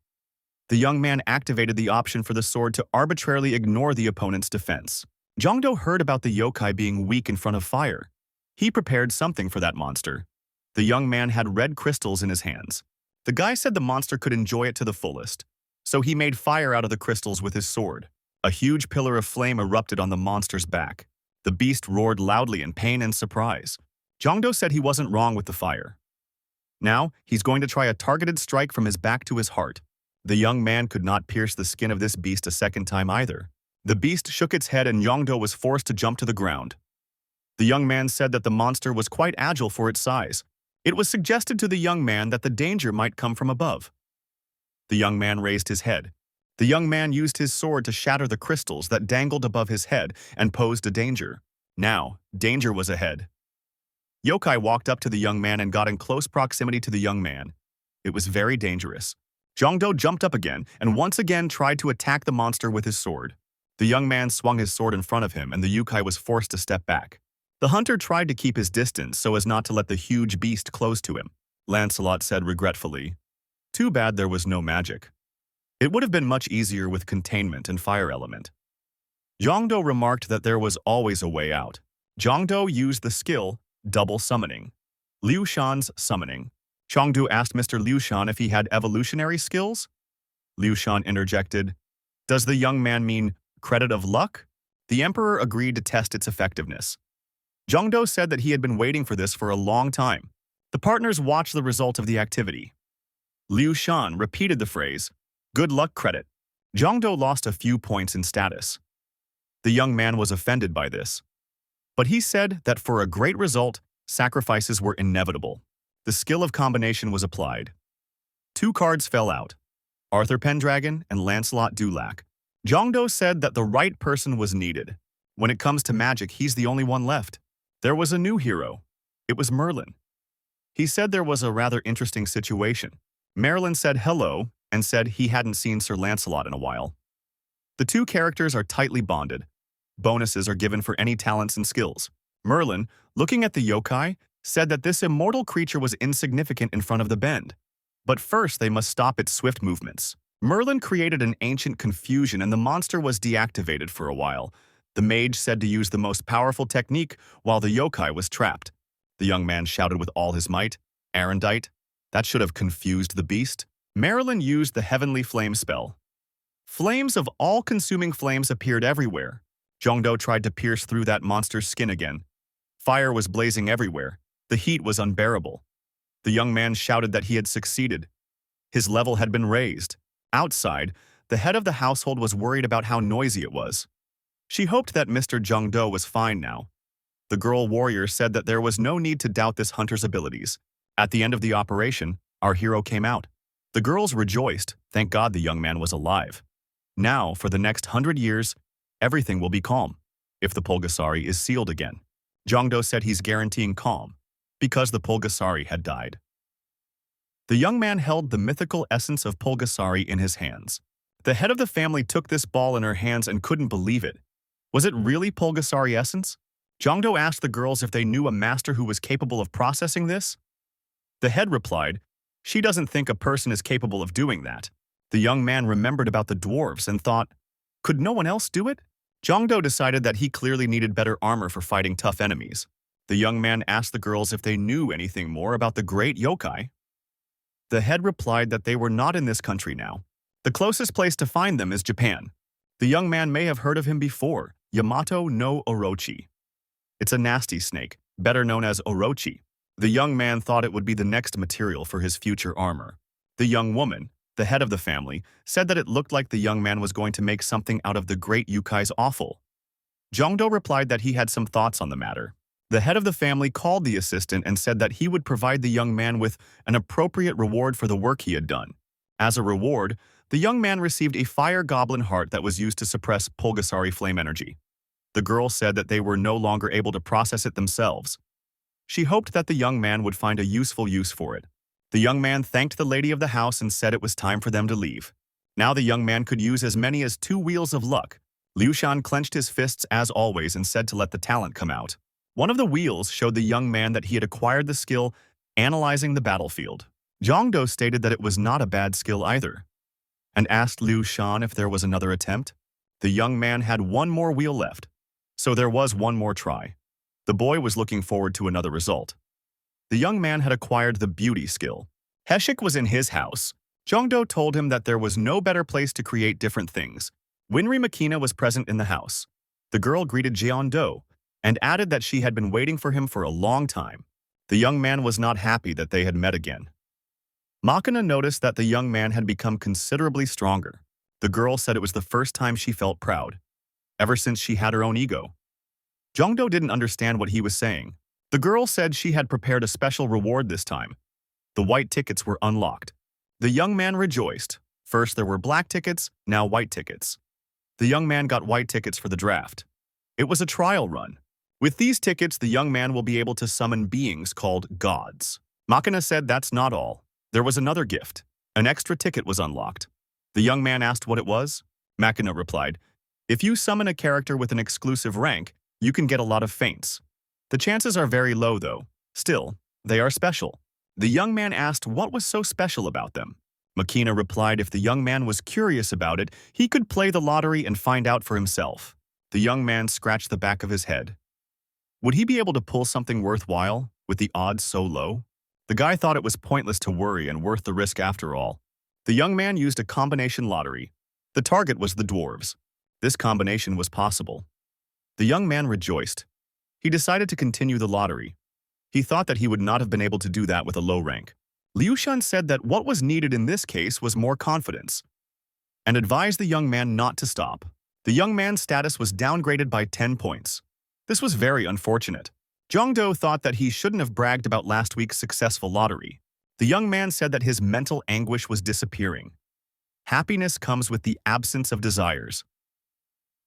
Speaker 1: The young man activated the option for the sword to arbitrarily ignore the opponent's defense. Jong-do heard about the yokai being weak in front of fire. He prepared something for that monster. The young man had red crystals in his hands. The guy said the monster could enjoy it to the fullest, so he made fire out of the crystals with his sword. A huge pillar of flame erupted on the monster's back. The beast roared loudly in pain and surprise. Jong-do said he wasn't wrong with the fire. Now, he's going to try a targeted strike from his back to his heart. The young man could not pierce the skin of this beast a second time either. The beast shook its head and Jong-do was forced to jump to the ground. The young man said that the monster was quite agile for its size. It was suggested to the young man that the danger might come from above. The young man raised his head. The young man used his sword to shatter the crystals that dangled above his head and posed a danger. Now, danger was ahead. Yokai walked up to the young man and got in close proximity to the young man. It was very dangerous. Jong-do jumped up again and once again tried to attack the monster with his sword. The young man swung his sword in front of him and the yokai was forced to step back. The hunter tried to keep his distance so as not to let the huge beast close to him. Lancelot said regretfully, "Too bad there was no magic. It would have been much easier with containment and fire element." Zhongdo remarked that there was always a way out. Zhongdo used the skill, double summoning. Liu Shan's summoning. Zhongdo asked Mr. Liu Shan if he had evolutionary skills. Liu Shan interjected, "Does the young man mean credit of luck?" The emperor agreed to test its effectiveness. Zhongdo said that he had been waiting for this for a long time. The partners watched the result of the activity. Liu Shan repeated the phrase, "Good luck credit." Zhongdo lost a few points in status. The young man was offended by this. But he said that for a great result, sacrifices were inevitable. The skill of combination was applied. 2 cards fell out, Arthur Pendragon and Lancelot Dulac. Zhongdo said that the right person was needed. When it comes to magic, he's the only one left. There was a new hero. It was Merlin. He said there was a rather interesting situation. Merlin said hello and said he hadn't seen Sir Lancelot in a while. The 2 characters are tightly bonded. Bonuses are given for any talents and skills. Merlin, looking at the yokai, said that this immortal creature was insignificant in front of the bend. But first they must stop its swift movements. Merlin created an ancient confusion and the monster was deactivated for a while. The mage said to use the most powerful technique while the yokai was trapped. The young man shouted with all his might, "Arendite!" That should have confused the beast. Merlin used the heavenly flame spell. Flames of all-consuming flames appeared everywhere. Zhongdo tried to pierce through that monster's skin again. Fire was blazing everywhere. The heat was unbearable. The young man shouted that he had succeeded. His level had been raised. Outside, the head of the household was worried about how noisy it was. She hoped that Mr. Zhongdo was fine now. The girl warrior said that there was no need to doubt this hunter's abilities. At the end of the operation, our hero came out. The girls rejoiced. Thank God the young man was alive. Now, for the next 100 years, everything will be calm. If the Pulgasari is sealed again. Zhongdo said he's guaranteeing calm, because the Pulgasari had died. The young man held the mythical essence of Pulgasari in his hands. The head of the family took this ball in her hands and couldn't believe it. Was it really Pulgasari essence? Zhongdo asked the girls if they knew a master who was capable of processing this. The head replied, "She doesn't think a person is capable of doing that." The young man remembered about the dwarves and thought, could no one else do it? Zhongdo decided that he clearly needed better armor for fighting tough enemies. The young man asked the girls if they knew anything more about the great yokai. The head replied that they were not in this country now. The closest place to find them is Japan. The young man may have heard of him before, Yamato no Orochi. It's a nasty snake, better known as Orochi. The young man thought it would be the next material for his future armor. The young woman, the head of the family, said that it looked like the young man was going to make something out of the great yokai's offal. Zhongdo replied that he had some thoughts on the matter. The head of the family called the assistant and said that he would provide the young man with an appropriate reward for the work he had done. As a reward, the young man received a fire goblin heart that was used to suppress Pulgasari flame energy. The girl said that they were no longer able to process it themselves. She hoped that the young man would find a useful use for it. The young man thanked the lady of the house and said it was time for them to leave. Now the young man could use as many as 2 wheels of luck. Liu Shan clenched his fists as always and said to let the talent come out. One of the wheels showed the young man that he had acquired the skill analyzing the battlefield. Zhongdo stated that it was not a bad skill either, and asked Liu Shan if there was another attempt. The young man had 1 more wheel left, so there was 1 more try. The boy was looking forward to another result. The young man had acquired the beauty skill. Heshik was in his house. Zhongdo told him that there was no better place to create different things. Winry Makina was present in the house. The girl greeted Jeon-do and added that she had been waiting for him for a long time. The young man was not happy that they had met again. Makina noticed that the young man had become considerably stronger. The girl said it was the first time she felt proud, ever since she had her own ego. Zhongdo didn't understand what he was saying. The girl said she had prepared a special reward this time. The white tickets were unlocked. The young man rejoiced. First there were black tickets, now white tickets. The young man got white tickets for the draft. It was a trial run. With these tickets, the young man will be able to summon beings called gods. Makina said that's not all. There was another gift. An extra ticket was unlocked. The young man asked what it was. Makina replied, "If you summon a character with an exclusive rank, you can get a lot of feints. The chances are very low, though. Still, they are special. The young man asked what was so special about them. Makina replied if the young man was curious about it, he could play the lottery and find out for himself. The young man scratched the back of his head. Would he be able to pull something worthwhile, with the odds so low? The guy thought it was pointless to worry and worth the risk after all. The young man used a combination lottery. The target was the dwarves. This combination was possible. The young man rejoiced. He decided to continue the lottery. He thought that he would not have been able to do that with a low rank. Liu Shan said that what was needed in this case was more confidence, and advised the young man not to stop. The young man's status was downgraded by 10 points. This was very unfortunate. Zhongdo thought that he shouldn't have bragged about last week's successful lottery. The young man said that his mental anguish was disappearing. Happiness comes with the absence of desires.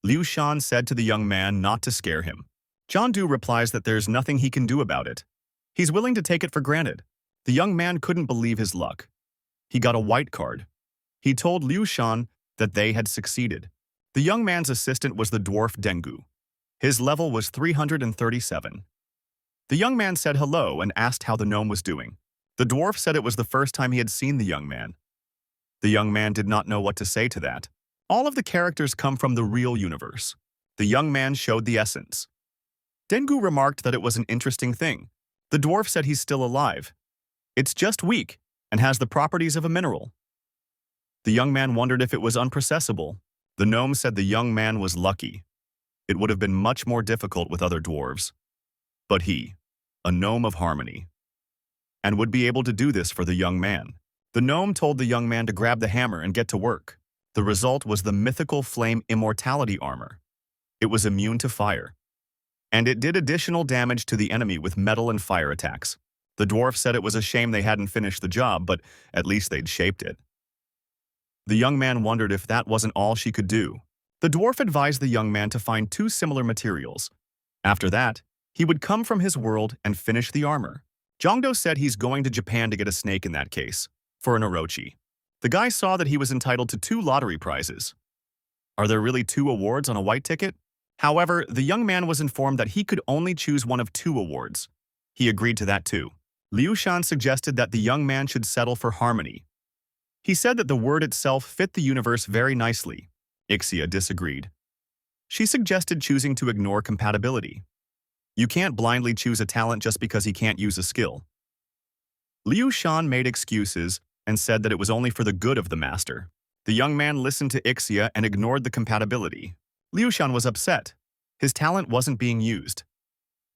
Speaker 1: Liu Shan said to the young man not to scare him. Zhongdu replies that there's nothing he can do about it. He's willing to take it for granted. The young man couldn't believe his luck. He got a white card. He told Liu Shan that they had succeeded. The young man's assistant was the dwarf Dengu. His level was 337. The young man said hello and asked how the gnome was doing. The dwarf said it was the first time he had seen the young man. The young man did not know what to say to that. All of the characters come from the real universe. The young man showed the essence. Dengu remarked that it was an interesting thing. The dwarf said he's still alive. It's just weak and has the properties of a mineral. The young man wondered if it was unprocessable. The gnome said the young man was lucky. It would have been much more difficult with other dwarves. But he, a gnome of harmony, and would be able to do this for the young man. The gnome told the young man to grab the hammer and get to work. The result was the mythical flame immortality armor. It was immune to fire, and it did additional damage to the enemy with metal and fire attacks. The dwarf said it was a shame they hadn't finished the job, but at least they'd shaped it. The young man wondered if that wasn't all she could do. The dwarf advised the young man to find 2 similar materials. After that, he would come from his world and finish the armor. Zhongdo said he's going to Japan to get a snake in that case, for an orochi. The guy saw that he was entitled to 2 lottery prizes. Are there really 2 awards on a white ticket? However, the young man was informed that he could only choose one of 2 awards. He agreed to that too. Liu Shan suggested that the young man should settle for harmony. He said that the word itself fit the universe very nicely. Ixia disagreed. She suggested choosing to ignore compatibility. You can't blindly choose a talent just because he can't use a skill. Liu Shan made excuses and said that it was only for the good of the master. The young man listened to Ixia and ignored the compatibility. Liu Shan was upset. His talent wasn't being used.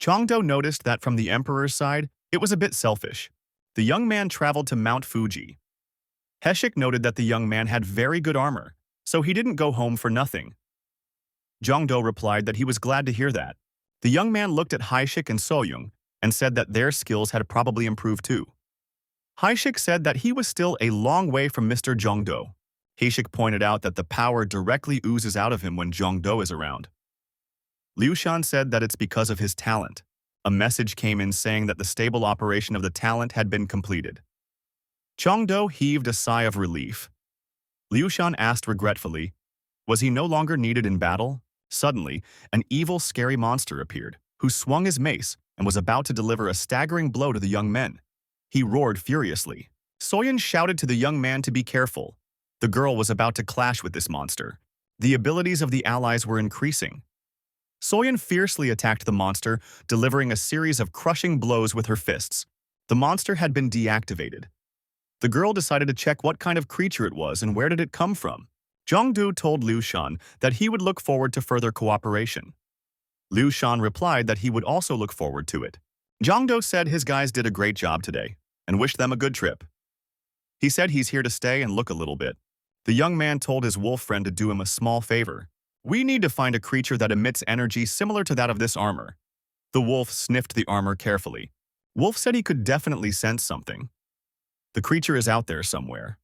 Speaker 1: Chongdo noticed that from the emperor's side, it was a bit selfish. The young man traveled to Mount Fuji. Heshik noted that the young man had very good armor, so he didn't go home for nothing. Zhongdo replied that he was glad to hear that. The young man looked at Haishik and Soyoung and said that their skills had probably improved too. Haishik said that he was still a long way from Mr. Zhongdo. Haishik pointed out that the power directly oozes out of him when Zhongdo is around. Liu Shan said that it's because of his talent. A message came in saying that the stable operation of the talent had been completed. Zhongdo heaved a sigh of relief. Liu Shan asked regretfully, was he no longer needed in battle? Suddenly, an evil, scary monster appeared, who swung his mace and was about to deliver a staggering blow to the young men. He roared furiously. Soyeon shouted to the young man to be careful. The girl was about to clash with this monster. The abilities of the allies were increasing. Soyeon fiercely attacked the monster, delivering a series of crushing blows with her fists. The monster had been deactivated. The girl decided to check what kind of creature it was and where did it come from. Zhongdu told Liu Shan that he would look forward to further cooperation. Liu Shan replied that he would also look forward to it. Zhongdu said his guys did a great job today and wished them a good trip. He said he's here to stay and look a little bit. The young man told his wolf friend to do him a small favor. We need to find a creature that emits energy similar to that of this armor. The wolf sniffed the armor carefully. Wolf said he could definitely sense something. The creature is out there somewhere.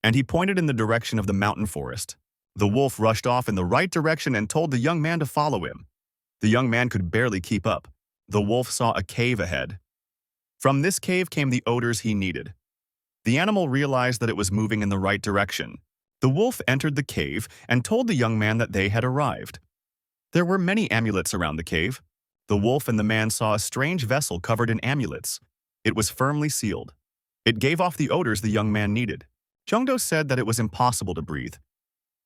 Speaker 1: And he pointed in the direction of the mountain forest. The wolf rushed off in the right direction and told the young man to follow him. The young man could barely keep up. The wolf saw a cave ahead. From this cave came the odors he needed. The animal realized that it was moving in the right direction. The wolf entered the cave and told the young man that they had arrived. There were many amulets around the cave. The wolf and the man saw a strange vessel covered in amulets. It was firmly sealed. It gave off the odors the young man needed. Jongdo said that it was impossible to breathe.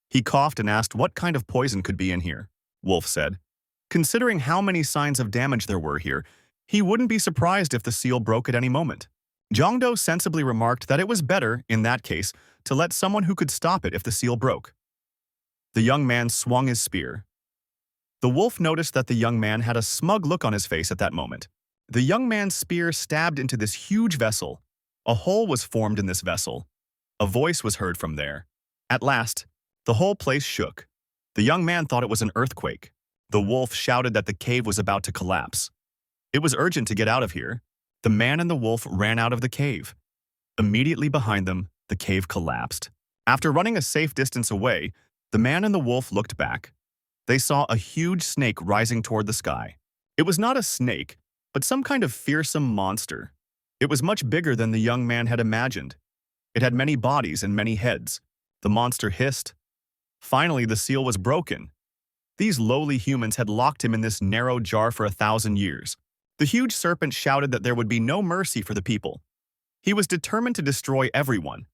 Speaker 1: He coughed and asked what kind of poison could be in here. Wolf said, considering how many signs of damage there were here, he wouldn't be surprised if the seal broke at any moment. Jongdo sensibly remarked that it was better, in that case, to let someone who could stop it if the seal broke. The young man swung his spear. The wolf noticed that the young man had a smug look on his face at that moment. The young man's spear stabbed into this huge vessel. A hole was formed in this vessel. A voice was heard from there. At last, the whole place shook. The young man thought it was an earthquake. The wolf shouted that the cave was about to collapse. It was urgent to get out of here. The man and the wolf ran out of the cave. Immediately behind them, the cave collapsed. After running a safe distance away, the man and the wolf looked back. They saw a huge snake rising toward the sky. It was not a snake, but some kind of fearsome monster. It was much bigger than the young man had imagined. It had many bodies and many heads. The monster hissed. Finally, the seal was broken. These lowly humans had locked him in this narrow jar for 1,000 years. The huge serpent shouted that there would be no mercy for the people. He was determined to destroy everyone.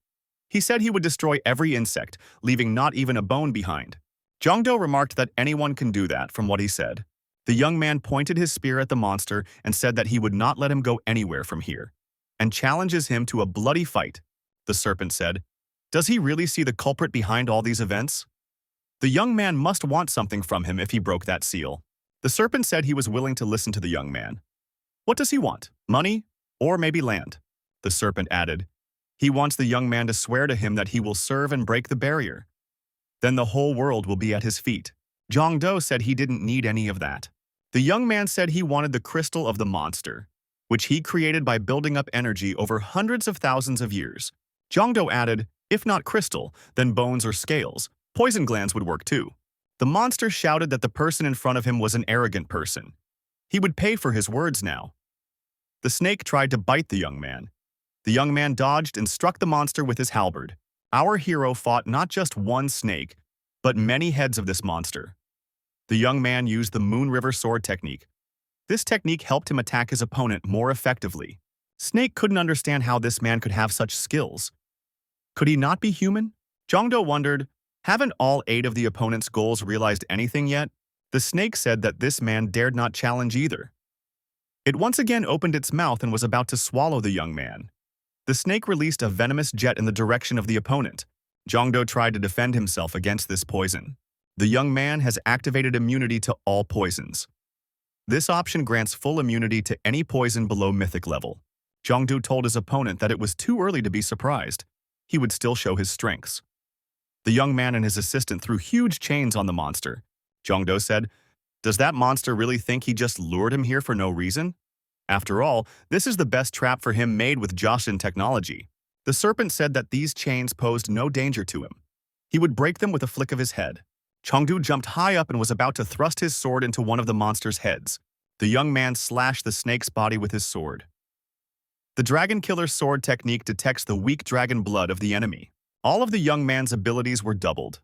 Speaker 1: He said he would destroy every insect, leaving not even a bone behind. Jongdo remarked that anyone can do that from what he said. The young man pointed his spear at the monster and said that he would not let him go anywhere from here, and challenges him to a bloody fight. The serpent said, "Does he really see the culprit behind all these events? The young man must want something from him if he broke that seal." The serpent said he was willing to listen to the young man. "What does he want? Money? Or maybe land?" The serpent added, "He wants the young man to swear to him that he will serve and break the barrier. Then the whole world will be at his feet." Jongdo said he didn't need any of that. The young man said he wanted the crystal of the monster, which he created by building up energy over hundreds of thousands of years. Jongdo added, if not crystal, then bones or scales. Poison glands would work too. The monster shouted that the person in front of him was an arrogant person. He would pay for his words now. The snake tried to bite the young man. The young man dodged and struck the monster with his halberd. Our hero fought not just one snake, but many heads of this monster. The young man used the Moon River sword technique. This technique helped him attack his opponent more effectively. Snake couldn't understand how this man could have such skills. Could he not be human? Jongdo wondered, haven't all 8 of the opponent's goals realized anything yet? The snake said that this man dared not challenge either. It once again opened its mouth and was about to swallow the young man. The snake released a venomous jet in the direction of the opponent. Jongdo tried to defend himself against this poison. The young man has activated immunity to all poisons. This option grants full immunity to any poison below mythic level. Jongdo told his opponent that it was too early to be surprised. He would still show his strengths. The young man and his assistant threw huge chains on the monster. Jongdo said, "Does that monster really think he just lured him here for no reason? After all, this is the best trap for him made with Joshin technology." The serpent said that these chains posed no danger to him. He would break them with a flick of his head. Jongdo jumped high up and was about to thrust his sword into one of the monster's heads. The young man slashed the snake's body with his sword. The Dragon Killer's sword technique detects the weak dragon blood of the enemy. All of the young man's abilities were doubled.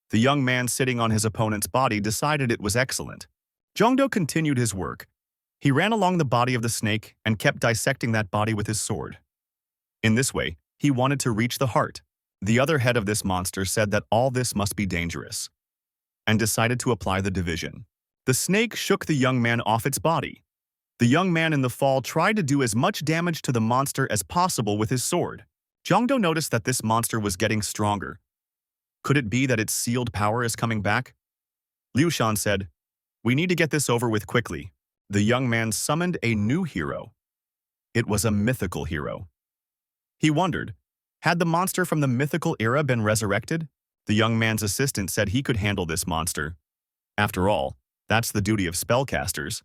Speaker 1: The young man sitting on his opponent's body decided it was excellent. Jongdo continued his work. He ran along the body of the snake and kept dissecting that body with his sword. In this way, he wanted to reach the heart. The other head of this monster said that all this must be dangerous, and decided to apply the division. The snake shook the young man off its body. The young man in the fall tried to do as much damage to the monster as possible with his sword. Jongdo noticed that this monster was getting stronger. Could it be that its sealed power is coming back? Liu Shan said, "We need to get this over with quickly." The young man summoned a new hero. It was a mythical hero. He wondered, had the monster from the mythical era been resurrected? The young man's assistant said he could handle this monster. After all, that's the duty of spellcasters.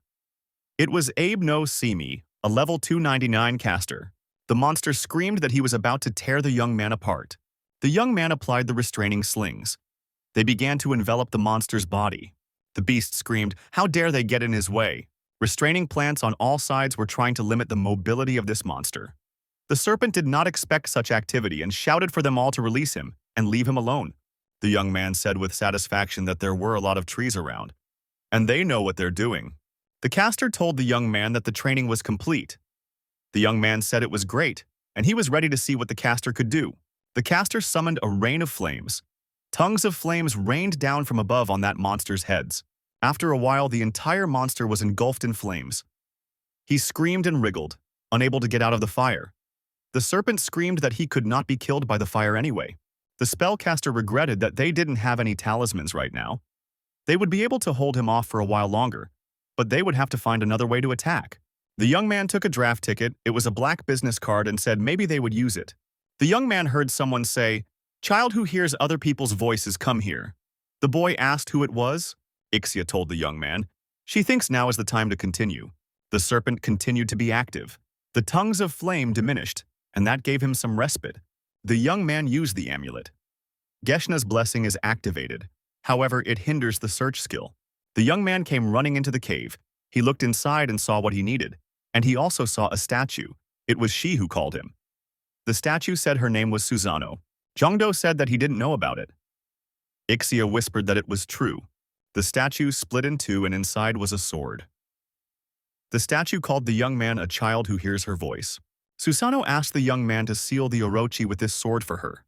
Speaker 1: It was Abe no Simi, a level 299 caster. The monster screamed that he was about to tear the young man apart. The young man applied the restraining slings. They began to envelop the monster's body. The beast screamed, "How dare they get in his way?" Restraining plants on all sides were trying to limit the mobility of this monster. The serpent did not expect such activity and shouted for them all to release him and leave him alone. The young man said with satisfaction that there were a lot of trees around, and they know what they're doing. The caster told the young man that the training was complete. The young man said it was great, and he was ready to see what the caster could do. The caster summoned a rain of flames. Tongues of flames rained down from above on that monster's heads. After a while, the entire monster was engulfed in flames. He screamed and wriggled, unable to get out of the fire. The serpent screamed that he could not be killed by the fire anyway. The spellcaster regretted that they didn't have any talismans right now. They would be able to hold him off for a while longer, but they would have to find another way to attack. The young man took a draft ticket, it was a black business card, and said maybe they would use it. The young man heard someone say, "Child who hears other people's voices, come here." The boy asked who it was. Ixia told the young man. She thinks now is the time to continue. The serpent continued to be active. The tongues of flame diminished, and that gave him some respite. The young man used the amulet. Geshna's blessing is activated. However, it hinders the search skill. The young man came running into the cave. He looked inside and saw what he needed. And he also saw a statue. It was she who called him. The statue said her name was Susanoo. Jongdo said that he didn't know about it. Ixia whispered that it was true. The statue split in two and inside was a sword. The statue called the young man a child who hears her voice. Susanoo asked the young man to seal the orochi with this sword for her.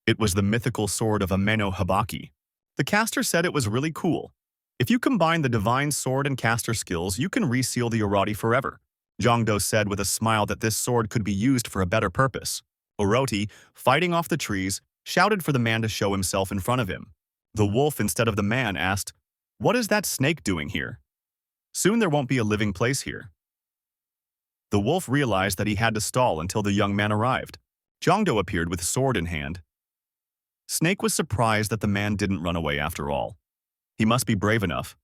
Speaker 1: It was the mythical sword of Ameno Habaki. The caster said it was really cool. If you combine the divine sword and caster skills, you can reseal the orochi forever. Jongdo said with a smile that this sword could be used for a better purpose. Orochi, fighting off the trees, shouted for the man to show himself in front of him. The wolf, instead of the man, asked, "What is that snake doing here? Soon there won't be a living place here." The wolf realized that he had to stall until the young man arrived. Jongdo appeared with sword in hand. Snake was surprised that the man didn't run away after all. He must be brave enough.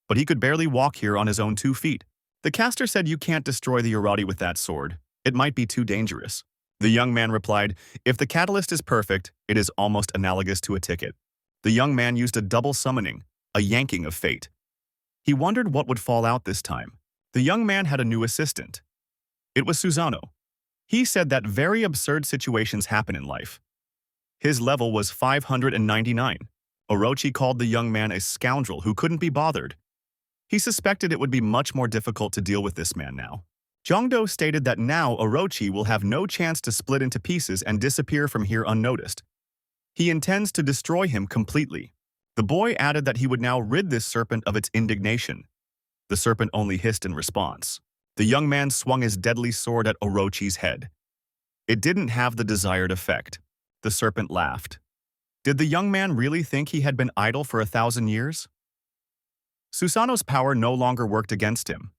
Speaker 1: But he could barely walk here on his own 2 feet. The caster said you can't destroy the orochi with that sword. It might be too dangerous. The young man replied, "If the catalyst is perfect, it is almost analogous to a ticket." The young man used a double summoning, a yanking of fate. He wondered what would fall out this time. The young man had a new assistant. It was Susanoo. He said that very absurd situations happen in life. His level was 599. Orochi called the young man a scoundrel who couldn't be bothered. He suspected it would be much more difficult to deal with this man now. Jongdo stated that now Orochi will have no chance to split into pieces and disappear from here unnoticed. He intends to destroy him completely. The boy added that he would now rid this serpent of its indignation. The serpent only hissed in response. The young man swung his deadly sword at Orochi's head. It didn't have the desired effect. The serpent laughed. Did the young man really think he had been idle for 1,000 years? Susanoo's power no longer worked against him.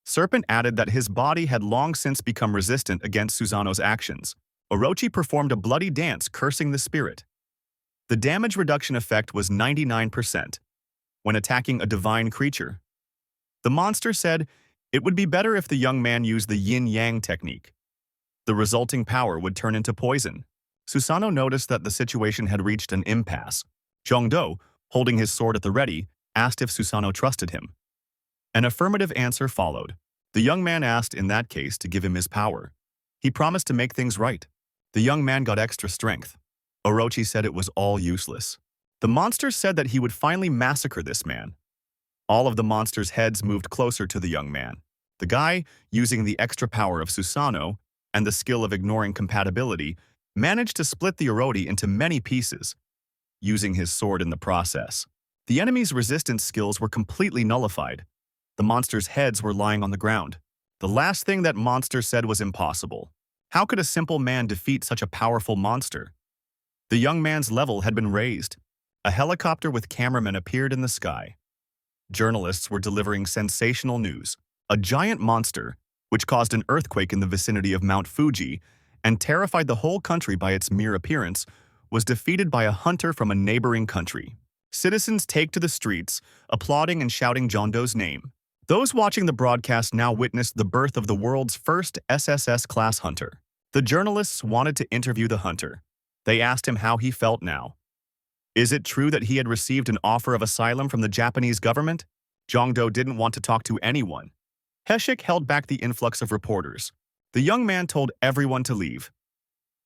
Speaker 1: Serpent added that his body had long since become resistant against Susanoo's actions. Orochi performed a bloody dance cursing the spirit. The damage reduction effect was 99% when attacking a divine creature. The monster said it would be better if the young man used the yin-yang technique. The resulting power would turn into poison. Susanoo noticed that the situation had reached an impasse. Jongdo, holding his sword at the ready, asked if Susanoo trusted him. An affirmative answer followed. The young man asked in that case to give him his power. He promised to make things right. The young man got extra strength. Orochi said it was all useless. The monster said that he would finally massacre this man. All of the monster's heads moved closer to the young man. The guy, using the extra power of Susanoo and the skill of ignoring compatibility, managed to split the orochi into many pieces, using his sword in the process. The enemy's resistance skills were completely nullified. The monster's heads were lying on the ground. The last thing that monster said was impossible. How could a simple man defeat such a powerful monster? The young man's level had been raised. A helicopter with cameramen appeared in the sky. Journalists were delivering sensational news. A giant monster, which caused an earthquake in the vicinity of Mount Fuji and terrified the whole country by its mere appearance, was defeated by a hunter from a neighboring country. Citizens take to the streets, applauding and shouting Jongdo's name. Those watching the broadcast now witnessed the birth of the world's first SSS class hunter. The journalists wanted to interview the hunter. They asked him how he felt now. Is it true that he had received an offer of asylum from the Japanese government? Jongdo didn't want to talk to anyone. Heshik held back the influx of reporters. The young man told everyone to leave.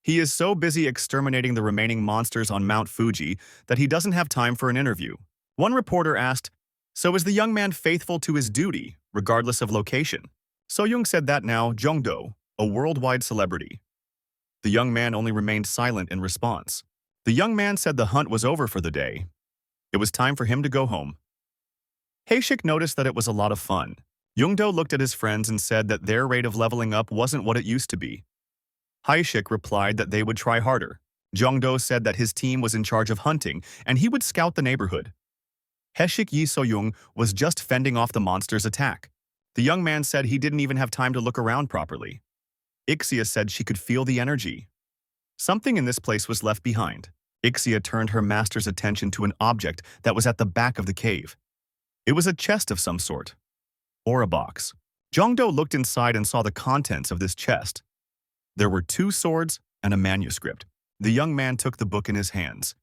Speaker 1: He is so busy exterminating the remaining monsters on Mount Fuji that he doesn't have time for an interview. One reporter asked, So is the young man faithful to his duty, regardless of location? So-young said that now Jongdo, a worldwide celebrity. The young man only remained silent in response. The young man said the hunt was over for the day. It was time for him to go home. Haeshik noticed that it was a lot of fun. Youngdo looked at his friends and said that their rate of leveling up wasn't what it used to be. Haeshik replied that they would try harder. Jongdo said that his team was in charge of hunting and he would scout the neighborhood. Haeshik Yi So-young was just fending off the monster's attack. The young man said he didn't even have time to look around properly. Ixia said she could feel the energy. Something in this place was left behind. Ixia turned her master's attention to an object that was at the back of the cave. It was a chest of some sort, or a box. Jongdo looked inside and saw the contents of this chest. There were 2 swords and a manuscript. The young man took the book in his hands.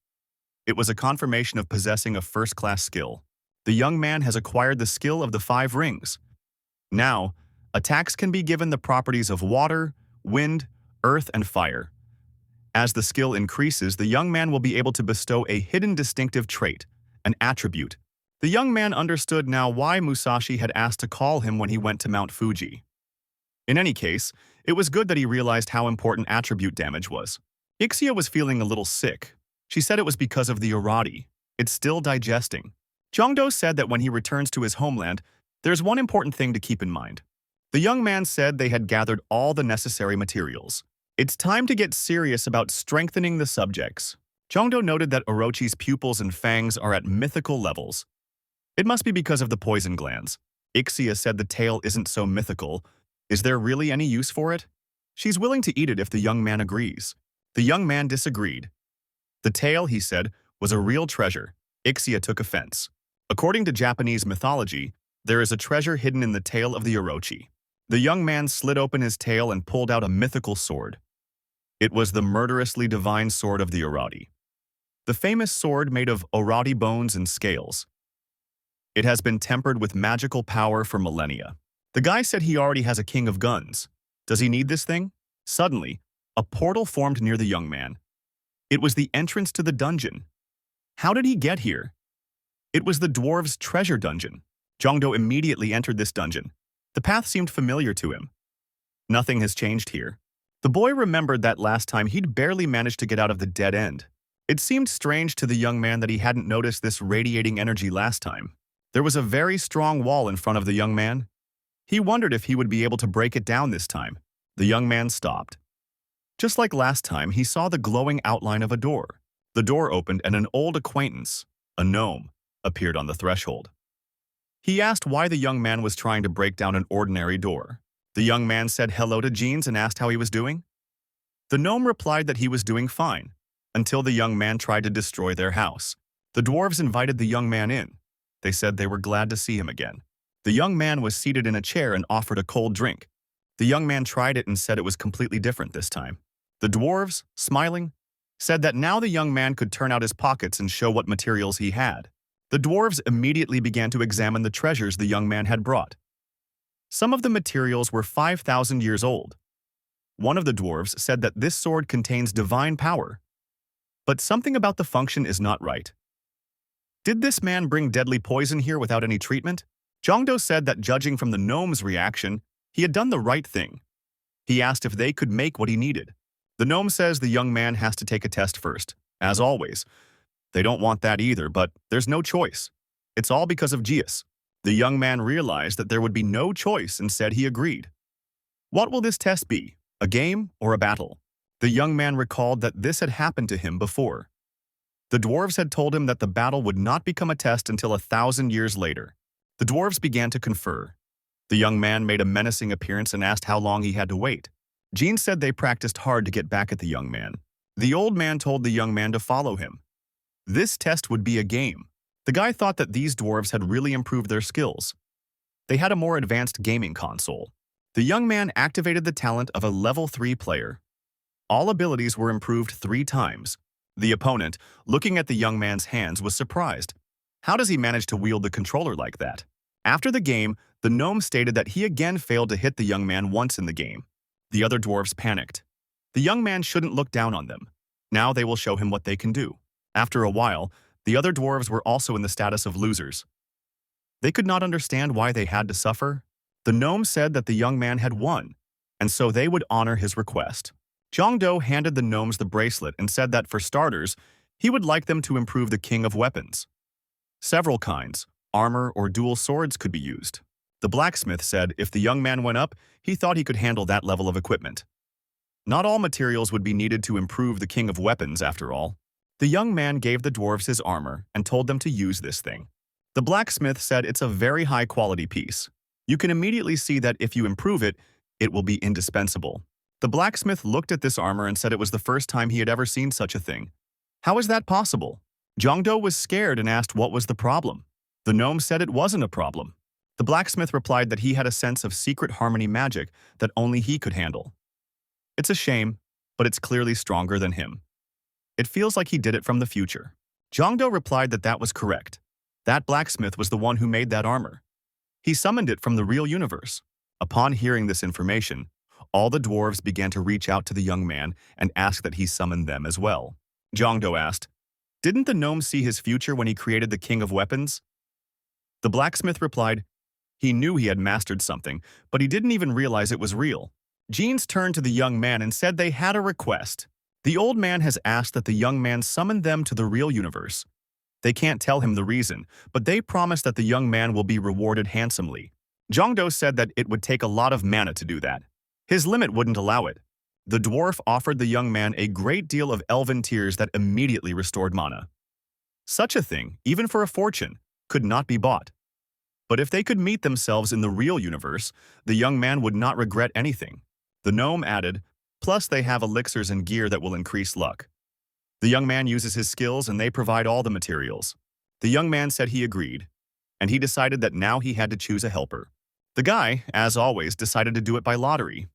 Speaker 1: It was a confirmation of possessing a first-class skill. The young man has acquired the skill of the 5 rings. Now, attacks can be given the properties of water, wind, earth, and fire. As the skill increases, the young man will be able to bestow a hidden distinctive trait, an attribute. The young man understood now why Musashi had asked to call him when he went to Mount Fuji. In any case, it was good that he realized how important attribute damage was. Ixia was feeling a little sick. She said it was because of the Arati. It's still digesting. Jongdo said that when he returns to his homeland, there's one important thing to keep in mind. The young man said they had gathered all the necessary materials. It's time to get serious about strengthening the subjects. Jongdo noted that Orochi's pupils and fangs are at mythical levels. It must be because of the poison glands. Ixia said the tail isn't so mythical. Is there really any use for it? She's willing to eat it if the young man agrees. The young man disagreed. The tail, he said, was a real treasure. Ixia took offense. According to Japanese mythology, there is a treasure hidden in the tail of the Orochi. The young man slid open his tail and pulled out a mythical sword. It was the murderously divine sword of the Arati. The famous sword made of Arati bones and scales. It has been tempered with magical power for millennia. The guy said he already has a king of guns. Does he need this thing? Suddenly, a portal formed near the young man. It was the entrance to the dungeon. How did he get here? It was the dwarves' treasure dungeon. Jongdo immediately entered this dungeon. The path seemed familiar to him. Nothing has changed here. The boy remembered that last time he'd barely managed to get out of the dead end. It seemed strange to the young man that he hadn't noticed this radiating energy last time. There was a very strong wall in front of the young man. He wondered if he would be able to break it down this time. The young man stopped. Just like last time, he saw the glowing outline of a door. The door opened and an old acquaintance, a gnome, appeared on the threshold. He asked why the young man was trying to break down an ordinary door. The young man said hello to Jeans and asked how he was doing. The gnome replied that he was doing fine, until the young man tried to destroy their house. The dwarves invited the young man in. They said they were glad to see him again. The young man was seated in a chair and offered a cold drink. The young man tried it and said it was completely different this time. The dwarves, smiling, said that now the young man could turn out his pockets and show what materials he had. The dwarves immediately began to examine the treasures the young man had brought. Some of the materials were 5,000 years old. One of the dwarves said that this sword contains divine power. But something about the function is not right. Did this man bring deadly poison here without any treatment? Jongdo said that judging from the gnome's reaction, he had done the right thing. He asked if they could make what he needed. The gnome says the young man has to take a test first, as always. They don't want that either, but there's no choice. It's all because of Gius. The young man realized that there would be no choice and said he agreed. What will this test be? A game or a battle? The young man recalled that this had happened to him before. The dwarves had told him that the battle would not become a test until 1,000 years later. The dwarves began to confer. The young man made a menacing appearance and asked how long he had to wait. Jean said they practiced hard to get back at the young man. The old man told the young man to follow him. This test would be a game. The guy thought that these dwarves had really improved their skills. They had a more advanced gaming console. The young man activated the talent of a level 3 player. All abilities were improved 3 times. The opponent, looking at the young man's hands, was surprised. How does he manage to wield the controller like that? After the game, the gnome stated that he again failed to hit the young man once in the game. The other dwarves panicked. The young man shouldn't look down on them. Now they will show him what they can do. After a while, the other dwarves were also in the status of losers. They could not understand why they had to suffer. The gnome said that the young man had won, and so they would honor his request. Jongdo handed the gnomes the bracelet and said that for starters, he would like them to improve the king of weapons. Several kinds, armor or dual swords could be used. The blacksmith said if the young man went up, he thought he could handle that level of equipment. Not all materials would be needed to improve the king of weapons, after all. The young man gave the dwarves his armor and told them to use this thing. The blacksmith said it's a very high-quality piece. You can immediately see that if you improve it, it will be indispensable. The blacksmith looked at this armor and said it was the first time he had ever seen such a thing. How is that possible? Jongdo was scared and asked what was the problem. The gnome said it wasn't a problem. The blacksmith replied that he had a sense of secret harmony magic that only he could handle. It's a shame, but it's clearly stronger than him. It feels like he did it from the future. Jongdo replied that that was correct. That blacksmith was the one who made that armor. He summoned it from the real universe. Upon hearing this information, all the dwarves began to reach out to the young man and ask that he summon them as well. Jongdo asked, "Didn't the gnome see his future when he created the king of weapons?" The blacksmith replied, he knew he had mastered something, but he didn't even realize it was real. Jeans turned to the young man and said they had a request. The old man has asked that the young man summon them to the real universe. They can't tell him the reason, but they promise that the young man will be rewarded handsomely. Jongdo said that it would take a lot of mana to do that. His limit wouldn't allow it. The dwarf offered the young man a great deal of elven tears that immediately restored mana. Such a thing, even for a fortune, could not be bought. But if they could meet themselves in the real universe, the young man would not regret anything. The gnome added, plus they have elixirs and gear that will increase luck. The young man uses his skills and they provide all the materials. The young man said he agreed, and he decided that now he had to choose a helper. The guy, as always, decided to do it by lottery.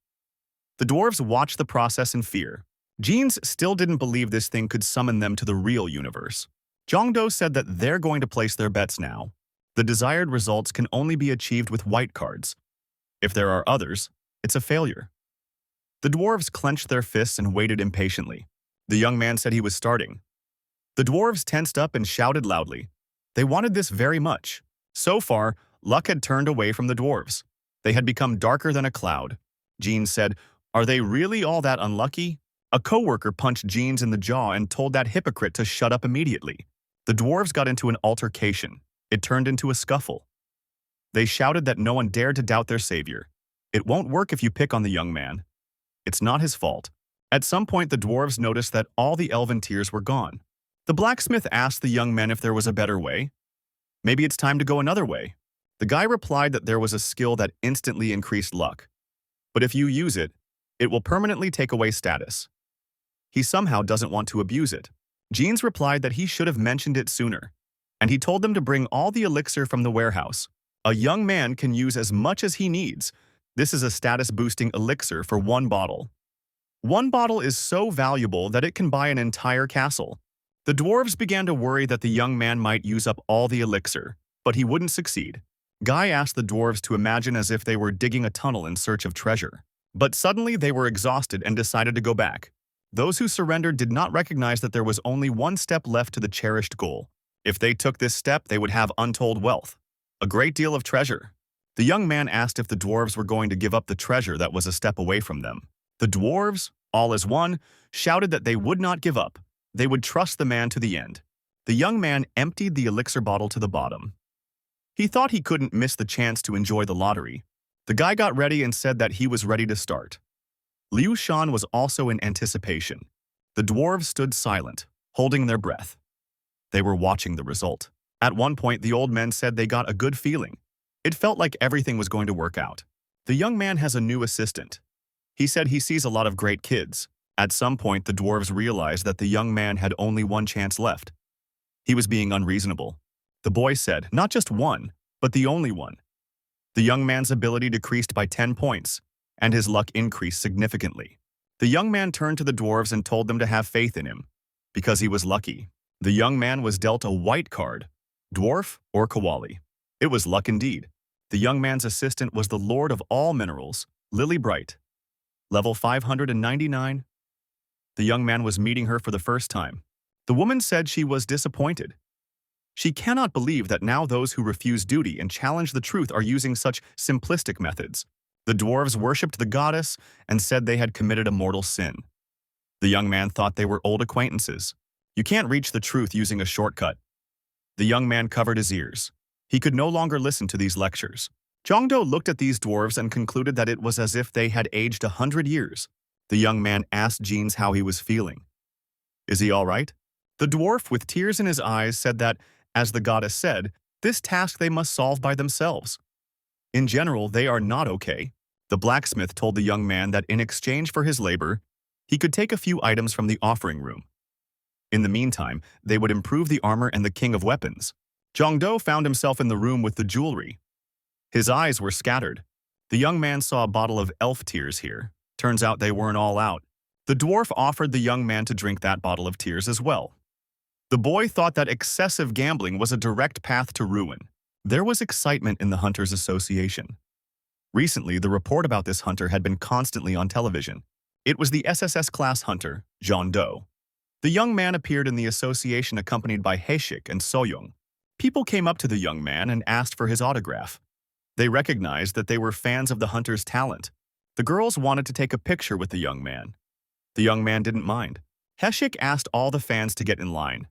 Speaker 1: The dwarves watched the process in fear. Jeans still didn't believe this thing could summon them to the real universe. Jongdo said that they're going to place their bets now. The desired results can only be achieved with white cards. If there are others, it's a failure. The dwarves clenched their fists and waited impatiently. The young man said he was starting. The dwarves tensed up and shouted loudly. They wanted this very much. So far, luck had turned away from the dwarves. They had become darker than a cloud. Jeans said, "Are they really all that unlucky?" A coworker punched Jeans in the jaw and told that hypocrite to shut up immediately. The dwarves got into an altercation. It turned into a scuffle. They shouted that no one dared to doubt their savior. It won't work if you pick on the young man. It's not his fault. At some point, the dwarves noticed that all the elven tears were gone. The blacksmith asked the young men if there was a better way. Maybe it's time to go another way. The guy replied that there was a skill that instantly increased luck. But if you use it, it will permanently take away status. He somehow doesn't want to abuse it. Jeans replied that he should have mentioned it sooner, and he told them to bring all the elixir from the warehouse. A young man can use as much as he needs. This is a status-boosting elixir for one bottle. One bottle is so valuable that it can buy an entire castle. The dwarves began to worry that the young man might use up all the elixir, but he wouldn't succeed. Guy asked the dwarves to imagine as if they were digging a tunnel in search of treasure. But suddenly they were exhausted and decided to go back. Those who surrendered did not recognize that there was only one step left to the cherished goal. If they took this step, they would have untold wealth. A great deal of treasure. The young man asked if the dwarves were going to give up the treasure that was a step away from them. The dwarves, all as one, shouted that they would not give up. They would trust the man to the end. The young man emptied the elixir bottle to the bottom. He thought he couldn't miss the chance to enjoy the lottery. The guy got ready and said that he was ready to start. Liu Shan was also in anticipation. The dwarves stood silent, holding their breath. They were watching the result. At one point, the old men said they got a good feeling. It felt like everything was going to work out. The young man has a new assistant. He said he sees a lot of great kids. At some point, the dwarves realized that the young man had only one chance left. He was being unreasonable. The boy said, not just one, but the only one. The young man's ability decreased by 10 points, and his luck increased significantly. The young man turned to the dwarves and told them to have faith in him, because he was lucky. The young man was dealt a white card, dwarf or Kawali. It was luck indeed. The young man's assistant was the lord of all minerals, Lily Bright. Level 599. The young man was meeting her for the first time. The woman said she was disappointed. She cannot believe that now those who refuse duty and challenge the truth are using such simplistic methods. The dwarves worshipped the goddess and said they had committed a mortal sin. The young man thought they were old acquaintances. You can't reach the truth using a shortcut. The young man covered his ears. He could no longer listen to these lectures. Jongdo looked at these dwarves and concluded that it was as if they had aged 100 years. The young man asked Jeans how he was feeling. Is he all right? The dwarf, with tears in his eyes, said that, as the goddess said, this task they must solve by themselves. In general, they are not okay. The blacksmith told the young man that in exchange for his labor, he could take a few items from the offering room. In the meantime, they would improve the armor and the king of weapons. Jongdo found himself in the room with the jewelry. His eyes were scattered. The young man saw a bottle of elf tears here. Turns out they weren't all out. The dwarf offered the young man to drink that bottle of tears as well. The boy thought that excessive gambling was a direct path to ruin. There was excitement in the Hunters Association. Recently, the report about this hunter had been constantly on television. It was the SSS class hunter, Jongdo. The young man appeared in the association accompanied by Haeshik and Soyoung. People came up to the young man and asked for his autograph. They recognized that they were fans of the hunter's talent. The girls wanted to take a picture with the young man. The young man didn't mind. Haeshik asked all the fans to get in line.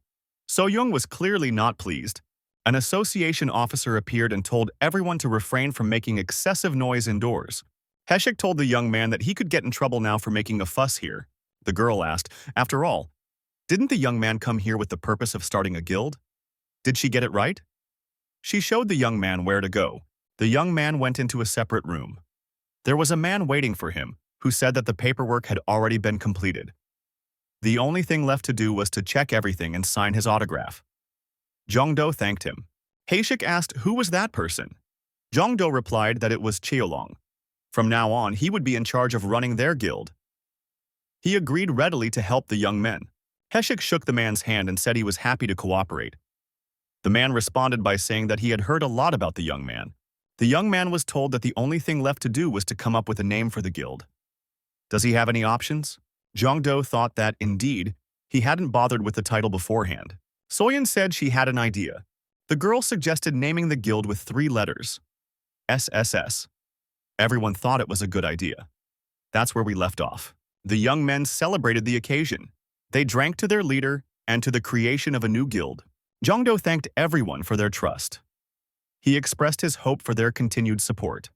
Speaker 1: Soyoung was clearly not pleased. An association officer appeared and told everyone to refrain from making excessive noise indoors. Haeshik told the young man that he could get in trouble now for making a fuss here. The girl asked, after all, didn't the young man come here with the purpose of starting a guild? Did she get it right? She showed the young man where to go. The young man went into a separate room. There was a man waiting for him, who said that the paperwork had already been completed. The only thing left to do was to check everything and sign his autograph. Jongdo thanked him. Haeshik asked who was that person. Jongdo replied that it was Cheolong. From now on, he would be in charge of running their guild. He agreed readily to help the young men. Haeshik shook the man's hand and said he was happy to cooperate. The man responded by saying that he had heard a lot about the young man. The young man was told that the only thing left to do was to come up with a name for the guild. Does he have any options? Jongdo thought that, indeed, he hadn't bothered with the title beforehand. Soyeon said she had an idea. The girl suggested naming the guild with 3 letters. SSS. Everyone thought it was a good idea. That's where we left off. The young men celebrated the occasion. They drank to their leader and to the creation of a new guild. Jongdo thanked everyone for their trust. He expressed his hope for their continued support.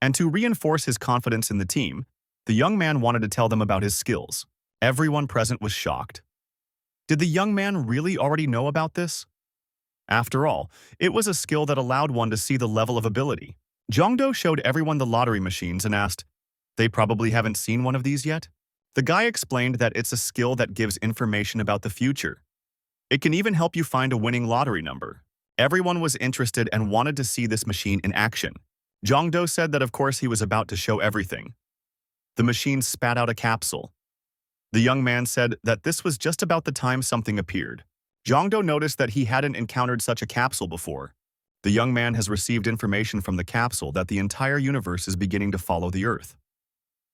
Speaker 1: And to reinforce his confidence in the team, the young man wanted to tell them about his skills. Everyone present was shocked. Did the young man really already know about this? After all, it was a skill that allowed one to see the level of ability. Jongdo showed everyone the lottery machines and asked, "They probably haven't seen one of these yet?" The guy explained that it's a skill that gives information about the future. It can even help you find a winning lottery number. Everyone was interested and wanted to see this machine in action. Jongdo said that of course he was about to show everything. The machine spat out a capsule. The young man said that this was just about the time something appeared. Jongdo noticed that he hadn't encountered such a capsule before. The young man has received information from the capsule that the entire universe is beginning to follow the Earth.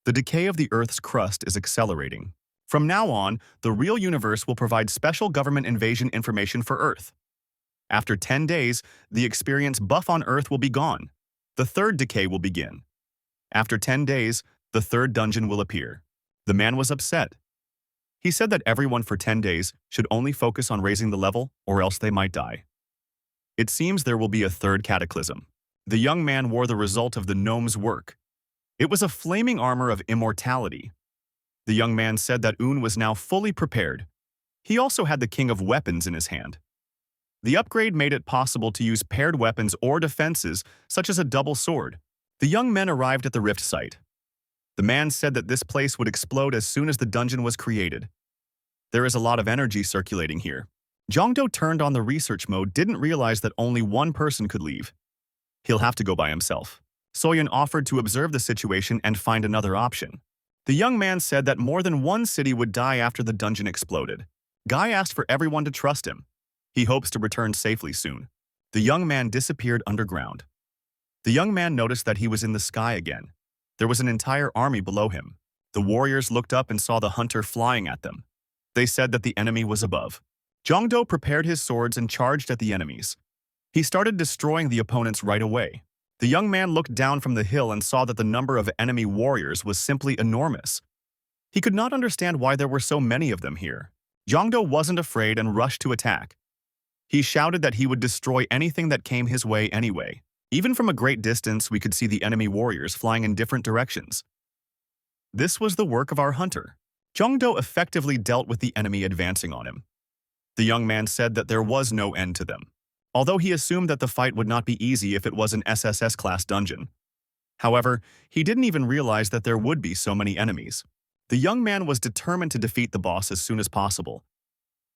Speaker 1: The decay of the Earth's crust is accelerating. From now on, the real universe will provide special government invasion information for Earth. After 10 days, the experience buff on Earth will be gone. The third decay will begin. After 10 days, the third dungeon will appear. The man was upset. He said that everyone for 10 days should only focus on raising the level or else they might die. It seems there will be a third cataclysm. The young man wore the result of the gnome's work. It was a flaming armor of immortality. The young man said that Un was now fully prepared. He also had the king of weapons in his hand. The upgrade made it possible to use paired weapons or defenses, such as a double sword. The young men arrived at the rift site. The man said that this place would explode as soon as the dungeon was created. There is a lot of energy circulating here. Jongdo turned on the research mode, didn't realize that only one person could leave. He'll have to go by himself. Soyeon offered to observe the situation and find another option. The young man said that more than one city would die after the dungeon exploded. Guy asked for everyone to trust him. He hopes to return safely soon. The young man disappeared underground. The young man noticed that he was in the sky again. There was an entire army below him. The warriors looked up and saw the hunter flying at them. They said that the enemy was above. Jongdo prepared his swords and charged at the enemies. He started destroying the opponents right away. The young man looked down from the hill and saw that the number of enemy warriors was simply enormous. He could not understand why there were so many of them here. Jongdo wasn't afraid and rushed to attack. He shouted that he would destroy anything that came his way anyway. Even from a great distance, we could see the enemy warriors flying in different directions. This was the work of our hunter. Jongdo effectively dealt with the enemy advancing on him. The young man said that there was no end to them, although he assumed that the fight would not be easy if it was an SSS-class dungeon. However, he didn't even realize that there would be so many enemies. The young man was determined to defeat the boss as soon as possible.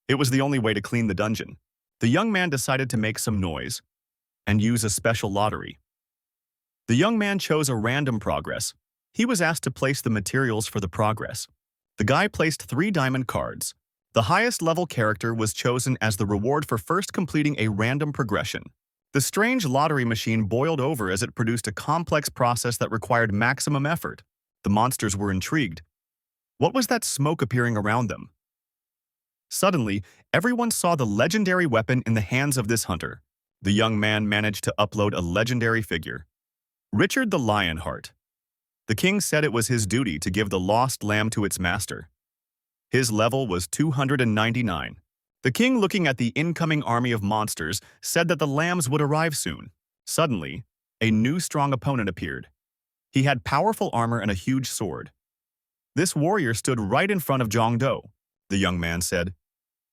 Speaker 1: It was the only way to clean the dungeon. The young man decided to make some noise and use a special lottery. The young man chose a random progress. He was asked to place the materials for the progress. The guy placed 3 diamond cards. The highest level character was chosen as the reward for first completing a random progression. The strange lottery machine boiled over as it produced a complex process that required maximum effort. The monsters were intrigued. What was that smoke appearing around them? Suddenly, everyone saw the legendary weapon in the hands of this hunter. The young man managed to upload a legendary figure. Richard the Lionheart. The king said it was his duty to give the lost lamb to its master. His level was 299. The king, looking at the incoming army of monsters, said that the lambs would arrive soon. Suddenly, a new strong opponent appeared. He had powerful armor and a huge sword. This warrior stood right in front of Jongdo. The young man said.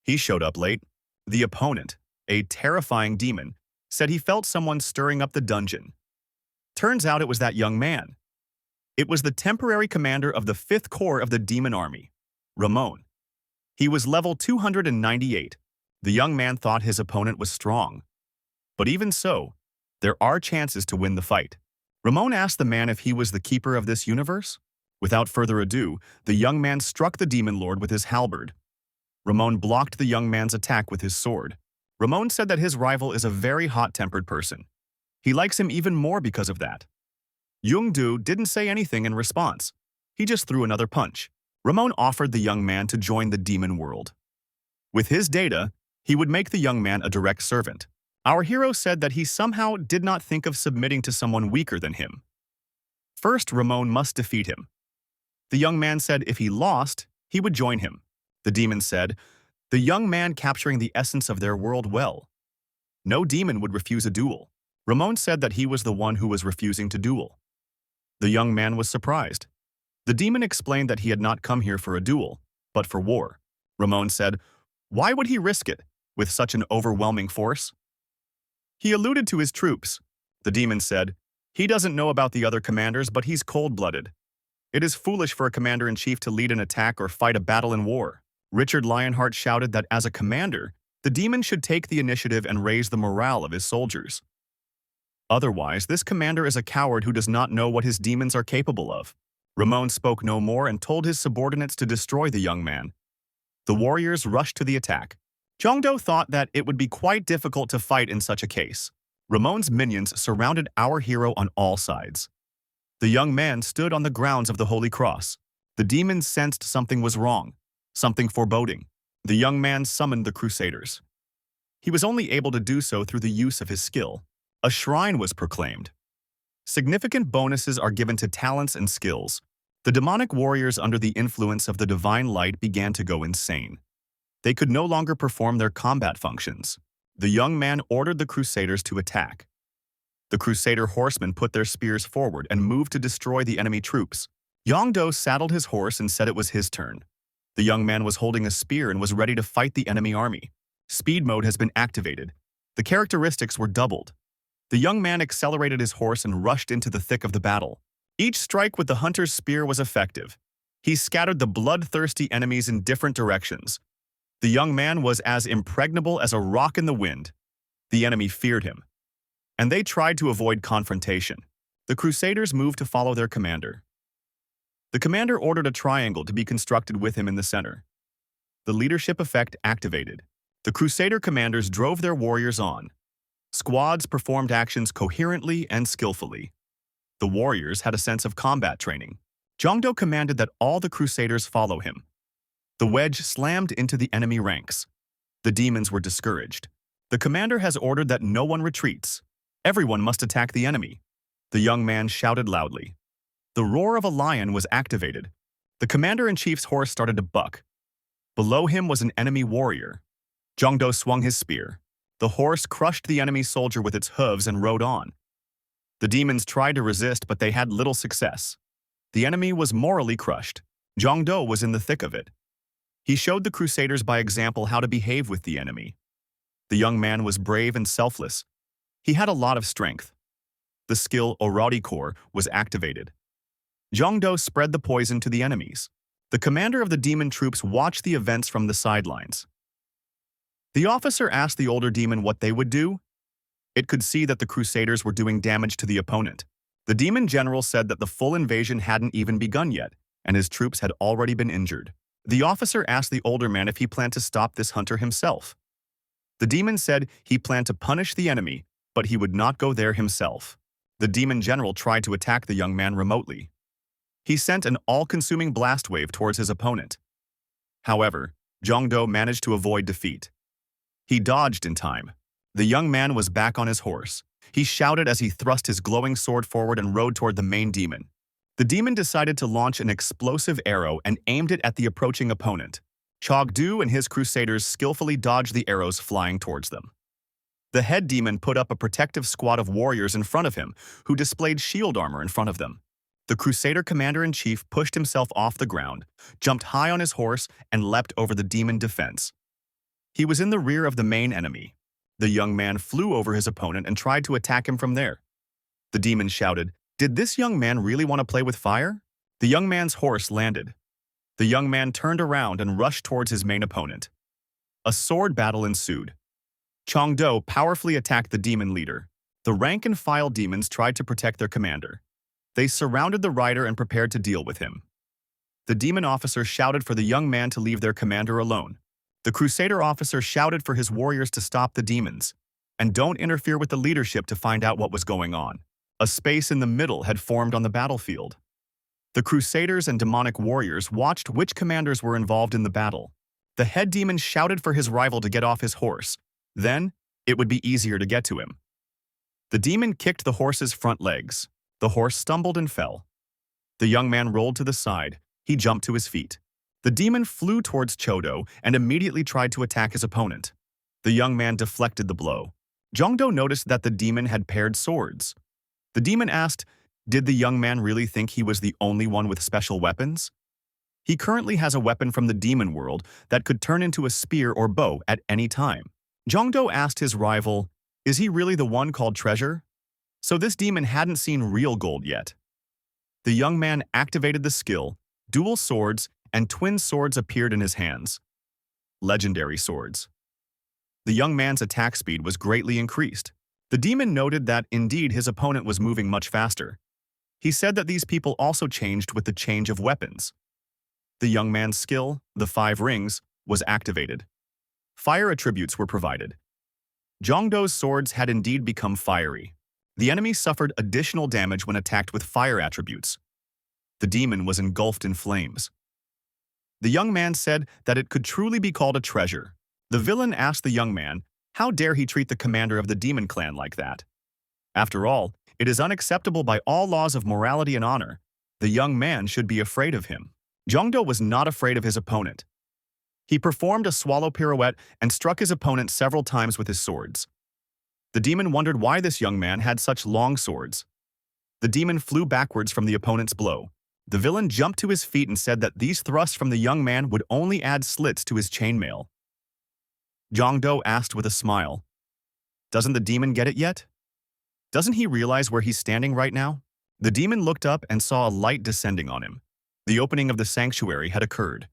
Speaker 1: He showed up late. The opponent, a terrifying demon, said he felt someone stirring up the dungeon. Turns out it was that young man. It was the temporary commander of the 5th Corps of the demon army, Ramon. He was level 298. The young man thought his opponent was strong. But even so, there are chances to win the fight. Ramon asked the man if he was the keeper of this universe. Without further ado, the young man struck the demon lord with his halberd. Ramon blocked the young man's attack with his sword. Ramon said that his rival is a very hot-tempered person. He likes him even more because of that. Jongdo didn't say anything in response. He just threw another punch. Ramon offered the young man to join the demon world. With his data, he would make the young man a direct servant. Our hero said that he somehow did not think of submitting to someone weaker than him. First, Ramon must defeat him. The young man said if he lost, he would join him. The demon said, the young man capturing the essence of their world well. No demon would refuse a duel. Ramon said that he was the one who was refusing to duel. The young man was surprised. The demon explained that he had not come here for a duel, but for war. Ramon said, why would he risk it, with such an overwhelming force? He alluded to his troops. The demon said, he doesn't know about the other commanders, but he's cold-blooded. It is foolish for a commander-in-chief to lead an attack or fight a battle in war. Richard Lionheart shouted that as a commander, the demon should take the initiative and raise the morale of his soldiers. Otherwise, this commander is a coward who does not know what his demons are capable of. Ramon spoke no more and told his subordinates to destroy the young man. The warriors rushed to the attack. Jongdo thought that it would be quite difficult to fight in such a case. Ramon's minions surrounded our hero on all sides. The young man stood on the grounds of the Holy Cross. The demons sensed something was wrong, something foreboding. The young man summoned the Crusaders. He was only able to do so through the use of his skill. A shrine was proclaimed. Significant bonuses are given to talents and skills. The demonic warriors under the influence of the divine light began to go insane. They could no longer perform their combat functions. The young man ordered the Crusaders to attack. The Crusader horsemen put their spears forward and moved to destroy the enemy troops. Jongdo saddled his horse and said it was his turn. The young man was holding a spear and was ready to fight the enemy army. Speed mode has been activated. The characteristics were doubled. The young man accelerated his horse and rushed into the thick of the battle. Each strike with the hunter's spear was effective. He scattered the bloodthirsty enemies in different directions. The young man was as impregnable as a rock in the wind. The enemy feared him, and they tried to avoid confrontation. The Crusaders moved to follow their commander. The commander ordered a triangle to be constructed with him in the center. The leadership effect activated. The Crusader commanders drove their warriors on. Squads performed actions coherently and skillfully. The warriors had a sense of combat training. Jongdo commanded that all the Crusaders follow him. The wedge slammed into the enemy ranks. The demons were discouraged. The commander has ordered that no one retreats. Everyone must attack the enemy. The young man shouted loudly. The roar of a lion was activated. The commander-in-chief's horse started to buck. Below him was an enemy warrior. Jongdo swung his spear. The horse crushed the enemy soldier with its hooves and rode on. The demons tried to resist, but they had little success. The enemy was morally crushed. Jongdo was in the thick of it. He showed the crusaders by example how to behave with the enemy. The young man was brave and selfless. He had a lot of strength. The skill Orari Core was activated. Jongdo spread the poison to the enemies. The commander of the demon troops watched the events from the sidelines. The officer asked the older demon what they would do. It could see that the crusaders were doing damage to the opponent. The demon general said that the full invasion hadn't even begun yet, and his troops had already been injured. The officer asked the older man if he planned to stop this hunter himself. The demon said he planned to punish the enemy, but he would not go there himself. The demon general tried to attack the young man remotely. He sent an all-consuming blast wave towards his opponent. However, Jongdo managed to avoid defeat. He dodged in time. The young man was back on his horse. He shouted as he thrust his glowing sword forward and rode toward the main demon. The demon decided to launch an explosive arrow and aimed it at the approaching opponent. Chogdu and his crusaders skillfully dodged the arrows flying towards them. The head demon put up a protective squad of warriors in front of him, who displayed shield armor in front of them. The crusader commander-in-chief pushed himself off the ground, jumped high on his horse, and leapt over the demon defense. He was in the rear of the main enemy. The young man flew over his opponent and tried to attack him from there. The demon shouted, "Did this young man really want to play with fire?" The young man's horse landed. The young man turned around and rushed towards his main opponent. A sword battle ensued. Chongdo powerfully attacked the demon leader. The rank-and-file demons tried to protect their commander. They surrounded the rider and prepared to deal with him. The demon officer shouted for the young man to leave their commander alone. The crusader officer shouted for his warriors to stop the demons, and don't interfere with the leadership to find out what was going on. A space in the middle had formed on the battlefield. The crusaders and demonic warriors watched which commanders were involved in the battle. The head demon shouted for his rival to get off his horse. Then, it would be easier to get to him. The demon kicked the horse's front legs. The horse stumbled and fell. The young man rolled to the side. He jumped to his feet. The demon flew towards Chodo and immediately tried to attack his opponent. The young man deflected the blow. Jongdo noticed that the demon had paired swords. The demon asked, did the young man really think he was the only one with special weapons? He currently has a weapon from the demon world that could turn into a spear or bow at any time. Jongdo asked his rival, is he really the one called Treasure? So this demon hadn't seen real gold yet. The young man activated the skill, dual swords, and twin swords appeared in his hands. Legendary swords. The young man's attack speed was greatly increased. The demon noted that, indeed, his opponent was moving much faster. He said that these people also changed with the change of weapons. The young man's skill, the 5 rings, was activated. Fire attributes were provided. Jongdo's swords had indeed become fiery. The enemy suffered additional damage when attacked with fire attributes. The demon was engulfed in flames. The young man said that it could truly be called a treasure. The villain asked the young man, how dare he treat the commander of the demon clan like that? After all, it is unacceptable by all laws of morality and honor. The young man should be afraid of him. Jongdo was not afraid of his opponent. He performed a swallow pirouette and struck his opponent several times with his swords. The demon wondered why this young man had such long swords. The demon flew backwards from the opponent's blow. The villain jumped to his feet and said that these thrusts from the young man would only add slits to his chainmail. Jongdo asked with a smile, doesn't the demon get it yet? Doesn't he realize where he's standing right now? The demon looked up and saw a light descending on him. The opening of the sanctuary had occurred.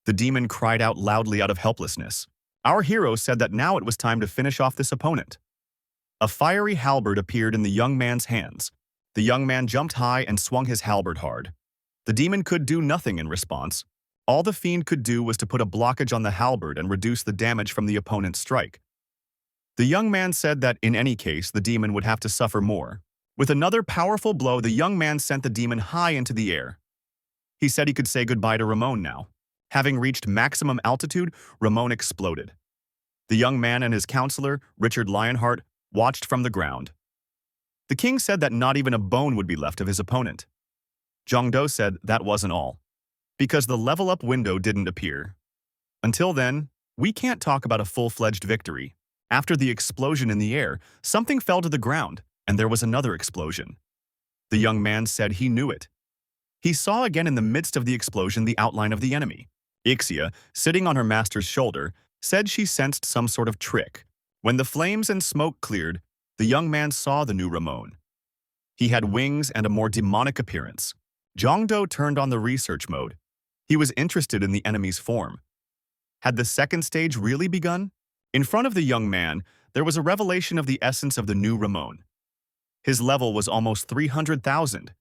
Speaker 1: The demon cried out loudly out of helplessness. Our hero said that now it was time to finish off this opponent. A fiery halberd appeared in the young man's hands. The young man jumped high and swung his halberd hard. The demon could do nothing in response. All the fiend could do was to put a blockage on the halberd and reduce the damage from the opponent's strike. The young man said that in any case, the demon would have to suffer more. With another powerful blow, the young man sent the demon high into the air. He said he could say goodbye to Ramon now. Having reached maximum altitude, Ramon exploded. The young man and his counselor, Richard Lionheart, watched from the ground. The king said that not even a bone would be left of his opponent. Zhang said that wasn't all, because the level-up window didn't appear. Until then, we can't talk about a full-fledged victory. After the explosion in the air, something fell to the ground, and there was another explosion. The young man said he knew it. He saw again in the midst of the explosion the outline of the enemy. Ixia, sitting on her master's shoulder, said she sensed some sort of trick. When the flames and smoke cleared, the young man saw the new Ramon. He had wings and a more demonic appearance. Zhang turned on the research mode. He was interested in the enemy's form. Had the second stage really begun? In front of the young man, there was a revelation of the essence of the new Ramon. His level was almost 300,000.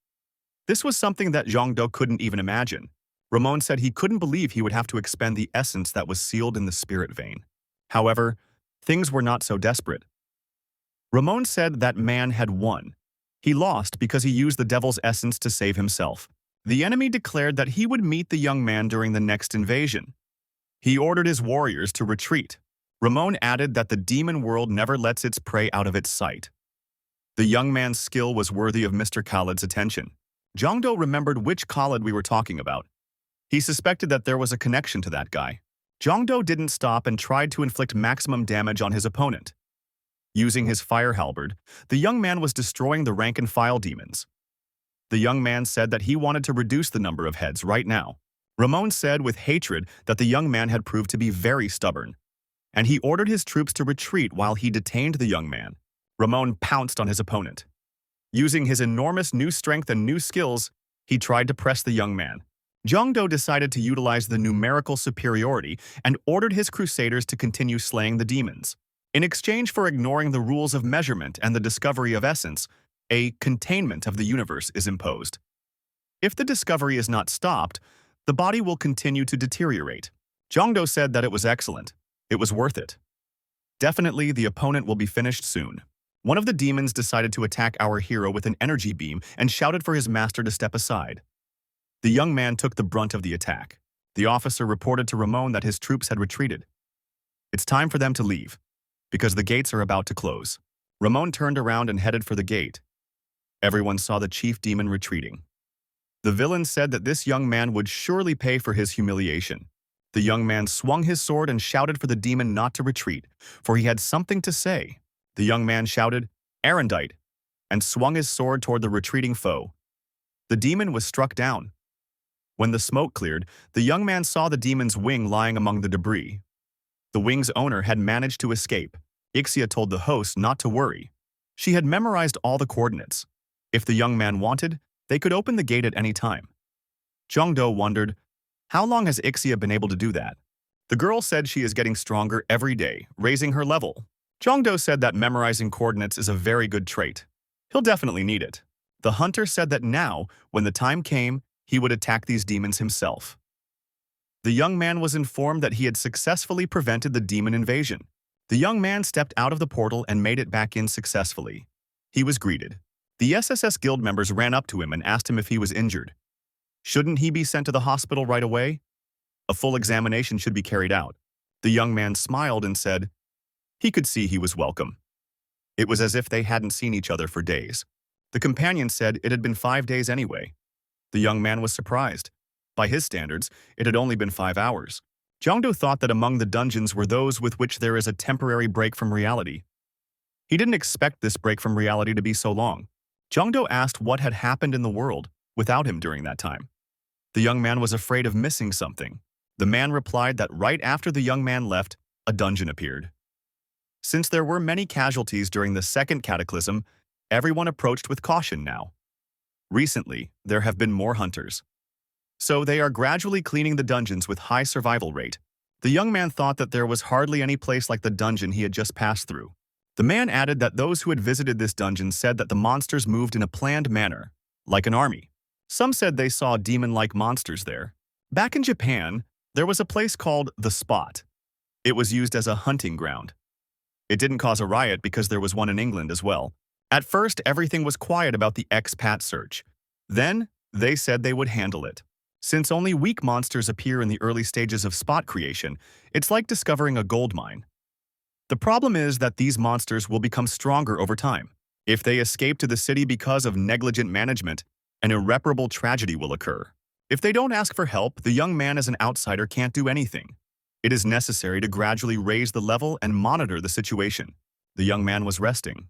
Speaker 1: This was something that Zhang couldn't even imagine. Ramon said he couldn't believe he would have to expend the essence that was sealed in the spirit vein. However, things were not so desperate. Ramon said that man had won. He lost because he used the devil's essence to save himself. The enemy declared that he would meet the young man during the next invasion. He ordered his warriors to retreat. Ramon added that the demon world never lets its prey out of its sight. The young man's skill was worthy of Mr. Khalid's attention. Zhang remembered which Khalid we were talking about. He suspected that there was a connection to that guy. Zhang didn't stop and tried to inflict maximum damage on his opponent. Using his fire halberd, the young man was destroying the rank-and-file demons. The young man said that he wanted to reduce the number of heads right now. Ramon said with hatred that the young man had proved to be very stubborn, and he ordered his troops to retreat while he detained the young man. Ramon pounced on his opponent. Using his enormous new strength and new skills, he tried to press the young man. Zhang decided to utilize the numerical superiority and ordered his crusaders to continue slaying the demons. In exchange for ignoring the rules of measurement and the discovery of essence, a containment of the universe is imposed. If the discovery is not stopped, the body will continue to deteriorate. Zhang said that it was excellent. It was worth it. Definitely, the opponent will be finished soon. One of the demons decided to attack our hero with an energy beam and shouted for his master to step aside. The young man took the brunt of the attack. The officer reported to Ramon that his troops had retreated. It's time for them to leave, because the gates are about to close. Ramon turned around and headed for the gate. Everyone saw the chief demon retreating. The villain said that this young man would surely pay for his humiliation. The young man swung his sword and shouted for the demon not to retreat, for he had something to say. The young man shouted, "Arendite," and swung his sword toward the retreating foe. The demon was struck down. When the smoke cleared, the young man saw the demon's wing lying among the debris. The wing's owner had managed to escape. Ixia told the host not to worry. She had memorized all the coordinates. If the young man wanted, they could open the gate at any time. Zhang wondered, how long has Ixia been able to do that? The girl said she is getting stronger every day, raising her level. Zhang said that memorizing coordinates is a very good trait. He'll definitely need it. The hunter said that now, when the time came, he would attack these demons himself. The young man was informed that he had successfully prevented the demon invasion. The young man stepped out of the portal and made it back in successfully. He was greeted. The SSS guild members ran up to him and asked him if he was injured. Shouldn't he be sent to the hospital right away? A full examination should be carried out. The young man smiled and said he could see he was welcome. It was as if they hadn't seen each other for days. The companion said it had been 5 days anyway. The young man was surprised. By his standards, it had only been 5 hours. Zhang thought that among the dungeons were those with which there is a temporary break from reality. He didn't expect this break from reality to be so long. Zhang asked what had happened in the world without him during that time. The young man was afraid of missing something. The man replied that right after the young man left, a dungeon appeared. Since there were many casualties during the second cataclysm, everyone approached with caution now. Recently, there have been more hunters. So they are gradually cleaning the dungeons with high survival rate. The young man thought that there was hardly any place like the dungeon he had just passed through. The man added that those who had visited this dungeon said that the monsters moved in a planned manner, like an army. Some said they saw demon-like monsters there. Back in Japan, there was a place called The Spot. It was used as a hunting ground. It didn't cause a riot because there was one in England as well. At first, everything was quiet about the expat search. Then, they said they would handle it. Since only weak monsters appear in the early stages of spot creation, it's like discovering a gold mine. The problem is that these monsters will become stronger over time. If they escape to the city because of negligent management, an irreparable tragedy will occur. If they don't ask for help, the young man as an outsider can't do anything. It is necessary to gradually raise the level and monitor the situation. The young man was resting.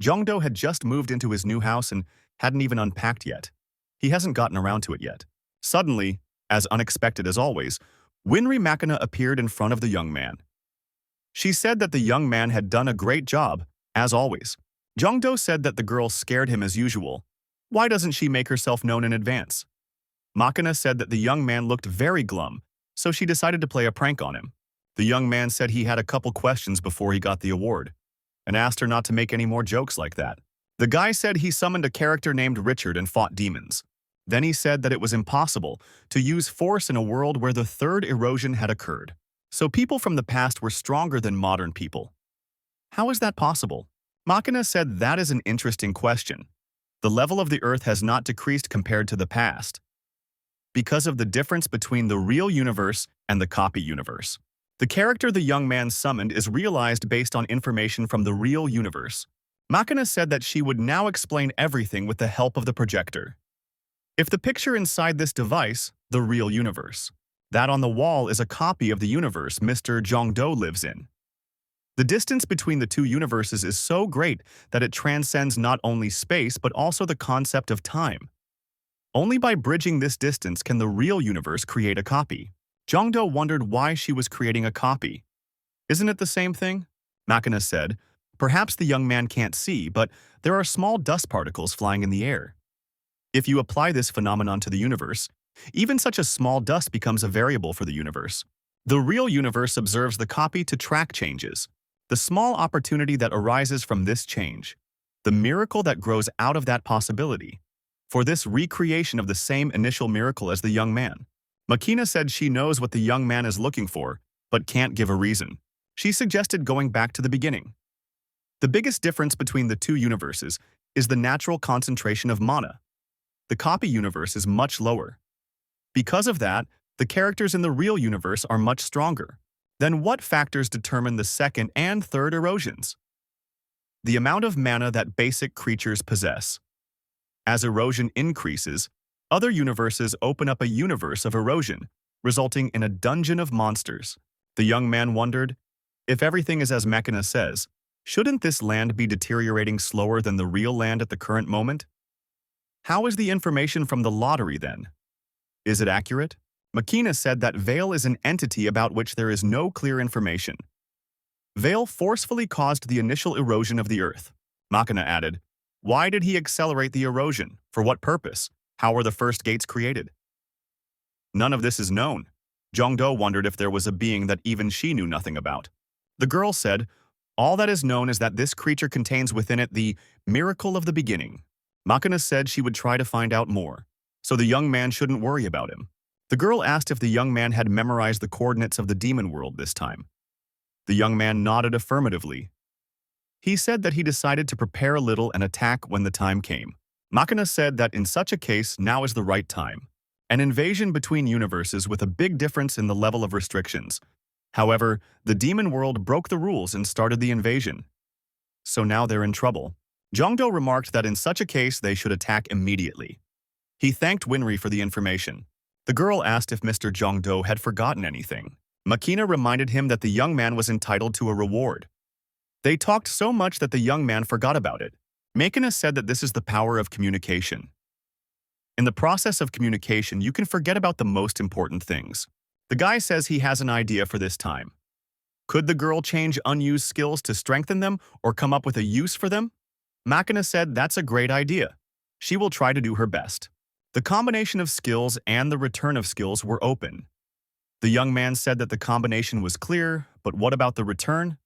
Speaker 1: Jongdo had just moved into his new house and hadn't even unpacked yet. He hasn't gotten around to it yet. Suddenly, as unexpected as always, Winry Makina appeared in front of the young man. She said that the young man had done a great job, as always. Jongdo said that the girl scared him as usual. Why doesn't she make herself known in advance? Makina said that the young man looked very glum, so she decided to play a prank on him. The young man said he had a couple questions before he got the award, and asked her not to make any more jokes like that. The guy said he summoned a character named Richard and fought demons. Then he said that it was impossible to use force in a world where the third erosion had occurred. So people from the past were stronger than modern people. How is that possible? Makina said that is an interesting question. The level of the earth has not decreased compared to the past, because of the difference between the real universe and the copy universe. The character the young man summoned is realized based on information from the real universe. Makina said that she would now explain everything with the help of the projector. If the picture inside this device, the real universe, that on the wall is a copy of the universe Mr. Jongdo lives in. The distance between the two universes is so great that it transcends not only space but also the concept of time. Only by bridging this distance can the real universe create a copy. Jongdo wondered why she was creating a copy. Isn't it the same thing? Makina said, perhaps the young man can't see, but there are small dust particles flying in the air. If you apply this phenomenon to the universe, even such a small dust becomes a variable for the universe. The real universe observes the copy to track changes, the small opportunity that arises from this change, the miracle that grows out of that possibility. For this recreation of the same initial miracle as the young man. Makina said she knows what the young man is looking for, but can't give a reason. She suggested going back to the beginning. The biggest difference between the two universes is the natural concentration of mana. The copy universe is much lower. Because of that, the characters in the real universe are much stronger. Then what factors determine the second and third erosions? The amount of mana that basic creatures possess. As erosion increases, other universes open up a universe of erosion, resulting in a dungeon of monsters. The young man wondered, if everything is as Makina says, shouldn't this land be deteriorating slower than the real land at the current moment? How is the information from the lottery then? Is it accurate? Makina said that Vale is an entity about which there is no clear information. Vale forcefully caused the initial erosion of the earth. Makina added, why did he accelerate the erosion? For what purpose? How were the first gates created? None of this is known. Jongdo wondered if there was a being that even she knew nothing about. The girl said, all that is known is that this creature contains within it the miracle of the beginning. Makina said she would try to find out more, so the young man shouldn't worry about him. The girl asked if the young man had memorized the coordinates of the demon world this time. The young man nodded affirmatively. He said that he decided to prepare a little and attack when the time came. Makina said that in such a case, now is the right time. An invasion between universes with a big difference in the level of restrictions. However, the demon world broke the rules and started the invasion. So now they're in trouble. Jongdo remarked that in such a case they should attack immediately. He thanked Winry for the information. The girl asked if Mr. Jongdo had forgotten anything. Makina reminded him that the young man was entitled to a reward. They talked so much that the young man forgot about it. Makina said that this is the power of communication. In the process of communication, you can forget about the most important things. The guy says he has an idea for this time. Could the girl change unused skills to strengthen them or come up with a use for them? Makina said that's a great idea. She will try to do her best. The combination of skills and the return of skills were open. The young man said that the combination was clear, but what about the return?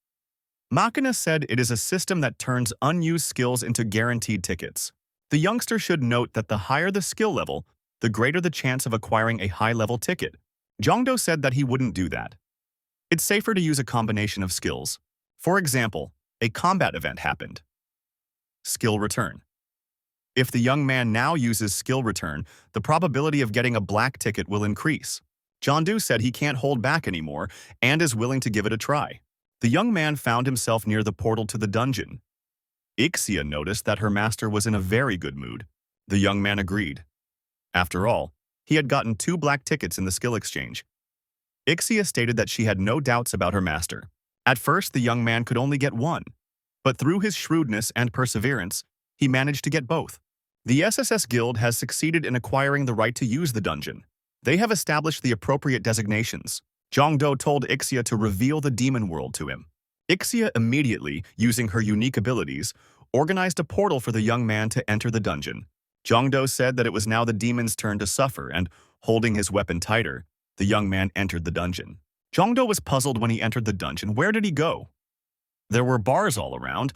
Speaker 1: Makina said it is a system that turns unused skills into guaranteed tickets. The youngster should note that the higher the skill level, the greater the chance of acquiring a high-level ticket. Jongdo said that he wouldn't do that. It's safer to use a combination of skills. For example, a combat event happened. Skill return. If the young man now uses skill return, the probability of getting a black ticket will increase. Jongdo said he can't hold back anymore and is willing to give it a try. The young man found himself near the portal to the dungeon. Ixia noticed that her master was in a very good mood. The young man agreed. After all, he had gotten 2 black tickets in the skill exchange. Ixia stated that she had no doubts about her master. At first, the young man could only get 1, but through his shrewdness and perseverance, he managed to get both. The SSS Guild has succeeded in acquiring the right to use the dungeon. They have established the appropriate designations. Zhongdo told Ixia to reveal the demon world to him. Ixia immediately, using her unique abilities, organized a portal for the young man to enter the dungeon. Zhongdo said that it was now the demon's turn to suffer, and, holding his weapon tighter, the young man entered the dungeon. Zhongdo was puzzled when he entered the dungeon. Where did he go? There were bars all around.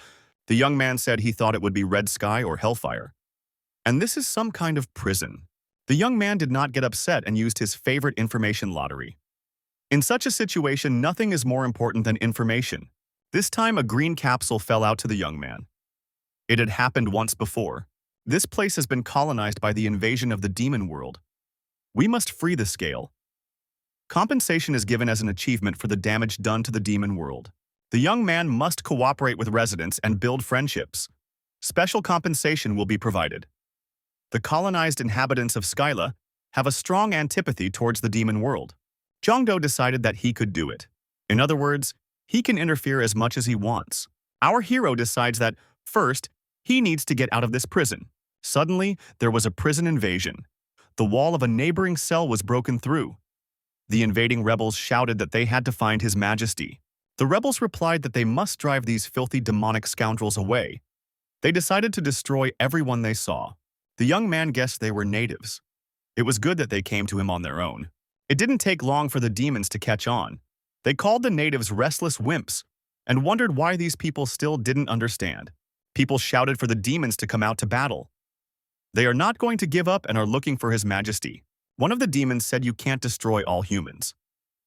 Speaker 1: The young man said he thought it would be red sky or hellfire. And this is some kind of prison. The young man did not get upset and used his favorite information lottery. In such a situation, nothing is more important than information. This time, a green capsule fell out to the young man. It had happened once before. This place has been colonized by the invasion of the demon world. We must free the scale. Compensation is given as an achievement for the damage done to the demon world. The young man must cooperate with residents and build friendships. Special compensation will be provided. The colonized inhabitants of Skyla have a strong antipathy towards the demon world. Zhongdo decided that he could do it. In other words, he can interfere as much as he wants. Our hero decides that, first, he needs to get out of this prison. Suddenly, there was a prison invasion. The wall of a neighboring cell was broken through. The invading rebels shouted that they had to find His Majesty. The rebels replied that they must drive these filthy demonic scoundrels away. They decided to destroy everyone they saw. The young man guessed they were natives. It was good that they came to him on their own. It didn't take long for the demons to catch on. They called the natives restless wimps and wondered why these people still didn't understand. People shouted for the demons to come out to battle. They are not going to give up and are looking for His Majesty. One of the demons said you can't destroy all humans.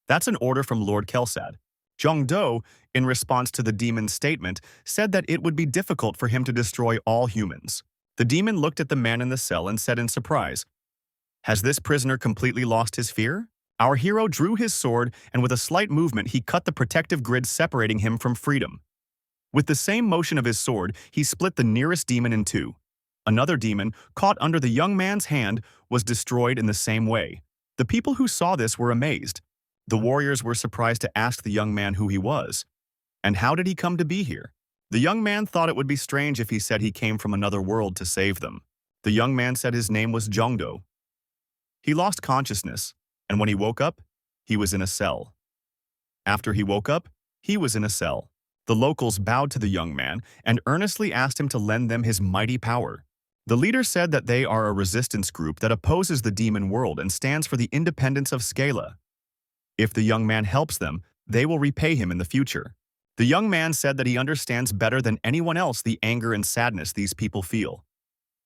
Speaker 1: That's an order from Lord Kelsad. Zhongdo, in response to the demon's statement, said that it would be difficult for him to destroy all humans. The demon looked at the man in the cell and said in surprise, "Has this prisoner completely lost his fear?" Our hero drew his sword, and with a slight movement, he cut the protective grid separating him from freedom. With the same motion of his sword, he split the nearest demon in 2. Another demon, caught under the young man's hand, was destroyed in the same way. The people who saw this were amazed. The warriors were surprised to ask the young man who he was. And how did he come to be here? The young man thought it would be strange if he said he came from another world to save them. The young man said his name was Zhongdo. He lost consciousness, and when he woke up, he was in a cell. After he woke up, he was in a cell. The locals bowed to the young man and earnestly asked him to lend them his mighty power. The leader said that they are a resistance group that opposes the demon world and stands for the independence of Scala. If the young man helps them, they will repay him in the future. The young man said that he understands better than anyone else the anger and sadness these people feel.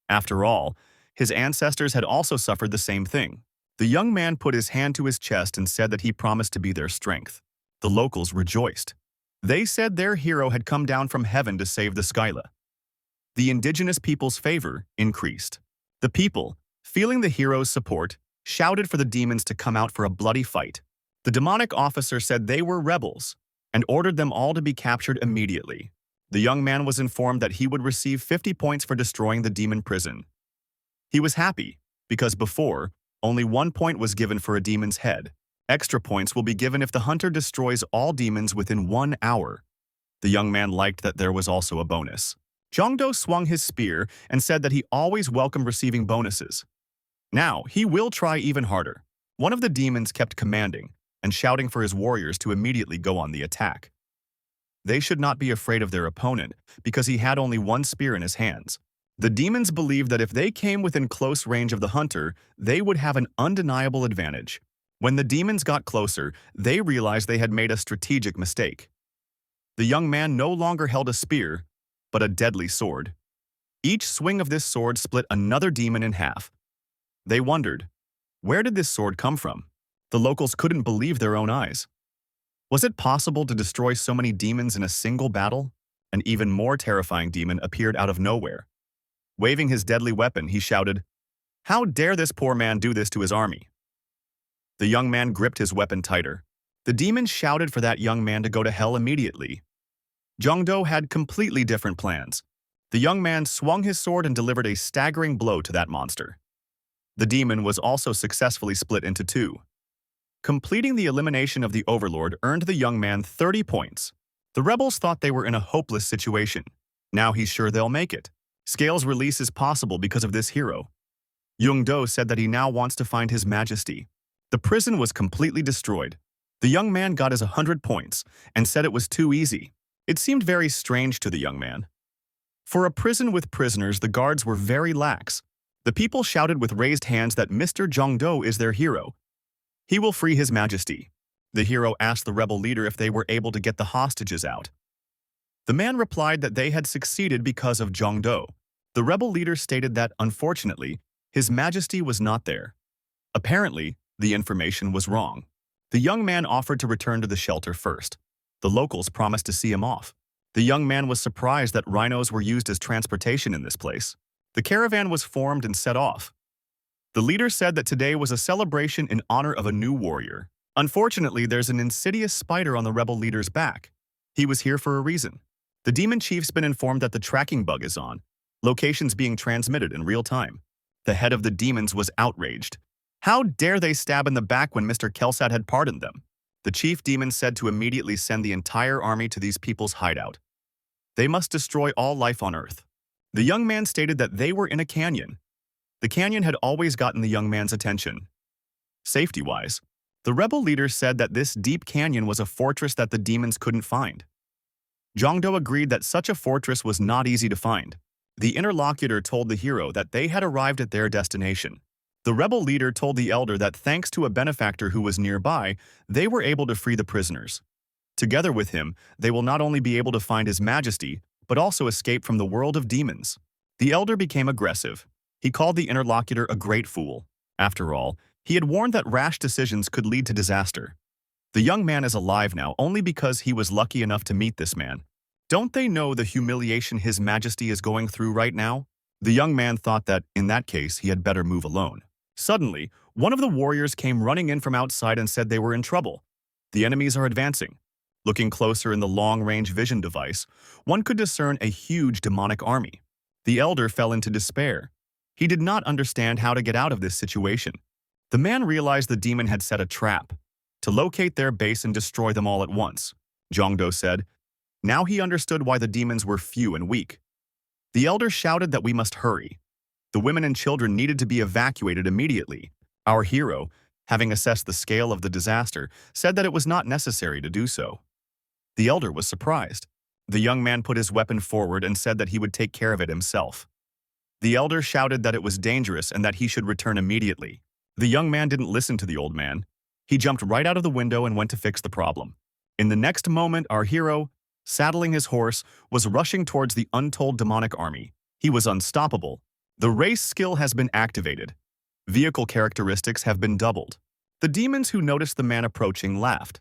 Speaker 1: After all, his ancestors had also suffered the same thing. The young man put his hand to his chest and said that he promised to be their strength. The locals rejoiced. They said their hero had come down from heaven to save the Skyla. The indigenous people's favor increased. The people, feeling the hero's support, shouted for the demons to come out for a bloody fight. The demonic officer said they were rebels and ordered them all to be captured immediately. The young man was informed that he would receive 50 points for destroying the demon prison. He was happy, because before, only 1 point was given for a demon's head. Extra points will be given if the hunter destroys all demons within 1 hour. The young man liked that there was also a bonus. Zhongdo swung his spear and said that he always welcomed receiving bonuses. Now, he will try even harder. One of the demons kept commanding and shouting for his warriors to immediately go on the attack. They should not be afraid of their opponent because he had only 1 spear in his hands. The demons believed that if they came within close range of the hunter, they would have an undeniable advantage. When the demons got closer, they realized they had made a strategic mistake. The young man no longer held a spear, but a deadly sword. Each swing of this sword split another demon in half. They wondered, where did this sword come from? The locals couldn't believe their own eyes. Was it possible to destroy so many demons in a single battle? An even more terrifying demon appeared out of nowhere. Waving his deadly weapon, he shouted, "How dare this poor man do this to his army?" The young man gripped his weapon tighter. The demon shouted for that young man to go to hell immediately. Jongdo had completely different plans. The young man swung his sword and delivered a staggering blow to that monster. The demon was also successfully split into two. Completing the elimination of the overlord earned the young man 30 points. The rebels thought they were in a hopeless situation. Now he's sure they'll make it. Scale's release is possible because of this hero. Jongdo said that he now wants to find his majesty. The prison was completely destroyed. The young man got his 100 points and said it was too easy. It seemed very strange to the young man. For a prison with prisoners, the guards were very lax. The people shouted with raised hands that Mr. Jongdo is their hero. He will free his majesty. The hero asked the rebel leader if they were able to get the hostages out. The man replied that they had succeeded because of Jongdo. The rebel leader stated that, unfortunately, his majesty was not there. Apparently, the information was wrong. The young man offered to return to the shelter first. The locals promised to see him off. The young man was surprised that rhinos were used as transportation in this place. The caravan was formed and set off. The leader said that today was a celebration in honor of a new warrior. Unfortunately, there's an insidious spider on the rebel leader's back. He was here for a reason. The demon chief's been informed that the tracking bug is on, locations being transmitted in real time. The head of the demons was outraged. How dare they stab in the back when Mr. Kelsat had pardoned them? The chief demon said to immediately send the entire army to these people's hideout. They must destroy all life on Earth. The young man stated that they were in a canyon. The canyon had always gotten the young man's attention. Safety-wise, the rebel leader said that this deep canyon was a fortress that the demons couldn't find. Jongdo agreed that such a fortress was not easy to find. The interlocutor told the hero that they had arrived at their destination. The rebel leader told the elder that thanks to a benefactor who was nearby, they were able to free the prisoners. Together with him, they will not only be able to find his majesty, but also escape from the world of demons. The elder became aggressive. He called the interlocutor a great fool. After all, he had warned that rash decisions could lead to disaster. The young man is alive now only because he was lucky enough to meet this man. Don't they know the humiliation his majesty is going through right now? The young man thought that, in that case, he had better move alone. Suddenly, one of the warriors came running in from outside and said they were in trouble. The enemies are advancing. Looking closer in the long-range vision device, one could discern a huge demonic army. The elder fell into despair. He did not understand how to get out of this situation. The man realized the demon had set a trap to locate their base and destroy them all at once. Jongdo said. Now he understood why the demons were few and weak. The elder shouted that we must hurry. The women and children needed to be evacuated immediately. Our hero, having assessed the scale of the disaster, said that it was not necessary to do so. The elder was surprised. The young man put his weapon forward and said that he would take care of it himself. The elder shouted that it was dangerous and that he should return immediately. The young man didn't listen to the old man. He jumped right out of the window and went to fix the problem. In the next moment, our hero, saddling his horse, was rushing towards the untold demonic army. He was unstoppable. The race skill has been activated. Vehicle characteristics have been doubled. The demons who noticed the man approaching laughed.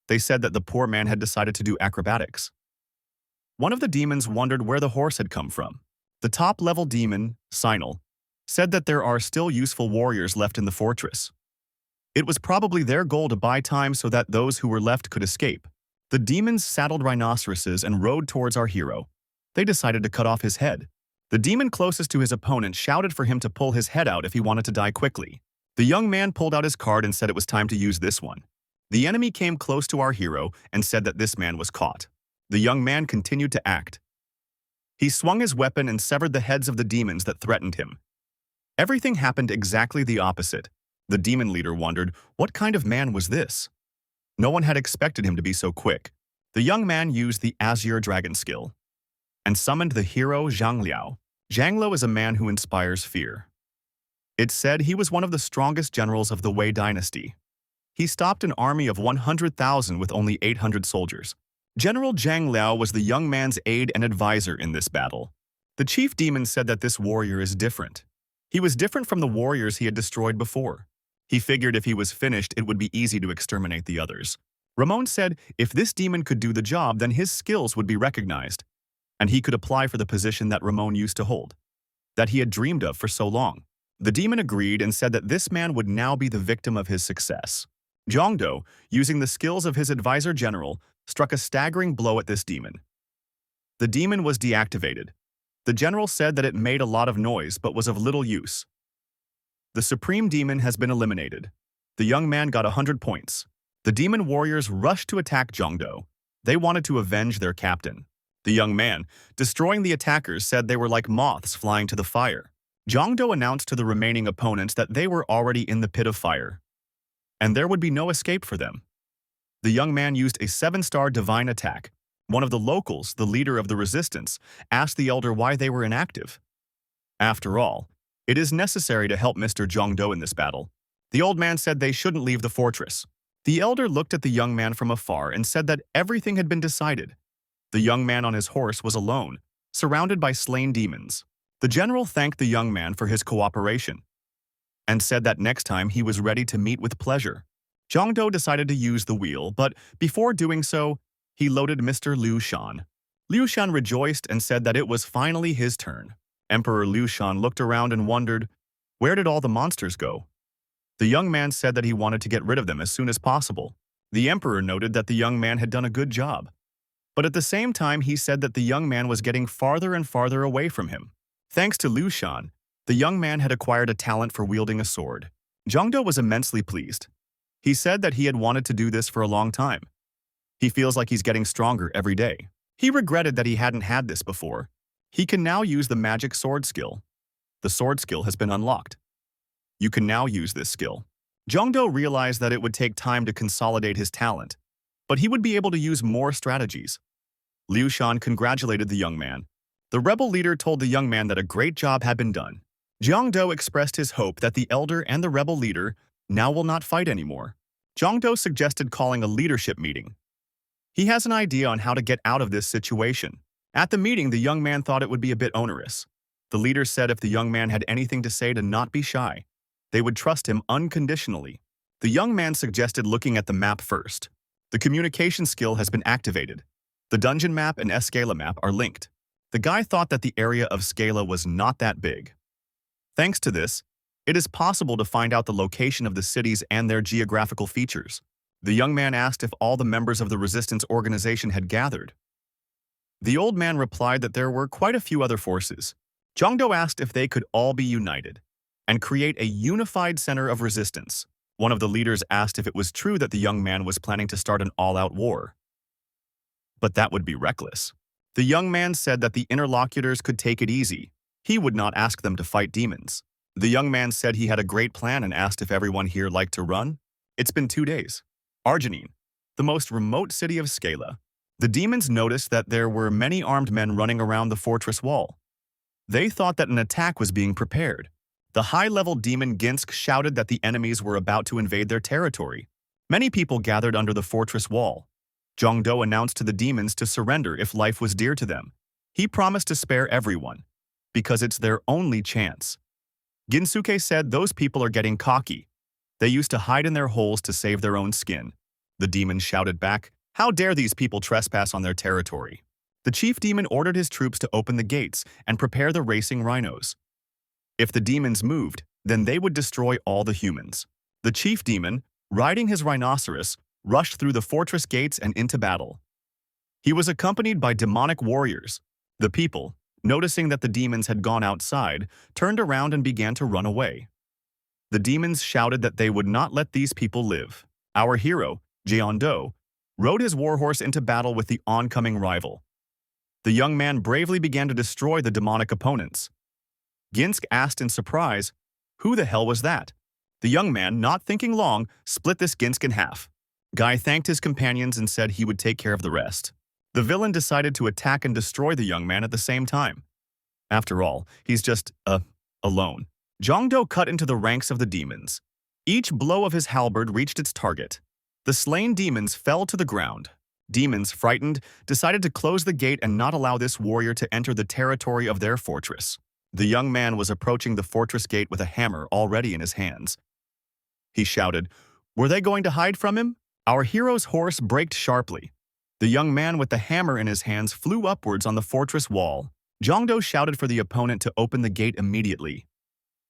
Speaker 1: They said that the poor man had decided to do acrobatics. One of the demons wondered where the horse had come from. The top-level demon, Sinal, said that there are still useful warriors left in the fortress. It was probably their goal to buy time so that those who were left could escape. The demons saddled rhinoceroses and rode towards our hero. They decided to cut off his head. The demon closest to his opponent shouted for him to pull his head out if he wanted to die quickly. The young man pulled out his card and said it was time to use this one. The enemy came close to our hero and said that this man was caught. The young man continued to act. He swung his weapon and severed the heads of the demons that threatened him. Everything happened exactly the opposite. The demon leader wondered, what kind of man was this? No one had expected him to be so quick. The young man used the Azure Dragon skill and summoned the hero Zhang Liao. Zhang Liao is a man who inspires fear. It's said he was one of the strongest generals of the Wei dynasty. He stopped an army of 100,000 with only 800 soldiers. General Zhang Liao was the young man's aide and advisor in this battle. The chief demon said that this warrior is different. He was different from the warriors he had destroyed before. He figured if he was finished, it would be easy to exterminate the others. Ramon said if this demon could do the job, then his skills would be recognized, and he could apply for the position that Ramon used to hold, that he had dreamed of for so long. The demon agreed and said that this man would now be the victim of his success. Jongdo, using the skills of his advisor general, struck a staggering blow at this demon. The demon was deactivated. The general said that it made a lot of noise but was of little use. The supreme demon has been eliminated. The young man got 100 points. The demon warriors rushed to attack Jongdo. They wanted to avenge their captain. The young man, destroying the attackers, said they were like moths flying to the fire. Jongdo announced to the remaining opponents that they were already in the pit of fire, and there would be no escape for them. The young man used a 7-star divine attack. One of the locals, the leader of the resistance, asked the elder why they were inactive. After all, it is necessary to help Mr. Jongdo in this battle. The old man said they shouldn't leave the fortress. The elder looked at the young man from afar and said that everything had been decided. The young man on his horse was alone, surrounded by slain demons. The general thanked the young man for his cooperation and said that next time he was ready to meet with pleasure. Jongdo decided to use the wheel, but before doing so, he loaded Mr. Liu Shan. Liu Shan rejoiced and said that it was finally his turn. Emperor Liu Shan looked around and wondered, where did all the monsters go? The young man said that he wanted to get rid of them as soon as possible. The emperor noted that the young man had done a good job. But at the same time, he said that the young man was getting farther and farther away from him. Thanks to Liu Shan, the young man had acquired a talent for wielding a sword. Jongdo was immensely pleased. He said that he had wanted to do this for a long time. He feels like he's getting stronger every day. He regretted that he hadn't had this before. He can now use the magic sword skill. The sword skill has been unlocked. You can now use this skill. Jongdo realized that it would take time to consolidate his talent, but he would be able to use more strategies. Liu Shan congratulated the young man. The rebel leader told the young man that a great job had been done. Jongdo expressed his hope that the elder and the rebel leader now will not fight anymore. Jongdo suggested calling a leadership meeting. He has an idea on how to get out of this situation. At the meeting, the young man thought it would be a bit onerous. The leader said if the young man had anything to say to not be shy, they would trust him unconditionally. The young man suggested looking at the map first. The communication skill has been activated. The dungeon map and escalation map are linked. The guy thought that the area of Scala was not that big. Thanks to this, it is possible to find out the location of the cities and their geographical features. The young man asked if all the members of the resistance organization had gathered. The old man replied that there were quite a few other forces. Jongdo asked if they could all be united and create a unified center of resistance. One of the leaders asked if it was true that the young man was planning to start an all-out war. But that would be reckless. The young man said that the interlocutors could take it easy. He would not ask them to fight demons. The young man said he had a great plan and asked if everyone here liked to run. It's been 2 days. Arginine, the most remote city of Scala. The demons noticed that there were many armed men running around the fortress wall. They thought that an attack was being prepared. The high-level demon Ginsk shouted that the enemies were about to invade their territory. Many people gathered under the fortress wall. Jongdo announced to the demons to surrender if life was dear to them. He promised to spare everyone, because it's their only chance. Ginsuke said those people are getting cocky. They used to hide in their holes to save their own skin. The demons shouted back, "How dare these people trespass on their territory?" The chief demon ordered his troops to open the gates and prepare the racing rhinos. If the demons moved, then they would destroy all the humans. The chief demon, riding his rhinoceros, rushed through the fortress gates and into battle. He was accompanied by demonic warriors. The people, noticing that the demons had gone outside, turned around and began to run away. The demons shouted that they would not let these people live. Our hero, Jeondo, rode his warhorse into battle with the oncoming rival. The young man bravely began to destroy the demonic opponents. Ginsk asked in surprise, "Who the hell was that?" The young man, not thinking long, split this Ginsk in half. Guy thanked his companions and said he would take care of the rest. The villain decided to attack and destroy the young man at the same time. After all, he's just, alone. Jongdo cut into the ranks of the demons. Each blow of his halberd reached its target. The slain demons fell to the ground. Demons, frightened, decided to close the gate and not allow this warrior to enter the territory of their fortress. The young man was approaching the fortress gate with a hammer already in his hands. He shouted, "Were they going to hide from him?" Our hero's horse braked sharply. The young man with the hammer in his hands flew upwards on the fortress wall. Jongdo shouted for the opponent to open the gate immediately.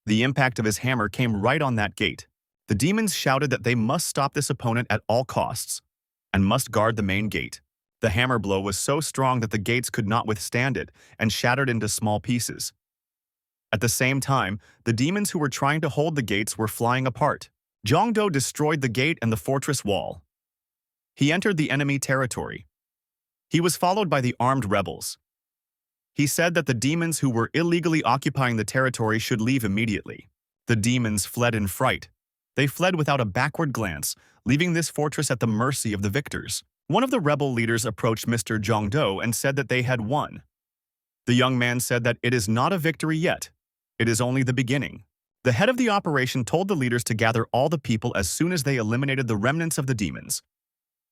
Speaker 1: The impact of his hammer came right on that gate. The demons shouted that they must stop this opponent at all costs and must guard the main gate. The hammer blow was so strong that the gates could not withstand it and shattered into small pieces. At the same time, the demons who were trying to hold the gates were flying apart. Jongdo destroyed the gate and the fortress wall. He entered the enemy territory. He was followed by the armed rebels. He said that the demons who were illegally occupying the territory should leave immediately. The demons fled in fright. They fled without a backward glance, leaving this fortress at the mercy of the victors. One of the rebel leaders approached Mr. Jongdo and said that they had won. The young man said that it is not a victory yet. It is only the beginning. The head of the operation told the leaders to gather all the people as soon as they eliminated the remnants of the demons.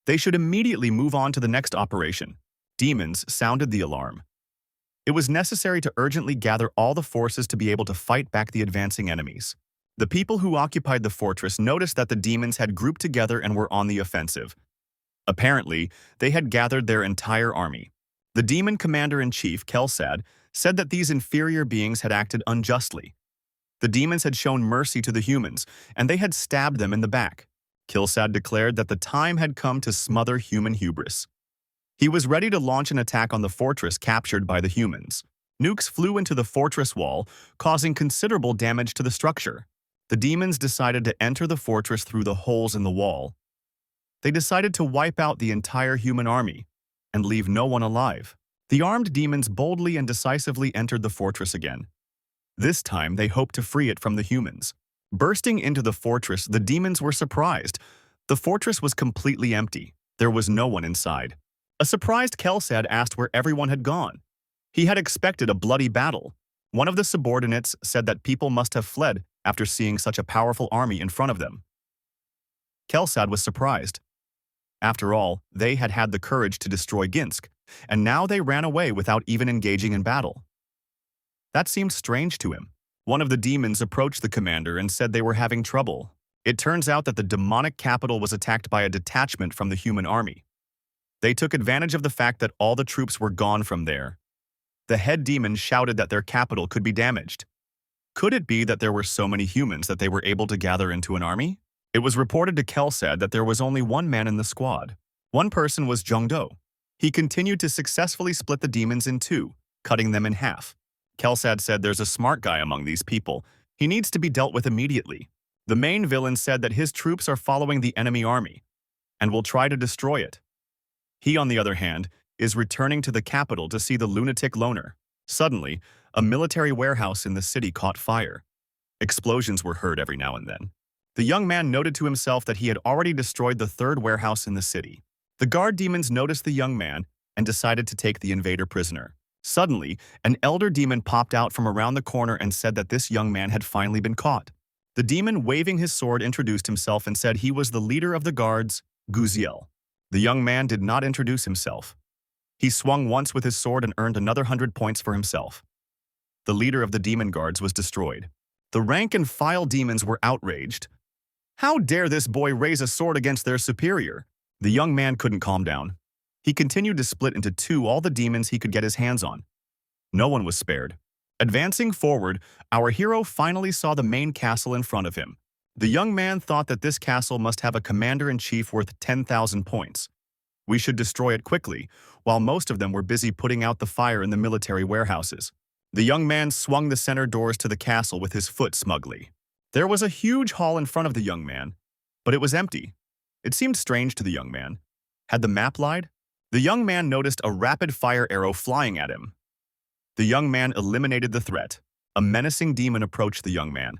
Speaker 1: They should immediately move on to the next operation. Demons sounded the alarm. It was necessary to urgently gather all the forces to be able to fight back the advancing enemies. The people who occupied the fortress noticed that the demons had grouped together and were on the offensive. Apparently, they had gathered their entire army. The demon commander-in-chief, Kelsad, said that these inferior beings had acted unjustly. The demons had shown mercy to the humans, and they had stabbed them in the back. Kelsad declared that the time had come to smother human hubris. He was ready to launch an attack on the fortress captured by the humans. Nukes flew into the fortress wall, causing considerable damage to the structure. The demons decided to enter the fortress through the holes in the wall. They decided to wipe out the entire human army and leave no one alive. The armed demons boldly and decisively entered the fortress again. This time, they hoped to free it from the humans. Bursting into the fortress, the demons were surprised. The fortress was completely empty. There was no one inside. A surprised Kelsad asked where everyone had gone. He had expected a bloody battle. One of the subordinates said that people must have fled after seeing such a powerful army in front of them. Kelsad was surprised. After all, they had had the courage to destroy Ginsk, and now they ran away without even engaging in battle. That seemed strange to him. One of the demons approached the commander and said they were having trouble. It turns out that the demonic capital was attacked by a detachment from the human army. They took advantage of the fact that all the troops were gone from there. The head demon shouted that their capital could be damaged. Could it be that there were so many humans that they were able to gather into an army? It was reported to Kelsad that there was only one man in the squad. One person was Jongdo. He continued to successfully split the demons in two, cutting them in half. Kelsad said there's a smart guy among these people. He needs to be dealt with immediately. The main villain said that his troops are following the enemy army and will try to destroy it. He, on the other hand, is returning to the capital to see the lunatic loner. Suddenly, a military warehouse in the city caught fire. Explosions were heard every now and then. The young man noted to himself that he had already destroyed the third warehouse in the city. The guard demons noticed the young man and decided to take the invader prisoner. Suddenly, an elder demon popped out from around the corner and said that this young man had finally been caught. The demon, waving his sword, introduced himself and said he was the leader of the guards, Guziel. The young man did not introduce himself. He swung once with his sword and earned another 100 points for himself. The leader of the demon guards was destroyed. The rank-and-file demons were outraged. How dare this boy raise a sword against their superior? The young man couldn't calm down. He continued to split into two all the demons he could get his hands on. No one was spared. Advancing forward, our hero finally saw the main castle in front of him. The young man thought that this castle must have a commander-in-chief worth 10,000 points. We should destroy it quickly, while most of them were busy putting out the fire in the military warehouses. The young man swung the center doors to the castle with his foot smugly. There was a huge hall in front of the young man, but it was empty. It seemed strange to the young man. Had the map lied? The young man noticed a rapid-fire arrow flying at him. The young man eliminated the threat. A menacing demon approached the young man.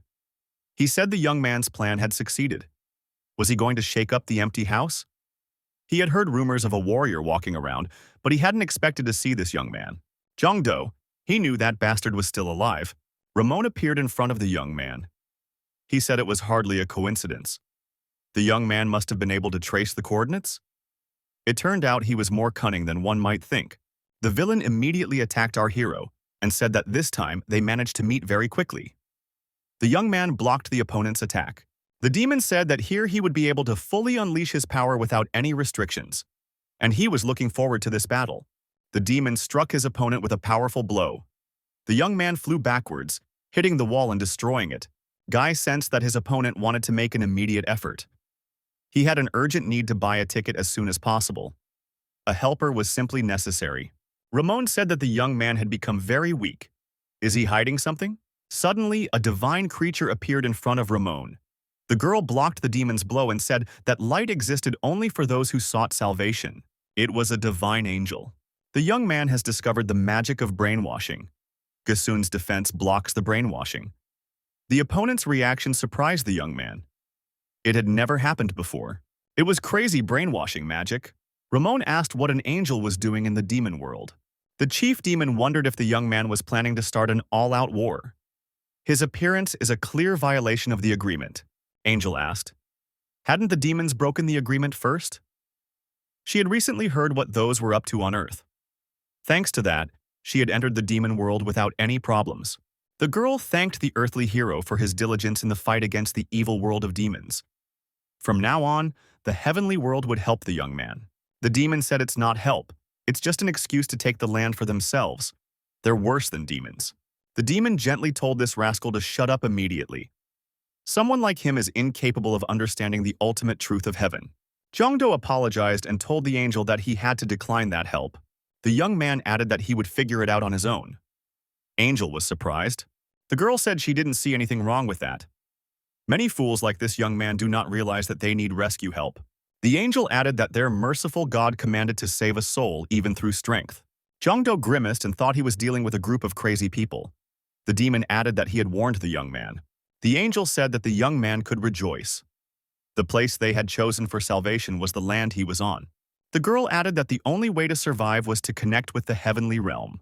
Speaker 1: He said the young man's plan had succeeded. Was he going to shake up the empty house? He had heard rumors of a warrior walking around, but he hadn't expected to see this young man. Jongdo, he knew that bastard was still alive. Ramon appeared in front of the young man. He said it was hardly a coincidence. The young man must have been able to trace the coordinates? It turned out he was more cunning than one might think. The villain immediately attacked our hero and said that this time they managed to meet very quickly. The young man blocked the opponent's attack. The demon said that here he would be able to fully unleash his power without any restrictions, and he was looking forward to this battle. The demon struck his opponent with a powerful blow. The young man flew backwards, hitting the wall and destroying it. Guy sensed that his opponent wanted to make an immediate effort. He had an urgent need to buy a ticket as soon as possible. A helper was simply necessary. Ramon said that the young man had become very weak. Is he hiding something? Suddenly, a divine creature appeared in front of Ramon. The girl blocked the demon's blow and said that light existed only for those who sought salvation. It was a divine angel. The young man has discovered the magic of brainwashing. Gasun's defense blocks the brainwashing. The opponent's reaction surprised the young man. It had never happened before. It was crazy brainwashing magic. Ramon asked what an angel was doing in the demon world. The chief demon wondered if the young man was planning to start an all-out war. His appearance is a clear violation of the agreement, Angel asked. Hadn't the demons broken the agreement first? She had recently heard what those were up to on Earth. Thanks to that, she had entered the demon world without any problems. The girl thanked the earthly hero for his diligence in the fight against the evil world of demons. From now on, the heavenly world would help the young man. The demon said it's not help, it's just an excuse to take the land for themselves. They're worse than demons. The demon gently told this rascal to shut up immediately. Someone like him is incapable of understanding the ultimate truth of heaven. Jongdo apologized and told the angel that he had to decline that help. The young man added that he would figure it out on his own. Angel was surprised. The girl said she didn't see anything wrong with that. Many fools like this young man do not realize that they need rescue help. The angel added that their merciful God commanded to save a soul even through strength. Jongdo grimaced and thought he was dealing with a group of crazy people. The demon added that he had warned the young man. The angel said that the young man could rejoice. The place they had chosen for salvation was the land he was on. The girl added that the only way to survive was to connect with the heavenly realm.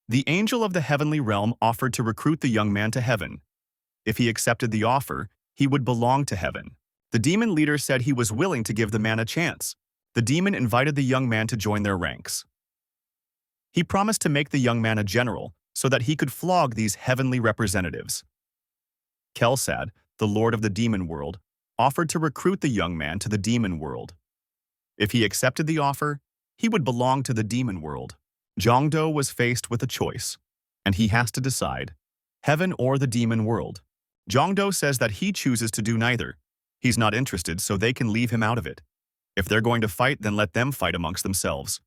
Speaker 1: The angel of the heavenly realm offered to recruit the young man to heaven. If he accepted the offer, he would belong to heaven. The demon leader said he was willing to give the man a chance. The demon invited the young man to join their ranks. He promised to make the young man a general so that he could flog these heavenly representatives. Kelsad, the lord of the demon world, offered to recruit the young man to the demon world. If he accepted the offer, he would belong to the demon world. Jongdo was faced with a choice, and he has to decide, heaven or the demon world. Jongdo says that he chooses to do neither. He's not interested, so they can leave him out of it. If they're going to fight, then let them fight amongst themselves.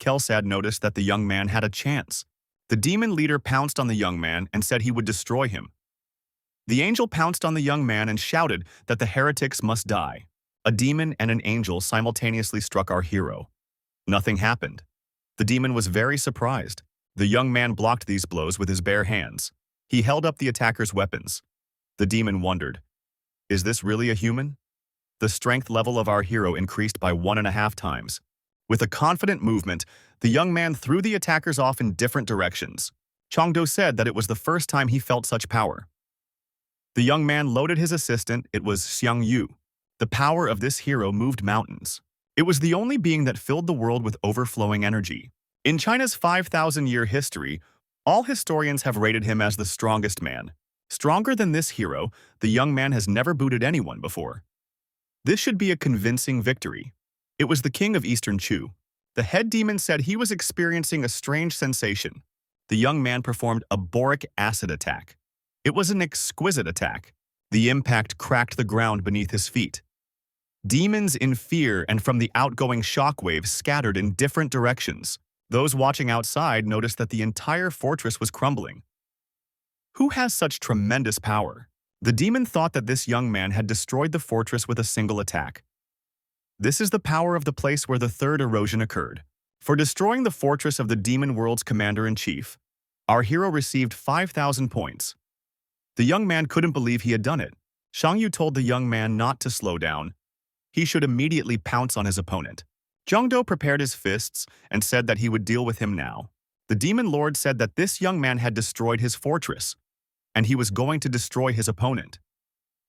Speaker 1: Kelsad noticed that the young man had a chance. The demon leader pounced on the young man and said he would destroy him. The angel pounced on the young man and shouted that the heretics must die. A demon and an angel simultaneously struck our hero. Nothing happened. The demon was very surprised. The young man blocked these blows with his bare hands. He held up the attacker's weapons. The demon wondered, is this really a human? The strength level of our hero increased by 1.5 times. With a confident movement, the young man threw the attackers off in different directions. Chongdo said that it was the first time he felt such power. The young man loaded his assistant. It was Xiang Yu. The power of this hero moved mountains. It was the only being that filled the world with overflowing energy. In China's 5,000-year history, all historians have rated him as the strongest man. Stronger than this hero, the young man has never booted anyone before. This should be a convincing victory. It was the king of Eastern Chu. The head demon said he was experiencing a strange sensation. The young man performed a boric acid attack. It was an exquisite attack. The impact cracked the ground beneath his feet. Demons in fear and from the outgoing shockwaves scattered in different directions. Those watching outside noticed that the entire fortress was crumbling. Who has such tremendous power? The demon thought that this young man had destroyed the fortress with a single attack. This is the power of the place where the third erosion occurred. For destroying the fortress of the demon world's commander-in-chief, our hero received 5,000 points. The young man couldn't believe he had done it. Shang Yu told the young man not to slow down. He should immediately pounce on his opponent. Zhongdo prepared his fists and said that he would deal with him now. The demon lord said that this young man had destroyed his fortress, and he was going to destroy his opponent.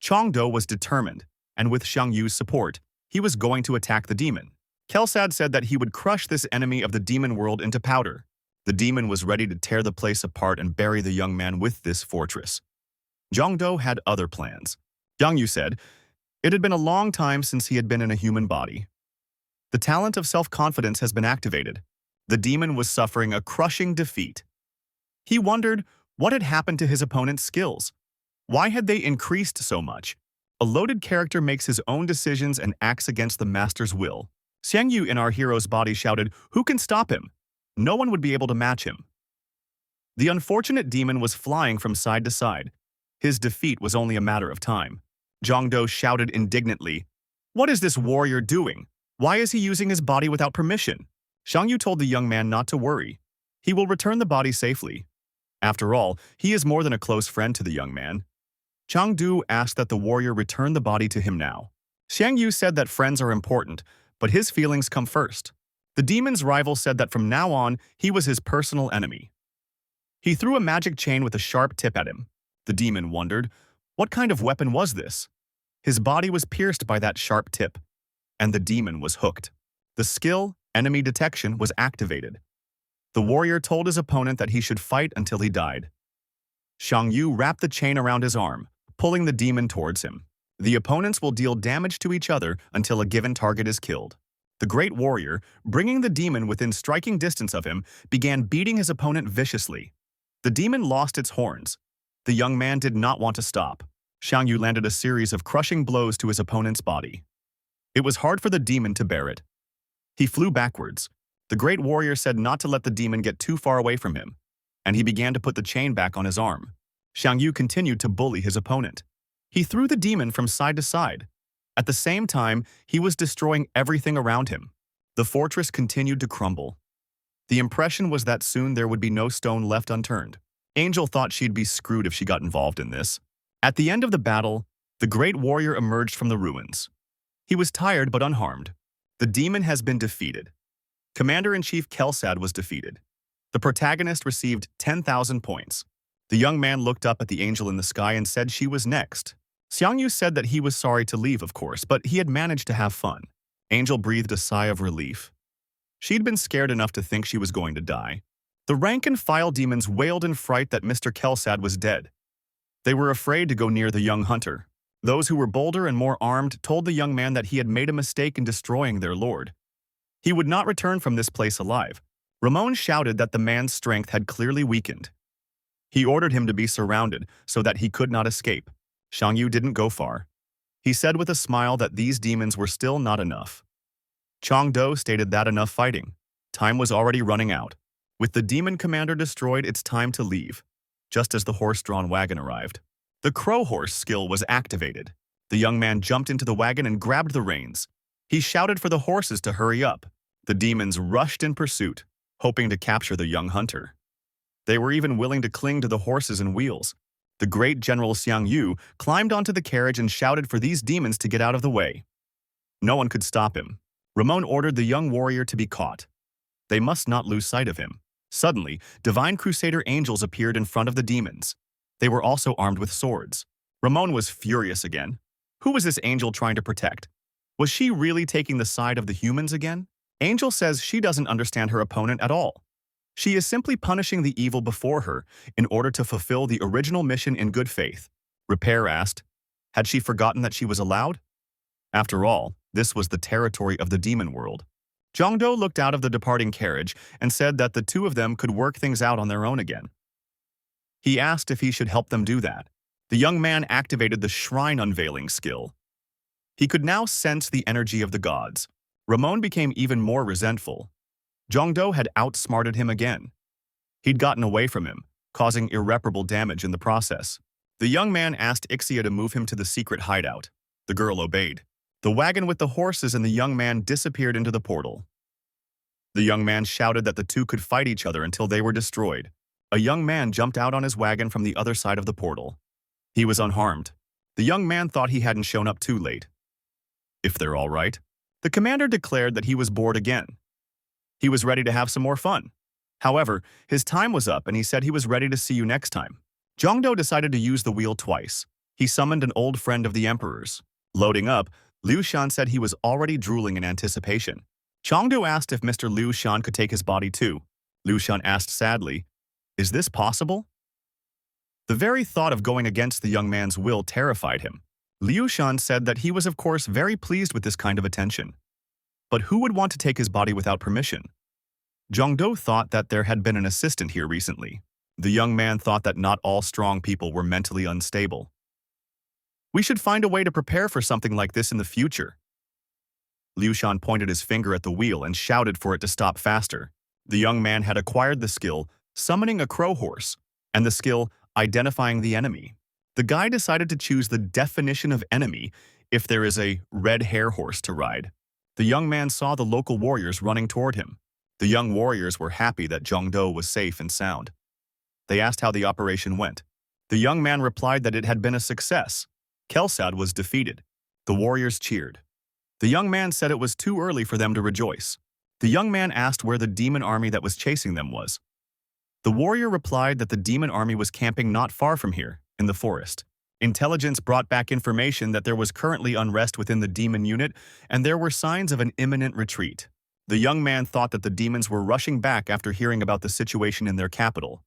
Speaker 1: Chongdo was determined, and with Shang Yu's support, he was going to attack the demon. Kelsad said that he would crush this enemy of the demon world into powder. The demon was ready to tear the place apart and bury the young man with this fortress. Zhongdo had other plans. Shang Yu said, it had been a long time since he had been in a human body. The talent of self-confidence has been activated. The demon was suffering a crushing defeat. He wondered what had happened to his opponent's skills. Why had they increased so much? A loaded character makes his own decisions and acts against the master's will. Xiang Yu in our hero's body shouted, "Who can stop him?" No one would be able to match him. The unfortunate demon was flying from side to side. His defeat was only a matter of time. Zhongdo shouted indignantly, "What is this warrior doing? Why is he using his body without permission?" Xiang Yu told the young man not to worry. He will return the body safely. After all, he is more than a close friend to the young man. Changdu asked that the warrior return the body to him now. Xiang Yu said that friends are important, but his feelings come first. The demon's rival said that from now on, he was his personal enemy. He threw a magic chain with a sharp tip at him. The demon wondered, what kind of weapon was this? His body was pierced by that sharp tip, and the demon was hooked. The skill, enemy detection, was activated. The warrior told his opponent that he should fight until he died. Xiang Yu wrapped the chain around his arm, pulling the demon towards him. The opponents will deal damage to each other until a given target is killed. The great warrior, bringing the demon within striking distance of him, began beating his opponent viciously. The demon lost its horns. The young man did not want to stop. Xiang Yu landed a series of crushing blows to his opponent's body. It was hard for the demon to bear it. He flew backwards. The great warrior said not to let the demon get too far away from him, and he began to put the chain back on his arm. Xiang Yu continued to bully his opponent. He threw the demon from side to side. At the same time, he was destroying everything around him. The fortress continued to crumble. The impression was that soon there would be no stone left unturned. Angel thought she'd be screwed if she got involved in this. At the end of the battle, the great warrior emerged from the ruins. He was tired but unharmed. The demon has been defeated. Commander-in-Chief Kelsad was defeated. The protagonist received 10,000 points. The young man looked up at the angel in the sky and said she was next. Xiang Yu said that he was sorry to leave, of course, but he had managed to have fun. Angel breathed a sigh of relief. She'd been scared enough to think she was going to die. The rank-and-file demons wailed in fright that Mr. Kelsad was dead. They were afraid to go near the young hunter. Those who were bolder and more armed told the young man that he had made a mistake in destroying their lord. He would not return from this place alive. Ramon shouted that the man's strength had clearly weakened. He ordered him to be surrounded so that he could not escape. Xiang Yu didn't go far. He said with a smile that these demons were still not enough. Changdo stated that enough fighting. Time was already running out. With the demon commander destroyed, it's time to leave. Just as the horse-drawn wagon arrived, the crow horse skill was activated. The young man jumped into the wagon and grabbed the reins. He shouted for the horses to hurry up. The demons rushed in pursuit, hoping to capture the young hunter. They were even willing to cling to the horses and wheels. The great General Xiang Yu climbed onto the carriage and shouted for these demons to get out of the way. No one could stop him. Ramon ordered the young warrior to be caught. They must not lose sight of him. Suddenly, divine crusader angels appeared in front of the demons. They were also armed with swords. Ramon was furious again. Who was this angel trying to protect? Was she really taking the side of the humans again? Angel says she doesn't understand her opponent at all. She is simply punishing the evil before her in order to fulfill the original mission in good faith. Repair asked, had she forgotten that she was allowed? After all, this was the territory of the demon world. Zhongdo looked out of the departing carriage and said that the two of them could work things out on their own again. He asked if he should help them do that. The young man activated the shrine unveiling skill. He could now sense the energy of the gods. Ramon became even more resentful. Zhongdo had outsmarted him again. He'd gotten away from him, causing irreparable damage in the process. The young man asked Ixia to move him to the secret hideout. The girl obeyed. The wagon with the horses and the young man disappeared into the portal. The young man shouted that the two could fight each other until they were destroyed. A young man jumped out on his wagon from the other side of the portal. He was unharmed. The young man thought he hadn't shown up too late. If they're all right. The commander declared that he was bored again. He was ready to have some more fun. However, his time was up and he said he was ready to see you next time. Zhongdo decided to use the wheel twice. He summoned an old friend of the emperor's. Loading up, Liu Shan said he was already drooling in anticipation. Chongdo asked if Mr. Liu Shan could take his body too. Liu Shan asked sadly, "Is this possible?" The very thought of going against the young man's will terrified him. Liu Shan said that he was of course very pleased with this kind of attention. But who would want to take his body without permission? Zhongdo thought that there had been an assistant here recently. The young man thought that not all strong people were mentally unstable. We should find a way to prepare for something like this in the future. Liu Shan pointed his finger at the wheel and shouted for it to stop faster. The young man had acquired the skill, summoning a crow horse, and the skill, identifying the enemy. The guy decided to choose the definition of enemy if there is a red hare horse to ride. The young man saw the local warriors running toward him. The young warriors were happy that Zhongdo was safe and sound. They asked how the operation went. The young man replied that it had been a success. Kelsad was defeated. The warriors cheered. The young man said it was too early for them to rejoice. The young man asked where the demon army that was chasing them was. The warrior replied that the demon army was camping not far from here, in the forest. Intelligence brought back information that there was currently unrest within the demon unit, and there were signs of an imminent retreat. The young man thought that the demons were rushing back after hearing about the situation in their capital.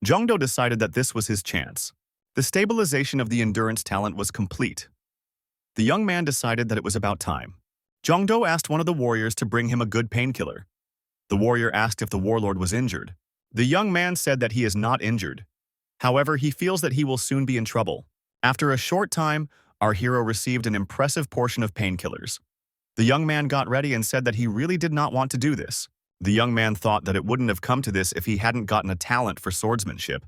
Speaker 1: Zhongdo decided that this was his chance. The stabilization of the endurance talent was complete. The young man decided that it was about time. Zhongdo asked one of the warriors to bring him a good painkiller. The warrior asked if the warlord was injured. The young man said that he is not injured. However, he feels that he will soon be in trouble. After a short time, our hero received an impressive portion of painkillers. The young man got ready and said that he really did not want to do this. The young man thought that it wouldn't have come to this if he hadn't gotten a talent for swordsmanship.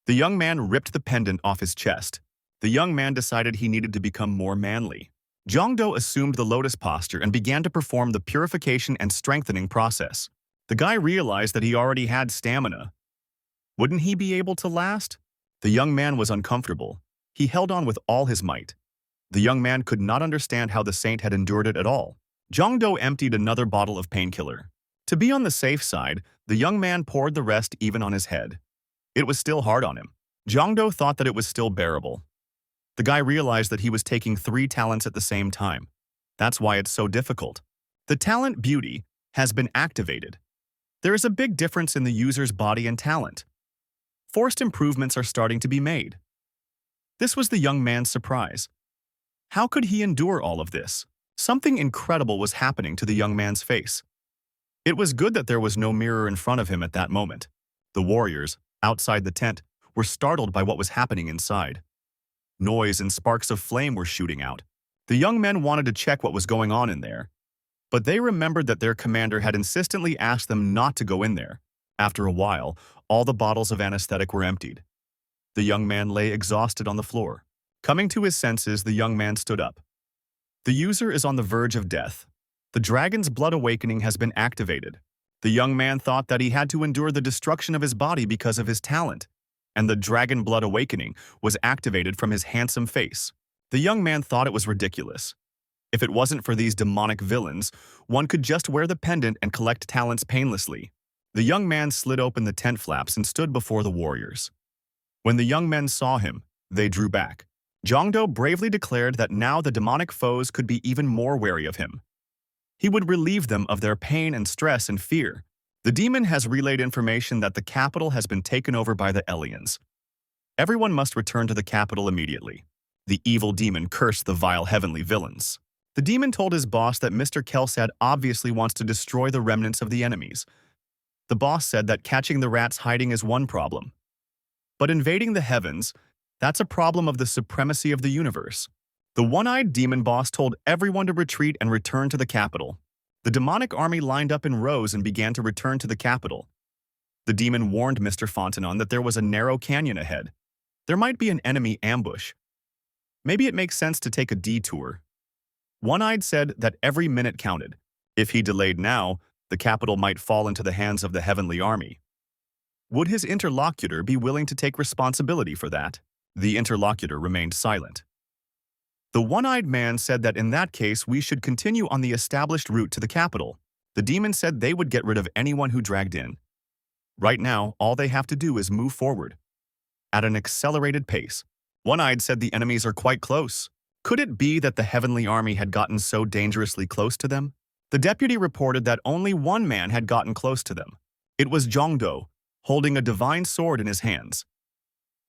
Speaker 1: The young man ripped the pendant off his chest. The young man decided he needed to become more manly. Zhongdo assumed the lotus posture and began to perform the purification and strengthening process. The guy realized that he already had stamina. Wouldn't he be able to last? The young man was uncomfortable. He held on with all his might. The young man could not understand how the saint had endured it at all. Zhongdo emptied another bottle of painkiller. To be on the safe side, the young man poured the rest even on his head. It was still hard on him. Zhongdo thought that it was still bearable. The guy realized that he was taking 3 talents at the same time. That's why it's so difficult. The talent Beauty has been activated. There is a big difference in the user's body and talent. Forced improvements are starting to be made. This was the young man's surprise. How could he endure all of this? Something incredible was happening to the young man's face. It was good that there was no mirror in front of him at that moment. The warriors, outside the tent, were startled by what was happening inside. Noise and sparks of flame were shooting out. The young men wanted to check what was going on in there, but they remembered that their commander had insistently asked them not to go in there. After a while, all the bottles of anesthetic were emptied. The young man lay exhausted on the floor. Coming to his senses, the young man stood up. The user is on the verge of death. The dragon's blood awakening has been activated. The young man thought that he had to endure the destruction of his body because of his talent, and the dragon blood awakening was activated from his handsome face. The young man thought it was ridiculous. If it wasn't for these demonic villains, one could just wear the pendant and collect talents painlessly. The young man slid open the tent flaps and stood before the warriors. When the young men saw him, they drew back. Zhongdo bravely declared that now the demonic foes could be even more wary of him. He would relieve them of their pain and stress and fear. The demon has relayed information that the capital has been taken over by the aliens. Everyone must return to the capital immediately. The evil demon cursed the vile heavenly villains. The demon told his boss that Mr. Kelsad obviously wants to destroy the remnants of the enemies. The boss said that catching the rats hiding is one problem. But invading the heavens, that's a problem of the supremacy of the universe. The one-eyed demon boss told everyone to retreat and return to the capital. The demonic army lined up in rows and began to return to the capital. The demon warned Mr. Fontanon that there was a narrow canyon ahead. There might be an enemy ambush. Maybe it makes sense to take a detour. One-eyed said that every minute counted. If he delayed now, the capital might fall into the hands of the heavenly army. Would his interlocutor be willing to take responsibility for that? The interlocutor remained silent. The one-eyed man said that in that case we should continue on the established route to the capital. The demon said they would get rid of anyone who dragged in. Right now, all they have to do is move forward. At an accelerated pace. One-eyed said the enemies are quite close. Could it be that the heavenly army had gotten so dangerously close to them? The deputy reported that only one man had gotten close to them. It was Zhongdo, holding a divine sword in his hands.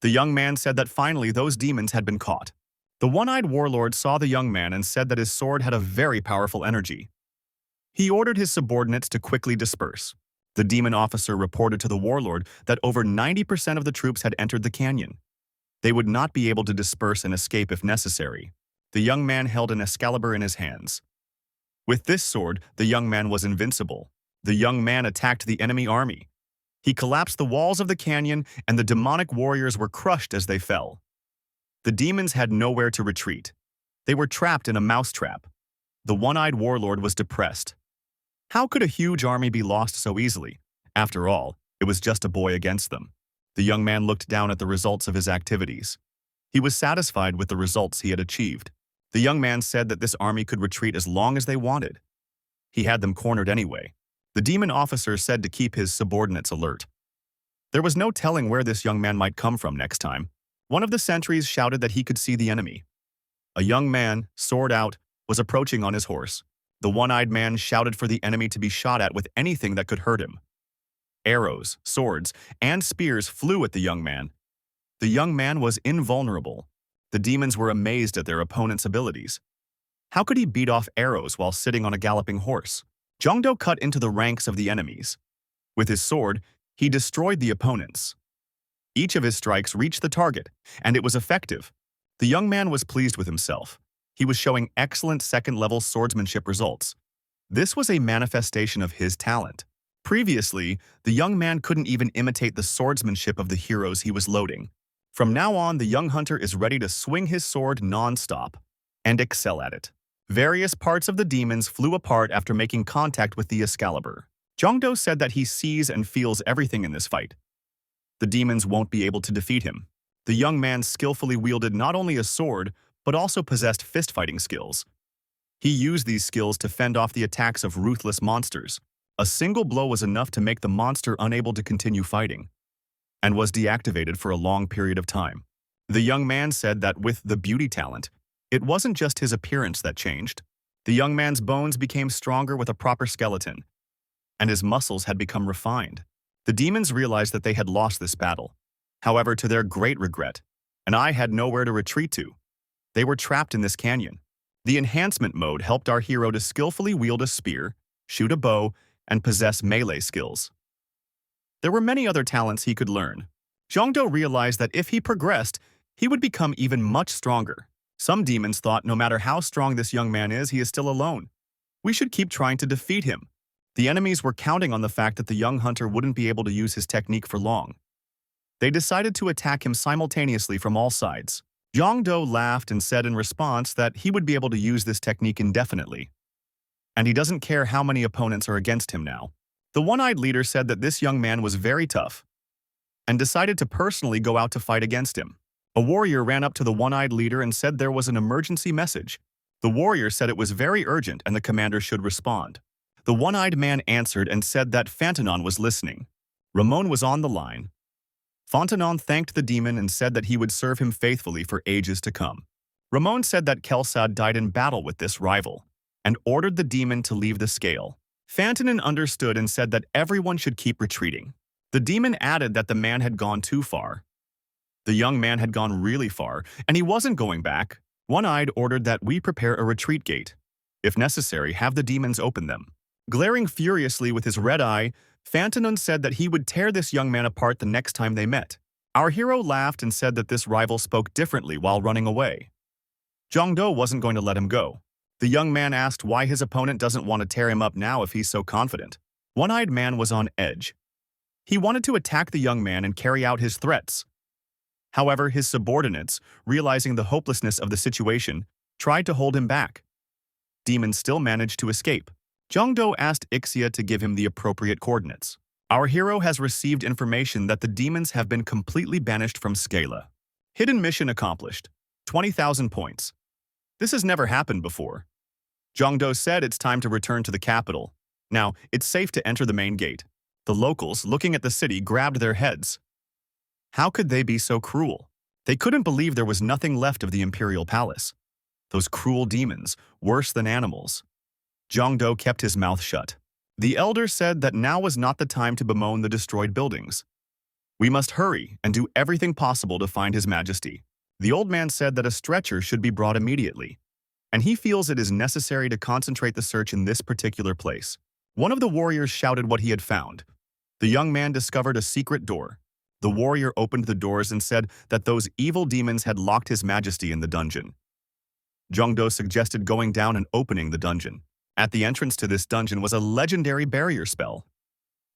Speaker 1: The young man said that finally those demons had been caught. The one-eyed warlord saw the young man and said that his sword had a very powerful energy. He ordered his subordinates to quickly disperse. The demon officer reported to the warlord that over 90% of the troops had entered the canyon. They would not be able to disperse and escape if necessary. The young man held an Excalibur in his hands. With this sword, the young man was invincible. The young man attacked the enemy army. He collapsed the walls of the canyon, and the demonic warriors were crushed as they fell. The demons had nowhere to retreat. They were trapped in a mousetrap. The one-eyed warlord was depressed. How could a huge army be lost so easily? After all, it was just a boy against them. The young man looked down at the results of his activities. He was satisfied with the results he had achieved. The young man said that this army could retreat as long as they wanted. He had them cornered anyway. The demon officer said to keep his subordinates alert. There was no telling where this young man might come from next time. One of the sentries shouted that he could see the enemy. A young man, sword out, was approaching on his horse. The one-eyed man shouted for the enemy to be shot at with anything that could hurt him. Arrows, swords, and spears flew at the young man. The young man was invulnerable. The demons were amazed at their opponent's abilities. How could he beat off arrows while sitting on a galloping horse? Jongdo cut into the ranks of the enemies. With his sword, he destroyed the opponents. Each of his strikes reached the target, and it was effective. The young man was pleased with himself. He was showing excellent second-level swordsmanship results. This was a manifestation of his talent. Previously, the young man couldn't even imitate the swordsmanship of the heroes he was loading. From now on, the young hunter is ready to swing his sword non-stop and excel at it. Various parts of the demons flew apart after making contact with the Excalibur. Jongdo said that he sees and feels everything in this fight. The demons won't be able to defeat him. The young man skillfully wielded not only a sword, but also possessed fist-fighting skills. He used these skills to fend off the attacks of ruthless monsters. A single blow was enough to make the monster unable to continue fighting, and was deactivated for a long period of time. The young man said that with the beauty talent, it wasn't just his appearance that changed. The young man's bones became stronger with a proper skeleton, and his muscles had become refined. The demons realized that they had lost this battle. However, to their great regret, an eye had nowhere to retreat to. They were trapped in this canyon. The enhancement mode helped our hero to skillfully wield a spear, shoot a bow, and possess melee skills. There were many other talents he could learn. Jongdo realized that if he progressed, he would become even much stronger. Some demons thought no matter how strong this young man is, he is still alone. We should keep trying to defeat him. The enemies were counting on the fact that the young hunter wouldn't be able to use his technique for long. They decided to attack him simultaneously from all sides. Jongdo laughed and said in response that he would be able to use this technique indefinitely. And he doesn't care how many opponents are against him now. The one-eyed leader said that this young man was very tough and decided to personally go out to fight against him. A warrior ran up to the one-eyed leader and said there was an emergency message. The warrior said it was very urgent and the commander should respond. The one-eyed man answered and said that Fantanon was listening. Ramon was on the line. Fantanon thanked the demon and said that he would serve him faithfully for ages to come. Ramon said that Kelsad died in battle with this rival and ordered the demon to leave the scale. Fantanon understood and said that everyone should keep retreating. The demon added that the man had gone too far. The young man had gone really far, and he wasn't going back. One-eyed ordered that we prepare a retreat gate. If necessary, have the demons open them. Glaring furiously with his red eye, Fantanon said that he would tear this young man apart the next time they met. Our hero laughed and said that this rival spoke differently while running away. Jongdo wasn't going to let him go. The young man asked why his opponent doesn't want to tear him up now if he's so confident. One-eyed man was on edge. He wanted to attack the young man and carry out his threats. However, his subordinates, realizing the hopelessness of the situation, tried to hold him back. Demons still managed to escape. Jongdo asked Ixia to give him the appropriate coordinates. Our hero has received information that the demons have been completely banished from Scala. Hidden mission accomplished. 20,000 points. This has never happened before. Jongdo said it's time to return to the capital. Now, it's safe to enter the main gate. The locals, looking at the city, grabbed their heads. How could they be so cruel? They couldn't believe there was nothing left of the imperial palace. Those cruel demons, worse than animals. Jongdo kept his mouth shut. The elder said that now was not the time to bemoan the destroyed buildings. We must hurry and do everything possible to find His Majesty. The old man said that a stretcher should be brought immediately, and he feels it is necessary to concentrate the search in this particular place. One of the warriors shouted what he had found. The young man discovered a secret door. The warrior opened the doors and said that those evil demons had locked His Majesty in the dungeon. Jongdo suggested going down and opening the dungeon. At the entrance to this dungeon was a legendary barrier spell.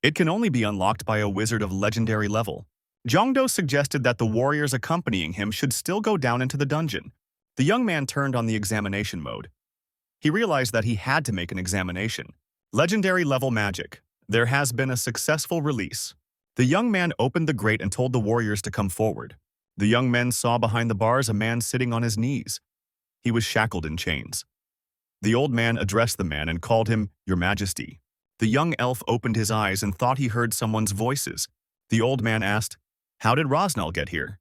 Speaker 1: It can only be unlocked by a wizard of legendary level. Jongdo suggested that the warriors accompanying him should still go down into the dungeon. The young man turned on the examination mode. He realized that he had to make an examination. Legendary level magic. There has been a successful release. The young man opened the grate and told the warriors to come forward. The young men saw behind the bars a man sitting on his knees. He was shackled in chains. The old man addressed the man and called him, "Your Majesty." The young elf opened his eyes and thought he heard someone's voices. The old man asked, "How did Rosnal get here?"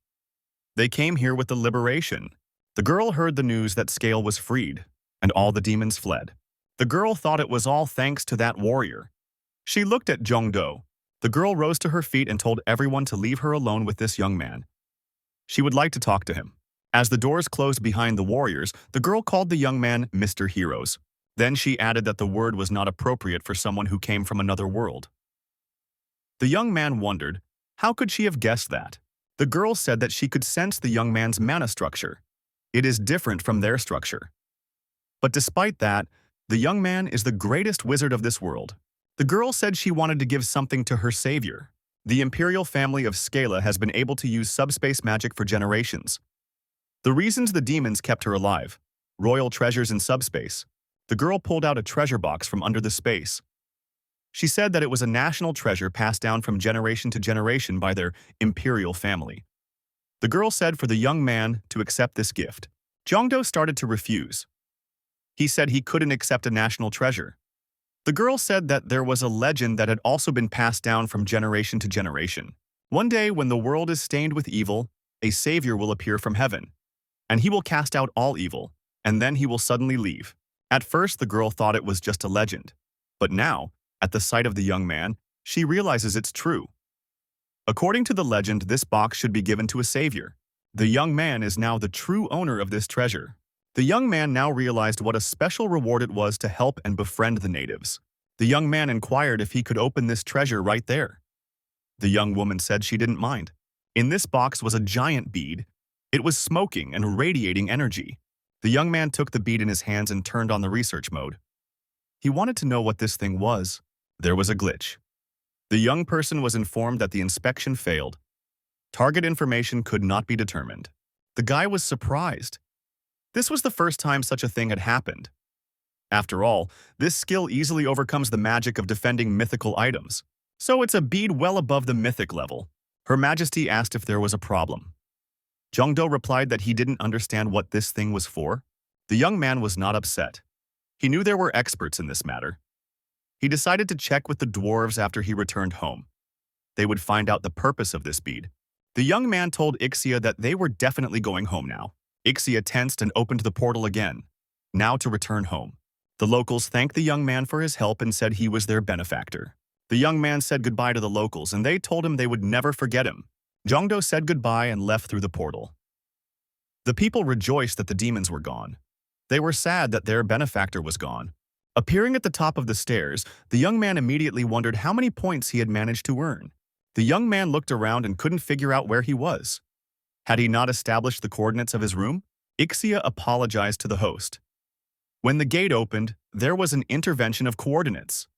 Speaker 1: "They came here with the liberation." The girl heard the news that Scale was freed, and all the demons fled. The girl thought it was all thanks to that warrior. She looked at Jongdo. The girl rose to her feet and told everyone to leave her alone with this young man. She would like to talk to him. As the doors closed behind the warriors, the girl called the young man Mr. Heroes. Then she added that the word was not appropriate for someone who came from another world. The young man wondered, how could she have guessed that? The girl said that she could sense the young man's mana structure. It is different from their structure. But despite that, the young man is the greatest wizard of this world. The girl said she wanted to give something to her savior. The imperial family of Scala has been able to use subspace magic for generations. The reasons the demons kept her alive: royal treasures in subspace. The girl pulled out a treasure box from under the space. She said that it was a national treasure passed down from generation to generation by their imperial family. The girl said for the young man to accept this gift. Jongdo started to refuse. He said he couldn't accept a national treasure. The girl said that there was a legend that had also been passed down from generation to generation. One day, when the world is stained with evil, a savior will appear from heaven, and he will cast out all evil, and then he will suddenly leave. At first, the girl thought it was just a legend, but now, at the sight of the young man, she realizes it's true. According to the legend, this box should be given to a savior. The young man is now the true owner of this treasure. The young man now realized what a special reward it was to help and befriend the natives. The young man inquired if he could open this treasure right there. The young woman said she didn't mind. In this box was a giant bead. It was smoking and radiating energy. The young man took the bead in his hands and turned on the research mode. He wanted to know what this thing was. There was a glitch. The young person was informed that the inspection failed. Target information could not be determined. The guy was surprised. This was the first time such a thing had happened. After all, this skill easily overcomes the magic of defending mythical items. So it's a bead well above the mythic level. Her Majesty asked if there was a problem. Jongdo replied that he didn't understand what this thing was for. The young man was not upset. He knew there were experts in this matter. He decided to check with the dwarves after he returned home. They would find out the purpose of this bead. The young man told Ixia that they were definitely going home now. Ixia tensed and opened the portal again, now to return home. The locals thanked the young man for his help and said he was their benefactor. The young man said goodbye to the locals and they told him they would never forget him. Jongdo said goodbye and left through the portal. The people rejoiced that the demons were gone. They were sad that their benefactor was gone. Appearing at the top of the stairs, the young man immediately wondered how many points he had managed to earn. The young man looked around and couldn't figure out where he was. Had he not established the coordinates of his room? Ixia apologized to the host. When the gate opened, there was an intervention of coordinates.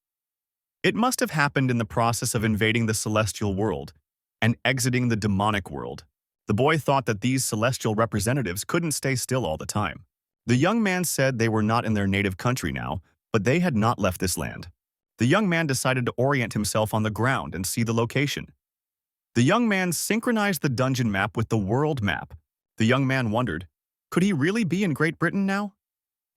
Speaker 1: It must have happened in the process of invading the celestial world and exiting the demonic world. The boy thought that these celestial representatives couldn't stay still all the time. The young man said they were not in their native country now, but they had not left this land. The young man decided to orient himself on the ground and see the location. The young man synchronized the dungeon map with the world map. The young man wondered, could he really be in Great Britain now?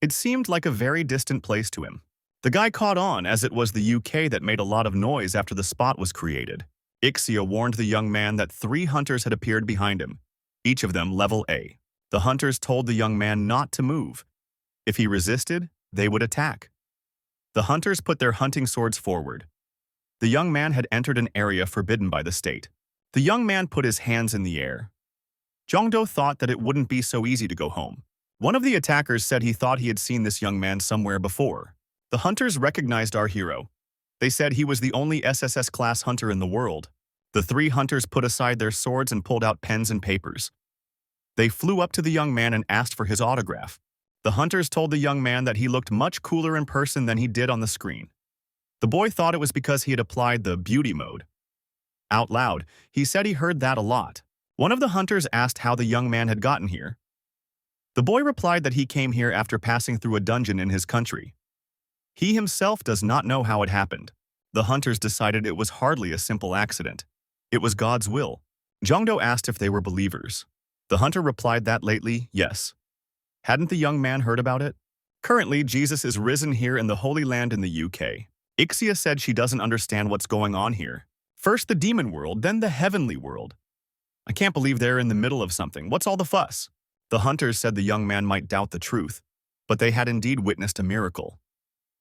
Speaker 1: It seemed like a very distant place to him. The guy caught on as it was the UK that made a lot of noise after the spot was created. Ixia warned the young man that 3 hunters had appeared behind him, each of them level A. The hunters told the young man not to move. If he resisted, they would attack. The hunters put their hunting swords forward. The young man had entered an area forbidden by the state. The young man put his hands in the air. Jongdo thought that it wouldn't be so easy to go home. One of the attackers said he thought he had seen this young man somewhere before. The hunters recognized our hero. They said he was the only SSS class hunter in the world. The three hunters put aside their swords and pulled out pens and papers. They flew up to the young man and asked for his autograph. The hunters told the young man that he looked much cooler in person than he did on the screen. The boy thought it was because he had applied the beauty mode. Out loud, he said he heard that a lot. One of the hunters asked how the young man had gotten here. The boy replied that he came here after passing through a dungeon in his country. He himself does not know how it happened. The hunters decided it was hardly a simple accident. It was God's will. Jongdo asked if they were believers. The hunter replied that lately, yes. Hadn't the young man heard about it? Currently, Jesus is risen here in the Holy Land in the UK. Ixia said she doesn't understand what's going on here. First the demon world, then the heavenly world. I can't believe they're in the middle of something. What's all the fuss? The hunters said the young man might doubt the truth, but they had indeed witnessed a miracle.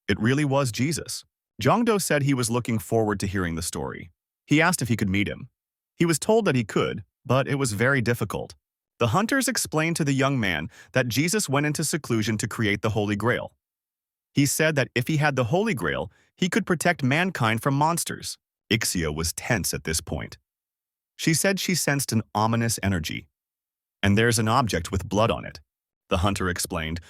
Speaker 1: It really was Jesus. Jongdo said he was looking forward to hearing the story. He asked if he could meet him. He was told that he could, but it was very difficult. The hunters explained to the young man that Jesus went into seclusion to create the Holy Grail. He said that if he had the Holy Grail, he could protect mankind from monsters. Ixia was tense at this point. She said she sensed an ominous energy. And there's an object with blood on it. The hunter explained.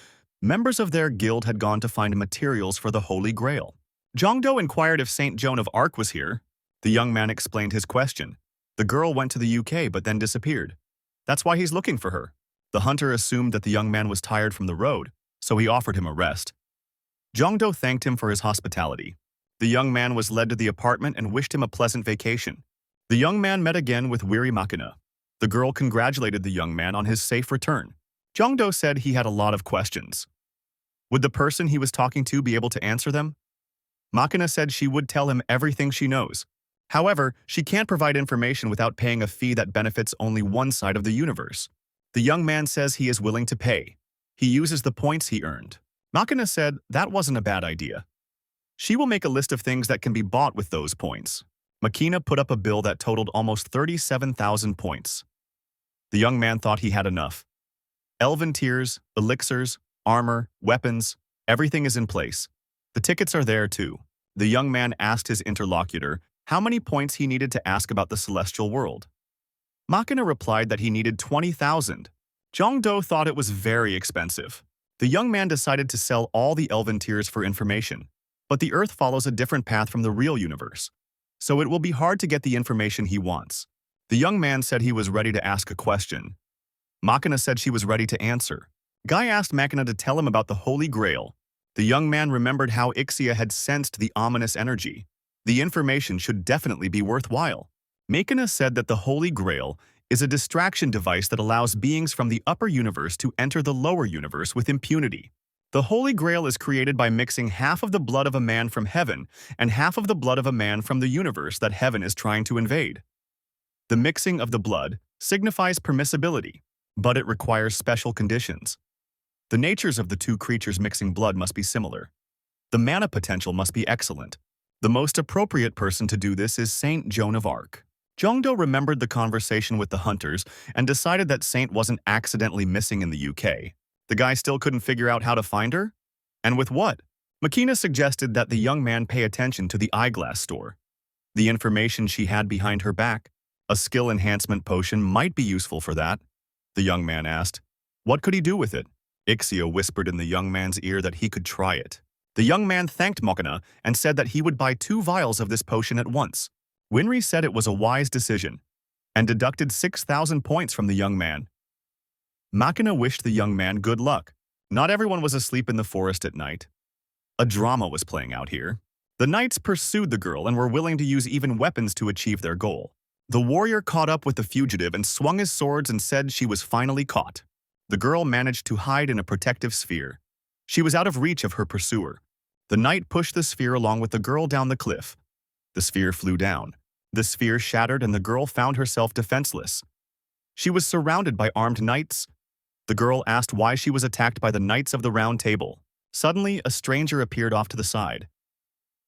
Speaker 1: Members of their guild had gone to find materials for the Holy Grail. Jongdo inquired if Saint Joan of Arc was here. The young man explained his question. The girl went to the UK but then disappeared. That's why he's looking for her. The hunter assumed that the young man was tired from the road, so he offered him a rest. Jongdo thanked him for his hospitality. The young man was led to the apartment and wished him a pleasant vacation. The young man met again with weary Makina. The girl congratulated the young man on his safe return. Jongdo said he had a lot of questions. Would the person he was talking to be able to answer them? Makina said she would tell him everything she knows. However, she can't provide information without paying a fee that benefits only one side of the universe. The young man says he is willing to pay. He uses the points he earned. Makina said that wasn't a bad idea. She will make a list of things that can be bought with those points. Makina put up a bill that totaled almost 37,000 points. The young man thought he had enough. Elven tears, elixirs, armor, weapons, everything is in place. The tickets are there too. The young man asked his interlocutor how many points he needed to ask about the celestial world. Makina replied that he needed 20,000. Jongdo thought it was very expensive. The young man decided to sell all the elven tears for information. But the Earth follows a different path from the real universe, so it will be hard to get the information he wants. The young man said he was ready to ask a question. Makina said she was ready to answer. Guy asked Makina to tell him about the Holy Grail. The young man remembered how Ixia had sensed the ominous energy. The information should definitely be worthwhile. Makina said that the Holy Grail is a distraction device that allows beings from the upper universe to enter the lower universe with impunity. The Holy Grail is created by mixing half of the blood of a man from heaven and half of the blood of a man from the universe that heaven is trying to invade. The mixing of the blood signifies permissibility, but it requires special conditions. The natures of the two creatures mixing blood must be similar. The mana potential must be excellent. The most appropriate person to do this is Saint Joan of Arc. Jongdo remembered the conversation with the hunters and decided that Saint wasn't accidentally missing in the UK. The guy still couldn't figure out how to find her? And with what? Makina suggested that the young man pay attention to the eyeglass store. The information she had behind her back, a skill enhancement potion, might be useful for that. The young man asked. What could he do with it? Ixia whispered in the young man's ear that he could try it. The young man thanked Makina and said that he would buy 2 vials of this potion at once. Winry said it was a wise decision and deducted 6,000 points from the young man. Makina wished the young man good luck. Not everyone was asleep in the forest at night. A drama was playing out here. The knights pursued the girl and were willing to use even weapons to achieve their goal. The warrior caught up with the fugitive and swung his swords and said she was finally caught. The girl managed to hide in a protective sphere. She was out of reach of her pursuer. The knight pushed the sphere along with the girl down the cliff. The sphere flew down. The sphere shattered and the girl found herself defenseless. She was surrounded by armed knights. The girl asked why she was attacked by the Knights of the Round Table. Suddenly, a stranger appeared off to the side.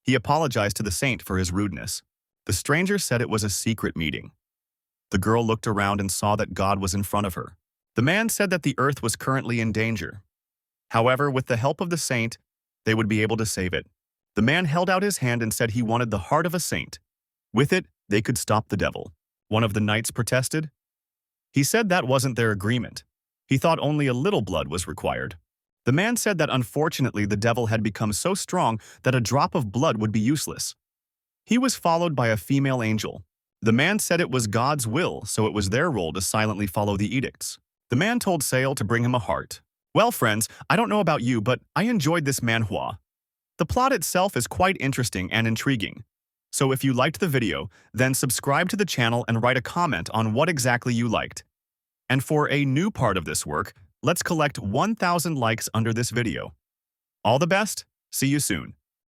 Speaker 1: He apologized to the saint for his rudeness. The stranger said it was a secret meeting. The girl looked around and saw that God was in front of her. The man said that the earth was currently in danger. However, with the help of the saint, they would be able to save it. The man held out his hand and said he wanted the heart of a saint. With it, they could stop the devil. One of the knights protested. He said that wasn't their agreement. He thought only a little blood was required. The man said that unfortunately the devil had become so strong that a drop of blood would be useless. He was followed by a female angel. The man said it was God's will, so it was their role to silently follow the edicts. The man told Sale to bring him a heart. Well, friends, I don't know about you, but I enjoyed this manhwa. The plot itself is quite interesting and intriguing. So if you liked the video, then subscribe to the channel and write a comment on what exactly you liked. And for a new part of this work, let's collect 1,000 likes under this video. All the best, see you soon.